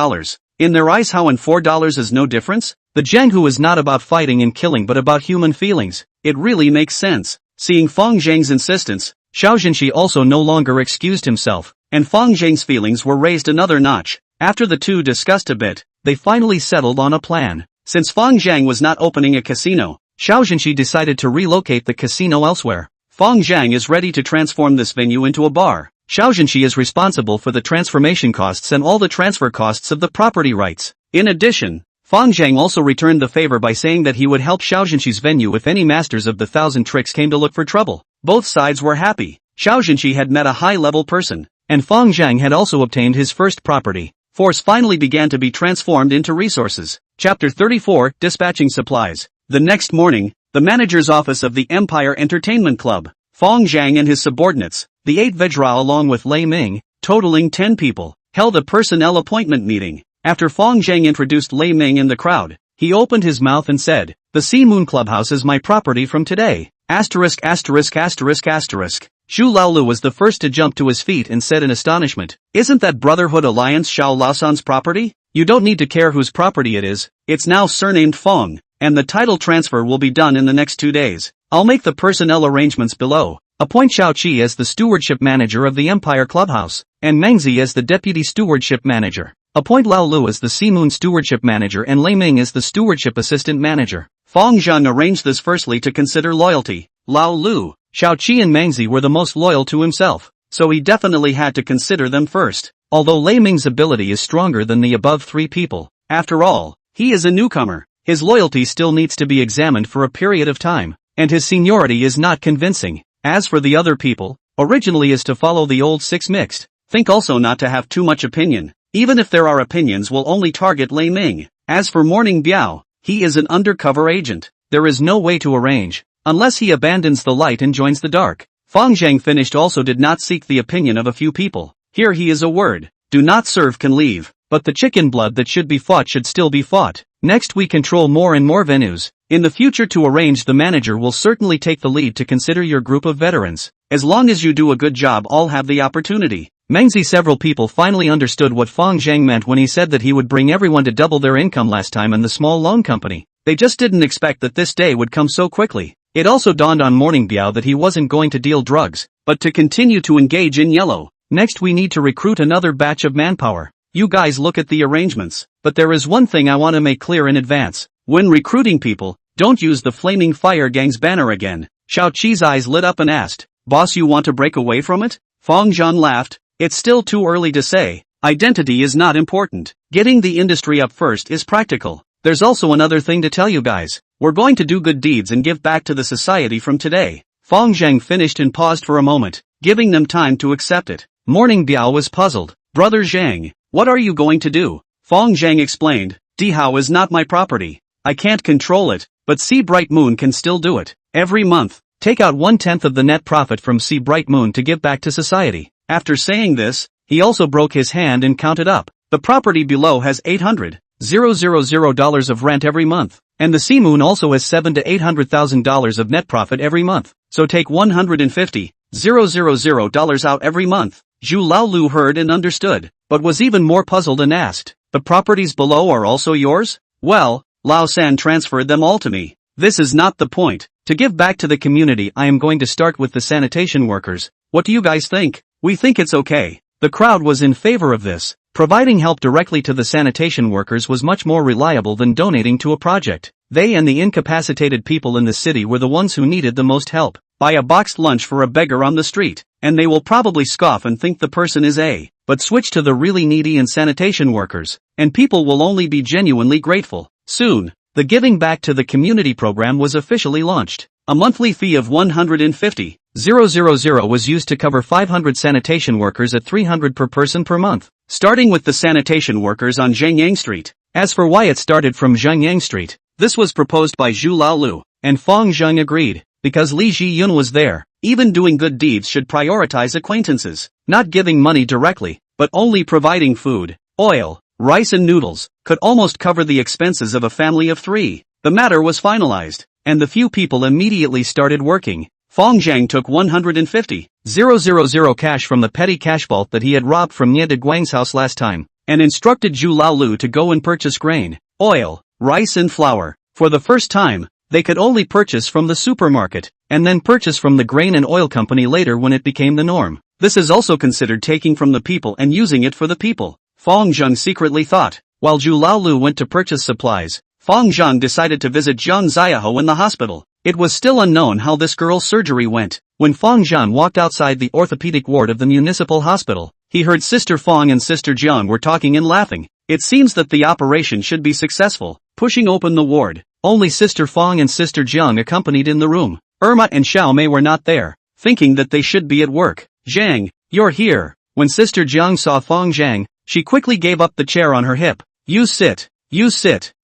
In their eyes how and $4 is no difference? The Zhenghu is not about fighting and killing but about human feelings. It really makes sense. Seeing Fang Zheng's insistence, Xiao Jinshi also no longer excused himself, and Fang Zheng's feelings were raised another notch. After the two discussed a bit, they finally settled on a plan. Since Fang Zheng was not opening a casino, Xiao Jinshi decided to relocate the casino elsewhere. Fang Zheng is ready to transform this venue into a bar. Xiao Jinshi is responsible for the transformation costs and all the transfer costs of the property rights. In addition, Fang Zheng also returned the favor by saying that he would help Xiao Jinshi's venue if any masters of the 1,000 tricks came to look for trouble. Both sides were happy. Xiao Jinshi had met a high-level person, and Fang Zheng had also obtained his first property. Force finally began to be transformed into resources. Chapter 34, Dispatching Supplies. The next morning, the manager's office of the Empire Entertainment Club. Fang Zheng and his subordinates, the 8 Vajra along with Lei Ming, totaling 10 people, held a personnel appointment meeting. After Fang Zheng introduced Lei Ming in the crowd, he opened his mouth and said, The Sea Moon Clubhouse is my property from today. Asterisk asterisk asterisk asterisk. Zhu Laolu was the first to jump to his feet and said in astonishment, Isn't that Brotherhood Alliance Xiao Laosan's property? You don't need to care whose property it is, it's now surnamed Fang, and the title transfer will be done in the next 2 days. I'll make the personnel arrangements below. Appoint Xiao Qi as the stewardship manager of the Empire Clubhouse, and Meng Zi as the deputy stewardship manager. Appoint Lao Lu as the Sea Moon stewardship manager and Lei Ming as the stewardship assistant manager. Fang Zheng arranged this firstly to consider loyalty. Lao Lu, Xiao Qi and Meng Zi were the most loyal to himself, so he definitely had to consider them first. Although Lei Ming's ability is stronger than the above 3 people, after all, he is a newcomer, his loyalty still needs to be examined for a period of time, and his seniority is not convincing. As for the other people, originally is to follow the old 6 mixed. Think also not to have too much opinion. Even if there are opinions will only target Lei Ming. As for Morning Biao, he is an undercover agent. There is no way to arrange, unless he abandons the light and joins the dark. Fang Zheng finished also did not seek the opinion of a few people. Here he is a word. Do not serve can leave, but the chicken blood that should be fought should still be fought. Next we control more and more venues. In the future to arrange the manager will certainly take the lead to consider your group of veterans. As long as you do a good job all have the opportunity. Mengzi several people finally understood what Fang Zheng meant when he said that he would bring everyone to double their income last time in the small loan company. They just didn't expect that this day would come so quickly. It also dawned on Morning Biao that he wasn't going to deal drugs, but to continue to engage in yellow. Next we need to recruit another batch of manpower. You guys look at the arrangements, but there is one thing I want to make clear in advance. When recruiting people, don't use the Flaming Fire Gang's banner again. Xiao Qi's eyes lit up and asked, "Boss, you want to break away from it?" Fang Zheng laughed. "It's still too early to say. Identity is not important. Getting the industry up first is practical. There's also another thing to tell you guys. We're going to do good deeds and give back to the society from today." Fang Zheng finished and paused for a moment, giving them time to accept it. Morning Biao was puzzled. "Brother Zhang, what are you going to do?" Fang Zheng explained, "Dihao is not my property. I can't control it, but Sea Bright Moon can still do it. Every month, take out 1/10 of the net profit from Sea Bright Moon to give back to society." After saying this, he also broke his hand and counted up. The property below has $800,000 of rent every month, and the Sea Moon also has $700,000 to $800,000 of net profit every month, so take $150,000 out every month. Zhu Laolu heard and understood, but was even more puzzled and asked, "The properties below are also yours?" "Well, Lao San transferred them all to me. This is not the point. To give back to the community, I am going to start with the sanitation workers. What do you guys think?" "We think it's okay." The crowd was in favor of this. Providing help directly to the sanitation workers was much more reliable than donating to a project. They and the incapacitated people in the city were the ones who needed the most help. Buy a boxed lunch for a beggar on the street, and they will probably scoff and think the person is a. But switch to the really needy and sanitation workers, and people will only be genuinely grateful. Soon, the Giving Back to the Community program was officially launched. A monthly fee of 150,000 was used to cover 500 sanitation workers at 300 per person per month, starting with the sanitation workers on Zhengyang Street. As for why it started from Zhengyang Street, this was proposed by Zhu Laolu, and Fang Zheng agreed, because Li Zhiyun was there. Even doing good deeds should prioritize acquaintances, not giving money directly, but only providing food, oil, rice and noodles, could almost cover the expenses of a family of 3. The matter was finalized, and the few people immediately started working. Fang Zheng took 150,000 cash from the petty cash vault that he had robbed from Nie de Guang's house last time, and instructed Zhu Laolu to go and purchase grain, oil, rice and flour. For the first time, they could only purchase from the supermarket, and then purchase from the grain and oil company later when it became the norm. This is also considered taking from the people and using it for the people, Fang Zheng secretly thought. While Zhu Laolu went to purchase supplies, Fang Zheng decided to visit Zhang Ziyaho in the hospital. It was still unknown how this girl's surgery went. When Fang Zheng walked outside the orthopedic ward of the municipal hospital, he heard Sister Fang and Sister Jiang were talking and laughing. It seems that the operation should be successful. Pushing open the ward, only Sister Fang and Sister Jiang accompanied in the room. Irma and Xiao Mei were not there, thinking that they should be at work. "Zhang, you're here." When Sister Jiang saw Fang Zheng, she quickly gave up the chair on her hip. You sit.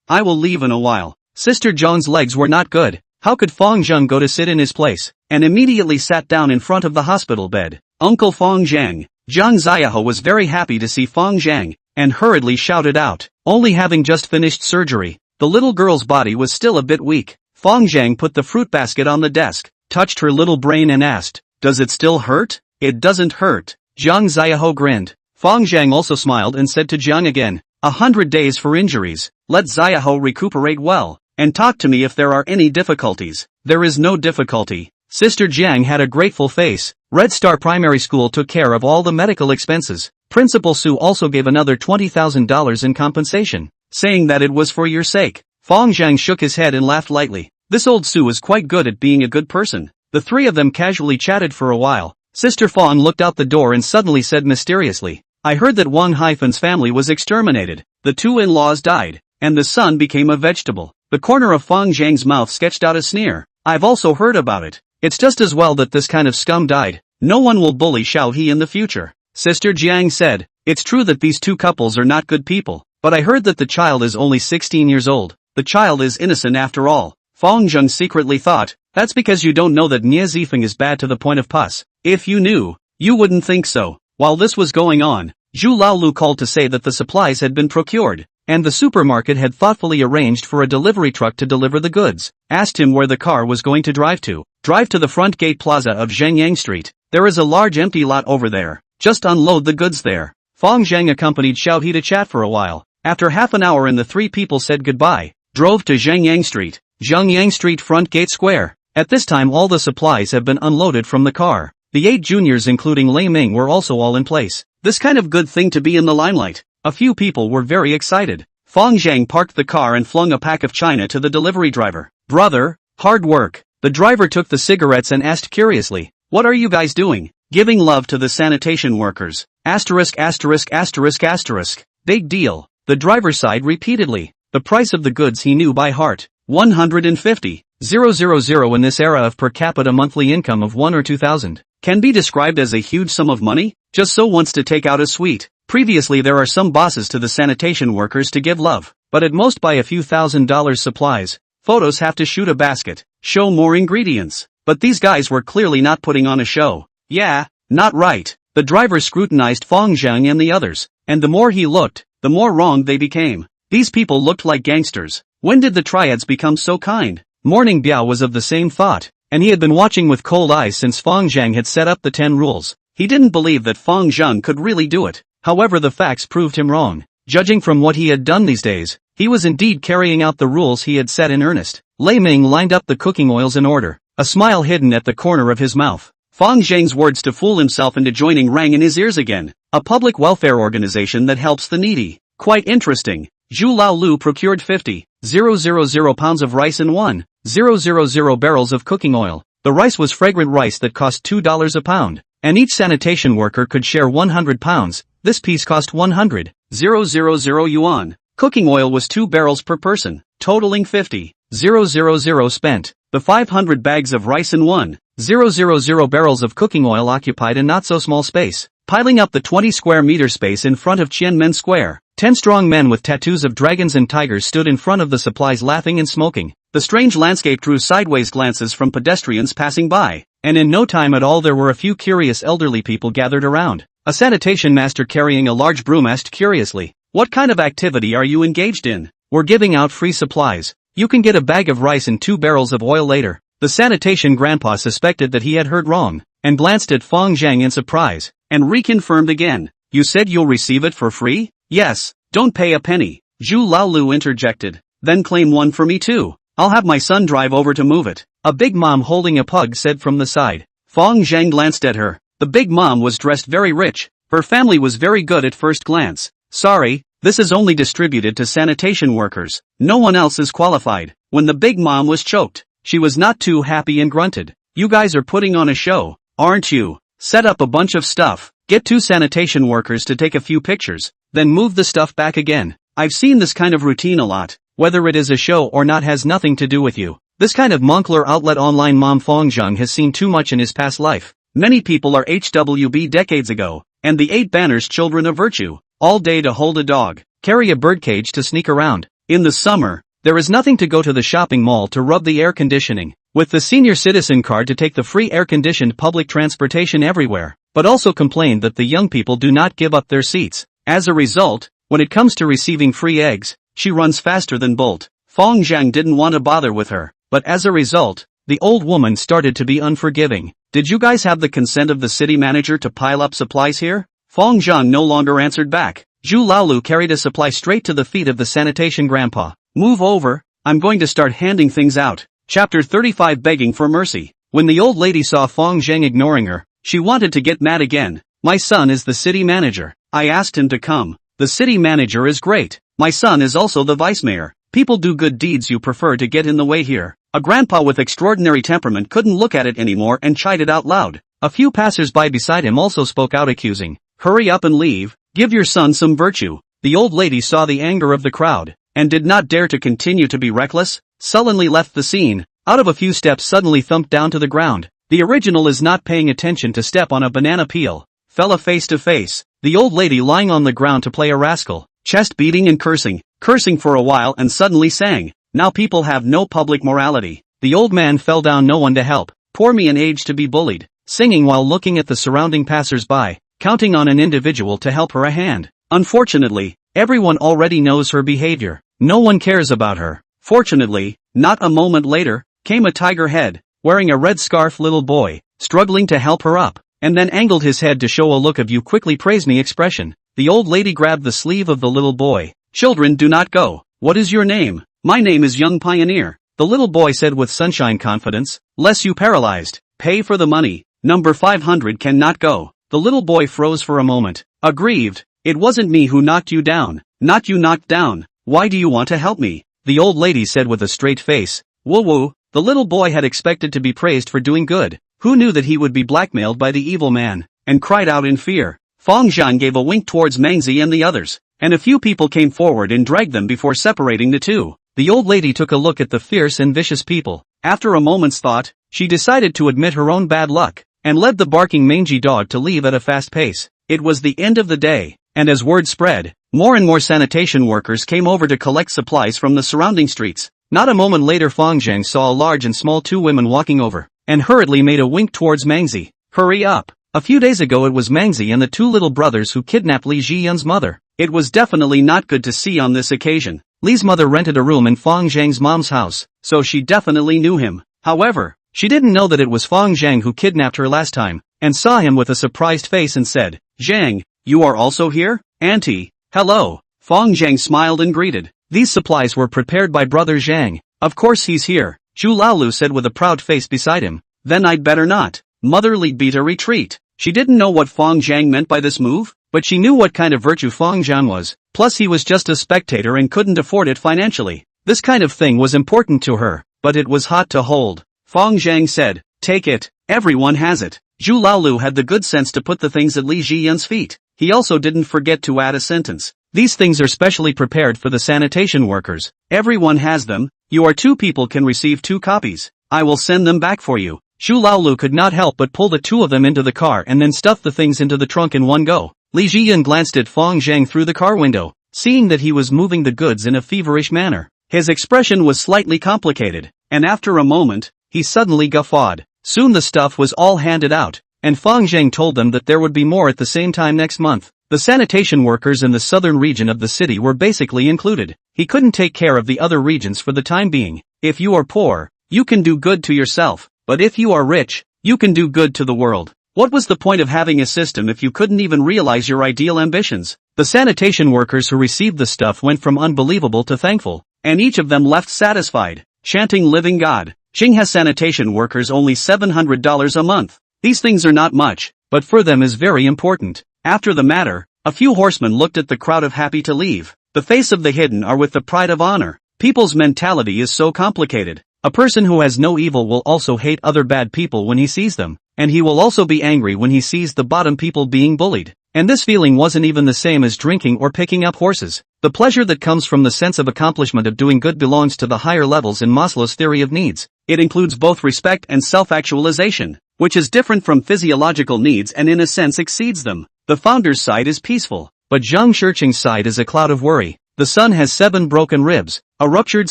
I will leave in a while." Sister Jiang's legs were not good. How could Fang Zheng go to sit in his place? And immediately sat down in front of the hospital bed. "Uncle Fang Zheng." Zhang Ziyaho was very happy to see Fang Zheng, and hurriedly shouted out. Only having just finished surgery, the little girl's body was still a bit weak. Fang Zheng put the fruit basket on the desk, touched her little brain and asked, "Does it still hurt?" "It doesn't hurt." Zhang Ziyaho grinned. Fang Zheng also smiled and said to Jiang again, 100 days for injuries. Let Ziyaho recuperate well, and talk to me if there are any difficulties." "There is no difficulty." Sister Jiang had a grateful face. Red Star Primary School took care of all the medical expenses. Principal Su also gave another $20,000 in compensation, saying that it was for your sake. Fang Zheng shook his head and laughed lightly. This old Su is quite good at being a good person. The three of them casually chatted for a while. Sister Fang looked out the door and suddenly said mysteriously, "I heard that Wang Haifan's family was exterminated. The 2 in-laws died, and the son became a vegetable." The corner of Fang Zheng's mouth sketched out a sneer. "I've also heard about it. It's just as well that this kind of scum died. No one will bully Xiao He in the future." Sister Jiang said, "It's true that these 2 couples are not good people, but I heard that the child is only 16 years old. The child is innocent after all." Fang Zheng secretly thought, "That's because you don't know that Nie Zifeng is bad to the point of pus. If you knew, you wouldn't think so." While this was going on, Zhu Laolu called to say that the supplies had been procured, and the supermarket had thoughtfully arranged for a delivery truck to deliver the goods. Asked him where the car was going to drive to. "Drive to the front gate plaza of Zhengyang Street. There is a large empty lot over there. Just unload the goods there." Fang Zheng accompanied Xiao He to chat for a while. After half an hour and the 3 people said goodbye, drove to Zhengyang Street. Zhengyang Street front gate square. At this time all the supplies have been unloaded from the car. The 8 juniors including Lei Ming were also all in place. This kind of good thing to be in the limelight. A few people were very excited. Fang Zheng parked the car and flung a pack of china to the delivery driver. Brother, hard work. The driver took the cigarettes and asked curiously, what are you guys doing? Giving love to the sanitation workers. Asterisk asterisk asterisk asterisk. Big deal. The driver sighed repeatedly. The price of the goods he knew by heart. 150,000 in this era of per capita monthly income of 1 or 2,000. Can be described as a huge sum of money? Just so wants to take out a sweet. Previously there are some bosses to the sanitation workers to give love, but at most buy a few $1,000s supplies. Photos have to shoot a basket, show more ingredients. But these guys were clearly not putting on a show. Yeah, not right. The driver scrutinized Fang Zheng and the others, and the more he looked, the more wrong they became. These people looked like gangsters. When did the triads become so kind? Morning Biao was of the same thought, and he had been watching with cold eyes since Fang Zheng had set up the 10 rules. He didn't believe that Fang Zheng could really do it. However, the facts proved him wrong. Judging from what he had done these days, he was indeed carrying out the rules he had set in earnest. Lei Ming lined up the cooking oils in order, a smile hidden at the corner of his mouth. Fang Zheng's words to fool himself into joining rang in his ears again. A public welfare organization that helps the needy. Quite interesting. Zhu Laolu procured 50,000 pounds of rice and 1,000 barrels of cooking oil. The rice was fragrant rice that cost $2 a pound, and each sanitation worker could share 100 pounds. This piece cost 100,000 yuan. Cooking oil was 2 barrels per person, totaling 50,000 spent. The 500 bags of rice and 1,000 barrels of cooking oil occupied a not-so-small space, piling up the 20 square meter space in front of Tiananmen Square. 10 strong men with tattoos of dragons and tigers stood in front of the supplies laughing and smoking. The strange landscape drew sideways glances from pedestrians passing by, and in no time at all there were a few curious elderly people gathered around. A sanitation master carrying a large broom asked curiously, "What kind of activity are you engaged in?" "We're giving out free supplies. You can get a bag of rice and 2 barrels of oil later." The sanitation grandpa suspected that he had heard wrong, and glanced at Fang Zheng in surprise, and reconfirmed again, "You said you'll receive it for free?" "Yes, don't pay a penny." Zhu Laolu interjected, "Then claim one for me too. I'll have my son drive over to move it." A big mom holding a pug said from the side. Fang Zheng glanced at her. The big mom was dressed very rich. Her family was very good at first glance. "Sorry, this is only distributed to sanitation workers. No one else is qualified." When the big mom was choked, she was not too happy and grunted, "You guys are putting on a show, aren't you? Set up a bunch of stuff, get 2 sanitation workers to take a few pictures, then move the stuff back again. I've seen this kind of routine a lot. Whether it is a show or not has nothing to do with you. This kind of Moncler outlet online mom Fang Zheng has seen too much in his past life. Many people are HWB decades ago, and the 8 banners children of virtue. All day to hold a dog, carry a birdcage to sneak around. In the summer, there is nothing to go to the shopping mall to rub the air conditioning. With the senior citizen card to take the free air-conditioned public transportation everywhere, but also complain that the young people do not give up their seats. As a result, when it comes to receiving free eggs, she runs faster than Bolt. Fang Zheng didn't want to bother with her, but as a result, the old woman started to be unforgiving. "Did you guys have the consent of the city manager to pile up supplies here?" Fang Zheng no longer answered back. Zhu Laolu carried a supply straight to the feet of the sanitation grandpa. "Move over, I'm going to start handing things out." Chapter 35 Begging for Mercy. When the old lady saw Fang Zheng ignoring her, she wanted to get mad again. "My son is the city manager. I asked him to come. The city manager is great. My son is also the vice mayor. People do good deeds, you prefer to get in the way here." A grandpa with extraordinary temperament couldn't look at it anymore and chided out loud. A few passers-by beside him also spoke out accusing, "Hurry up and leave, give your son some virtue." The old lady saw the anger of the crowd, and did not dare to continue to be reckless, sullenly left the scene, out of a few steps suddenly thumped down to the ground. The original is not paying attention to step on a banana peel, fell face to face, the old lady lying on the ground to play a rascal, chest beating and cursing for a while and suddenly sang, "Now people have no public morality." The old man fell down, no one to help, "Poor me an age to be bullied," singing while looking at the surrounding passers-by, counting on an individual to help her a hand. Unfortunately, everyone already knows her behavior. No one cares about her. Fortunately, not a moment later, came a tiger head, wearing a red scarf little boy, struggling to help her up, and then angled his head to show a look of "you quickly praise me" expression. The old lady grabbed the sleeve of the little boy. "Children do not go. What is your name?" "My name is Young Pioneer," the little boy said with sunshine confidence. "Less you paralyzed. Pay for the money. Number 500 cannot go." The little boy froze for a moment, aggrieved. "It wasn't me who knocked you down." "Not you knocked down. Why do you want to help me? The old lady said with a straight face. Woo-woo. The little boy had expected to be praised for doing good. Who knew that he would be blackmailed by the evil man? And cried out in fear. Fang Zheng gave a wink towards Mangzi and the others, and a few people came forward and dragged them before separating the two. The old lady took a look at the fierce and vicious people. After a moment's thought, she decided to admit her own bad luck, and led the barking mangy dog to leave at a fast pace. It was the end of the day, and as word spread, more and more sanitation workers came over to collect supplies from the surrounding streets. Not a moment later Fang Zheng saw a large and small two women walking over, and hurriedly made a wink towards Mangzi. Hurry up! A few days ago it was Mangzi and the two little brothers who kidnapped Li Zhiyun's mother. It was definitely not good to see on this occasion. Li's mother rented a room in Fang Zheng's mom's house, so she definitely knew him. However, she didn't know that it was Fang Zheng who kidnapped her last time, and saw him with a surprised face and said, Zheng, you are also here? Auntie, hello. Fang Zheng smiled and greeted. These supplies were prepared by brother Zheng. Of course he's here, Zhu Laolu said with a proud face beside him. Then I'd better not. Mother Li beat a retreat. She didn't know what Fang Zheng meant by this move, but she knew what kind of virtue Fang Zheng was. Plus he was just a spectator and couldn't afford it financially. This kind of thing was important to her, but it was hot to hold. Fang Zheng said, take it, everyone has it. Zhu Laolu had the good sense to put the things at Li Zhiyun's feet. He also didn't forget to add a sentence. These things are specially prepared for the sanitation workers. Everyone has them. You are two people can receive 2 copies. I will send them back for you. Zhu Laolu could not help but pull the two of them into the car and then stuff the things into the trunk in one go. Li Zhiyun glanced at Fang Zheng through the car window, seeing that he was moving the goods in a feverish manner. His expression was slightly complicated, and after a moment, he suddenly guffawed. Soon the stuff was all handed out, and Fang Zheng told them that there would be more at the same time next month. The sanitation workers in the southern region of the city were basically included. He couldn't take care of the other regions for the time being. If you are poor, you can do good to yourself, but if you are rich, you can do good to the world. What was the point of having a system if you couldn't even realize your ideal ambitions? The sanitation workers who received the stuff went from unbelievable to thankful, and each of them left satisfied, chanting living God. Jing has sanitation workers only $700 a month. These things are not much, but for them is very important. After the matter, a few horsemen looked at the crowd of happy to leave. The face of the hidden are with the pride of honor. People's mentality is so complicated. A person who has no evil will also hate other bad people when he sees them, and he will also be angry when he sees the bottom people being bullied. And this feeling wasn't even the same as drinking or picking up horses. The pleasure that comes from the sense of accomplishment of doing good belongs to the higher levels in Maslow's theory of needs. It includes both respect and self-actualization, which is different from physiological needs and in a sense exceeds them. The founder's side is peaceful, but Zhang Shiqing's side is a cloud of worry. The son has 7 broken ribs, a ruptured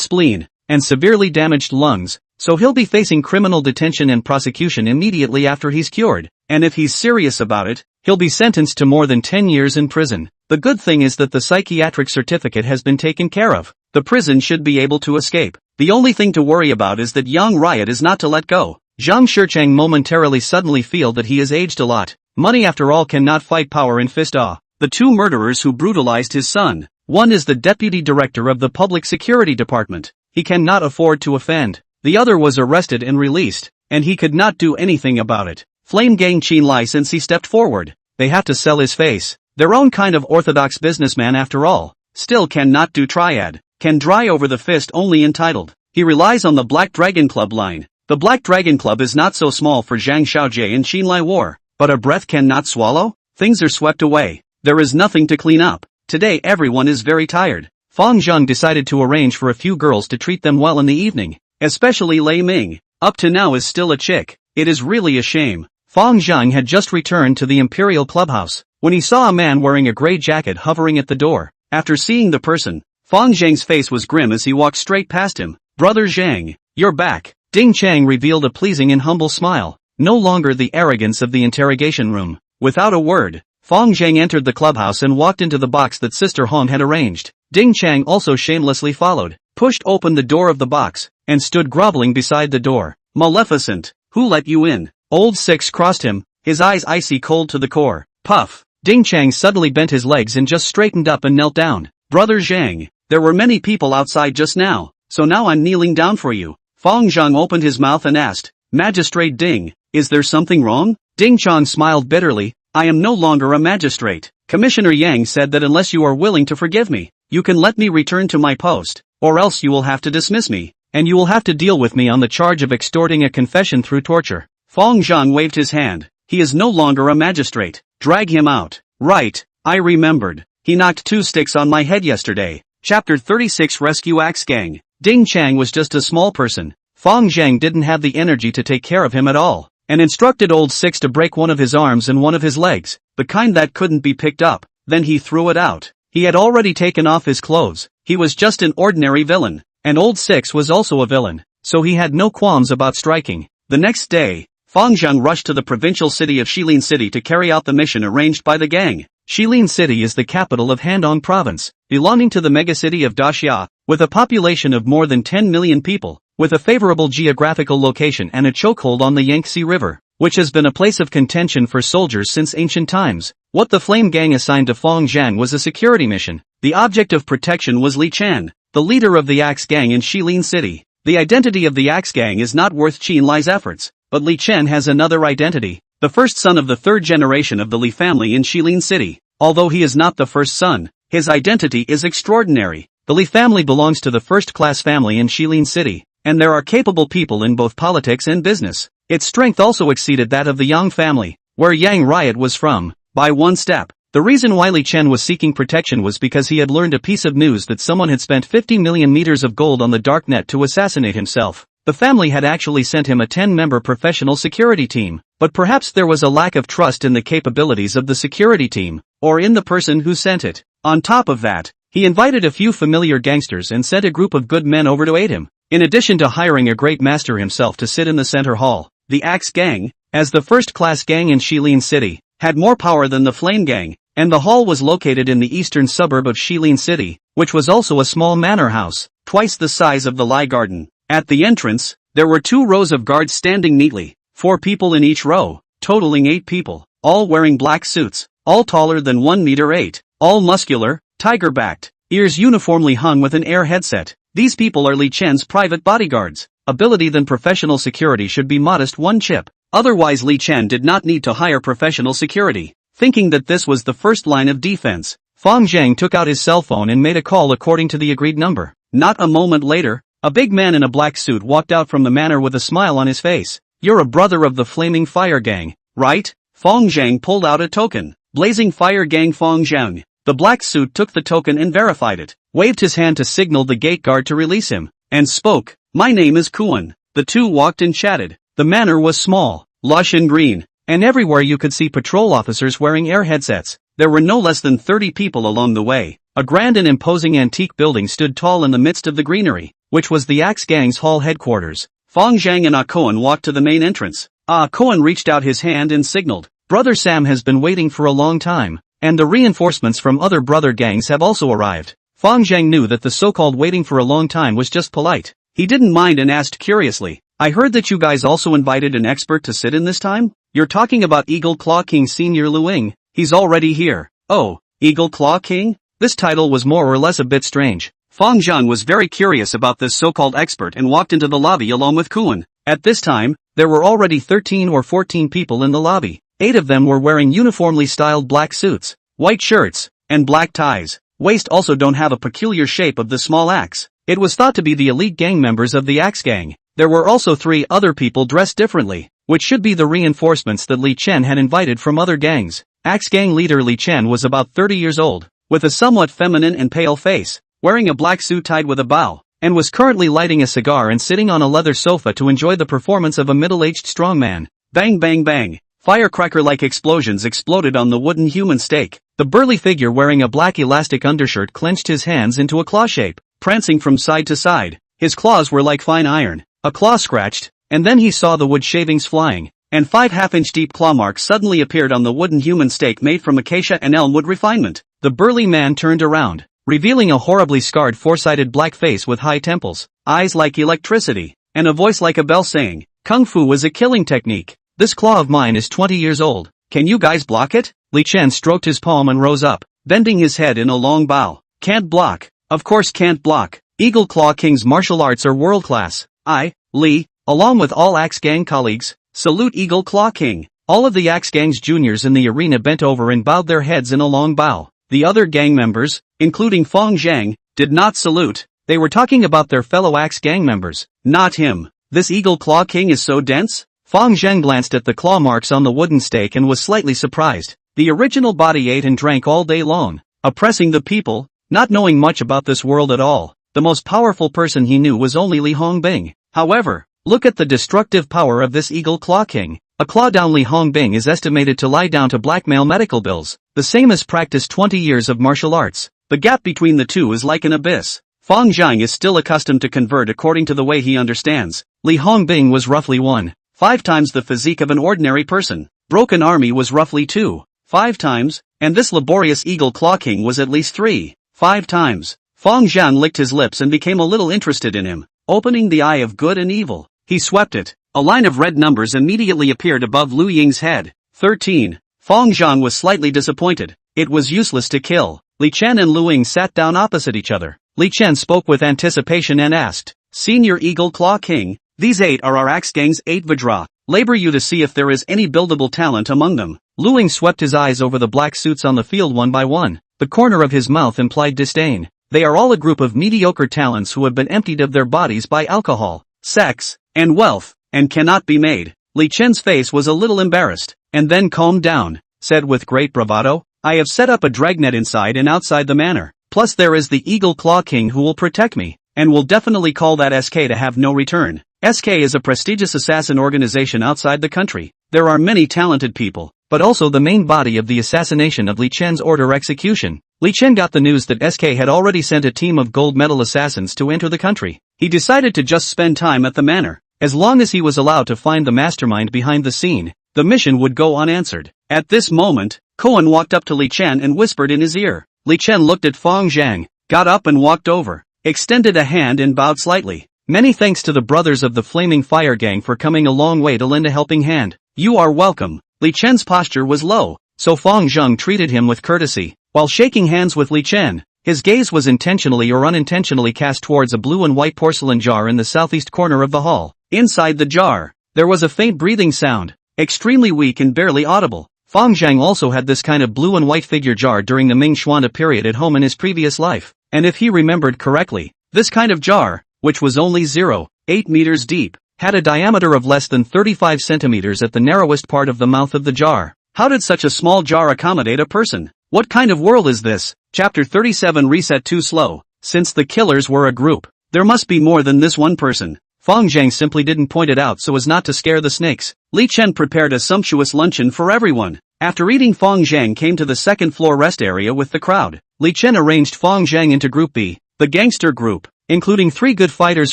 spleen, and severely damaged lungs, so he'll be facing criminal detention and prosecution immediately after he's cured, and if he's serious about it, he'll be sentenced to more than 10 years in prison. The good thing is that the psychiatric certificate has been taken care of. The prison should be able to escape. The only thing to worry about is that young Riot is not to let go. Zhang Shiqing momentarily suddenly feel that he has aged a lot. Money after all cannot fight power in fist. The 2 murderers who brutalized his son. One is the deputy director of the public security department. He cannot afford to offend. The other was arrested and released, and he could not do anything about it. Flame Gang Qin Lai since he stepped forward. They have to sell his face. Their own kind of orthodox businessman after all. Still cannot do triad. Can dry over the fist only entitled. He relies on the Black Dragon Club line. The Black Dragon Club is not so small for Zhang Xiaojie and Qin Lai War. But a breath cannot swallow? Things are swept away. There is nothing to clean up. Today everyone is very tired. Fang Zheng decided to arrange for a few girls to treat them well in the evening. Especially Lei Ming. Up to now is still a chick. It is really a shame. Fang Zheng had just returned to the Imperial Clubhouse, when he saw a man wearing a gray jacket hovering at the door. After seeing the person, Fang Zheng's face was grim as he walked straight past him. Brother Zheng, you're back. Ding Chang revealed a pleasing and humble smile. No longer the arrogance of the interrogation room. Without a word, Fang Zheng entered the clubhouse and walked into the box that Sister Hong had arranged. Ding Chang also shamelessly followed, pushed open the door of the box, and stood groveling beside the door. Maleficent, who let you in? Old Six crossed him, his eyes icy cold to the core. Puff. Ding Chang suddenly bent his legs and just straightened up and knelt down. Brother Zheng, there were many people outside just now, so now I'm kneeling down for you. Fang Zheng opened his mouth and asked, Magistrate Ding, is there something wrong? Ding Chang smiled bitterly, I am no longer a magistrate. Commissioner Yang said that unless you are willing to forgive me, You can let me return to my post, or else you will have to dismiss me, and you will have to deal with me on the charge of extorting a confession through torture. Fang Zheng waved his hand. He is no longer a magistrate. Drag him out. Right, I remembered. He knocked 2 sticks on my head yesterday. Chapter 36 Rescue Axe Gang. Ding Chang was just a small person. Fang Zheng didn't have the energy to take care of him at all, and instructed old Six to break one of his arms and one of his legs, the kind that couldn't be picked up. Then he threw it out. He had already taken off his clothes. He was just an ordinary villain, and old Six was also a villain, so he had no qualms about striking. The next day, Fang Zheng rushed to the provincial city of Shilin City to carry out the mission arranged by the gang. Shilin City is the capital of Handong Province, belonging to the megacity of Daxia, with a population of more than 10 million people, with a favorable geographical location and a chokehold on the Yangtze River, which has been a place of contention for soldiers since ancient times. What the Flame Gang assigned to Fang Zheng was a security mission. The object of protection was Li Chen, the leader of the Axe Gang in Shilin City. The identity of the Axe Gang is not worth Qin Li's efforts, but Li Chen has another identity, the first son of the 3rd generation of the Li family in Shilin City. Although he is not the first son, his identity is extraordinary. The Li family belongs to the first-class family in Shilin City, and there are capable people in both politics and business. Its strength also exceeded that of the Yang family, where Yang Riot was from, by 1 step. The reason why Li Chen was seeking protection was because he had learned a piece of news that someone had spent 50 million meters of gold on the darknet to assassinate himself. The family had actually sent him a 10-member professional security team, but perhaps there was a lack of trust in the capabilities of the security team, or in the person who sent it. On top of that, he invited a few familiar gangsters and sent a group of good men over to aid him, in addition to hiring a great master himself to sit in the center hall. The Axe Gang, as the first-class gang in Shilin City, had more power than the Flame Gang, and the hall was located in the eastern suburb of Shilin City, which was also a small manor house, twice the size of the Lai Garden. At the entrance, there were 2 rows of guards standing neatly, 4 people in each row, totaling 8 people, all wearing black suits, all taller than 1 meter 8, all muscular, tiger-backed, ears uniformly hung with an air headset. These people are Li Chen's private bodyguards. Ability than professional security should be modest 1 chip. Otherwise Li Chen did not need to hire professional security. Thinking that this was the first line of defense, Fang Zheng took out his cell phone and made a call according to the agreed number. Not a moment later, a big man in a black suit walked out from the manor with a smile on his face. You're a brother of the Flaming Fire Gang, right? Fang Zheng pulled out a token. Blazing Fire Gang Fang Zheng. The black suit took the token and verified it, waved his hand to signal the gate guard to release him, and spoke. My name is Kuan. The 2 walked and chatted. The manor was small, lush and green, and everywhere you could see patrol officers wearing air headsets. There were no less than 30 people along the way. A grand and imposing antique building stood tall in the midst of the greenery, which was the Axe Gang's hall headquarters. Fang Zheng and Ah Koan walked to the main entrance. Ah Koan reached out his hand and signaled. Brother Sam has been waiting for a long time, and the reinforcements from other brother gangs have also arrived. Fang Zheng knew that the so-called waiting for a long time was just polite. He didn't mind and asked curiously, I heard that you guys also invited an expert to sit in this time? You're talking about Eagle Claw King Senior Luing. He's already here. Oh, Eagle Claw King? This title was more or less a bit strange. Fang Zheng was very curious about this so-called expert and walked into the lobby along with Kuan. At this time, there were already 13 or 14 people in the lobby. 8 of them were wearing uniformly styled black suits, white shirts, and black ties. Waist also don't have a peculiar shape of the small axe. It was thought to be the elite gang members of the Axe Gang. There were also 3 other people dressed differently, which should be the reinforcements that Li Chen had invited from other gangs. Axe Gang leader Li Chen was about 30 years old, with a somewhat feminine and pale face, wearing a black suit tied with a bow, and was currently lighting a cigar and sitting on a leather sofa to enjoy the performance of a middle-aged strongman. Bang bang bang. Firecracker-like explosions exploded on the wooden human stake. The burly figure wearing a black elastic undershirt clenched his hands into a claw shape, prancing from side to side. His claws were like fine iron. A claw scratched, and then he saw the wood shavings flying, and 5 half-inch deep claw marks suddenly appeared on the wooden human stake made from acacia and elm wood refinement. The burly man turned around, revealing a horribly scarred 4-sided black face with high temples, eyes like electricity, and a voice like a bell saying, Kung Fu was a killing technique. This claw of mine is 20 years old. Can you guys block it? Li Chen stroked his palm and rose up, bending his head in a long bow. Can't block. Of course can't block. Eagle Claw King's martial arts are world-class. I, Li, along with all Axe Gang colleagues, salute Eagle Claw King. All of the Axe Gang's juniors in the arena bent over and bowed their heads in a long bow. The other gang members, including Fang Zheng, did not salute. They were talking about their fellow Axe gang members, not him. This Eagle Claw King is so dense? Fang Zheng glanced at the claw marks on the wooden stake and was slightly surprised. The original body ate and drank all day long, oppressing the people, not knowing much about this world at all. The most powerful person he knew was only Li Hongbing. However, look at the destructive power of this Eagle Claw King. A claw down Li Hongbing is estimated to lie down to blackmail medical bills, the same as practice 20 years of martial arts. The gap between the two is like an abyss. Fang Zheng is still accustomed to convert according to the way he understands. Li Hongbing was roughly 1.5 times the physique of an ordinary person. Broken Army was roughly 2.5 times, and this laborious Eagle Claw King was at least 3.5 times. Fang Zheng licked his lips and became a little interested in him, opening the eye of good and evil. He swept it. A line of red numbers immediately appeared above Lu Ying's head. 13. Fang Zheng was slightly disappointed. It was useless to kill. Li Chen and Lu Ying sat down opposite each other. Li Chen spoke with anticipation and asked, "Senior Eagle Claw King, these 8 are our Axe Gang's 8 Vajra. Labor you to see if there is any buildable talent among them." Lu Ying swept his eyes over the black suits on the field one by one. The corner of his mouth implied disdain. They are all a group of mediocre talents who have been emptied of their bodies by alcohol, sex, and wealth, and cannot be made. Li Chen's face was a little embarrassed, and then calmed down, said with great bravado, "I have set up a dragnet inside and outside the manor. Plus there is the Eagle Claw King who will protect me, and will definitely call that SK to have no return." SK is a prestigious assassin organization outside the country. There are many talented people, but also the main body of the assassination of Li Chen's order execution. Li Chen got the news that SK had already sent a team of gold medal assassins to enter the country. He decided to just spend time at the manor. As long as he was allowed to find the mastermind behind the scene, the mission would go unanswered. At this moment, Cohen walked up to Li Chen and whispered in his ear. Li Chen looked at Fang Zheng, got up and walked over, extended a hand and bowed slightly. "Many thanks to the brothers of the Flaming Fire Gang for coming a long way to lend a helping hand." "You are welcome." Li Chen's posture was low, so Fang Zheng treated him with courtesy. While shaking hands with Li Chen, his gaze was intentionally or unintentionally cast towards a blue and white porcelain jar in the southeast corner of the hall. Inside the jar, there was a faint breathing sound, extremely weak and barely audible. Fang Zheng also had this kind of blue and white figure jar during the Ming Xuan period at home in his previous life, and if he remembered correctly, this kind of jar, which was only 0.8 meters deep, had a diameter of less than 35 centimeters at the narrowest part of the mouth of the jar. How did such a small jar accommodate a person? What kind of world is this? Chapter 37 Reset too slow. Since the killers were a group, there must be more than this one person. Fang Zheng simply didn't point it out so as not to scare the snakes. Li Chen prepared a sumptuous luncheon for everyone. After eating, Fang Zheng came to the second floor rest area with the crowd. Li Chen arranged Fang Zheng into Group B, the gangster group, including 3 good fighters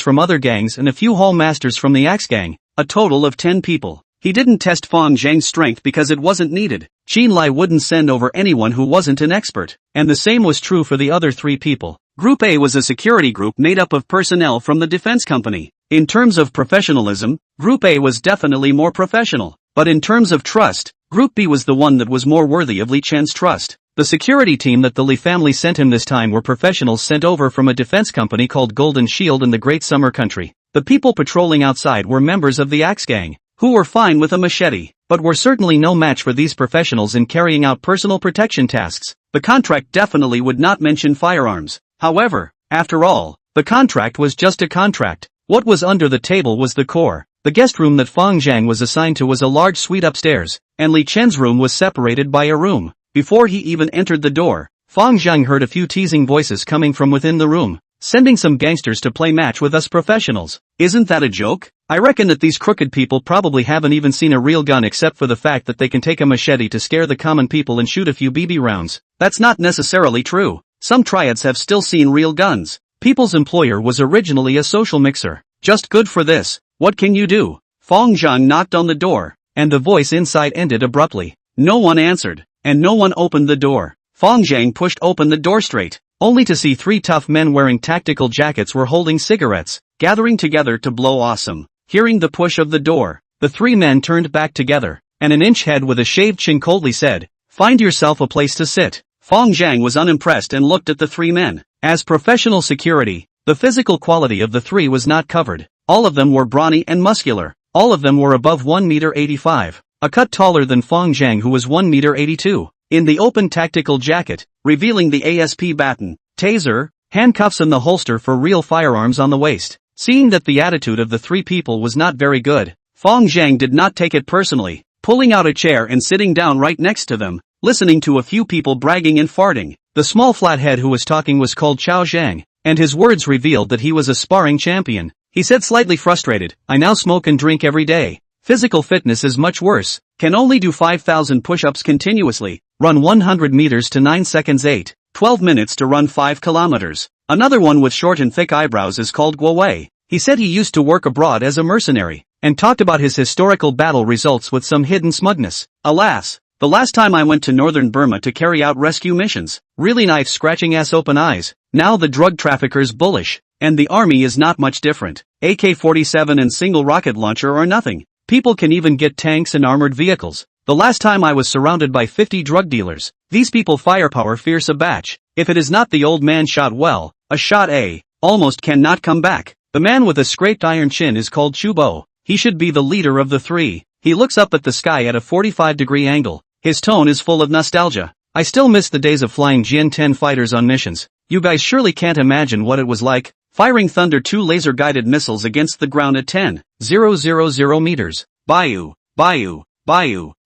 from other gangs and a few hall masters from the Axe Gang, a total of 10 people. He didn't test Fang Zheng's strength because it wasn't needed. Qin Lai wouldn't send over anyone who wasn't an expert, and the same was true for the other 3 people. Group A was a security group made up of personnel from the defense company. In terms of professionalism, Group A was definitely more professional, but in terms of trust, Group B was the one that was more worthy of Li Chen's trust. The security team that the Li family sent him this time were professionals sent over from a defense company called Golden Shield in the Great Summer Country. The people patrolling outside were members of the Axe Gang, who were fine with a machete, but were certainly no match for these professionals in carrying out personal protection tasks. The contract definitely would not mention firearms. However, after all, the contract was just a contract. What was under the table was the core. The guest room that Fang Zheng was assigned to was a large suite upstairs, and Li Chen's room was separated by a room. Before he even entered the door, Fang Zheng heard a few teasing voices coming from within the room. "Sending some gangsters to play match with us professionals. Isn't that a joke? I reckon that these crooked people probably haven't even seen a real gun except for the fact that they can take a machete to scare the common people and shoot a few BB rounds." That's not necessarily true. Some triads have still seen real guns. People's employer was originally a social mixer. Just good for this. What can you do? Fang Zheng knocked on the door, and the voice inside ended abruptly. No one answered, and no one opened the door. Fang Zheng pushed open the door straight, only to see 3 tough men wearing tactical jackets were holding cigarettes, gathering together to blow awesome. Hearing the push of the door, the 3 men turned back together, and an inch head with a shaved chin coldly said, "Find yourself a place to sit." Fang Zheng was unimpressed and looked at the 3 men. As professional security, the physical quality of the 3 was not covered. All of them were brawny and muscular. All of them were above 1 meter 85, a cut taller than Fang Zheng who was 1 meter 82. in the open tactical jacket, revealing the ASP baton, taser, handcuffs and the holster for real firearms on the waist. Seeing that the attitude of the three people was not very good, Fang Zheng did not take it personally, pulling out a chair and sitting down right next to them, listening to a few people bragging and farting. The small flathead who was talking was called Chao Zhang, and his words revealed that he was a sparring champion. He said slightly frustrated, "I now smoke and drink every day. Physical fitness is much worse, can only do 5,000 push-ups continuously, run 100 meters to 9 seconds 12 minutes to run 5 kilometers. Another one with short and thick eyebrows is called Guo Wei. He said he used to work abroad as a mercenary, and talked about his historical battle results with some hidden smugness. Alas, the last time I went to northern Burma to carry out rescue missions, really knife-scratching ass open eyes. Now the drug traffickers bullish, and the army is not much different. AK-47 and single rocket launcher are nothing. People can even get tanks and armored vehicles. The last time I was surrounded by 50 drug dealers. These people firepower fierce a batch. If it is not the old man shot well, a shot almost cannot come back. The man with a scraped iron chin is called Chubo. He should be the leader of the three. He looks up at the sky at a 45-degree angle. His tone is full of nostalgia. I still miss the days of flying Jian-10 fighters on missions. You guys surely can't imagine what it was like, firing Thunder 2 laser-guided missiles against the ground at 10,000 meters. Bayou.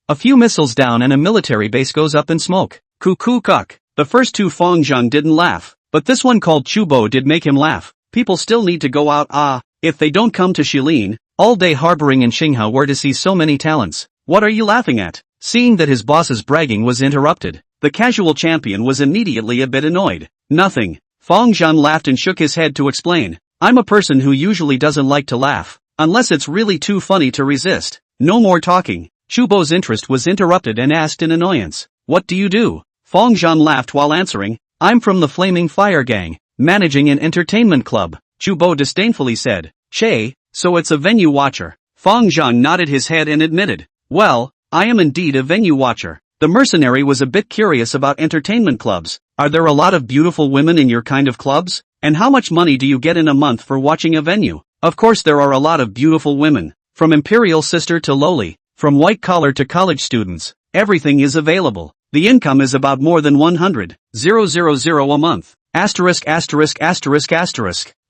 A few missiles down and a military base goes up in smoke. Cuckoo cuck. The first two Fang Zheng didn't laugh, but this one called Chubo did make him laugh. People still need to go out if they don't come to Shilin, all day harboring in Qinghao where to see so many talents. What are you laughing at? Seeing that his boss's bragging was interrupted, the casual champion was immediately a bit annoyed. Nothing. Fang Zheng laughed and shook his head to explain. I'm a person who usually doesn't like to laugh, unless it's really too funny to resist. No more talking. Chubo's interest was interrupted and asked in annoyance. What do you do? Fang Zheng laughed while answering. I'm from the Flaming Fire Gang, managing an entertainment club. Chubo disdainfully said. Che, so it's a venue watcher. Fang Zheng nodded his head and admitted. Well, I am indeed a venue watcher. The mercenary was a bit curious about entertainment clubs. Are there a lot of beautiful women in your kind of clubs? And how much money do you get in a month for watching a venue? Of course there are a lot of beautiful women. From imperial sister to lowly, from white collar to college students, everything is available. The income is about more than 100,000 a month.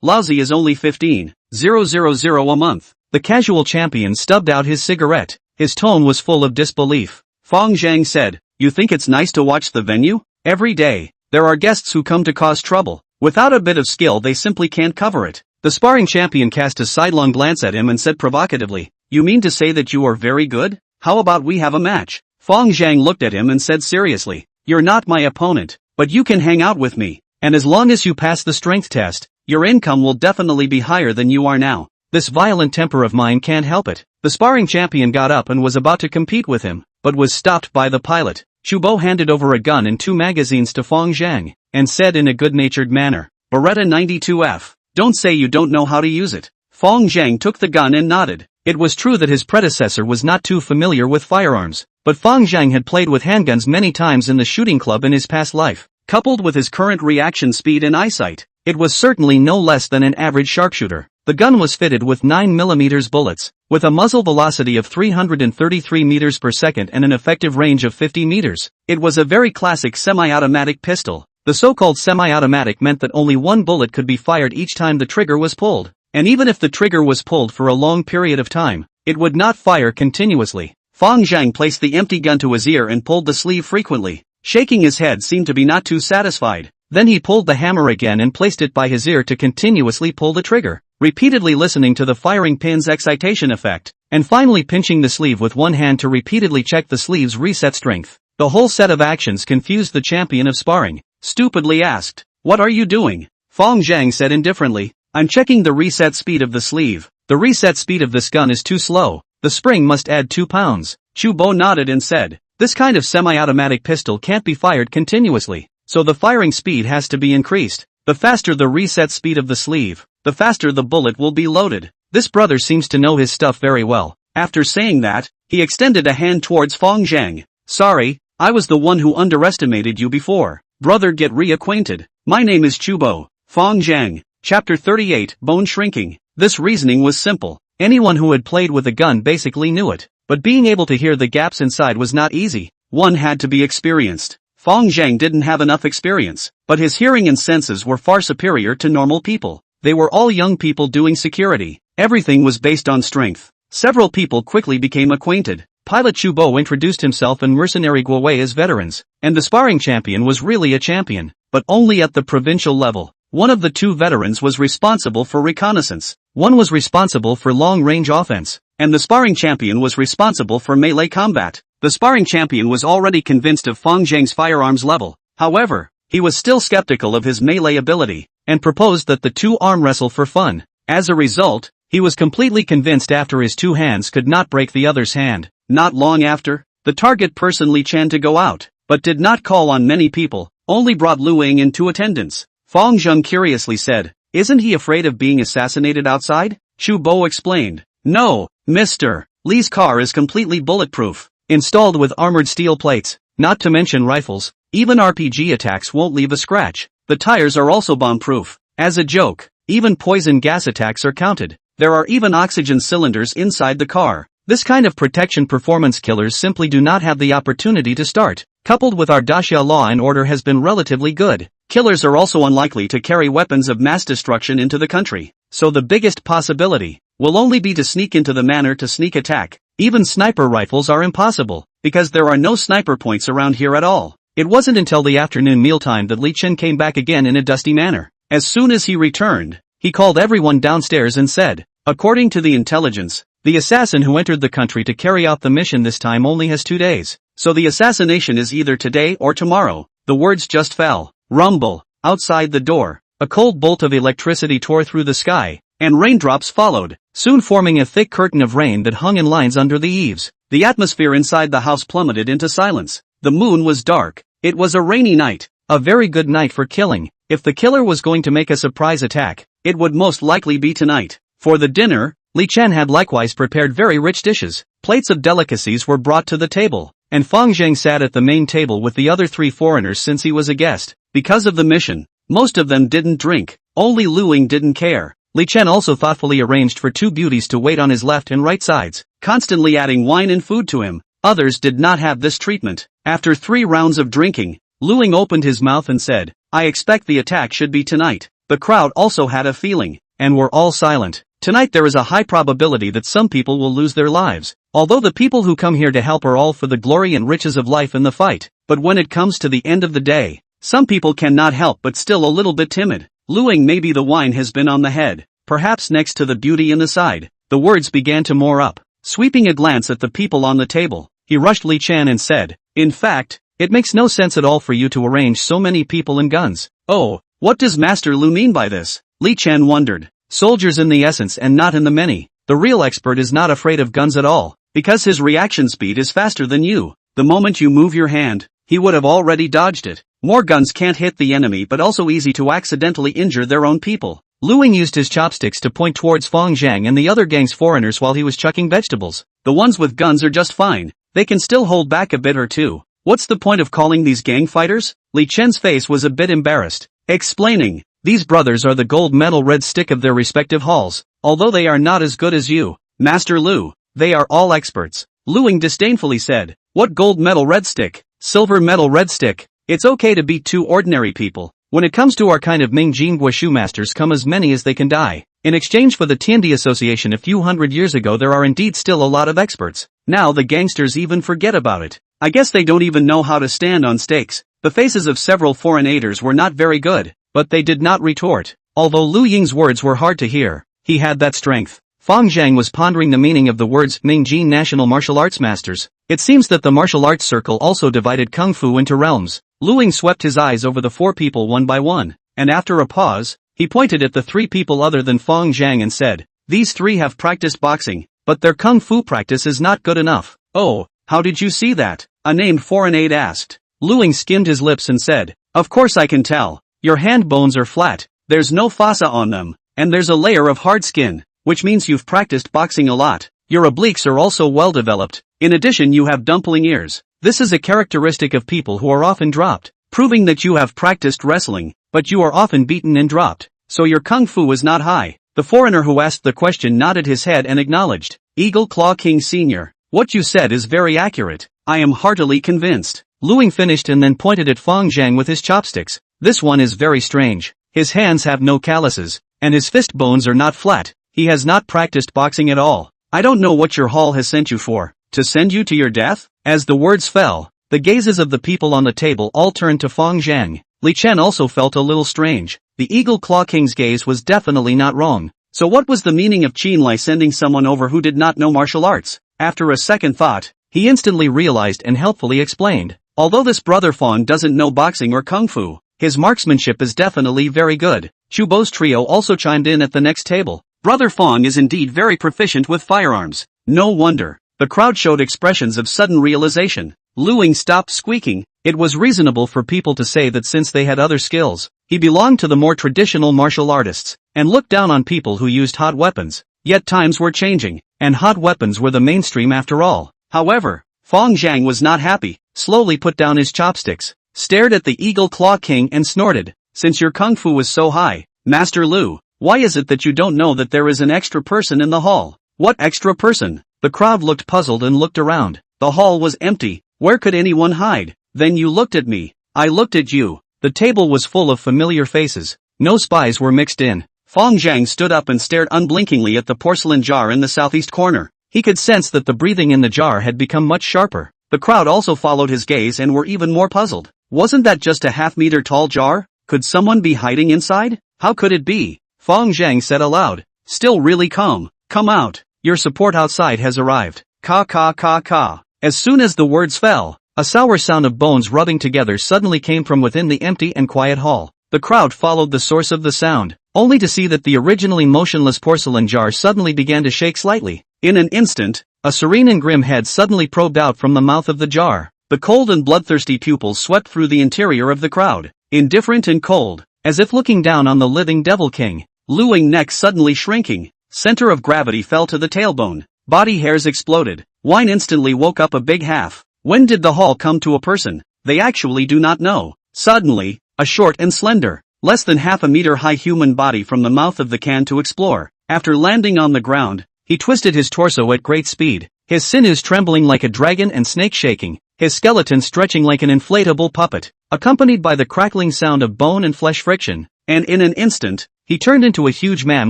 Lousy is only 15,000 a month. The casual champion stubbed out his cigarette. His tone was full of disbelief. Fang Zheng said, you think it's nice to watch the venue? Every day, there are guests who come to cause trouble. Without a bit of skill they simply can't cover it. The sparring champion cast a sidelong glance at him and said provocatively, you mean to say that you are very good? How about we have a match? Fang Zheng looked at him and said seriously, you're not my opponent, but you can hang out with me, and as long as you pass the strength test, your income will definitely be higher than you are now. This violent temper of mine can't help it. The sparring champion got up and was about to compete with him, but was stopped by the pilot. Chubo handed over a gun and 2 magazines to Fang Zheng, and said in a good-natured manner, Beretta 92F, don't say you don't know how to use it. Fang Zheng took the gun and nodded. It was true that his predecessor was not too familiar with firearms, but Fang Zheng had played with handguns many times in the shooting club in his past life. Coupled with his current reaction speed and eyesight, it was certainly no less than an average sharpshooter. The gun was fitted with 9mm bullets, with a muzzle velocity of 333 meters per second and an effective range of 50 meters. It was a very classic semi-automatic pistol. The so-called semi-automatic meant that only one bullet could be fired each time the trigger was pulled, and even if the trigger was pulled for a long period of time, it would not fire continuously. Fang Zheng placed the empty gun to his ear and pulled the sleeve frequently. Shaking his head seemed to be not too satisfied. Then he pulled the hammer again and placed it by his ear to continuously pull the trigger, repeatedly listening to the firing pin's excitation effect, and finally pinching the sleeve with one hand to repeatedly check the sleeve's reset strength. The whole set of actions confused the champion of sparring. Stupidly asked, what are you doing? Fang Zheng said indifferently, I'm checking the reset speed of the sleeve. The reset speed of this gun is too slow. The spring must add 2 pounds. Chubo nodded and said, this kind of semi-automatic pistol can't be fired continuously, so the firing speed has to be increased. The faster the reset speed of the sleeve, the faster the bullet will be loaded. This brother seems to know his stuff very well. After saying that, he extended a hand towards Fang Zheng. Sorry, I was the one who underestimated you before. Brother, get reacquainted. My name is Chubo. Fang Zheng. Chapter 38, Bone Shrinking. This reasoning was simple. Anyone who had played with a gun basically knew it. But being able to hear the gaps inside was not easy. one had to be experienced. Fang Zheng didn't have enough experience, but his hearing and senses were far superior to normal people. They were all young people doing security. Everything was based on strength. Several people quickly became acquainted. Pilot Chu Bo introduced himself and mercenary Guo Wei as veterans, and the sparring champion was really a champion, but only at the provincial level. One of the two veterans was responsible for reconnaissance, one was responsible for long-range offense, and the sparring champion was responsible for melee combat. The sparring champion was already convinced of Fang Zheng's firearms level. However, he was still skeptical of his melee ability, and proposed that the two arm wrestle for fun. As a result, he was completely convinced after his two hands could not break the other's hand. Not long after, the target person Li Chen to go out, but did not call on many people, only brought Lu Ying into attendance. Fang Zheng curiously said, "Isn't he afraid of being assassinated outside?" Chu Bo explained, "No, Mr. Li's car is completely bulletproof, installed with armored steel plates, not to mention rifles. Even RPG attacks won't leave a scratch. The tires are also bomb-proof. As a joke, even poison gas attacks are counted. There are even oxygen cylinders inside the car. This kind of protection performance killers simply do not have the opportunity to start. Coupled with our Daxia law and order has been relatively good. Killers are also unlikely to carry weapons of mass destruction into the country. So the biggest possibility will only be to sneak into the manor to sneak attack. Even sniper rifles are impossible, because there are no sniper points around here at all." It wasn't until the afternoon mealtime that Li Chen came back again in a dusty manner. As soon as he returned, he called everyone downstairs and said, "According to the intelligence, the assassin who entered the country to carry out the mission this time only has 2 days. So the assassination is either today or tomorrow." The words just fell. Rumble. Outside the door, a cold bolt of electricity tore through the sky, and raindrops followed, soon forming a thick curtain of rain that hung in lines under the eaves. The atmosphere inside the house plummeted into silence. The moon was dark. It was a rainy night. A very good night for killing. If the killer was going to make a surprise attack, it would most likely be tonight. For the dinner, Li Chen had likewise prepared very rich dishes. Plates of delicacies were brought to the table, and Fang Zheng sat at the main table with the other 3 foreigners since he was a guest. Because of the mission, most of them didn't drink. Only Lu Ying didn't care. Li Chen also thoughtfully arranged for 2 beauties to wait on his left and right sides, constantly adding wine and food to him. Others did not have this treatment. After 3 rounds of drinking, Lu Ying opened his mouth and said, "I expect the attack should be tonight." The crowd also had a feeling, and were all silent. Tonight there is a high probability that some people will lose their lives. Although the people who come here to help are all for the glory and riches of life in the fight, but when it comes to the end of the day, some people cannot help but still a little bit timid. Lu Ying, maybe the wine has been on the head, perhaps next to the beauty in the side. The words began to moor up. Sweeping a glance at the people on the table, he rushed Li Chen and said, "In fact, it makes no sense at all for you to arrange so many people and guns." "Oh, what does Master Lu mean by this?" Li Chen wondered. "Soldiers in the essence and not in the many. The real expert is not afraid of guns at all, because his reaction speed is faster than you. The moment you move your hand, he would have already dodged it. More guns can't hit the enemy but also easy to accidentally injure their own people." Lu Ying used his chopsticks to point towards Fang Zheng and the other gang's foreigners while he was chucking vegetables. "The ones with guns are just fine. They can still hold back a bit or two. What's the point of calling these gang fighters?" Li Chen's face was a bit embarrassed, explaining, "These brothers are the gold medal red stick of their respective halls, although they are not as good as you, Master Lu. They are all experts." Lu Ying disdainfully said, "What gold medal red stick? Silver medal red stick? It's okay to beat 2 ordinary people. When it comes to our kind of Mingjin Guoshu masters, come as many as they can die. In exchange for the Tiandi Association a few hundred years ago, there are indeed still a lot of experts. Now the gangsters even forget about it. I guess they don't even know how to stand on stakes." The faces of several foreigners were not very good, but they did not retort. Although Lu Ying's words were hard to hear, he had that strength. Fang Zheng was pondering the meaning of the words Mingjin National Martial Arts Masters. It seems that the martial arts circle also divided Kung Fu into realms. Lu Ying swept his eyes over the 4 people one by one, and after a pause, he pointed at the 3 people other than Fang Zheng and said, "These 3 have practiced boxing, but their Kung Fu practice is not good enough." "Oh, how did you see that?" a named foreign aide asked. Lu Ying skimmed his lips and said, "Of course I can tell. Your hand bones are flat, there's no fossa on them, and there's a layer of hard skin, which means you've practiced boxing a lot. Your obliques are also well developed. In addition, you have dumpling ears. This is a characteristic of people who are often dropped, proving that you have practiced wrestling, but you are often beaten and dropped, so your Kung Fu is not high." The foreigner who asked the question nodded his head and acknowledged. "Eagle Claw King Sr., what you said is very accurate. I am heartily convinced. Luing finished and then pointed at Fang Zheng with his chopsticks. This one is very strange. His hands have no calluses, and his fist bones are not flat. He has not practiced boxing at all. I don't know what your hall has sent you for. To send you to your death? As the words fell, the gazes of the people on the table all turned to Fang Zheng. Li Chen also felt a little strange. The Eagle Claw King's gaze was definitely not wrong. So what was the meaning of Qin Lai sending someone over who did not know martial arts? After a second thought, he instantly realized and helpfully explained. Although this brother Fang doesn't know boxing or kung fu, his marksmanship is definitely very good. Chu Bo's trio also chimed in at the next table. Brother Fang is indeed very proficient with firearms. No wonder. The crowd showed expressions of sudden realization. Luing stopped squeaking. It was reasonable for people to say that since they had other skills, he belonged to the more traditional martial artists, and looked down on people who used hot weapons. Yet times were changing, and hot weapons were the mainstream after all. However, Fang Zheng was not happy, slowly put down his chopsticks, stared at the Eagle Claw King and snorted. Since your kung fu is so high, Master Lu, why is it that you don't know that there is an extra person in the hall? What extra person? The crowd looked puzzled and looked around. The hall was empty. Where could anyone hide? Then you looked at me. I looked at you. The table was full of familiar faces. No spies were mixed in. Fang Zheng stood up and stared unblinkingly at the porcelain jar in the southeast corner. He could sense that the breathing in the jar had become much sharper. The crowd also followed his gaze and were even more puzzled. Wasn't that just a half-meter tall jar? Could someone be hiding inside? How could it be? Fang Zheng said aloud. Still really calm. Come out. Your support outside has arrived. Ka ka ka ka. As soon as the words fell, a sour sound of bones rubbing together suddenly came from within the empty and quiet hall. The crowd followed the source of the sound, only to see that the originally motionless porcelain jar suddenly began to shake slightly. In an instant, a serene and grim head suddenly probed out from the mouth of the jar. The cold and bloodthirsty pupils swept through the interior of the crowd, indifferent and cold, as if looking down on the living Devil King. Luing neck suddenly shrinking. Center of gravity fell to the tailbone. Body hairs exploded. Wine instantly woke up a big half. When did the hall come to a person? They actually do not know. Suddenly, a short and slender, less than half a meter high human body from the mouth of the can to explore. After landing on the ground, he twisted his torso at great speed, his sinews trembling like a dragon and snake shaking, his skeleton stretching like an inflatable puppet, accompanied by the crackling sound of bone and flesh friction, and in an instant, he turned into a huge man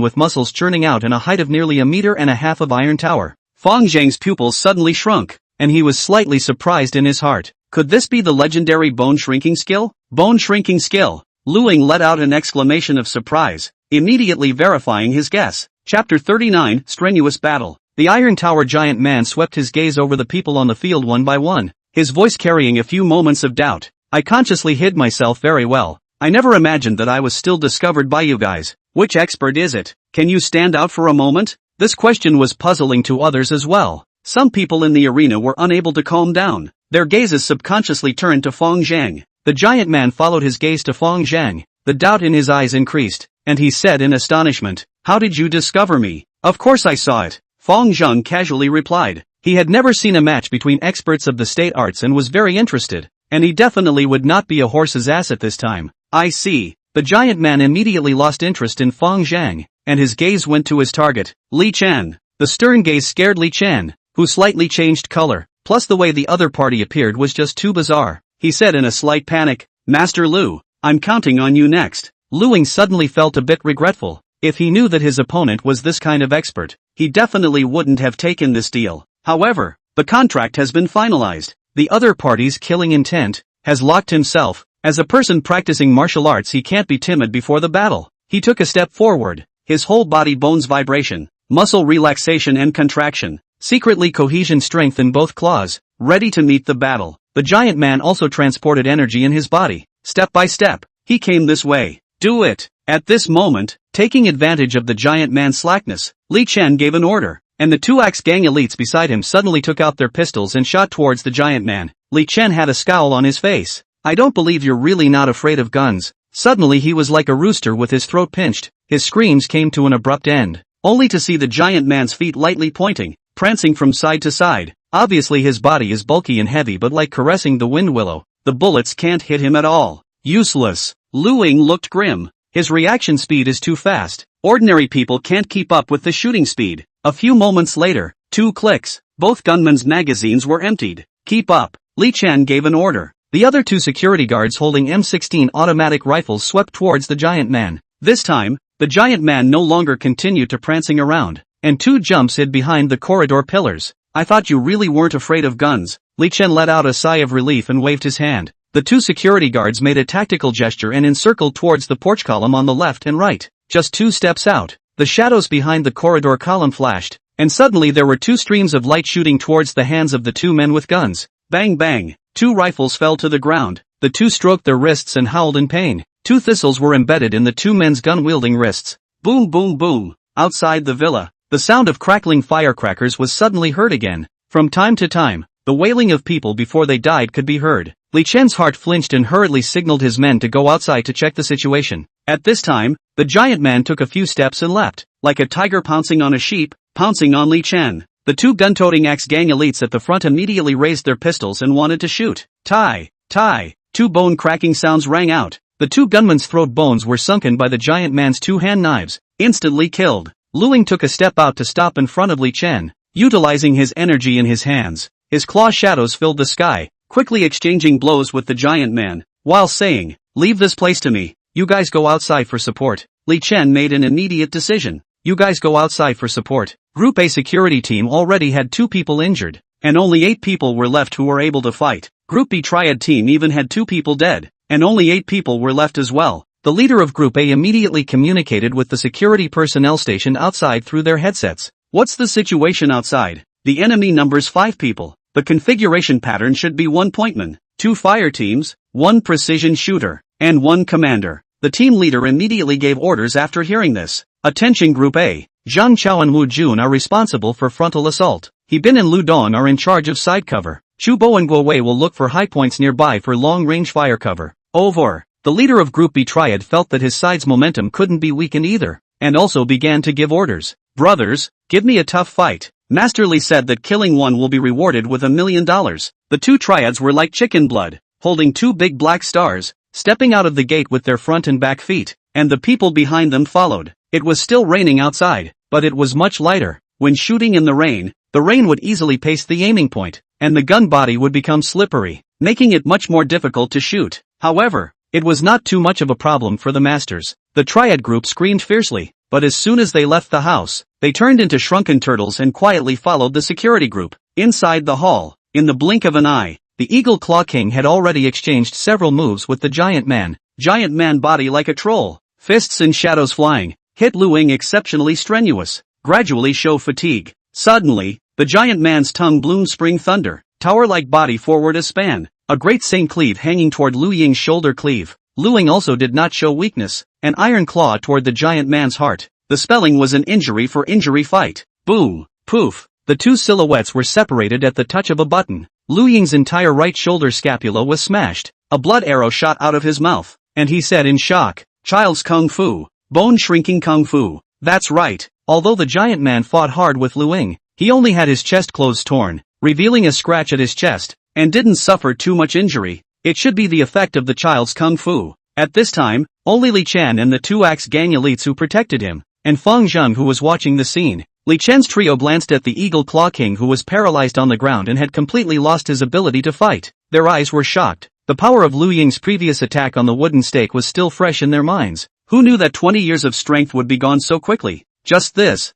with muscles churning out and a height of nearly 1.5 meters of iron tower. Fang Zheng's pupils suddenly shrunk, and he was slightly surprised in his heart. Could this be the legendary bone shrinking skill? Bone shrinking skill. Luing let out an exclamation of surprise, immediately verifying his guess. Chapter 39, Strenuous Battle. The Iron Tower giant man swept his gaze over the people on the field one by one, his voice carrying a few moments of doubt. I consciously hid myself very well. I never imagined that I was still discovered by you guys. Which expert is it? Can you stand out for a moment? This question was puzzling to others as well. Some people in the arena were unable to calm down. Their gazes subconsciously turned to Fang Zheng. The giant man followed his gaze to Fang Zheng. The doubt in his eyes increased, and he said in astonishment, "How did you discover me?" "Of course I saw it," Fang Zheng casually replied. He had never seen a match between experts of the state arts and was very interested, and he definitely would not be a horse's ass at this time. I see. The giant man immediately lost interest in Fang Zheng, and his gaze went to his target, Li Chen. The stern gaze scared Li Chen, who slightly changed color, plus the way the other party appeared was just too bizarre. He said in a slight panic, "Master Lu, I'm counting on you next." Luing suddenly felt a bit regretful. If he knew that his opponent was this kind of expert, he definitely wouldn't have taken this deal. However, the contract has been finalized. The other party's killing intent has locked himself. As a person practicing martial arts, he can't be timid before the battle. He took a step forward, his whole body bones vibration, muscle relaxation and contraction, secretly cohesion strength in both claws, ready to meet the battle. The giant man also transported energy in his body. Step by step, he came this way. Do it. At this moment, taking advantage of the giant man's slackness, Li Chen gave an order, and the two Axe Gang elites beside him suddenly took out their pistols and shot towards the giant man. Li Chen had a scowl on his face. I don't believe you're really not afraid of guns. Suddenly he was like a rooster with his throat pinched. His screams came to an abrupt end, only to see the giant man's feet lightly pointing, prancing from side to side. Obviously his body is bulky and heavy, but like caressing the wind willow, the bullets can't hit him at all. Useless. Luing looked grim. His reaction speed is too fast. Ordinary people can't keep up with the shooting speed. A few moments later, 2 clicks, both gunmen's magazines were emptied. Keep up. Li Chen gave an order. The other two security guards holding M16 automatic rifles swept towards the giant man. This time, the giant man no longer continued to prancing around, and two jumps hid behind the corridor pillars. I thought you really weren't afraid of guns. Li Chen let out a sigh of relief and waved his hand. The two security guards made a tactical gesture and encircled towards the porch column on the left and right. Just 2 steps out, the shadows behind the corridor column flashed, and suddenly there were 2 streams of light shooting towards the hands of the 2 men with guns. Bang bang, 2 rifles fell to the ground. The 2 stroked their wrists and howled in pain. 2 thistles were embedded in the 2 men's gun-wielding wrists. Boom boom boom. Outside the villa, the sound of crackling firecrackers was suddenly heard again. From time to time, the wailing of people before they died could be heard. Li Chen's heart flinched and hurriedly signaled his men to go outside to check the situation. At this time, the giant man took a few steps and leapt, like a tiger pouncing on a sheep, pouncing on Li Chen. The 2 gun-toting axe gang elites at the front immediately raised their pistols and wanted to shoot. Tai, tai, 2 bone-cracking sounds rang out. The 2 gunmen's throat bones were sunken by the giant man's 2 hand knives, instantly killed. Lu Ying took a step out to stop in front of Li Chen, utilizing his energy in his hands. His claw shadows filled the sky, quickly exchanging blows with the giant man, while saying, "Leave this place to me. You guys go outside for support." Li Chen made an immediate decision. You guys go outside for support. Group A security team already had 2 people injured, and only 8 people were left who were able to fight. Group B triad team even had 2 people dead, and only 8 people were left as well. The leader of Group A immediately communicated with the security personnel station outside through their headsets. What's the situation outside? The enemy numbers 5 people. The configuration pattern should be 1 pointman, 2 fire teams, 1 precision shooter, and 1 commander. The team leader immediately gave orders after hearing this. Attention Group A, Zhang Chao and Wu Jun are responsible for frontal assault. He Bin and Lu Dong are in charge of side cover. Chu Bo and Guo Wei will look for high points nearby for long-range fire cover. Over. The leader of Group B Triad felt that his side's momentum couldn't be weakened either, and also began to give orders. Brothers, give me a tough fight. Master Li said that killing one will be rewarded with $1 million. The 2 triads were like chicken blood, holding 2 big black stars, stepping out of the gate with their front and back feet, and the people behind them followed. It was still raining outside, but it was much lighter. When shooting in the rain would easily paste the aiming point, and the gun body would become slippery, making it much more difficult to shoot. However, it was not too much of a problem for the masters. The triad group screamed fiercely, but as soon as they left the house, they turned into shrunken turtles and quietly followed the security group. Inside the hall, in the blink of an eye, the Eagle Claw King had already exchanged several moves with the giant man. Giant man body like a troll, fists and shadows flying, hit Lu Ying exceptionally strenuous, gradually show fatigue. Suddenly, the giant man's tongue bloomed spring thunder, tower-like body forward a span, a great saint cleave hanging toward Lu Ying's shoulder cleave. Lu Ying also did not show weakness, an iron claw toward the giant man's heart. The spelling was an injury for injury fight. Boom, poof, the 2 silhouettes were separated at the touch of a button. Lu Ying's entire right shoulder scapula was smashed, a blood arrow shot out of his mouth, and he said in shock, "Child's kung fu, bone-shrinking kung fu." That's right, although the giant man fought hard with Lu Ying, he only had his chest clothes torn, revealing a scratch at his chest, and didn't suffer too much injury. It should be the effect of the child's kung fu. At this time, only Li Chen and the 2 axe gang elites who protected him, and Fang Zheng who was watching the scene. Li Chen's trio glanced at the Eagle Claw King who was paralyzed on the ground and had completely lost his ability to fight. Their eyes were shocked. The power of Lu Ying's previous attack on the wooden stake was still fresh in their minds. Who knew that 20 years of strength would be gone so quickly? Just this?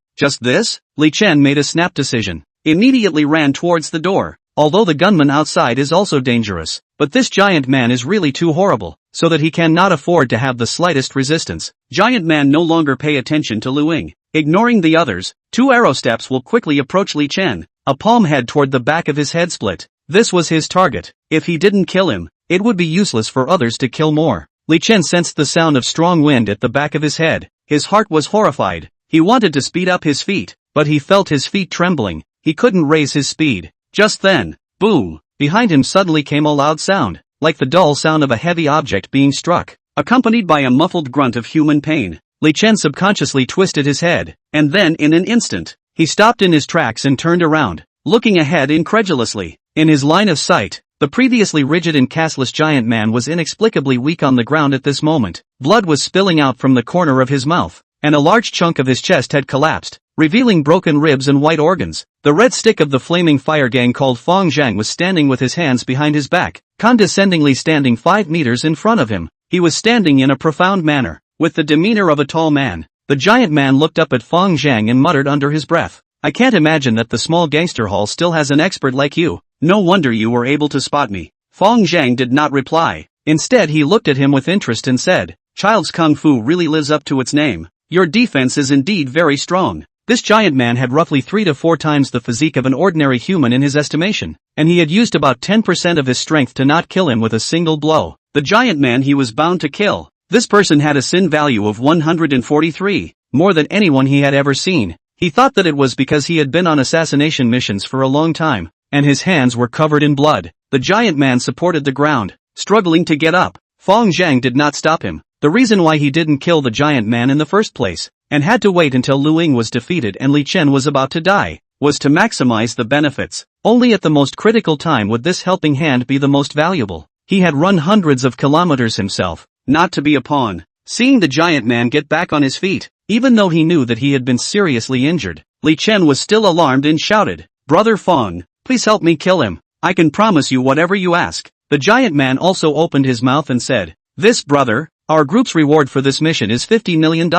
Li Chen made a snap decision. Immediately ran towards the door. Although the gunman outside is also dangerous, but this giant man is really too horrible, so that he cannot afford to have the slightest resistance. Giant man no longer pay attention to Lu Ying. Ignoring the others, 2 arrow steps will quickly approach Li Chen, a palm head toward the back of his head split. This was his target. If he didn't kill him, it would be useless for others to kill more. Li Chen sensed the sound of strong wind at the back of his head. His heart was horrified. He wanted to speed up his feet, but he felt his feet trembling. He couldn't raise his speed. Just then, boom, behind him suddenly came a loud sound, like the dull sound of a heavy object being struck, accompanied by a muffled grunt of human pain. Li Chen subconsciously twisted his head, and then in an instant, he stopped in his tracks and turned around, looking ahead incredulously. In his line of sight, the previously rigid and castless giant man was inexplicably weak on the ground at this moment. Blood was spilling out from the corner of his mouth, and a large chunk of his chest had collapsed, revealing broken ribs and white organs. The red stick of the flaming fire gang called Fang Zheng was standing with his hands behind his back, condescendingly standing 5 meters in front of him. He was standing in a profound manner, with the demeanor of a tall man. The giant man looked up at Fang Zheng and muttered under his breath, "I can't imagine that the small gangster hall still has an expert like you. No wonder you were able to spot me." Fang Zheng did not reply. Instead he looked at him with interest and said, "Child's kung fu really lives up to its name. Your defense is indeed very strong." This giant man had roughly 3 to 4 times the physique of an ordinary human in his estimation, and he had used about 10% of his strength to not kill him with a single blow. The giant man he was bound to kill. This person had a sin value of 143, more than anyone he had ever seen. He thought that it was because he had been on assassination missions for a long time, and his hands were covered in blood. The giant man supported the ground, struggling to get up. Fang Zheng did not stop him. The reason why he didn't kill the giant man in the first place, and had to wait until Lu Ying was defeated and Li Chen was about to die, was to maximize the benefits. Only at the most critical time would this helping hand be the most valuable. He had run hundreds of kilometers himself, not to be a pawn. Seeing the giant man get back on his feet, even though he knew that he had been seriously injured, Li Chen was still alarmed and shouted, "Brother Fang, please help me kill him. I can promise you whatever you ask." The giant man also opened his mouth and said, "This brother, our group's reward for this mission is $50 million.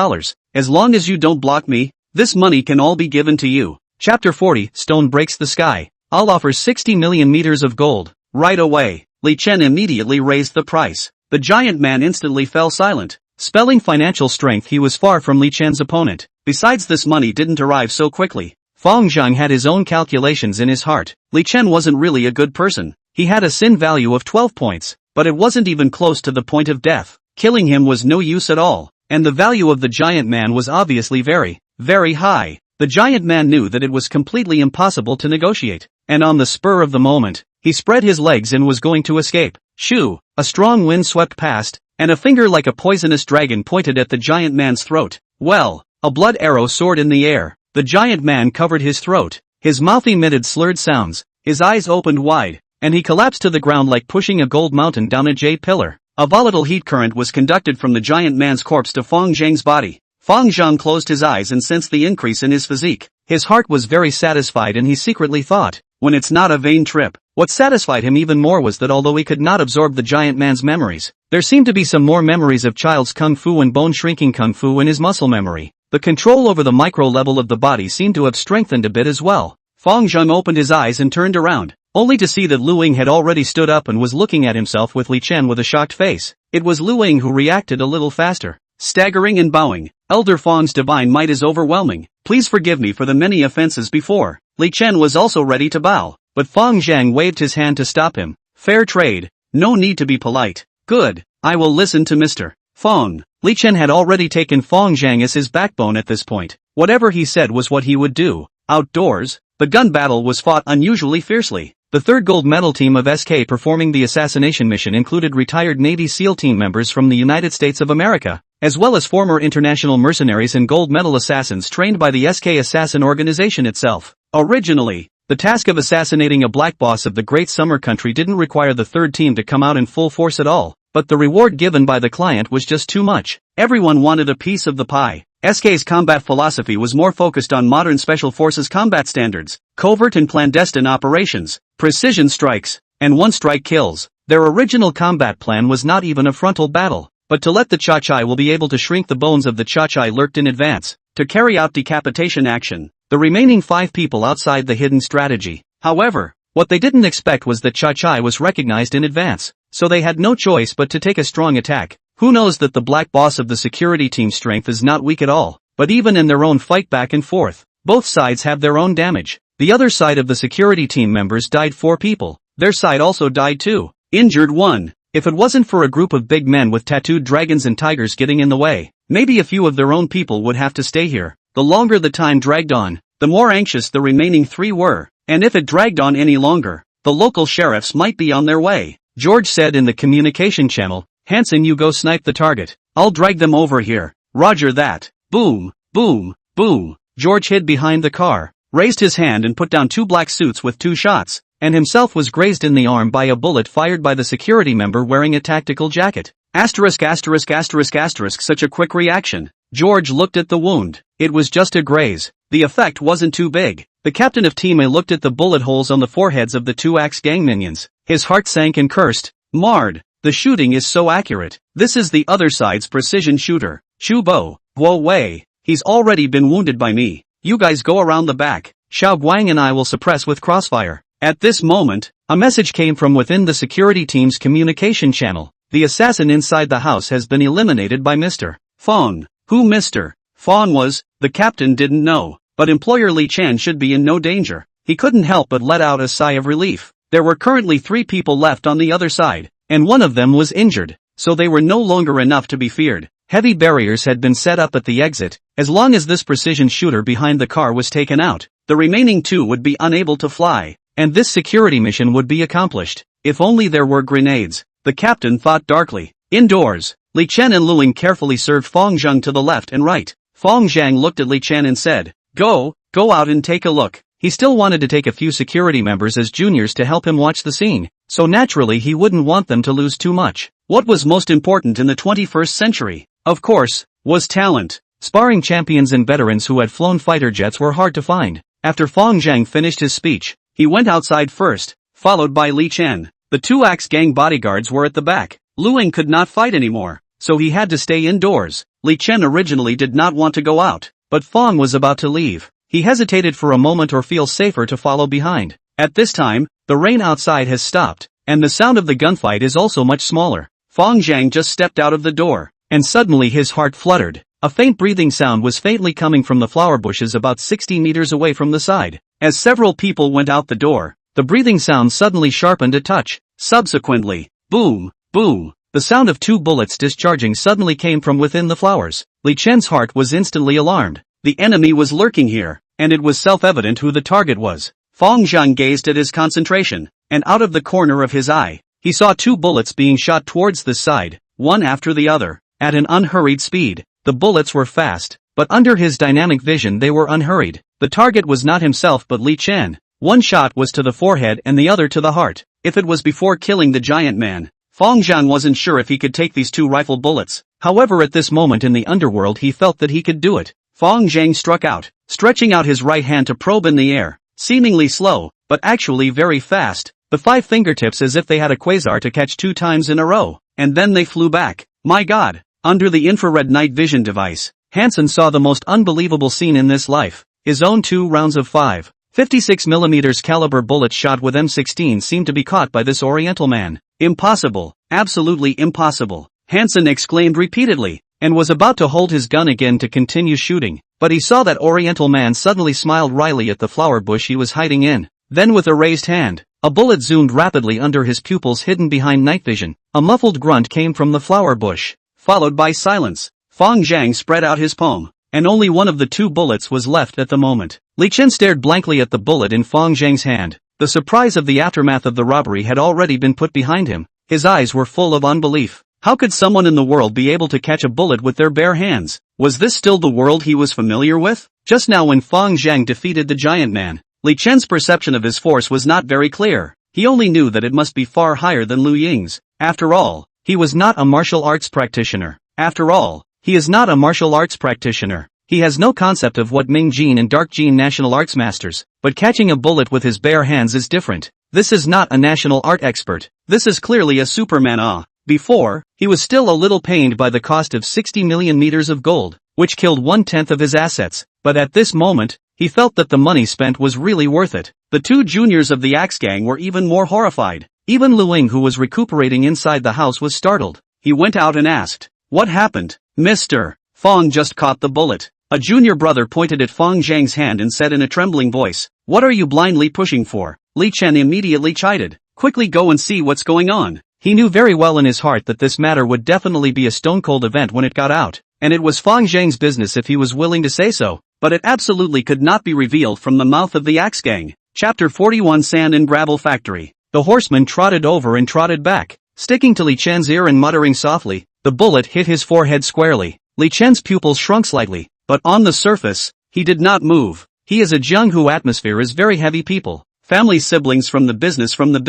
As long as you don't block me, this money can all be given to you." Chapter 40, Stone Breaks the Sky. I'll offer 60 million meters of gold, right away. Li Chen immediately raised the price. The giant man instantly fell silent. Spelling financial strength, he was far from Li Chen's opponent. Besides, this money didn't arrive so quickly. Fang Zheng had his own calculations in his heart. Li Chen wasn't really a good person. He had a sin value of 12 points, but it wasn't even close to the point of death. Killing him was no use at all, and the value of the giant man was obviously very, very high. The giant man knew that it was completely impossible to negotiate, and on the spur of the moment, he spread his legs and was going to escape. Shoo! A strong wind swept past, and a finger like a poisonous dragon pointed at the giant man's throat. Well, a blood arrow soared in the air. The giant man covered his throat. His mouth emitted slurred sounds, his eyes opened wide, and he collapsed to the ground like pushing a gold mountain down a jade pillar. A volatile heat current was conducted from the giant man's corpse to Fang Zheng's body. Fang Zheng closed his eyes and sensed the increase in his physique. His heart was very satisfied, and he secretly thought, when it's not a vain trip. What satisfied him even more was that although he could not absorb the giant man's memories, there seemed to be some more memories of child's kung fu and bone-shrinking kung fu in his muscle memory. The control over the micro level of the body seemed to have strengthened a bit as well. Fang Zheng opened his eyes and turned around, only to see that Lu Ying had already stood up and was looking at himself with Li Chen with a shocked face. It was Lu Ying who reacted a little faster, staggering and bowing. "Elder Fang's divine might is overwhelming. Please forgive me for the many offenses before." Li Chen was also ready to bow, but Fang Zheng waved his hand to stop him. "Fair trade. No need to be polite." "Good. I will listen to Mr. Fang." Li Chen had already taken Fang Zheng as his backbone at this point. Whatever he said was what he would do. Outdoors, the gun battle was fought unusually fiercely. The 3rd Gold Medal team of SK performing the assassination mission included retired Navy SEAL team members from the United States of America, as well as former international mercenaries and gold medal assassins trained by the SK Assassin organization itself. Originally, the task of assassinating a black boss of the Great Summer Country didn't require the 3rd team to come out in full force at all, but the reward given by the client was just too much. Everyone wanted a piece of the pie. SK's combat philosophy was more focused on modern special forces combat standards, covert and clandestine operations, precision strikes, and one-strike kills. Their original combat plan was not even a frontal battle, but to let the Cha-Chai will be able to shrink the bones of the Cha-Chai lurked in advance, to carry out decapitation action. The remaining 5 people outside the hidden strategy. However, what they didn't expect was that Cha-Chai was recognized in advance, so they had no choice but to take a strong attack. Who knows that the black boss of the security team's strength is not weak at all, but even in their own fight back and forth, both sides have their own damage. The other side of the security team members died 4 people. Their side also died 2. Injured 1. If it wasn't for a group of big men with tattooed dragons and tigers getting in the way, maybe a few of their own people would have to stay here. The longer the time dragged on, the more anxious the remaining 3 were, and if it dragged on any longer, the local sheriffs might be on their way. George said in the communication channel, "Hanson, you go snipe the target. I'll drag them over here." "Roger that." Boom, boom, boom. George hid behind the car, raised his hand and put down 2 black suits with 2 shots, and himself was grazed in the arm by a bullet fired by the security member wearing a tactical jacket. Asterisk asterisk asterisk asterisk, such a quick reaction. George looked at the wound. It was just a graze. The effect wasn't too big. The captain of Team A looked at the bullet holes on the foreheads of the two Axe Gang minions. His heart sank and cursed. Marred. The shooting is so accurate. This is the other side's precision shooter. Chubo. Guo Wei. He's already been wounded by me. You guys go around the back. Xiao Guang and I will suppress with crossfire. At this moment, a message came from within the security team's communication channel. The assassin inside the house has been eliminated by Mr. Fang. Who Mr. Fang was, the captain didn't know, but employer Li Chen should be in no danger. He couldn't help but let out a sigh of relief. There were currently 3 people left on the other side, and one of them was injured, so they were no longer enough to be feared. Heavy barriers had been set up at the exit. As long as this precision shooter behind the car was taken out, the remaining 2 would be unable to fly, and this security mission would be accomplished. If only there were grenades, the captain thought darkly. Indoors, Li Chen and Luing carefully served Fang Zheng to the left and right. Fang Zheng looked at Li Chen and said, Go out and take a look. He still wanted to take a few security members as juniors to help him watch the scene, so naturally he wouldn't want them to lose too much. What was most important in the 21st century, of course, was talent. Sparring champions and veterans who had flown fighter jets were hard to find. After Fang Zheng finished his speech, he went outside first, followed by Li Chen. The 2 Axe Gang bodyguards were at the back. Luing could not fight anymore, so he had to stay indoors. Li Chen originally did not want to go out, but Fang was about to leave. He hesitated for a moment or feel safer to follow behind. At this time, the rain outside has stopped, and the sound of the gunfight is also much smaller. Fang Zheng just stepped out of the door, and suddenly his heart fluttered. A faint breathing sound was faintly coming from the flower bushes about 60 meters away from the side. As several people went out the door, the breathing sound suddenly sharpened a touch. Subsequently, boom, boom, the sound of 2 bullets discharging suddenly came from within the flowers. Li Chen's heart was instantly alarmed. The enemy was lurking here, and it was self-evident who the target was. Fang Zheng gazed at his concentration, and out of the corner of his eye, he saw 2 bullets being shot towards this side, one after the other, at an unhurried speed. The bullets were fast, but under his dynamic vision they were unhurried. The target was not himself but Li Chen. One shot was to the forehead and the other to the heart. If it was before killing the giant man, Fang Zheng wasn't sure if he could take these 2 rifle bullets. However, at this moment in the underworld he felt that he could do it. Fang Zheng struck out, stretching out his right hand to probe in the air, seemingly slow, but actually very fast, the 5 fingertips as if they had a quasar to catch 2 times in a row, and then they flew back. My God! Under the infrared night vision device, Hansen saw the most unbelievable scene in this life. His own 2 rounds of 5.56mm caliber bullets shot with M16 seemed to be caught by this Oriental man. Impossible, absolutely impossible, Hansen exclaimed repeatedly, and was about to hold his gun again to continue shooting, but he saw that Oriental man suddenly smiled wryly at the flower bush he was hiding in. Then with a raised hand, a bullet zoomed rapidly under his pupils hidden behind night vision. A muffled grunt came from the flower bush, followed by silence. Fang Zheng spread out his palm, and only one of the 2 bullets was left at the moment. Li Chen stared blankly at the bullet in Fang Zheng's hand. The surprise of the aftermath of the robbery had already been put behind him. His eyes were full of unbelief. How could someone in the world be able to catch a bullet with their bare hands? Was this still the world he was familiar with? Just now when Fang Zheng defeated the giant man, Li Chen's perception of his force was not very clear. He only knew that it must be far higher than Lu Ying's. After all, he was not a martial arts practitioner. After all, he is not a martial arts practitioner. He has no concept of what Ming Jin and Dark Jin national arts masters, but catching a bullet with his bare hands is different. This is not a national art expert. This is clearly a Superman. Before, he was still a little pained by the cost of 60 million meters of gold, which killed 1/10 of his assets, but at this moment, he felt that the money spent was really worth it. The 2 juniors of the Axe Gang were even more horrified. Even Luing, who was recuperating inside the house, was startled. He went out and asked, "What happened, Mr. Fang just caught the bullet." A junior brother pointed at Fang Zheng's hand and said in a trembling voice, "What are you blindly pushing for?" Li Chen immediately chided, "Quickly go and see what's going on." He knew very well in his heart that this matter would definitely be a stone-cold event when it got out, and it was Fang Zheng's business if he was willing to say so, but it absolutely could not be revealed from the mouth of the Axe Gang. Chapter 41 Sand and Gravel Factory. The horseman trotted over and trotted back, sticking to Li Chen's ear and muttering softly. The bullet hit his forehead squarely. Li Chen's pupils shrunk slightly, but on the surface, he did not move. He is a Jianghu atmosphere is very heavy people. Family siblings from the business, from the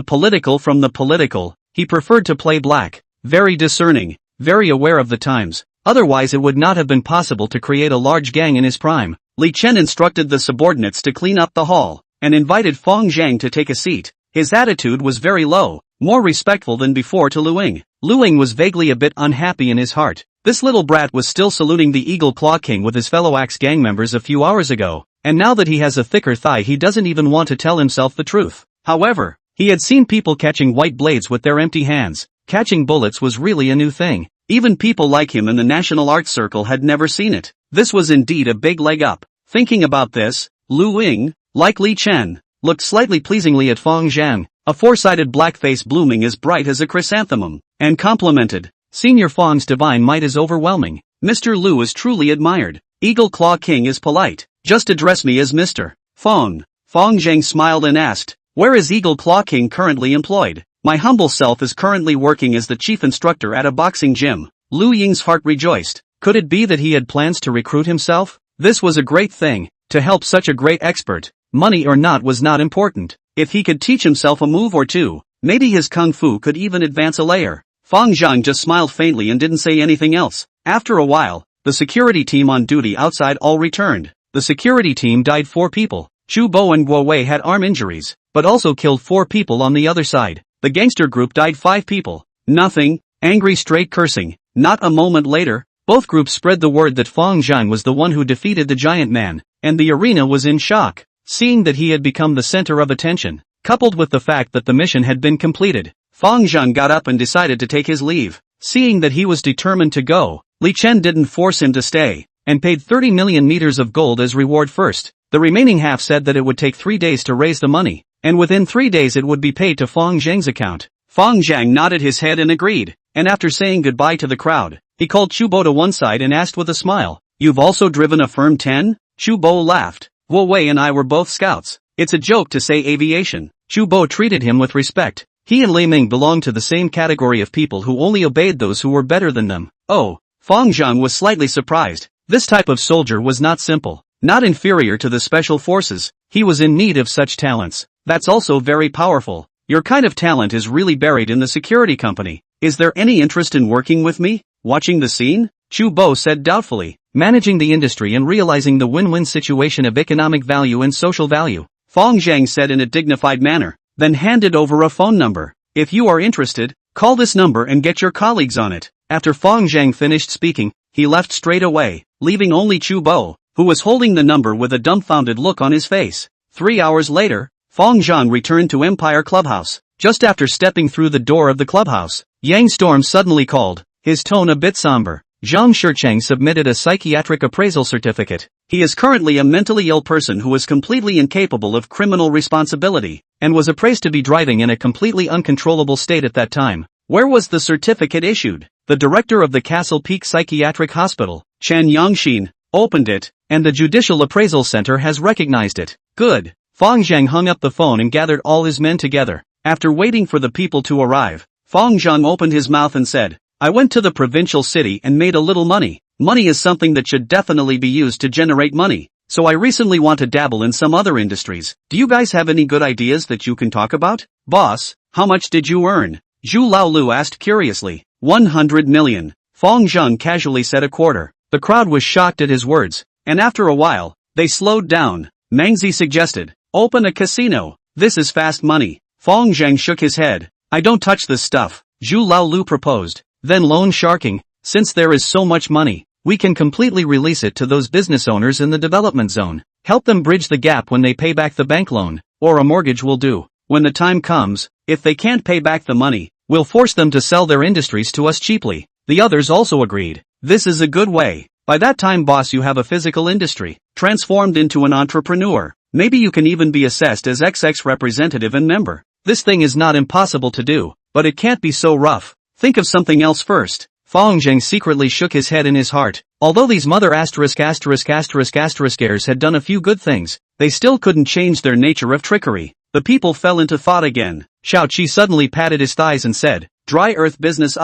political, he preferred to play black. Very discerning, very aware of the times. otherwise it would not have been possible to create a large gang in his prime. Li Chen instructed the subordinates to clean up the hall, and invited Fang Zheng to take a seat. His attitude was very low, more respectful than before to Luing. Luing was vaguely a bit unhappy in his heart. This little brat was still saluting the Eagle Claw King with his fellow Axe gang members a few hours ago, and now that he has a thicker thigh he doesn't even want to tell himself the truth. However, he had seen people catching white blades with their empty hands. Catching bullets was really a new thing. Even people like him in the National Art Circle had never seen it. This was indeed a big leg up. Thinking about this, Lu Ying, like Li Chen, looked slightly pleasingly at Fang Zheng, a four-sided black face blooming as bright as a chrysanthemum, and complimented, "Senior Fang's divine might is overwhelming. Mr. Lu is truly admired. Eagle Claw King is polite. Just address me as Mr. Fang." Fang Zheng smiled and asked, "Where is Eagle Claw King currently employed?" "My humble self is currently working as the chief instructor at a boxing gym." Lu Ying's heart rejoiced. Could it be that he had plans to recruit himself? This was a great thing, to help such a great expert. Money or not was not important. If he could teach himself a move or two, maybe his kung fu could even advance a layer. Fang Zheng just smiled faintly and didn't say anything else. After a while, the security team on duty outside all returned. The security team died 4 people. Chu Bo and Guo Wei had arm injuries, but also killed 4 people on the other side. The gangster group died 5 people. Nothing, angry straight cursing. Not a moment later, both groups spread the word that Fang Zheng was the one who defeated the giant man, and the arena was in shock. Seeing that he had become the center of attention, coupled with the fact that the mission had been completed, Fang Zheng got up and decided to take his leave. Seeing that he was determined to go, Li Chen didn't force him to stay, and paid 30 million meters of gold as reward first. The remaining half said that it would take 3 days to raise the money, and within 3 days it would be paid to Fang Zheng's account. Fang Zheng nodded his head and agreed, and after saying goodbye to the crowd, he called Chu Bo to one side and asked with a smile, "You've also driven a firm 10? Chu Bo laughed. "Guo Wei and I were both scouts. It's a joke to say aviation." Chu Bo treated him with respect. He and Li Ming belonged to the same category of people who only obeyed those who were better than them. Oh, Fang Zheng was slightly surprised. This type of soldier was not simple, not inferior to the special forces. He was in need of such talents. That's also very powerful. Your kind of talent is really buried in the security company. Is there any interest in working with me? Watching the scene? Chu Bo said doubtfully. Managing the industry and realizing the win-win situation of economic value and social value. Fang Zheng said in a dignified manner, then handed over a phone number. If you are interested, call this number and get your colleagues on it. After Fang Zheng finished speaking, he left straight away, leaving only Chu Bo, who was holding the number with a dumbfounded look on his face. 3 hours later, Fang Zheng returned to Empire Clubhouse. Just after stepping through the door of the clubhouse, Yang Storm suddenly called, his tone a bit somber. Zhang Shicheng submitted a psychiatric appraisal certificate. He is currently a mentally ill person who is completely incapable of criminal responsibility, and was appraised to be driving in a completely uncontrollable state at that time. Where was the certificate issued? The director of the Castle Peak Psychiatric Hospital, Chen Yangxin, opened it, and the Judicial Appraisal Center has recognized it. Good. Fang Zheng hung up the phone and gathered all his men together. After waiting for the people to arrive, Fang Zheng opened his mouth and said, "I went to the provincial city and made a little money. Money is something that should definitely be used to generate money, so I recently want to dabble in some other industries. Do you guys have any good ideas that you can talk about?" "Boss, how much did you earn?" Zhu Laolu asked curiously. 100 million. Fang Zheng casually said a quarter. The crowd was shocked at his words, and after a while, they slowed down. Mangzi suggested, "Open a casino. This is fast money." Fang Zheng shook his head. "I don't touch this stuff." Zhu Laolu proposed. "Then loan sharking. Since there is so much money, we can completely release it to those business owners in the development zone. Help them bridge the gap when they pay back the bank loan, or a mortgage will do. When the time comes, if they can't pay back the money, we'll force them to sell their industries to us cheaply." The others also agreed. "This is a good way. By that time, boss, you have a physical industry, transformed into an entrepreneur. Maybe you can even be assessed as XX representative and member. This thing is not impossible to do, but it can't be so rough. Think of something else first." Fang Zheng secretly shook his head in his heart. Although these mother heirs had done a few good things, they still couldn't change their nature of trickery. The people fell into thought again. Xiao Qi suddenly patted his thighs and said, "Dry earth business,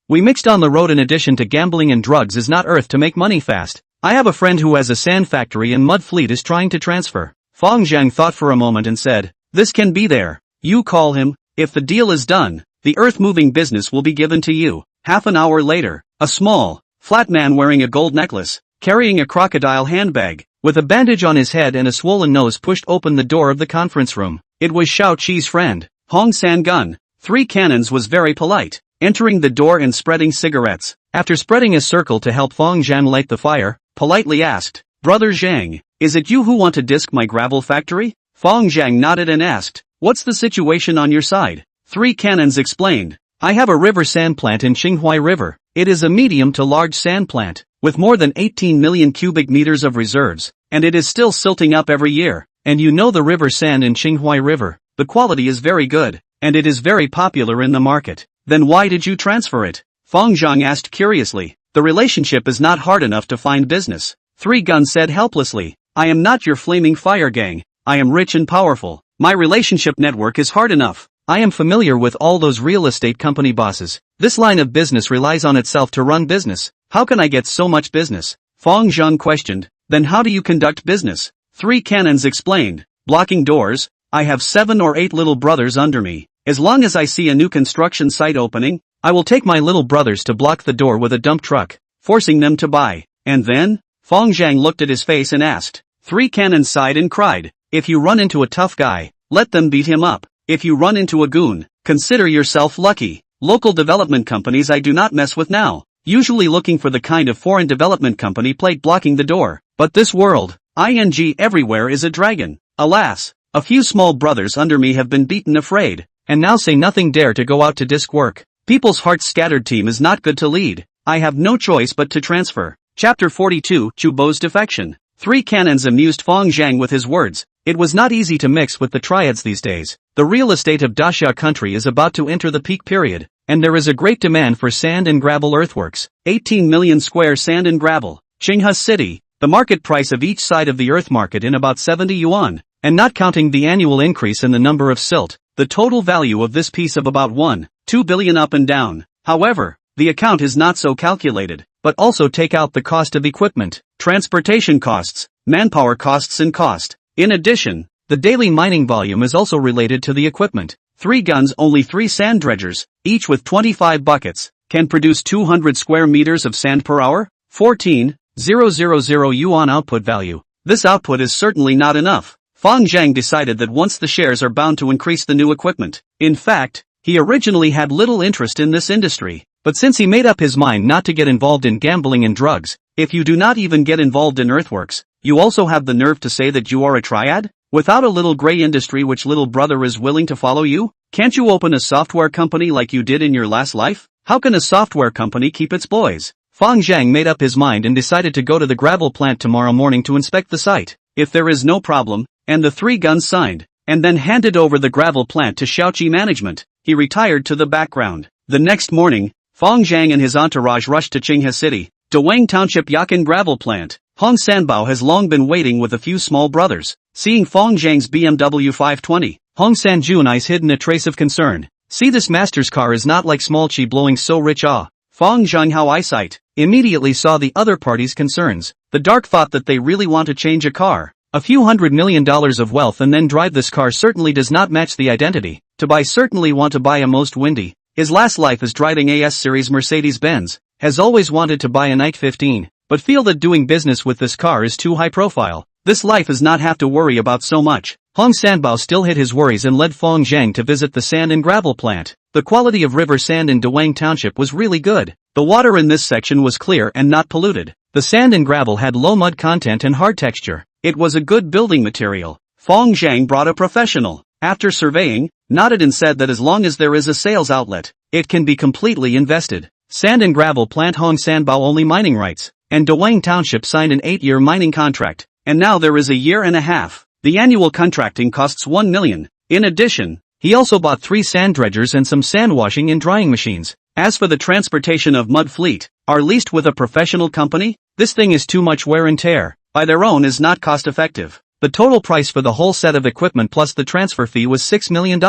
we mixed on the road in addition to gambling and drugs is not earth to make money fast. I have a friend who has a sand factory and mud fleet is trying to transfer." Fang Zheng thought for a moment and said, "This can be there. You call him. If the deal is done, the earth-moving business will be given to you." Half an hour later, a small, flat man wearing a gold necklace, carrying a crocodile handbag, with a bandage on his head and a swollen nose pushed open the door of the conference room. It was Shao Qi's friend, Hong San-gun. Three Cannons was very polite, entering the door and spreading cigarettes. After spreading a circle to help Fang Zheng light the fire, politely asked, "Brother Zhang, is it you who want to disc my gravel factory?" Fang Zheng nodded and asked, "What's the situation on your side?" Three Cannons explained, "I have a river sand plant in Qinghai River. It is a medium to large sand plant, with more than 18 million cubic meters of reserves, and it is still silting up every year. And you know the river sand in Qinghai River, the quality is very good, and it is very popular in the market. Then why did you transfer it?" Fang Zheng asked curiously. "The relationship is not hard enough to find business." Three Guns said helplessly, "I am not your flaming fire gang. I am rich and powerful. My relationship network is hard enough. I am familiar with all those real estate company bosses. This line of business relies on itself to run business. How can I get so much business?" Fang Zheng questioned. "Then how do you conduct business?" Three Cannons explained, "Blocking doors. I have 7 or 8 little brothers under me. As long as I see a new construction site opening, I will take my little brothers to block the door with a dump truck, forcing them to buy. And then?" Fang Zheng looked at his face and asked. Three Cannons sighed and cried, "If you run into a tough guy, let them beat him up. If you run into a goon, consider yourself lucky. Local development companies I do not mess with now, usually looking for the kind of foreign development company plate blocking the door. But this world, everywhere is a dragon. Alas, a few small brothers under me have been beaten afraid, and now say nothing dare to go out to disc work. People's hearts scattered team is not good to lead. I have no choice but to transfer." Chapter 42, Chu Bo's defection. Three Cannons amused Fang Zheng with his words. It was not easy to mix with the triads these days. The real estate of Daxia country is about to enter the peak period, and there is a great demand for sand and gravel earthworks. 18 million square sand and gravel. Qinghai City, the market price of each side of the earth market in about 70 yuan, and not counting the annual increase in the number of silt, the total value of this piece of about 1.2 billion up and down. However, the account is not so calculated, but also take out the cost of equipment, transportation costs, manpower costs and cost. In addition, the daily mining volume is also related to the equipment. Three Guns only 3 sand dredgers, each with 25 buckets, can produce 200 square meters of sand per hour, 14,000 yuan output value. This output is certainly not enough. Fang Zheng decided that once the shares are bound to increase the new equipment. In fact, he originally had little interest in this industry, but since he made up his mind not to get involved in gambling and drugs, if you do not even get involved in earthworks, you also have the nerve to say that you are a triad? Without a little gray industry which little brother is willing to follow you? Can't you open a software company like you did in your last life? How can a software company keep its boys? Fang Zheng made up his mind and decided to go to the gravel plant tomorrow morning to inspect the site. If there is no problem, and the Three Guns signed, and then handed over the gravel plant to Shaoqi management, he retired to the background. The next morning, Fang Zheng and his entourage rushed to Qinghai City, Dawang Township Yakan gravel plant. Hong Sanbao has long been waiting with a few small brothers. Seeing Fang Zheng's BMW 520, Hong Sanjun eyes hidden a trace of concern. "See, this master's car is not like small Chi blowing so rich ah." Fang Zhenghao eyesight immediately saw the other party's concerns. The dark thought that they really want to change a car. A few $100 million of wealth and then drive this car certainly does not match the identity. To buy certainly want to buy a most windy. His last life is driving AS series Mercedes-Benz. Has always wanted to buy a Night 15, but feel that doing business with this car is too high profile. This life is not have to worry about so much. Hong Sanbao still hid his worries and led Fang Zheng to visit the sand and gravel plant. The quality of river sand in Dawang Township was really good. The water in this section was clear and not polluted. The sand and gravel had low mud content and hard texture. It was a good building material. Fang Zheng brought a professional. After surveying, nodded and said that as long as there is a sales outlet, it can be completely invested. Sand and gravel plant Hong Sanbao only mining rights, and Dawang Township signed an 8-year mining contract, and now there is a year and a half. The annual contracting costs 1 million. In addition, he also bought 3 sand dredgers and some sand washing and drying machines. As for the transportation of mud fleet, are leased with a professional company? This thing is too much wear and tear. By their own is not cost effective. The total price for the whole set of equipment plus the transfer fee was $6 million,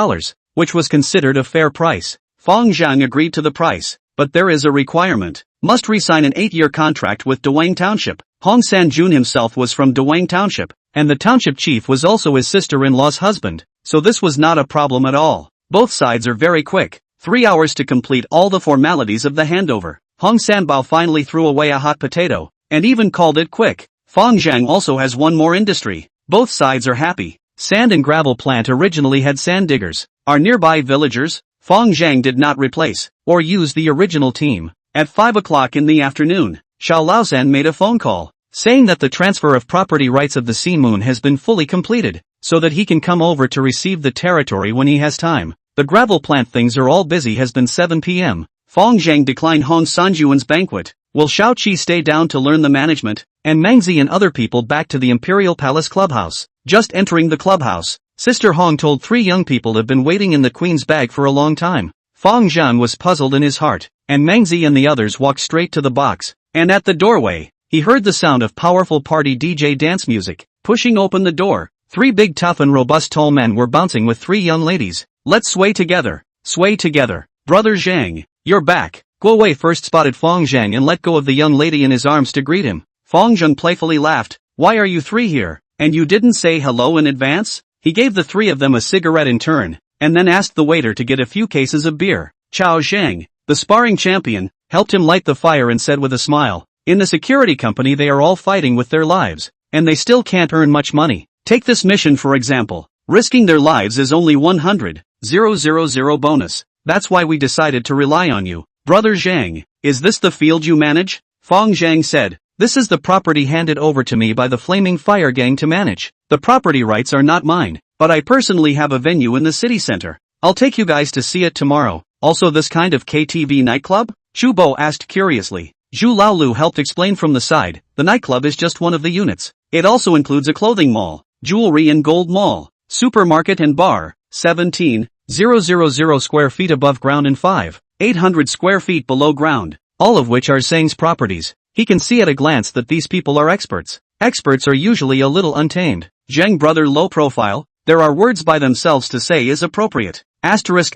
which was considered a fair price. Fang Zheng agreed to the price, but there is a requirement. Must re-sign an 8-year contract with Dawang Township. Hong Sanjun himself was from Dawang Township, and the township chief was also his sister-in-law's husband, so this was not a problem at all. Both sides are very quick. 3 hours to complete all the formalities of the handover. Hong Sanbao finally threw away a hot potato, and even called it quick. Fang Zheng also has one more industry. Both sides are happy. Sand and gravel plant originally had sand diggers. Our nearby villagers, Fang Zheng did not replace, or use the original team. At 5 o'clock in the afternoon, Xiao Laozan made a phone call, saying that the transfer of property rights of the Sea Moon has been fully completed, so that he can come over to receive the territory when he has time. The gravel plant things are all busy. Has been 7 p.m. Fang Zheng declined Hong Sanjuan's banquet. Will Xiao Qi stay down to learn the management? And Mangzi and other people back to the Imperial Palace clubhouse. Just entering the clubhouse, Sister Hong told 3 young people have been waiting in the queen's bag for a long time. Fang Zheng was puzzled in his heart, and Mangzi and the others walked straight to the box, and at the doorway, he heard the sound of powerful party DJ dance music. Pushing open the door, 3 big tough and robust tall men were bouncing with 3 young ladies. Let's sway together. Sway together. Brother Zhang, you're back. Guo Wei first spotted Fang Zheng and let go of the young lady in his arms to greet him. Fang Zheng playfully laughed. Why are you 3 here? And you didn't say hello in advance? He gave the 3 of them a cigarette in turn, and then asked the waiter to get a few cases of beer. Chao Zhang, the sparring champion, helped him light the fire and said with a smile, in the security company they are all fighting with their lives, and they still can't earn much money. Take this mission for example. Risking their lives is only 100,000 bonus. That's why we decided to rely on you. Brother Zhang, is this the field you manage? Fang Zheng said, this is the property handed over to me by the Flaming Fire Gang to manage. The property rights are not mine, but I personally have a venue in the city center. I'll take you guys to see it tomorrow. Also this kind of KTV nightclub? Zhu Bo asked curiously. Zhu Laolu helped explain from the side, the nightclub is just one of the units. It also includes a clothing mall, jewelry and gold mall, supermarket and bar, 17,000 square feet above ground and 5,800 square feet below ground, all of which are Zhang's properties. He can see at a glance that these people are experts. Experts are usually a little untamed. Zheng brother low profile, there are words by themselves to say is appropriate. Asterisk.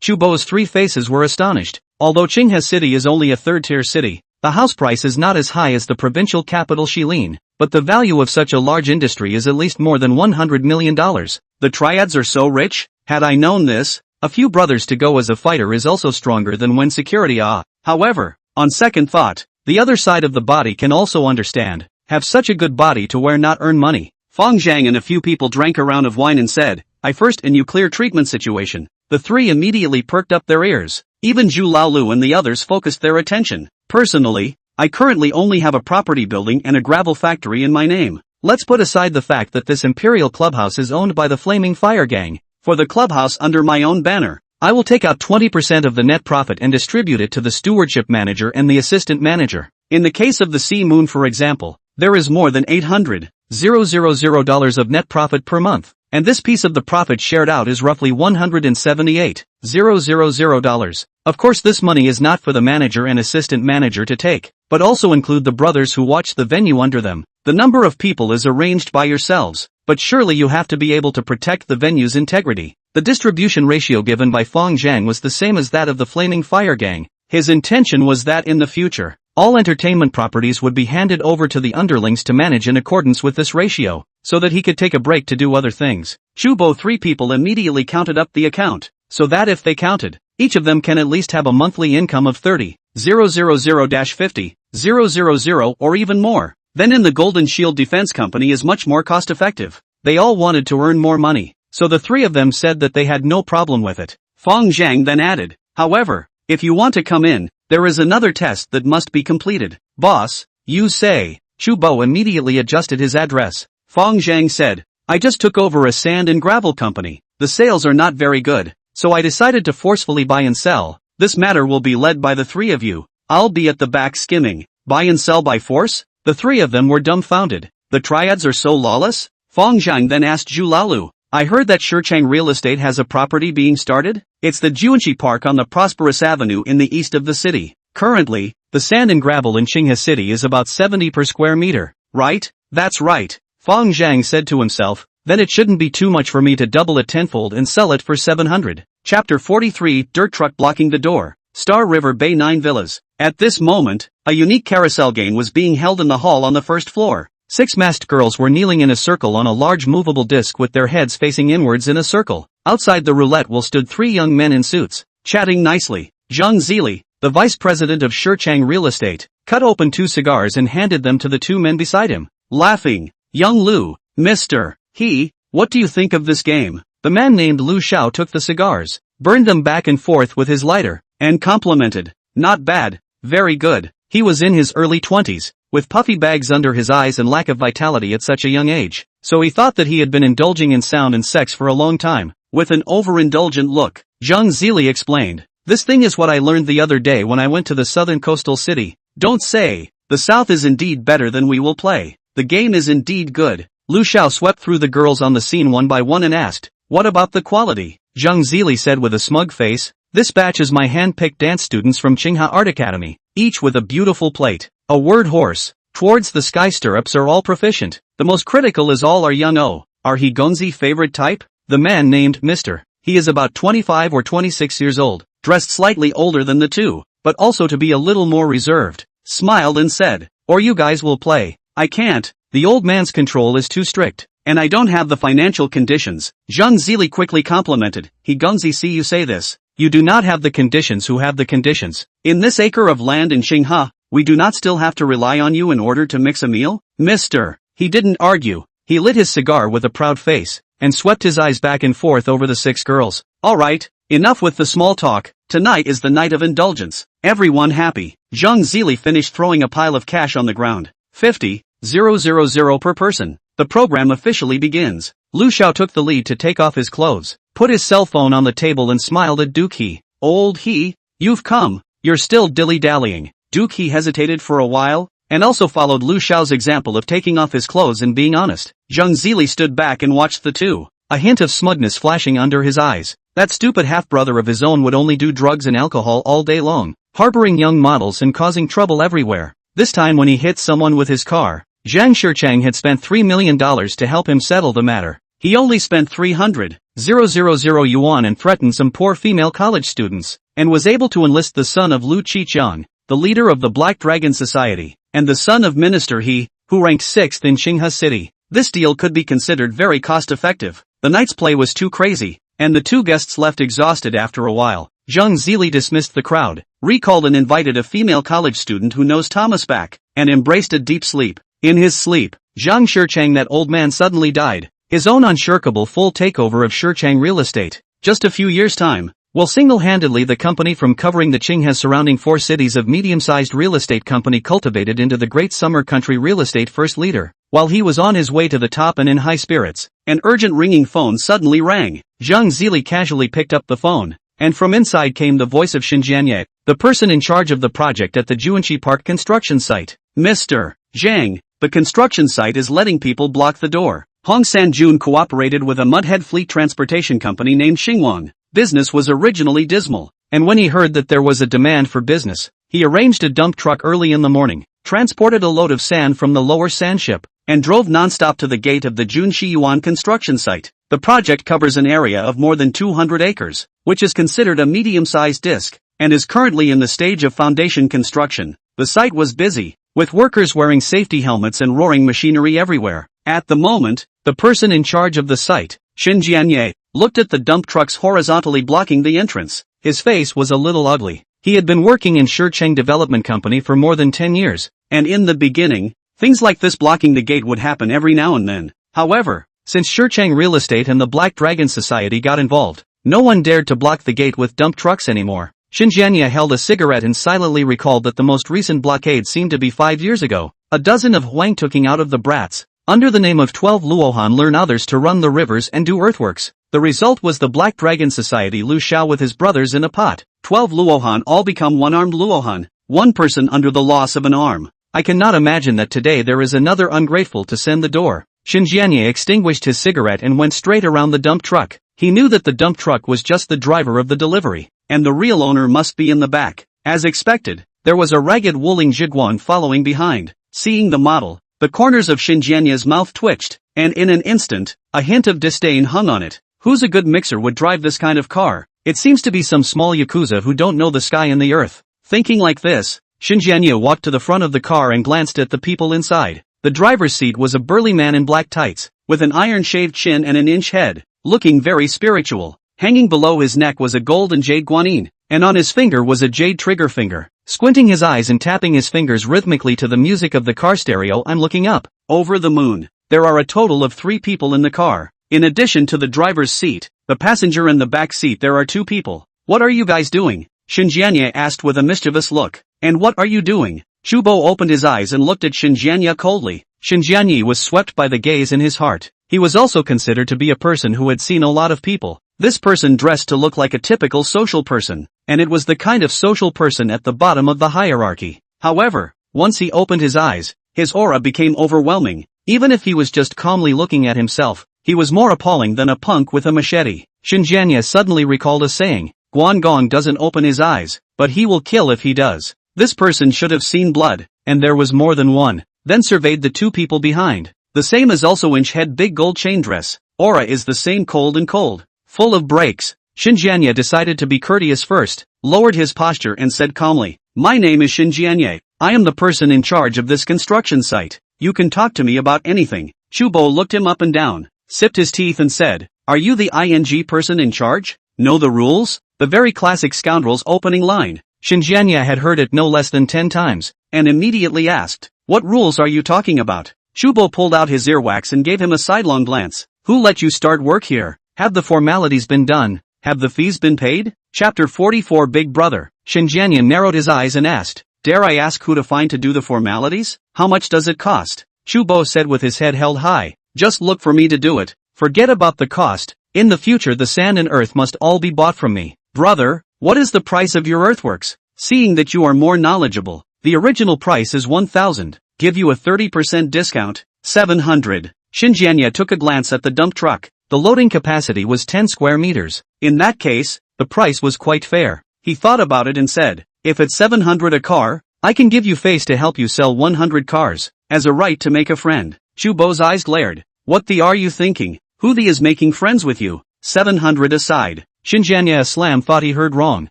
Chu Bo's 3 faces were astonished. Although Qinghe City is only a 3rd-tier city, the house price is not as high as the provincial capital Shilin, but the value of such a large industry is at least more than $100 million. The triads are so rich? Had I known this, a few brothers to go as a fighter is also stronger than when security However, on second thought, the other side of the body can also understand. Have such a good body to wear not earn money. Fang Zhang and a few people drank a round of wine and said, I first a nuclear treatment situation. The 3 immediately perked up their ears. Even Zhu Laolu and the others focused their attention. Personally, I currently only have a property building and a gravel factory in my name. Let's put aside the fact that this Imperial Clubhouse is owned by the Flaming Fire Gang. For the clubhouse under my own banner, I will take out 20% of the net profit and distribute it to the stewardship manager and the assistant manager. In the case of the Sea Moon for example, there is more than $800,000 of net profit per month, and this piece of the profit shared out is roughly $178,000. Of course this money is not for the manager and assistant manager to take, but also include the brothers who watch the venue under them. The number of people is arranged by yourselves, but surely you have to be able to protect the venue's integrity. The distribution ratio given by Fang Zheng was the same as that of the Flaming Fire Gang. His intention was that in the future, all entertainment properties would be handed over to the underlings to manage in accordance with this ratio, so that he could take a break to do other things. Chubo 3 people immediately counted up the account, so that if they counted, each of them can at least have a monthly income of 30,000-50,000 or even more. Then in the Golden Shield Defense Company is much more cost effective. They all wanted to earn more money, so the 3 of them said that they had no problem with it. Fang Zheng then added, however, if you want to come in, there is another test that must be completed. Boss, you say. Chu Bo immediately adjusted his address. Fang Zheng said, I just took over a sand and gravel company. The sales are not very good, so I decided to forcefully buy and sell. This matter will be led by the 3 of you. I'll be at the back skimming. Buy and sell by force? The 3 of them were dumbfounded. The triads are so lawless? Fang Zheng then asked Zhu Laolu, I heard that Shichang Real Estate has a property being started? It's the Juanxi Park on the prosperous avenue in the east of the city. Currently, the sand and gravel in Qinghe City is about 70 per square meter, right? That's right. Fang Zheng said to himself, then it shouldn't be too much for me to double it tenfold and sell it for 700. Chapter 43 Dirt Truck Blocking the Door. Star River Bay 9 Villas. At this moment, a unique carousel game was being held in the hall on the first floor. 6 masked girls were kneeling in a circle on a large movable disc with their heads facing inwards in a circle. Outside the roulette wheel stood 3 young men in suits, chatting nicely. Zhang Zili, the the vice president of Shurchang Real Estate, cut open 2 cigars and handed them to the 2 men beside him. Laughing, young Lu, Mr. He, what do you think of this game? The man named Lu Xiao took the cigars, burned them back and forth with his lighter, and complimented. Not bad, very good. He was in his early 20s, with puffy bags under his eyes and lack of vitality at such a young age, so he thought that he had been indulging in sound and sex for a long time. With an overindulgent look, Zhang Zili explained, "This thing is what I learned the other day when I went to the southern coastal city. Don't say, the south is indeed better than we will play. The game is indeed good." Lu Xiao swept through the girls on the scene one by one and asked, "What about the quality?" Zhang Zili said with a smug face, "This batch is my hand-picked dance students from Qingha Art Academy, each with a beautiful plate, a word horse, towards the sky stirrups are all proficient. The most critical is all our young O. Are he Gonzi favorite type?" The man named Mr. He is about 25 or 26 years old, dressed slightly older than the 2, but also to be a little more reserved, smiled and said, "Or you guys will play." "I can't, the old man's control is too strict, and I don't have the financial conditions." Zhang Zili quickly complimented, "He Gonzi see you say this. You do not have the conditions who have the conditions. In this acre of land in Qingha, we do not still have to rely on you in order to mix a meal?" Mr. He didn't argue. He lit his cigar with a proud face, and swept his eyes back and forth over the 6 girls. "Alright, enough with the small talk, tonight is the night of indulgence. Everyone happy?" Zhang Zili finished throwing a pile of cash on the ground. 50,000 per person. The program officially begins. Lu Xiao took the lead to take off his clothes, put his cell phone on the table and smiled at Duke He. "Old He, you've come. You're still dilly-dallying." Duke He hesitated for a while, and also followed Lu Xiao's example of taking off his clothes and being honest. Zhang Zili stood back and watched the 2, a hint of smugness flashing under his eyes. That stupid half-brother of his own would only do drugs and alcohol all day long, harboring young models and causing trouble everywhere. This time when he hit someone with his car, Zhang Shurchang had spent $3 million to help him settle the matter. He only spent 300,000 yuan and threatened some poor female college students, and was able to enlist the son of Lu Qiqiang, the leader of the Black Dragon Society, and the son of Minister He, who ranked 6th in Qingha City. This deal could be considered very cost-effective. The night's play was too crazy, and the 2 guests left exhausted after a while. Zhang Zili dismissed the crowd, recalled and invited a female college student who knows Thomas back, and embraced a deep sleep. In his sleep, Zhang Shurchang, that old man, suddenly died. His own unshirkable full takeover of Shurchang Real Estate, just a few years' time, will single-handedly the company from covering the Qingha surrounding 4 cities of medium-sized real estate company cultivated into the great summer country real estate first leader. While he was on his way to the top and in high spirits, an urgent ringing phone suddenly rang. Zhang Zili casually picked up the phone, and from inside came the voice of Xinjianye, the person in charge of the project at the Juanqi Park construction site. "Mr. Zhang, the construction site is letting people block the door." Hong Sanjun cooperated with a mudhead fleet transportation company named Xingwang. Business was originally dismal, and when he heard that there was a demand for business, he arranged a dump truck early in the morning, transported a load of sand from the lower sand ship, and drove non-stop to the gate of the Junshi Yuan construction site. The project covers an area of more than 200 acres, which is considered a medium-sized disc, and is currently in the stage of foundation construction. The site was busy, with workers wearing safety helmets and roaring machinery everywhere. At the moment, the person in charge of the site, Xin Jianye, looked at the dump trucks horizontally blocking the entrance. His face was a little ugly. He had been working in Shurcheng Development Company for more than 10 years, and in the beginning, things like this blocking the gate would happen every now and then. However, since Shurcheng Real Estate and the Black Dragon Society got involved, no one dared to block the gate with dump trucks anymore. Xinjianye held a cigarette and silently recalled that the most recent blockade seemed to be 5 years ago. A dozen of Huang taking out of the brats, under the name of 12 Luohan, learn others to run the rivers and do earthworks. The result was the Black Dragon Society Lu Xiao with his brothers in a pot. 12 Luohan all become one-armed Luohan, one person under the loss of an arm. I cannot imagine that today there is another ungrateful to send the door. Xinjianye extinguished his cigarette and went straight around the dump truck. He knew that the dump truck was just the driver of the delivery, and the real owner must be in the back. As expected, there was a ragged Wuling Zhiguan following behind. Seeing the model, the corners of Xinjianye's mouth twitched, and in an instant, a hint of disdain hung on it. Who's a good mixer would drive this kind of car? It seems to be some small yakuza who don't know the sky and the earth. Thinking like this, Xinjianye walked to the front of the car and glanced at the people inside. The driver's seat was a burly man in black tights, with an iron-shaved chin and an inch head, looking very spiritual. Hanging below his neck was a golden jade guanyin, and on his finger was a jade trigger finger. Squinting his eyes and tapping his fingers rhythmically to the music of the car stereo, I'm looking up. Over the moon. There are a total of 3 people in the car. In addition to the driver's seat, the passenger and the back seat, there are 2 people. What are you guys doing? Xinjianye asked with a mischievous look. And what are you doing? Shubo opened his eyes and looked at Xinjianye coldly. Xinjianye was swept by the gaze in his heart. He was also considered to be a person who had seen a lot of people. This person dressed to look like a typical social person, and it was the kind of social person at the bottom of the hierarchy. However, once he opened his eyes, his aura became overwhelming. Even if he was just calmly looking at himself, he was more appalling than a punk with a machete. Xinjianye suddenly recalled a saying, Guangong doesn't open his eyes, but he will kill if he does. This person should have seen blood, and there was more than one. Then surveyed the 2 people behind. The same as also inch head big gold chain dress. Aura is the same cold and cold. Full of breaks. Xinjianye decided to be courteous first, lowered his posture and said calmly, My name is Xinjianye. I am the person in charge of this construction site. You can talk to me about anything. Shubo looked him up and down, sipped his teeth and said, Are you the ING person in charge? Know the rules? The very classic scoundrel's opening line. Xinjianye had heard it no less than 10 times, and immediately asked, What rules are you talking about? Shubo pulled out his earwax and gave him a sidelong glance. Who let you start work here? Have the formalities been done? Have the fees been paid? Chapter 44 Big Brother. Xinjianye narrowed his eyes and asked, Dare I ask who to find to do the formalities? How much does it cost? Shubo said with his head held high, Just look for me to do it. Forget about the cost. In the future the sand and earth must all be bought from me. Brother, what is the price of your earthworks? Seeing that you are more knowledgeable, the original price is 1,000. Give you a 30% discount, 700. Xinjianye took a glance at the dump truck. The loading capacity was 10 square meters. In that case, the price was quite fair. He thought about it and said, If it's 700 a car, I can give you face to help you sell 100 cars, as a right to make a friend. Shubo's eyes glared. What the are you thinking? Who the is making friends with you? 700 aside. Xinjianye Aslam thought he heard wrong.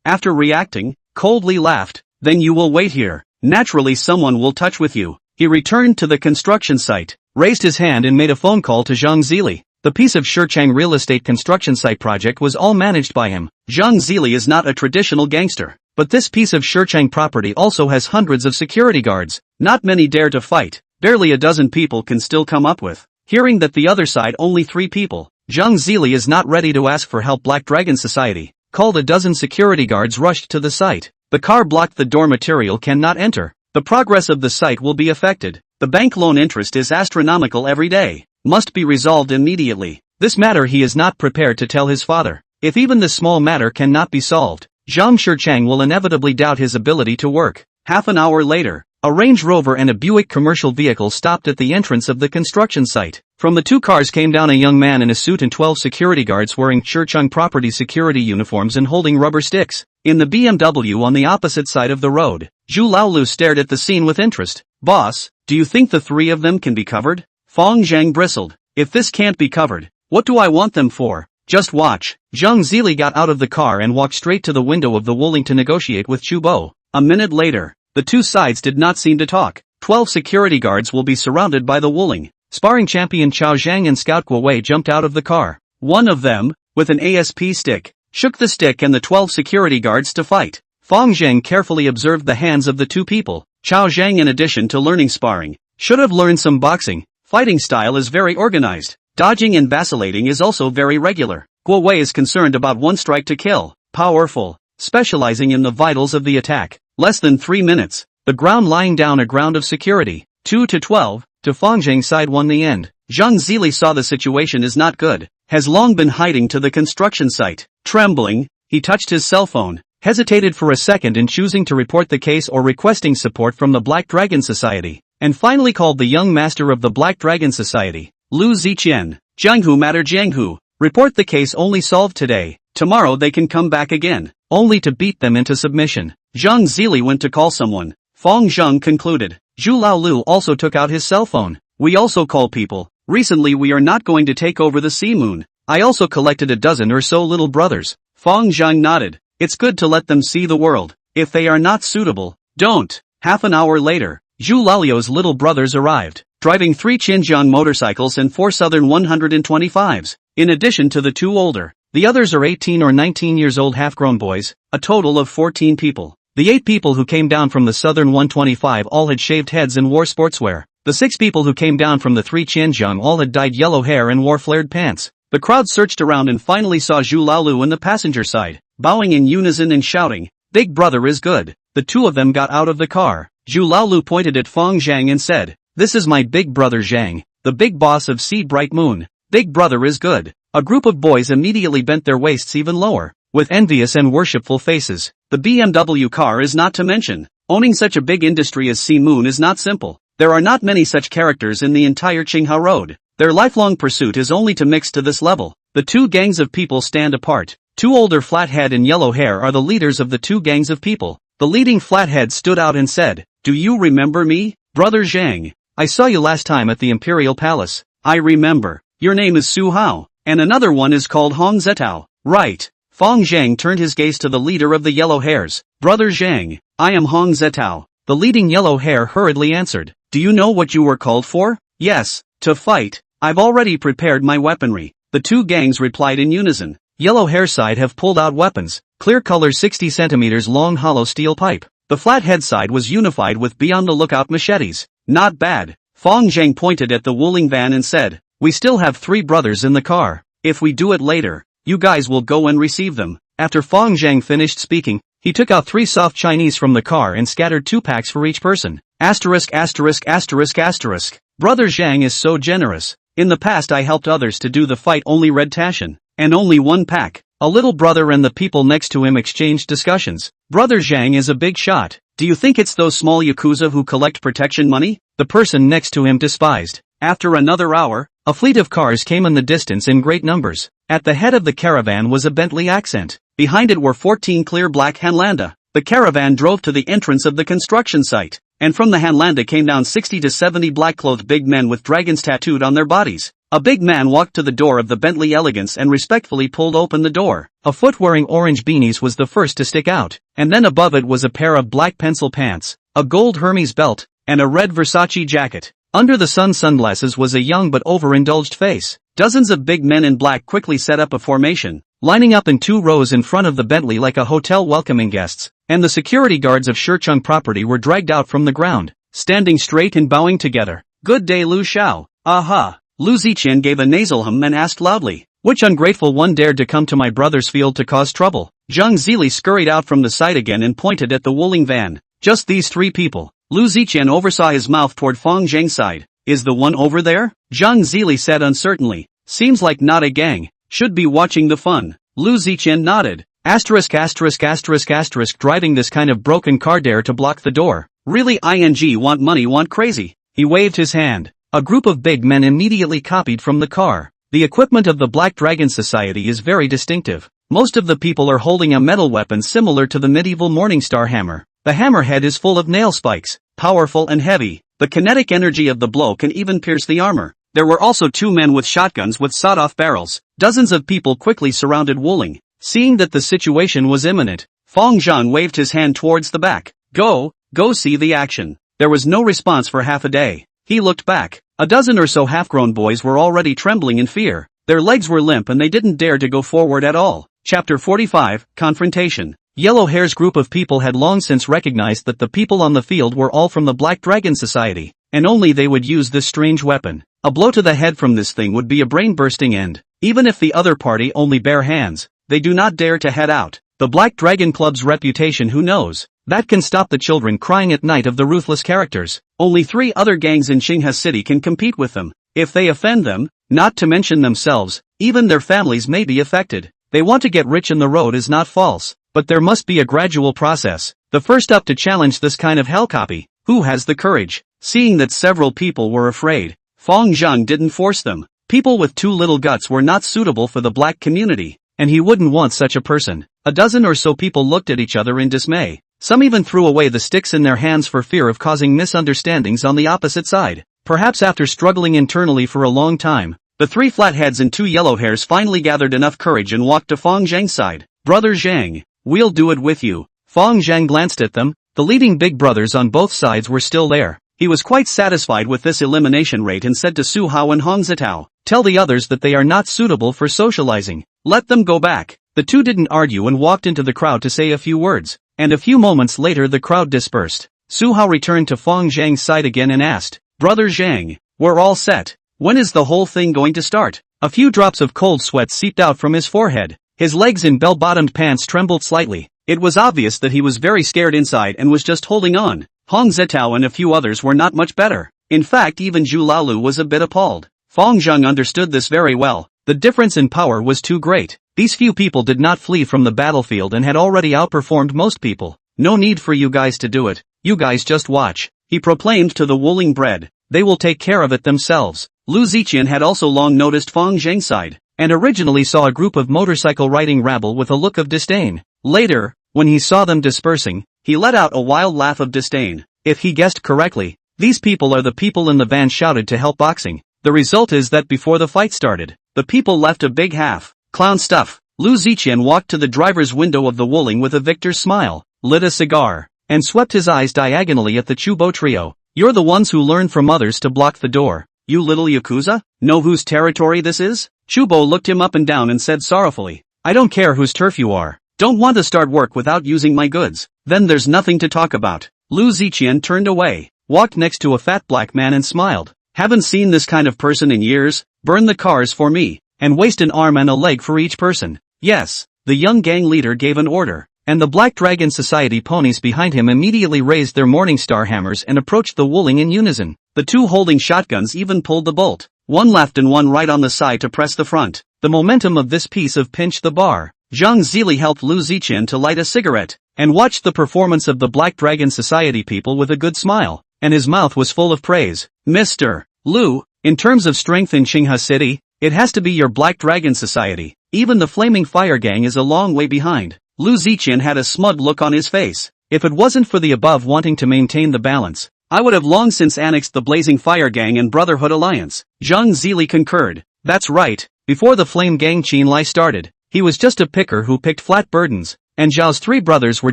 After reacting, coldly laughed. Then you will wait here. Naturally someone will touch with you. He returned to the construction site, raised his hand and made a phone call to Zhang Zili. The piece of Shichang real estate construction site project was all managed by him. Zhang Zili is not a traditional gangster, but this piece of Shichang property also has hundreds of security guards. Not many dare to fight. Barely a dozen people can still come up with. Hearing that the other side only 3 people, Zhang Zili is not ready to ask for help. Black Dragon Society called a dozen security guards rushed to the site. The car blocked the door. Material cannot enter. The progress of the site will be affected. The bank loan interest is astronomical every day. Must be resolved immediately. This matter he is not prepared to tell his father. If even this small matter cannot be solved, Zhang Shichang will inevitably doubt his ability to work. Half an hour later, a Range Rover and a Buick commercial vehicle stopped at the entrance of the construction site. From the 2 cars came down a young man in a suit and 12 security guards wearing Shichang property security uniforms and holding rubber sticks. In the BMW on the opposite side of the road, Zhu Laolu stared at the scene with interest. Boss, do you think the 3 of them can be covered? Fang Zheng bristled. If this can't be covered, what do I want them for? Just watch. Zhang Zili got out of the car and walked straight to the window of the Wuling to negotiate with Shubo. A minute later, the 2 sides did not seem to talk. 12 security guards will be surrounded by the Wuling. Sparring champion Chao Zhang and Scout Guowei jumped out of the car. One of them, with an ASP stick, shook the stick and the 12 security guards to fight. Fang Zheng carefully observed the hands of the 2 people. Chao Zhang, in addition to learning sparring, should have learned some boxing. Fighting style is very organized. Dodging and vacillating is also very regular. Guowei is concerned about 1 strike to kill. Powerful. Specializing in the vitals of the attack. Less than 3 minutes. The ground lying down a ground of security. 2 to 12, to Fang Zheng side won the end. Zhang Zili saw the situation is not good. Has long been hiding to the construction site. Trembling, he touched his cell phone. Hesitated for a second in choosing to report the case or requesting support from the Black Dragon Society. And finally called the young master of the Black Dragon Society, Lu Ziqian. Jianghu matter Jianghu. Report the case only solved today. Tomorrow they can come back again, only to beat them into submission. Zhang Zili went to call someone. Fang Zheng concluded. Zhu Laolu also took out his cell phone. We also call people. Recently we are not going to take over the sea moon. I also collected a dozen or so little brothers. Fang Zheng nodded. It's good to let them see the world. If they are not suitable, don't. Half an hour later, Zhu Lalio's little brothers arrived, driving 3 Xinjiang motorcycles and 4 Southern 125s, in addition to the 2 older. The others are 18 or 19 years old half-grown boys, a total of 14 people. The 8 people who came down from the southern 125 all had shaved heads and wore sportswear. The 6 people who came down from the 3 Qianzheng all had dyed yellow hair and wore flared pants. The crowd searched around and finally saw Zhu Laolu in the passenger side, bowing in unison and shouting, "Big brother is good." The two of them got out of the car. Zhu Laolu pointed at Fang Zheng and said, "This is my big brother Zhang, the big boss of Sea Bright Moon. Big brother is good." A group of boys immediately bent their waists even lower, with envious and worshipful faces. The BMW car is not to mention. Owning such a big industry as Sea Moon is not simple. There are not many such characters in the entire Qinghe Road. Their lifelong pursuit is only to mix to this level. The two gangs of people stand apart. 2 older flathead and yellow hair are the leaders of the 2 gangs of people. The leading flathead stood out and said, "Do you remember me, brother Zhang? I saw you last time at the Imperial Palace." "I remember. Your name is Su Hao, and another one is called Hong Zetao." "Right." Fang Zheng turned his gaze to the leader of the yellow hairs. "Brother Zhang, I am Hong Zetao." The leading yellow hair hurriedly answered, "Do you know what you were called for?" "Yes, to fight. I've already prepared my weaponry." The 2 gangs replied in unison. Yellow hair side have pulled out weapons, clear color 60 centimeters long hollow steel pipe. The flathead side was unified with beyond the lookout machetes. "Not bad." Fang Zheng pointed at the Wuling van and said, "We still have 3 brothers in the car. If we do it later, you guys will go and receive them." After Fang Zheng finished speaking, he took out 3 soft Chinese from the car and scattered 2 packs for each person. Asterisk asterisk asterisk asterisk. Brother Zhang is so generous. In the past I helped others to do the fight only red Tashin, and only 1 pack. A little brother and the people next to him exchanged discussions. Brother Zhang is a big shot. Do you think it's those small yakuza who collect protection money? The person next to him despised. After another hour, a fleet of cars came in the distance in great numbers. At the head of the caravan was a Bentley accent. Behind it were 14 clear black Hanlanda. The caravan drove to the entrance of the construction site, and from the Hanlanda came down 60 to 70 black-clothed big men with dragons tattooed on their bodies. A big man walked to the door of the Bentley Elegance and respectfully pulled open the door. A foot wearing orange beanies was the first to stick out, and then above it was a pair of black pencil pants, a gold Hermes belt, and a red Versace jacket. Under the sunglasses was a young but overindulged face. Dozens of big men in black quickly set up a formation, lining up in 2 rows in front of the Bentley like a hotel welcoming guests, and the security guards of Shicheng property were dragged out from the ground, standing straight and bowing together. "Good day, Lu Xiao." "Aha." Lu Ziqian gave a nasal hum and asked loudly, "Which ungrateful one dared to come to my brother's field to cause trouble?" Zhang Zili scurried out from the site again and pointed at the Wuling van. "Just these 3 people." Lu Ziqian oversaw his mouth toward Fang Zheng's side. "Is the one over there?" Zhang Zili said uncertainly. "Seems like not a gang. Should be watching the fun." Lu Ziqian nodded. Asterisk asterisk asterisk asterisk driving this kind of broken car dare to block the door. Really ing want money want crazy. He waved his hand. A group of big men immediately copied from the car. The equipment of the Black Dragon Society is very distinctive. Most of the people are holding a metal weapon similar to the medieval Morningstar hammer. The hammerhead is full of nail spikes, powerful and heavy. The kinetic energy of the blow can even pierce the armor. There were also 2 men with shotguns with sawed-off barrels. Dozens of people quickly surrounded Wuling. Seeing that the situation was imminent, Fang Zheng waved his hand towards the back. Go see the action." There was no response for half a day. He looked back. A dozen or so half-grown boys were already trembling in fear. Their legs were limp and they didn't dare to go forward at all. Chapter 45, Confrontation. Yellow Hair's group of people had long since recognized that the people on the field were all from the Black Dragon Society, and only they would use this strange weapon. A blow to the head from this thing would be a brain-bursting end. Even if the other party only bare hands, they do not dare to head out. The Black Dragon Club's reputation, who knows? That can stop the children crying at night of the ruthless characters. Only 3 other gangs in Qinghe City can compete with them. If they offend them, not to mention themselves, even their families may be affected. They want to get rich and the road is not false, but there must be a gradual process. The first up to challenge this kind of hell copy, who has the courage? Seeing that several people were afraid, Fang Zheng didn't force them. People with too little guts were not suitable for the black community, and he wouldn't want such a person. A dozen or so people looked at each other in dismay. Some even threw away the sticks in their hands for fear of causing misunderstandings on the opposite side. Perhaps after struggling internally for a long time, the 3 flatheads and 2 yellow hairs finally gathered enough courage and walked to Fang Zheng's side. "Brother Zheng, we'll do it with you." Fang Zheng glanced at them. The leading big brothers on both sides were still there. He was quite satisfied with this elimination rate and said to Su Hao and Hong Zitao, "Tell the others that they are not suitable for socializing. Let them go back. The two didn't argue and walked into the crowd to say a few words, and a few moments later the crowd dispersed. Su Hao returned to Fang Zheng's side again and asked, "Brother Zheng, we're all set. When is the whole thing going to start?" A few drops of cold sweat seeped out from his forehead. His legs in bell-bottomed pants trembled slightly. It was obvious that he was very scared inside and was just holding on. Hong Zetao and a few others were not much better. In fact, even Zhu Laolu was a bit appalled. Fang Zheng understood this very well. The difference in power was too great. These few people did not flee from the battlefield and had already outperformed most people. "No need for you guys to do it. You guys just watch," he proclaimed to the Wuling bread. "They will take care of it themselves." Lu Ziqian had also long noticed Fang Zheng's side, and originally saw a group of motorcycle-riding rabble with a look of disdain. Later, when he saw them dispersing, he let out a wild laugh of disdain. If he guessed correctly, these people are the people in the van shouted to help boxing. The result is that before the fight started, the people left a big half. Clown stuff. Lu Ziqian walked to the driver's window of the Wuling with a victor's smile, lit a cigar, and swept his eyes diagonally at the Chubo trio. "You're the ones who learned from others to block the door. You little Yakuza? Know whose territory this is?" Chubo looked him up and down and said sorrowfully, "I don't care whose turf you are. Don't want to start work without using my goods. Then there's nothing to talk about." Lu Ziqian turned away, walked next to a fat black man and smiled. "Haven't seen this kind of person in years. Burn the cars for me, and waste an arm and a leg for each person." "Yes." The young gang leader gave an order, and the Black Dragon Society ponies behind him immediately raised their Morningstar hammers and approached the Wuling in unison. The two holding shotguns even pulled the bolt, one left and one right on the side to press the front. The momentum of this piece of pinch the bar. Zhang Zili helped Lu Ziqian to light a cigarette, and watched the performance of the Black Dragon Society people with a good smile, and his mouth was full of praise. "Mr. Lu, in terms of strength in Qinghe City, it has to be your Black Dragon Society. Even the Flaming Fire Gang is a long way behind." Lu Ziqian had a smug look on his face. "If it wasn't for the above wanting to maintain the balance, I would have long since annexed the Blazing Fire Gang and Brotherhood Alliance." Zhang Zili concurred. "That's right, before the Flame Gang Qin Lai started, he was just a picker who picked flat burdens, and Zhao's three brothers were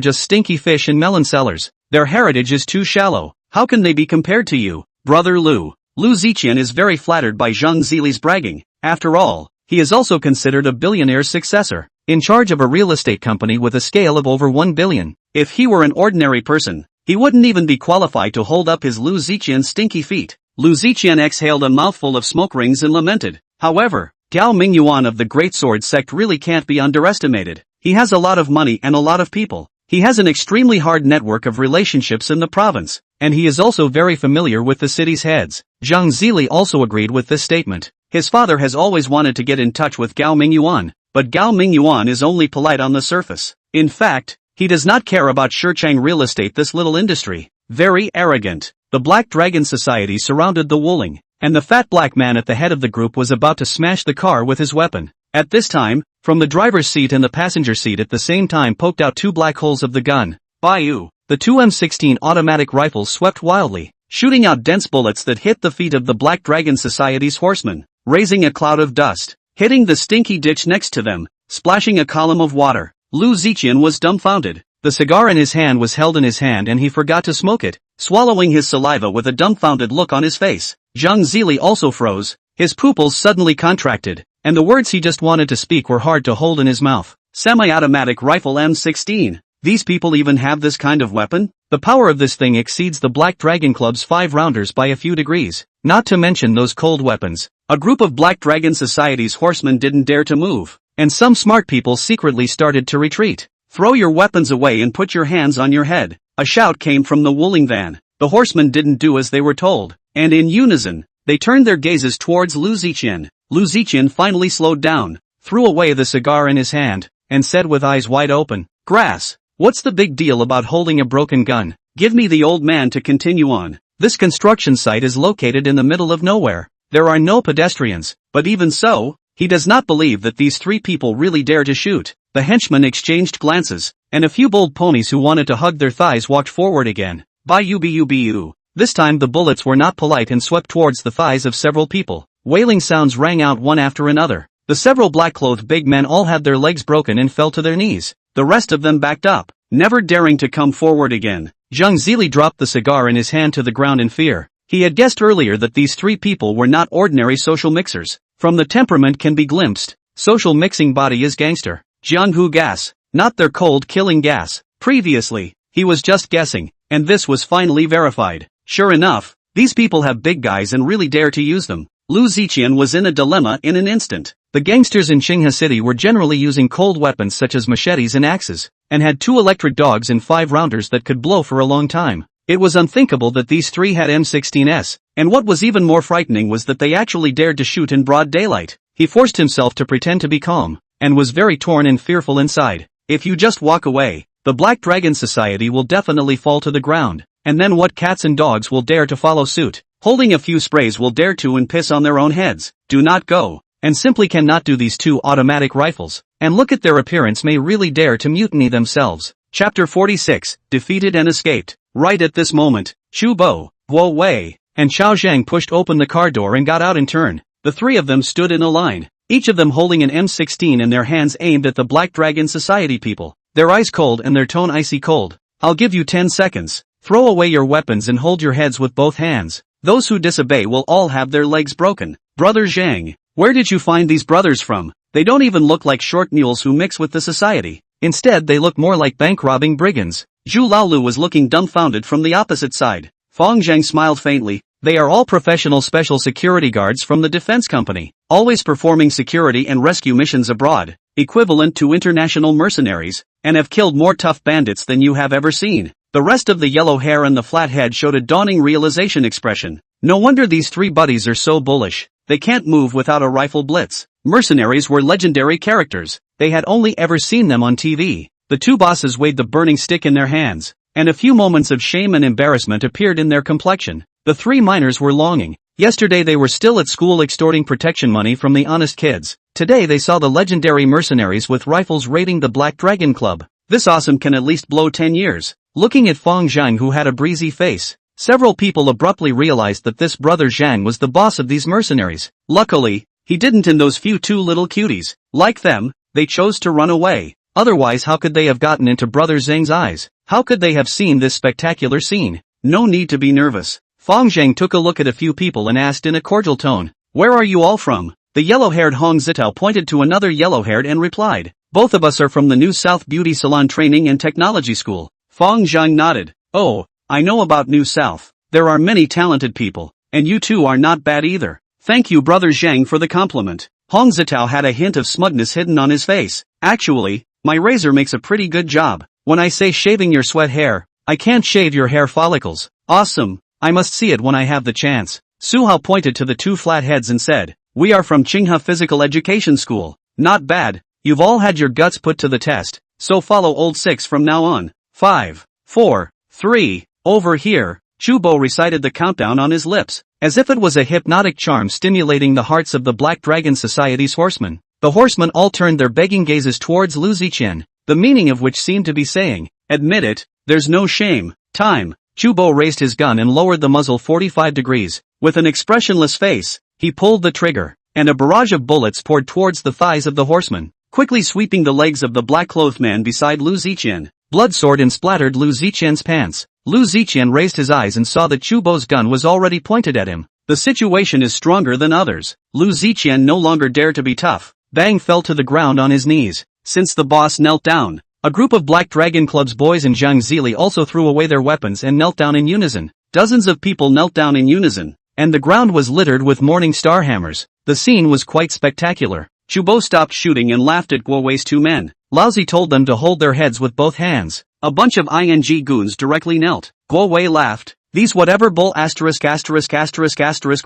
just stinky fish in melon cellars. Their heritage is too shallow. How can they be compared to you, Brother Lu?" Lu Ziqian is very flattered by Zhang Zili's bragging. After all, he is also considered a billionaire's successor, in charge of a real estate company with a scale of over 1 billion. If he were an ordinary person, he wouldn't even be qualified to hold up his Lu Ziqian's stinky feet. Lu Ziqian exhaled a mouthful of smoke rings and lamented. However, Gao Mingyuan of the Great Sword sect really can't be underestimated. He has a lot of money and a lot of people. He has an extremely hard network of relationships in the province, and he is also very familiar with the city's heads. Zhang Zili also agreed with this statement. His father has always wanted to get in touch with Gao Mingyuan, but Gao Mingyuan is only polite on the surface. In fact, he does not care about Shichang real estate, this little industry. Very arrogant. The Black Dragon Society surrounded the Wuling, and the fat black man at the head of the group was about to smash the car with his weapon. At this time, from the driver's seat and the passenger seat at the same time poked out two black holes of the gun. Bayou. The two M16 automatic rifles swept wildly, shooting out dense bullets that hit the feet of the Black Dragon Society's horsemen, raising a cloud of dust, hitting the stinky ditch next to them, splashing a column of water. Lu Ziqian was dumbfounded. The cigar in his hand was held in his hand and he forgot to smoke it, swallowing his saliva with a dumbfounded look on his face. Zhang Zili also froze, his pupils suddenly contracted, and the words he just wanted to speak were hard to hold in his mouth. Semi-automatic rifle M16. These people even have this kind of weapon? The power of this thing exceeds the Black Dragon Club's 5-rounders by a few degrees. Not to mention those cold weapons. A group of Black Dragon Society's horsemen didn't dare to move, and some smart people secretly started to retreat. "Throw your weapons away and put your hands on your head." A shout came from the Wuling van. The horsemen didn't do as they were told, and in unison, they turned their gazes towards Lu Ziqian. Lu Ziqian finally slowed down, threw away the cigar in his hand, and said with eyes wide open, "Grass. What's the big deal about holding a broken gun? Give me the old man to continue on." This construction site is located in the middle of nowhere. There are no pedestrians, but even so, he does not believe that these three people really dare to shoot. The henchmen exchanged glances, and a few bold ponies who wanted to hug their thighs walked forward again. Bayou. This time the bullets were not polite and swept towards the thighs of several people. Wailing sounds rang out one after another. The several black-clothed big men all had their legs broken and fell to their knees. The rest of them backed up, never daring to come forward again. Zhang Zili dropped the cigar in his hand to the ground in fear. He had guessed earlier that these three people were not ordinary social mixers. From the temperament can be glimpsed, social mixing body is gangster. Jianghu gas, not their cold killing gas. Previously, he was just guessing, and this was finally verified. Sure enough, these people have big guys and really dare to use them. Lu Ziqian was in a dilemma in an instant. The gangsters in Qinghe City were generally using cold weapons such as machetes and axes, and had 2 electric dogs and 5 rounders that could blow for a long time. It was unthinkable that these 3 had M16s, and what was even more frightening was that they actually dared to shoot in broad daylight. He forced himself to pretend to be calm, and was very torn and fearful inside. If you just walk away, the Black Dragon Society will definitely fall to the ground, and then what cats and dogs will dare to follow suit? Holding a few sprays will dare to and piss on their own heads. Do not go, and simply cannot do these 2 automatic rifles, and look at their appearance may really dare to mutiny themselves. Chapter 46, Defeated and Escaped. Right at this moment, Chu Bo, Guo Wei, and Xiao Zhang pushed open the car door and got out in turn. The 3 of them stood in a line, each of them holding an M16 in their hands aimed at the Black Dragon Society people. Their eyes cold and their tone icy cold. I'll give you 10 seconds. Throw away your weapons and hold your heads with both hands. Those who disobey will all have their legs broken. Brother Zhang, where did you find these brothers from? They don't even look like short mules who mix with the society. Instead they look more like bank-robbing brigands. Zhu Laolu was looking dumbfounded from the opposite side. Fang Zheng smiled faintly. They are all professional special security guards from the defense company, always performing security and rescue missions abroad, equivalent to international mercenaries, and have killed more tough bandits than you have ever seen. The rest of the yellow hair and the flat head showed a dawning realization expression. No wonder these 3 buddies are so bullish. They can't move without a rifle blitz. Mercenaries were legendary characters. They had only ever seen them on TV. The 2 bosses weighed the burning stick in their hands, and a few moments of shame and embarrassment appeared in their complexion. The 3 minors were longing. Yesterday they were still at school extorting protection money from the honest kids. Today they saw the legendary mercenaries with rifles raiding the Black Dragon Club. This awesome can at least blow 10 years. Looking at Fang Zheng, who had a breezy face, several people abruptly realized that this brother Zhang was the boss of these mercenaries. Luckily, he didn't, and those few 2 little cuties, like them, they chose to run away. Otherwise how could they have gotten into brother Zheng's eyes? How could they have seen this spectacular scene? No need to be nervous. Fang Zheng took a look at a few people and asked in a cordial tone, "Where are you all from?" The yellow-haired Hong Zitao pointed to another yellow-haired and replied, "Both of us are from the New South Beauty Salon Training and Technology School." Fang Zheng nodded. "Oh, I know about New South. There are many talented people, and you 2 are not bad either. Thank you brother Zhang for the compliment." Hong Zitao had a hint of smugness hidden on his face. "Actually, my razor makes a pretty good job. When I say shaving your sweat hair, I can't shave your hair follicles." "Awesome. I must see it when I have the chance." Su Hao pointed to the 2 flat heads and said, "We are from Qinghe Physical Education School." "Not bad. You've all had your guts put to the test, so follow old 6 from now on. 5, 4, 3, over here." Chu Bo recited the countdown on his lips, as if it was a hypnotic charm stimulating the hearts of the Black Dragon Society's horsemen. The horsemen all turned their begging gazes towards Lu Ziqian, the meaning of which seemed to be saying, "Admit it, there's no shame." Time. Chu Bo raised his gun and lowered the muzzle 45 degrees. With an expressionless face, he pulled the trigger, and a barrage of bullets poured towards the thighs of the horseman, quickly sweeping the legs of the black-clothed man beside Lu Ziqian. Blood soared and splattered Lu Ziqian's pants. Lu Ziqian raised his eyes and saw that Chu Bo's gun was already pointed at him. The situation is stronger than others. Lu Ziqian no longer dared to be tough. Bang fell to the ground on his knees. Since the boss knelt down, a group of Black Dragon Club's boys in Zhang Zili also threw away their weapons and knelt down in unison. Dozens of people knelt down in unison, and the ground was littered with morning star hammers. The scene was quite spectacular. Chu Bo stopped shooting and laughed at Guo Wei's 2 men. Laozi told them to hold their heads with both hands. A bunch of ING goons directly knelt. Guo Wei laughed. "These whatever bull ******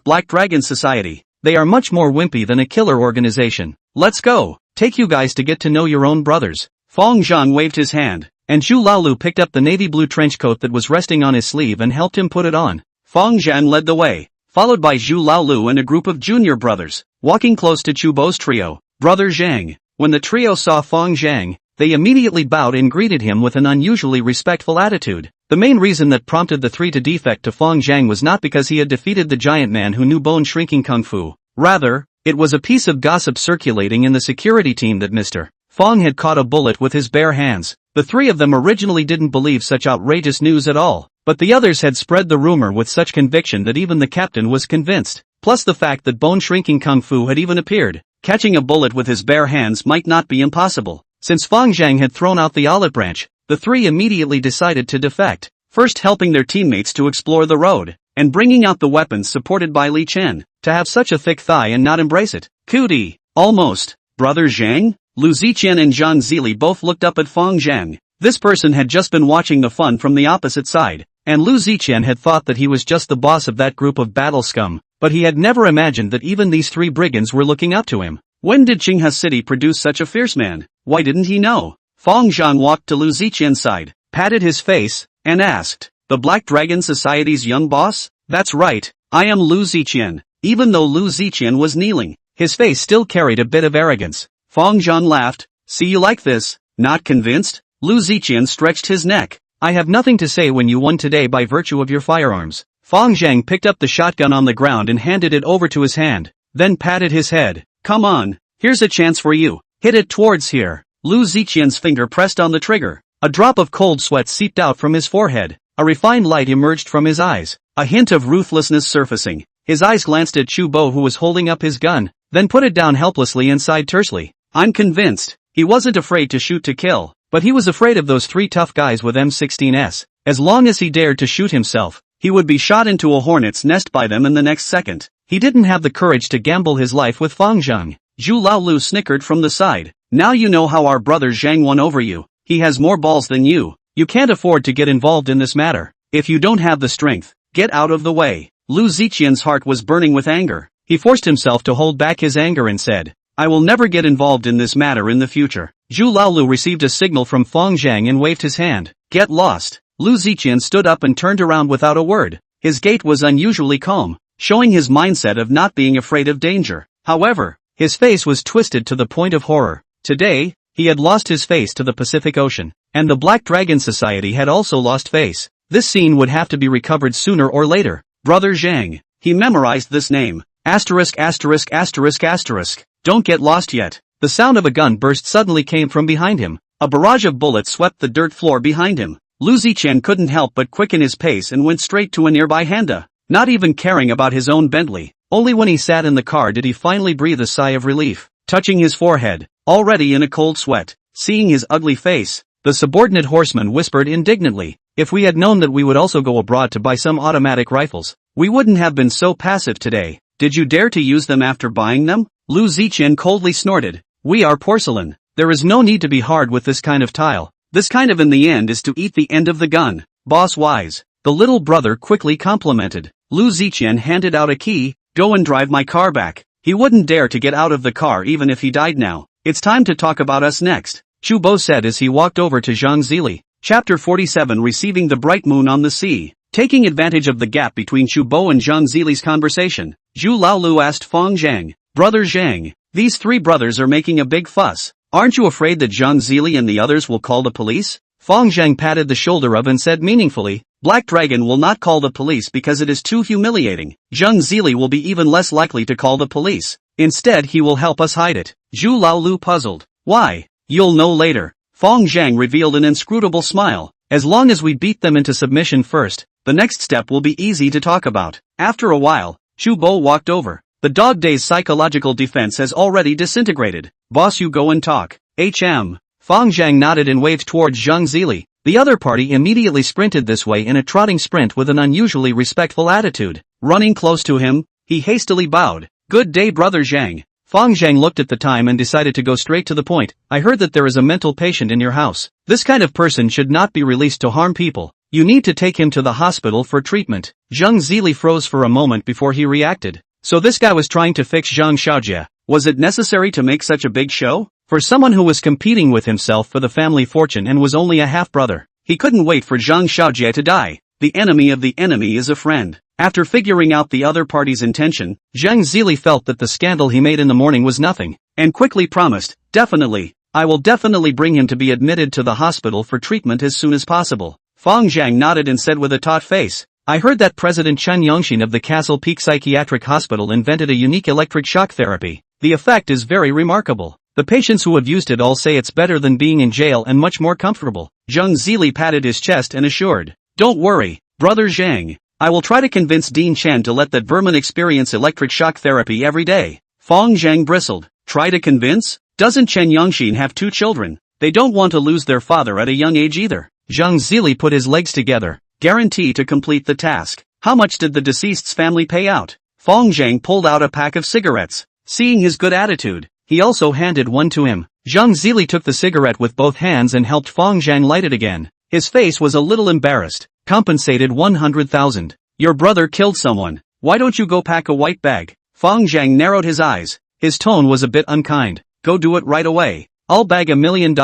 Black Dragon Society. They are much more wimpy than a killer organization. Let's go. Take you guys to get to know your own brothers." Fang Zheng waved his hand, and Zhu Laolu picked up the navy blue trench coat that was resting on his sleeve and helped him put it on. Fang Zheng led the way, followed by Zhu Laolu and a group of junior brothers, walking close to Chu Bo's trio. Brother Zhang. When the trio saw Fang Zheng, they immediately bowed and greeted him with an unusually respectful attitude. The main reason that prompted the 3 to defect to Fang Zheng was not because he had defeated the giant man who knew bone-shrinking kung fu. Rather, it was a piece of gossip circulating in the security team that Mr. Fang had caught a bullet with his bare hands. The 3 of them originally didn't believe such outrageous news at all, but the others had spread the rumor with such conviction that even the captain was convinced. Plus the fact that bone-shrinking kung fu had even appeared. catching a bullet with his bare hands might not be impossible. Since Fang Zheng had thrown out the olive branch, the three immediately decided to defect, first helping their teammates to explore the road, and bringing out the weapons supported by Li Chen. To have such a thick thigh and not embrace it. Cootie. Almost. Brother Zhang? Lu Ziqian and Zhang Zili both looked up at Fang Zheng. This person had just been watching the fun from the opposite side, and Lu Ziqian had thought that he was just the boss of that group of battle scum, but he had never imagined that even these three brigands were looking up to him. When did Qinghe City produce such a fierce man? Why didn't he know? Fang Zheng walked to Lu Ziqian's side, patted his face, and asked, "The Black Dragon Society's young boss? That's right, I am Lu Ziqian." Even though Lu Ziqian was kneeling, his face still carried a bit of arrogance. Fang Zheng laughed. "See, you like this? Not convinced?" Lu Ziqian stretched his neck. "I have nothing to say when you won today by virtue of your firearms." Fang Zheng picked up the shotgun on the ground and handed it over to his hand, then patted his head. "Come on, here's a chance for you. Hit it towards here." Lu Ziqian's finger pressed on the trigger. A drop of cold sweat seeped out from his forehead. A refined light emerged from his eyes, a hint of ruthlessness surfacing. His eyes glanced at Chu Bo, who was holding up his gun, then put it down helplessly and sighed tersely. "I'm convinced." He wasn't afraid to shoot to kill, but he was afraid of those three tough guys with M16s. As long as he dared to shoot himself, he would be shot into a hornet's nest by them in the next second. He didn't have the courage to gamble his life with Fang Zheng. Zhu Laolu snickered from the side. "Now you know how our brother Zhang won over you. He has more balls than you. You can't afford to get involved in this matter. If you don't have the strength, get out of the way." Lu Ziqian's heart was burning with anger. He forced himself to hold back his anger and said, "I will never get involved in this matter in the future." Zhu Laolu received a signal from Fang Zheng and waved his hand. "Get lost." Lu Ziqian stood up and turned around without a word. His gait was unusually calm, showing his mindset of not being afraid of danger. However, his face was twisted to the point of horror. Today, he had lost his face to the Pacific Ocean, and the Black Dragon Society had also lost face. This scene would have to be recovered sooner or later. Brother Zhang. He memorized this name. Asterisk asterisk asterisk asterisk. Don't get lost yet. The sound of a gun burst suddenly came from behind him. A barrage of bullets swept the dirt floor behind him. Lu Ziqian couldn't help but quicken his pace and went straight to a nearby Honda, not even caring about his own Bentley. Only when he sat in the car did he finally breathe a sigh of relief, touching his forehead, already in a cold sweat. Seeing his ugly face, the subordinate horseman whispered indignantly, "If we had known that we would also go abroad to buy some automatic rifles, we wouldn't have been so passive today. Did you dare to use them after buying them?" Lu Ziqian coldly snorted. "We are porcelain. There is no need to be hard with this kind of tile. This kind of in the end is to eat the end of the gun. Boss wise." The little brother quickly complimented. Lu Ziqian handed out a key. "Go and drive my car back." He wouldn't dare to get out of the car even if he died now. "It's time to talk about us next," Chu Bo said as he walked over to Zhang Zili. Chapter 47 Receiving the Bright Moon on the Sea. Taking advantage of the gap between Chu Bo and Zhang Zili's conversation, Zhu Laolu asked Fang Zheng, "Brother Zhang, these three brothers are making a big fuss. Aren't you afraid that Zhang Zili and the others will call the police?" Fang Zheng patted the shoulder of and said meaningfully, "Black Dragon will not call the police because it is too humiliating. Zhang Zili will be even less likely to call the police. Instead he will help us hide it." Zhu Laolu puzzled. "Why? You'll know later." Fang Zheng revealed an inscrutable smile. "As long as we beat them into submission first, the next step will be easy to talk about." After a while, Chu Bo walked over. "The dog day's psychological defense has already disintegrated. Boss, you go and talk." Fang Zheng nodded and waved towards Zhang Zili. The other party immediately sprinted this way in a trotting sprint with an unusually respectful attitude. Running close to him, he hastily bowed. "Good day, Brother Zhang." Fang Zheng looked at the time and decided to go straight to the point. "I heard that there is a mental patient in your house. This kind of person should not be released to harm people. You need to take him to the hospital for treatment." Zhang Zili froze for a moment before he reacted. So this guy was trying to fix Zhang Xiaojie. Was it necessary to make such a big show? For someone who was competing with himself for the family fortune and was only a half-brother, he couldn't wait for Zhang Xiaojie to die. The enemy of the enemy is a friend. After figuring out the other party's intention, Zhang Zili felt that the scandal he made in the morning was nothing, and quickly promised, "Definitely, I will definitely bring him to be admitted to the hospital for treatment as soon as possible." Fang Zheng nodded and said with a taut face, "I heard that President Chen Yongxin of the Castle Peak Psychiatric Hospital invented a unique electric shock therapy. The effect is very remarkable. The patients who have used it all say it's better than being in jail and much more comfortable." Zhang Zili patted his chest and assured, "Don't worry, Brother Zhang. I will try to convince Dean Chen to let that vermin experience electric shock therapy every day." Fang Zheng bristled. Try to convince? Doesn't Chen Yongxin have 2 children? They don't want to lose their father at a young age either. Zhang Zili put his legs together. Guarantee to complete the task. How much did the deceased's family pay out? Fang Zheng pulled out a pack of cigarettes. Seeing his good attitude, he also handed one to him. Zhang Zili took the cigarette with both hands and helped Fang Zheng light it again. His face was a little embarrassed. Compensated 100,000. Your brother killed someone. Why don't you go pack a white bag? Fang Zheng narrowed his eyes. His tone was a bit unkind. Go do it right away. I'll bag $1 million.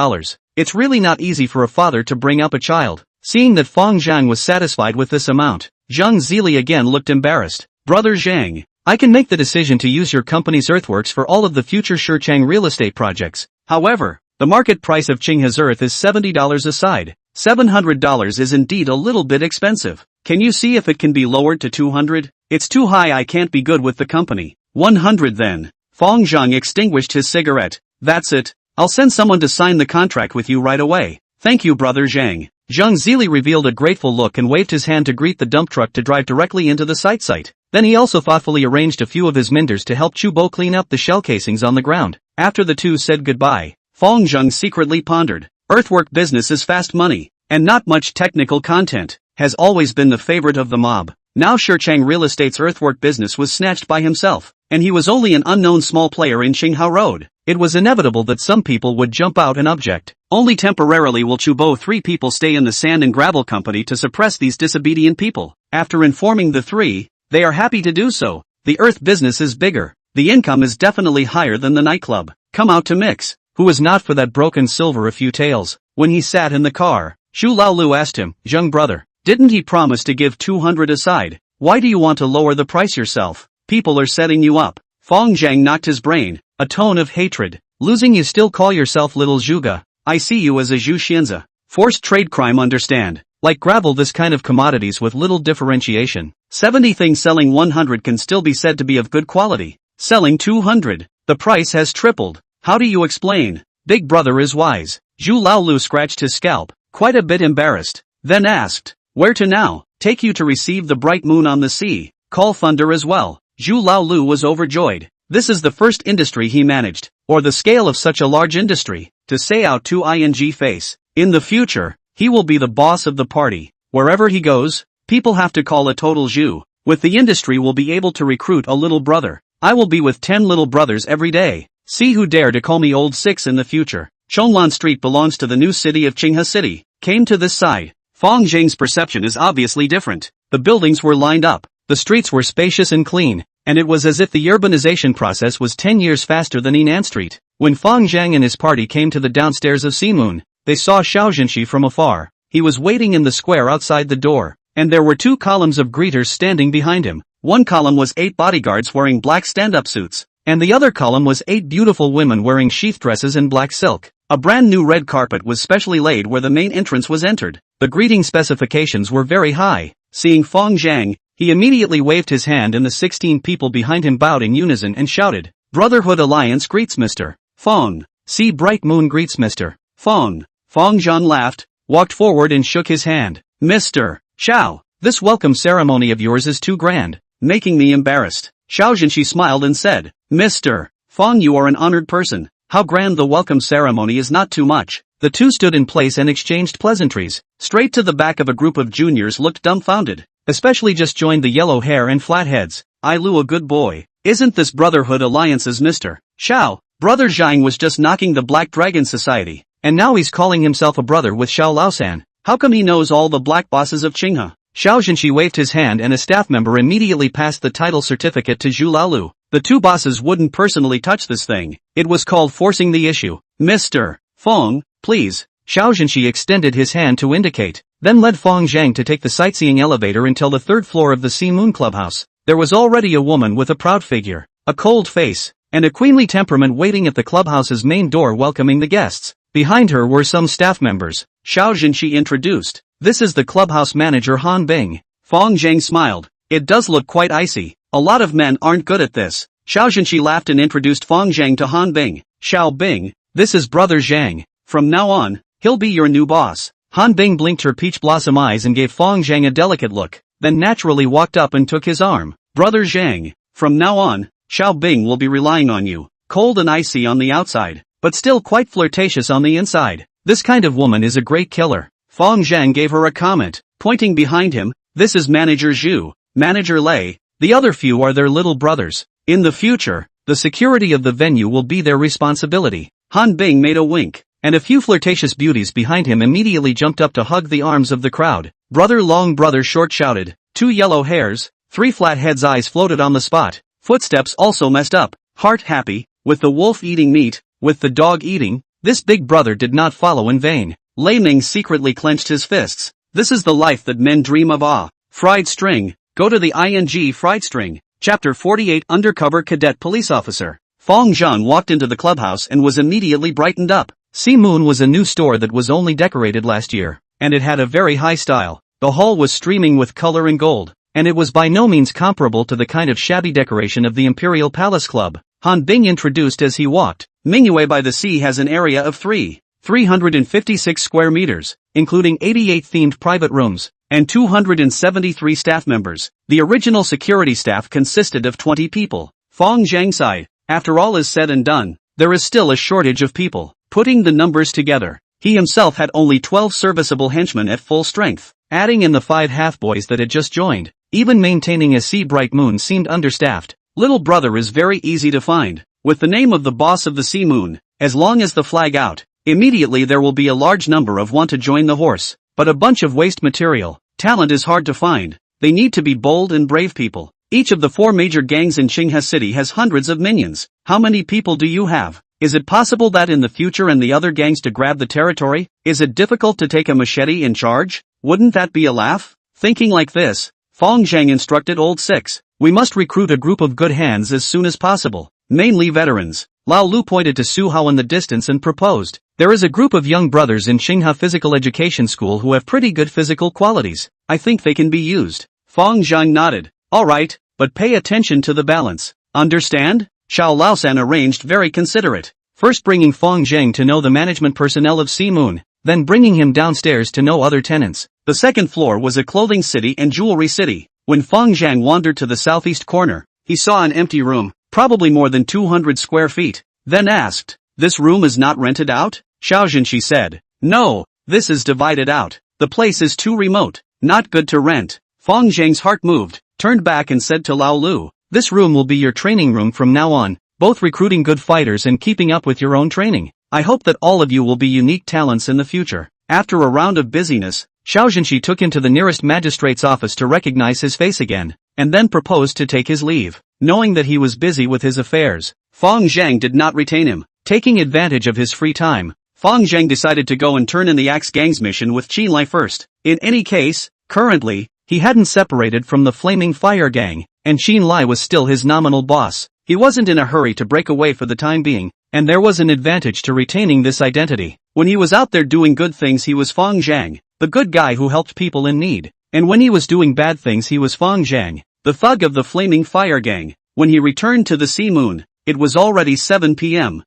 It's really not easy for a father to bring up a child. Seeing that Fang Zheng was satisfied with this amount, Zhang Zili again looked embarrassed. Brother Zhang, I can make the decision to use your company's earthworks for all of the future Shichang real estate projects. However, the market price of Qinghe's earth is $70 a side. $700 is indeed a little bit expensive. Can you see if it can be lowered to 200? It's too high, I can't be good with the company. 100 then. Fang Zheng extinguished his cigarette. That's it. I'll send someone to sign the contract with you right away. Thank you, brother Zhang. Zhang Zili revealed a grateful look and waved his hand to greet the dump truck to drive directly into the site. Then he also thoughtfully arranged a few of his menders to help Chubo clean up the shell casings on the ground. After the two said goodbye, Fang Zheng secretly pondered. Earthwork business is fast money, and not much technical content, has always been the favorite of the mob. Now Shichang Real Estate's earthwork business was snatched by himself, and he was only an unknown small player in Qinghao Road. It was inevitable that some people would jump out and object. Only temporarily will Chubo 3 people stay in the sand and gravel company to suppress these disobedient people. After informing the 3, they are happy to do so. The earth business is bigger. The income is definitely higher than the nightclub. Come out to mix. Who was not for that broken silver a few taels? When he sat in the car, Xu Laolu asked him, young brother, didn't he promise to give 200 aside? Why do you want to lower the price yourself? People are setting you up. Fang Zheng knocked his brain, a tone of hatred. Losing you still call yourself little Zhuge. I see you as a Zhu Xianzi. Forced trade crime, understand. Like gravel, this kind of commodities with little differentiation. 70 things selling 100 can still be said to be of good quality. Selling 200, the price has tripled. How do you explain? Big brother is wise. Zhu Laolu scratched his scalp, quite a bit embarrassed, then asked, where to now? Take you to receive the bright moon on the sea. Call thunder as well. Zhu Laolu was overjoyed. This is the first industry he managed, or the scale of such a large industry, to say out to ing face. In the future, he will be the boss of the party. Wherever he goes, people have to call a total Zhu. With the industry will be able to recruit a little brother. I will be with 10 little brothers every day. See who dare to call me old 6 in the future. Chonglan Street belongs to the new city of Qinghe City. Came to this side. Fang Zheng's perception is obviously different. The buildings were lined up, the streets were spacious and clean, and it was as if the urbanization process was 10 years faster than Yinan Street. When Fang Zheng and his party came to the downstairs of Simun, they saw Xiao Zhenxi from afar. He was waiting in the square outside the door, and there were 2 columns of greeters standing behind him. One column was 8 bodyguards wearing black stand-up suits, and the other column was 8 beautiful women wearing sheath dresses and black silk. A brand new red carpet was specially laid where the main entrance was entered. The greeting specifications were very high. Seeing Fang Zheng, he immediately waved his hand and the 16 people behind him bowed in unison and shouted, Brotherhood Alliance greets Mr. Fang. See Bright Moon greets Mr. Fang. Fang Zheng laughed, walked forward and shook his hand. Mr. Xiao, this welcome ceremony of yours is too grand, making me embarrassed. Xiao Zhenxi smiled and said, Mr. Fang, you are an honored person. How grand the welcome ceremony is not too much. The two stood in place and exchanged pleasantries. Straight to the back of a group of juniors looked dumbfounded. Especially just joined the yellow hair and flatheads. I Lu, a good boy. Isn't this Brotherhood Alliance's Mr. Xiao? Brother Zhang was just knocking the Black Dragon Society, and now he's calling himself a brother with Xiao Laosan. How come he knows all the black bosses of Qinghe? Xiao Zhenxi waved his hand and a staff member immediately passed the title certificate to Zhu Laolu. The 2 bosses wouldn't personally touch this thing. It was called forcing the issue. Mr. Fang, please. Xiao Zhenxi extended his hand to indicate, then led Fang Zheng to take the sightseeing elevator until the 3rd floor of the Sea Moon Clubhouse. There was already a woman with a proud figure, a cold face, and a queenly temperament waiting at the clubhouse's main door welcoming the guests. Behind her were some staff members. Xiao Zhenxi introduced, this is the clubhouse manager Han Bing. Fang Zheng smiled. It does look quite icy. A lot of men aren't good at this. Xiao Zhenxi laughed and introduced Fang Zheng to Han Bing. Xiao Bing, this is brother Zhang. From now on, he'll be your new boss. Han Bing blinked her peach blossom eyes and gave Fang Zheng a delicate look, then naturally walked up and took his arm. Brother Zhang, from now on, Xiao Bing will be relying on you. cold and icy on the outside, but still quite flirtatious on the inside. This kind of woman is a great killer. Fang Zheng gave her a comment, pointing behind him. This is Manager Zhu, Manager Lei, the other few are their little brothers. In the future, the security of the venue will be their responsibility. Han Bing made a wink, and a few flirtatious beauties behind him immediately jumped up to hug the arms of the crowd. Brother long brother short shouted, 2 yellow hairs, 3 flat heads eyes floated on the spot. Footsteps also messed up, heart happy, with the wolf eating meat, with the dog eating. This big brother did not follow in vain. Lei Ming secretly clenched his fists. This is the life that men dream of. Fried string, go to the ing fried string. Chapter 48 Undercover Cadet Police Officer. Fang Zheng walked into the clubhouse and was immediately brightened up. Sea Moon was a new store that was only decorated last year, and it had a very high style. The hall was streaming with color and gold, and it was by no means comparable to the kind of shabby decoration of the Imperial Palace Club. Han Bing introduced as he walked. Manhwa by the Sea has an area of 356 square meters, including 88 themed private rooms, and 273 staff members. The original security staff consisted of 20 people. Fang Zheng sighed. After all is said and done, there is still a shortage of people. Putting the numbers together, he himself had only 12 serviceable henchmen at full strength, adding in the 5 half-boys that had just joined. Even maintaining a sea bright moon seemed understaffed. Little brother is very easy to find, with the name of the boss of the Sea Moon. As long as the flag out, immediately there will be a large number of want to join the horse, but a bunch of waste material. Talent is hard to find. They need to be bold and brave people. Each of the 4 major gangs in Qinghe City has hundreds of minions. How many people do you have? Is it possible that in the future and the other gangs to grab the territory? Is it difficult to take a machete in charge? Wouldn't that be a laugh? Thinking like this, Fang Zheng instructed Old Six. We must recruit a group of good hands as soon as possible, mainly veterans. Lao Lu pointed to Su Hao in the distance and proposed. There is a group of young brothers in Qinghe Physical Education School who have pretty good physical qualities. I think they can be used. Fang Zheng nodded. Alright, but pay attention to the balance. Understand? Xiao Laosan arranged very considerate. First bringing Fang Zheng to know the management personnel of Sea Moon, then bringing him downstairs to know other tenants. The second floor was a clothing city and jewelry city. When Fang Zheng wandered to the southeast corner, he saw an empty room, probably more than 200 square feet, then asked, this room is not rented out? Xiao Zhenshi said, no, this is divided out. The place is too remote, not good to rent. Fang Zheng's heart moved, turned back and said to Lao Lu, this room will be your training room from now on, both recruiting good fighters and keeping up with your own training. I hope that all of you will be unique talents in the future. After a round of busyness, Xiao Zhenshi took him to the nearest magistrate's office to recognize his face again, and then proposed to take his leave. Knowing that he was busy with his affairs, Fang Zheng did not retain him. Taking advantage of his free time, Fang Zheng decided to go and turn in the Axe Gang's mission with Qin Lai first. In any case, currently, he hadn't separated from the Flaming Fire Gang, and Qin Lai was still his nominal boss. He wasn't in a hurry to break away for the time being, and there was an advantage to retaining this identity. When he was out there doing good things he was Fang Zheng, the good guy who helped people in need. And when he was doing bad things he was Fang Zheng, the thug of the Flaming Fire Gang. When he returned to the Sea Moon, it was already 7 p.m.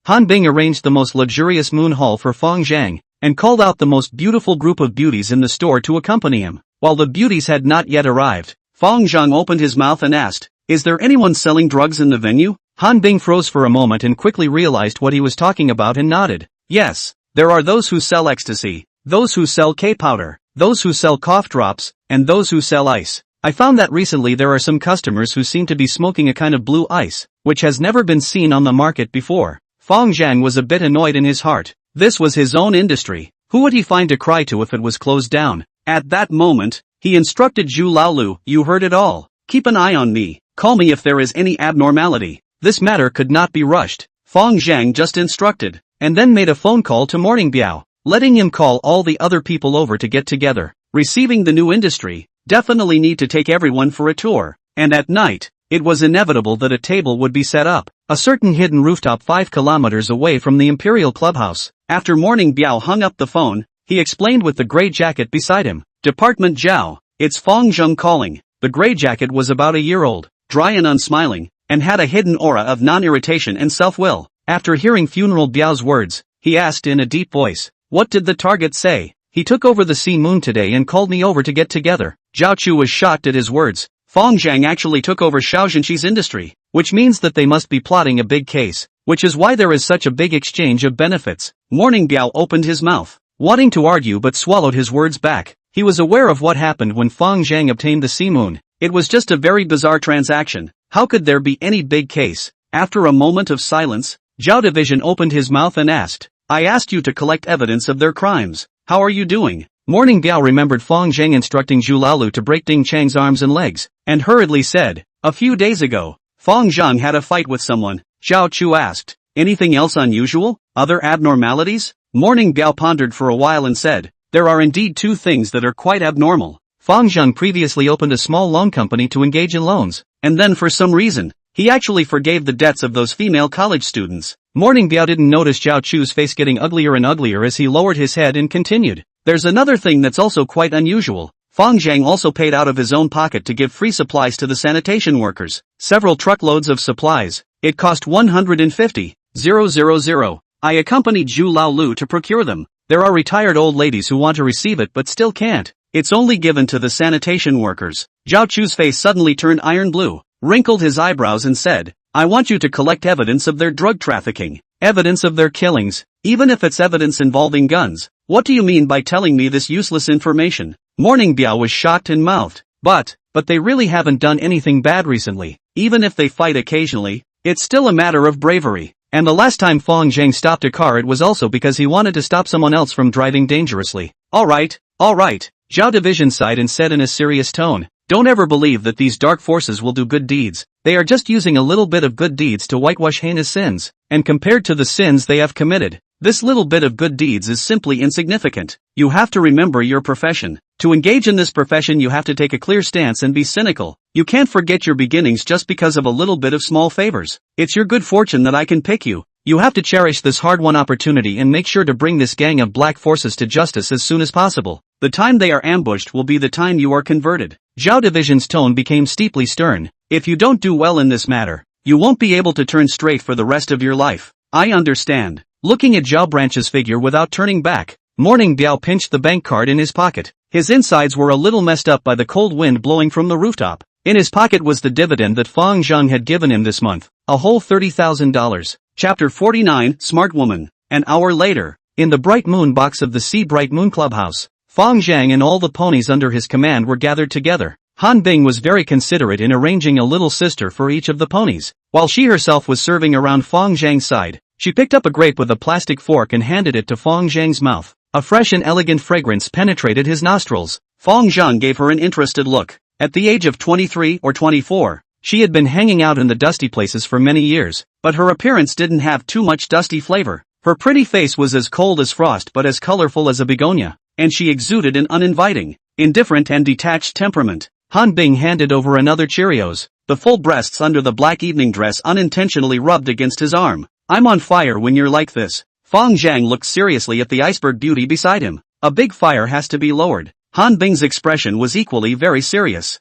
Han Bing arranged the most luxurious moon hall for Fang Zheng, and called out the most beautiful group of beauties in the store to accompany him. While the beauties had not yet arrived, Fang Zheng opened his mouth and asked, is there anyone selling drugs in the venue? Han Bing froze for a moment and quickly realized what he was talking about and nodded. Yes, there are those who sell ecstasy, those who sell K-powder, those who sell cough drops, and those who sell ice. I found that recently there are some customers who seem to be smoking a kind of blue ice, which has never been seen on the market before. Fang Zheng was a bit annoyed in his heart. This was his own industry. Who would he find to cry to if it was closed down? At that moment, he instructed Zhu Laolu, you heard it all. Keep an eye on me. Call me if there is any abnormality. This matter could not be rushed. Fang Zheng just instructed, and then made a phone call to Morning Biao, letting him call all the other people over to get together. Receiving the new industry, definitely need to take everyone for a tour, and at night, it was inevitable that a table would be set up, a certain hidden rooftop 5 kilometers away from the Imperial Clubhouse. After Morning Biao hung up the phone, he explained with the gray jacket beside him, Department Zhao, it's Fang Zheng calling. The gray jacket was about a year old, dry and unsmiling, and had a hidden aura of non-irritation and self-will. After hearing Funeral Biao's words, he asked in a deep voice, what did the target say? He took over the Sea Moon today and called me over to get together. Zhao Chu was shocked at his words. Fang Zheng actually took over Xiao Zhenshi's industry. which means that they must be plotting a big case, which is why there is such a big exchange of benefits. Morning Biao opened his mouth, wanting to argue but swallowed his words back. He was aware of what happened when Fang Zheng obtained the sea moon. It was just a very bizarre transaction. How could there be any big case? After a moment of silence, Zhao Division opened his mouth and asked, I asked you to collect evidence of their crimes. How are you doing? Morning Biao remembered Fang Zheng instructing Zhu Laolu to break Ding Chang's arms and legs, and hurriedly said, a few days ago, Fang Zheng had a fight with someone. Zhao Chu asked, anything else unusual? Other abnormalities? Morning Biao pondered for a while and said, there are indeed two things that are quite abnormal. Fang Zheng previously opened a small loan company to engage in loans, and then for some reason, he actually forgave the debts of those female college students. Morning Biao didn't notice Zhao Chu's face getting uglier and uglier as he lowered his head and continued. There's another thing that's also quite unusual. Fang Zheng also paid out of his own pocket to give free supplies to the sanitation workers. Several truckloads of supplies. It cost 150,000. I accompanied Zhu Laolu to procure them. There are retired old ladies who want to receive it but still can't. It's only given to the sanitation workers. Zhao Chu's face suddenly turned iron blue, wrinkled his eyebrows and said, I want you to collect evidence of their drug trafficking, evidence of their killings, even if it's evidence involving guns. What do you mean by telling me this useless information? Morning Biao was shocked and mouthed, but they really haven't done anything bad recently. Even if they fight occasionally, it's still a matter of bravery. And the last time Fang Zheng stopped a car it was also because he wanted to stop someone else from driving dangerously. Alright. Zhao Division sighed and said in a serious tone, don't ever believe that these dark forces will do good deeds. They are just using a little bit of good deeds to whitewash heinous sins, and compared to the sins they have committed, this little bit of good deeds is simply insignificant. You have to remember your profession. To engage in this profession you have to take a clear stance and be cynical. You can't forget your beginnings just because of a little bit of small favors. It's your good fortune that I can pick you. You have to cherish this hard-won opportunity and make sure to bring this gang of black forces to justice as soon as possible. The time they are ambushed will be the time you are converted. Zhao Division's tone became steeply stern. If you don't do well in this matter, you won't be able to turn straight for the rest of your life. I understand. Looking at Zhao Branch's figure without turning back, Morning Biao pinched the bank card in his pocket. His insides were a little messed up by the cold wind blowing from the rooftop. In his pocket was the dividend that Fang Zheng had given him this month, a whole $30,000. Chapter 49, Smart Woman. An hour later, in the Bright Moon box of the Sea Bright Moon Clubhouse, Fang Zheng and all the ponies under his command were gathered together. Han Bing was very considerate in arranging a little sister for each of the ponies. While she herself was serving around Fang Zheng's side, she picked up a grape with a plastic fork and handed it to Fang Zheng's mouth. A fresh and elegant fragrance penetrated his nostrils. Fang Zheng gave her an interested look. At the age of 23 or 24, she had been hanging out in the dusty places for many years, but her appearance didn't have too much dusty flavor. Her pretty face was as cold as frost but as colorful as a begonia, and she exuded an uninviting, indifferent and detached temperament. Han Bing handed over another Cheerios. The full breasts under the black evening dress unintentionally rubbed against his arm. I'm on fire when you're like this. Fang Zheng looked seriously at the iceberg beauty beside him. A big fire has to be lowered. Han Bing's expression was equally very serious.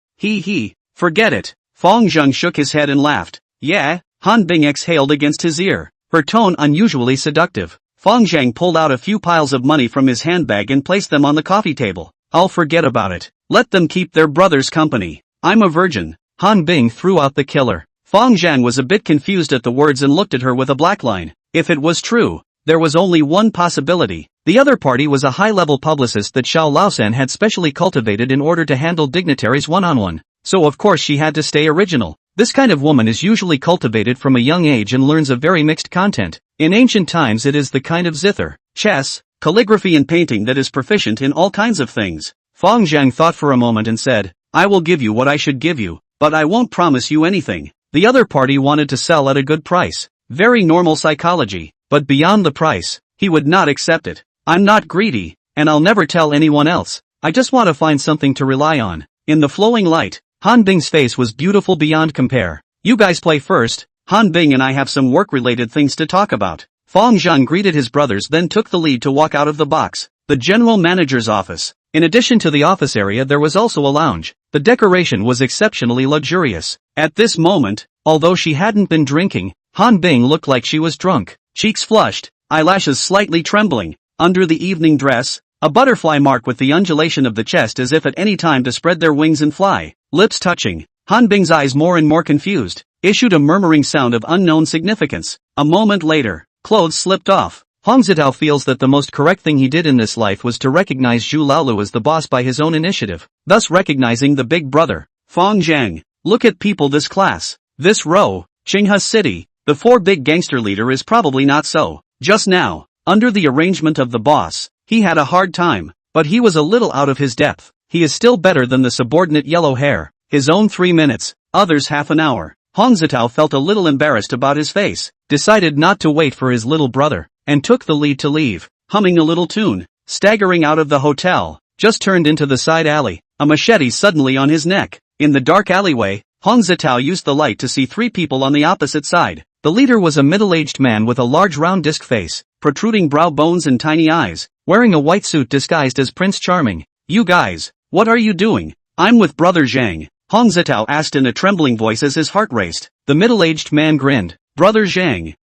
Forget it. Fang Zheng shook his head and laughed. Yeah? Han Bing exhaled against his ear, her tone unusually seductive. Fang Zheng pulled out a few piles of money from his handbag and placed them on the coffee table. I'll forget about it. Let them keep their brother's company. I'm a virgin. Han Bing threw out the killer. Fang Zheng was a bit confused at the words and looked at her with a black line. If it was true, there was only one possibility. The other party was a high-level publicist that Xiao Laosan had specially cultivated in order to handle dignitaries one-on-one. So of course she had to stay original. This kind of woman is usually cultivated from a young age and learns a very mixed content. In ancient times it is the kind of zither, chess, calligraphy and painting that is proficient in all kinds of things. Fang Zheng thought for a moment and said, I will give you what I should give you, but I won't promise you anything. The other party wanted to sell at a good price. Very normal psychology, but beyond the price, he would not accept it. I'm not greedy, and I'll never tell anyone else. I just want to find something to rely on. In the flowing light, Han Bing's face was beautiful beyond compare. You guys play first. Han Bing and I have some work-related things to talk about. Fang Zheng greeted his brothers then took the lead to walk out of the box. The general manager's office. In addition to the office area there was also a lounge. The decoration was exceptionally luxurious. At this moment, although she hadn't been drinking, Han Bing looked like she was drunk. Cheeks flushed, eyelashes slightly trembling. Under the evening dress, a butterfly mark with the undulation of the chest as if at any time to spread their wings and fly. Lips touching. Han Bing's eyes more and more confused. issued a murmuring sound of unknown significance. A moment later, clothes slipped off. Fang Zheng feels that the most correct thing he did in this life was to recognize Zhu Laolu as the boss by his own initiative, thus recognizing the big brother. Fang Zheng, look at people this class. This row, Qinghe City, the 4 big gangster leader is probably not so. Just now, under the arrangement of the boss, he had a hard time, but he was a little out of his depth. He is still better than the subordinate yellow hair, his own 3 minutes, others half an hour. Fang Zheng felt a little embarrassed about his face, decided not to wait for his little brother, and took the lead to leave, humming a little tune. Staggering out of the hotel, just turned into the side alley, a machete suddenly on his neck. In the dark alleyway, Fang Zheng used the light to see 3 people on the opposite side. The leader was a middle-aged man with a large round disc face, protruding brow bones and tiny eyes, wearing a white suit disguised as Prince Charming. You guys, what are you doing? I'm with Brother Zhang, Fang Zheng asked in a trembling voice as his heart raced. The middle-aged man grinned. Brother Zhang,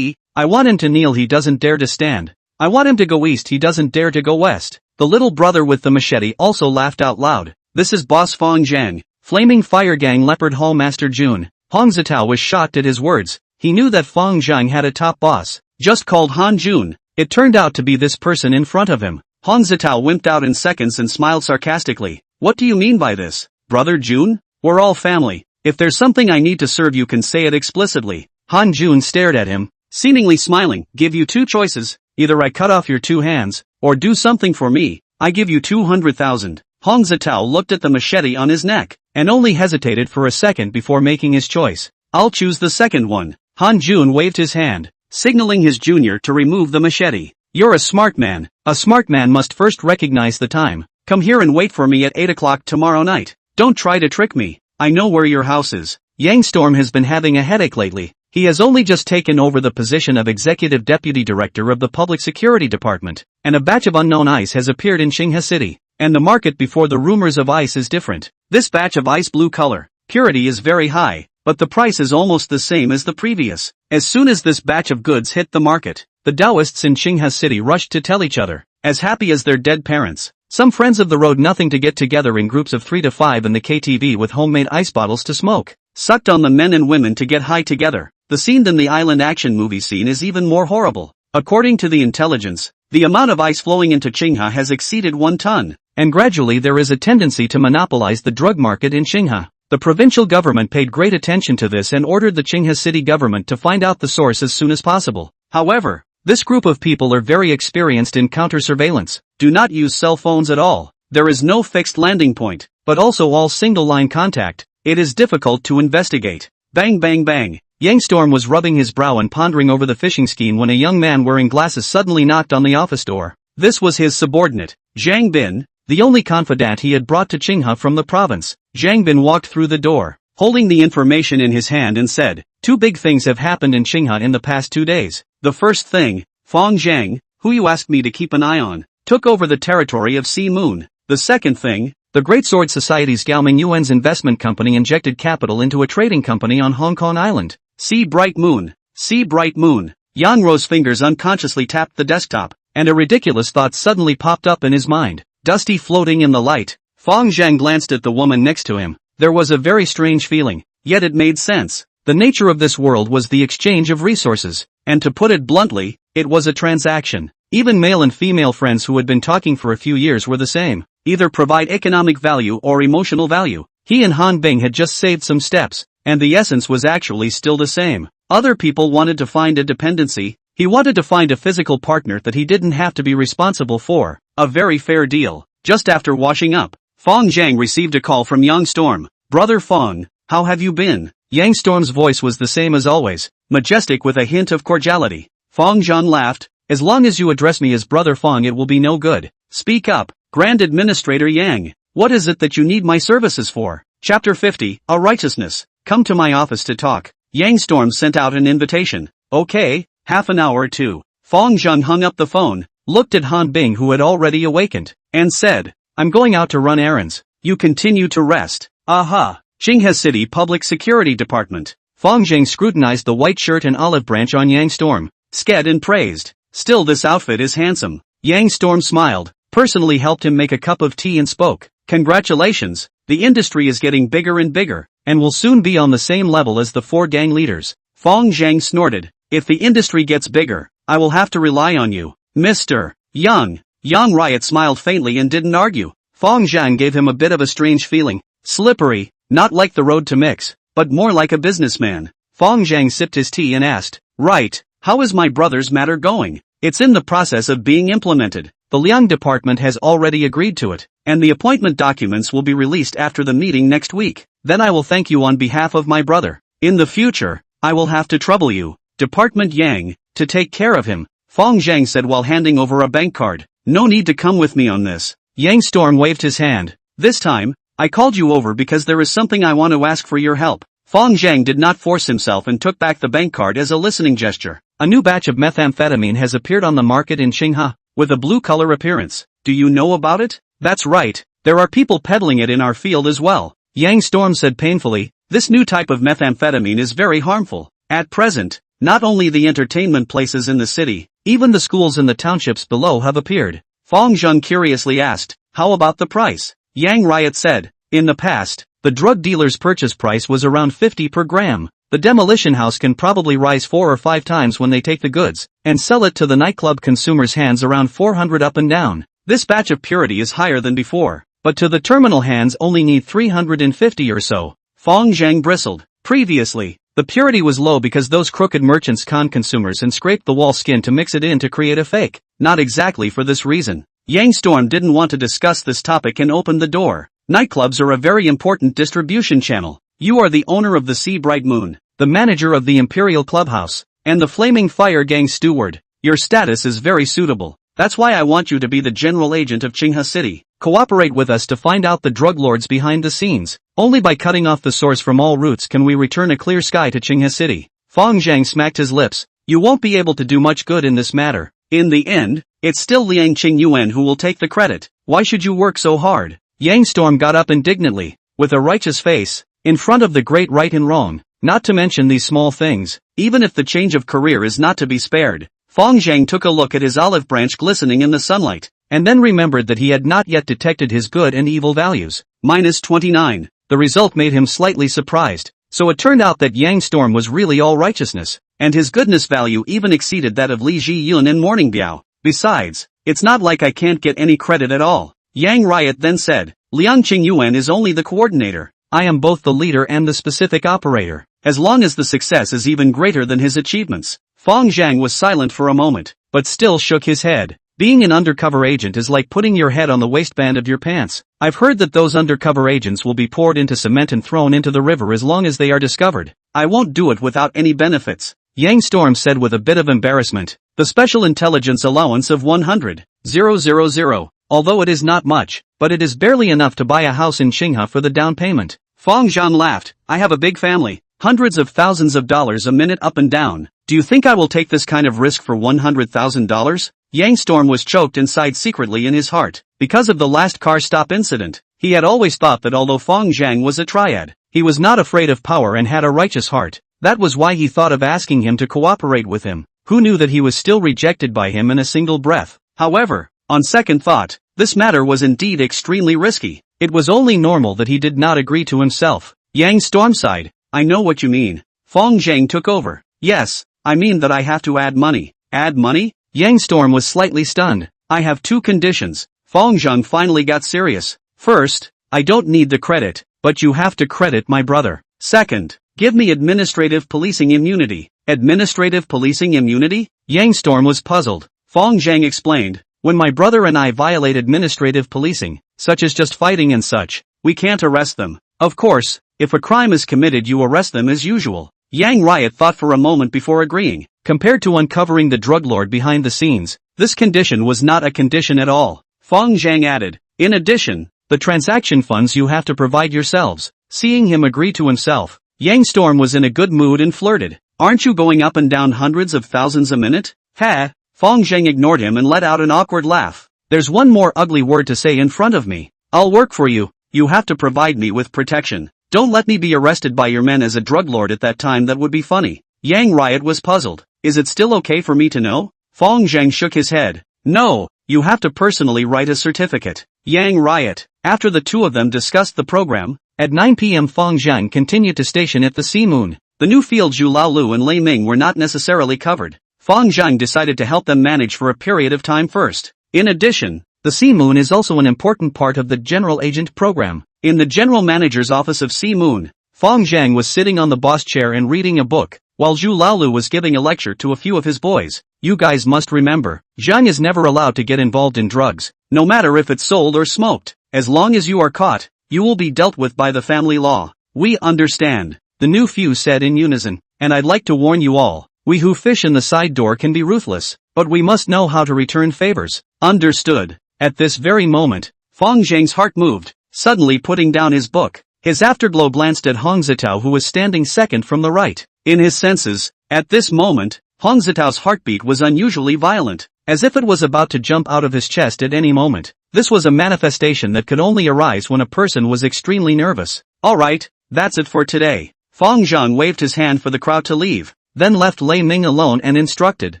I want him to kneel, he doesn't dare to stand. I want him to go east, he doesn't dare to go west. The little brother with the machete also laughed out loud. This is Boss Fang Zheng, Flaming Fire Gang Leopard Hall Master Jun. Fang Zheng was shocked at his words. He knew that Fang Zheng had a top boss, just called Han Jun. It turned out to be this person in front of him. Fang Zheng wimped out in seconds and smiled sarcastically. What do you mean by this, Brother Jun? We're all family. If there's something I need to serve you can say it explicitly. Han Jun stared at him, seemingly smiling. Give you 2 choices, either I cut off your 2 hands, or do something for me. I give you 200,000. Fang Zheng looked at the machete on his neck, and only hesitated for a second before making his choice. I'll choose the second one. Han Jun waved his hand, signaling his junior to remove the machete. You're a smart man. A smart man must first recognize the time. Come here and wait for me at 8 o'clock tomorrow night. Don't try to trick me. I know where your house is. Yang Storm has been having a headache lately. He has only just taken over the position of Executive Deputy Director of the Public Security Department, and a batch of unknown ice has appeared in Qinghe City, and the market before the rumors of ice is different. This batch of ice blue color, purity is very high, but the price is almost the same as the previous. As soon as this batch of goods hit the market, the Taoists in Qinghe City rushed to tell each other, as happy as their dead parents. Some friends of the road nothing to get together in groups of 3 to 5 in the KTV with homemade ice bottles to smoke. Sucked on the men and women to get high together. The scene in the island action movie scene is even more horrible. According to the intelligence, the amount of ice flowing into Qinghe has exceeded 1 ton, and gradually there is a tendency to monopolize the drug market in Qinghe. The provincial government paid great attention to this and ordered the Qinghe city government to find out the source as soon as possible. However, this group of people are very experienced in counter-surveillance. Do not use cell phones at all. There is no fixed landing point, but also all single-line contact. It is difficult to investigate. Bang bang bang. Yang Storm was rubbing his brow and pondering over the fishing skein when a young man wearing glasses suddenly knocked on the office door. This was his subordinate, Zhang Bin, the only confidant he had brought to Qinghe from the province. Zhang Bin walked through the door, holding the information in his hand and said, 2 big things have happened in Qinghe in the past 2 days. The first thing, Fang Zheng, who you asked me to keep an eye on, took over the territory of Sea Moon. The second thing, the Great Sword Society's Gaoming Yuan's investment company injected capital into a trading company on Hong Kong Island. See bright moon. See bright moon. Yang Ro's fingers unconsciously tapped the desktop, and a ridiculous thought suddenly popped up in his mind. Dusty floating in the light. Fang Zheng glanced at the woman next to him. There was a very strange feeling, yet it made sense. The nature of this world was the exchange of resources, and to put it bluntly, it was a transaction. Even male and female friends who had been talking for a few years were the same. Either provide economic value or emotional value. He and Han Bing had just saved some steps, and the essence was actually still the same. Other people wanted to find a dependency. He wanted to find a physical partner that he didn't have to be responsible for. A very fair deal. Just after washing up, Fang Zheng received a call from Yang Storm. Brother Fang, how have you been? Yang Storm's voice was the same as always, majestic with a hint of cordiality. Fang Zheng laughed. As long as you address me as Brother Fang, it will be no good. Speak up, Grand Administrator Yang. What is it that you need my services for? Chapter 50, A Righteousness. Come to my office to talk. Yang Storm sent out an invitation. Okay, half an hour or 2. Fang Zheng hung up the phone, looked at Han Bing who had already awakened, and said, I'm going out to run errands. You continue to rest. Aha. Qinghe City Public Security Department. Fang Zheng scrutinized the white shirt and olive branch on Yang Storm, sked and praised. Still, this outfit is handsome. Yang Storm smiled, personally helped him make a cup of tea and spoke. Congratulations, the industry is getting bigger and bigger. and will soon be on the same level as the 4 gang leaders. Fang Zheng snorted. If the industry gets bigger, I will have to rely on you, Mr. Young. Yang Riot smiled faintly and didn't argue. Fang Zheng gave him a bit of a strange feeling. Slippery, not like the road to mix, but more like a businessman. Fang Zheng sipped his tea and asked, right, how is my brother's matter going? It's in the process of being implemented. The Liang department has already agreed to it, and the appointment documents will be released after the meeting next week. Then I will thank you on behalf of my brother. In the future, I will have to trouble you, Department Yang, to take care of him, Fang Zheng said while handing over a bank card. No need to come with me on this. Yang Storm waved his hand. This time, I called you over because there is something I want to ask for your help. Fang Zheng did not force himself and took back the bank card as a listening gesture. A new batch of methamphetamine has appeared on the market in Qinghe, with a blue color appearance. Do you know about it? That's right, there are people peddling it in our field as well. Yang Storm said painfully, this new type of methamphetamine is very harmful. At present, not only the entertainment places in the city, even the schools in the townships below have appeared. Fang Zheng curiously asked, how about the price? Yang Riot said, in the past, the drug dealer's purchase price was around 50 per gram. The demolition house can probably rise 4 or 5 times when they take the goods, and sell it to the nightclub consumers' hands around 400 up and down. This batch of purity is higher than before, but to the terminal hands only need 350 or so. Fang Zheng bristled. Previously, the purity was low because those crooked merchants conned consumers and scraped the wall skin to mix it in to create a fake. Not exactly for this reason. Yang Storm didn't want to discuss this topic and opened the door. Nightclubs are a very important distribution channel. You are the owner of the Sea Bright Moon, the manager of the Imperial Clubhouse, and the Flaming Fire Gang steward. Your status is very suitable. That's why I want you to be the general agent of Qinghe City. Cooperate with us to find out the drug lords behind the scenes. Only by cutting off the source from all routes can we return a clear sky to Qinghe City. Fang Zheng smacked his lips. You won't be able to do much good in this matter. In the end, it's still Liang Qingyuan who will take the credit. Why should you work so hard? Yang Storm got up indignantly, with a righteous face, in front of the great right and wrong, not to mention these small things, even if the change of career is not to be spared. Fang Zheng took a look at his olive branch glistening in the sunlight, and then remembered that he had not yet detected his good and evil values. -29. The result made him slightly surprised, so it turned out that Yang Storm was really all righteousness, and his goodness value even exceeded that of Li Ji Yun and Morning Biao. Besides, it's not like I can't get any credit at all. Yang Riot then said, Liang Qingyuan is only the coordinator. I am both the leader and the specific operator, as long as the success is even greater than his achievements. Fang Zheng was silent for a moment, but still shook his head. Being an undercover agent is like putting your head on the waistband of your pants. I've heard that those undercover agents will be poured into cement and thrown into the river as long as they are discovered. I won't do it without any benefits. Yang Storm said with a bit of embarrassment. The special intelligence allowance of 100,000. Although it is not much, but it is barely enough to buy a house in Qinghe for the down payment. Fang Zheng laughed. I have a big family. Hundreds of thousands of dollars a minute up and down. Do you think I will take this kind of risk for $100,000? Yang Storm was choked and sighed secretly in his heart. Because of the last car stop incident, he had always thought that although Fang Zheng was a triad, he was not afraid of power and had a righteous heart. That was why he thought of asking him to cooperate with him. Who knew that he was still rejected by him in a single breath? However, on second thought, this matter was indeed extremely risky. It was only normal that he did not agree to himself. Yang Storm sighed. I know what you mean. Fang Zheng took over. Yes, I mean that I have to add money. Add money? Yang Storm was slightly stunned. I have 2 conditions. Fang Zheng finally got serious. First, I don't need the credit, but you have to credit my brother. Second, give me administrative policing immunity. Administrative policing immunity? Yang Storm was puzzled. Fang Zheng explained. When my brother and I violate administrative policing, such as just fighting and such, we can't arrest them. Of course, if a crime is committed you arrest them as usual. Yang Riot thought for a moment before agreeing. Compared to uncovering the drug lord behind the scenes, this condition was not a condition at all. Fang Zheng added, in addition, the transaction funds you have to provide yourselves. Seeing him agree to himself, Yang Storm was in a good mood and flirted. Aren't you going up and down hundreds of thousands a minute? Ha! Fang Zheng ignored him and let out an awkward laugh. There's one more ugly word to say in front of me. I'll work for you. You have to provide me with protection. Don't let me be arrested by your men as a drug lord at that time, that would be funny. Yang Riot was puzzled. Is it still okay for me to know? Fang Zheng shook his head. No, you have to personally write a certificate. Yang Riot. After the two of them discussed the program, At 9 p.m. Fang Zheng continued to station at the Sea Moon. The new field Zhu Laolu and Lei Ming were not necessarily covered. Fang Zheng decided to help them manage for a period of time first. In addition, the Sea Moon is also an important part of the General Agent program. In the General Manager's office of Sea Moon, Fang Zheng was sitting on the boss chair and reading a book, while Zhu Laolu was giving a lecture to a few of his boys. You guys must remember, Zheng is never allowed to get involved in drugs, no matter if it's sold or smoked. As long as you are caught, you will be dealt with by the family law. We understand, the new few said in unison, and I'd like to warn you all, we who fish in the side door can be ruthless, but we must know how to return favors. Understood. At this very moment, Fang Zheng's heart moved, suddenly putting down his book. His afterglow glanced at Hong Zitao, who was standing second from the right. In his senses, at this moment, Hong Zitao's heartbeat was unusually violent, as if it was about to jump out of his chest at any moment. This was a manifestation that could only arise when a person was extremely nervous. Alright, that's it for today. Fang Zheng waved his hand for the crowd to leave, then left Lei Ming alone and instructed,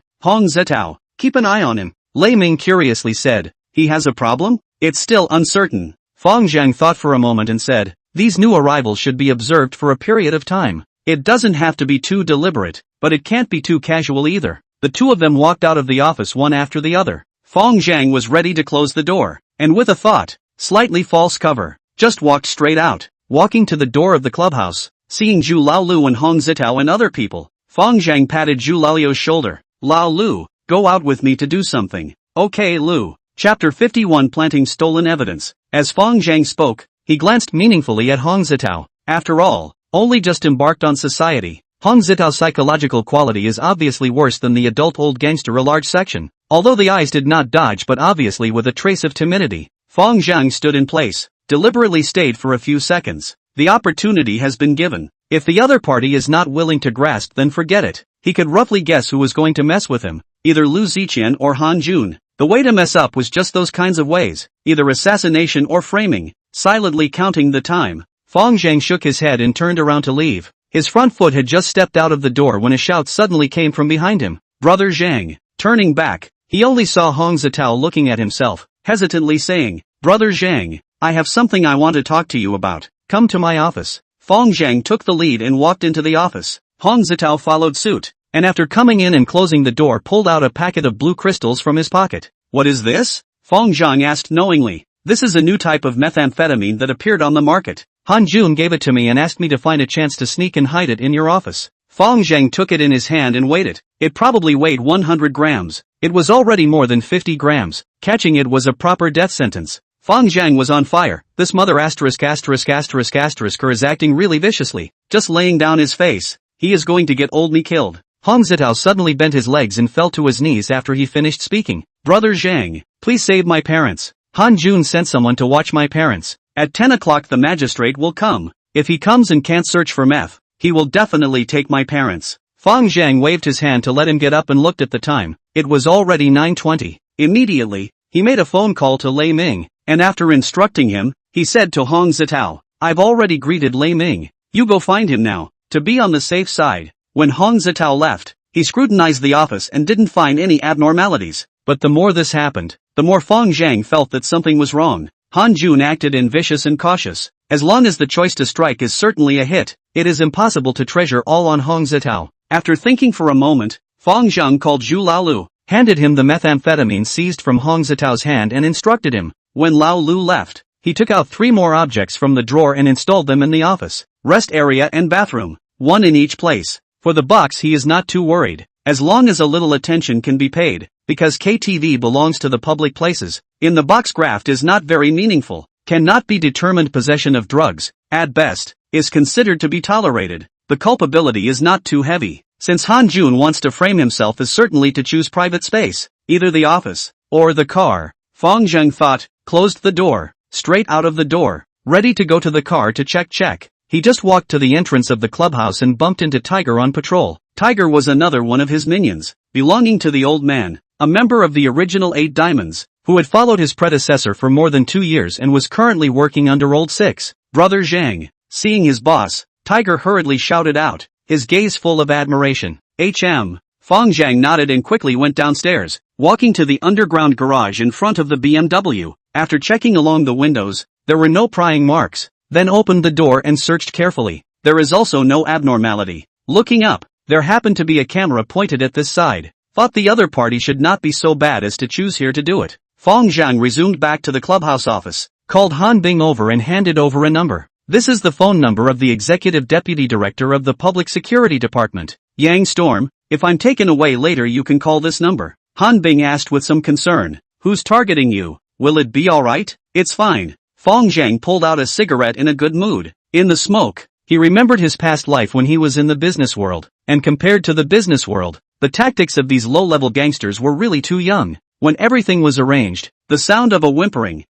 Hong Zitao, keep an eye on him. Lei Ming curiously said, he has a problem? It's still uncertain. Fang Zheng thought for a moment and said, these new arrivals should be observed for a period of time. It doesn't have to be too deliberate, but it can't be too casual either. The two of them walked out of the office one after the other. Fang Zheng was ready to close the door, and with a thought, slightly false cover, just walked straight out, walking to the door of the clubhouse. Seeing Zhu Laolu and Hong Zitao and other people, Fang Zheng patted Zhu Laolu's shoulder. Laolu, go out with me to do something. Okay Lu. Chapter 51 Planting Stolen Evidence. As Fang Zheng spoke, he glanced meaningfully at Hong Zitao. After all, only just embarked on society, Hong Zitao's psychological quality is obviously worse than the adult old gangster. A large section. Although the eyes did not dodge, but obviously with a trace of timidity, Fang Zheng stood in place, deliberately stayed for a few seconds. The opportunity has been given. If the other party is not willing to grasp, then forget it. He could roughly guess who was going to mess with him, either Lu Ziqian or Han Jun. The way to mess up was just those kinds of ways, either assassination or framing. Silently counting the time, Fang Zheng shook his head and turned around to leave. His front foot had just stepped out of the door when a shout suddenly came from behind him. Brother Zheng. Turning back, he only saw Hong Zitao looking at himself, hesitantly saying, Brother Zheng, I have something I want to talk to you about. Come to my office. Fang Zheng took the lead and walked into the office. Hong Zitao followed suit, and after coming in and closing the door pulled out a packet of blue crystals from his pocket. What is this? Fang Zheng asked knowingly. This is a new type of methamphetamine that appeared on the market. Han Jun gave it to me and asked me to find a chance to sneak and hide it in your office. Fang Zheng took it in his hand and weighed it. It probably weighed 100 grams. It was already more than 50 grams. Catching it was a proper death sentence. Fang Zheng was on fire. This mother **** is acting really viciously, just laying down his face. He is going to get me killed. Hong Zitao suddenly bent his legs and fell to his knees after he finished speaking. Brother Zheng, please save my parents. Han Jun sent someone to watch my parents. At 10 o'clock the magistrate will come. If he comes and can't search for meth, he will definitely take my parents. Fang Zheng waved his hand to let him get up and looked at the time. It was already 9:20. Immediately, he made a phone call to Lei Ming, and after instructing him, he said to Hong Zitao, I've already greeted Lei Ming. You go find him now, to be on the safe side. When Hong Zitao left, he scrutinized the office and didn't find any abnormalities. But the more this happened, the more Fang Zheng felt that something was wrong. Han Jun acted in vicious and cautious. As long as the choice to strike is certainly a hit, it is impossible to treasure all on Hong Zitao. After thinking for a moment, Fang Zheng called Zhu Laolu, handed him the methamphetamine seized from Hong Zitao's hand and instructed him. When Laolu left, he took out 3 more objects from the drawer and installed them in the office, rest area and bathroom, one in each place. For the box he is not too worried, as long as a little attention can be paid, because KTV belongs to the public places. In the box graft is not very meaningful, cannot be determined. Possession of drugs, at best, is considered to be tolerated. The culpability is not too heavy, since Han Jun wants to frame himself as certainly to choose private space, either the office, or the car. Fang Zheng thought, closed the door, straight out of the door, ready to go to the car to check. He just walked to the entrance of the clubhouse and bumped into Tiger on patrol. Tiger was another one of his minions, belonging to the old man, a member of the original 8 Diamonds, who had followed his predecessor for more than 2 years and was currently working under Old Six. Brother Zheng. Seeing his boss, Tiger hurriedly shouted out, his gaze full of admiration. Fang Zheng nodded and quickly went downstairs, walking to the underground garage in front of the BMW. After checking along the windows, there were no prying marks. then opened the door and searched carefully. There is also no abnormality. Looking up, there happened to be a camera pointed at this side. Thought the other party should not be so bad as to choose here to do it. Fang Zheng resumed back to the clubhouse office, called Han Bing over and handed over a number. This is the phone number of the Executive Deputy Director of the Public Security Department, Yang Storm. If I'm taken away later you can call this number. Han Bing asked with some concern. Who's targeting you? Will it be alright? It's fine. Fang Zheng pulled out a cigarette in a good mood. In the smoke, he remembered his past life when he was in the business world, and compared to the business world, the tactics of these low-level gangsters were really too young. When everything was arranged, the sound of a whimpering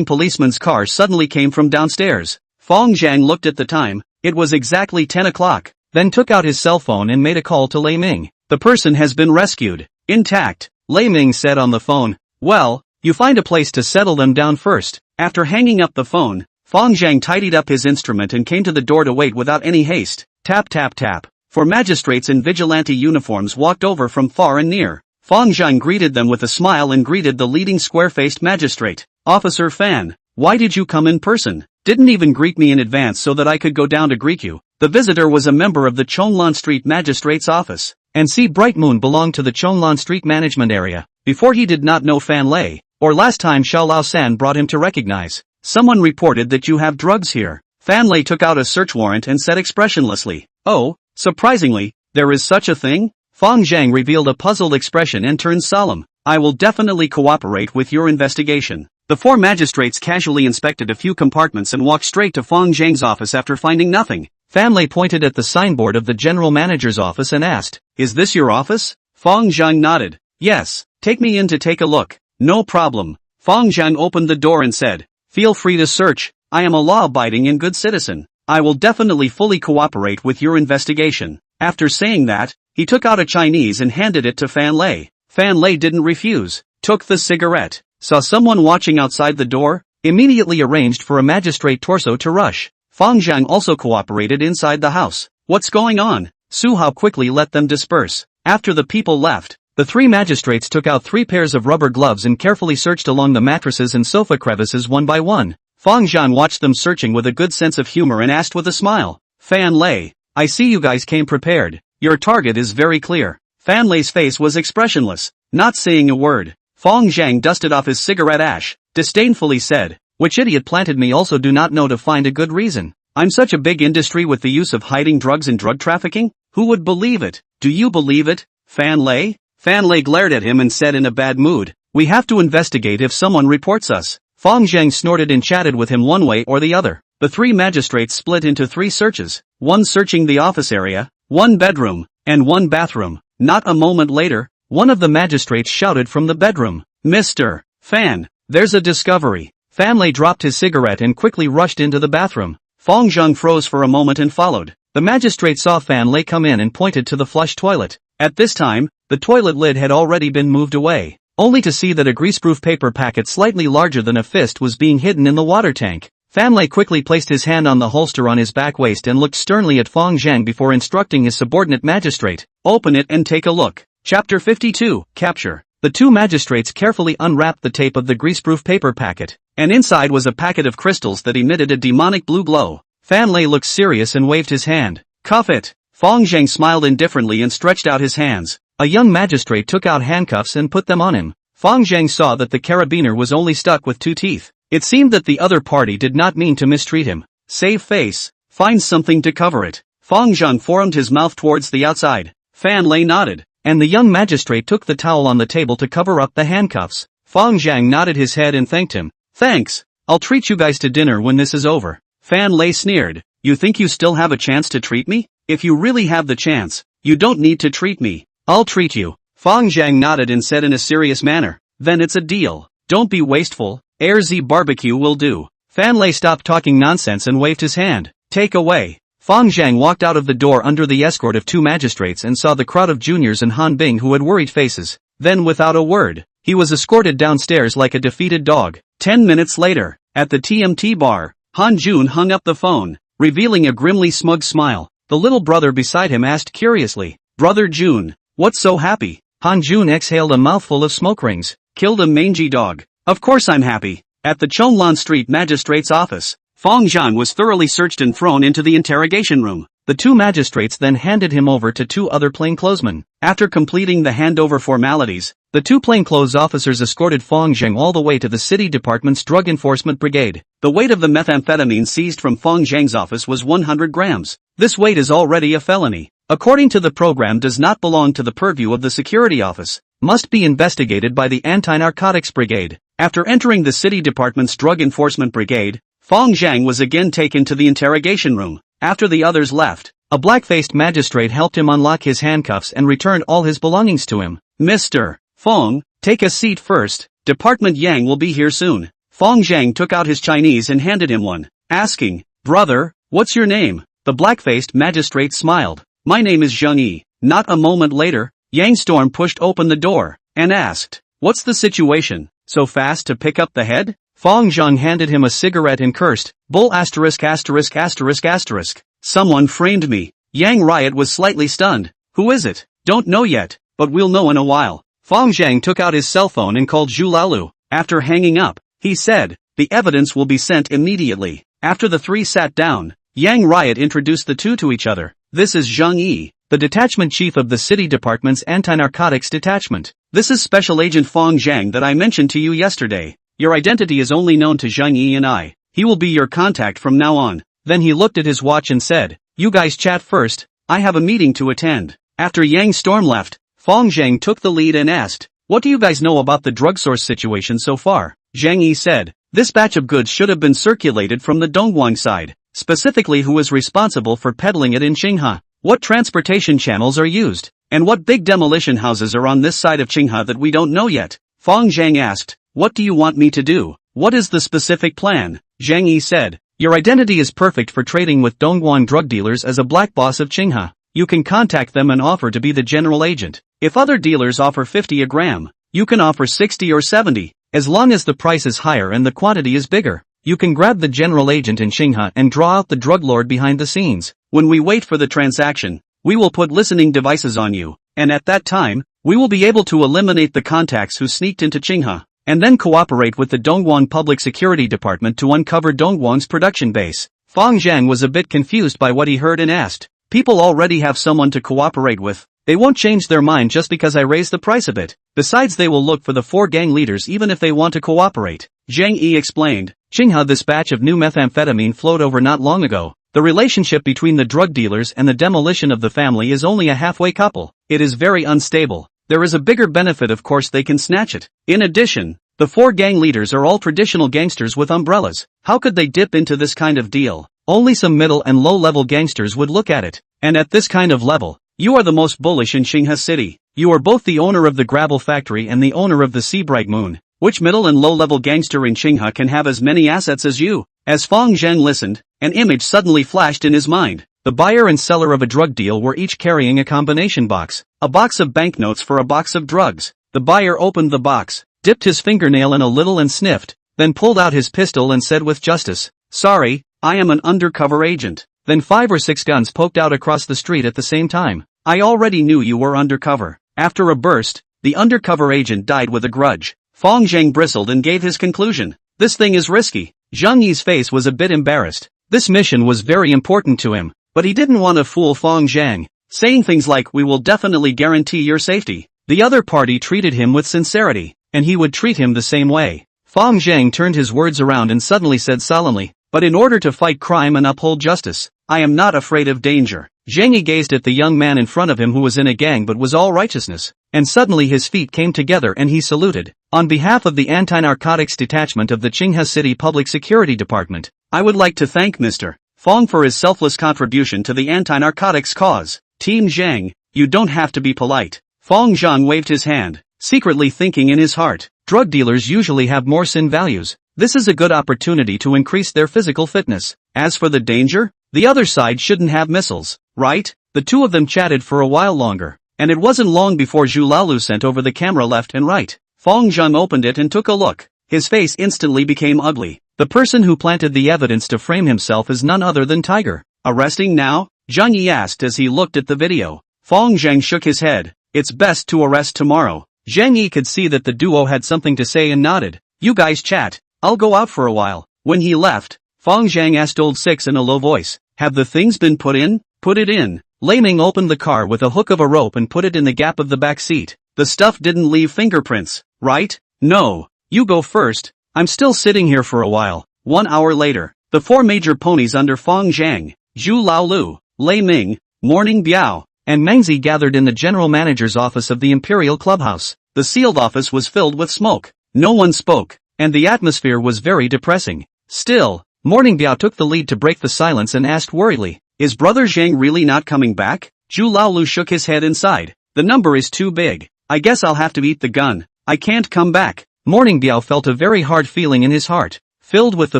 policeman's car suddenly came from downstairs. Fang Zheng looked at the time. It was exactly 10 o'clock, then took out his cell phone and made a call to Lei Ming. The person has been rescued. Intact, Lei Ming said on the phone. Well, you find a place to settle them down first. After hanging up the phone, Fang Zheng tidied up his instrument and came to the door to wait without any haste. Tap tap tap. Four magistrates in vigilante uniforms walked over from far and near. Fang Zheng greeted them with a smile and greeted the leading square-faced magistrate. Officer Fan, why did you come in person? Didn't even greet me in advance so that I could go down to greet you. The visitor was a member of the Chonglan Street Magistrate's office, and see Bright Moon belonged to the Chonglan Street Management area. Before he did not know Fan Lei, or last time Xiao Lao San brought him to recognize. Someone reported that you have drugs here. Fan Lei took out a search warrant and said expressionlessly. Oh, surprisingly, there is such a thing? Fang Zheng revealed a puzzled expression and turned solemn. I will definitely cooperate with your investigation. The four magistrates casually inspected a few compartments and walked straight to Fang Zheng's office after finding nothing. Fan Lei pointed at the signboard of the general manager's office and asked, Is this your office? Fang Zheng nodded. Yes, take me in to take a look. No problem. Fang Zheng opened the door and said, Feel free to search. I am a law-abiding and good citizen. I will definitely fully cooperate with your investigation. After saying that, he took out a Chinese and handed it to Fan Lei. Fan Lei didn't refuse, took the cigarette, saw someone watching outside the door, immediately arranged for a magistrate torso to rush. Fang Zheng also cooperated inside the house. What's going on? Su Hao quickly let them disperse. After the people left, the three magistrates took out 3 pairs of rubber gloves and carefully searched along the mattresses and sofa crevices one by one. Fang Zheng watched them searching with a good sense of humor and asked with a smile, Fan Lei, I see you guys came prepared. Your target is very clear. Fan Lei's face was expressionless, not saying a word. Fang Zheng dusted off his cigarette ash, disdainfully said, Which idiot planted me also do not know to find a good reason. I'm such a big industry with the use of hiding drugs and drug trafficking? Who would believe it? Do you believe it, Fan Lei? Fan Lei glared at him and said in a bad mood, We have to investigate if someone reports us. Fang Zheng snorted and chatted with him one way or the other. The 3 magistrates split into 3 searches, one searching the office area, 1 bedroom, and 1 bathroom. Not a moment later, one of the magistrates shouted from the bedroom, Mr. Fan, there's a discovery. Fan Lei dropped his cigarette and quickly rushed into the bathroom. Fang Zheng froze for a moment and followed. The magistrate saw Fan Lei come in and pointed to the flush toilet. At this time, the toilet lid had already been moved away, only to see that a greaseproof paper packet slightly larger than a fist was being hidden in the water tank. Fan Lei quickly placed his hand on the holster on his back waist and looked sternly at Fang Zheng before instructing his subordinate magistrate, Open it and take a look. Chapter 52, Capture. The 2 magistrates carefully unwrapped the tape of the greaseproof paper packet, and inside was a packet of crystals that emitted a demonic blue glow. Fan Lei looked serious and waved his hand. Cuff it. Fang Zheng smiled indifferently and stretched out his hands. A young magistrate took out handcuffs and put them on him. Fang Zheng saw that the carabiner was only stuck with 2 teeth. It seemed that the other party did not mean to mistreat him. Save face. Find something to cover it. Fang Zheng formed his mouth towards the outside. Fan Lei nodded, and the young magistrate took the towel on the table to cover up the handcuffs. Fang Zheng nodded his head and thanked him. Thanks. I'll treat you guys to dinner when this is over. Fan Lei sneered. You think you still have a chance to treat me? If you really have the chance, you don't need to treat me. I'll treat you. Fang Zheng nodded and said in a serious manner. Then it's a deal. Don't be wasteful. Heir barbecue will do. Fan Lei stopped talking nonsense and waved his hand. Take away. Fang Zheng walked out of the door under the escort of 2 magistrates and saw the crowd of juniors and Han Bing who had worried faces. Then without a word, he was escorted downstairs like a defeated dog. 10 minutes later, at the TMT bar, Han Jun hung up the phone, revealing a grimly smug smile. The little brother beside him asked curiously, Brother Jun, what's so happy? Han Jun exhaled a mouthful of smoke rings. Killed a mangy dog. Of course I'm happy. At the Chonglan Street Magistrate's office, Fang Zheng was thoroughly searched and thrown into the interrogation room. The two magistrates then handed him over to two other plainclothesmen. After completing the handover formalities, the two plainclothes officers escorted Fang Zheng all the way to the city department's drug enforcement brigade. The weight of the methamphetamine seized from Fang Zheng's office was 100 grams. This weight is already a felony. According to the program, does not belong to the purview of the security office. Must be investigated by the anti-narcotics brigade. After entering the city department's drug enforcement brigade, Fang Zheng was again taken to the interrogation room. After the others left, a black-faced magistrate helped him unlock his handcuffs and returned all his belongings to him. Mr. Fang, take a seat first. Department Yang will be here soon. Fang Zheng took out his Chinese and handed him one, asking, "Brother, what's your name?" The black-faced magistrate smiled. "My name is Zheng Yi." Not a moment later, Yang Storm pushed open the door and asked, "What's the situation? So fast to pick up the head?" Fang Zheng handed him a cigarette and cursed, "Bull asterisk asterisk asterisk asterisk. Someone framed me." Yang Riot was slightly stunned. "Who is it?" "Don't know yet, but we'll know in a while." Fang Zheng took out his cell phone and called Zhu Laolu. After hanging up, he said, "The evidence will be sent immediately." After the three sat down, Yang Riot introduced the two to each other. "This is Zheng Yi, the detachment chief of the city department's anti-narcotics detachment. This is Special Agent Fang Zheng that I mentioned to you yesterday. Your identity is only known to Zheng Yi and I. He will be your contact from now on." Then he looked at his watch and said, "You guys chat first, I have a meeting to attend." After Yang Storm left, Fang Zheng took the lead and asked, "What do you guys know about the drug source situation so far?" Zheng Yi said, "This batch of goods should have been circulated from the Dongguan side. Specifically, who is responsible for peddling it in Qinghe? What transportation channels are used? And what big demolition houses are on this side of Qinghe that we don't know yet?" Fang Zheng asked, "What do you want me to do? What is the specific plan?" Zheng Yi said, "Your identity is perfect for trading with Dongguan drug dealers as a black boss of Qinghe. You can contact them and offer to be the general agent. If other dealers offer 50 a gram, you can offer 60 or 70, as long as the price is higher and the quantity is bigger. You can grab the general agent in Qinghe and draw out the drug lord behind the scenes. When we wait for the transaction, we will put listening devices on you, and at that time, we will be able to eliminate the contacts who sneaked into Qinghe, and then cooperate with the Dongguan Public Security Department to uncover Dongguan's production base." Fang Zheng was a bit confused by what he heard and asked, "People already have someone to cooperate with. They won't change their mind just because I raise the price a bit. Besides, they will look for the four gang leaders even if they want to cooperate." Zheng Yi explained, "Qinghe, this batch of new methamphetamine flowed over not long ago. The relationship between the drug dealers and the demolition of the family is only a halfway couple. It is very unstable. There is a bigger benefit, of course, they can snatch it. In addition, the four gang leaders are all traditional gangsters with umbrellas. How could they dip into this kind of deal? Only some middle and low-level gangsters would look at it. And at this kind of level, you are the most bullish in Qinghe City. You are both the owner of the gravel factory and the owner of the Sea Bright Moon. Which middle and low-level gangster in Qinghe can have as many assets as you?" As Fang Zheng listened, an image suddenly flashed in his mind. The buyer and seller of a drug deal were each carrying a combination box. A box of banknotes for a box of drugs. The buyer opened the box, dipped his fingernail in a little and sniffed, then pulled out his pistol and said with justice, "Sorry, I am an undercover agent." Then 5 or 6 guns poked out across the street at the same time. "I already knew you were undercover." After a burst, the undercover agent died with a grudge. Fang Zheng bristled and gave his conclusion. "This thing is risky." Zheng Yi's face was a bit embarrassed. This mission was very important to him, but he didn't want to fool Fang Zheng, saying things like, "We will definitely guarantee your safety." The other party treated him with sincerity, and he would treat him the same way. Fang Zheng turned his words around and suddenly said solemnly, "But in order to fight crime and uphold justice, I am not afraid of danger." Zheng Yi gazed at the young man in front of him who was in a gang but was all righteousness, and suddenly his feet came together and he saluted. "On behalf of the Anti-Narcotics Detachment of the Qinghe City Public Security Department, I would like to thank Mr. Fang for his selfless contribution to the anti-narcotics cause. Team Zheng, you don't have to be polite." Fang Zheng waved his hand, secretly thinking in his heart, drug dealers usually have more sin values. This is a good opportunity to increase their physical fitness. As for the danger, the other side shouldn't have missiles, right? The two of them chatted for a while longer, and it wasn't long before Zhu Laolu sent over the camera left and right. Fang Zheng opened it and took a look. His face instantly became ugly. The person who planted the evidence to frame himself is none other than Tiger. "Arresting now?" Zheng Yi asked as he looked at the video. Fang Zheng shook his head. "It's best to arrest tomorrow." Zheng Yi could see that the duo had something to say and nodded. "You guys chat, I'll go out for a while." When he left, Fang Zheng asked old Six in a low voice. Have the things been put in? Put it in. Lei Ming opened the car with a hook of a rope and put it in the gap of the back seat. The stuff didn't leave fingerprints, right? No. You go first. I'm still sitting here for a while. 1 hour later, the 4 major ponies under Fang Zheng, Zhu Laolu, Lei Ming, Morning Biao, and Mengzi gathered in the general manager's office of the Imperial Clubhouse. The sealed office was filled with smoke. No one spoke, and the atmosphere was very depressing. Still, Morning Biao took the lead to break the silence and asked worriedly, is Brother Zhang really not coming back? Zhu Laolu shook his head inside. The number is too big. I guess I'll have to eat the gun. I can't come back. Morning Biao felt a very hard feeling in his heart, filled with the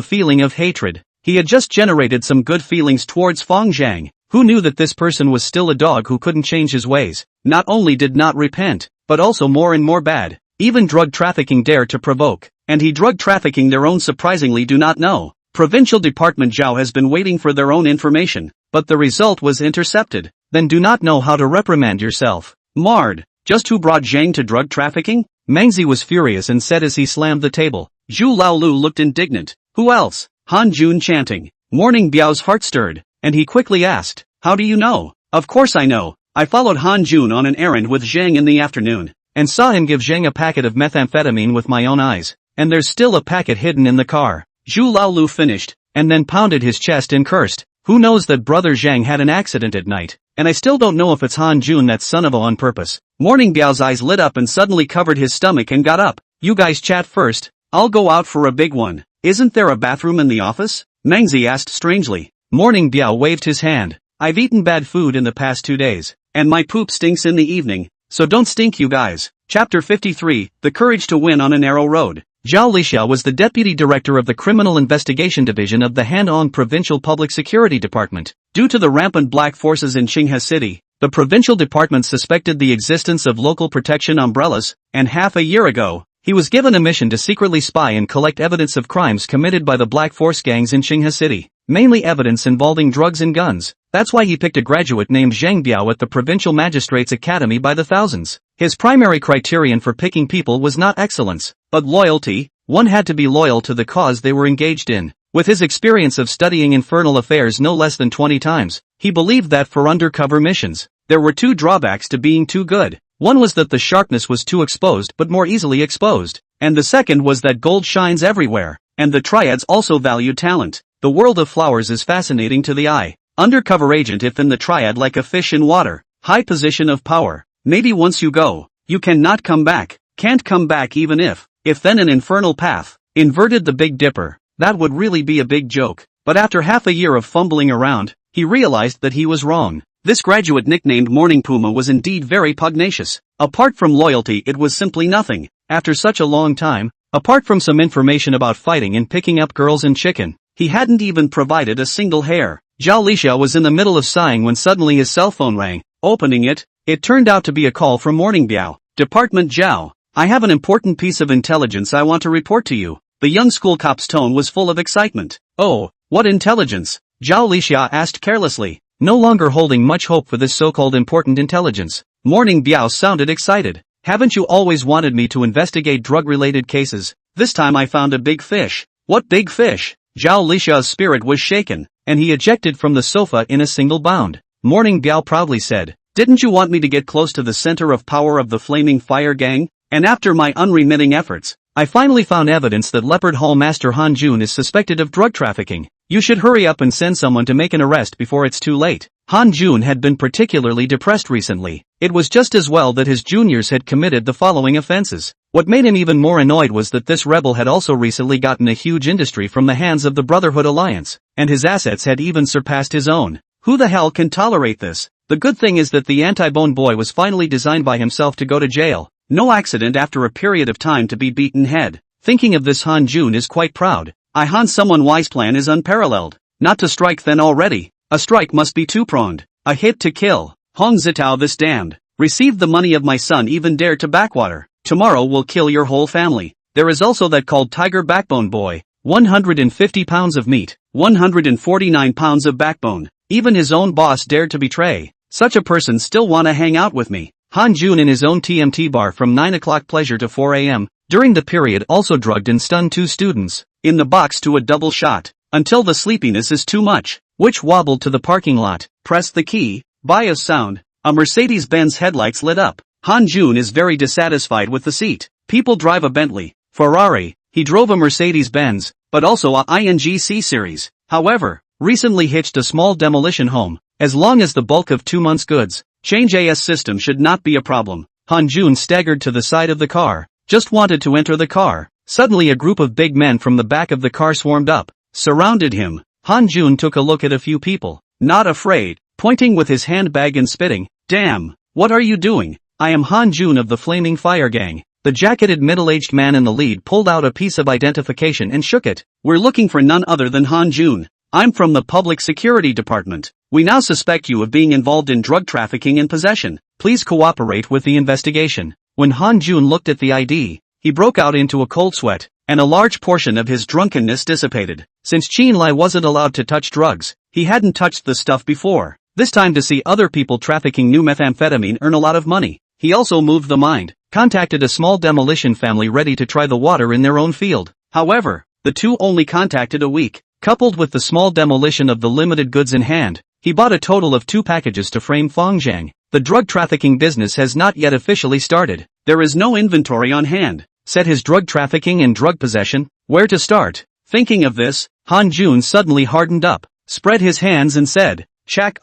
feeling of hatred. He had just generated some good feelings towards Fang Zheng. Who knew that this person was still a dog who couldn't change his ways, not only did not repent, but also more and more bad. Even drug trafficking dare to provoke, and he drug trafficking their own surprisingly do not know. Provincial Department Zhao has been waiting for their own information, but the result was intercepted. Then do not know how to reprimand yourself. Marred. Just who brought Zhang to drug trafficking? Mengzi was furious and said as he slammed the table. Zhu Laolu looked indignant. Who else? Han Jun chanting. Morning Biao's heart stirred, and he quickly asked, how do you know? Of course I know. I followed Han Jun on an errand with Zhang in the afternoon, and saw him give Zhang a packet of methamphetamine with my own eyes, and there's still a packet hidden in the car. Zhu Laolu finished, and then pounded his chest and cursed. Who knows that Brother Zhang had an accident at night, and I still don't know if it's Han Jun that son of a on purpose. Morning Biao's eyes lit up and suddenly covered his stomach and got up. You guys chat first, I'll go out for a big one. Isn't there a bathroom in the office? Mengzi asked strangely. Morning Biao waved his hand. I've eaten bad food in the past 2 days, and my poop stinks in the evening, so don't stink you guys. Chapter 53, The Courage to Win on a Narrow Road. Zhao Lixia was the deputy director of the Criminal Investigation Division of the Hanong Provincial Public Security Department. Due to the rampant black forces in Qinghe City, the provincial department suspected the existence of local protection umbrellas, and half a year ago, he was given a mission to secretly spy and collect evidence of crimes committed by the black force gangs in Qinghe City, mainly evidence involving drugs and guns. That's why he picked a graduate named Zhang Biao at the Provincial Magistrates Academy by the thousands. His primary criterion for picking people was not excellence, but loyalty. One had to be loyal to the cause they were engaged in. With his experience of studying infernal affairs no less than 20 times, he believed that for undercover missions, there were 2 drawbacks to being too good. One was that the sharpness was too exposed but more easily exposed, and the second was that gold shines everywhere, and the triads also valued talent. The world of flowers is fascinating to the eye. Undercover agent if in the triad like a fish in water, high position of power. Maybe once you go, you cannot come back. Can't come back even if then an infernal path, inverted the Big Dipper. That would really be a big joke. But after half a year of fumbling around, he realized that he was wrong. This graduate nicknamed Morning Puma was indeed very pugnacious. Apart from loyalty it was simply nothing. After such a long time, apart from some information about fighting and picking up girls and chicken, he hadn't even provided a single hair. Zhao Lixia was in the middle of sighing when suddenly his cell phone rang. Opening it, it turned out to be a call from Morning Biao. Department Zhao, I have an important piece of intelligence I want to report to you. The young school cop's tone was full of excitement. Oh, what intelligence? Zhao Lixia asked carelessly, no longer holding much hope for this so-called important intelligence. Morning Biao sounded excited. Haven't you always wanted me to investigate drug-related cases? This time I found a big fish. What big fish? Zhao Lixia's spirit was shaken, and he ejected from the sofa in a single bound. Morning Biao proudly said, didn't you want me to get close to the center of power of the Flaming Fire Gang? And after my unremitting efforts, I finally found evidence that Leopard Hall Master Han Jun is suspected of drug trafficking. You should hurry up and send someone to make an arrest before it's too late. Han Jun had been particularly depressed recently. It was just as well that his juniors had committed the following offenses. What made him even more annoyed was that this rebel had also recently gotten a huge industry from the hands of the Brotherhood Alliance, and his assets had even surpassed his own. Who the hell can tolerate this? The good thing is that the anti-bone boy was finally designed by himself to go to jail. No accident after a period of time to be beaten head. Thinking of this, Han Jun is quite proud. Han someone wise plan is unparalleled. Not to strike then already. A strike must be two-pronged. A hit to kill. Hong Zitao this damned. Received the money of my son even dare to backwater. Tomorrow we'll kill your whole family. There is also that called Tiger Backbone Boy. 150 pounds of meat. 149 pounds of backbone. Even his own boss dared to betray. Such a person still wanna hang out with me. Han Jun in his own TMT bar from 9 o'clock pleasure to 4 a.m. During the period also drugged and stunned 2 students. In the box to a double shot. until the sleepiness is too much. Which wobbled to the parking lot, pressed the key, by a sound, a Mercedes-Benz headlights lit up. Han Jun is very dissatisfied with the seat. People drive a Bentley, Ferrari, he drove a Mercedes-Benz, but also a ING C-Series. However, recently hitched a small demolition home. As long as the bulk of 2 months' goods, change AS system should not be a problem. Han Jun staggered to the side of the car, just wanted to enter the car. Suddenly a group of big men from the back of the car swarmed up, surrounded him. Han Jun took a look at a few people, not afraid, pointing with his handbag and spitting. Damn, what are you doing? I am Han Jun of the Flaming Fire Gang. The jacketed middle-aged man in the lead pulled out a piece of identification and shook it. We're looking for none other than Han Jun. I'm from the Public Security Department. We now suspect you of being involved in drug trafficking and possession. Please cooperate with the investigation. When Han Jun looked at the ID, he broke out into a cold sweat, and a large portion of his drunkenness dissipated. Since Chin Lai wasn't allowed to touch drugs, he hadn't touched the stuff before. This time to see other people trafficking new methamphetamine earn a lot of money. He also moved the mind, contacted a small demolition family ready to try the water in their own field. However, the two only contacted a week. Coupled with the small demolition of the limited goods in hand, he bought a total of 2 packages to frame Fang Zheng. The drug trafficking business has not yet officially started. There is no inventory on hand. Said his drug trafficking and drug possession. Where to start? Thinking of this, Han Jun suddenly hardened up, spread his hands and said, check.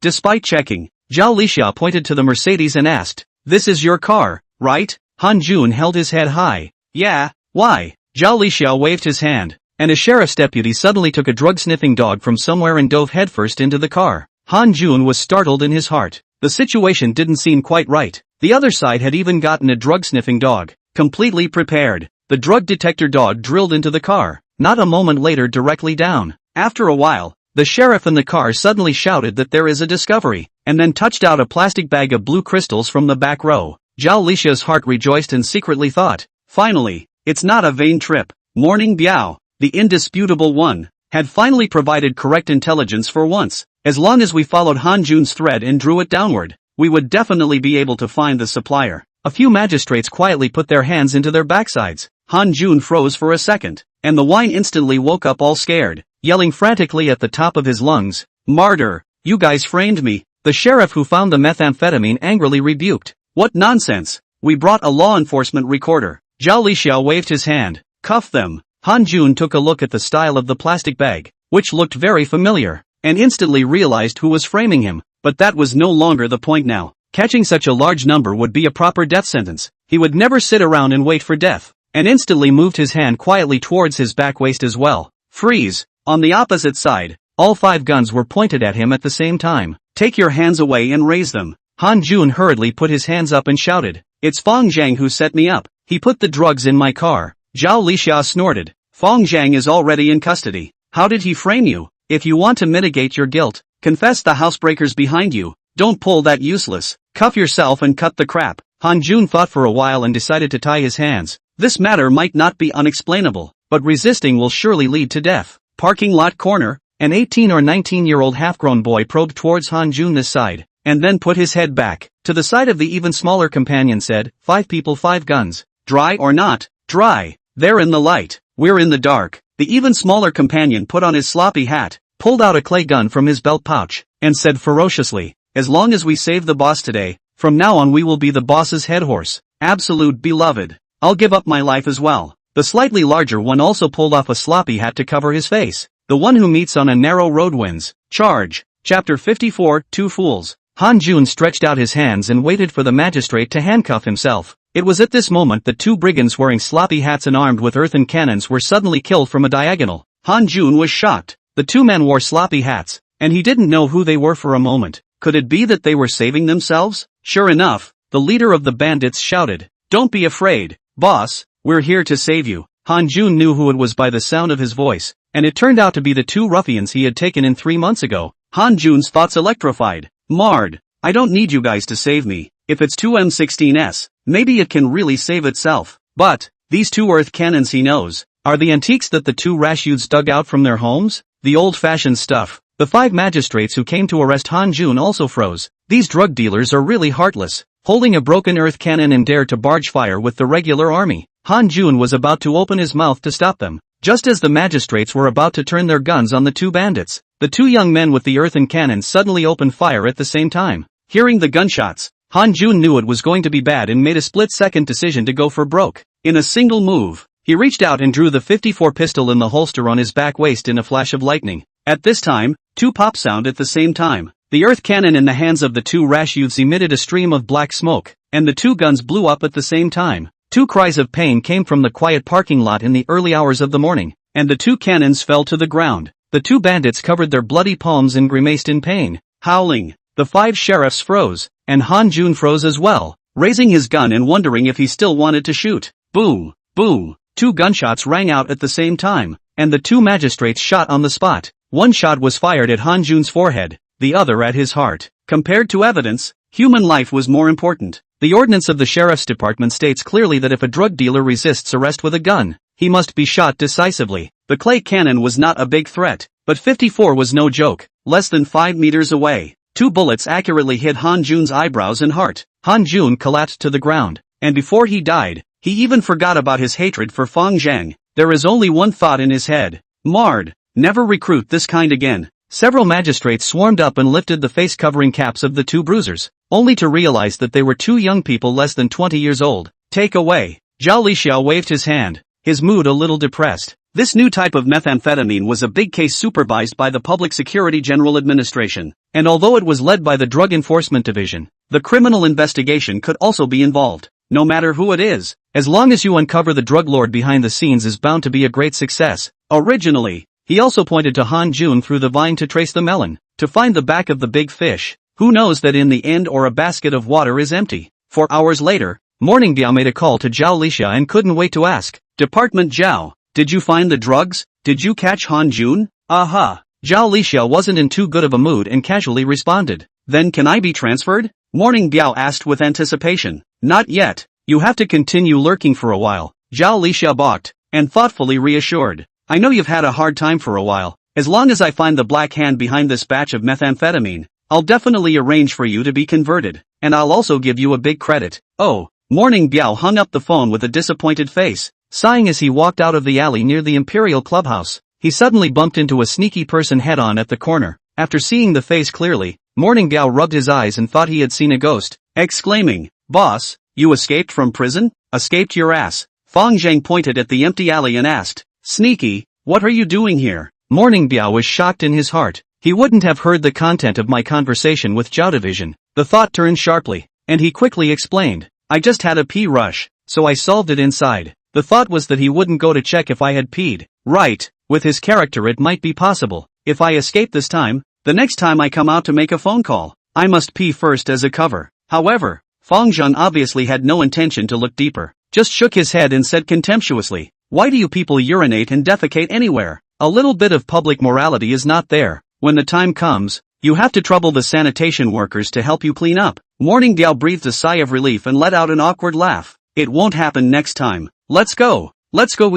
Despite checking, Zhao Lixia pointed to the Mercedes and asked, this is your car, right? Han Jun held his head high. Yeah, why? Zhao Lixia waved his hand, and a sheriff's deputy suddenly took a drug-sniffing dog from somewhere and dove headfirst into the car. Han Jun was startled in his heart. The situation didn't seem quite right. The other side had even gotten a drug-sniffing dog. Completely prepared, the drug detector dog drilled into the car, not a moment later directly down. After a while, the sheriff in the car suddenly shouted that there is a discovery, and then touched out a plastic bag of blue crystals from the back row. Zhao Lixia's heart rejoiced and secretly thought, finally, it's not a vain trip. Morning Biao, the indisputable one, had finally provided correct intelligence for once. As long as we followed Han Jun's thread and drew it downward, we would definitely be able to find the supplier. A few magistrates quietly put their hands into their backsides. Han Jun froze for a second, and the wine instantly woke up all scared, yelling frantically at the top of his lungs, martyr, you guys framed me. The sheriff who found the methamphetamine angrily rebuked. What nonsense. We brought a law enforcement recorder. Zhao Lixia waved his hand. Cuff them. Han Jun took a look at the style of the plastic bag, which looked very familiar, and instantly realized who was framing him. But that was no longer the point now. Catching such a large number would be a proper death sentence. He would never sit around and wait for death, and instantly moved his hand quietly towards his back waist as well. Freeze. On the opposite side, all 5 guns were pointed at him at the same time. Take your hands away and raise them. Han Jun hurriedly put his hands up and shouted, it's Fang Zheng who set me up. He put the drugs in my car. Zhao Lixia snorted. Fang Zheng is already in custody. How did he frame you? If you want to mitigate your guilt, confess the housebreakers behind you. Don't pull that useless. Cuff yourself and cut the crap. Han Jun thought for a while and decided to tie his hands. This matter might not be unexplainable, but resisting will surely lead to death. Parking lot corner, an 18 or 19-year-old half-grown boy probed towards Han Jun this side, and then put his head back. To the side of the even smaller companion said, 5 people 5 guns. Dry or not? Dry. They're in the light. We're in the dark. The even smaller companion put on his sloppy hat, pulled out a clay gun from his belt pouch, and said ferociously, as long as we save the boss today, from now on we will be the boss's head horse. Absolute beloved. I'll give up my life as well. The slightly larger one also pulled off a sloppy hat to cover his face. The one who meets on a narrow road wins. Charge. Chapter 54, 2 Fools. Han Jun stretched out his hands and waited for the magistrate to handcuff himself. It was at this moment that 2 brigands wearing sloppy hats and armed with earthen cannons were suddenly killed from a diagonal. Han Jun was shocked. The 2 men wore sloppy hats, and he didn't know who they were for a moment. Could it be that they were saving themselves? Sure enough, the leader of the bandits shouted, don't be afraid, boss, we're here to save you. Han Jun knew who it was by the sound of his voice, and it turned out to be the 2 ruffians he had taken in 3 months ago. Han Jun's thoughts electrified. Marred. I don't need you guys to save me. If it's 2 M16s, maybe it can really save itself. But, these 2 earth cannons he knows, are the antiques that the 2 rash youths dug out from their homes? The old-fashioned stuff. The 5 magistrates who came to arrest Han Jun also froze. These drug dealers are really heartless, holding a broken earth cannon and dare to barge fire with the regular army. Han Jun was about to open his mouth to stop them. Just as the magistrates were about to turn their guns on the two bandits, the two young men with the earthen cannons suddenly opened fire at the same time. Hearing the gunshots, Han Jun knew it was going to be bad and made a split-second decision to go for broke. In a single move, he reached out and drew the .54 pistol in the holster on his back waist in a flash of lightning. At this time, two pops sounded at the same time. The earth cannon in the hands of the two rash youths emitted a stream of black smoke, and the two guns blew up at the same time. Two cries of pain came from the quiet parking lot in the early hours of the morning, and the two cannons fell to the ground. The two bandits covered their bloody palms and grimaced in pain, howling. The five sheriffs froze, and Han Jun froze as well, raising his gun and wondering if he still wanted to shoot. Boom, boom. Two gunshots rang out at the same time, and the two magistrates shot on the spot. One shot was fired at Han Jun's forehead, the other at his heart. Compared to evidence, human life was more important. The ordinance of the sheriff's department states clearly that if a drug dealer resists arrest with a gun, he must be shot decisively. The clay cannon was not a big threat, but 54 was no joke. Less than 5 meters away, two bullets accurately hit Han Jun's eyebrows and heart. Han Jun collapsed to the ground, and before he died, he even forgot about his hatred for Fang Zheng. There is only one thought in his head. Marred. Never recruit this kind again. Several magistrates swarmed up and lifted the face-covering caps of the two bruisers, only to realize that they were two young people less than 20 years old. Take away. Zhao Lixiao waved his hand, his mood a little depressed. This new type of methamphetamine was a big case supervised by the Public Security General Administration, and although it was led by the Drug Enforcement Division, the criminal investigation could also be involved. No matter who it is, as long as you uncover the drug lord behind the scenes is bound to be a great success. Originally, he also pointed to Han Jun through the vine to trace the melon, to find the back of the big fish. Who knows that in the end or a basket of water is empty. 4 hours later, Morning Biao made a call to Zhao Lixia and couldn't wait to ask. Department Zhao, did you find the drugs? Did you catch Han Jun? Aha. Zhao Lixia wasn't in too good of a mood and casually responded. Then can I be transferred? Morning Biao asked with anticipation. Not yet. You have to continue lurking for a while. Zhao Lixia balked, and thoughtfully reassured. I know you've had a hard time for a while. As long as I find the black hand behind this batch of methamphetamine, I'll definitely arrange for you to be converted, and I'll also give you a big credit. Oh. Morning Biao hung up the phone with a disappointed face, sighing as he walked out of the alley near the Imperial Clubhouse. He suddenly bumped into a sneaky person head-on at the corner. After seeing the face clearly, Morning Biao rubbed his eyes and thought he had seen a ghost, exclaiming, "Boss, you escaped from prison? Escaped your ass." Fang Zheng pointed at the empty alley and asked, "Sneaky, what are you doing here?" Morning Biao was shocked in his heart. He wouldn't have heard the content of my conversation with Zhao Division. The thought turned sharply, and he quickly explained, "I just had a pee rush, so I solved it inside." The thought was that he wouldn't go to check if I had peed. Right, with his character it might be possible. If I escape this time, the next time I come out to make a phone call, I must pee first as a cover. However, Fang Zheng obviously had no intention to look deeper, just shook his head and said contemptuously, "Why do you people urinate and defecate anywhere? A little bit of public morality is not there. When the time comes, you have to trouble the sanitation workers to help you clean up." Morning Biao breathed a sigh of relief and let out an awkward laugh. "It won't happen next time. Let's go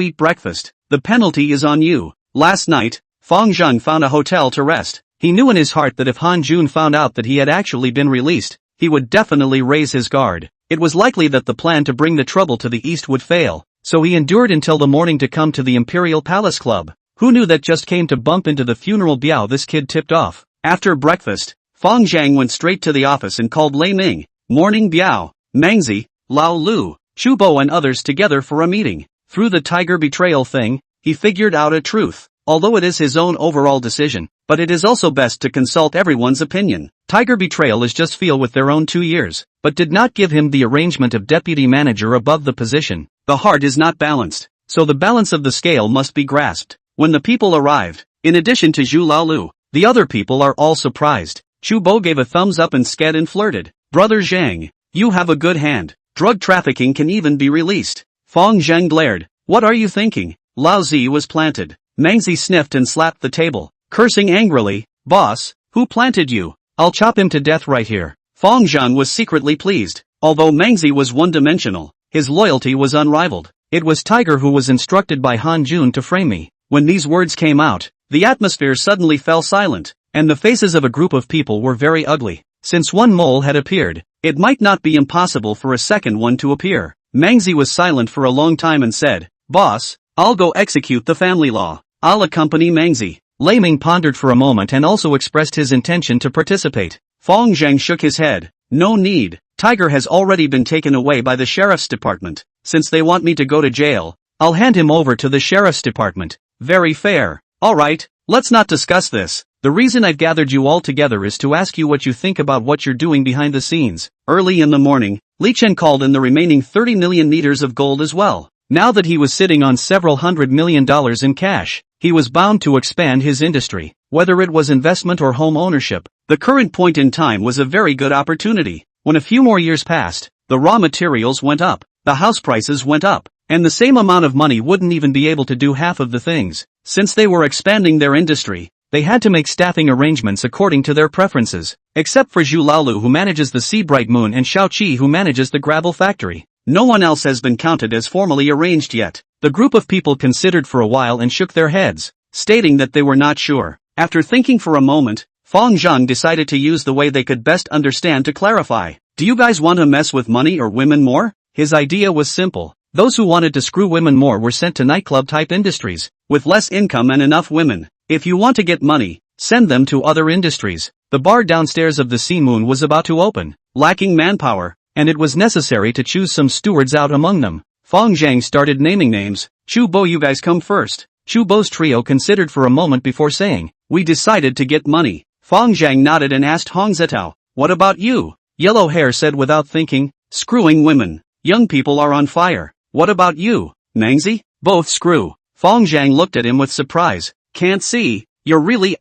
eat breakfast. The penalty is on you." Last night, Fang Zheng found a hotel to rest. He knew in his heart that if Han Jun found out that he had actually been released, he would definitely raise his guard. It was likely that the plan to bring the trouble to the east would fail, so he endured until the morning to come to the Imperial Palace Club. Who knew that just came to bump into the funeral Biao this kid tipped off. After breakfast, Fang Zheng went straight to the office and called Lei Ming, Morning Biao, Mengzi, Lao Lu, Chu Bo and others together for a meeting. Through the tiger betrayal thing, he figured out a truth. Although it is his own overall decision, but it is also best to consult everyone's opinion. Tiger betrayal is just feel with their own 2 years, but did not give him the arrangement of deputy manager above the position. The heart is not balanced, so the balance of the scale must be grasped. When the people arrived, in addition to Zhu Laolu, the other people are all surprised. Chu Bo gave a thumbs up and sked and flirted. "Brother Zhang, you have a good hand. Drug trafficking can even be released." Fang Zheng glared. "What are you thinking?" Lao Zi was planted. Mengzi sniffed and slapped the table, cursing angrily, "Boss, who planted you? I'll chop him to death right here." Fang Zheng was secretly pleased. Although Mengzi was one-dimensional, his loyalty was unrivaled. It was Tiger who was instructed by Han Jun to frame me. When these words came out, the atmosphere suddenly fell silent, and the faces of a group of people were very ugly. Since one mole had appeared, it might not be impossible for a second one to appear. Mengzi was silent for a long time and said, "Boss, I'll go execute the family law. I'll accompany Mangzi. Lei Ming pondered for a moment and also expressed his intention to participate. Fang Zheng shook his head. No need. Tiger has already been taken away by the sheriff's department. Since they want me to go to jail, I'll hand him over to the sheriff's department. Very fair. Alright, let's not discuss this. The reason I've gathered you all together is to ask you what you think about what you're doing behind the scenes. Early in the morning, Li Chen called in the remaining 30 million meters of gold as well. Now that he was sitting on several $100 million in cash, he was bound to expand his industry. Whether it was investment or home ownership, the current point in time was a very good opportunity. When a few more years passed, the raw materials went up, the house prices went up, and the same amount of money wouldn't even be able to do half of the things. Since they were expanding their industry, they had to make staffing arrangements according to their preferences, except for Zhu Laolu who manages the Sea Bright Moon and Xiao Qi who manages the gravel factory. No one else has been counted as formally arranged yet. The group of people considered for a while and shook their heads, stating that they were not sure. After thinking for a moment, Fang Zheng decided to use the way they could best understand to clarify. Do you guys want to mess with money or women more? His idea was simple. Those who wanted to screw women more were sent to nightclub-type industries, with less income and enough women. If you want to get money, send them to other industries. The bar downstairs of the Sea Moon was about to open, lacking manpower, and it was necessary to choose some stewards out among them. Fang Zheng started naming names. Chu Bo, you guys come first. Chu Bo's trio considered for a moment before saying, we decided to get money. Fang Zheng nodded and asked Hong Zetao, what about you? Yellow Hair said without thinking, screwing women. Young people are on fire. What about you? Mangzi? Both screw. Fang Zheng looked at him with surprise. Can't see. You're really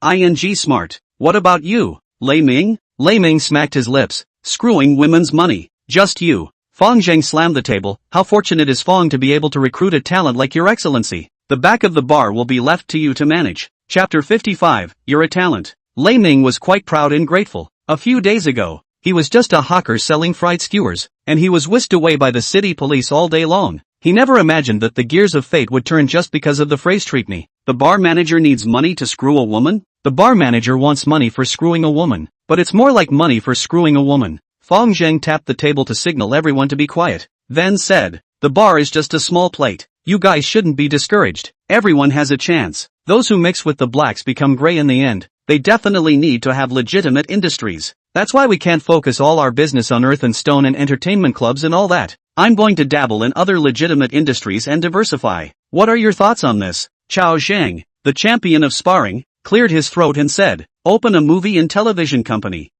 smart. What about you? Lei Ming? Lei Ming smacked his lips. Screwing women's money. Just you. Fang Zheng slammed the table. How fortunate is Fang to be able to recruit a talent like your excellency. The back of the bar will be left to you to manage. Chapter 55, You're a talent. Lei Ming was quite proud and grateful. A few days ago, he was just a hawker selling fried skewers, and he was whisked away by the city police all day long. He never imagined that the gears of fate would turn just because of the phrase treat me. The bar manager needs money to screw a woman? The bar manager wants money for screwing a woman, but it's more like money for screwing a woman. Fang Zheng tapped the table to signal everyone to be quiet, then said, the bar is just a small plate. You guys shouldn't be discouraged. Everyone has a chance. Those who mix with the blacks become gray in the end. They definitely need to have legitimate industries. That's why we can't focus all our business on earth and stone and entertainment clubs and all that. I'm going to dabble in other legitimate industries and diversify. What are your thoughts on this? Chao Zhang, the champion of sparring, cleared his throat and said, open a movie and television company.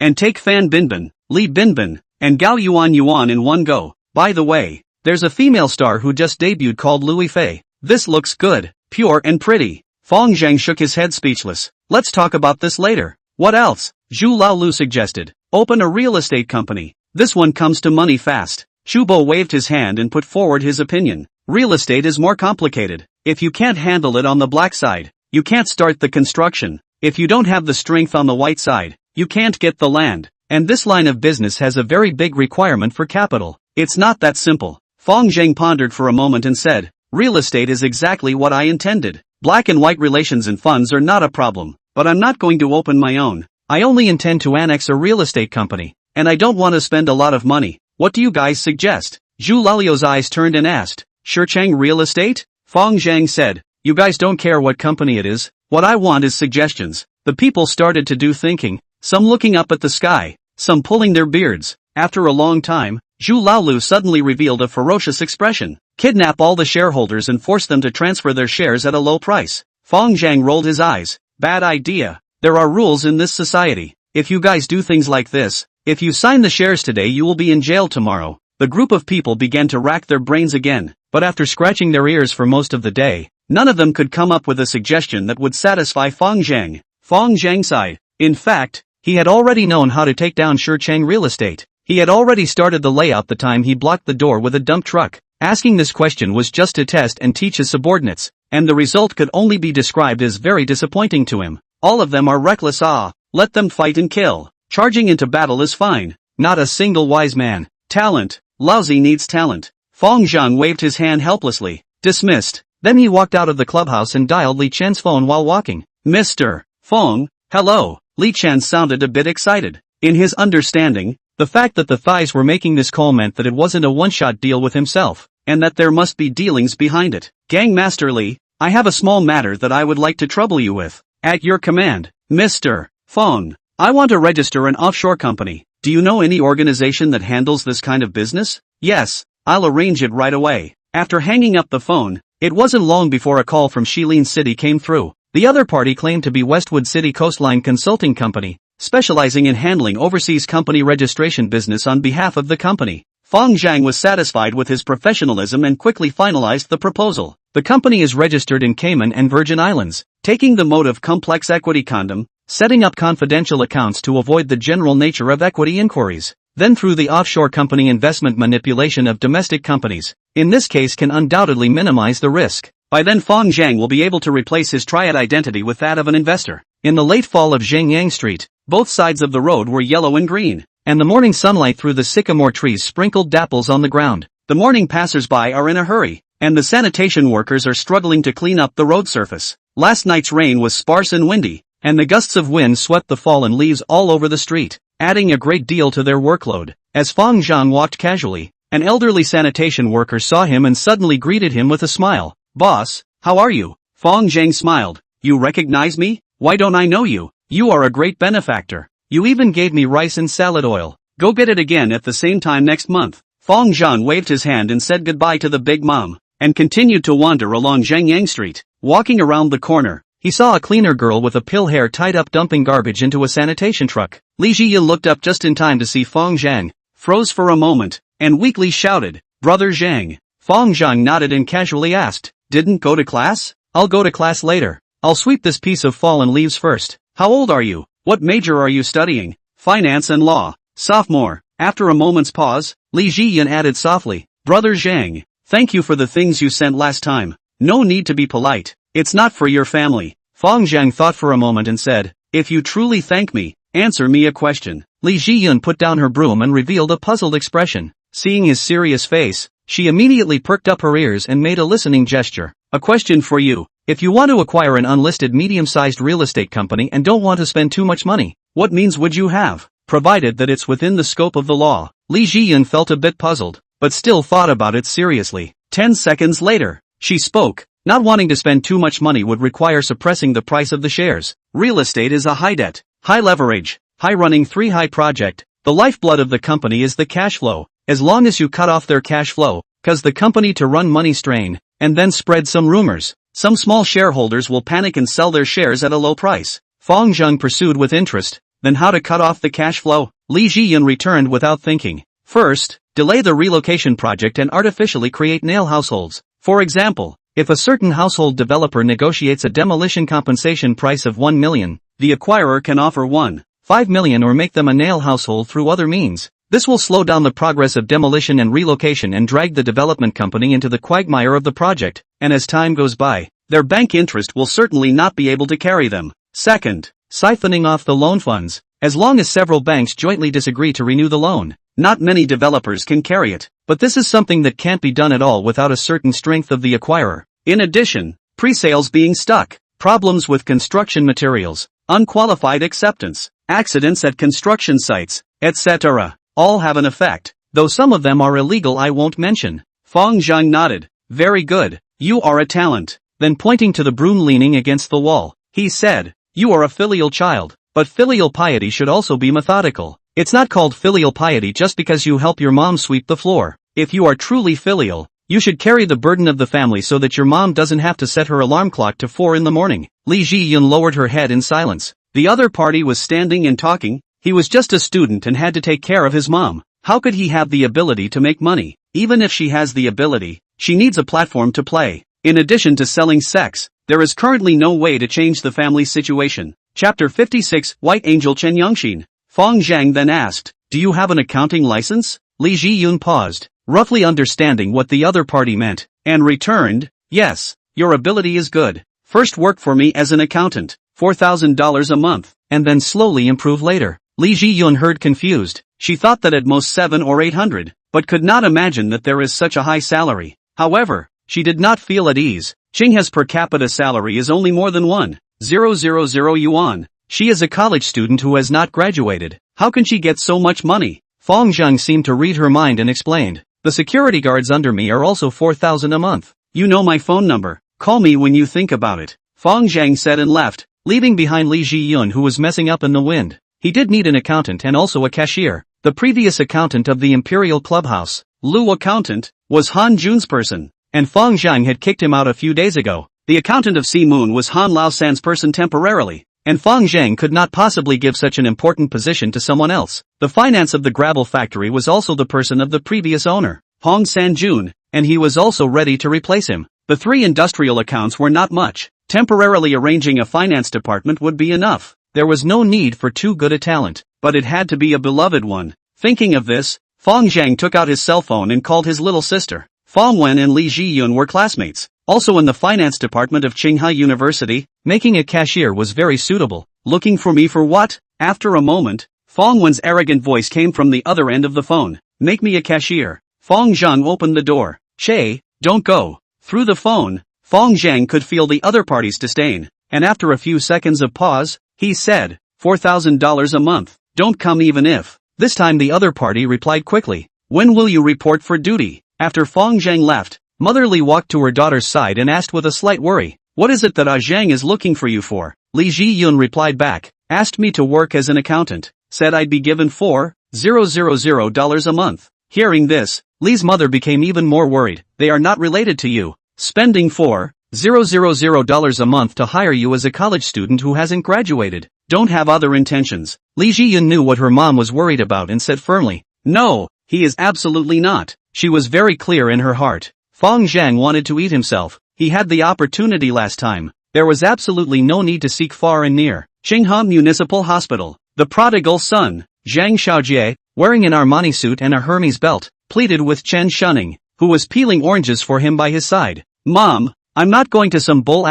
And take Fan Binbin, Li Binbin, and Gao Yuan in one go. By the way, there's a female star who just debuted called Louis Fei. This looks good, pure and pretty. Fang Zheng shook his head speechless. Let's talk about this later. What else? Zhu Laolu suggested. Open a real estate company. This one comes to money fast. Chu Bo waved his hand and put forward his opinion. Real estate is more complicated. If you can't handle it on the black side, you can't start the construction. If you don't have the strength on the white side, you can't get the land. And this line of business has a very big requirement for capital. It's not that simple. Fang Zheng pondered for a moment and said, real estate is exactly what I intended. Black and white relations and funds are not a problem, but I'm not going to open my own. I only intend to annex a real estate company, and I don't want to spend a lot of money. What do you guys suggest? Zhu Lalio's eyes turned and asked, Shicheng Real Estate? Fang Zheng said, you guys don't care what company it is. What I want is suggestions. The people started to do thinking, some looking up at the sky, some pulling their beards. After a long time, Zhu Laolu suddenly revealed a ferocious expression. Kidnap all the shareholders and force them to transfer their shares at a low price. Fang Zheng rolled his eyes. Bad idea. There are rules in this society. If you guys do things like this, if you sign the shares today you will be in jail tomorrow. The group of people began to rack their brains again, but after scratching their ears for most of the day, none of them could come up with a suggestion that would satisfy Fang Zheng. Fang Zheng sighed. In fact, he had already known how to take down Shicheng Real Estate. He had already started the layout the time he blocked the door with a dump truck. Asking this question was just to test and teach his subordinates, and the result could only be described as very disappointing to him. All of them are reckless. Let them fight and kill. Charging into battle is fine. Not a single wise man. Talent. Lousy needs talent. Fang Zheng waved his hand helplessly. Dismissed. Then he walked out of the clubhouse and dialed Li Chen's phone while walking. Mr. Feng, hello. Li Chen sounded a bit excited. In his understanding, the fact that the thighs were making this call meant that it wasn't a one-shot deal with himself. and that there must be dealings behind it. Gangmaster Li, I have a small matter that I would like to trouble you with. At your command, Mr. Fang. I want to register an offshore company. Do you know any organization that handles this kind of business? Yes, I'll arrange it right away. After hanging up the phone, it wasn't long before a call from Shilin City came through. The other party claimed to be Westwood City Coastline Consulting Company, specializing in handling overseas company registration business on behalf of the company. Fang Zheng was satisfied with his professionalism and quickly finalized the proposal. The company is registered in Cayman and Virgin Islands, taking the mode of complex equity condom, setting up confidential accounts to avoid the general nature of equity inquiries. Then through the offshore company investment manipulation of domestic companies, in this case can undoubtedly minimize the risk. By then Fang Zheng will be able to replace his triad identity with that of an investor. In the late fall of Zhengyang Street, both sides of the road were yellow and green, and the morning sunlight through the sycamore trees sprinkled dapples on the ground. The morning passers-by are in a hurry, and the sanitation workers are struggling to clean up the road surface. Last night's rain was sparse and windy, and the gusts of wind swept the fallen leaves all over the street, adding a great deal to their workload. As Fang Zheng walked casually, an elderly sanitation worker saw him and suddenly greeted him with a smile. Boss, how are you? Fang Zheng smiled. You recognize me? Why don't I know you? You are a great benefactor. You even gave me rice and salad oil. Go get it again at the same time next month. Fang Zheng waved his hand and said goodbye to the big mom, and continued to wander along Zhengyang Street. Walking around the corner, he saw a cleaner girl with a pill hair tied up dumping garbage into a sanitation truck. Li Jiyan looked up just in time to see Fang Zheng, froze for a moment, and weakly shouted, Brother Zheng. Fang Zheng nodded and casually asked, Didn't go to class? I'll go to class later. I'll sweep this piece of fallen leaves first. How old are you? What major are you studying? Finance and law. Sophomore. After a moment's pause, Li Jiyan added softly, Brother Zheng, thank you for the things you sent last time. No need to be polite. It's not for your family. Fang Zheng thought for a moment and said, If you truly thank me, answer me a question. Li Jiyan put down her broom and revealed a puzzled expression. Seeing his serious face, she immediately perked up her ears and made a listening gesture. A question for you. If you want to acquire an unlisted medium-sized real estate company and don't want to spend too much money, what means would you have? Provided that it's within the scope of the law. Li Jiyan felt a bit puzzled, but still thought about it seriously. 10 seconds later, she spoke. Not wanting to spend too much money would require suppressing the price of the shares. Real estate is a high debt, high leverage, high running 3-high project. The lifeblood of the company is the cash flow. As long as you cut off their cash flow, cause the company to run money strain, and then spread some rumors, some small shareholders will panic and sell their shares at a low price. Fang Zheng pursued with interest. Then how to cut off the cash flow? Li Jiyan returned without thinking. First, delay the relocation project and artificially create nail households. For example, if a certain household developer negotiates a demolition compensation price of 1 million, the acquirer can offer 1.5 million or make them a nail household through other means. This will slow down the progress of demolition and relocation and drag the development company into the quagmire of the project, and as time goes by, their bank interest will certainly not be able to carry them. Second, siphoning off the loan funds. As long as several banks jointly disagree to renew the loan, not many developers can carry it, but this is something that can't be done at all without a certain strength of the acquirer. In addition, pre-sales being stuck, problems with construction materials, unqualified acceptance, accidents at construction sites, etc. all have an effect, though some of them are illegal I won't mention. Fang Zheng nodded. Very good, you are a talent. Then pointing to the broom leaning against the wall, he said, You are a filial child, but filial piety should also be methodical. It's not called filial piety just because you help your mom sweep the floor. If you are truly filial, you should carry the burden of the family so that your mom doesn't have to set her alarm clock to 4 in the morning. Li Jiyan lowered her head in silence. The other party was standing and talking. He was just a student and had to take care of his mom. How could he have the ability to make money? Even if she has the ability, she needs a platform to play. In addition to selling sex, there is currently no way to change the family situation. Chapter 56, White Angel Chen Yangxin. Fang Zheng then asked, Do you have an accounting license? Li Jiyun paused, roughly understanding what the other party meant, and returned, Yes, your ability is good. First work for me as an accountant, $4,000 a month, and then slowly improve later. Li Jiyun heard confused. She thought that at most 700 or 800, but could not imagine that there is such a high salary. However, she did not feel at ease. Qinghe's per capita salary is only more than 1,000 yuan. She is a college student who has not graduated. How can she get so much money? Fang Zheng seemed to read her mind and explained, The security guards under me are also 4,000 a month. You know my phone number. Call me when you think about it. Fang Zheng said and left, leaving behind Li Jiyun who was messing up in the wind. He did need an accountant and also a cashier. The previous accountant of the Imperial Clubhouse, Lu Accountant, was Han Jun's person, and Fang Zheng had kicked him out a few days ago. The accountant of Si Moon was Han Lao San's person temporarily, and Fang Zheng could not possibly give such an important position to someone else. The finance of the gravel factory was also the person of the previous owner, Hong San Jun, and he was also ready to replace him. The 3 industrial accounts were not much. Temporarily arranging a finance department would be enough. There was no need for too good a talent, but it had to be a beloved one. Thinking of this, Fang Zheng took out his cell phone and called his little sister. Fang Wen and Li Jiyun were classmates, also in the finance department of Qinghai University. Making a cashier was very suitable. Looking for me for what? After a moment, Fang Wen's arrogant voice came from the other end of the phone. Make me a cashier. Fang Zheng opened the door. Che, don't go. Through the phone, Fang Zheng could feel the other party's disdain, and after a few seconds of pause, he said, $4,000 a month, don't come even if. This time the other party replied quickly, when will you report for duty? After Fang Zheng left, Mother Li walked to her daughter's side and asked with a slight worry, what is it that Zheng is looking for you for? Li Jiyun replied back, asked me to work as an accountant, said I'd be given $4,000 a month. Hearing this, Li's mother became even more worried. They are not related to you. Spending $4,000 a month to hire you as a college student who hasn't graduated. Don't have other intentions. Li Jiyun knew what her mom was worried about and said firmly, no, he is absolutely not. She was very clear in her heart. Fang Zheng wanted to eat himself. He had the opportunity last time. There was absolutely no need to seek far and near. Qinghai Municipal Hospital. The prodigal son, Zhang Xiaojie, wearing an Armani suit and a Hermes belt, pleaded with Chen Shunning, who was peeling oranges for him by his side. Mom, I'm not going to some bull *****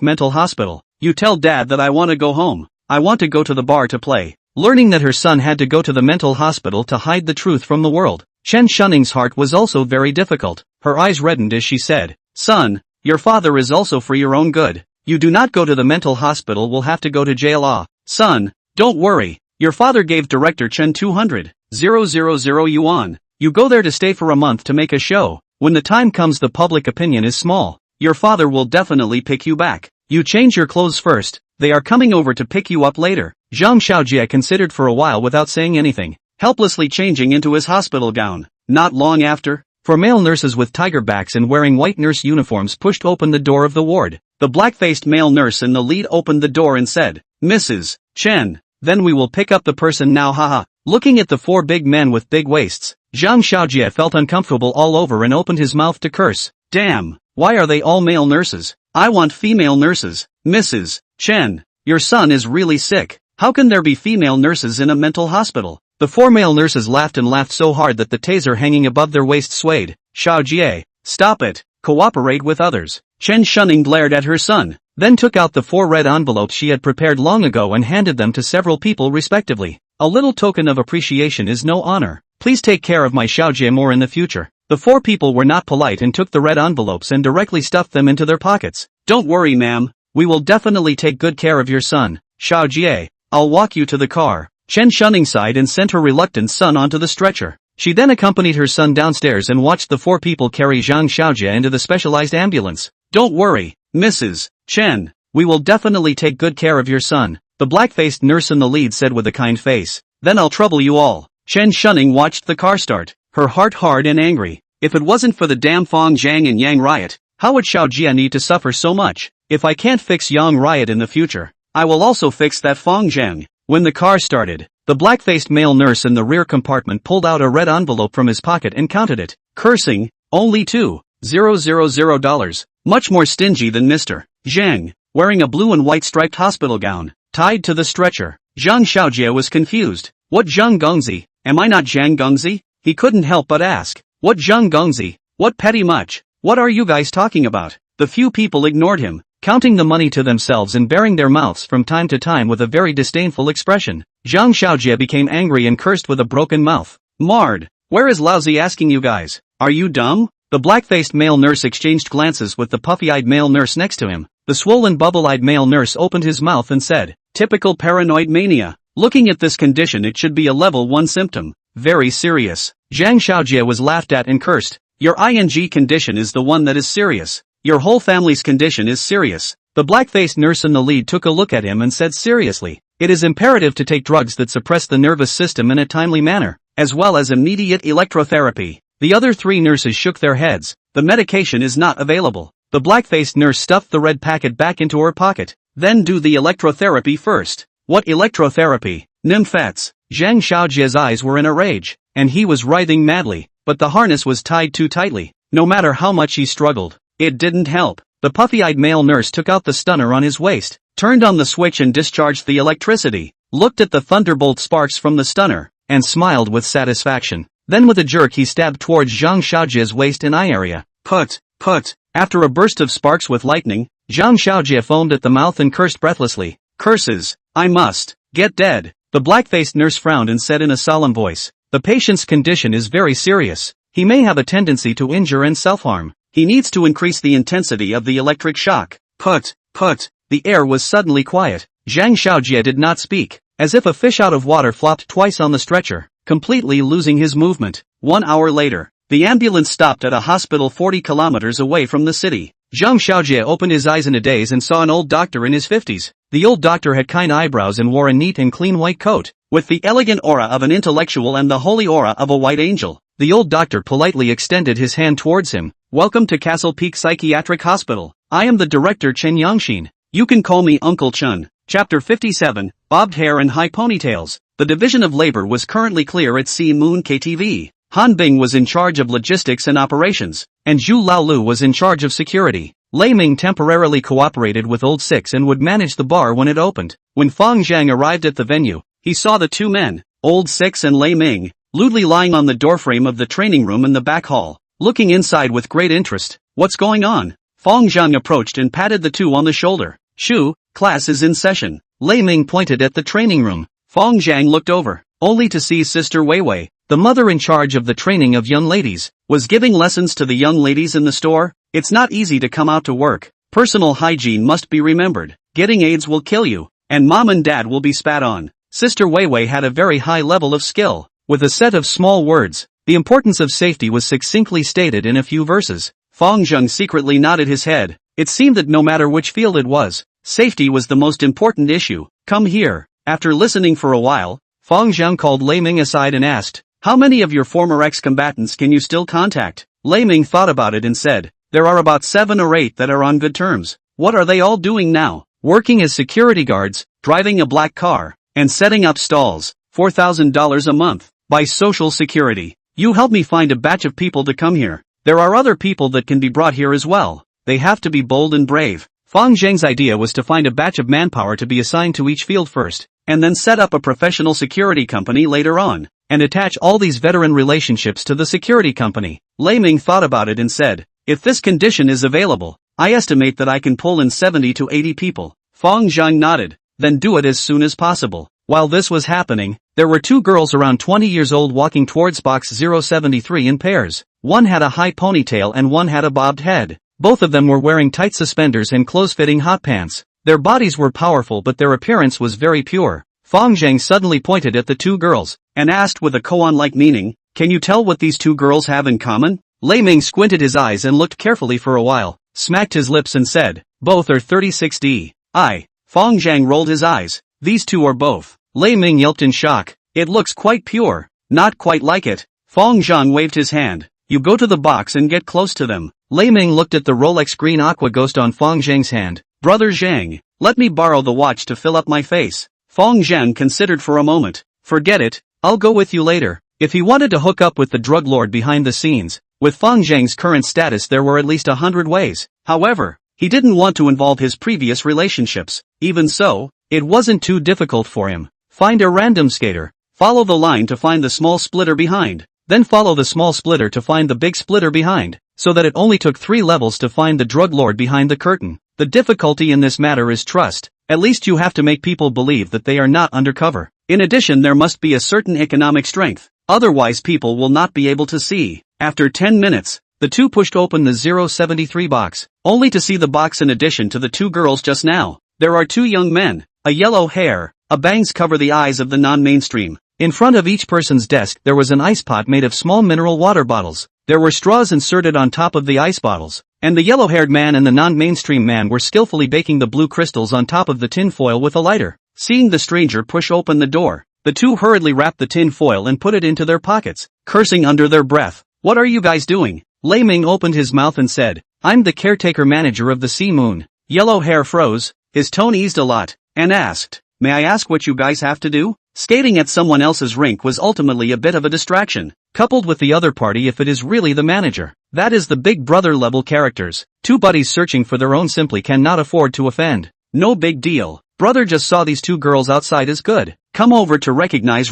mental hospital. You tell Dad that I want to go home. I want to go to the bar to play. Learning that her son had to go to the mental hospital to hide the truth from the world, Chen Shunning's heart was also very difficult. Her eyes reddened as she said, son, your father is also for your own good. You do not go to the mental hospital, will have to go to jail. Son, don't worry. Your father gave director Chen 200,000 yuan. You go there to stay for a month to make a show. When the time comes, the public opinion is small. Your father will definitely pick you back. You change your clothes first. They are coming over to pick you up later. Zhang Xiaojie considered for a while without saying anything, helplessly changing into his hospital gown. Not long after, 4 male nurses with tiger backs and wearing white nurse uniforms pushed open the door of the ward. The black-faced male nurse in the lead opened the door and said, Mrs. Chen, then we will pick up the person now, haha. Looking at the 4 big men with big waists, Zhang Xiaojie felt uncomfortable all over and opened his mouth to curse. Damn, why are they all male nurses? I want female nurses. Mrs. Chen, your son is really sick. How can there be female nurses in a mental hospital? The 4 male nurses laughed and laughed so hard that the taser hanging above their waist swayed. Xiaojie, stop it. Cooperate with others. Chen Shunning glared at her son, then took out the 4 red envelopes she had prepared long ago and handed them to several people respectively. A little token of appreciation is no honor. Please take care of my Xiaojie more in the future. The 4 people were not polite and took the red envelopes and directly stuffed them into their pockets. Don't worry, ma'am. We will definitely take good care of your son. Xiaojie, I'll walk you to the car. Chen Shunning sighed and sent her reluctant son onto the stretcher. She then accompanied her son downstairs and watched the 4 people carry Zhang Xiaojie into the specialized ambulance. Don't worry, Mrs. Chen. We will definitely take good care of your son, the black-faced nurse in the lead said with a kind face. Then I'll trouble you all. Chen Shunning watched the car start, her heart hard and angry. If it wasn't for the damn Fang Zheng and Yang riot, how would Xiaojie need to suffer so much? If I can't fix Yang riot in the future, I will also fix that Fang Zheng. When the car started, the black-faced male nurse in the rear compartment pulled out a red envelope from his pocket and counted it, cursing, only $2,000. Much more stingy than Mr. Zheng, wearing a blue and white striped hospital gown, tied to the stretcher. Zhang Xiaojie was confused. What Zhang Gongzi? Am I not Zhang Gongzi? He couldn't help but ask. What Zhang Gongzi? What petty much? What are you guys talking about? The few people ignored him, counting the money to themselves and baring their mouths from time to time with a very disdainful expression. Zhang Xiaojie became angry and cursed with a broken mouth. Marred. Where is Lousy asking you guys? Are you dumb? The black-faced male nurse exchanged glances with the puffy-eyed male nurse next to him. The swollen bubble-eyed male nurse opened his mouth and said, typical paranoid mania. Looking at this condition, it should be a level 1 symptom. Very serious. Zhang Xiaojie was laughed at and cursed. Your ING condition is the one that is serious. Your whole family's condition is serious. The black-faced nurse in the lead took a look at him and said seriously, it is imperative to take drugs that suppress the nervous system in a timely manner, as well as immediate electrotherapy. The other three nurses shook their heads. The medication is not available. The black-faced nurse stuffed the red packet back into her pocket. Then do the electrotherapy first. What electrotherapy? Nymphets. Zhang Xiaojie's eyes were in a rage, and he was writhing madly, but the harness was tied too tightly. No matter how much he struggled, it didn't help. The puffy-eyed male nurse took out the stunner on his waist, turned on the switch and discharged the electricity, looked at the thunderbolt sparks from the stunner, and smiled with satisfaction. Then with a jerk he stabbed towards Zhang Xiaojie's waist and eye area. Put. After a burst of sparks with lightning, Zhang Xiaojie foamed at the mouth and cursed breathlessly. Curses! I must get dead. The black-faced nurse frowned and said in a solemn voice, the patient's condition is very serious. He may have a tendency to injure and self-harm. He needs to increase the intensity of the electric shock. Put. The air was suddenly quiet. Zhang Xiaojie did not speak, as if a fish out of water flopped twice on the stretcher, completely losing his movement. 1 hour later, the ambulance stopped at a hospital 40 kilometers away from the city. Zhang Xiaojie opened his eyes in a daze and saw an old doctor in his 50s. The old doctor had kind eyebrows and wore a neat and clean white coat, with the elegant aura of an intellectual and the holy aura of a white angel. The old doctor politely extended his hand towards him. Welcome to Castle Peak Psychiatric Hospital. I am the director Chen Yangxin. You can call me Uncle Chen. Chapter 57, Bobbed Hair and High Ponytails. The division of labor was currently clear at C Moon KTV. Han Bing was in charge of logistics and operations, and Zhu Laolu was in charge of security. Lei Ming temporarily cooperated with Old Six and would manage the bar when it opened. When Fang Zheng arrived at the venue, he saw the two men, Old Six and Lei Ming, lewdly lying on the doorframe of the training room in the back hall, looking inside with great interest. What's going on? Fang Zheng approached and patted the two on the shoulder. Shu, class is in session. Lei Ming pointed at the training room. Fang Zheng looked over, only to see Sister Weiwei, the mother in charge of the training of young ladies, was giving lessons to the young ladies in the store. It's not easy to come out to work. Personal hygiene must be remembered. Getting AIDS will kill you, and mom and dad will be spat on. Sister Weiwei had a very high level of skill. With a set of small words, the importance of safety was succinctly stated in a few verses. Fang Zheng secretly nodded his head. It seemed that no matter which field it was, safety was the most important issue. Come here. After listening for a while, Fang Zheng called Lei Ming aside and asked, how many of your former ex-combatants can you still contact? Lei Ming thought about it and said, there are about 7 or 8 that are on good terms. What are they all doing now? Working as security guards, driving a black car, and setting up stalls. $4,000 a month. By Social Security. You help me find a batch of people to come here. There are other people that can be brought here as well. They have to be bold and brave. Fang Zheng's idea was to find a batch of manpower to be assigned to each field first, and then set up a professional security company later on, and attach all these veteran relationships to the security company. Lei Ming thought about it and said, if this condition is available, I estimate that I can pull in 70 to 80 people. Fang Zheng nodded. Then do it as soon as possible. While this was happening, there were 2 girls around 20 years old walking towards box 073 in pairs. One had a high ponytail and one had a bobbed head. Both of them were wearing tight suspenders and close-fitting hot pants. Their bodies were powerful but their appearance was very pure. Fang Zheng suddenly pointed at the 2 girls, and asked with a koan-like meaning, can you tell what these 2 girls have in common? Lei Ming squinted his eyes and looked carefully for a while, smacked his lips and said, both are 36D. Fang Zheng rolled his eyes. These 2 are both. Lei Ming yelped in shock. It looks quite pure. Not quite like it. Fang Zheng waved his hand. You go to the box and get close to them. Lei Ming looked at the Rolex Green Aqua Ghost on Fang Zheng's hand. Brother Zheng, let me borrow the watch to fill up my face. Fang Zheng considered for a moment. Forget it, I'll go with you later. If he wanted to hook up with the drug lord behind the scenes, with Fang Zheng's current status there were at least 100 ways. However, he didn't want to involve his previous relationships. Even so, it wasn't too difficult for him. Find a random skater. Follow the line to find the small splitter behind. Then follow the small splitter to find the big splitter behind, so that it only took 3 levels to find the drug lord behind the curtain. The difficulty in this matter is trust. At least you have to make people believe that they are not undercover. In addition, there must be a certain economic strength. Otherwise people will not be able to see. After 10 minutes, the 2 pushed open the 073 box, only to see the box in addition to the 2 girls just now. There are 2 young men, a yellow hair, a bangs cover the eyes of the non-mainstream. In front of each person's desk there was an ice pot made of small mineral water bottles. There were straws inserted on top of the ice bottles, and the yellow-haired man and the non-mainstream man were skillfully baking the blue crystals on top of the tin foil with a lighter. Seeing the stranger push open the door, the two hurriedly wrapped the tin foil and put it into their pockets, cursing under their breath. "What are you guys doing?" Lei Ming opened his mouth and said, "I'm the caretaker manager of the Sea Moon." Yellow Hair froze, his tone eased a lot, and asked, "May I ask what you guys have to do?" Skating at someone else's rink was ultimately a bit of a distraction, coupled with the other party if it is really the manager. That is the Big Brother level characters. Two buddies searching for their own simply cannot afford to offend. No big deal. Brother just saw these two girls outside is good. Come over to recognize.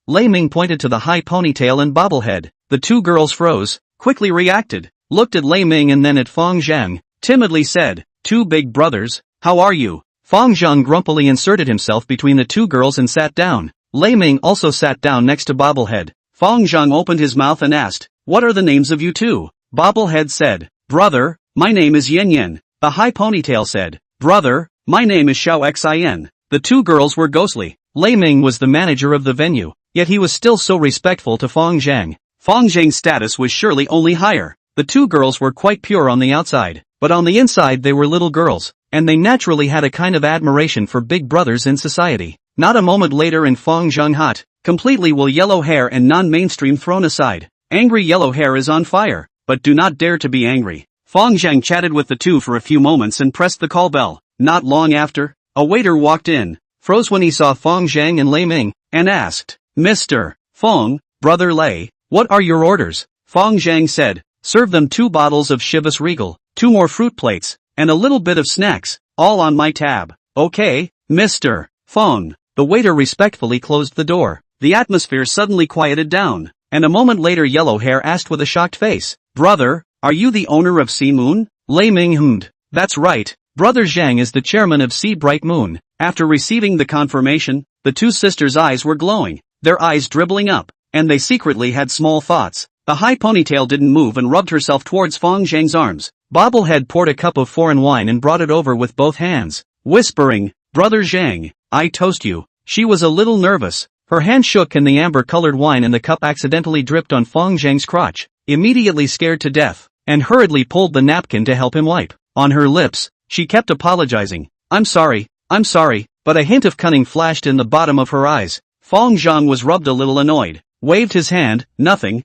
Lei Ming pointed to the high ponytail and bobblehead. The two girls froze, quickly reacted, looked at Lei Ming and then at Fang Zheng, timidly said, "Two big brothers, how are you?" Fang Zheng grumpily inserted himself between the two girls and sat down. Lei Ming also sat down next to Bobblehead. Fang Zheng opened his mouth and asked, "What are the names of you two?" Bobblehead said, "Brother, my name is Yen Yen." The high ponytail said, "Brother, my name is Xiao Xin." The two girls were ghostly. Lei Ming was the manager of the venue, yet he was still so respectful to Fang Zheng. Fang Zheng's status was surely only higher. The two girls were quite pure on the outside, but on the inside they were little girls, and they naturally had a kind of admiration for big brothers in society. Not a moment later and Fang Zheng hot, completely will yellow hair and non-mainstream thrown aside. Angry yellow hair is on fire, but do not dare to be angry. Fang Zheng chatted with the two for a few moments and pressed the call bell. Not long after, a waiter walked in, froze when he saw Fang Zheng and Lei Ming, and asked, "Mr. Fang, Brother Lei, what are your orders?" Fang Zheng said, "Serve them 2 bottles of Chivas Regal, 2 more fruit plates, and a little bit of snacks, all on my tab." "Okay, Mr. Fang." The waiter respectfully closed the door. The atmosphere suddenly quieted down, and a moment later Yellow Hair asked with a shocked face, "Brother, are you the owner of Sea Moon?" Lei Ming hummed, "That's right, Brother Zhang is the chairman of Sea Bright Moon." After receiving the confirmation, the two sisters' eyes were glowing, their eyes dribbling up, and they secretly had small thoughts. The high ponytail didn't move and rubbed herself towards Fang Zheng's arms. Bobblehead poured a cup of foreign wine and brought it over with both hands, whispering, "Brother Zhang, I toast you." She was a little nervous. Her hand shook and the amber-colored wine in the cup accidentally dripped on Fang Zheng's crotch. Immediately scared to death, and hurriedly pulled the napkin to help him wipe. On her lips, she kept apologizing. I'm sorry, but a hint of cunning flashed in the bottom of her eyes. Fang Zheng was rubbed a little annoyed, waved his hand, nothing.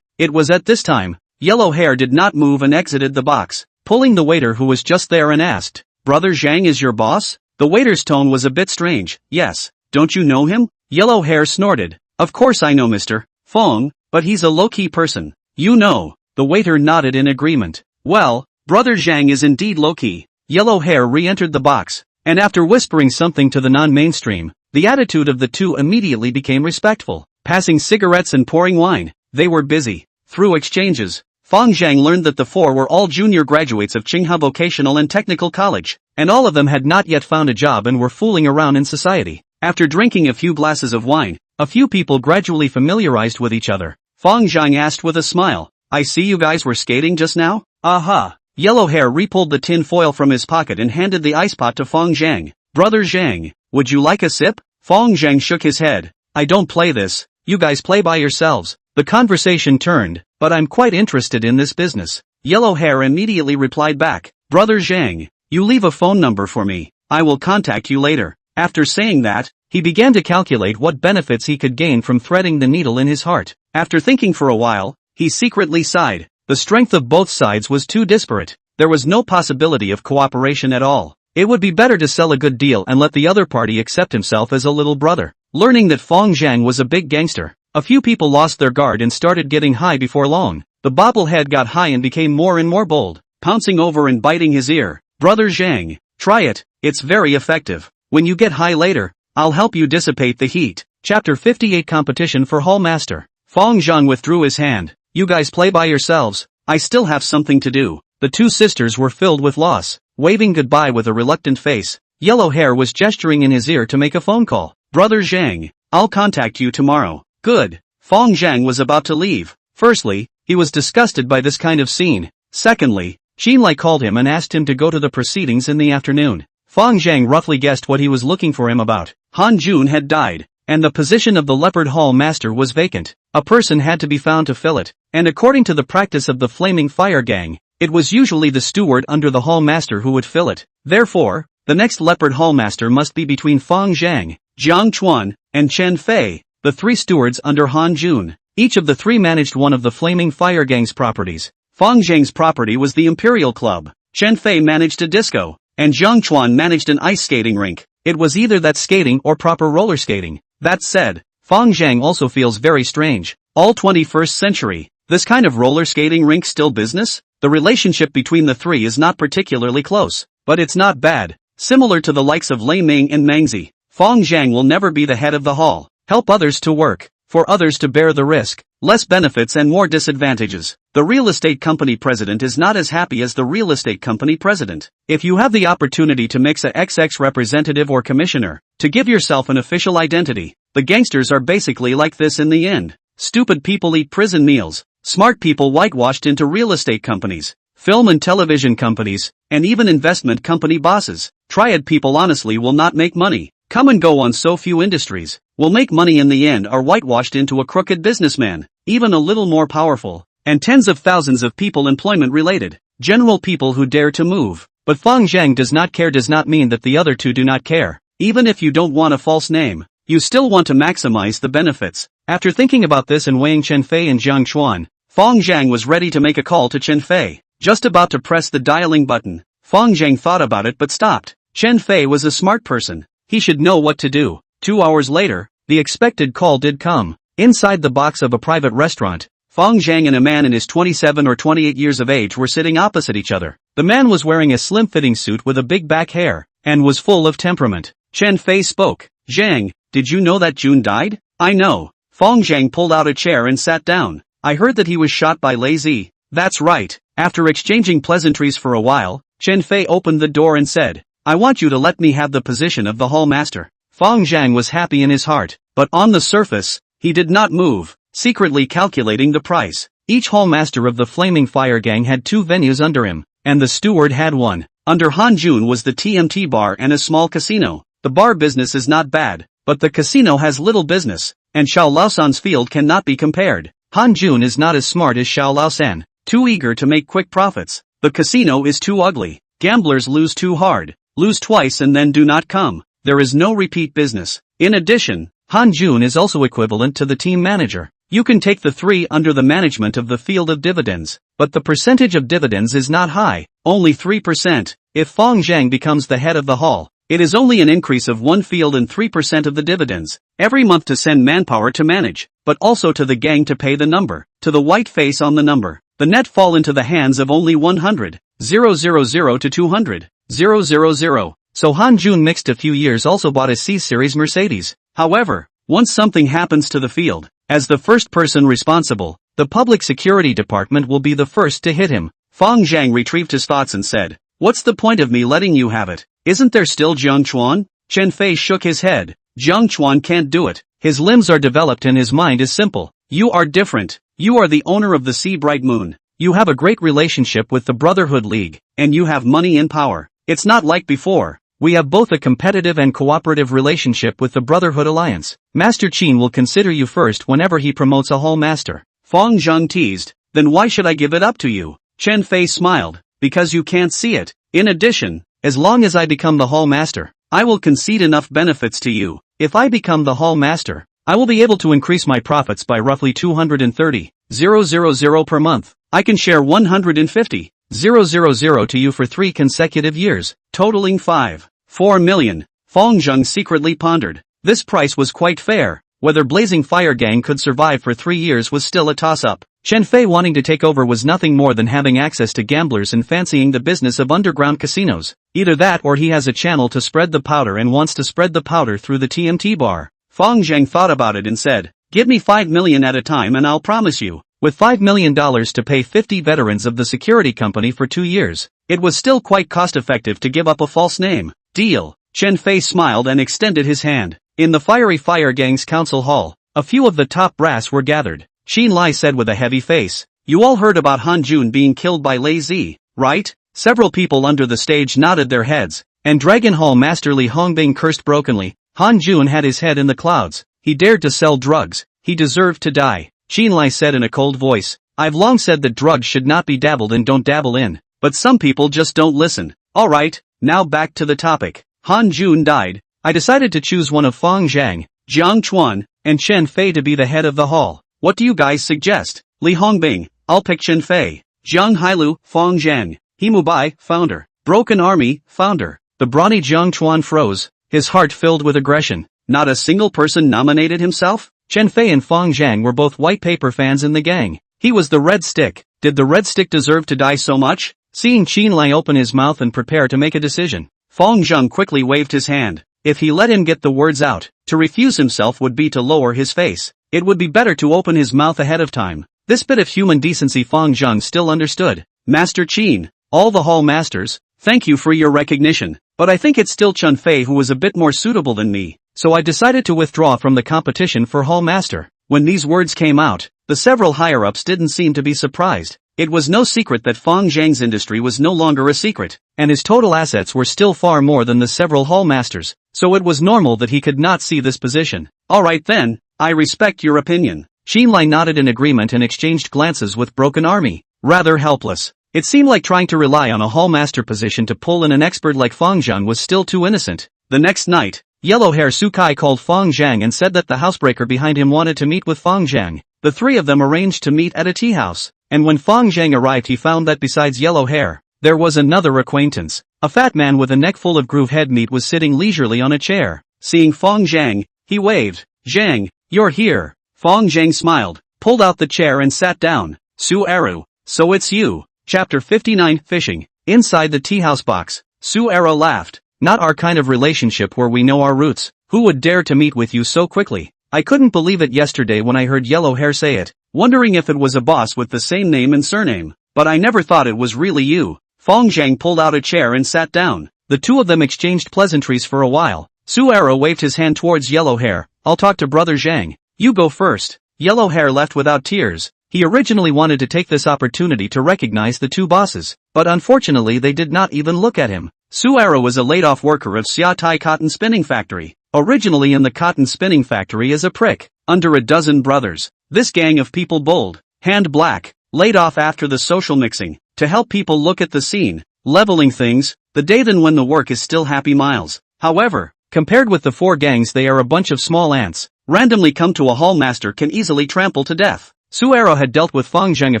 It was at this time, Yellow Hair did not move and exited the box, pulling the waiter who was just there and asked, "Brother Zhang is your boss?" The waiter's tone was a bit strange. "Yes, don't you know him?" Yellow Hair snorted, "Of course I know Mr. Fang, but he's a low-key person." "You know." The waiter nodded in agreement. "Well, Brother Zhang is indeed low-key." Yellow Hair re-entered the box, and after whispering something to the non-mainstream, the attitude of the two immediately became respectful, passing cigarettes and pouring wine. They were busy. Through exchanges, Fang Zheng learned that the 4 were all junior graduates of Tsinghua Vocational and Technical College, and all of them had not yet found a job and were fooling around in society. After drinking a few glasses of wine, a few people gradually familiarized with each other. Fang Zheng asked with a smile, "I see you guys were skating just now?" "Aha." Yellow Hair re-pulled the tin foil from his pocket and handed the ice pot to Fang Zheng. "Brother Zheng, would you like a sip?" Fang Zheng shook his head. "I don't play this, you guys play by yourselves." The conversation turned, "But I'm quite interested in this business." Yellow Hair immediately replied back, "Brother Zheng, you leave a phone number for me, I will contact you later." After saying that, he began to calculate what benefits he could gain from threading the needle in his heart. After thinking for a while, he secretly sighed. The strength of both sides was too disparate. There was no possibility of cooperation at all. It would be better to sell a good deal and let the other party accept himself as a little brother. Learning that Fang Zheng was a big gangster, a few people lost their guard and started getting high before long. The bobblehead got high and became more and more bold, pouncing over and biting his ear. "Brother Zheng, try it, it's very effective. When you get high later, I'll help you dissipate the heat." Chapter 58 Competition for Hall Master. Fang Zheng withdrew his hand. "You guys play by yourselves, I still have something to do." The two sisters were filled with loss, waving goodbye with a reluctant face. Yellow Hair was gesturing in his ear to make a phone call. "Brother Zheng, I'll contact you tomorrow." "Good." Fang Zheng was about to leave. Firstly, he was disgusted by this kind of scene. Secondly, Xinlai called him and asked him to go to the proceedings in the afternoon. Fang Zheng roughly guessed what he was looking for him about. Han Jun had died. and the position of the leopard hall master was vacant. A person had to be found to fill it, and according to the practice of the Flaming Fire Gang, it was usually the steward under the hall master who would fill it. Therefore, the next leopard hall master must be between Fang Zheng, Jiang Chuan, and Chen Fei, the three stewards under Han Jun. Each of the three managed one of the Flaming Fire Gang's properties. Fang Zheng's property was the Imperial Club, Chen Fei managed a disco, and Jiang Chuan managed an ice skating rink. It was either that skating or proper roller skating. That said, Fang Zheng also feels very strange. All 21st century, this kind of roller skating rink still business? The relationship between the three is not particularly close, but it's not bad. Similar to the likes of Lei Ming and Mengzi, Fang Zheng will never be the head of the hall. Help others to work, for others to bear the risk, less benefits and more disadvantages. The real estate company president is not as happy as the real estate company president. If you have the opportunity to mix a XX representative or commissioner, to give yourself an official identity, the gangsters are basically like this in the end. Stupid people eat prison meals, smart people whitewashed into real estate companies, film and television companies, and even investment company bosses. Triad people honestly will not make money. Come and go on so few industries, will make money in the end are whitewashed into a crooked businessman, even a little more powerful, and tens of thousands of people employment related, general people who dare to move. But Fang Zheng does not care does not mean that the other two do not care. Even if you don't want a false name, you still want to maximize the benefits. After thinking about this and weighing Chen Fei and Jiang Chuan, Fang Zheng was ready to make a call to Chen Fei. Just about to press the dialing button, Fang Zheng thought about it but stopped. Chen Fei was a smart person. He should know what to do. 2 hours later, the expected call did come. Inside the box of a private restaurant, Fang Zheng and a man in his 27 or 28 years of age were sitting opposite each other. The man was wearing a slim-fitting suit with a big back hair, and was full of temperament. Chen Fei spoke. Zheng, did you know that Jun died? I know. Fang Zheng pulled out a chair and sat down. I heard that he was shot by Lei Zi. That's right. After exchanging pleasantries for a while, Chen Fei opened the door and said, I want you to let me have the position of the hall master. Fang Zheng was happy in his heart, but on the surface, he did not move, secretly calculating the price. Each hall master of the Flaming Fire Gang had 2 venues under him, and the steward had 1. Under Han Jun was the TMT bar and a small casino. The bar business is not bad, but the casino has little business, and Xiao Laosan's field cannot be compared. Han Jun is not as smart as Xiao Laosan, too eager to make quick profits. The casino is too ugly. Gamblers lose too hard. Lose twice and then do not come. There is no repeat business. In addition, Han Jun is also equivalent to the team manager. You can take the 3 under the management of the field of dividends, but the percentage of dividends is not high, only 3%. If Fang Zheng becomes the head of the hall, it is only an increase of 1 field and 3% of the dividends, every month to send manpower to manage, but also to the gang to pay the number, to the white face on the number. The net fall into the hands of only 100, 000 to 200. 000. So Han Jun mixed a few years also bought a C-Series Mercedes. However, once something happens to the field, as the first person responsible, the public security department will be the first to hit him. Fang Zheng retrieved his thoughts and said, what's the point of me letting you have it? Isn't there still Jiang Chuan? Chen Fei shook his head. Jiang Chuan can't do it. His limbs are developed and his mind is simple. You are different. You are the owner of the Sea Bright Moon. You have a great relationship with the Brotherhood League, and you have money and power. It's not like before. We have both a competitive and cooperative relationship with the Brotherhood Alliance. Master Qin will consider you first whenever he promotes a hall master. Fang Zheng teased, then why should I give it up to you? Chen Fei smiled, because you can't see it. In addition, as long as I become the hall master, I will concede enough benefits to you. If I become the hall master, I will be able to increase my profits by roughly 230,000 per month. I can share 150,000 to you for 3 consecutive years, totaling 4 million. Fang Zheng secretly pondered. This price was quite fair. Whether Blazing Fire Gang could survive for 3 years was still a toss-up. Chen Fei wanting to take over was nothing more than having access to gamblers and fancying the business of underground casinos. Either that or he has a channel to spread the powder and wants to spread the powder through the TMT bar. Fang Zheng thought about it and said, give me 5 million at a time and I'll promise you. With $5 million to pay 50 veterans of the security company for 2 years, it was still quite cost-effective to give up a false name. Deal. Chen Fei smiled and extended his hand. In the Fiery Fire Gang's council hall, a few of the top brass were gathered. Xin Lai said with a heavy face, you all heard about Han Jun being killed by Lei Zi, right? Several people under the stage nodded their heads, and Dragon Hall Master Li Hongbing cursed brokenly. Han Jun had his head in the clouds. He dared to sell drugs. He deserved to die. Qinlai said in a cold voice. I've long said that drugs should not be dabbled in, don't dabble in. But some people just don't listen. Alright, now back to the topic. Han Jun died. I decided to choose one of Fang Zheng, Jiang Chuan, and Chen Fei to be the head of the hall. What do you guys suggest? Li Hongbing, I'll pick Chen Fei. Jiang Hailu, Fang Zheng. He Mubai, founder. Broken Army, founder. The brawny Jiang Chuan froze, his heart filled with aggression. Not a single person nominated himself? Chen Fei and Fang Zheng were both white paper fans in the gang. He was the red stick. Did the red stick deserve to die so much? Seeing Qinlai open his mouth and prepare to make a decision, Fang Zheng quickly waved his hand. If he let him get the words out, to refuse himself would be to lower his face. It would be better to open his mouth ahead of time. This bit of human decency Fang Zheng still understood. Master Qin, all the hall masters, thank you for your recognition, but I think it's still Chen Fei who was a bit more suitable than me, so I decided to withdraw from the competition for hall master. When these words came out, the several higher-ups didn't seem to be surprised. It was no secret that Fang Zheng's industry was no longer a secret, and his total assets were still far more than the several hall masters, so it was normal that he could not see this position. Alright then, I respect your opinion. Qinlai nodded in agreement and exchanged glances with Broken Army, rather helpless. It seemed like trying to rely on a hall master position to pull in an expert like Fang Zheng was still too innocent. The next night, yellow hair Sukai called Fang Zheng and said that the housebreaker behind him wanted to meet with Fang Zheng. The three of them arranged to meet at a tea house, and when Fang Zheng arrived he found that besides yellow hair, there was another acquaintance. A fat man with a neck full of groove head meat was sitting leisurely on a chair. Seeing Fang Zheng, he waved. Zheng, you're here. Fang Zheng smiled, pulled out the chair and sat down. Su Eru, so it's you. Chapter 59 Fishing. Inside the tea house box, Su Eru laughed. Not our kind of relationship where we know our roots. Who would dare to meet with you so quickly? I couldn't believe it yesterday when I heard yellow hair say it, wondering if it was a boss with the same name and surname. But I never thought it was really you. Fang Zheng pulled out a chair and sat down. The two of them exchanged pleasantries for a while. Su Eru waved his hand towards yellow hair. I'll talk to brother Zheng. You go first. Yellow hair left without tears. He originally wanted to take this opportunity to recognize the two bosses, but unfortunately they did not even look at him. Su Eru was a laid-off worker of Xia Tai Cotton Spinning Factory, originally in the cotton spinning factory as a prick, under a dozen brothers. This gang of people bold, hand black, laid off after the social mixing, to help people look at the scene, leveling things, the day then when the work is still happy miles. However, compared with the four gangs they are a bunch of small ants, randomly come to a hall master can easily trample to death. Su Eru had dealt with Fang Zheng a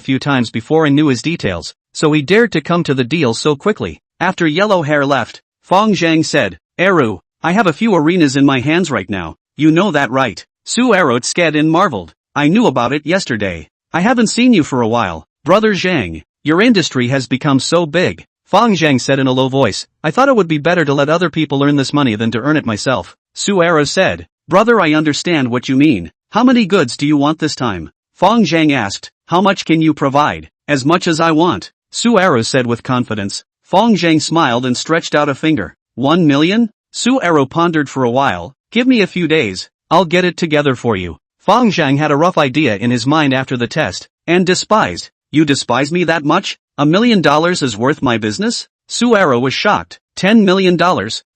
few times before and knew his details, so he dared to come to the deal so quickly. After yellow hair left, Fang Zheng said, Eru, I have a few arenas in my hands right now, you know that right? Su Eru sked and marveled. I knew about it yesterday. I haven't seen you for a while, brother Zheng. Your industry has become so big. Fang Zheng said in a low voice, I thought it would be better to let other people earn this money than to earn it myself. Su Eru said, brother, I understand what you mean. How many goods do you want this time? Fang Zheng asked, how much can you provide? As much as I want, Su Eru said with confidence. Fang Zheng smiled and stretched out a finger. 1 million? Su Eru pondered for a while. Give me a few days. I'll get it together for you. Fang Zheng had a rough idea in his mind after the test, and despised. You despise me that much? $1 million is worth my business? Su Eru was shocked. $10 million?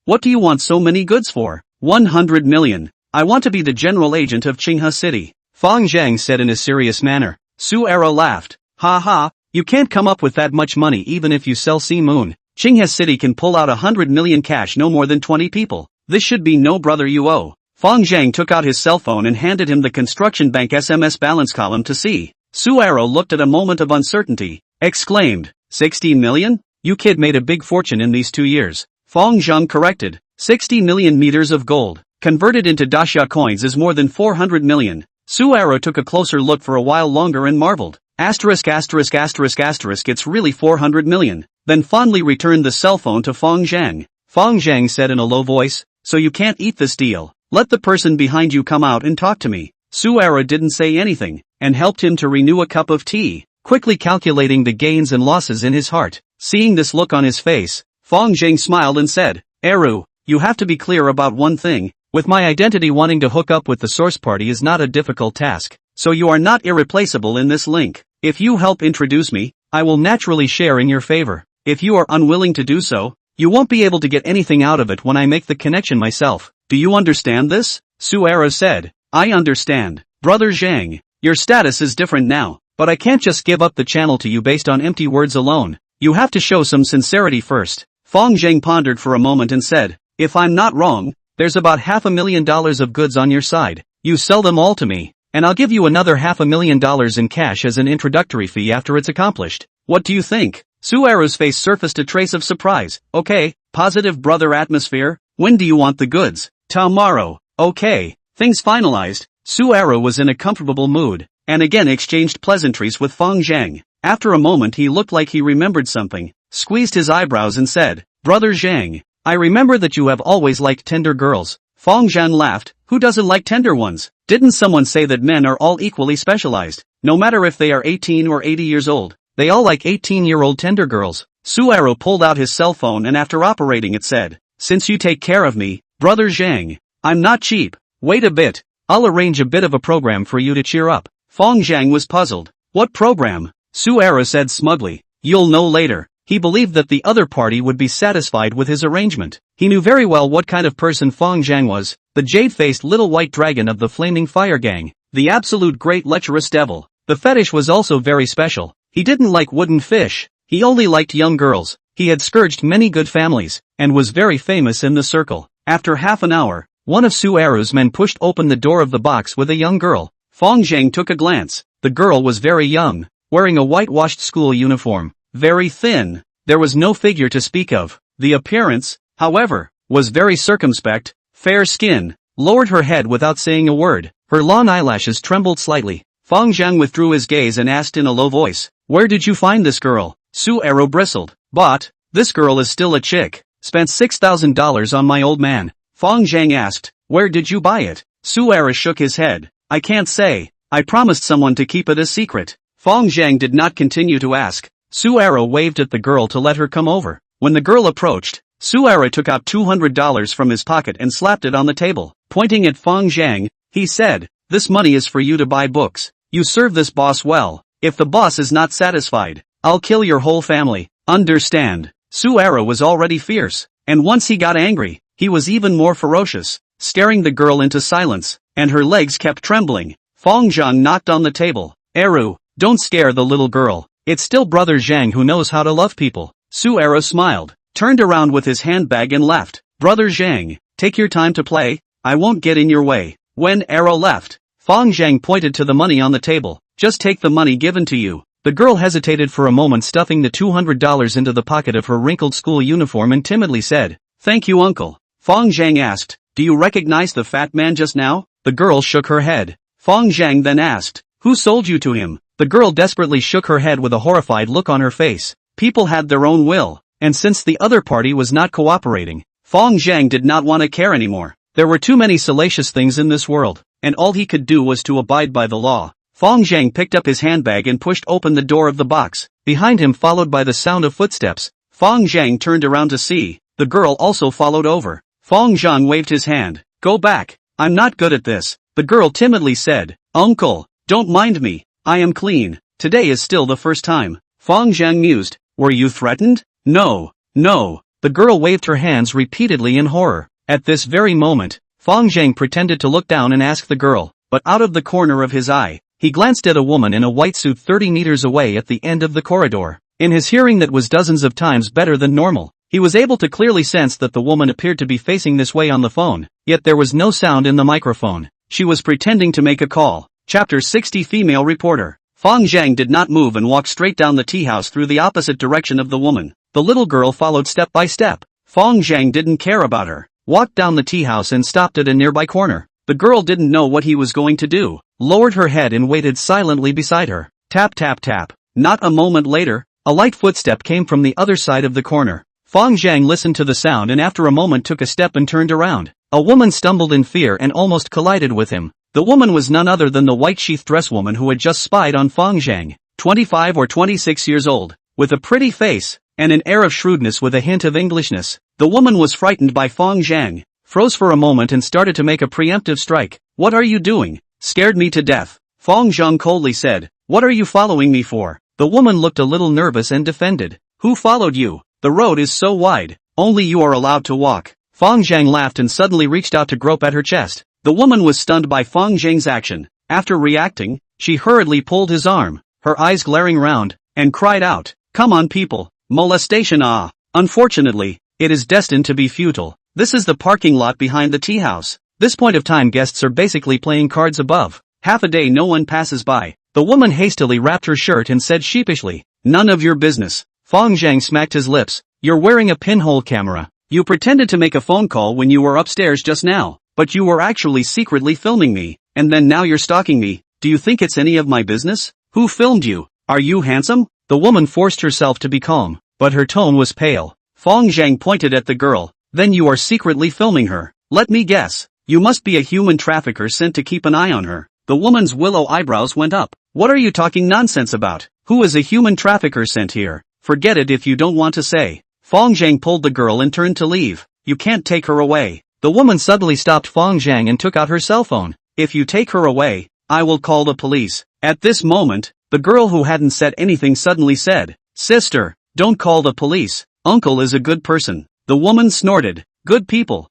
What do you want so many goods for? 100 million. I want to be the general agent of Qinghe City. Fang Zheng said in a serious manner. Su Eru laughed. Ha ha, you can't come up with that much money even if you sell Sea Moon. Qinghe City can pull out 100 million cash no more than 20 people. This should be no brother you owe. Fang Zheng took out his cell phone and handed him the construction bank SMS balance column to see. Su Eru looked at a moment of uncertainty, exclaimed, 60 million? You kid made a big fortune in these 2 years. Fang Zheng corrected. 60 million meters of gold, converted into Daxia coins is more than 400 million. Su Eru took a closer look for a while longer and marveled. It's really 400 million. Then fondly returned the cell phone to Fang Zheng. Fang Zheng said in a low voice, so you can't eat this deal. Let the person behind you come out and talk to me. Su Eru didn't say anything, and helped him to renew a cup of tea, quickly calculating the gains and losses in his heart. Seeing this look on his face, Fang Zheng smiled and said, Eru, you have to be clear about one thing. With my identity, wanting to hook up with the source party is not a difficult task, so you are not irreplaceable in this link. If you help introduce me, I will naturally share in your favor. If you are unwilling to do so, you won't be able to get anything out of it when I make the connection myself. Do you understand this? Su Eru said. I understand. Brother Zhang, your status is different now, but I can't just give up the channel to you based on empty words alone. You have to show some sincerity first. Fang Zheng pondered for a moment and said, if I'm not wrong, there's about $500,000 of goods on your side. You sell them all to me, and I'll give you another $500,000 in cash as an introductory fee after it's accomplished. What do you think? Suero's face surfaced a trace of surprise. Okay, positive brother atmosphere. When do you want the goods? Tomorrow. Okay. Things finalized. Suero was in a comfortable mood, and again exchanged pleasantries with Fang Zheng. After a moment he looked like he remembered something, squeezed his eyebrows and said, Brother Zhang, I remember that you have always liked tender girls. Fang Zheng laughed. Who doesn't like tender ones? Didn't someone say that men are all equally specialized? No matter if they are 18 or 80 years old, they all like 18-year-old tender girls. Suero pulled out his cell phone and after operating it said, since you take care of me, Brother Zhang, I'm not cheap. Wait a bit. I'll arrange a bit of a program for you to cheer up. Fang Zheng was puzzled. What program? Suero said smugly. You'll know later. He believed that the other party would be satisfied with his arrangement. He knew very well what kind of person Fang Zheng was, the jade-faced little white dragon of the flaming fire gang, the absolute great lecherous devil. The fetish was also very special. He didn't like wooden fish. He only liked young girls. He had scourged many good families, and was very famous in the circle. After half an hour, one of Suero's men pushed open the door of the box with a young girl. Fang Zheng took a glance. The girl was very young, wearing a whitewashed school uniform. Very thin. There was no figure to speak of. The appearance, however, was very circumspect. Fair skin. Lowered her head without saying a word. Her long eyelashes trembled slightly. Fang Zheng withdrew his gaze and asked in a low voice, where did you find this girl? Suero bristled. But, this girl is still a chick. Spent $6,000 on my old man. Fang Zheng asked, where did you buy it? Suero shook his head. I can't say. I promised someone to keep it a secret. Fang Zheng did not continue to ask. Suero waved at the girl to let her come over. When the girl approached, Suero took out $200 from his pocket and slapped it on the table. Pointing at Fang Zheng, he said, this money is for you to buy books. You serve this boss well. If the boss is not satisfied, I'll kill your whole family. Understand? Suero was already fierce, and once he got angry, he was even more ferocious, staring the girl into silence, and her legs kept trembling. Fang Zheng knocked on the table. Eru, don't scare the little girl. It's still Brother Zhang who knows how to love people. Suero smiled, turned around with his handbag and left. Brother Zhang, take your time to play. I won't get in your way. When Eru left, Fang Zheng pointed to the money on the table. Just take the money given to you. The girl hesitated for a moment, stuffing the $200 into the pocket of her wrinkled school uniform and timidly said, thank you, uncle. Fang Zheng asked, do you recognize the fat man just now? The girl shook her head. Fang Zheng then asked, who sold you to him? The girl desperately shook her head with a horrified look on her face. People had their own will, and since the other party was not cooperating, Fang Zheng did not want to care anymore. There were too many salacious things in this world, and all he could do was to abide by the law. Fang Zheng picked up his handbag and pushed open the door of the box. Behind him, followed by the sound of footsteps, Fang Zheng turned around to see. The girl also followed over. Fang Zheng waved his hand. Go back. I'm not good at this. The girl timidly said, uncle, don't mind me. I am clean. Today is still the first time. Fang Zheng mused. Were you threatened? No. No. The girl waved her hands repeatedly in horror. At this very moment, Fang Zheng pretended to look down and ask the girl, but out of the corner of his eye, he glanced at a woman in a white suit 30 meters away at the end of the corridor. In his hearing that was dozens of times better than normal, he was able to clearly sense that the woman appeared to be facing this way on the phone, yet there was no sound in the microphone. She was pretending to make a call. Chapter 60 Female Reporter. Fang Zheng did not move and walked straight down the tea house through the opposite direction of the woman. The little girl followed step by step. Fang Zheng didn't care about her. Walked down the tea house and stopped at a nearby corner. The girl didn't know what he was going to do, lowered her head and waited silently beside her. Tap tap tap. Not a moment later, a light footstep came from the other side of the corner. Fang Zheng listened to the sound and after a moment took a step and turned around. A woman stumbled in fear and almost collided with him. The woman was none other than the white sheath dress woman who had just spied on Fang Zheng, 25 or 26 years old, with a pretty face, and an air of shrewdness with a hint of Englishness. The woman was frightened by Fang Zheng, froze for a moment and started to make a preemptive strike. What are you doing? Scared me to death. Fang Zheng coldly said. What are you following me for? The woman looked a little nervous and defended. Who followed you? The road is so wide, only you are allowed to walk. Fang Zheng laughed and suddenly reached out to grope at her chest. The The woman was stunned by Fang Zheng's action. After reacting, she hurriedly pulled his arm, her eyes glaring round, and cried out, "Come on people, molestation ah!" Unfortunately, it is destined to be futile. This is the parking lot behind the tea house. This point of time guests are basically playing cards above. Half a day no one passes by. The woman hastily wrapped her shirt and said sheepishly, "None of your business." Fang Zheng smacked his lips. "You're wearing a pinhole camera. You pretended to make a phone call when you were upstairs just now, but you were actually secretly filming me, and then now you're stalking me. Do you think it's any of my business? Who filmed you? Are you handsome?" The woman forced herself to be calm, but her tone was pale. Fang Zheng pointed at the girl. "Then you are secretly filming her. Let me guess. You must be a human trafficker sent to keep an eye on her." The woman's willow eyebrows went up. "What are you talking nonsense about? Who is a human trafficker sent here? Forget it if you don't want to say." Fang Zheng pulled the girl and turned to leave. "You can't take her away." The woman suddenly stopped Fang Zheng and took out her cell phone. "If you take her away, I will call the police." At this moment, the girl who hadn't said anything suddenly said, "Sister, don't call the police. Uncle is a good person." The woman snorted. Good people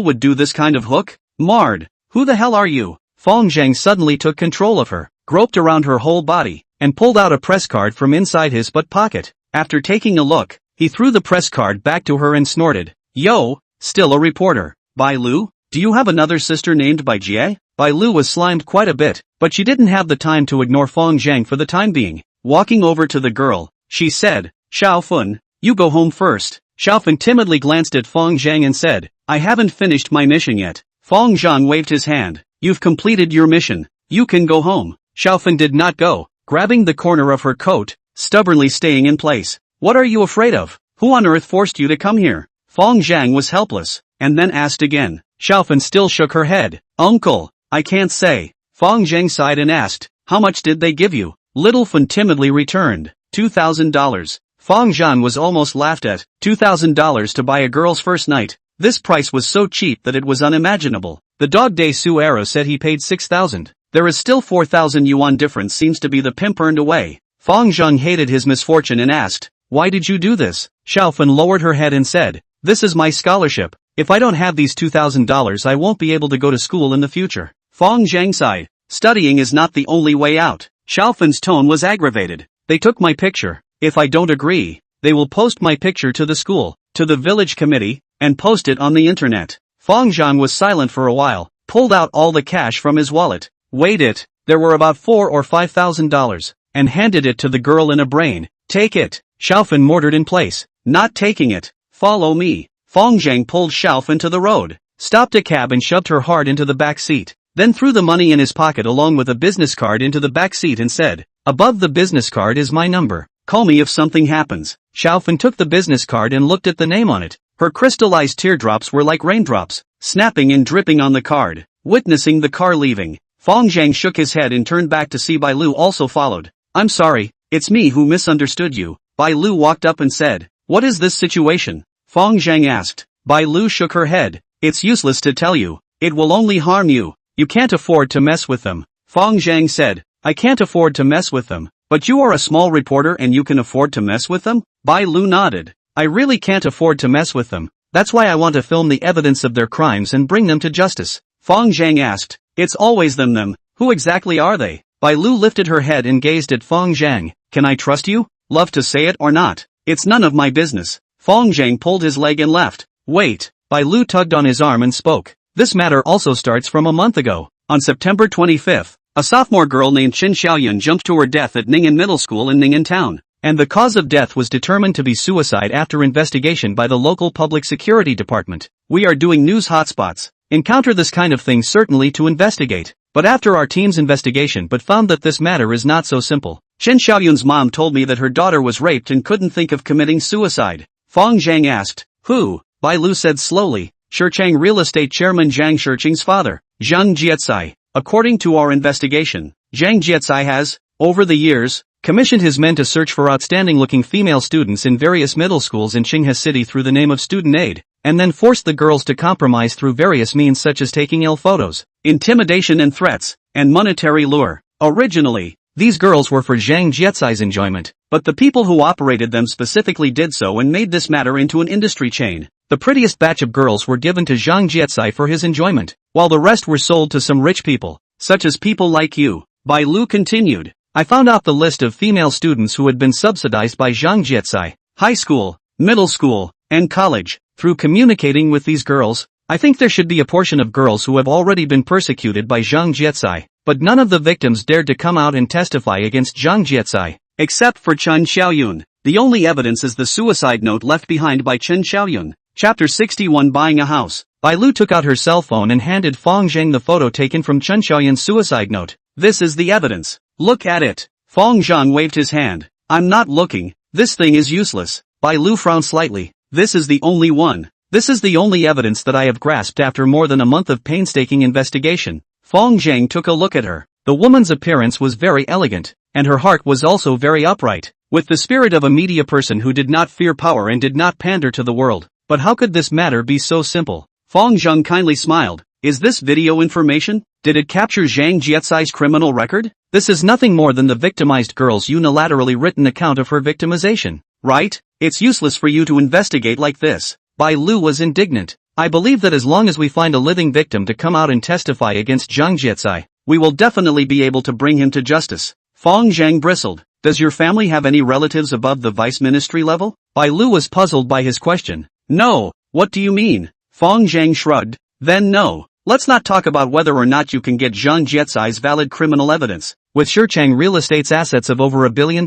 would do this kind of hook? Marred. Who the hell are you?" Fang Zheng suddenly took control of her, groped around her whole body, and pulled out a press card from inside his butt pocket. After taking a look, he threw the press card back to her and snorted, "Yo, still a reporter. Bai Lu? Do you have another sister named Bai Jie?" Bai Lu was slimed quite a bit, but she didn't have the time to ignore Fang Zheng for the time being. Walking over to the girl, she said, "Xiao Fun, you go home first." Xiao Fun timidly glanced at Fang Zheng and said, "I haven't finished my mission yet." Fang Zheng waved his hand. "You've completed your mission. You can go home." Xiao Fun did not go, grabbing the corner of her coat, stubbornly staying in place. "What are you afraid of? Who on earth forced you to come here?" Fang Zheng was helpless, and then asked again. Xiao Fun still shook her head. "Uncle, I can't say." Fang Zheng sighed and asked, "How much did they give you?" Little Fun timidly returned, $2,000. Fang Zheng was almost laughed at. $2,000 to buy a girl's first night. This price was so cheap that it was unimaginable. The dog Day Su Arrow said he paid 6,000. There is still 4,000 yuan difference seems to be the pimp earned away. Fang Zheng hated his misfortune and asked, "Why did you do this?" Xiao Fun lowered her head and said, "This is my scholarship. If I don't have these $2,000 I won't be able to go to school in the future." Fang Zheng sighed. Studying is not the only way out. Xiao Fun's tone was aggravated. "They took my picture. If I don't agree, they will post my picture to the school, to the village committee, and post it on the internet." Fang Zheng was silent for a while, pulled out all the cash from his wallet, weighed it, there were about $4,000 or $5,000, and handed it to the girl in a brain. "Take it." Xiao Fun mortared in place. "Not taking it. Follow me." Fang Zheng pulled Xiao Fun to the road, stopped a cab and shoved her hard into the back seat, then threw the money in his pocket along with a business card into the back seat and said, "Above the business card is my number. Call me if something happens." Xiao Fun took the business card and looked at the name on it. Her crystallized teardrops were like raindrops, snapping and dripping on the card. Witnessing the car leaving, Fang Zheng shook his head and turned back to see Bai Lu also followed. "I'm sorry, it's me who misunderstood you." Bai Lu walked up and said, "What is this situation?" Fang Zheng asked. Bai Lu shook her head. "It's useless to tell you. It will only harm you. You can't afford to mess with them." Fang Zheng said, "I can't afford to mess with them. But you are a small reporter and you can afford to mess with them?" Bai Lu nodded. "I really can't afford to mess with them. That's why I want to film the evidence of their crimes and bring them to justice." Fang Zheng asked, "It's always them. Who exactly are they?" Bai Lu lifted her head and gazed at Fang Zheng. "Can I trust you? Love to say it or not? It's none of my business." Fang Zheng pulled his leg and left. "Wait." Bai Lu tugged on his arm and spoke. "This matter also starts from a month ago. On September 25th, a sophomore girl named Qin Xiaoyun jumped to her death at Ning'an Middle School in Ning'an Town, and the cause of death was determined to be suicide after investigation by the local public security department. We are doing news hotspots. Encounter this kind of thing certainly to investigate. But after our team's investigation but found that this matter is not so simple. Qin Xiaoyun's mom told me that her daughter was raped and couldn't think of committing suicide." Fang Zheng asked, "Who?" Bai Lu said slowly, "Shichang Real Estate Chairman Zhang Shicheng's father, Zhang Jiecai. According to our investigation, Zhang Jiecai has, over the years, commissioned his men to search for outstanding-looking female students in various middle schools in Qinghe City through the name of student aid, and then forced the girls to compromise through various means such as taking ill photos, intimidation and threats, and monetary lure. Originally, these girls were for Zhang Jiecai's enjoyment, but the people who operated them specifically did so and made this matter into an industry chain. The prettiest batch of girls were given to Zhang Jietsai for his enjoyment, while the rest were sold to some rich people, such as people like you. Bai Lu continued. I found out the list of female students who had been subsidized by Zhang Jietsai, high school, middle school, and college. Through communicating with these girls, I think there should be a portion of girls who have already been persecuted by Zhang Jietsai, but none of the victims dared to come out and testify against Zhang Jietsai, except for Chen Xiaoyun. The only evidence is the suicide note left behind by Chen Xiaoyun. Chapter 61 Buying a House. Bai Lu took out her cell phone and handed Fang Zheng the photo taken from Chen Xiaoyun's suicide note. This is the evidence. Look at it. Fang Zheng waved his hand. I'm not looking. This thing is useless. Bai Lu frowned slightly. This is the only one. This is the only evidence that I have grasped after more than a month of painstaking investigation. Fang Zheng took a look at her. The woman's appearance was very elegant, and her heart was also very upright, with the spirit of a media person who did not fear power and did not pander to the world. But how could this matter be so simple? Fang Zheng kindly smiled. Is this video information? Did it capture Zhang Jietsai's criminal record? This is nothing more than the victimized girl's unilaterally written account of her victimization, right? It's useless for you to investigate like this. Bai Lu was indignant. I believe that as long as we find a living victim to come out and testify against Zhang Jietsai, we will definitely be able to bring him to justice. Fang Zheng bristled. Does your family have any relatives above the vice ministry level? Bai Lu was puzzled by his question. No, what do you mean? Fang Zheng shrugged. Then no. Let's not talk about whether or not you can get Zhang Jietsai's valid criminal evidence. With Shichang Real Estate's assets of over $1 billion,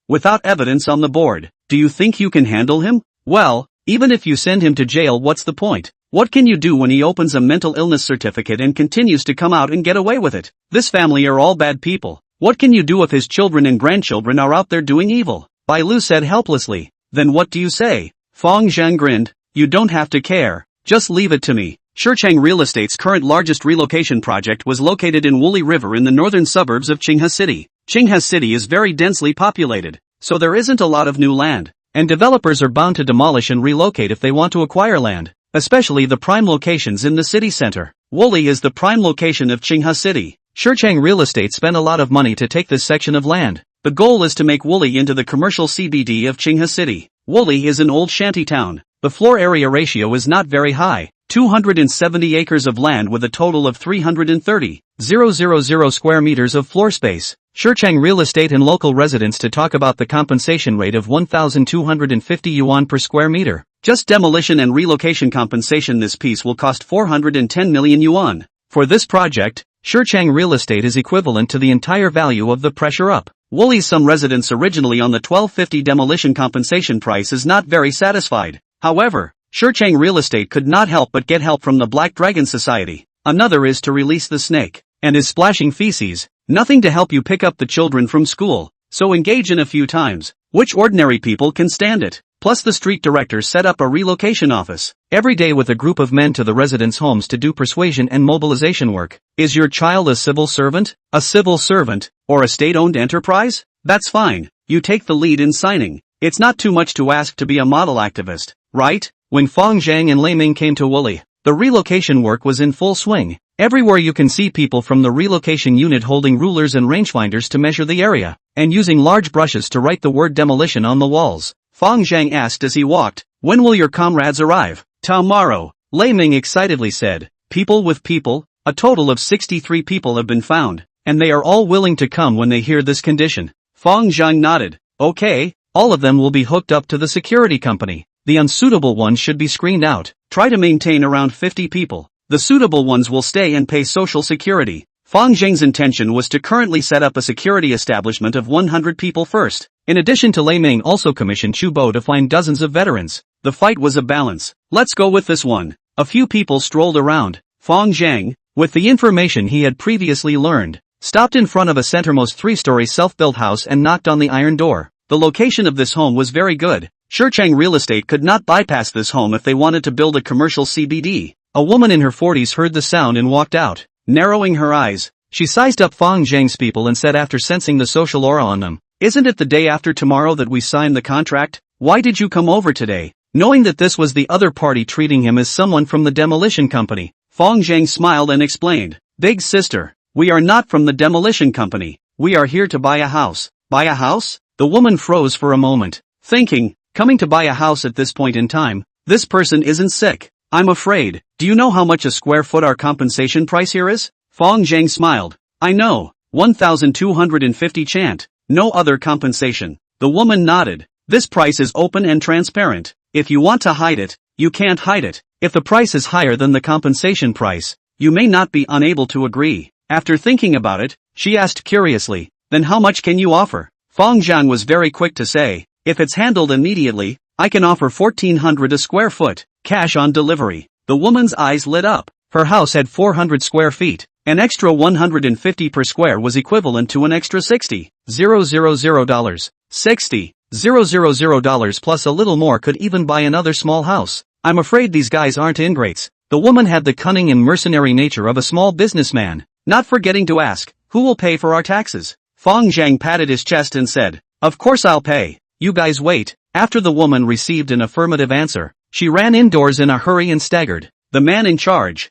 without evidence on the board, do you think you can handle him? Well, even if you send him to jail, what's the point? What can you do when he opens a mental illness certificate and continues to come out and get away with it? This family are all bad people. What can you do if his children and grandchildren are out there doing evil? Bai Lu said helplessly. Then what do you say? Fang Zheng grinned. You don't have to care. Just leave it to me. Shichang Real Estate's current largest relocation project was located in Woolly River in the northern suburbs of Qinghe City. Qinghe City is very densely populated, so there isn't a lot of new land, and developers are bound to demolish and relocate if they want to acquire land, especially the prime locations in the city center. Woolly is the prime location of Qinghe City. Shichang Real Estate spent a lot of money to take this section of land. The goal is to make Woolly into the commercial CBD of Qinghe City. Woolly is an old shanty town. The floor area ratio is not very high. 270 acres of land with a total of 330,000 square meters of floor space. Shichang Real Estate and local residents to talk about the compensation rate of 1,250 yuan per square meter. Just demolition and relocation compensation. This piece will cost 410 million yuan. For this project, Shichang Real Estate is equivalent to the entire value of the pressure up. Woolly's some residents originally on the 1250 demolition compensation price is not very satisfied. However, Shichang Real Estate could not help but get help from the Black Dragon Society. Another is to release the snake, and is splashing feces. Nothing to help you pick up the children from school, so engage in a few times. Which ordinary people can stand it? Plus the street director set up a relocation office every day with a group of men to the residents' homes to do persuasion and mobilization work. Is your child a civil servant? A civil servant, or a state-owned enterprise? That's fine. You take the lead in signing. It's not too much to ask to be a model activist, right? When Fang Zheng and Lei Ming came to Woolly, the relocation work was in full swing. Everywhere you can see people from the relocation unit holding rulers and rangefinders to measure the area, and using large brushes to write the word demolition on the walls. Fang Zheng asked as he walked, when will your comrades arrive? Tomorrow, Lei Ming excitedly said. People with people, a total of 63 people have been found, and they are all willing to come when they hear this condition. Fang Zheng nodded. Okay, all of them will be hooked up to the security company. The unsuitable ones should be screened out. Try to maintain around 50 people. The suitable ones will stay and pay social security. Fang Zheng's intention was to currently set up a security establishment of 100 people first. In addition to Lei Ming also commissioned Chu Bo to find dozens of veterans. The fight was a balance. Let's go with this one. A few people strolled around. Fang Zheng, with the information he had previously learned, stopped in front of a centermost 3-story self-built house and knocked on the iron door. The location of this home was very good. Shichang Real Estate could not bypass this home if they wanted to build a commercial CBD. A woman in her 40s heard the sound and walked out. Narrowing her eyes, she sized up Fang Zheng's people and said after sensing the social aura on them, isn't it the day after tomorrow that we sign the contract? Why did you come over today? Knowing that this was the other party treating him as someone from the demolition company, Fang Zheng smiled and explained, Big sister, we are not from the demolition company. We are here to buy a house. Buy a house? The woman froze for a moment, thinking, coming to buy a house at this point in time, This person isn't sick. I'm afraid. Do you know how much a square foot our compensation price here is? Fang Zheng smiled. I know. 1,250 chant. No other compensation. The woman nodded. This price is open and transparent. If you want to hide it, you can't hide it. If the price is higher than the compensation price, you may not be unable to agree. After thinking about it, she asked curiously, then how much can you offer? Fang Zheng was very quick to say, if it's handled immediately, I can offer 1,400 a square foot, cash on delivery. The woman's eyes lit up. Her house had 400 square feet. An extra 150 per square was equivalent to an extra $60,000. $60,000 plus a little more could even buy another small house. I'm afraid these guys aren't ingrates. The woman had the cunning and mercenary nature of a small businessman, not forgetting to ask, who will pay for our taxes? Fang Zheng patted his chest and said, of course I'll pay. You guys wait. After the woman received an affirmative answer, she ran indoors in a hurry and staggered. The man in charge.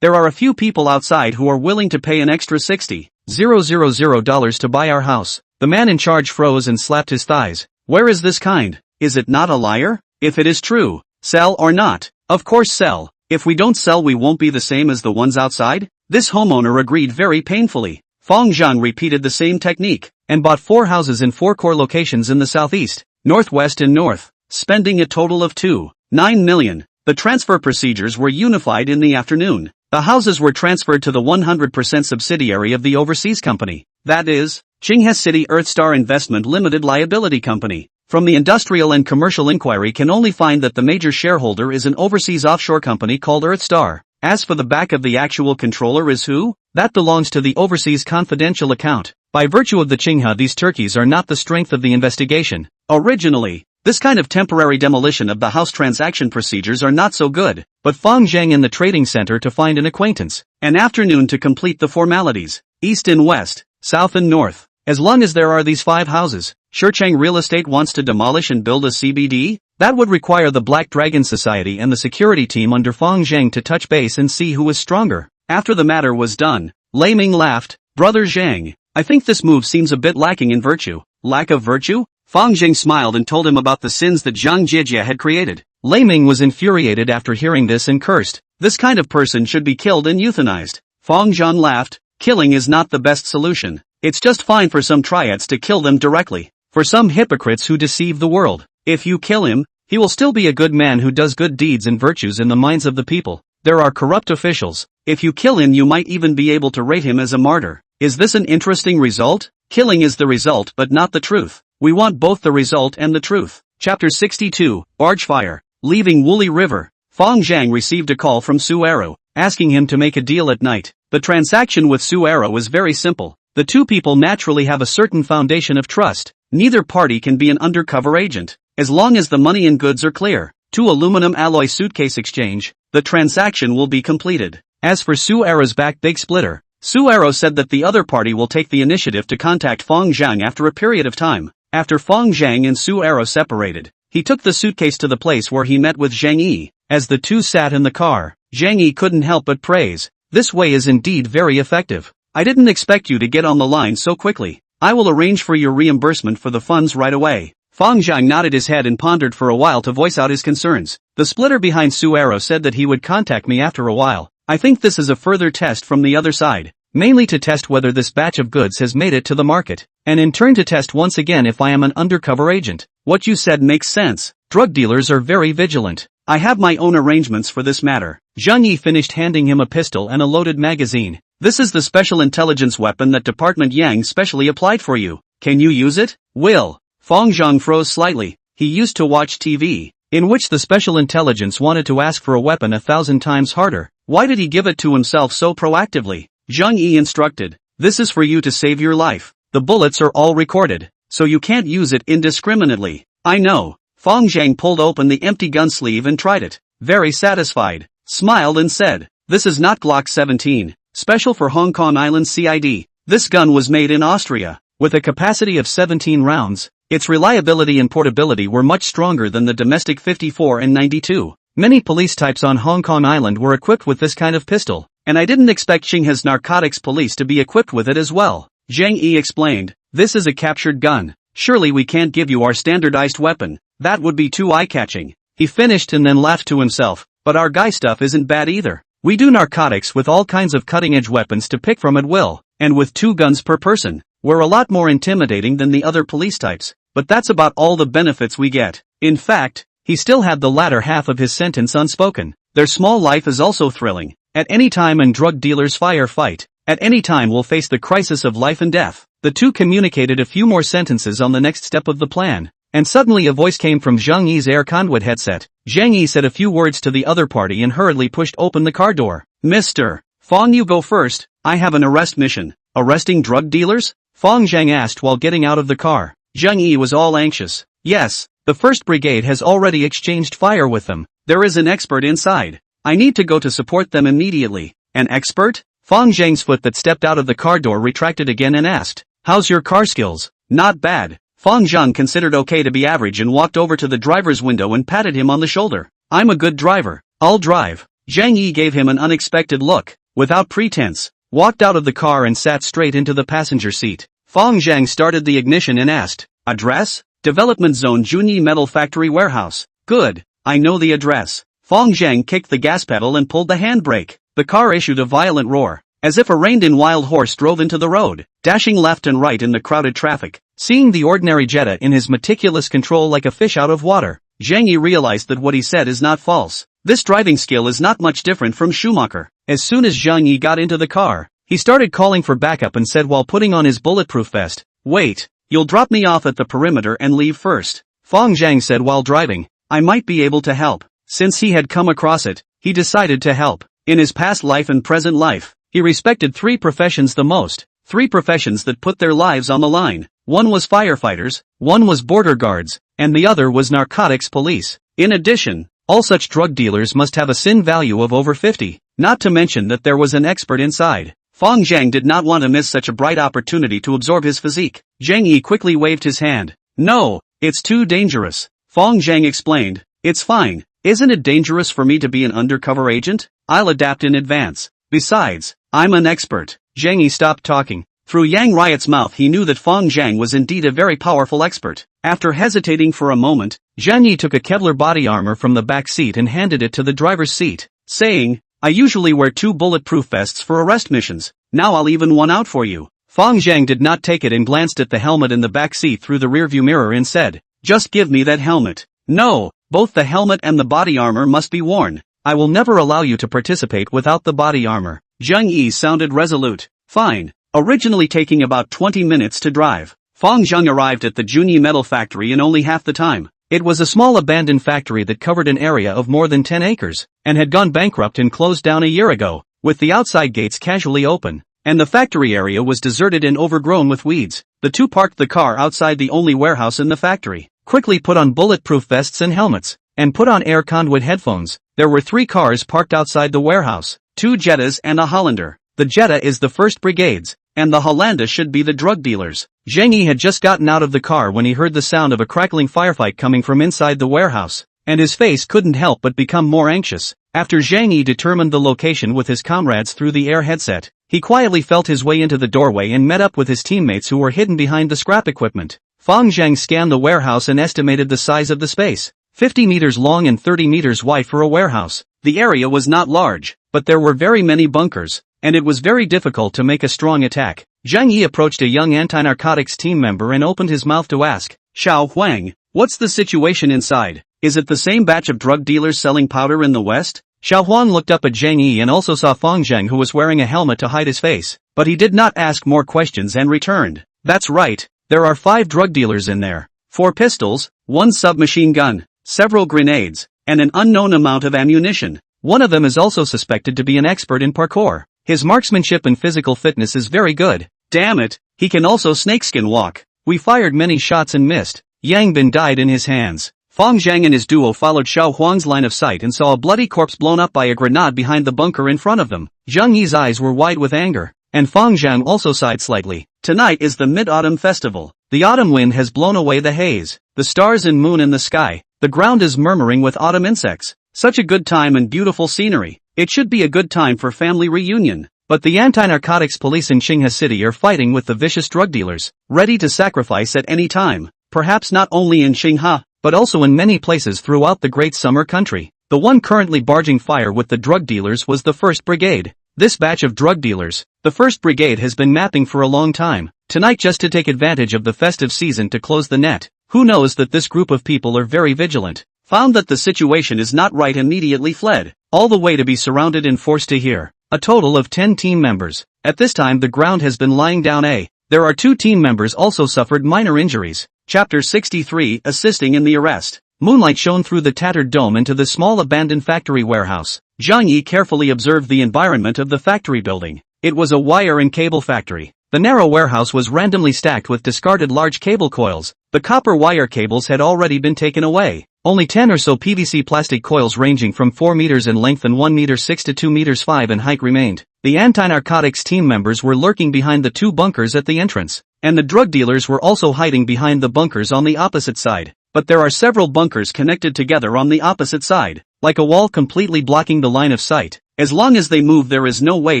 There are a few people outside who are willing to pay an extra $60,000 to buy our house. The man in charge froze and slapped his thighs. Where is this kind? Is it not a liar? If it is true, sell or not? Of course sell. If we don't sell we won't be the same as the ones outside? This homeowner agreed very painfully. Fang Zheng repeated the same technique, and bought 4 houses in 4 core locations in the southeast, northwest and north, spending a total of $2.9 million. The transfer procedures were unified in the afternoon. The houses were transferred to the 100% subsidiary of the overseas company, that is, Qinghe City Earthstar Investment Limited Liability Company. From the industrial and commercial inquiry can only find that the major shareholder is an overseas offshore company called Earthstar. As for the back of the actual controller is who? That belongs to the overseas confidential account. By virtue of the Qinghe, these turkeys are not the strength of the investigation. Originally, this kind of temporary demolition of the house transaction procedures are not so good, but Fang Zheng in the trading center to find an acquaintance. An afternoon to complete the formalities. East and west, south and north. As long as there are these 5 houses, Shurcheng Real Estate wants to demolish and build a CBD? That would require the Black Dragon Society and the security team under Fang Zheng to touch base and see who is stronger. After the matter was done, Lei Ming laughed. Brother Zheng, I think this move seems a bit lacking in virtue. Lack of virtue? Fang Zheng smiled and told him about the sins that Zhang Jijia had created. Lei Ming was infuriated after hearing this and cursed. This kind of person should be killed and euthanized. Fang Zheng laughed. Killing is not the best solution. It's just fine for some triads to kill them directly. For some hypocrites who deceive the world. If you kill him, he will still be a good man who does good deeds and virtues in the minds of the people. There are corrupt officials. If you kill him you might even be able to rate him as a martyr. Is this an interesting result? Killing is the result but not the truth. We want both the result and the truth. Chapter 62, Barge Fire. Leaving Woolly River, Fang Zheng received a call from Su Arrow, asking him to make a deal at night. The transaction with Su Arrow was very simple. The two people naturally have a certain foundation of trust. Neither party can be an undercover agent. As long as the money and goods are clear. 2 aluminum alloy suitcase exchange, the transaction will be completed. As for Su Arrow's back big splitter, Su Arrow said that the other party will take the initiative to contact Fang Zheng after a period of time. After Fang Zheng and Su Arrow separated, he took the suitcase to the place where he met with Zhang Yi. As the two sat in the car, Zhang Yi couldn't help but praise. This way is indeed very effective. I didn't expect you to get on the line so quickly. I will arrange for your reimbursement for the funds right away. Fang Zheng nodded his head and pondered for a while to voice out his concerns. The splitter behind Su Arrow said that he would contact me after a while. I think this is a further test from the other side. Mainly to test whether this batch of goods has made it to the market, and in turn to test once again if I am an undercover agent. What you said makes sense. Drug dealers are very vigilant. I have my own arrangements for this matter. Zhang Yi finished handing him a pistol and a loaded magazine. This is the special intelligence weapon that Department Yang specially applied for you. Can you use it? Will. Fang Zheng froze slightly. He used to watch TV, in which the special intelligence wanted to ask for a weapon 1,000 times harder. Why did he give it to himself so proactively? Zhang Yi instructed. This is for you to save your life. The bullets are all recorded, so you can't use it indiscriminately. I know. Fang Zheng pulled open the empty gun sleeve and tried it. Very satisfied. Smiled and said, this is not Glock 17, special for Hong Kong Island CID. This gun was made in Austria, with a capacity of 17 rounds. Its reliability and portability were much stronger than the domestic 54 and 92. Many police types on Hong Kong Island were equipped with this kind of pistol, and I didn't expect Qinghe's narcotics police to be equipped with it as well. Zhang Yi explained, this is a captured gun. Surely we can't give you our standardized weapon. That would be too eye-catching. He finished and then laughed to himself, but our guy stuff isn't bad either. We do narcotics with all kinds of cutting-edge weapons to pick from at will, and with 2 guns per person. We're a lot more intimidating than the other police types, but that's about all the benefits we get. In fact, he still had the latter half of his sentence unspoken. Their small life is also thrilling. At any time and drug dealers fight. At any time we'll face the crisis of life and death. The two communicated a few more sentences on the next step of the plan, and suddenly a voice came from Zhang Yi's air conduit headset. Zhang Yi said a few words to the other party and hurriedly pushed open the car door. Mr. Fang, you go first. I have an arrest mission. Arresting drug dealers? Fang Zheng asked while getting out of the car. Zhang Yi was all anxious. Yes, the 1st Brigade has already exchanged fire with them. There is an expert inside. I need to go to support them immediately. An expert? Fang Zheng's foot that stepped out of the car door retracted again and asked, how's your car skills? Not bad. Fang Zheng considered okay to be average and walked over to the driver's window and patted him on the shoulder. I'm a good driver. I'll drive. Zhang Yi gave him an unexpected look, without pretense, walked out of the car and sat straight into the passenger seat. Fang Zheng started the ignition and asked, address? Development Zone Junyi Metal Factory Warehouse. Good, I know the address. Fang Zheng kicked the gas pedal and pulled the handbrake. The car issued a violent roar, as if a reined-in wild horse drove into the road, dashing left and right in the crowded traffic. Seeing the ordinary Jetta in his meticulous control like a fish out of water, Zhang Yi realized that what he said is not false. This driving skill is not much different from Schumacher. As soon as Zhang Yi got into the car, he started calling for backup and said while putting on his bulletproof vest, wait, you'll drop me off at the perimeter and leave first. Fang Zheng said while driving, I might be able to help. Since he had come across it, he decided to help. In his past life and present life, he respected 3 professions the most, 3 professions that put their lives on the line. One was firefighters, one was border guards, and the other was narcotics police. In addition, all such drug dealers must have a sin value of over 50, not to mention that there was an expert inside. Fang Zheng did not want to miss such a bright opportunity to absorb his physique. Zhang Yi quickly waved his hand. No, it's too dangerous. Fang Zheng explained. It's fine. Isn't it dangerous for me to be an undercover agent? I'll adapt in advance. Besides, I'm an expert. Zhang Yi stopped talking. Through Yang Riot's mouth he knew that Fang Zheng was indeed a very powerful expert. After hesitating for a moment, Zhang Yi took a Kevlar body armor from the back seat and handed it to the driver's seat, saying, I usually wear 2 bulletproof vests for arrest missions. Now I'll even one out for you. Fang Zheng did not take it and glanced at the helmet in the back seat through the rearview mirror and said, just give me that helmet. No, both the helmet and the body armor must be worn. I will never allow you to participate without the body armor. Zhang Yi sounded resolute. Fine. Originally taking about 20 minutes to drive, Fang Zheng arrived at the Junyi Metal Factory in only half the time. It was a small abandoned factory that covered an area of more than 10 acres, and had gone bankrupt and closed down a year ago, with the outside gates casually open, and the factory area was deserted and overgrown with weeds. The two parked the car outside the only warehouse in the factory, quickly put on bulletproof vests and helmets, and put on air conduit headphones. There were 3 cars parked outside the warehouse, 2 Jettas and a Hollander. The Jetta is the 1st Brigade's, and the Hollanda should be the drug dealers. Zhang Yi had just gotten out of the car when he heard the sound of a crackling firefight coming from inside the warehouse, and his face couldn't help but become more anxious. After Zhang Yi determined the location with his comrades through the air headset, he quietly felt his way into the doorway and met up with his teammates who were hidden behind the scrap equipment. Fang Zheng scanned the warehouse and estimated the size of the space, 50 meters long and 30 meters wide for a warehouse. The area was not large, but there were very many bunkers, and it was very difficult to make a strong attack. Zhang Yi approached a young anti-narcotics team member and opened his mouth to ask, Xiao Huang, what's the situation inside? Is it the same batch of drug dealers selling powder in the West? Xiao Huang looked up at Zhang Yi and also saw Fang Zheng, who was wearing a helmet to hide his face, but he did not ask more questions and returned. That's right, there are 5 drug dealers in there. 4 pistols, 1 submachine gun, several grenades, and an unknown amount of ammunition. One of them is also suspected to be an expert in parkour. His marksmanship and physical fitness is very good. Damn it, he can also snakeskin walk. We fired many shots and missed. Yang Bin died in his hands. Fang Zheng and his duo followed Xiao Huang's line of sight and saw a bloody corpse blown up by a grenade behind the bunker in front of them. Zhang Yi's eyes were wide with anger, and Fang Zheng also sighed slightly. Tonight is the Mid-Autumn Festival. The autumn wind has blown away the haze, the stars and moon in the sky. The ground is murmuring with autumn insects. Such a good time and beautiful scenery. It should be a good time for family reunion. But the anti-narcotics police in Qinghe City are fighting with the vicious drug dealers, ready to sacrifice at any time. Perhaps not only in Qinghe, but also in many places throughout the great summer country. The one currently barging fire with the drug dealers was the 1st Brigade. This batch of drug dealers, the 1st Brigade, has been mapping for a long time, tonight just to take advantage of the festive season to close the net. Who knows that this group of people are very vigilant. Found that the situation is not right, immediately fled, all the way to be surrounded and forced to hear. A total of 10 team members. At this time the ground has been lying down. There are 2 team members also suffered minor injuries. Chapter 63, assisting in the arrest. Moonlight shone through the tattered dome into the small abandoned factory warehouse. Zhang Yi carefully observed the environment of the factory building. It was a wire and cable factory. The narrow warehouse was randomly stacked with discarded large cable coils. The copper wire cables had already been taken away. Only 10 or so PVC plastic coils ranging from 4 meters in length and 1 meter 6 to 2 meters 5 in height remained. The anti-narcotics team members were lurking behind the 2 bunkers at the entrance, and the drug dealers were also hiding behind the bunkers on the opposite side. But there are several bunkers connected together on the opposite side, like a wall completely blocking the line of sight. As long as they move, there is no way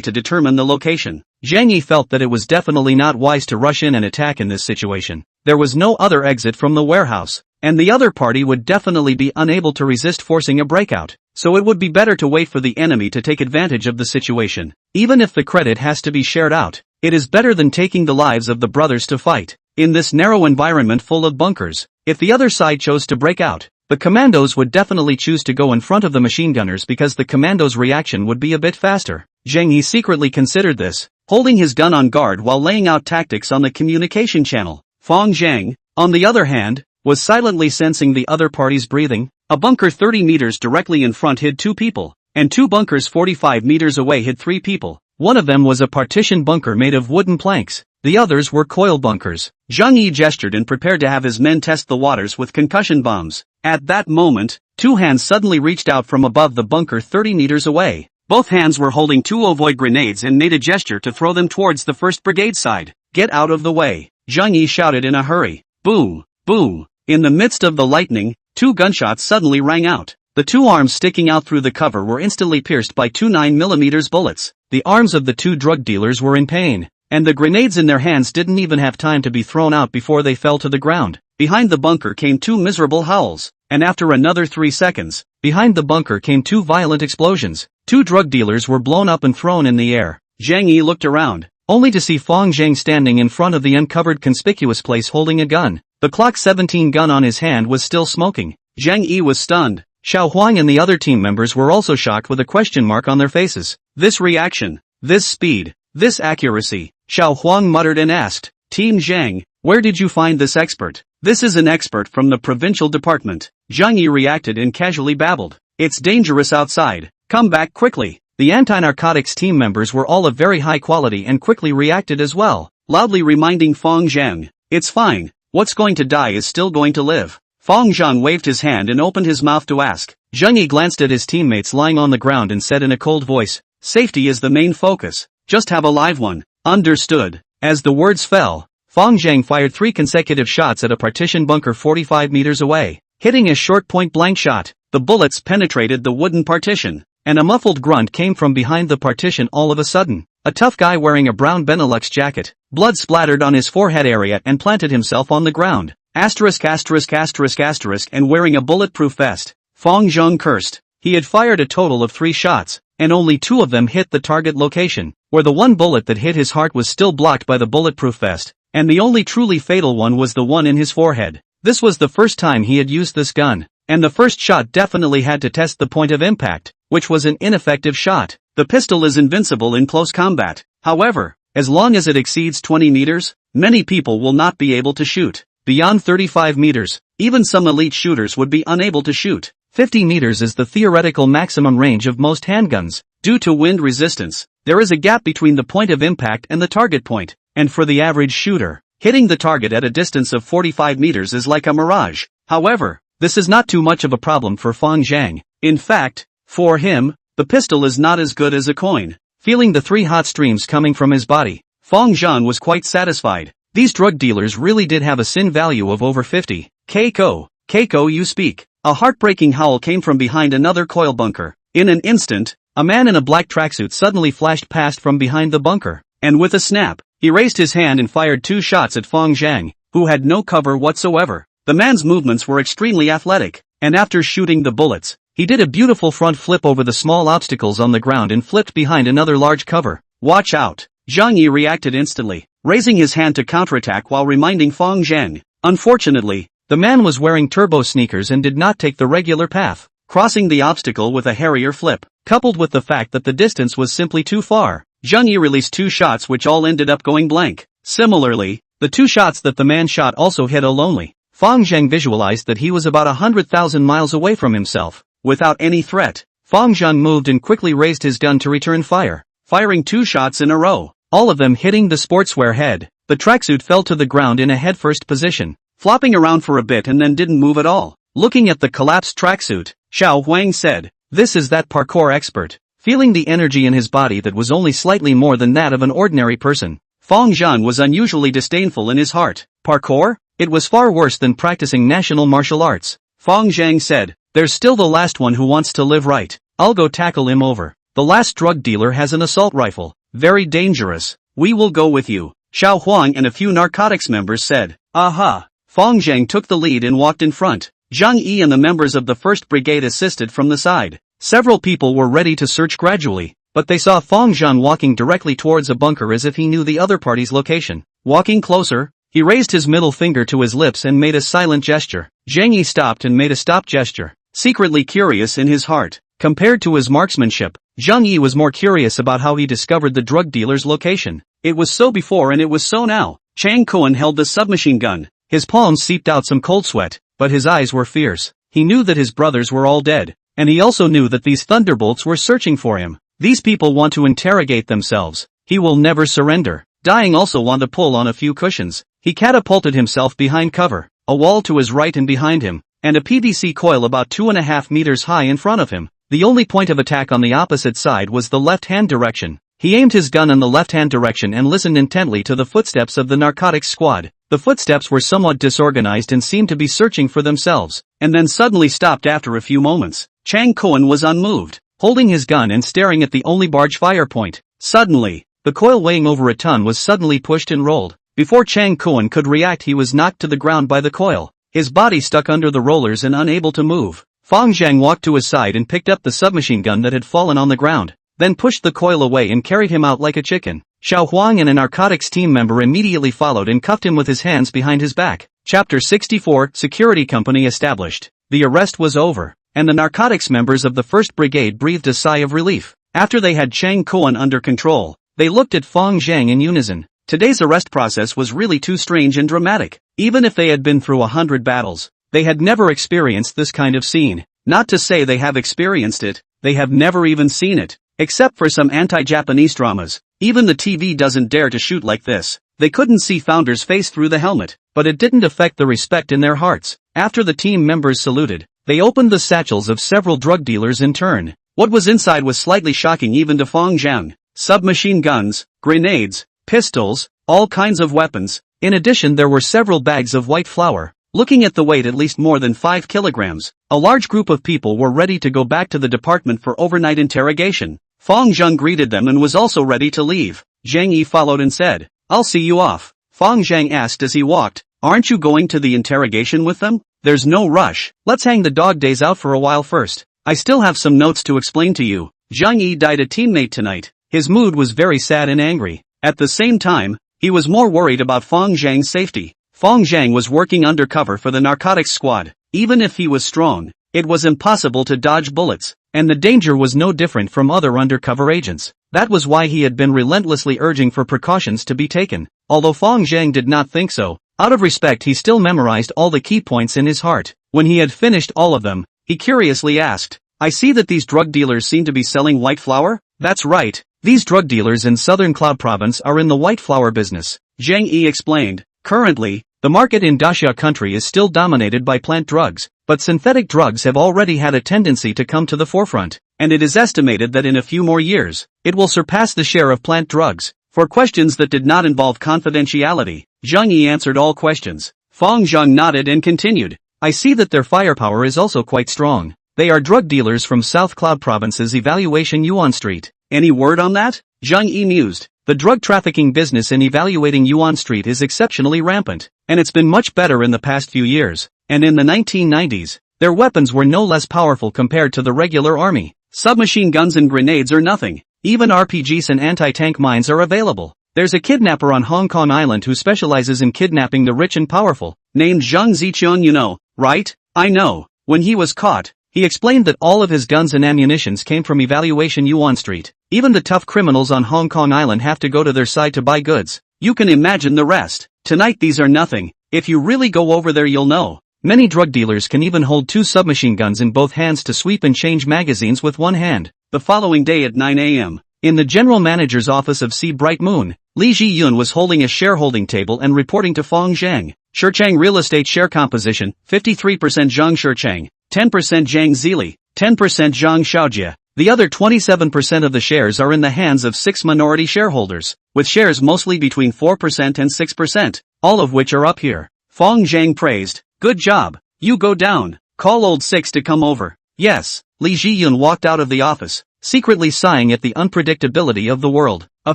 to determine the location. Zhang Yi felt that it was definitely not wise to rush in and attack in this situation. There was no other exit from the warehouse, and the other party would definitely be unable to resist forcing a breakout. So it would be better to wait for the enemy to take advantage of the situation. Even if the credit has to be shared out, it is better than taking the lives of the brothers to fight in this narrow environment full of bunkers. If the other side chose to break out, the commandos would definitely choose to go in front of the machine gunners because the commandos' reaction would be a bit faster. Zhang Yi secretly considered this, holding his gun on guard while laying out tactics on the communication channel. Fang Zheng, on the other hand, was silently sensing the other party's breathing. A bunker 30 meters directly in front hid 2 people, and 2 bunkers 45 meters away hid 3 people. One of them was a partition bunker made of wooden planks. The others were coil bunkers. Zhang Yi gestured and prepared to have his men test the waters with concussion bombs. At that moment, 2 hands suddenly reached out from above the bunker 30 meters away. Both hands were holding 2 ovoid grenades and made a gesture to throw them towards the 1st Brigade side. "Get out of the way!" Zhang Yi shouted in a hurry. Boom! Boom! In the midst of the lightning, 2 gunshots suddenly rang out. The 2 arms sticking out through the cover were instantly pierced by 2 9mm bullets. The arms of the 2 drug dealers were in pain, and the grenades in their hands didn't even have time to be thrown out before they fell to the ground. Behind the bunker came 2 miserable howls, and after another 3 seconds, behind the bunker came 2 violent explosions. 2 drug dealers were blown up and thrown in the air. Zhang Yi looked around, only to see Fang Zheng standing in front of the uncovered conspicuous place holding a gun. The Clock 17 gun on his hand was still smoking. Zhang Yi was stunned. Xiao Huang and the other team members were also shocked with a question mark on their faces. This reaction, this speed, this accuracy. Xiao Huang muttered and asked, "Team Zhang, where did you find this expert?" "This is an expert from the provincial department." Zhang Yi reacted and casually babbled, "It's dangerous outside. Come back quickly." The anti-narcotics team members were all of very high quality and quickly reacted as well, loudly reminding Fang Zheng, "It's fine. What's going to die is still going to live." Fang Zheng waved his hand and opened his mouth to ask. Zhang Yi glanced at his teammates lying on the ground and said in a cold voice, "Safety is the main focus. Just have a live one." "Understood." As the words fell, Fang Zheng fired 3 consecutive shots at a partition bunker 45 meters away, hitting a short point-blank shot. The bullets penetrated the wooden partition, and a muffled grunt came from behind the partition all of a sudden. A tough guy wearing a brown Benelux jacket, blood splattered on his forehead area and planted himself on the ground. Asterisk asterisk asterisk asterisk and wearing a bulletproof vest. Fang Zheng cursed. He had fired a total of 3 shots, and only 2 of them hit the target location, where the one bullet that hit his heart was still blocked by the bulletproof vest, and the only truly fatal one was the one in his forehead. This was the first time he had used this gun, and the first shot definitely had to test the point of impact, which was an ineffective shot. The pistol is invincible in close combat. However, as long as it exceeds 20 meters, many people will not be able to shoot. Beyond 35 meters, even some elite shooters would be unable to shoot. 50 meters is the theoretical maximum range of most handguns. Due to wind resistance, there is a gap between the point of impact and the target point, and for the average shooter, hitting the target at a distance of 45 meters is like a mirage. However, this is not too much of a problem for Fang Zheng. In fact, for him, the pistol is not as good as a coin. Feeling the 3 hot streams coming from his body, Fang Zheng was quite satisfied. These drug dealers really did have a sin value of over 50. Keiko, Keiko, you speak. A heartbreaking howl came from behind another coil bunker. In an instant, a man in a black tracksuit suddenly flashed past from behind the bunker, and with a snap, he raised his hand and fired 2 shots at Fang Zheng, who had no cover whatsoever. The man's movements were extremely athletic, and after shooting the bullets, he did a beautiful front flip over the small obstacles on the ground and flipped behind another large cover. Watch out! Zhang Yi reacted instantly, raising his hand to counterattack while reminding Fang Zheng. Unfortunately, the man was wearing turbo sneakers and did not take the regular path, crossing the obstacle with a hairier flip. Coupled with the fact that the distance was simply too far, Zhang Yi released 2 shots which all ended up going blank. Similarly, the 2 shots that the man shot also hit only. Fang Zheng visualized that he was about 100,000 miles away from himself. Without any threat, Fang Zheng moved and quickly raised his gun to return fire, firing 2 shots in a row, all of them hitting the sportswear head. The tracksuit fell to the ground in a headfirst position, flopping around for a bit and then didn't move at all. Looking at the collapsed tracksuit, Xiao Huang said, "This is that parkour expert." Feeling the energy in his body that was only slightly more than that of an ordinary person, Fang Zheng was unusually disdainful in his heart. Parkour? It was far worse than practicing national martial arts. Fang Zheng said, "There's still the last one who wants to live right. I'll go tackle him over. The last drug dealer has an assault rifle. Very dangerous. We will go with you." Xiao Huang and a few narcotics members said, "Aha." Fang Zheng took the lead and walked in front. Zhang Yi and the members of the 1st Brigade assisted from the side. Several people were ready to search gradually, but they saw Fang Zheng walking directly towards a bunker as if he knew the other party's location. Walking closer, he raised his middle finger to his lips and made a silent gesture. Zhang Yi stopped and made a stop gesture, secretly curious in his heart. Compared to his marksmanship, Zhang Yi was more curious about how he discovered the drug dealer's location. It was so before and it was so now. Chang Kuan held the submachine gun. His palms seeped out some cold sweat, but his eyes were fierce. He knew that his brothers were all dead, and he also knew that these thunderbolts were searching for him. These people want to interrogate themselves. He will never surrender. Dying also want to pull on a few cushions. He catapulted himself behind cover, a wall to his right and behind him, and a PVC coil about 2.5 meters high in front of him. The only point of attack on the opposite side was the left-hand direction. He aimed his gun in the left-hand direction and listened intently to the footsteps of the narcotics squad. The footsteps were somewhat disorganized and seemed to be searching for themselves, and then suddenly stopped after a few moments. Chang Kuan was unmoved, holding his gun and staring at the only barge fire point. Suddenly, the coil weighing over a ton was suddenly pushed and rolled. Before Chang Kuan could react, he was knocked to the ground by the coil, his body stuck under the rollers and unable to move. Fang Zheng walked to his side and picked up the submachine gun that had fallen on the ground, then pushed the coil away and carried him out like a chicken. Xiao Huang and a narcotics team member immediately followed and cuffed him with his hands behind his back. Chapter 64, Security Company established. The arrest was over, and the narcotics members of the 1st Brigade breathed a sigh of relief. After they had Chang Kuan under control, they looked at Fang Zheng in unison. Today's arrest process was really too strange and dramatic. Even if they had been through 100 battles, they had never experienced this kind of scene. Not to say they have experienced it, they have never even seen it. Except for some anti-Japanese dramas, even the TV doesn't dare to shoot like this. They couldn't see Founder's face through the helmet, but it didn't affect the respect in their hearts. After the team members saluted, they opened the satchels of several drug dealers in turn. What was inside was slightly shocking even to Fang Zheng. Submachine guns, grenades, pistols, all kinds of weapons. In addition, there were several bags of white flour, looking at the weight at least more than 5 kilograms. A large group of people were ready to go back to the department for overnight interrogation. Fang Zheng greeted them and was also ready to leave. Zhang Yi followed and said, "I'll see you off." Fang Zheng asked as he walked, "Aren't you going to the interrogation with them?" "There's no rush. Let's hang the dog days out for a while first. I still have some notes to explain to you." Zhang Yi died a teammate tonight. His mood was very sad and angry. At the same time, he was more worried about Fang Zheng's safety. Fang Zheng was working undercover for the narcotics squad. Even if he was strong, it was impossible to dodge bullets, and the danger was no different from other undercover agents. That was why he had been relentlessly urging for precautions to be taken. Although Fang Zheng did not think so, out of respect he still memorized all the key points in his heart. When he had finished all of them, he curiously asked, "I see that these drug dealers seem to be selling white flour?" "That's right. These drug dealers in southern Cloud Province are in the white flour business," Zhang Yi explained. "Currently, the market in Daxia country is still dominated by plant drugs, but synthetic drugs have already had a tendency to come to the forefront, and it is estimated that in a few more years, it will surpass the share of plant drugs." For questions that did not involve confidentiality, Zhang Yi answered all questions. Fang Zheng nodded and continued, "I see that their firepower is also quite strong. They are drug dealers from South Cloud Province's Evaluation Yuan Street." "Any word on that?" Zhang Yi mused. "The drug trafficking business in Evaluating Yuan Street is exceptionally rampant, and it's been much better in the past few years. and in the 1990s, their weapons were no less powerful compared to the regular army. Submachine guns and grenades are nothing. Even RPGs and anti-tank mines are available. There's a kidnapper on Hong Kong Island who specializes in kidnapping the rich and powerful, named Zhang Ziqian, you know, right? I know. When he was caught, he explained that all of his guns and ammunitions came from Evaluation Yuan Street. Even the tough criminals on Hong Kong Island have to go to their side to buy goods. You can imagine the rest. Tonight these are nothing. If you really go over there you'll know. Many drug dealers can even hold 2 submachine guns in both hands to sweep and change magazines with one hand. The following day at 9 a.m., in the general manager's office of Sea Bright Moon, Li Jiyun was holding a shareholding table and reporting to Fang Zheng. Shichang real estate share composition, 53% Zhang Shichang, 10% Zhang Zili, 10% Zhang Xiaojia. The other 27% of the shares are in the hands of 6 minority shareholders, with shares mostly between 4% and 6%, all of which are up here. Fang Zheng praised. Good job. You go down. Call old Six to come over. Yes. Li Jiyun walked out of the office, secretly sighing at the unpredictability of the world. A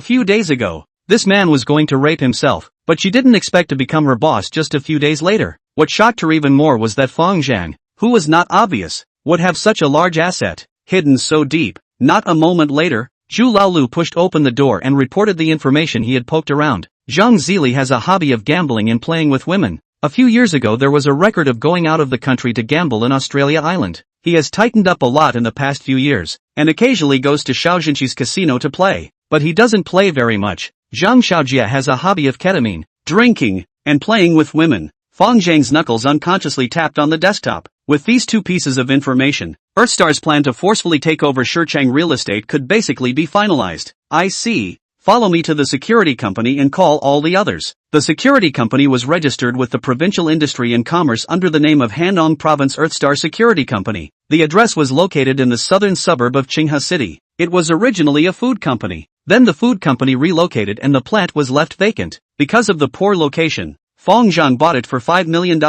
few days ago, this man was going to rape himself, but she didn't expect to become her boss just a few days later. What shocked her even more was that Fang Zheng, who was not obvious, would have such a large asset, hidden so deep. Not a moment later, Zhu Laolu pushed open the door and reported the information he had poked around. Zhang Zili has a hobby of gambling and playing with women. A few years ago there was a record of going out of the country to gamble in Australia Island. He has tightened up a lot in the past few years, and occasionally goes to Shaoxinchi's casino to play, but he doesn't play very much. Zhang Xiaojia has a hobby of ketamine, drinking, and playing with women. Fang Zheng's knuckles unconsciously tapped on the desktop. With these 2 pieces of information, Earthstar's plan to forcefully take over Shichang real estate could basically be finalized. I see. Follow me to the security company and call all the others. The security company was registered with the Provincial Industry and Commerce under the name of Hanong Province Earthstar Security Company. The address was located in the southern suburb of Qinghe City. It was originally a food company. Then the food company relocated and the plant was left vacant. Because of the poor location, Fang Zheng bought it for $5 million.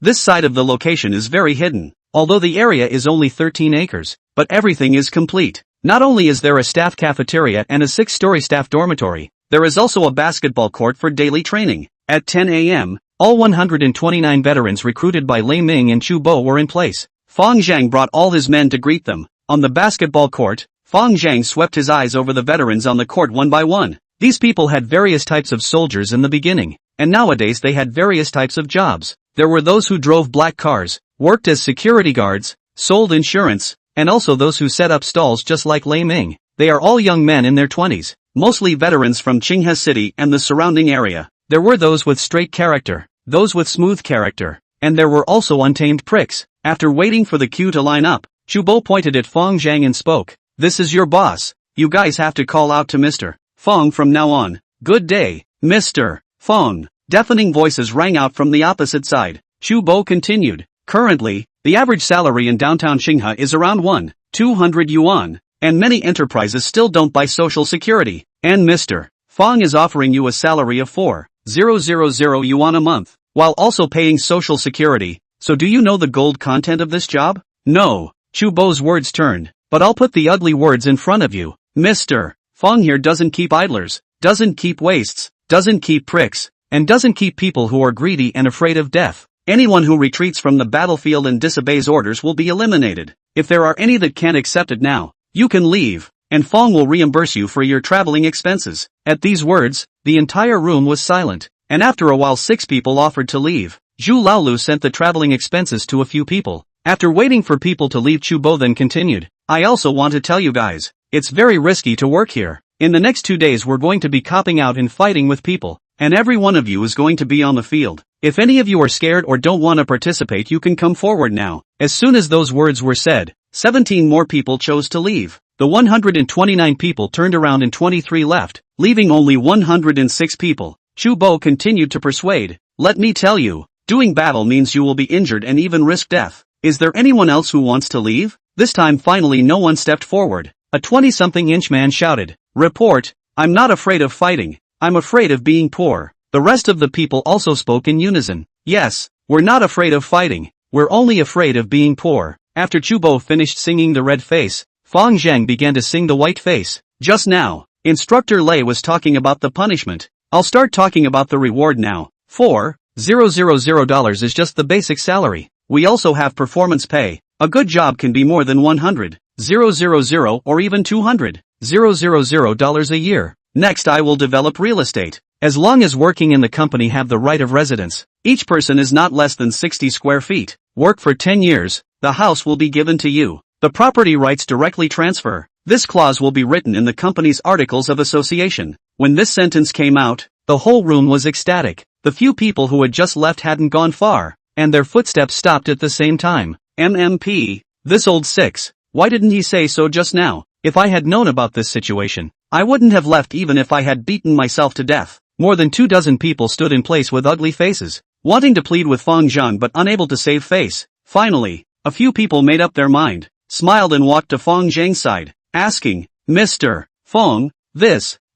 This side of the location is very hidden, although the area is only 13 acres, but everything is complete. Not only is there a staff cafeteria and a 6-story staff dormitory, there is also a basketball court for daily training. At 10 a.m., all 129 veterans recruited by Lei Ming and Chu Bo were in place. Fang Zheng brought all his men to greet them. On the basketball court, Fang Zheng swept his eyes over the veterans on the court one by one. These people had various types of soldiers in the beginning, and nowadays they had various types of jobs. There were those who drove black cars, worked as security guards, sold insurance, and also those who set up stalls just like Lei Ming. They are all young men in their 20s, mostly veterans from Qinghe City and the surrounding area. There were those with straight character, those with smooth character, and there were also untamed pricks. After waiting for the queue to line up, Chu Bo pointed at Fang Zheng and spoke. This is your boss. You guys have to call out to Mr. Fang from now on. Good day, Mr. Fang. Deafening voices rang out from the opposite side. Chu Bo continued. Currently, the average salary in downtown Qinghe is around 1,200 yuan, and many enterprises still don't buy social security. And Mr. Fang is offering you a salary of 4,000 yuan a month, while also paying social security. So do you know the gold content of this job? No. Chu Bo's words turned, but I'll put the ugly words in front of you. Mr. Fang here doesn't keep idlers, doesn't keep wastes, doesn't keep pricks, and doesn't keep people who are greedy and afraid of death. Anyone who retreats from the battlefield and disobeys orders will be eliminated. If there are any that can't accept it now, you can leave, and Fang will reimburse you for your traveling expenses. At these words, the entire room was silent, and after a while 6 people offered to leave. Zhu Laolu sent the traveling expenses to a few people. After waiting for people to leave, Chu Bo then continued. I also want to tell you guys, it's very risky to work here. In the next 2 days we're going to be copping out and fighting with people, and every one of you is going to be on the field. If any of you are scared or don't want to participate, you can come forward now. As soon as those words were said, 17 more people chose to leave. The 129 people turned around and 23 left, leaving only 106 people. Chu Bo continued to persuade. Let me tell you, doing battle means you will be injured and even risk death. Is there anyone else who wants to leave? This time finally no one stepped forward. A 20-something-inch man shouted. Report, I'm not afraid of fighting. I'm afraid of being poor. The rest of the people also spoke in unison. Yes, we're not afraid of fighting. We're only afraid of being poor. After Chu Bo finished singing the red face, Fang Zheng began to sing the white face. Just now, Instructor Lei was talking about the punishment. I'll start talking about the reward now. 4. $000 is just the basic salary. We also have performance pay. A good job can be more than $100,000 or even $200,000 a year. Next, I will develop real estate. As long as working in the company have the right of residence, each person is not less than 60 square feet. Work for 10 years, the house will be given to you. The property rights directly transfer. This clause will be written in the company's articles of association. When this sentence came out, the whole room was ecstatic. The few people who had just left hadn't gone far, and their footsteps stopped at the same time. MMP. This old six. Why didn't he say so just now? If I had known about this situation, I wouldn't have left even if I had beaten myself to death. More than 24 people stood in place with ugly faces, wanting to plead with Fang Zheng but unable to save face. Finally, a few people made up their mind, smiled and walked to Fang Zheng's side, asking, Mr. Fang,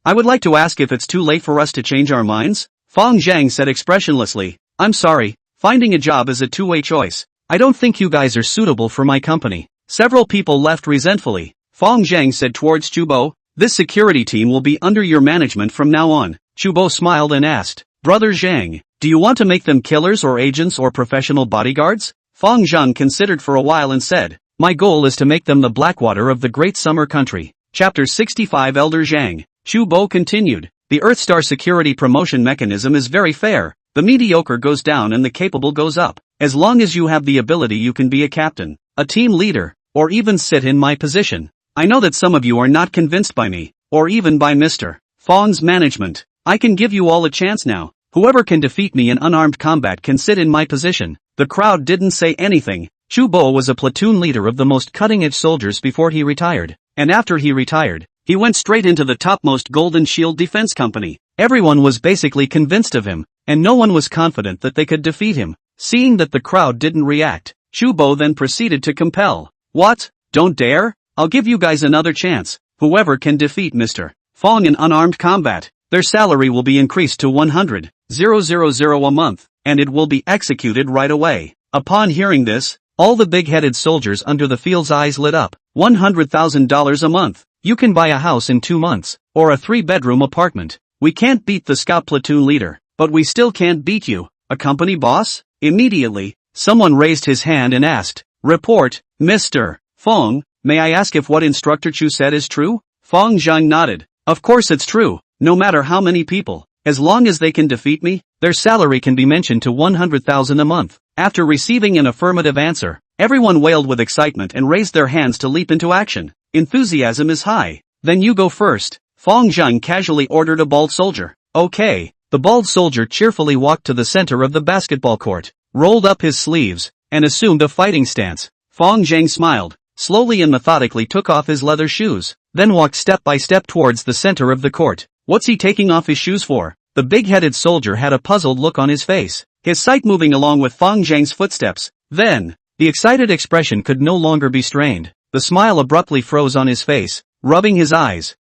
I would like to ask if it's too late for us to change our minds? Fang Zheng said expressionlessly, I'm sorry, finding a job is a two-way choice. I don't think you guys are suitable for my company. Several people left resentfully. Fang Zheng said towards Chubo, this security team will be under your management from now on. Chubo smiled and asked, Brother Zheng, do you want to make them killers or agents or professional bodyguards? Fang Zheng considered for a while and said, my goal is to make them the Blackwater of the great summer country. Chapter 65 Elder Zhang. Chubo continued, the Earthstar security promotion mechanism is very fair. The mediocre goes down and the capable goes up. As long as you have the ability you can be a captain, a team leader, or even sit in my position. I know that some of you are not convinced by me, or even by Mr. Fang's management. I can give you all a chance now. Whoever can defeat me in unarmed combat can sit in my position. The crowd didn't say anything. Chubo was a platoon leader of the most cutting-edge soldiers before he retired. And after he retired, he went straight into the topmost Golden Shield Defense Company. Everyone was basically convinced of him, and no one was confident that they could defeat him. Seeing that the crowd didn't react, Chubo then proceeded to compel. What? Don't dare? I'll give you guys another chance. Whoever can defeat Mr. Fang in unarmed combat, their salary will be increased to $100,000 a month, and it will be executed right away. Upon hearing this, all the big-headed soldiers under the field's eyes lit up. $100,000 a month. You can buy a house in 2 months, or a 3-bedroom apartment. We can't beat the scout platoon leader, but we still can't beat you. A company boss? Immediately, someone raised his hand and asked, report, Mr. Fang, may I ask if what Instructor Chu said is true? Fang Zheng nodded. Of course it's true, no matter how many people. As long as they can defeat me, their salary can be mentioned to $100,000 a month. After receiving an affirmative answer, everyone wailed with excitement and raised their hands to leap into action. Enthusiasm is high. Then you go first. Fang Zheng casually ordered a bald soldier. Okay. The bald soldier cheerfully walked to the center of the basketball court, rolled up his sleeves, and assumed a fighting stance. Fang Zheng smiled, slowly and methodically took off his leather shoes, then walked step by step towards the center of the court. What's he taking off his shoes for? The big-headed soldier had a puzzled look on his face, his sight moving along with Fang Zheng's footsteps. Then, the excited expression could no longer be strained. The smile abruptly froze on his face, rubbing his eyes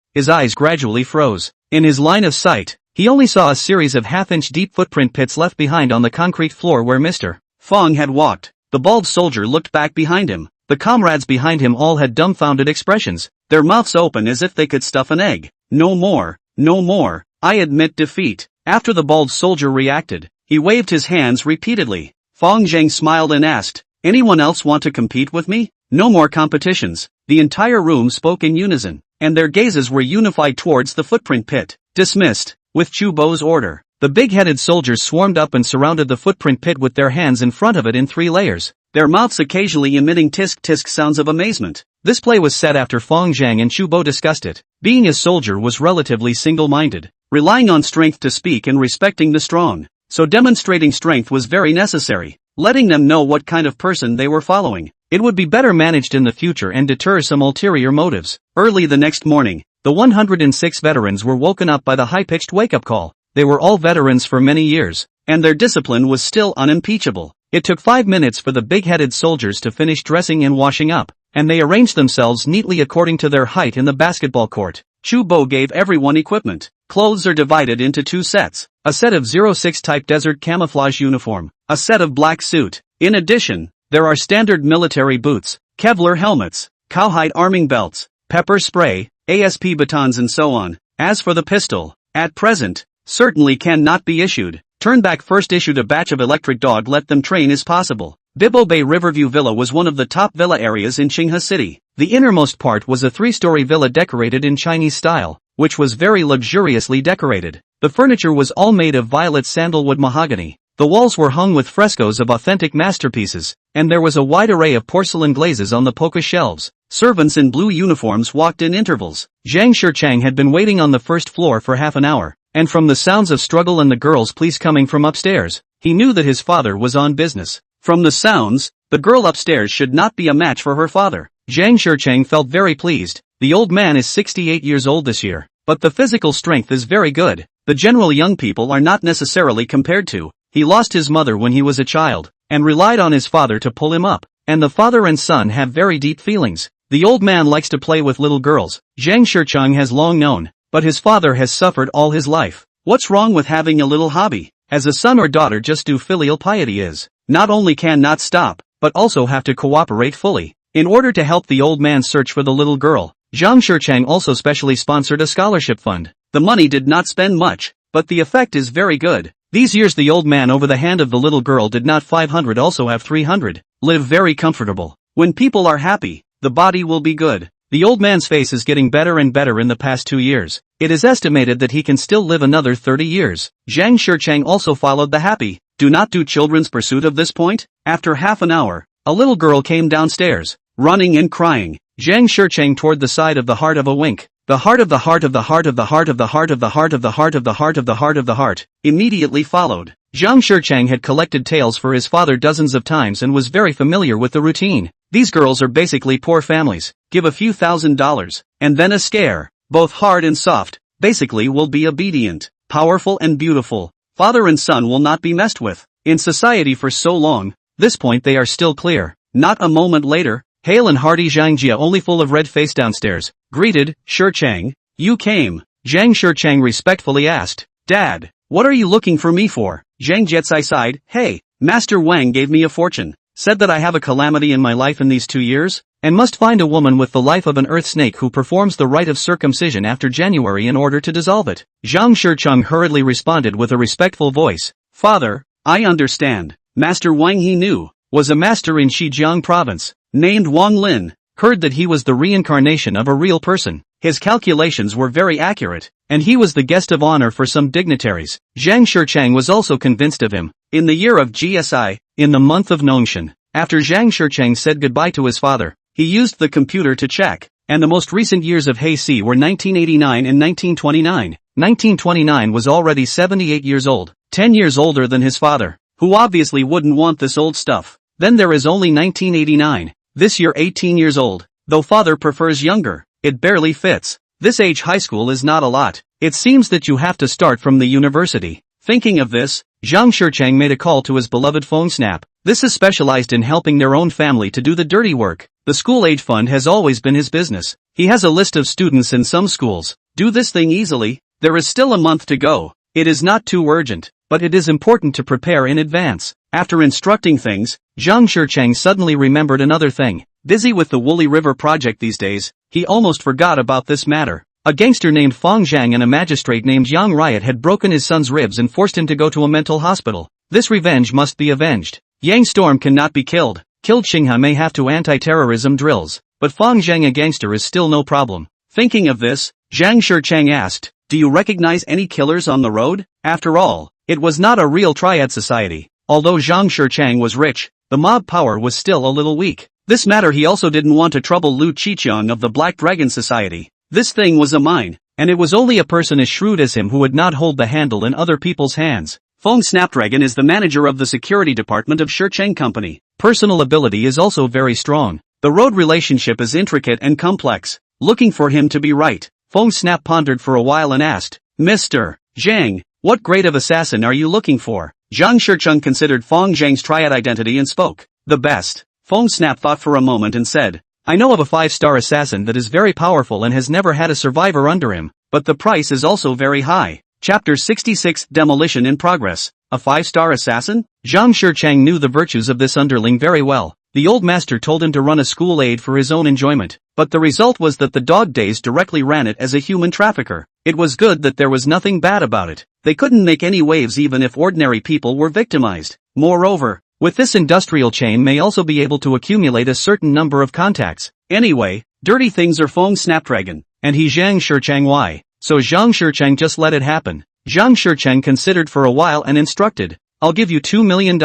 gradually froze. In his line of sight, he only saw a series of half-inch deep footprint pits left behind on the concrete floor where Mr. Fang had walked. The bald soldier looked back behind him. The comrades behind him all had dumbfounded expressions, their mouths open as if they could stuff an egg. No more, no more, I admit defeat. After the bald soldier reacted, he waved his hands repeatedly. Fang Zheng smiled and asked, anyone else want to compete with me? No more competitions. The entire room spoke in unison, and their gazes were unified towards the footprint pit. Dismissed. With Chubo's order, the big-headed soldiers swarmed up and surrounded the footprint pit with their hands in front of it in 3 layers, their mouths occasionally emitting tisk-tisk sounds of amazement. This play was set after Fang Zheng and Chubo discussed it. Being a soldier was relatively single-minded, relying on strength to speak and respecting the strong. So demonstrating strength was very necessary, letting them know what kind of person they were following. It would be better managed in the future and deter some ulterior motives. Early the next morning, the 106 veterans were woken up by the high-pitched wake-up call. They were all veterans for many years, and their discipline was still unimpeachable. It took 5 minutes for the big-headed soldiers to finish dressing and washing up, and they arranged themselves neatly according to their height in the basketball court. Chubo gave everyone equipment. Clothes are divided into 2 sets. A set of 06 type desert camouflage uniform, a set of black suit. In addition, there are standard military boots, Kevlar helmets, cowhide arming belts, pepper spray, ASP batons and so on. As for the pistol, at present, certainly cannot be issued. Turnback first issued a batch of electric dog let them train as possible. Bibbo Bay Riverview Villa was one of the top villa areas in Qinghe City. The innermost part was a 3-story villa decorated in Chinese style, which was very luxuriously decorated. The furniture was all made of violet sandalwood mahogany. The walls were hung with frescoes of authentic masterpieces, and there was a wide array of porcelain glazes on the polka shelves. Servants in blue uniforms walked in intervals. Zhang Shichang had been waiting on the first floor for half an hour, and from the sounds of struggle and the girl's pleas coming from upstairs, he knew that his father was on business. From the sounds, the girl upstairs should not be a match for her father. Zhang Shichang felt very pleased. The old man is 68 years old this year, but the physical strength is very good. The general young people are not necessarily compared to. He lost his mother when he was a child, and relied on his father to pull him up, and the father and son have very deep feelings. The old man likes to play with little girls, Zhang Shichang has long known, but his father has suffered all his life. What's wrong with having a little hobby? As a son or daughter just do filial piety is. Not only can not stop, but also have to cooperate fully. In order to help the old man search for the little girl, Zhang Shichang also specially sponsored a scholarship fund. The money did not spend much, but the effect is very good. These years the old man over the hand of the little girl did not 500 also have 300. Live very comfortable. When people are happy, the body will be good. The old man's face is getting better and better in the past 2 years. It is estimated that he can still live another 30 years. Zhang Shichang also followed the happy, do not do children's pursuit of this point. After half an hour, a little girl came downstairs, running and crying. Zhang Shichang toward the side of the heart of a wink. The heart of the heart of the heart of the heart of the heart of the heart of the heart of the heart of the heart of the heart, immediately followed. Zhang Shichang had collected tales for his father dozens of times and was very familiar with the routine. These girls are basically poor families, give a few $1,000s, and then a scare, both hard and soft, basically will be obedient, powerful and beautiful. Father and son will not be messed with. In society for so long, this point they are still clear. Not a moment later, hale and hearty Zhang Jia only full of red face downstairs, greeted, Shichang, you came. Zhang Shichang respectfully asked, Dad, what are you looking for me for? Zhang Jiecai sighed, hey, Master Wang gave me a fortune, said that I have a calamity in my life in these 2 years, and must find a woman with the life of an earth snake who performs the rite of circumcision after January in order to dissolve it. Zhang Shichang hurriedly responded with a respectful voice, Father, I understand. Master Wang he knew, was a master in Xinjiang province, named Wang Lin, heard that he was the reincarnation of a real person. His calculations were very accurate, and he was the guest of honor for some dignitaries. Zhang Shichang was also convinced of him. In the year of GSI, in the month of Nongshan, after Zhang Shichang said goodbye to his father, he used the computer to check, and the most recent years of Heisi were 1989 and 1929. 1929 was already 78 years old, 10 years older than his father, who obviously wouldn't want this old stuff. Then there is only 1989, this year 18 years old, though father prefers younger, it barely fits. This age high school is not a lot, it seems that you have to start from the university. Thinking of this, Zhang Shichang made a call to his beloved Fang Snap. This is specialized in helping their own family to do the dirty work. The school aid fund has always been his business. He has a list of students in some schools. Do this thing easily, there is still a month to go. It is not too urgent, but it is important to prepare in advance. After instructing things, Zhang Shichang suddenly remembered another thing. Busy with the Woolly River project these days, he almost forgot about this matter. A gangster named Fang Zheng and a magistrate named Yang Riot had broken his son's ribs and forced him to go to a mental hospital. This revenge must be avenged. Yang Storm cannot be killed. Killed Xinghe may have to anti-terrorism drills, but Fang Zheng a gangster is still no problem. Thinking of this, Zhang Shichang asked, do you recognize any killers on the road? After all, it was not a real triad society. Although Zhang Shichang was rich, the mob power was still a little weak. This matter he also didn't want to trouble Lu Qiqiang of the Black Dragon Society. This thing was a mine, and it was only a person as shrewd as him who would not hold the handle in other people's hands. Feng Snapdragon is the manager of the security department of Shicheng Company. Personal ability is also very strong. The road relationship is intricate and complex. Looking for him to be right, Feng Snap pondered for a while and asked, Mr. Zhang, what grade of assassin are you looking for? Zhang Shicheng considered Fang Zheng's triad identity and spoke, the best. Feng Snap thought for a moment and said, I know of a 5-star assassin that is very powerful and has never had a survivor under him, but the price is also very high. Chapter 66 Demolition in Progress. A 5-star assassin? Zhang Shichang knew the virtues of this underling very well. The old master told him to run a school aid for his own enjoyment, but the result was that the dog days directly ran it as a human trafficker. It was good that there was nothing bad about it. They couldn't make any waves even if ordinary people were victimized. Moreover, with this industrial chain may also be able to accumulate a certain number of contacts. Anyway, dirty things are Fang Snapdragon, and he Zhang Shicheng why. So Zhang Shicheng just let it happen. Zhang Shicheng considered for a while and instructed, I'll give you $2 million.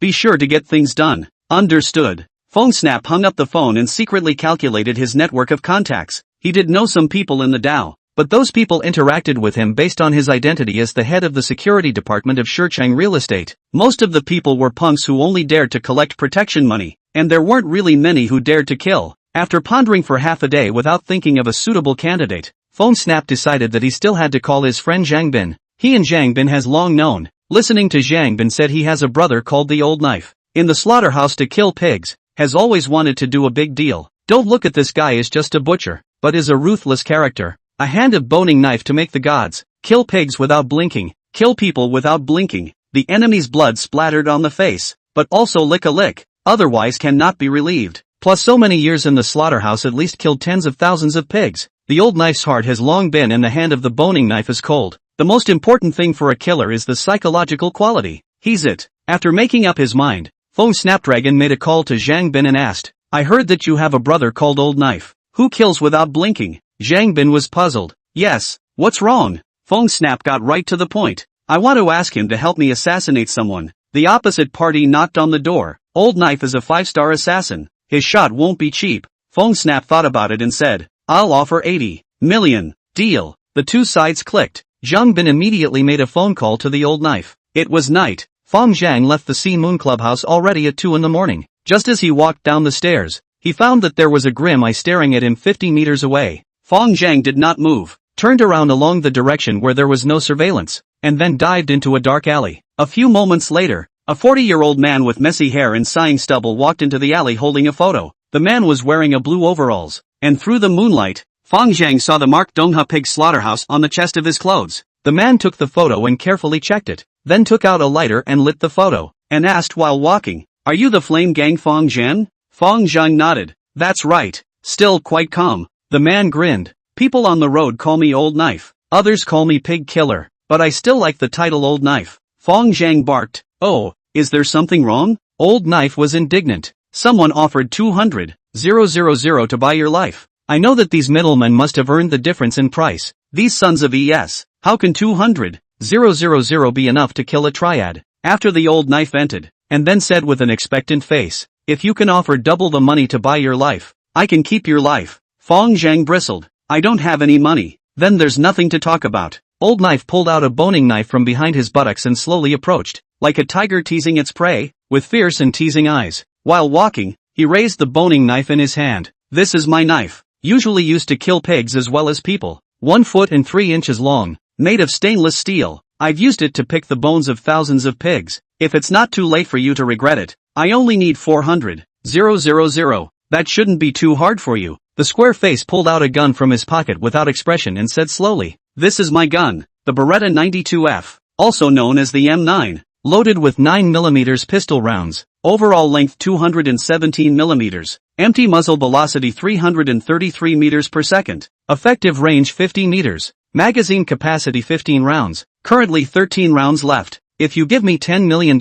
Be sure to get things done. Understood. Fang Snap hung up the phone and secretly calculated his network of contacts. He did know some people in the Dao, but those people interacted with him based on his identity as the head of the security department of Shicheng Real Estate. Most of the people were punks who only dared to collect protection money, and there weren't really many who dared to kill. After pondering for half a day without thinking of a suitable candidate, Fang Snap decided that he still had to call his friend Zhang Bin. He and Zhang Bin has long known. Listening to Zhang Bin said he has a brother called the Old Knife. In the slaughterhouse to kill pigs. Has always wanted to do a big deal. Don't look at this guy as just a butcher, but is a ruthless character. A hand of boning knife to make the gods. Kill pigs without blinking. Kill people without blinking. The enemy's blood splattered on the face, but also lick a lick. Otherwise cannot be relieved. Plus so many years in the slaughterhouse at least killed tens of thousands of pigs. The old knife's heart has long been in the hand of the boning knife is cold. The most important thing for a killer is the psychological quality. He's it. After making up his mind, Fang Snapdragon made a call to Zhang Bin and asked, I heard that you have a brother called Old Knife. Who kills without blinking? Zhang Bin was puzzled. Yes, what's wrong? Fang Snap got right to the point. I want to ask him to help me assassinate someone. The opposite party knocked on the door. Old Knife is a 5-star assassin. His shot won't be cheap. Fang Snap thought about it and said, I'll offer 80 million. Deal. The two sides clicked. Zhang Bin immediately made a phone call to the Old Knife. It was night. Fang Zhang left the Sea Moon Clubhouse already at 2 in the morning. Just as he walked down the stairs, he found that there was a grim eye staring at him 50 meters away. Fang Zhang did not move, turned around along the direction where there was no surveillance, and then dived into a dark alley. A few moments later, a 40-year-old man with messy hair and sighing stubble walked into the alley holding a photo. The man was wearing a blue overalls, and through the moonlight, Fang Zhang saw the marked Dongha Pig Slaughterhouse on the chest of his clothes. The man took the photo and carefully checked it, then took out a lighter and lit the photo, and asked while walking, Are you the Flame Gang Fang Zhang? Fang Zhang nodded. That's right. Still quite calm. The man grinned. People on the road call me Old Knife. Others call me Pig Killer, but I still like the title Old Knife. Fang Zhang barked. Oh, is there something wrong? Old Knife was indignant. Someone offered 200,000 to buy your life. I know that these middlemen must have earned the difference in price. These sons of ES. How can 200,000 be enough to kill a triad? After the Old Knife vented, and then said with an expectant face, If you can offer double the money to buy your life, I can keep your life. Fang Zhang bristled. I don't have any money. Then there's nothing to talk about. Old Knife pulled out a boning knife from behind his buttocks and slowly approached, like a tiger teasing its prey, with fierce and teasing eyes. While walking, he raised the boning knife in his hand. This is my knife, usually used to kill pigs as well as people. 1 foot and 3 inches long, made of stainless steel. I've used it to pick the bones of thousands of pigs. If it's not too late for you to regret it, I only need 400,000. That shouldn't be too hard for you. The square face pulled out a gun from his pocket without expression and said slowly, This is my gun, the Beretta 92F, also known as the M9, loaded with 9mm pistol rounds, overall length 217mm, empty muzzle velocity 333 meters per second, effective range 50 meters, magazine capacity 15 rounds, currently 13 rounds left. If you give me $10 million,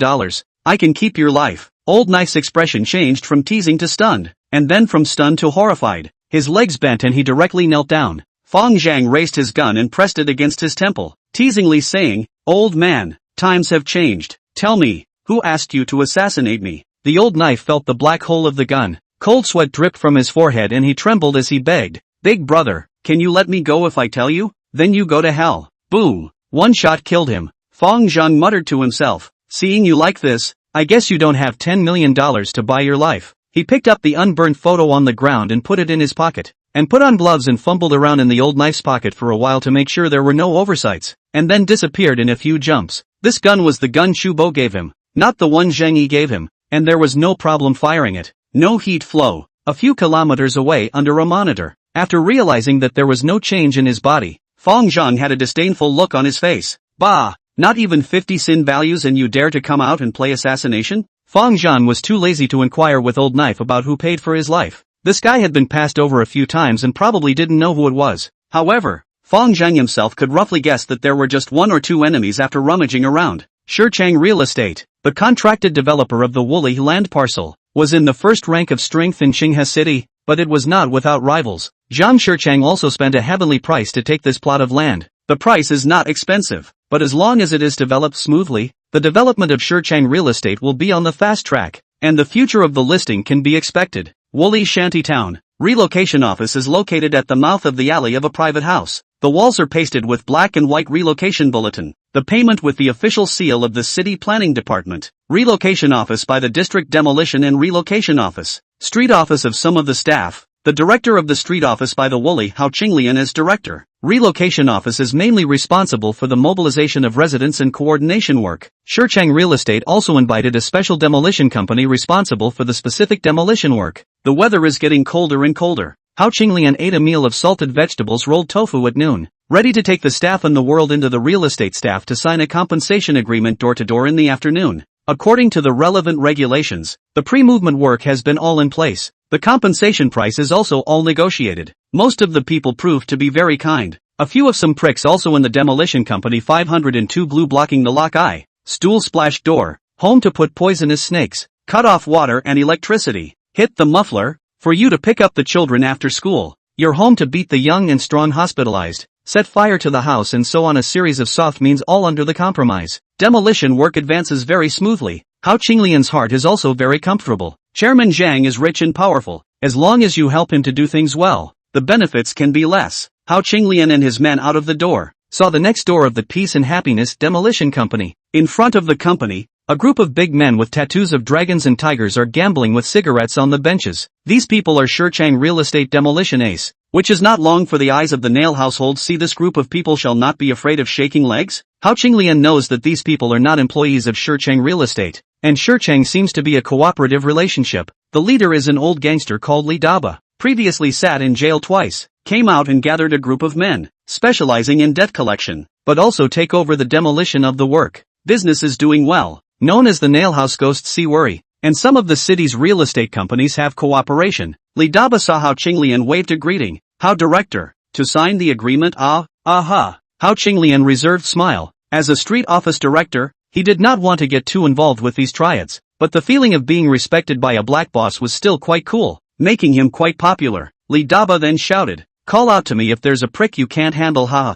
I can keep your life. Old Knife's expression changed from teasing to stunned, and then from stunned to horrified. His legs bent and he directly knelt down. Fang Zhang raised his gun and pressed it against his temple, teasingly saying, Old man, times have changed. Tell me, who asked you to assassinate me? The Old Knife felt the black hole of the gun. Cold sweat dripped from his forehead and he trembled as he begged, Big brother, can you let me go if I tell you? Then you go to hell. Boom. One shot killed him. Fang Zhang muttered to himself, Seeing you like this, I guess you don't have $10 million to buy your life. He picked up the unburned photo on the ground and put it in his pocket, and put on gloves and fumbled around in the Old Knife's pocket for a while to make sure there were no oversights, and then disappeared in a few jumps. This gun was the gun Shubo gave him, not the one Zheng Yi gave him, and there was no problem firing it. No heat flow. A few kilometers away under a monitor. After realizing that there was no change in his body, Fang Zhang had a disdainful look on his face. Bah! Not even 50 sin values and you dare to come out and play assassination? Fang Zhang was too lazy to inquire with Old Knife about who paid for his life. This guy had been passed over a few times and probably didn't know who it was. However, Fang Zheng himself could roughly guess that there were just one or two enemies after rummaging around. Shechang Real Estate, the contracted developer of the Woolly land parcel, was in the first rank of strength in Qinghe City, but it was not without rivals. Zhang Shechang also spent a heavenly price to take this plot of land. The price is not expensive, but as long as it is developed smoothly, the development of Shechang Real Estate will be on the fast track, and the future of the listing can be expected. Woolly Shantytown. Relocation office is located at the mouth of the alley of a private house. The walls are pasted with black and white relocation bulletin. The payment with the official seal of the City Planning Department. Relocation office by the District Demolition and Relocation Office. Street office of some of the staff. The director of the street office by the Woolly Hao Qinglian as director. Relocation office is mainly responsible for the mobilization of residents and coordination work. Shechang Real Estate also invited a special demolition company responsible for the specific demolition work. The weather is getting colder and colder. Hao Qinglian ate a meal of salted vegetables rolled tofu at noon, ready to take the staff and the world into the real estate staff to sign a compensation agreement door to door in the afternoon. According to the relevant regulations, the pre-movement work has been all in place. The compensation price is also all negotiated. Most of the people proved to be very kind. A few of some pricks also in the demolition company 502 blue blocking the lock eye, stool splashed door, home to put poisonous snakes, cut off water and electricity, hit the muffler, for you to pick up the children after school, your home to beat the young and strong hospitalized, set fire to the house and so on a series of soft means all under the compromise. Demolition work advances very smoothly. Hao Qinglian's heart is also very comfortable. Chairman Zhang is rich and powerful. As long as you help him to do things well, the benefits can be less. Hao Qinglian and his men out of the door, saw the next door of the Peace and Happiness Demolition Company. In front of the company, a group of big men with tattoos of dragons and tigers are gambling with cigarettes on the benches. These people are Shechang Real Estate Demolition Ace, which is not long for the eyes of the Nail household. See, this group of people shall not be afraid of shaking legs. Hao Qinglian knows that these people are not employees of Shechang Real Estate, and Shechang seems to be a cooperative relationship. The leader is an old gangster called Li Daba, previously sat in jail twice, came out and gathered a group of men, specializing in debt collection, but also take over the demolition of the work. Business is doing well. Known as the Nail House Ghosts see worry, and some of the city's real estate companies have cooperation. Li Daba saw Hao Qinglian waved a greeting. Hao director, to sign the agreement. Aha. Hao Qinglian reserved smile. As a street office director, he did not want to get too involved with these triads, but the feeling of being respected by a black boss was still quite cool, making him quite popular. Li Daba then shouted, call out to me if there's a prick you can't handle. Ha.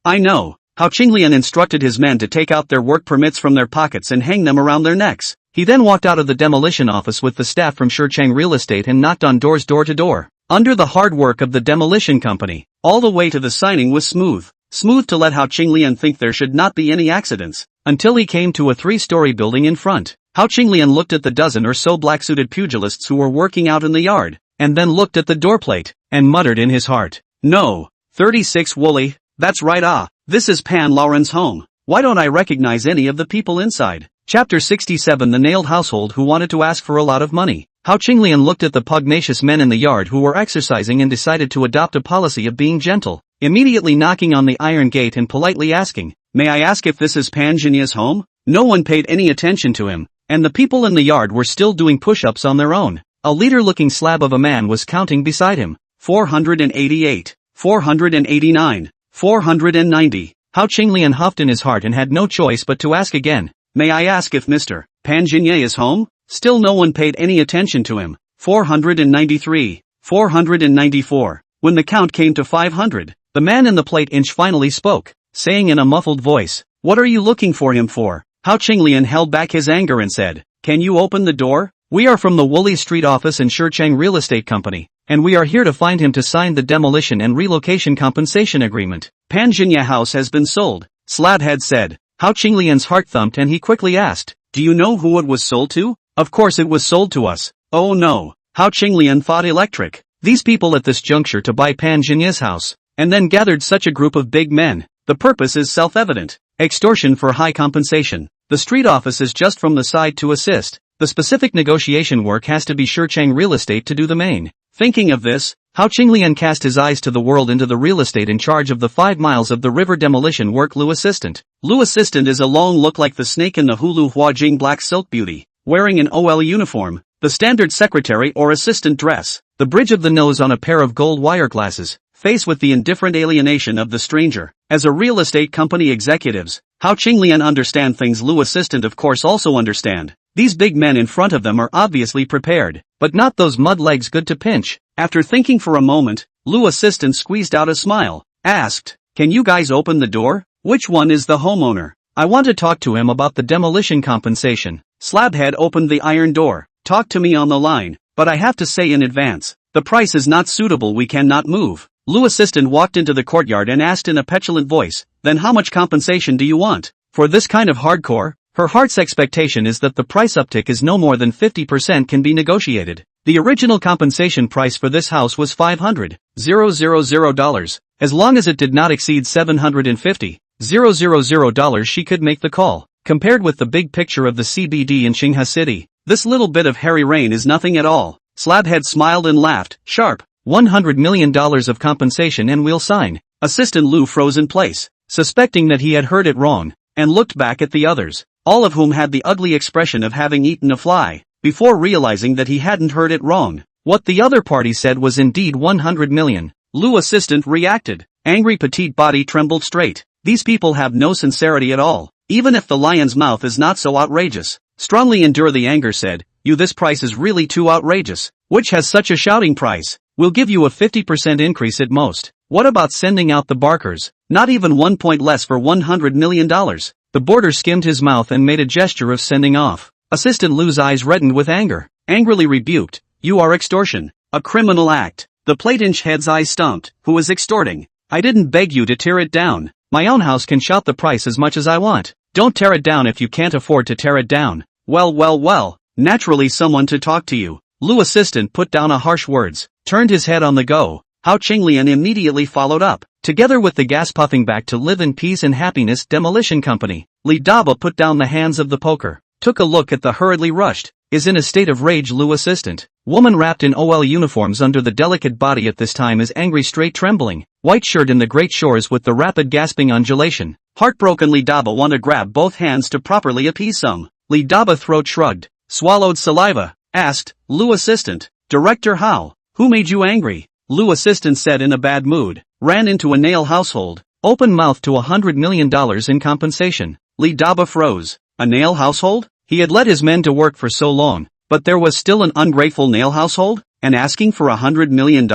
I know. Hao Qinglian instructed his men to take out their work permits from their pockets and hang them around their necks. He then walked out of the demolition office with the staff from Shechang Real Estate and knocked on doors door to door. Under the hard work of the demolition company, all the way to the signing was smooth. Smooth to let Hao Qinglian think there should not be any accidents, until he came to a 3-story building in front. Hao Qinglian looked at the dozen or so black-suited pugilists who were working out in the yard, and then looked at the doorplate, and muttered in his heart, no, 36 Woolly, that's right. This is Pan Lauren's home. Why don't I recognize any of the people inside? Chapter 67. The Nailed Household Who Wanted to Ask for a Lot of Money. Hao Qinglian looked at the pugnacious men in the yard who were exercising and decided to adopt a policy of being gentle, immediately knocking on the iron gate and politely asking, may I ask if this is Pan Zhenya's home? No one paid any attention to him, and the people in the yard were still doing push-ups on their own. A leader-looking slab of a man was counting beside him. 488, 489, 490. Hao Qinglian huffed in his heart and had no choice but to ask again, may I ask if Mr. Pan Zhenya is home? Still no one paid any attention to him. 493, 494. When the count came to 500, the man in the plate inch finally spoke, saying in a muffled voice, what are you looking for him for? Hao Qinglian held back his anger and said, can you open the door? We are from the Woolly Street office in Shechang Real Estate Company, and we are here to find him to sign the demolition and relocation compensation agreement. Pan Zhenya house has been sold, Slab had said. Hao Qinglian's heart thumped and he quickly asked, do you know who it was sold to? Of course it was sold to us. Oh no. Hao Qinglian thought electric. These people at this juncture to buy Pan Zhenya's house, and then gathered such a group of big men. The purpose is self-evident. Extortion for high compensation. The street office is just from the side to assist. The specific negotiation work has to be Shechang Real Estate to do the main. Thinking of this, Hao Qinglian cast his eyes to the world into the real estate in charge of the 5 miles of the river demolition work. Lu Assistant. Lu Assistant is a long look like the snake in the Hulu Huajing Black Silk Beauty, wearing an OL uniform, the standard secretary or assistant dress, the bridge of the nose on a pair of gold wire glasses, faced with the indifferent alienation of the stranger. As a real estate company executives, how Qinglian understand things Lu assistant of course also understand. These big men in front of them are obviously prepared, but not those mud legs good to pinch. After thinking for a moment, Lu assistant squeezed out a smile, asked, "Can you guys open the door? Which one is the homeowner? I want to talk to him about the demolition compensation." Slabhead opened the iron door. "Talk to me on the line, but I have to say in advance, the price is not suitable, we cannot move." Lu assistant walked into the courtyard and asked in a petulant voice, "Then how much compensation do you want?" For this kind of hardcore, her heart's expectation is that the price uptick is no more than 50% can be negotiated. The original compensation price for this house was $500,000. As long as it did not exceed $750,000 she could make the call. Compared with the big picture of the CBD in Qinghe City, this little bit of hairy rain is nothing at all. Slabhead smiled and laughed, sharp. $100 million of compensation and we'll sign. Assistant Lu froze in place, suspecting that he had heard it wrong, and looked back at the others, all of whom had the ugly expression of having eaten a fly, before realizing that he hadn't heard it wrong. What the other party said was indeed 100 million. Lu assistant reacted. Angry petite body trembled straight. These people have no sincerity at all, even if the lion's mouth is not so outrageous. Strongly endure the anger said, "You, this price is really too outrageous. Which has such a shouting price? We'll give you a 50% increase at most. What about sending out the barkers? Not even 1 point less for $100 million. The boarder skimmed his mouth and made a gesture of sending off. Assistant Lu's eyes reddened with anger. Angrily rebuked, "You are extortion. A criminal act." The plate-inch head's eyes stumped. "Who is extorting? I didn't beg you to tear it down. My own house can shout the price as much as I want. Don't tear it down if you can't afford to tear it down." Well, naturally someone to talk to you. Lu assistant put down a harsh words, turned his head on the go. Hao Qinglian immediately followed up, together with the gas puffing back to live in peace and happiness demolition company. Li Daba put down the hands of the poker, took a look at the hurriedly rushed, is in a state of rage Lu assistant. Woman wrapped in OL uniforms under the delicate body at this time is angry straight trembling, white shirt in the great shores with the rapid gasping undulation. Heartbroken Li Daba want to grab both hands to properly appease some. Li Daba throat shrugged, swallowed saliva, asked, "Lu assistant, Director Hao, who made you angry?" Lu assistant said in a bad mood, "Ran into a nail household, open mouth to $100 million in compensation." Li Daba froze. A nail household? He had let his men to work for so long, but there was still an ungrateful nail household? And asking for $100 million?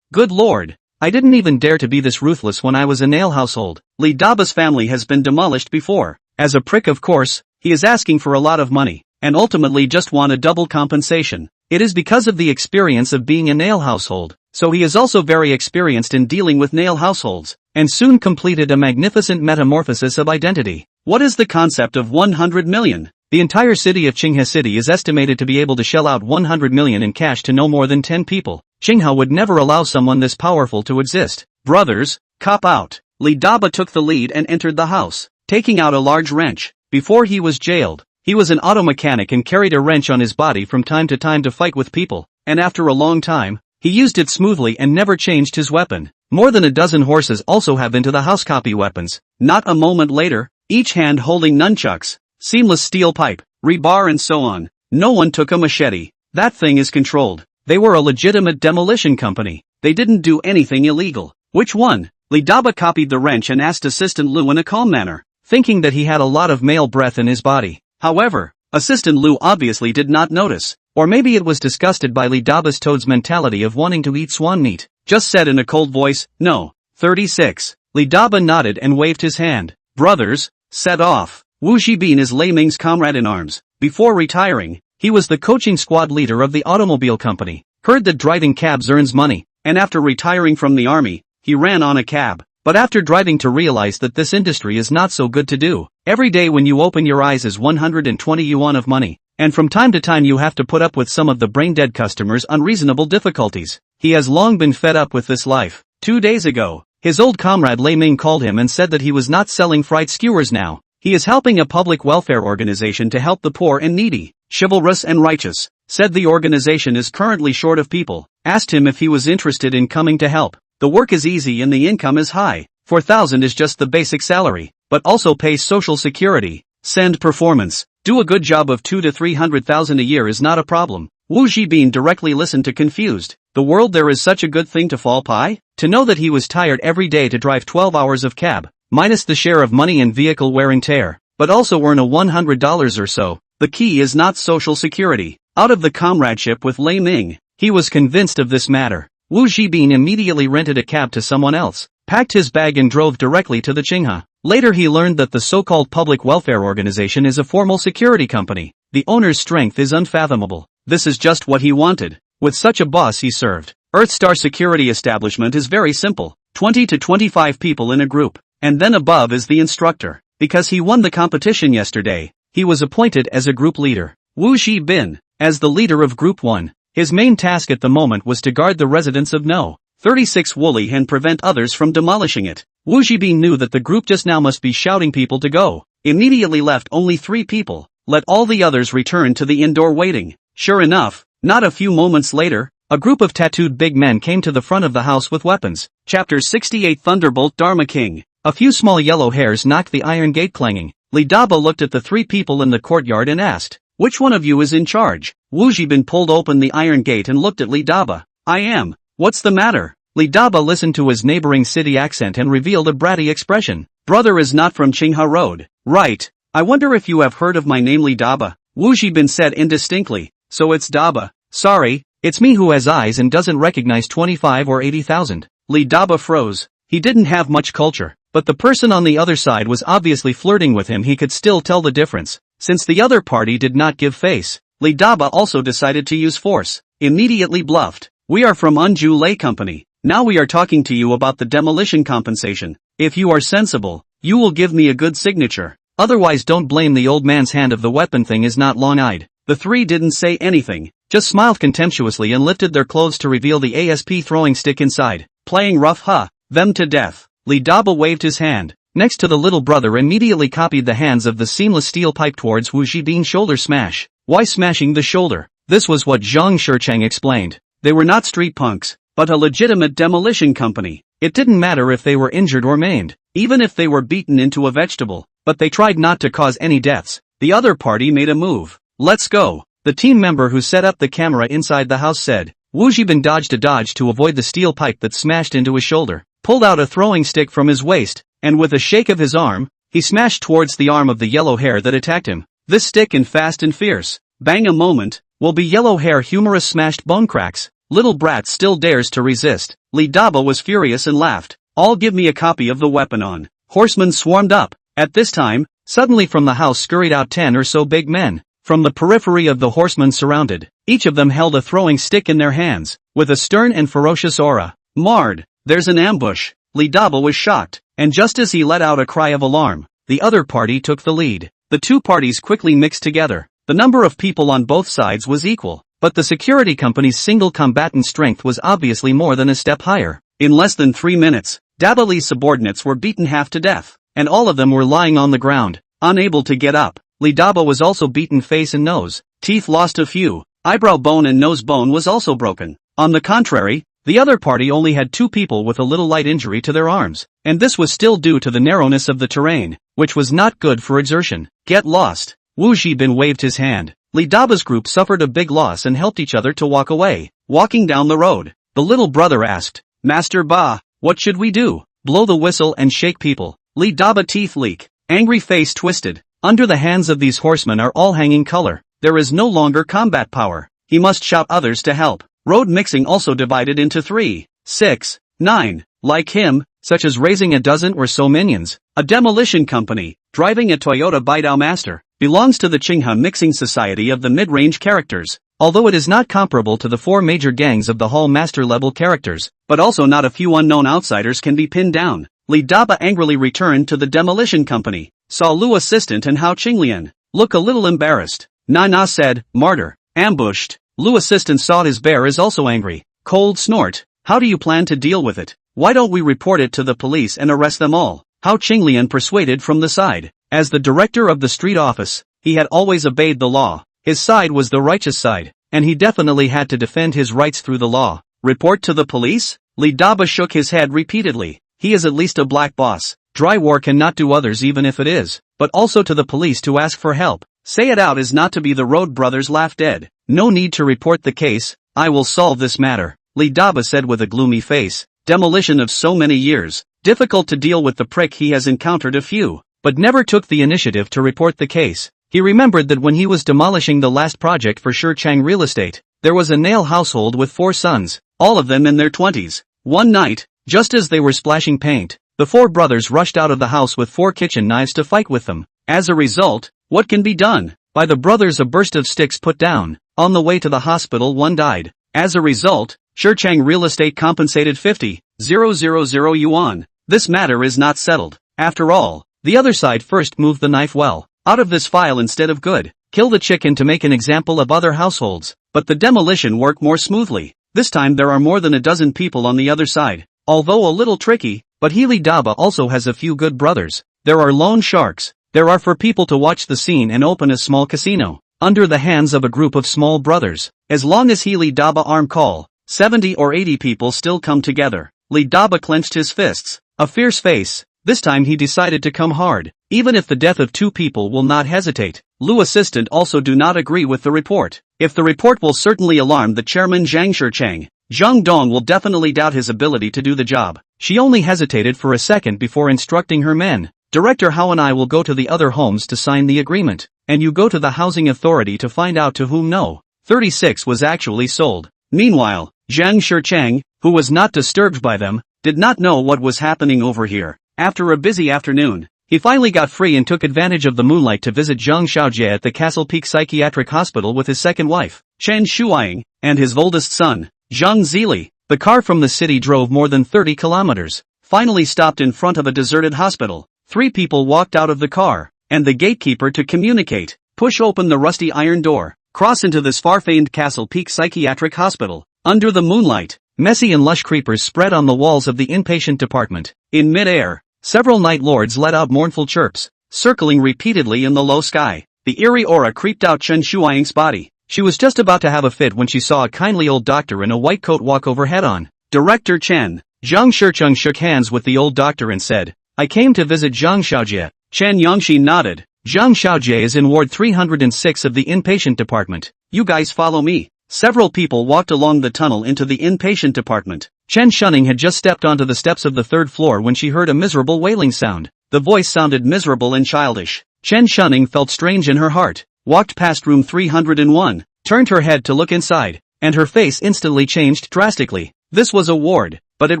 Good lord. I didn't even dare to be this ruthless when I was a nail household. Li Daba's family has been demolished before. As a prick of course, he is asking for a lot of money, and ultimately just want a double compensation. It is because of the experience of being a nail household, so he is also very experienced in dealing with nail households, and soon completed a magnificent metamorphosis of identity. What is the concept of 100 million? The entire city of Qinghe City is estimated to be able to shell out 100 million in cash to no more than 10 people. Qinghe would never allow someone this powerful to exist. Brothers, cop out. Li Daba took the lead and entered the house, taking out a large wrench. Before he was jailed, he was an auto mechanic and carried a wrench on his body from time to time to fight with people, and after a long time, he used it smoothly and never changed his weapon. More than a dozen horses also have into the house copy weapons. Not a moment later, each hand holding nunchucks, seamless steel pipe, rebar and so on. No one took a machete. That thing is controlled. They were a legitimate demolition company. They didn't do anything illegal. Which one? Li Daba copied the wrench and asked Assistant Lu in a calm manner, thinking that he had a lot of male breath in his body. However, Assistant Lu obviously did not notice, or maybe it was disgusted by Li Daba's toad's mentality of wanting to eat swan meat. Just said in a cold voice, "No." 36. Li Daba nodded and waved his hand. Brothers, set off. Wu Zhibin is Lei Ming's comrade in arms. Before retiring, he was the coaching squad leader of the automobile company, heard that driving cabs earns money, and after retiring from the army, he ran on a cab. But after driving to realize that this industry is not so good to do. Every day when you open your eyes is 120 yuan of money, and from time to time you have to put up with some of the brain-dead customers' unreasonable difficulties. He has long been fed up with this life. 2 days ago, his old comrade Lei Ming called him and said that he was not selling fried skewers now. He is helping a public welfare organization to help the poor and needy. Chivalrous and righteous, said the organization is currently short of people. Asked him if he was interested in coming to help. The work is easy and the income is high. 4,000 is just the basic salary, but also pays social security. Send performance. Do a good job of 2 to 300,000 a year is not a problem. Wu Zhibin directly listened to confused. The world, there is such a good thing to fall pie? To know that he was tired every day to drive 12 hours of cab, minus the share of money and vehicle wear and tear, but also earn a $100 or so. The key is not social security. Out of the comradeship with Lei Ming, he was convinced of this matter. Wu Zhibin immediately rented a cab to someone else, packed his bag and drove directly to the Qinghe. Later he learned that the so-called public welfare organization is a formal security company. The owner's strength is unfathomable. This is just what he wanted. With such a boss he served. Earthstar security establishment is very simple. 20 to 25 people in a group. And then above is the instructor. Because he won the competition yesterday, he was appointed as a group leader. Wu Zhibin, as the leader of Group 1, his main task at the moment was to guard the residents of No. 36 Woolly and prevent others from demolishing it. Wu Zhibin knew that the group just now must be shouting people to go. Immediately left only 3 people. Let all the others return to the indoor waiting. Sure enough, not a few moments later, a group of tattooed big men came to the front of the house with weapons. Chapter 68 Thunderbolt Dharma King. A few small yellow hairs knocked the iron gate clanging. Li Daba looked at the 3 people in the courtyard and asked, "Which one of you is in charge?" Wu Zhibin pulled open the iron gate and looked at Li Daba. "I am. What's the matter?" Li Daba listened to his neighboring city accent and revealed a bratty expression. "Brother is not from Qinghe Road, right? I wonder if you have heard of my name Li Daba?" Wu Zhibin said indistinctly. "So it's Daba. Sorry, it's me who has eyes and doesn't recognize 25 or 80,000. Li Daba froze. He didn't have much culture, but the person on the other side was obviously flirting with him. He could still tell the difference. Since the other party did not give face, Li Daba also decided to use force. Immediately bluffed. "We are from Unju Lei Company. Now we are talking to you about the demolition compensation. If you are sensible, you will give me a good signature. Otherwise don't blame the old man's hand if the weapon thing is not long-eyed." The 3 didn't say anything, just smiled contemptuously and lifted their clothes to reveal the ASP throwing stick inside. "Playing rough, huh? Them to death." Li Daba waved his hand. Next to the little brother immediately copied the hands of the seamless steel pipe towards Wu Zhibin's shoulder smash. Why smashing the shoulder? This was what Zhang Shicheng explained. They were not street punks, but a legitimate demolition company. It didn't matter if they were injured or maimed, even if they were beaten into a vegetable, but they tried not to cause any deaths. The other party made a move. "Let's go," the team member who set up the camera inside the house said. Wu Zhibin dodged a dodge to avoid the steel pipe that smashed into his shoulder, pulled out a throwing stick from his waist, and with a shake of his arm, he smashed towards the arm of the yellow hair that attacked him. This stick and fast and fierce. Bang a moment, will be yellow hair humorous smashed bone cracks. Little brat still dares to resist. Li Daba was furious and laughed. "All give me a copy of the weapon on." Horsemen swarmed up. At this time, suddenly from the house scurried out 10 or so big men. From the periphery of the horsemen surrounded, each of them held a throwing stick in their hands, with a stern and ferocious aura. "Marred, there's an ambush." Li Daba was shocked, and just as he let out a cry of alarm, the other party took the lead. The 2 parties quickly mixed together. The number of people on both sides was equal, but the security company's single combatant strength was obviously more than a step higher. In less than 3 minutes, Daba Li's subordinates were beaten half to death, and all of them were lying on the ground, unable to get up. Li Daba was also beaten face and nose, teeth lost a few, eyebrow bone and nose bone was also broken. On the contrary, the other party only had 2 people with a little light injury to their arms, and this was still due to the narrowness of the terrain, which was not good for exertion. "Get lost." Wu Zhibin waved his hand. Li Daba's group suffered a big loss and helped each other to walk away. Walking down the road, the little brother asked, "Master Ba, what should we do?" "Blow the whistle and shake people." Li Daba teeth leak, angry face twisted. Under the hands of these horsemen are all hanging color. There is no longer combat power. He must shout others to help. Road mixing also divided into 3, 6, 9, like him, such as raising a dozen or so minions. A demolition company, driving a Toyota Baidao Master, belongs to the Qinghe Mixing Society of the mid-range characters. Although it is not comparable to the 4 major gangs of the Hall Master-level characters, but also not a few unknown outsiders can be pinned down. Li Daba angrily returned to the demolition company, saw Lu assistant and Hao Qinglian look a little embarrassed. Na said, "Martyr, ambushed." Lu assistant saw his bear is also angry. Cold snort. "How do you plan to deal with it? Why don't we report it to the police and arrest them all?" Hao Qinglian persuaded from the side. As the director of the street office, he had always obeyed the law. His side was the righteous side, and he definitely had to defend his rights through the law. Report to the police? Li Daba shook his head repeatedly. He is at least a black boss. Dry war cannot do others even if it is, but also to the police to ask for help. Say it out is not to be the Road brothers laughed dead. No need to report the case, I will solve this matter, Li Daba said with a gloomy face. Demolition of so many years, difficult to deal with the prick he has encountered a few, but never took the initiative to report the case. He remembered that when he was demolishing the last project for Shurchang Real Estate, there was a Nail household with 4 sons, all of them in their 20s. One night, just as they were splashing paint, the 4 brothers rushed out of the house with 4 kitchen knives to fight with them. As a result, what can be done? By the brothers a burst of sticks put down. On the way to the hospital one died. As a result, Shurchang Real Estate compensated 50,000 yuan. This matter is not settled. After all, the other side first moved the knife well out of this file instead of good. Kill the chicken to make an example of other households. But the demolition worked more smoothly. This time there are more than a dozen people on the other side. Although a little tricky, but Li Daba also has a few good brothers. There are loan sharks. There are for people to watch the scene and open a small casino, under the hands of a group of small brothers. As long as Li Daba arm call, 70 or 80 people still come together. Li Daba clenched his fists, a fierce face. This time he decided to come hard, even if the death of 2 people will not hesitate. Lu assistant also do not agree with the report. If the report will certainly alarm the chairman Zhang Shurchang, Zhang Dong will definitely doubt his ability to do the job. She only hesitated for a second before instructing her men. Director Hao and I will go to the other homes to sign the agreement, and you go to the housing authority to find out to whom No. 36 was actually sold. Meanwhile, Zhang Shurchang, who was not disturbed by them, did not know what was happening over here. After a busy afternoon, he finally got free and took advantage of the moonlight to visit Zhang Xiaojie at the Castle Peak Psychiatric Hospital with his second wife, Chen Shuiying, and his oldest son, Zhang Zili. The car from the city drove more than 30 kilometers, finally stopped in front of a deserted hospital. 3 people walked out of the car, and the gatekeeper to communicate, push open the rusty iron door, cross into this far-famed Castle Peak Psychiatric Hospital. Under the moonlight, messy and lush creepers spread on the walls of the inpatient department. In mid-air, several night lords let out mournful chirps, circling repeatedly in the low sky. The eerie aura creeped out Chen Shuiying's body. She was just about to have a fit when she saw a kindly old doctor in a white coat walk over head-on. Director Chen. Zhang Shurchang shook hands with the old doctor and said, I came to visit Zhang Xiaojie. Chen Yangxi nodded. Zhang Xiaojie is in Ward 306 of the inpatient department. You guys follow me. Several people walked along the tunnel into the inpatient department. Chen Shunning had just stepped onto the steps of the 3rd floor when she heard a miserable wailing sound. The voice sounded miserable and childish. Chen Shunning felt strange in her heart, walked past room 301, turned her head to look inside, and her face instantly changed drastically. This was a ward, but it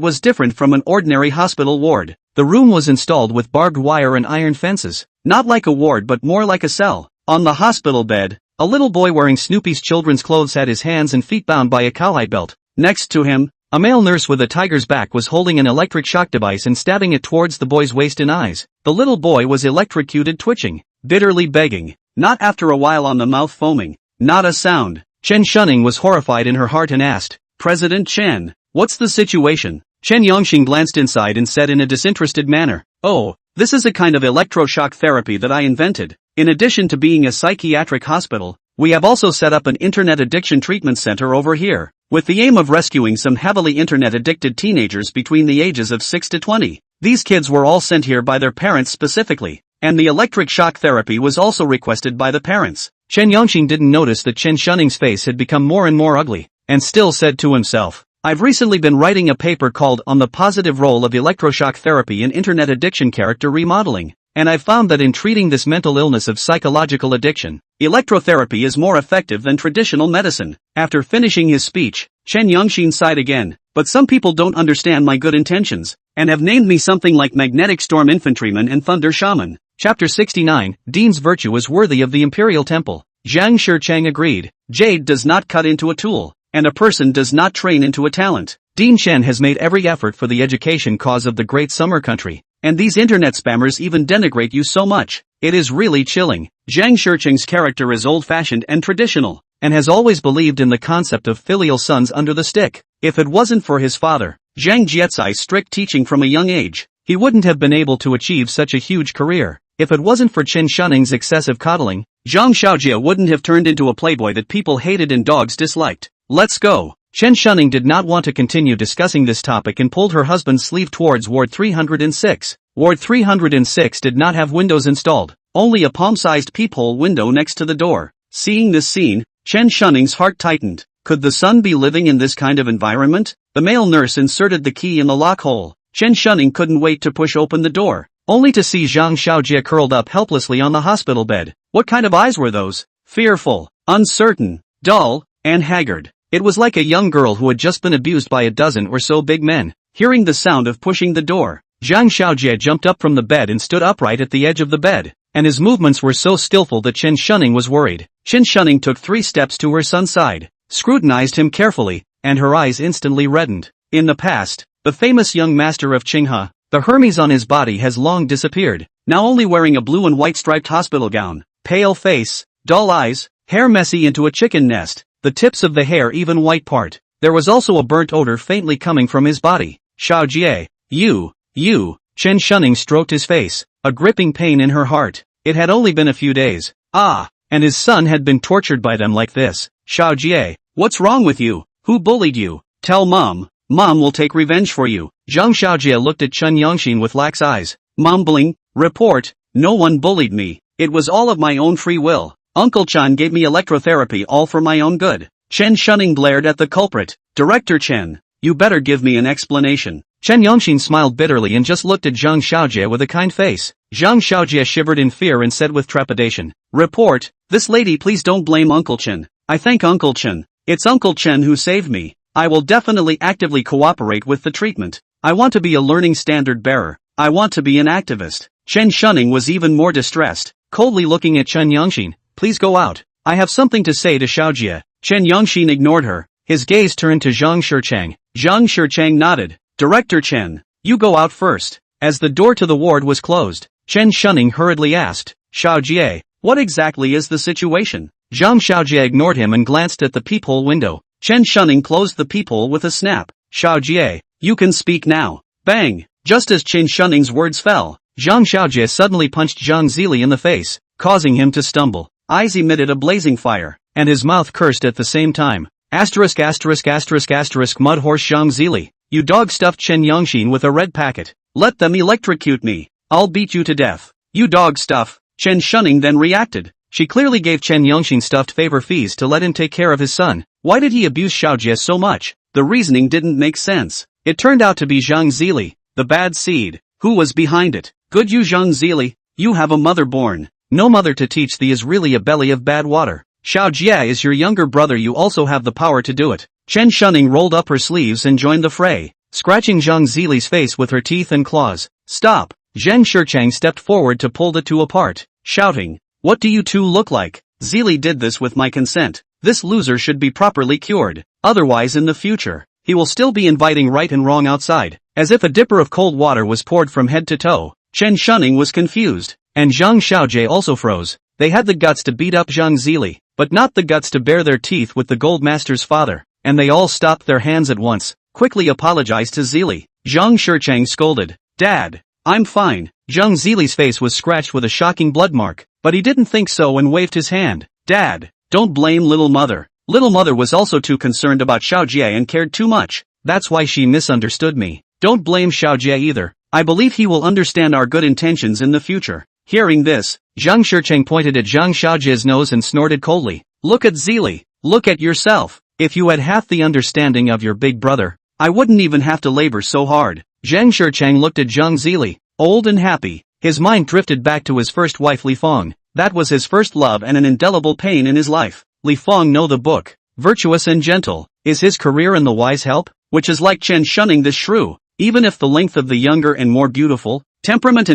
was different from an ordinary hospital ward. The room was installed with barbed wire and iron fences, not like a ward but more like a cell. On the hospital bed, a little boy wearing Snoopy's children's clothes had his hands and feet bound by a cowhide belt. Next to him, a male nurse with a tiger's back was holding an electric shock device and stabbing it towards the boy's waist and eyes. The little boy was electrocuted, twitching, bitterly begging, not after a while on the mouth foaming, not a sound. Chen Shunning was horrified in her heart and asked, President Chen, what's the situation? Chen Yongxing glanced inside and said in a disinterested manner, Oh, this is a kind of electroshock therapy that I invented. In addition to being a psychiatric hospital, we have also set up an internet addiction treatment center over here, with the aim of rescuing some heavily internet-addicted teenagers between the ages of 6 to 20. These kids were all sent here by their parents specifically, and the electric shock therapy was also requested by the parents. Chen Yongxing didn't notice that Chen Shunning's face had become more and more ugly, and still said to himself, I've recently been writing a paper called On the Positive Role of Electroshock Therapy in Internet Addiction Character Remodeling, and I've found that in treating this mental illness of psychological addiction, electrotherapy is more effective than traditional medicine. After finishing his speech, Chen Yongxin sighed again, but some people don't understand my good intentions, and have named me something like Magnetic Storm Infantryman and Thunder Shaman. Chapter 69, Dean's Virtue is Worthy of the Imperial Temple. Zhang Shurchang agreed. Jade does not cut into a tool, and a person does not train into a talent. Dean Chen has made every effort for the education cause of the great summer country, and these internet spammers even denigrate you so much. It is really chilling. Zhang Shurchang's character is old-fashioned and traditional, and has always believed in the concept of filial sons under the stick. If it wasn't for his father, Zhang Jiecai's strict teaching from a young age, he wouldn't have been able to achieve such a huge career. If it wasn't for Chen Shunning's excessive coddling, Zhang Xiaojie wouldn't have turned into a playboy that people hated and dogs disliked. Let's go. Chen Shunning did not want to continue discussing this topic and pulled her husband's sleeve towards Ward 306. Ward 306 did not have windows installed, only a palm-sized peephole window next to the door. Seeing this scene, Chen Shunning's heart tightened. Could the son be living in this kind of environment? The male nurse inserted the key in the lock hole. Chen Shunning couldn't wait to push open the door, only to see Zhang Xiaojie curled up helplessly on the hospital bed. What kind of eyes were those? Fearful, uncertain, dull, and haggard. It was like a young girl who had just been abused by a dozen or so big men. Hearing the sound of pushing the door, Zhang Xiaojie jumped up from the bed and stood upright at the edge of the bed, and his movements were so skillful that Chen Shunning was worried. Chen Shunning took 3 steps to her son's side, scrutinized him carefully, and her eyes instantly reddened. In the past, the famous young master of Qinghe, the Hermes on his body has long disappeared, now only wearing a blue and white striped hospital gown. Pale face, dull eyes, hair messy into a chicken nest, the tips of the hair even white part. There was also a burnt odor faintly coming from his body. Xiaojie, you, Chen Shunning stroked his face, a gripping pain in her heart. It had only been a few days. And his son had been tortured by them like this. Xiaojie, what's wrong with you? Who bullied you? Tell mom. Mom will take revenge for you. Zhang Xiaojie looked at Chen Yongxin with lax eyes, mumbling, report, no one bullied me. It was all of my own free will. Uncle Chen gave me electrotherapy all for my own good. Chen Shunning blared at the culprit. Director Chen, you better give me an explanation. Chen Yongxin smiled bitterly and just looked at Zhang Xiaojie with a kind face. Zhang Xiaojie shivered in fear and said with trepidation, report, this lady please don't blame Uncle Chen. I thank Uncle Chen. It's Uncle Chen who saved me. I will definitely actively cooperate with the treatment. I want to be a learning standard bearer. I want to be an activist. Chen Shunning was even more distressed, coldly looking at Chen Yongxin. Please go out. I have something to say to Xiaojie. Chen Yongxin ignored her. His gaze turned to Zhang Shichang. Zhang Shichang nodded. Director Chen, you go out first. As the door to the ward was closed, Chen Shunning hurriedly asked, Xiaojie, what exactly is the situation? Zhang Xiaojie ignored him and glanced at the peephole window. Chen Shunning closed the peephole with a snap. Xiaojie, you can speak now. Bang! Just as Chen Shunning's words fell, Zhang Xiaojie suddenly punched Zhang Zili in the face, causing him to stumble. Eyes emitted a blazing fire, and his mouth cursed at the same time. Asterisk asterisk asterisk asterisk mud horse Zhang Zili, you dog stuffed Chen Yongxin with a red packet. Let them electrocute me. I'll beat you to death. You dog stuff. Chen Shunning then reacted. She clearly gave Chen Yongxin stuffed favor fees to let him take care of his son. Why did he abuse Xiaojie so much? The reasoning didn't make sense. It turned out to be Zhang Zili, the bad seed. Who was behind it? Good you Zhang Zili, you have a mother born. No mother to teach thee is really a belly of bad water. Xiaojie is your younger brother, you also have the power to do it. Chen Shunning rolled up her sleeves and joined the fray, scratching Zhang Zili's face with her teeth and claws. Stop! Zhang Shichang stepped forward to pull the two apart, shouting, what do you two look like? Zili did this with my consent. This loser should be properly cured. Otherwise in the future, he will still be inviting right and wrong outside. As if a dipper of cold water was poured from head to toe, Chen Shunning was confused, and Zhang Xiaojie also froze. They had the guts to beat up Zhang Zili, but not the guts to bare their teeth with the gold master's father, and they all stopped their hands at once, quickly apologized to Zili. Zhang Shichang scolded, Dad, I'm fine. Zhang Zili's face was scratched with a shocking blood mark, but he didn't think so and waved his hand. Dad, don't blame little mother. Little mother was also too concerned about Xiaojie and cared too much. That's why she misunderstood me. Don't blame Xiaojie either. I believe he will understand our good intentions in the future. Hearing this, Zhang Shichang pointed at Zhang Xiaojie's nose and snorted coldly. Look at Zili. Look at yourself. If you had half the understanding of your big brother, I wouldn't even have to labor so hard. Zhang Shichang looked at Zhang Zili, old and happy. His mind drifted back to his first wife Li Fang. That was his first love and an indelible pain in his life. Li Fang know the book, virtuous and gentle. Is his career in the wise help? Which is like Chen Shunning the shrew. Even if the length of the younger and more beautiful, temperament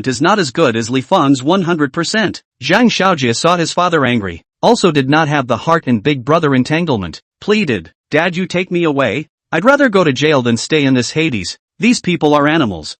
is not as good as Li Fang's 100%. Zhang Xiaojie saw his father angry, also did not have the heart and big brother entanglement, pleaded, Dad you take me away? I'd rather go to jail than stay in this Hades. These people are animals.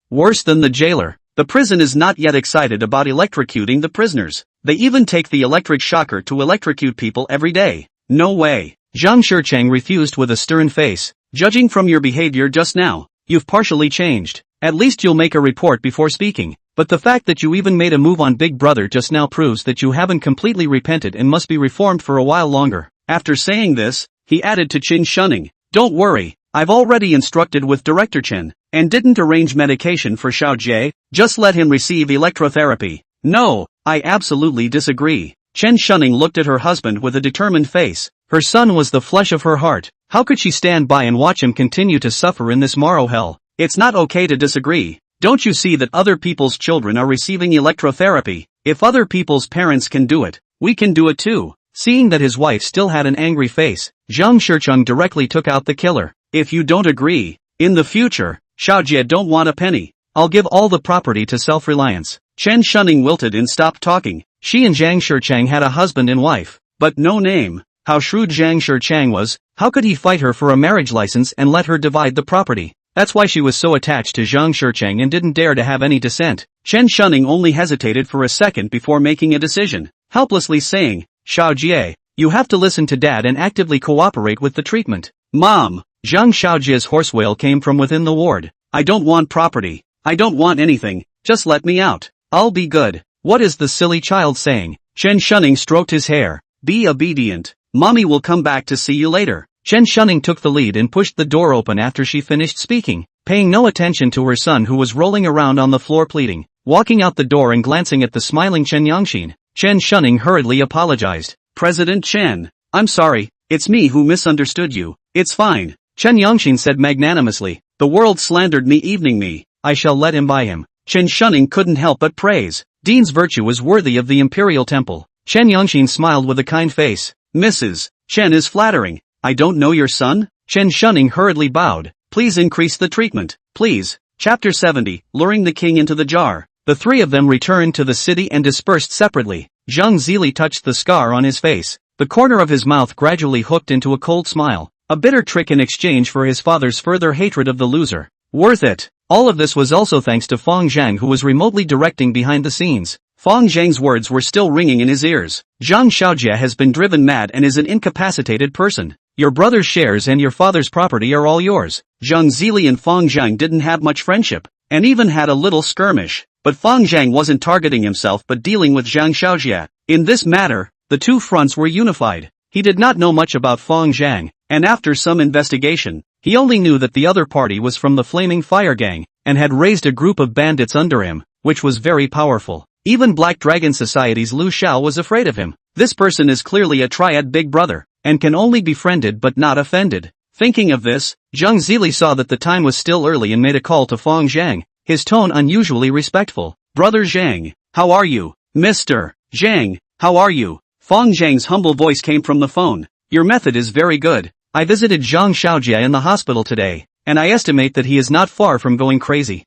Worse than the jailer. The prison is not yet excited about electrocuting the prisoners. They even take the electric shocker to electrocute people every day. No way. Zhang Shichang refused with a stern face. Judging from your behavior just now, you've partially changed. At least you'll make a report before speaking. But the fact that you even made a move on Big Brother just now proves that you haven't completely repented and must be reformed for a while longer. After saying this, he added to Chen Shunning, don't worry, I've already instructed with Director Chen, and didn't arrange medication for Xiaojie, just let him receive electrotherapy. No, I absolutely disagree. Chen Shunning looked at her husband with a determined face. Her son was the flesh of her heart. How could she stand by and watch him continue to suffer in this morrow hell? It's not okay to disagree. Don't you see that other people's children are receiving electrotherapy? If other people's parents can do it, we can do it too. Seeing that his wife still had an angry face, Zhang Shicheng directly took out the killer. If you don't agree, in the future, Xiaojie don't want a penny. I'll give all the property to self-reliance. Chen Shunning wilted and stopped talking. She and Zhang Shicheng had a husband and wife, but no name. How shrewd Zhang Shicheng was. How could he fight her for a marriage license and let her divide the property? That's why she was so attached to Zhang Shicheng and didn't dare to have any dissent. Chen Shunning only hesitated for a second before making a decision, helplessly saying, Xiaojie, you have to listen to Dad and actively cooperate with the treatment. Mom! Zhang Xiaojie's horse wail came from within the ward. I don't want property. I don't want anything. Just let me out. I'll be good. What is the silly child saying? Chen Shunning stroked his hair. Be obedient. Mommy will come back to see you later. Chen Shunning took the lead and pushed the door open after she finished speaking, paying no attention to her son who was rolling around on the floor pleading. Walking out the door and glancing at the smiling Chen Yangxin, Chen Shunning hurriedly apologized. President Chen, I'm sorry, it's me who misunderstood you. It's fine. Chen Yangxin said magnanimously. The world slandered me evening me. I shall let him by him. Chen Shunning couldn't help but praise. Dean's virtue was worthy of the imperial temple. Chen Yangxin smiled with a kind face. Mrs. Chen is flattering. I don't know your son? Chen Shunning hurriedly bowed. Please increase the treatment, please. Chapter 70, Luring the King into the Jar. The three of them returned to the city and dispersed separately. Zhang Zili touched the scar on his face. The corner of his mouth gradually hooked into a cold smile. A bitter trick in exchange for his father's further hatred of the loser. Worth it. All of this was also thanks to Fang Zheng, who was remotely directing behind the scenes. Fang Zheng's words were still ringing in his ears. Zhang Xiaojie has been driven mad and is an incapacitated person. Your brother's shares and your father's property are all yours. Zhang Zili and Fang Zheng didn't have much friendship, and even had a little skirmish. But Fang Zheng wasn't targeting himself but dealing with Zhang Xiaojie. In this matter, the two fronts were unified. He did not know much about Fang Zheng, and after some investigation, he only knew that the other party was from the Flaming Fire Gang, and had raised a group of bandits under him, which was very powerful. Even Black Dragon Society's Lu Xiao was afraid of him. This person is clearly a triad big brother, and can only be friended but not offended. Thinking of this, Zhang Zili saw that the time was still early and made a call to Fang Zheng, his tone unusually respectful. Brother Zhang, how are you? Mr. Zhang, how are you? Fang Zheng's humble voice came from the phone. Your method is very good. I visited Zhang Xiaojie in the hospital today, and I estimate that he is not far from going crazy.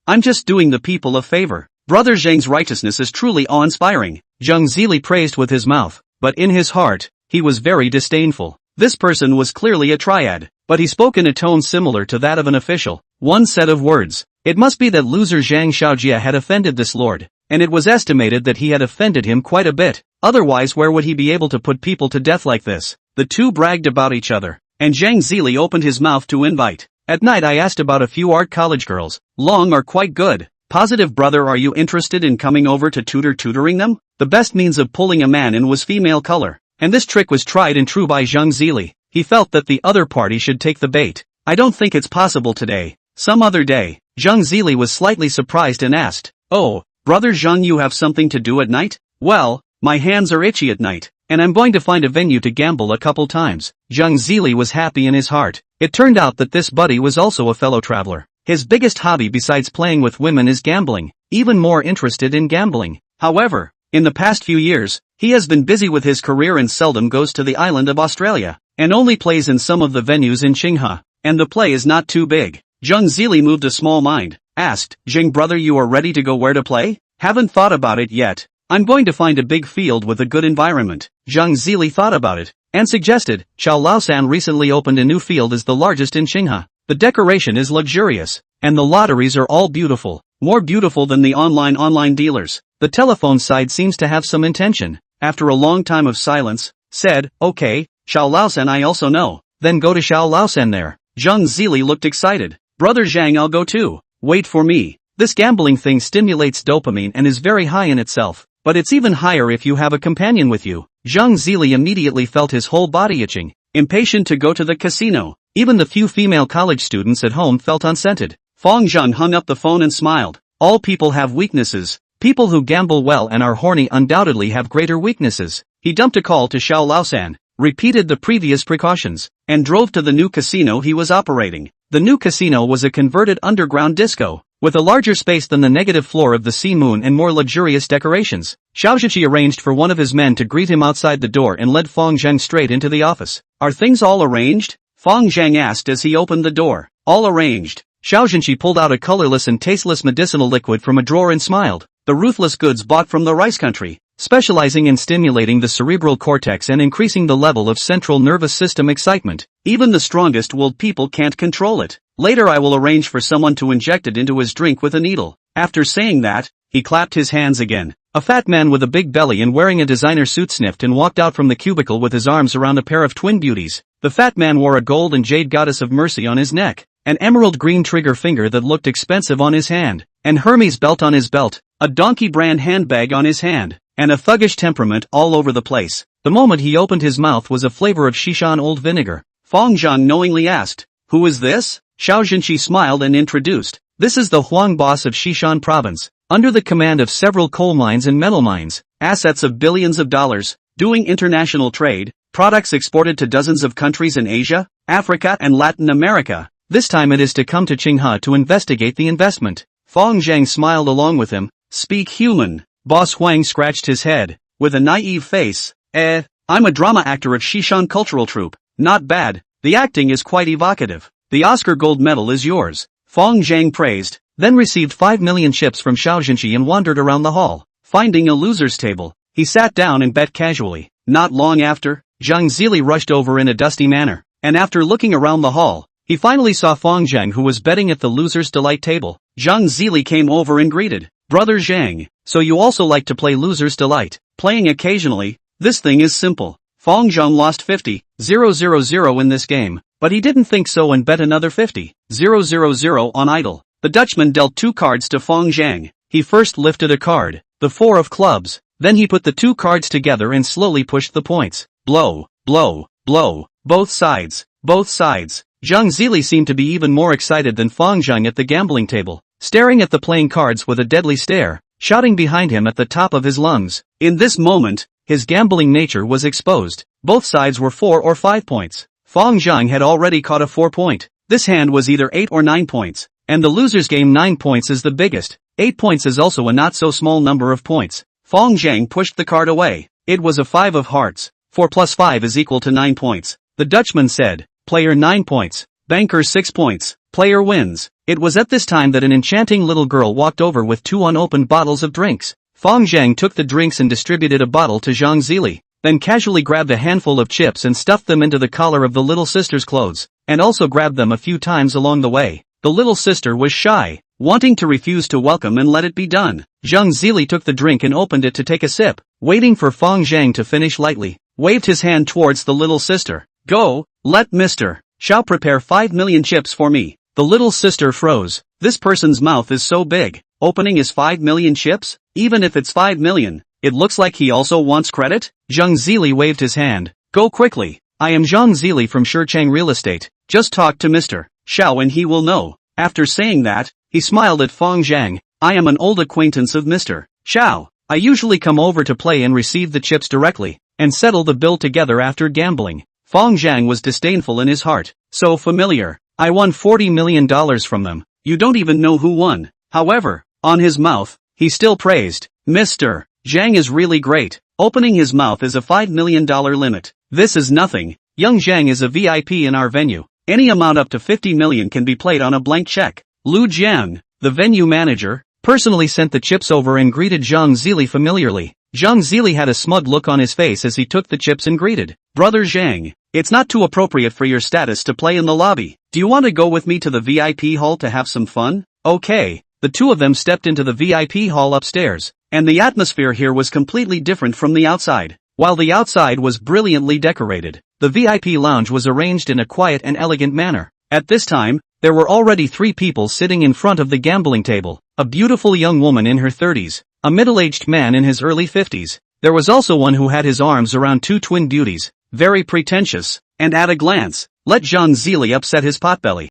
I'm just doing the people a favor. Brother Zhang's righteousness is truly awe-inspiring. Zhang Zili praised with his mouth, but in his heart, he was very disdainful. This person was clearly a triad, but he spoke in a tone similar to that of an official. One set of words. It must be that loser Zhang Xiaojie had offended this lord, and it was estimated that he had offended him quite a bit. Otherwise, where would he be able to put people to death like this? The two bragged about each other, and Zhang Zili opened his mouth to invite. At night I asked about a few art college girls. Long are quite good. Positive brother, are you interested in coming over to tutoring them? The best means of pulling a man in was female color, and this trick was tried and true by Zhang Zili. He felt that the other party should take the bait. I don't think it's possible today. Some other day. Zhang Zili was slightly surprised and asked, Oh, brother Zhang, you have something to do at night? Well, my hands are itchy at night, and I'm going to find a venue to gamble a couple times. Zhang Zili was happy in his heart. It turned out that this buddy was also a fellow traveler. His biggest hobby besides playing with women is gambling, even more interested in gambling. However, in the past few years, he has been busy with his career and seldom goes to the island of Australia, and only plays in some of the venues in Qinghe, and the play is not too big. Zhang Zili moved a small mind, asked, Jing brother, you are ready to go where to play? Haven't thought about it yet. I'm going to find a big field with a good environment. Zhang Zili thought about it, and suggested, Xiao Laosan recently opened a new field as the largest in Qinghe. The decoration is luxurious, and the lotteries are all beautiful, more beautiful than the online dealers. The telephone side seems to have some intention. After a long time of silence, said, Okay, Xiao Laosan I also know. Then go to Xiao Laosan there. Zhang Zili looked excited. Brother Zhang, I'll go too. Wait for me. This gambling thing stimulates dopamine and is very high in itself, but it's even higher if you have a companion with you. Zhang Zili immediately felt his whole body itching, impatient to go to the casino. Even the few female college students at home felt unscented. Fang Zheng hung up the phone and smiled. All people have weaknesses. People who gamble well and are horny undoubtedly have greater weaknesses. He dumped a call to Xiao Laosan, repeated the previous precautions, and drove to the new casino he was operating. The new casino was a converted underground disco, with a larger space than the negative floor of the Sea Moon and more luxurious decorations. Xiao Zhenqi arranged for one of his men to greet him outside the door and led Fang Zheng straight into the office. Are things all arranged? Fang Zheng asked as he opened the door. All arranged. Xiao Zhenqi pulled out a colorless and tasteless medicinal liquid from a drawer and smiled. The ruthless goods bought from the rice country, specializing in stimulating the cerebral cortex and increasing the level of central nervous system excitement. Even the strongest willed people can't control it. Later I will arrange for someone to inject it into his drink with a needle. After saying that, he clapped his hands again. A fat man with a big belly and wearing a designer suit sniffed and walked out from the cubicle with his arms around a pair of twin beauties. The fat man wore a gold and jade goddess of mercy on his neck, an emerald green trigger finger that looked expensive on his hand, an Hermes belt on his belt, a donkey brand handbag on his hand, and a thuggish temperament all over the place. The moment he opened his mouth was a flavor of Shishan old vinegar. Fang Zheng knowingly asked, "Who is this?" Xiao Zhenqi smiled and introduced, "This is the Huang boss of Shishan province, under the command of several coal mines and metal mines, assets of billions of dollars, doing international trade, products exported to dozens of countries in Asia, Africa and Latin America. This time it is to come to Qinghe to investigate the investment." Fang Zheng smiled along with him. "Speak human." Boss Huang scratched his head, with a naive face. I'm a drama actor at Shishan Cultural Troupe. Not bad, the acting is quite evocative. The Oscar gold medal is yours. Fang Zheng praised, then received 5 million chips from Xiao Zhenqi and wandered around the hall. Finding a loser's table, he sat down and bet casually. Not long after, Zhang Zili rushed over in a dusty manner, and after looking around the hall, he finally saw Fang Zheng who was betting at the loser's delight table. Zhang Zili came over and greeted, "Brother Zhang, so you also like to play loser's delight?" "Playing occasionally. This thing is simple." Fang Zheng lost 50,000 in this game, but he didn't think so and bet another 50,000 on idle. The Dutchman dealt 2 cards to Fang Zheng. He first lifted a card, the 4 of clubs, then he put the 2 cards together and slowly pushed the points. Blow, blow, blow, both sides, both sides. Zhang Zili seemed to be even more excited than Fang Zheng at the gambling table, staring at the playing cards with a deadly stare, shouting behind him at the top of his lungs. In this moment, his gambling nature was exposed. Both sides were 4 or 5 points. Fang Zheng had already caught a 4-point. This hand was either 8 or 9 points, and the loser's game 9 points is the biggest. 8 points is also a not so small number of points. Fang Zheng pushed the card away. It was a 5 of hearts. 4 plus 5 is equal to 9 points. The Dutchman said, "Player 9 points. Banker 6 points. Player wins." It was at this time that an enchanting little girl walked over with 2 unopened bottles of drinks. Fang Zheng took the drinks and distributed a bottle to Zhang Zili, then casually grabbed a handful of chips and stuffed them into the collar of the little sister's clothes, and also grabbed them a few times along the way. The little sister was shy, wanting to refuse to welcome and let it be done. Zhang Zili took the drink and opened it to take a sip, waiting for Fang Zheng to finish lightly, waved his hand towards the little sister. "Go, let Mr. Xiao prepare 5 million chips for me." The little sister froze. This person's mouth is so big. Opening is 5 million chips? Even if it's 5 million, it looks like he also wants credit? Zhang Zili waved his hand. "Go quickly. I am Zhang Zili from Shichang Real Estate. Just talk to Mr. Xiao and he will know." After saying that, he smiled at Fang Zheng. "I am an old acquaintance of Mr. Xiao. I usually come over to play and receive the chips directly, and settle the bill together after gambling." Fang Zheng was disdainful in his heart. "So familiar. I won $40 million from them. You don't even know who won." However, on his mouth, he still praised, "Mr. Zhang is really great. Opening his mouth is a $5 million limit. This is nothing. Young Zhang is a VIP in our venue. Any amount up to 50 million can be played on a blank check." Lu Jiang, the venue manager, personally sent the chips over and greeted Zhang Zili familiarly. Zhang Zili had a smug look on his face as he took the chips and greeted, "Brother Zhang, it's not too appropriate for your status to play in the lobby. Do you want to go with me to the VIP hall to have some fun?" "Okay." The two of them stepped into the VIP hall upstairs, and the atmosphere here was completely different from the outside. While the outside was brilliantly decorated, the VIP lounge was arranged in a quiet and elegant manner. At this time, there were already 3 people sitting in front of the gambling table, a beautiful young woman in her 30s, a middle-aged man in his early 50s. There was also one who had his arms around 2 twin beauties, very pretentious, and at a glance, let Zhang Zili upset his potbelly.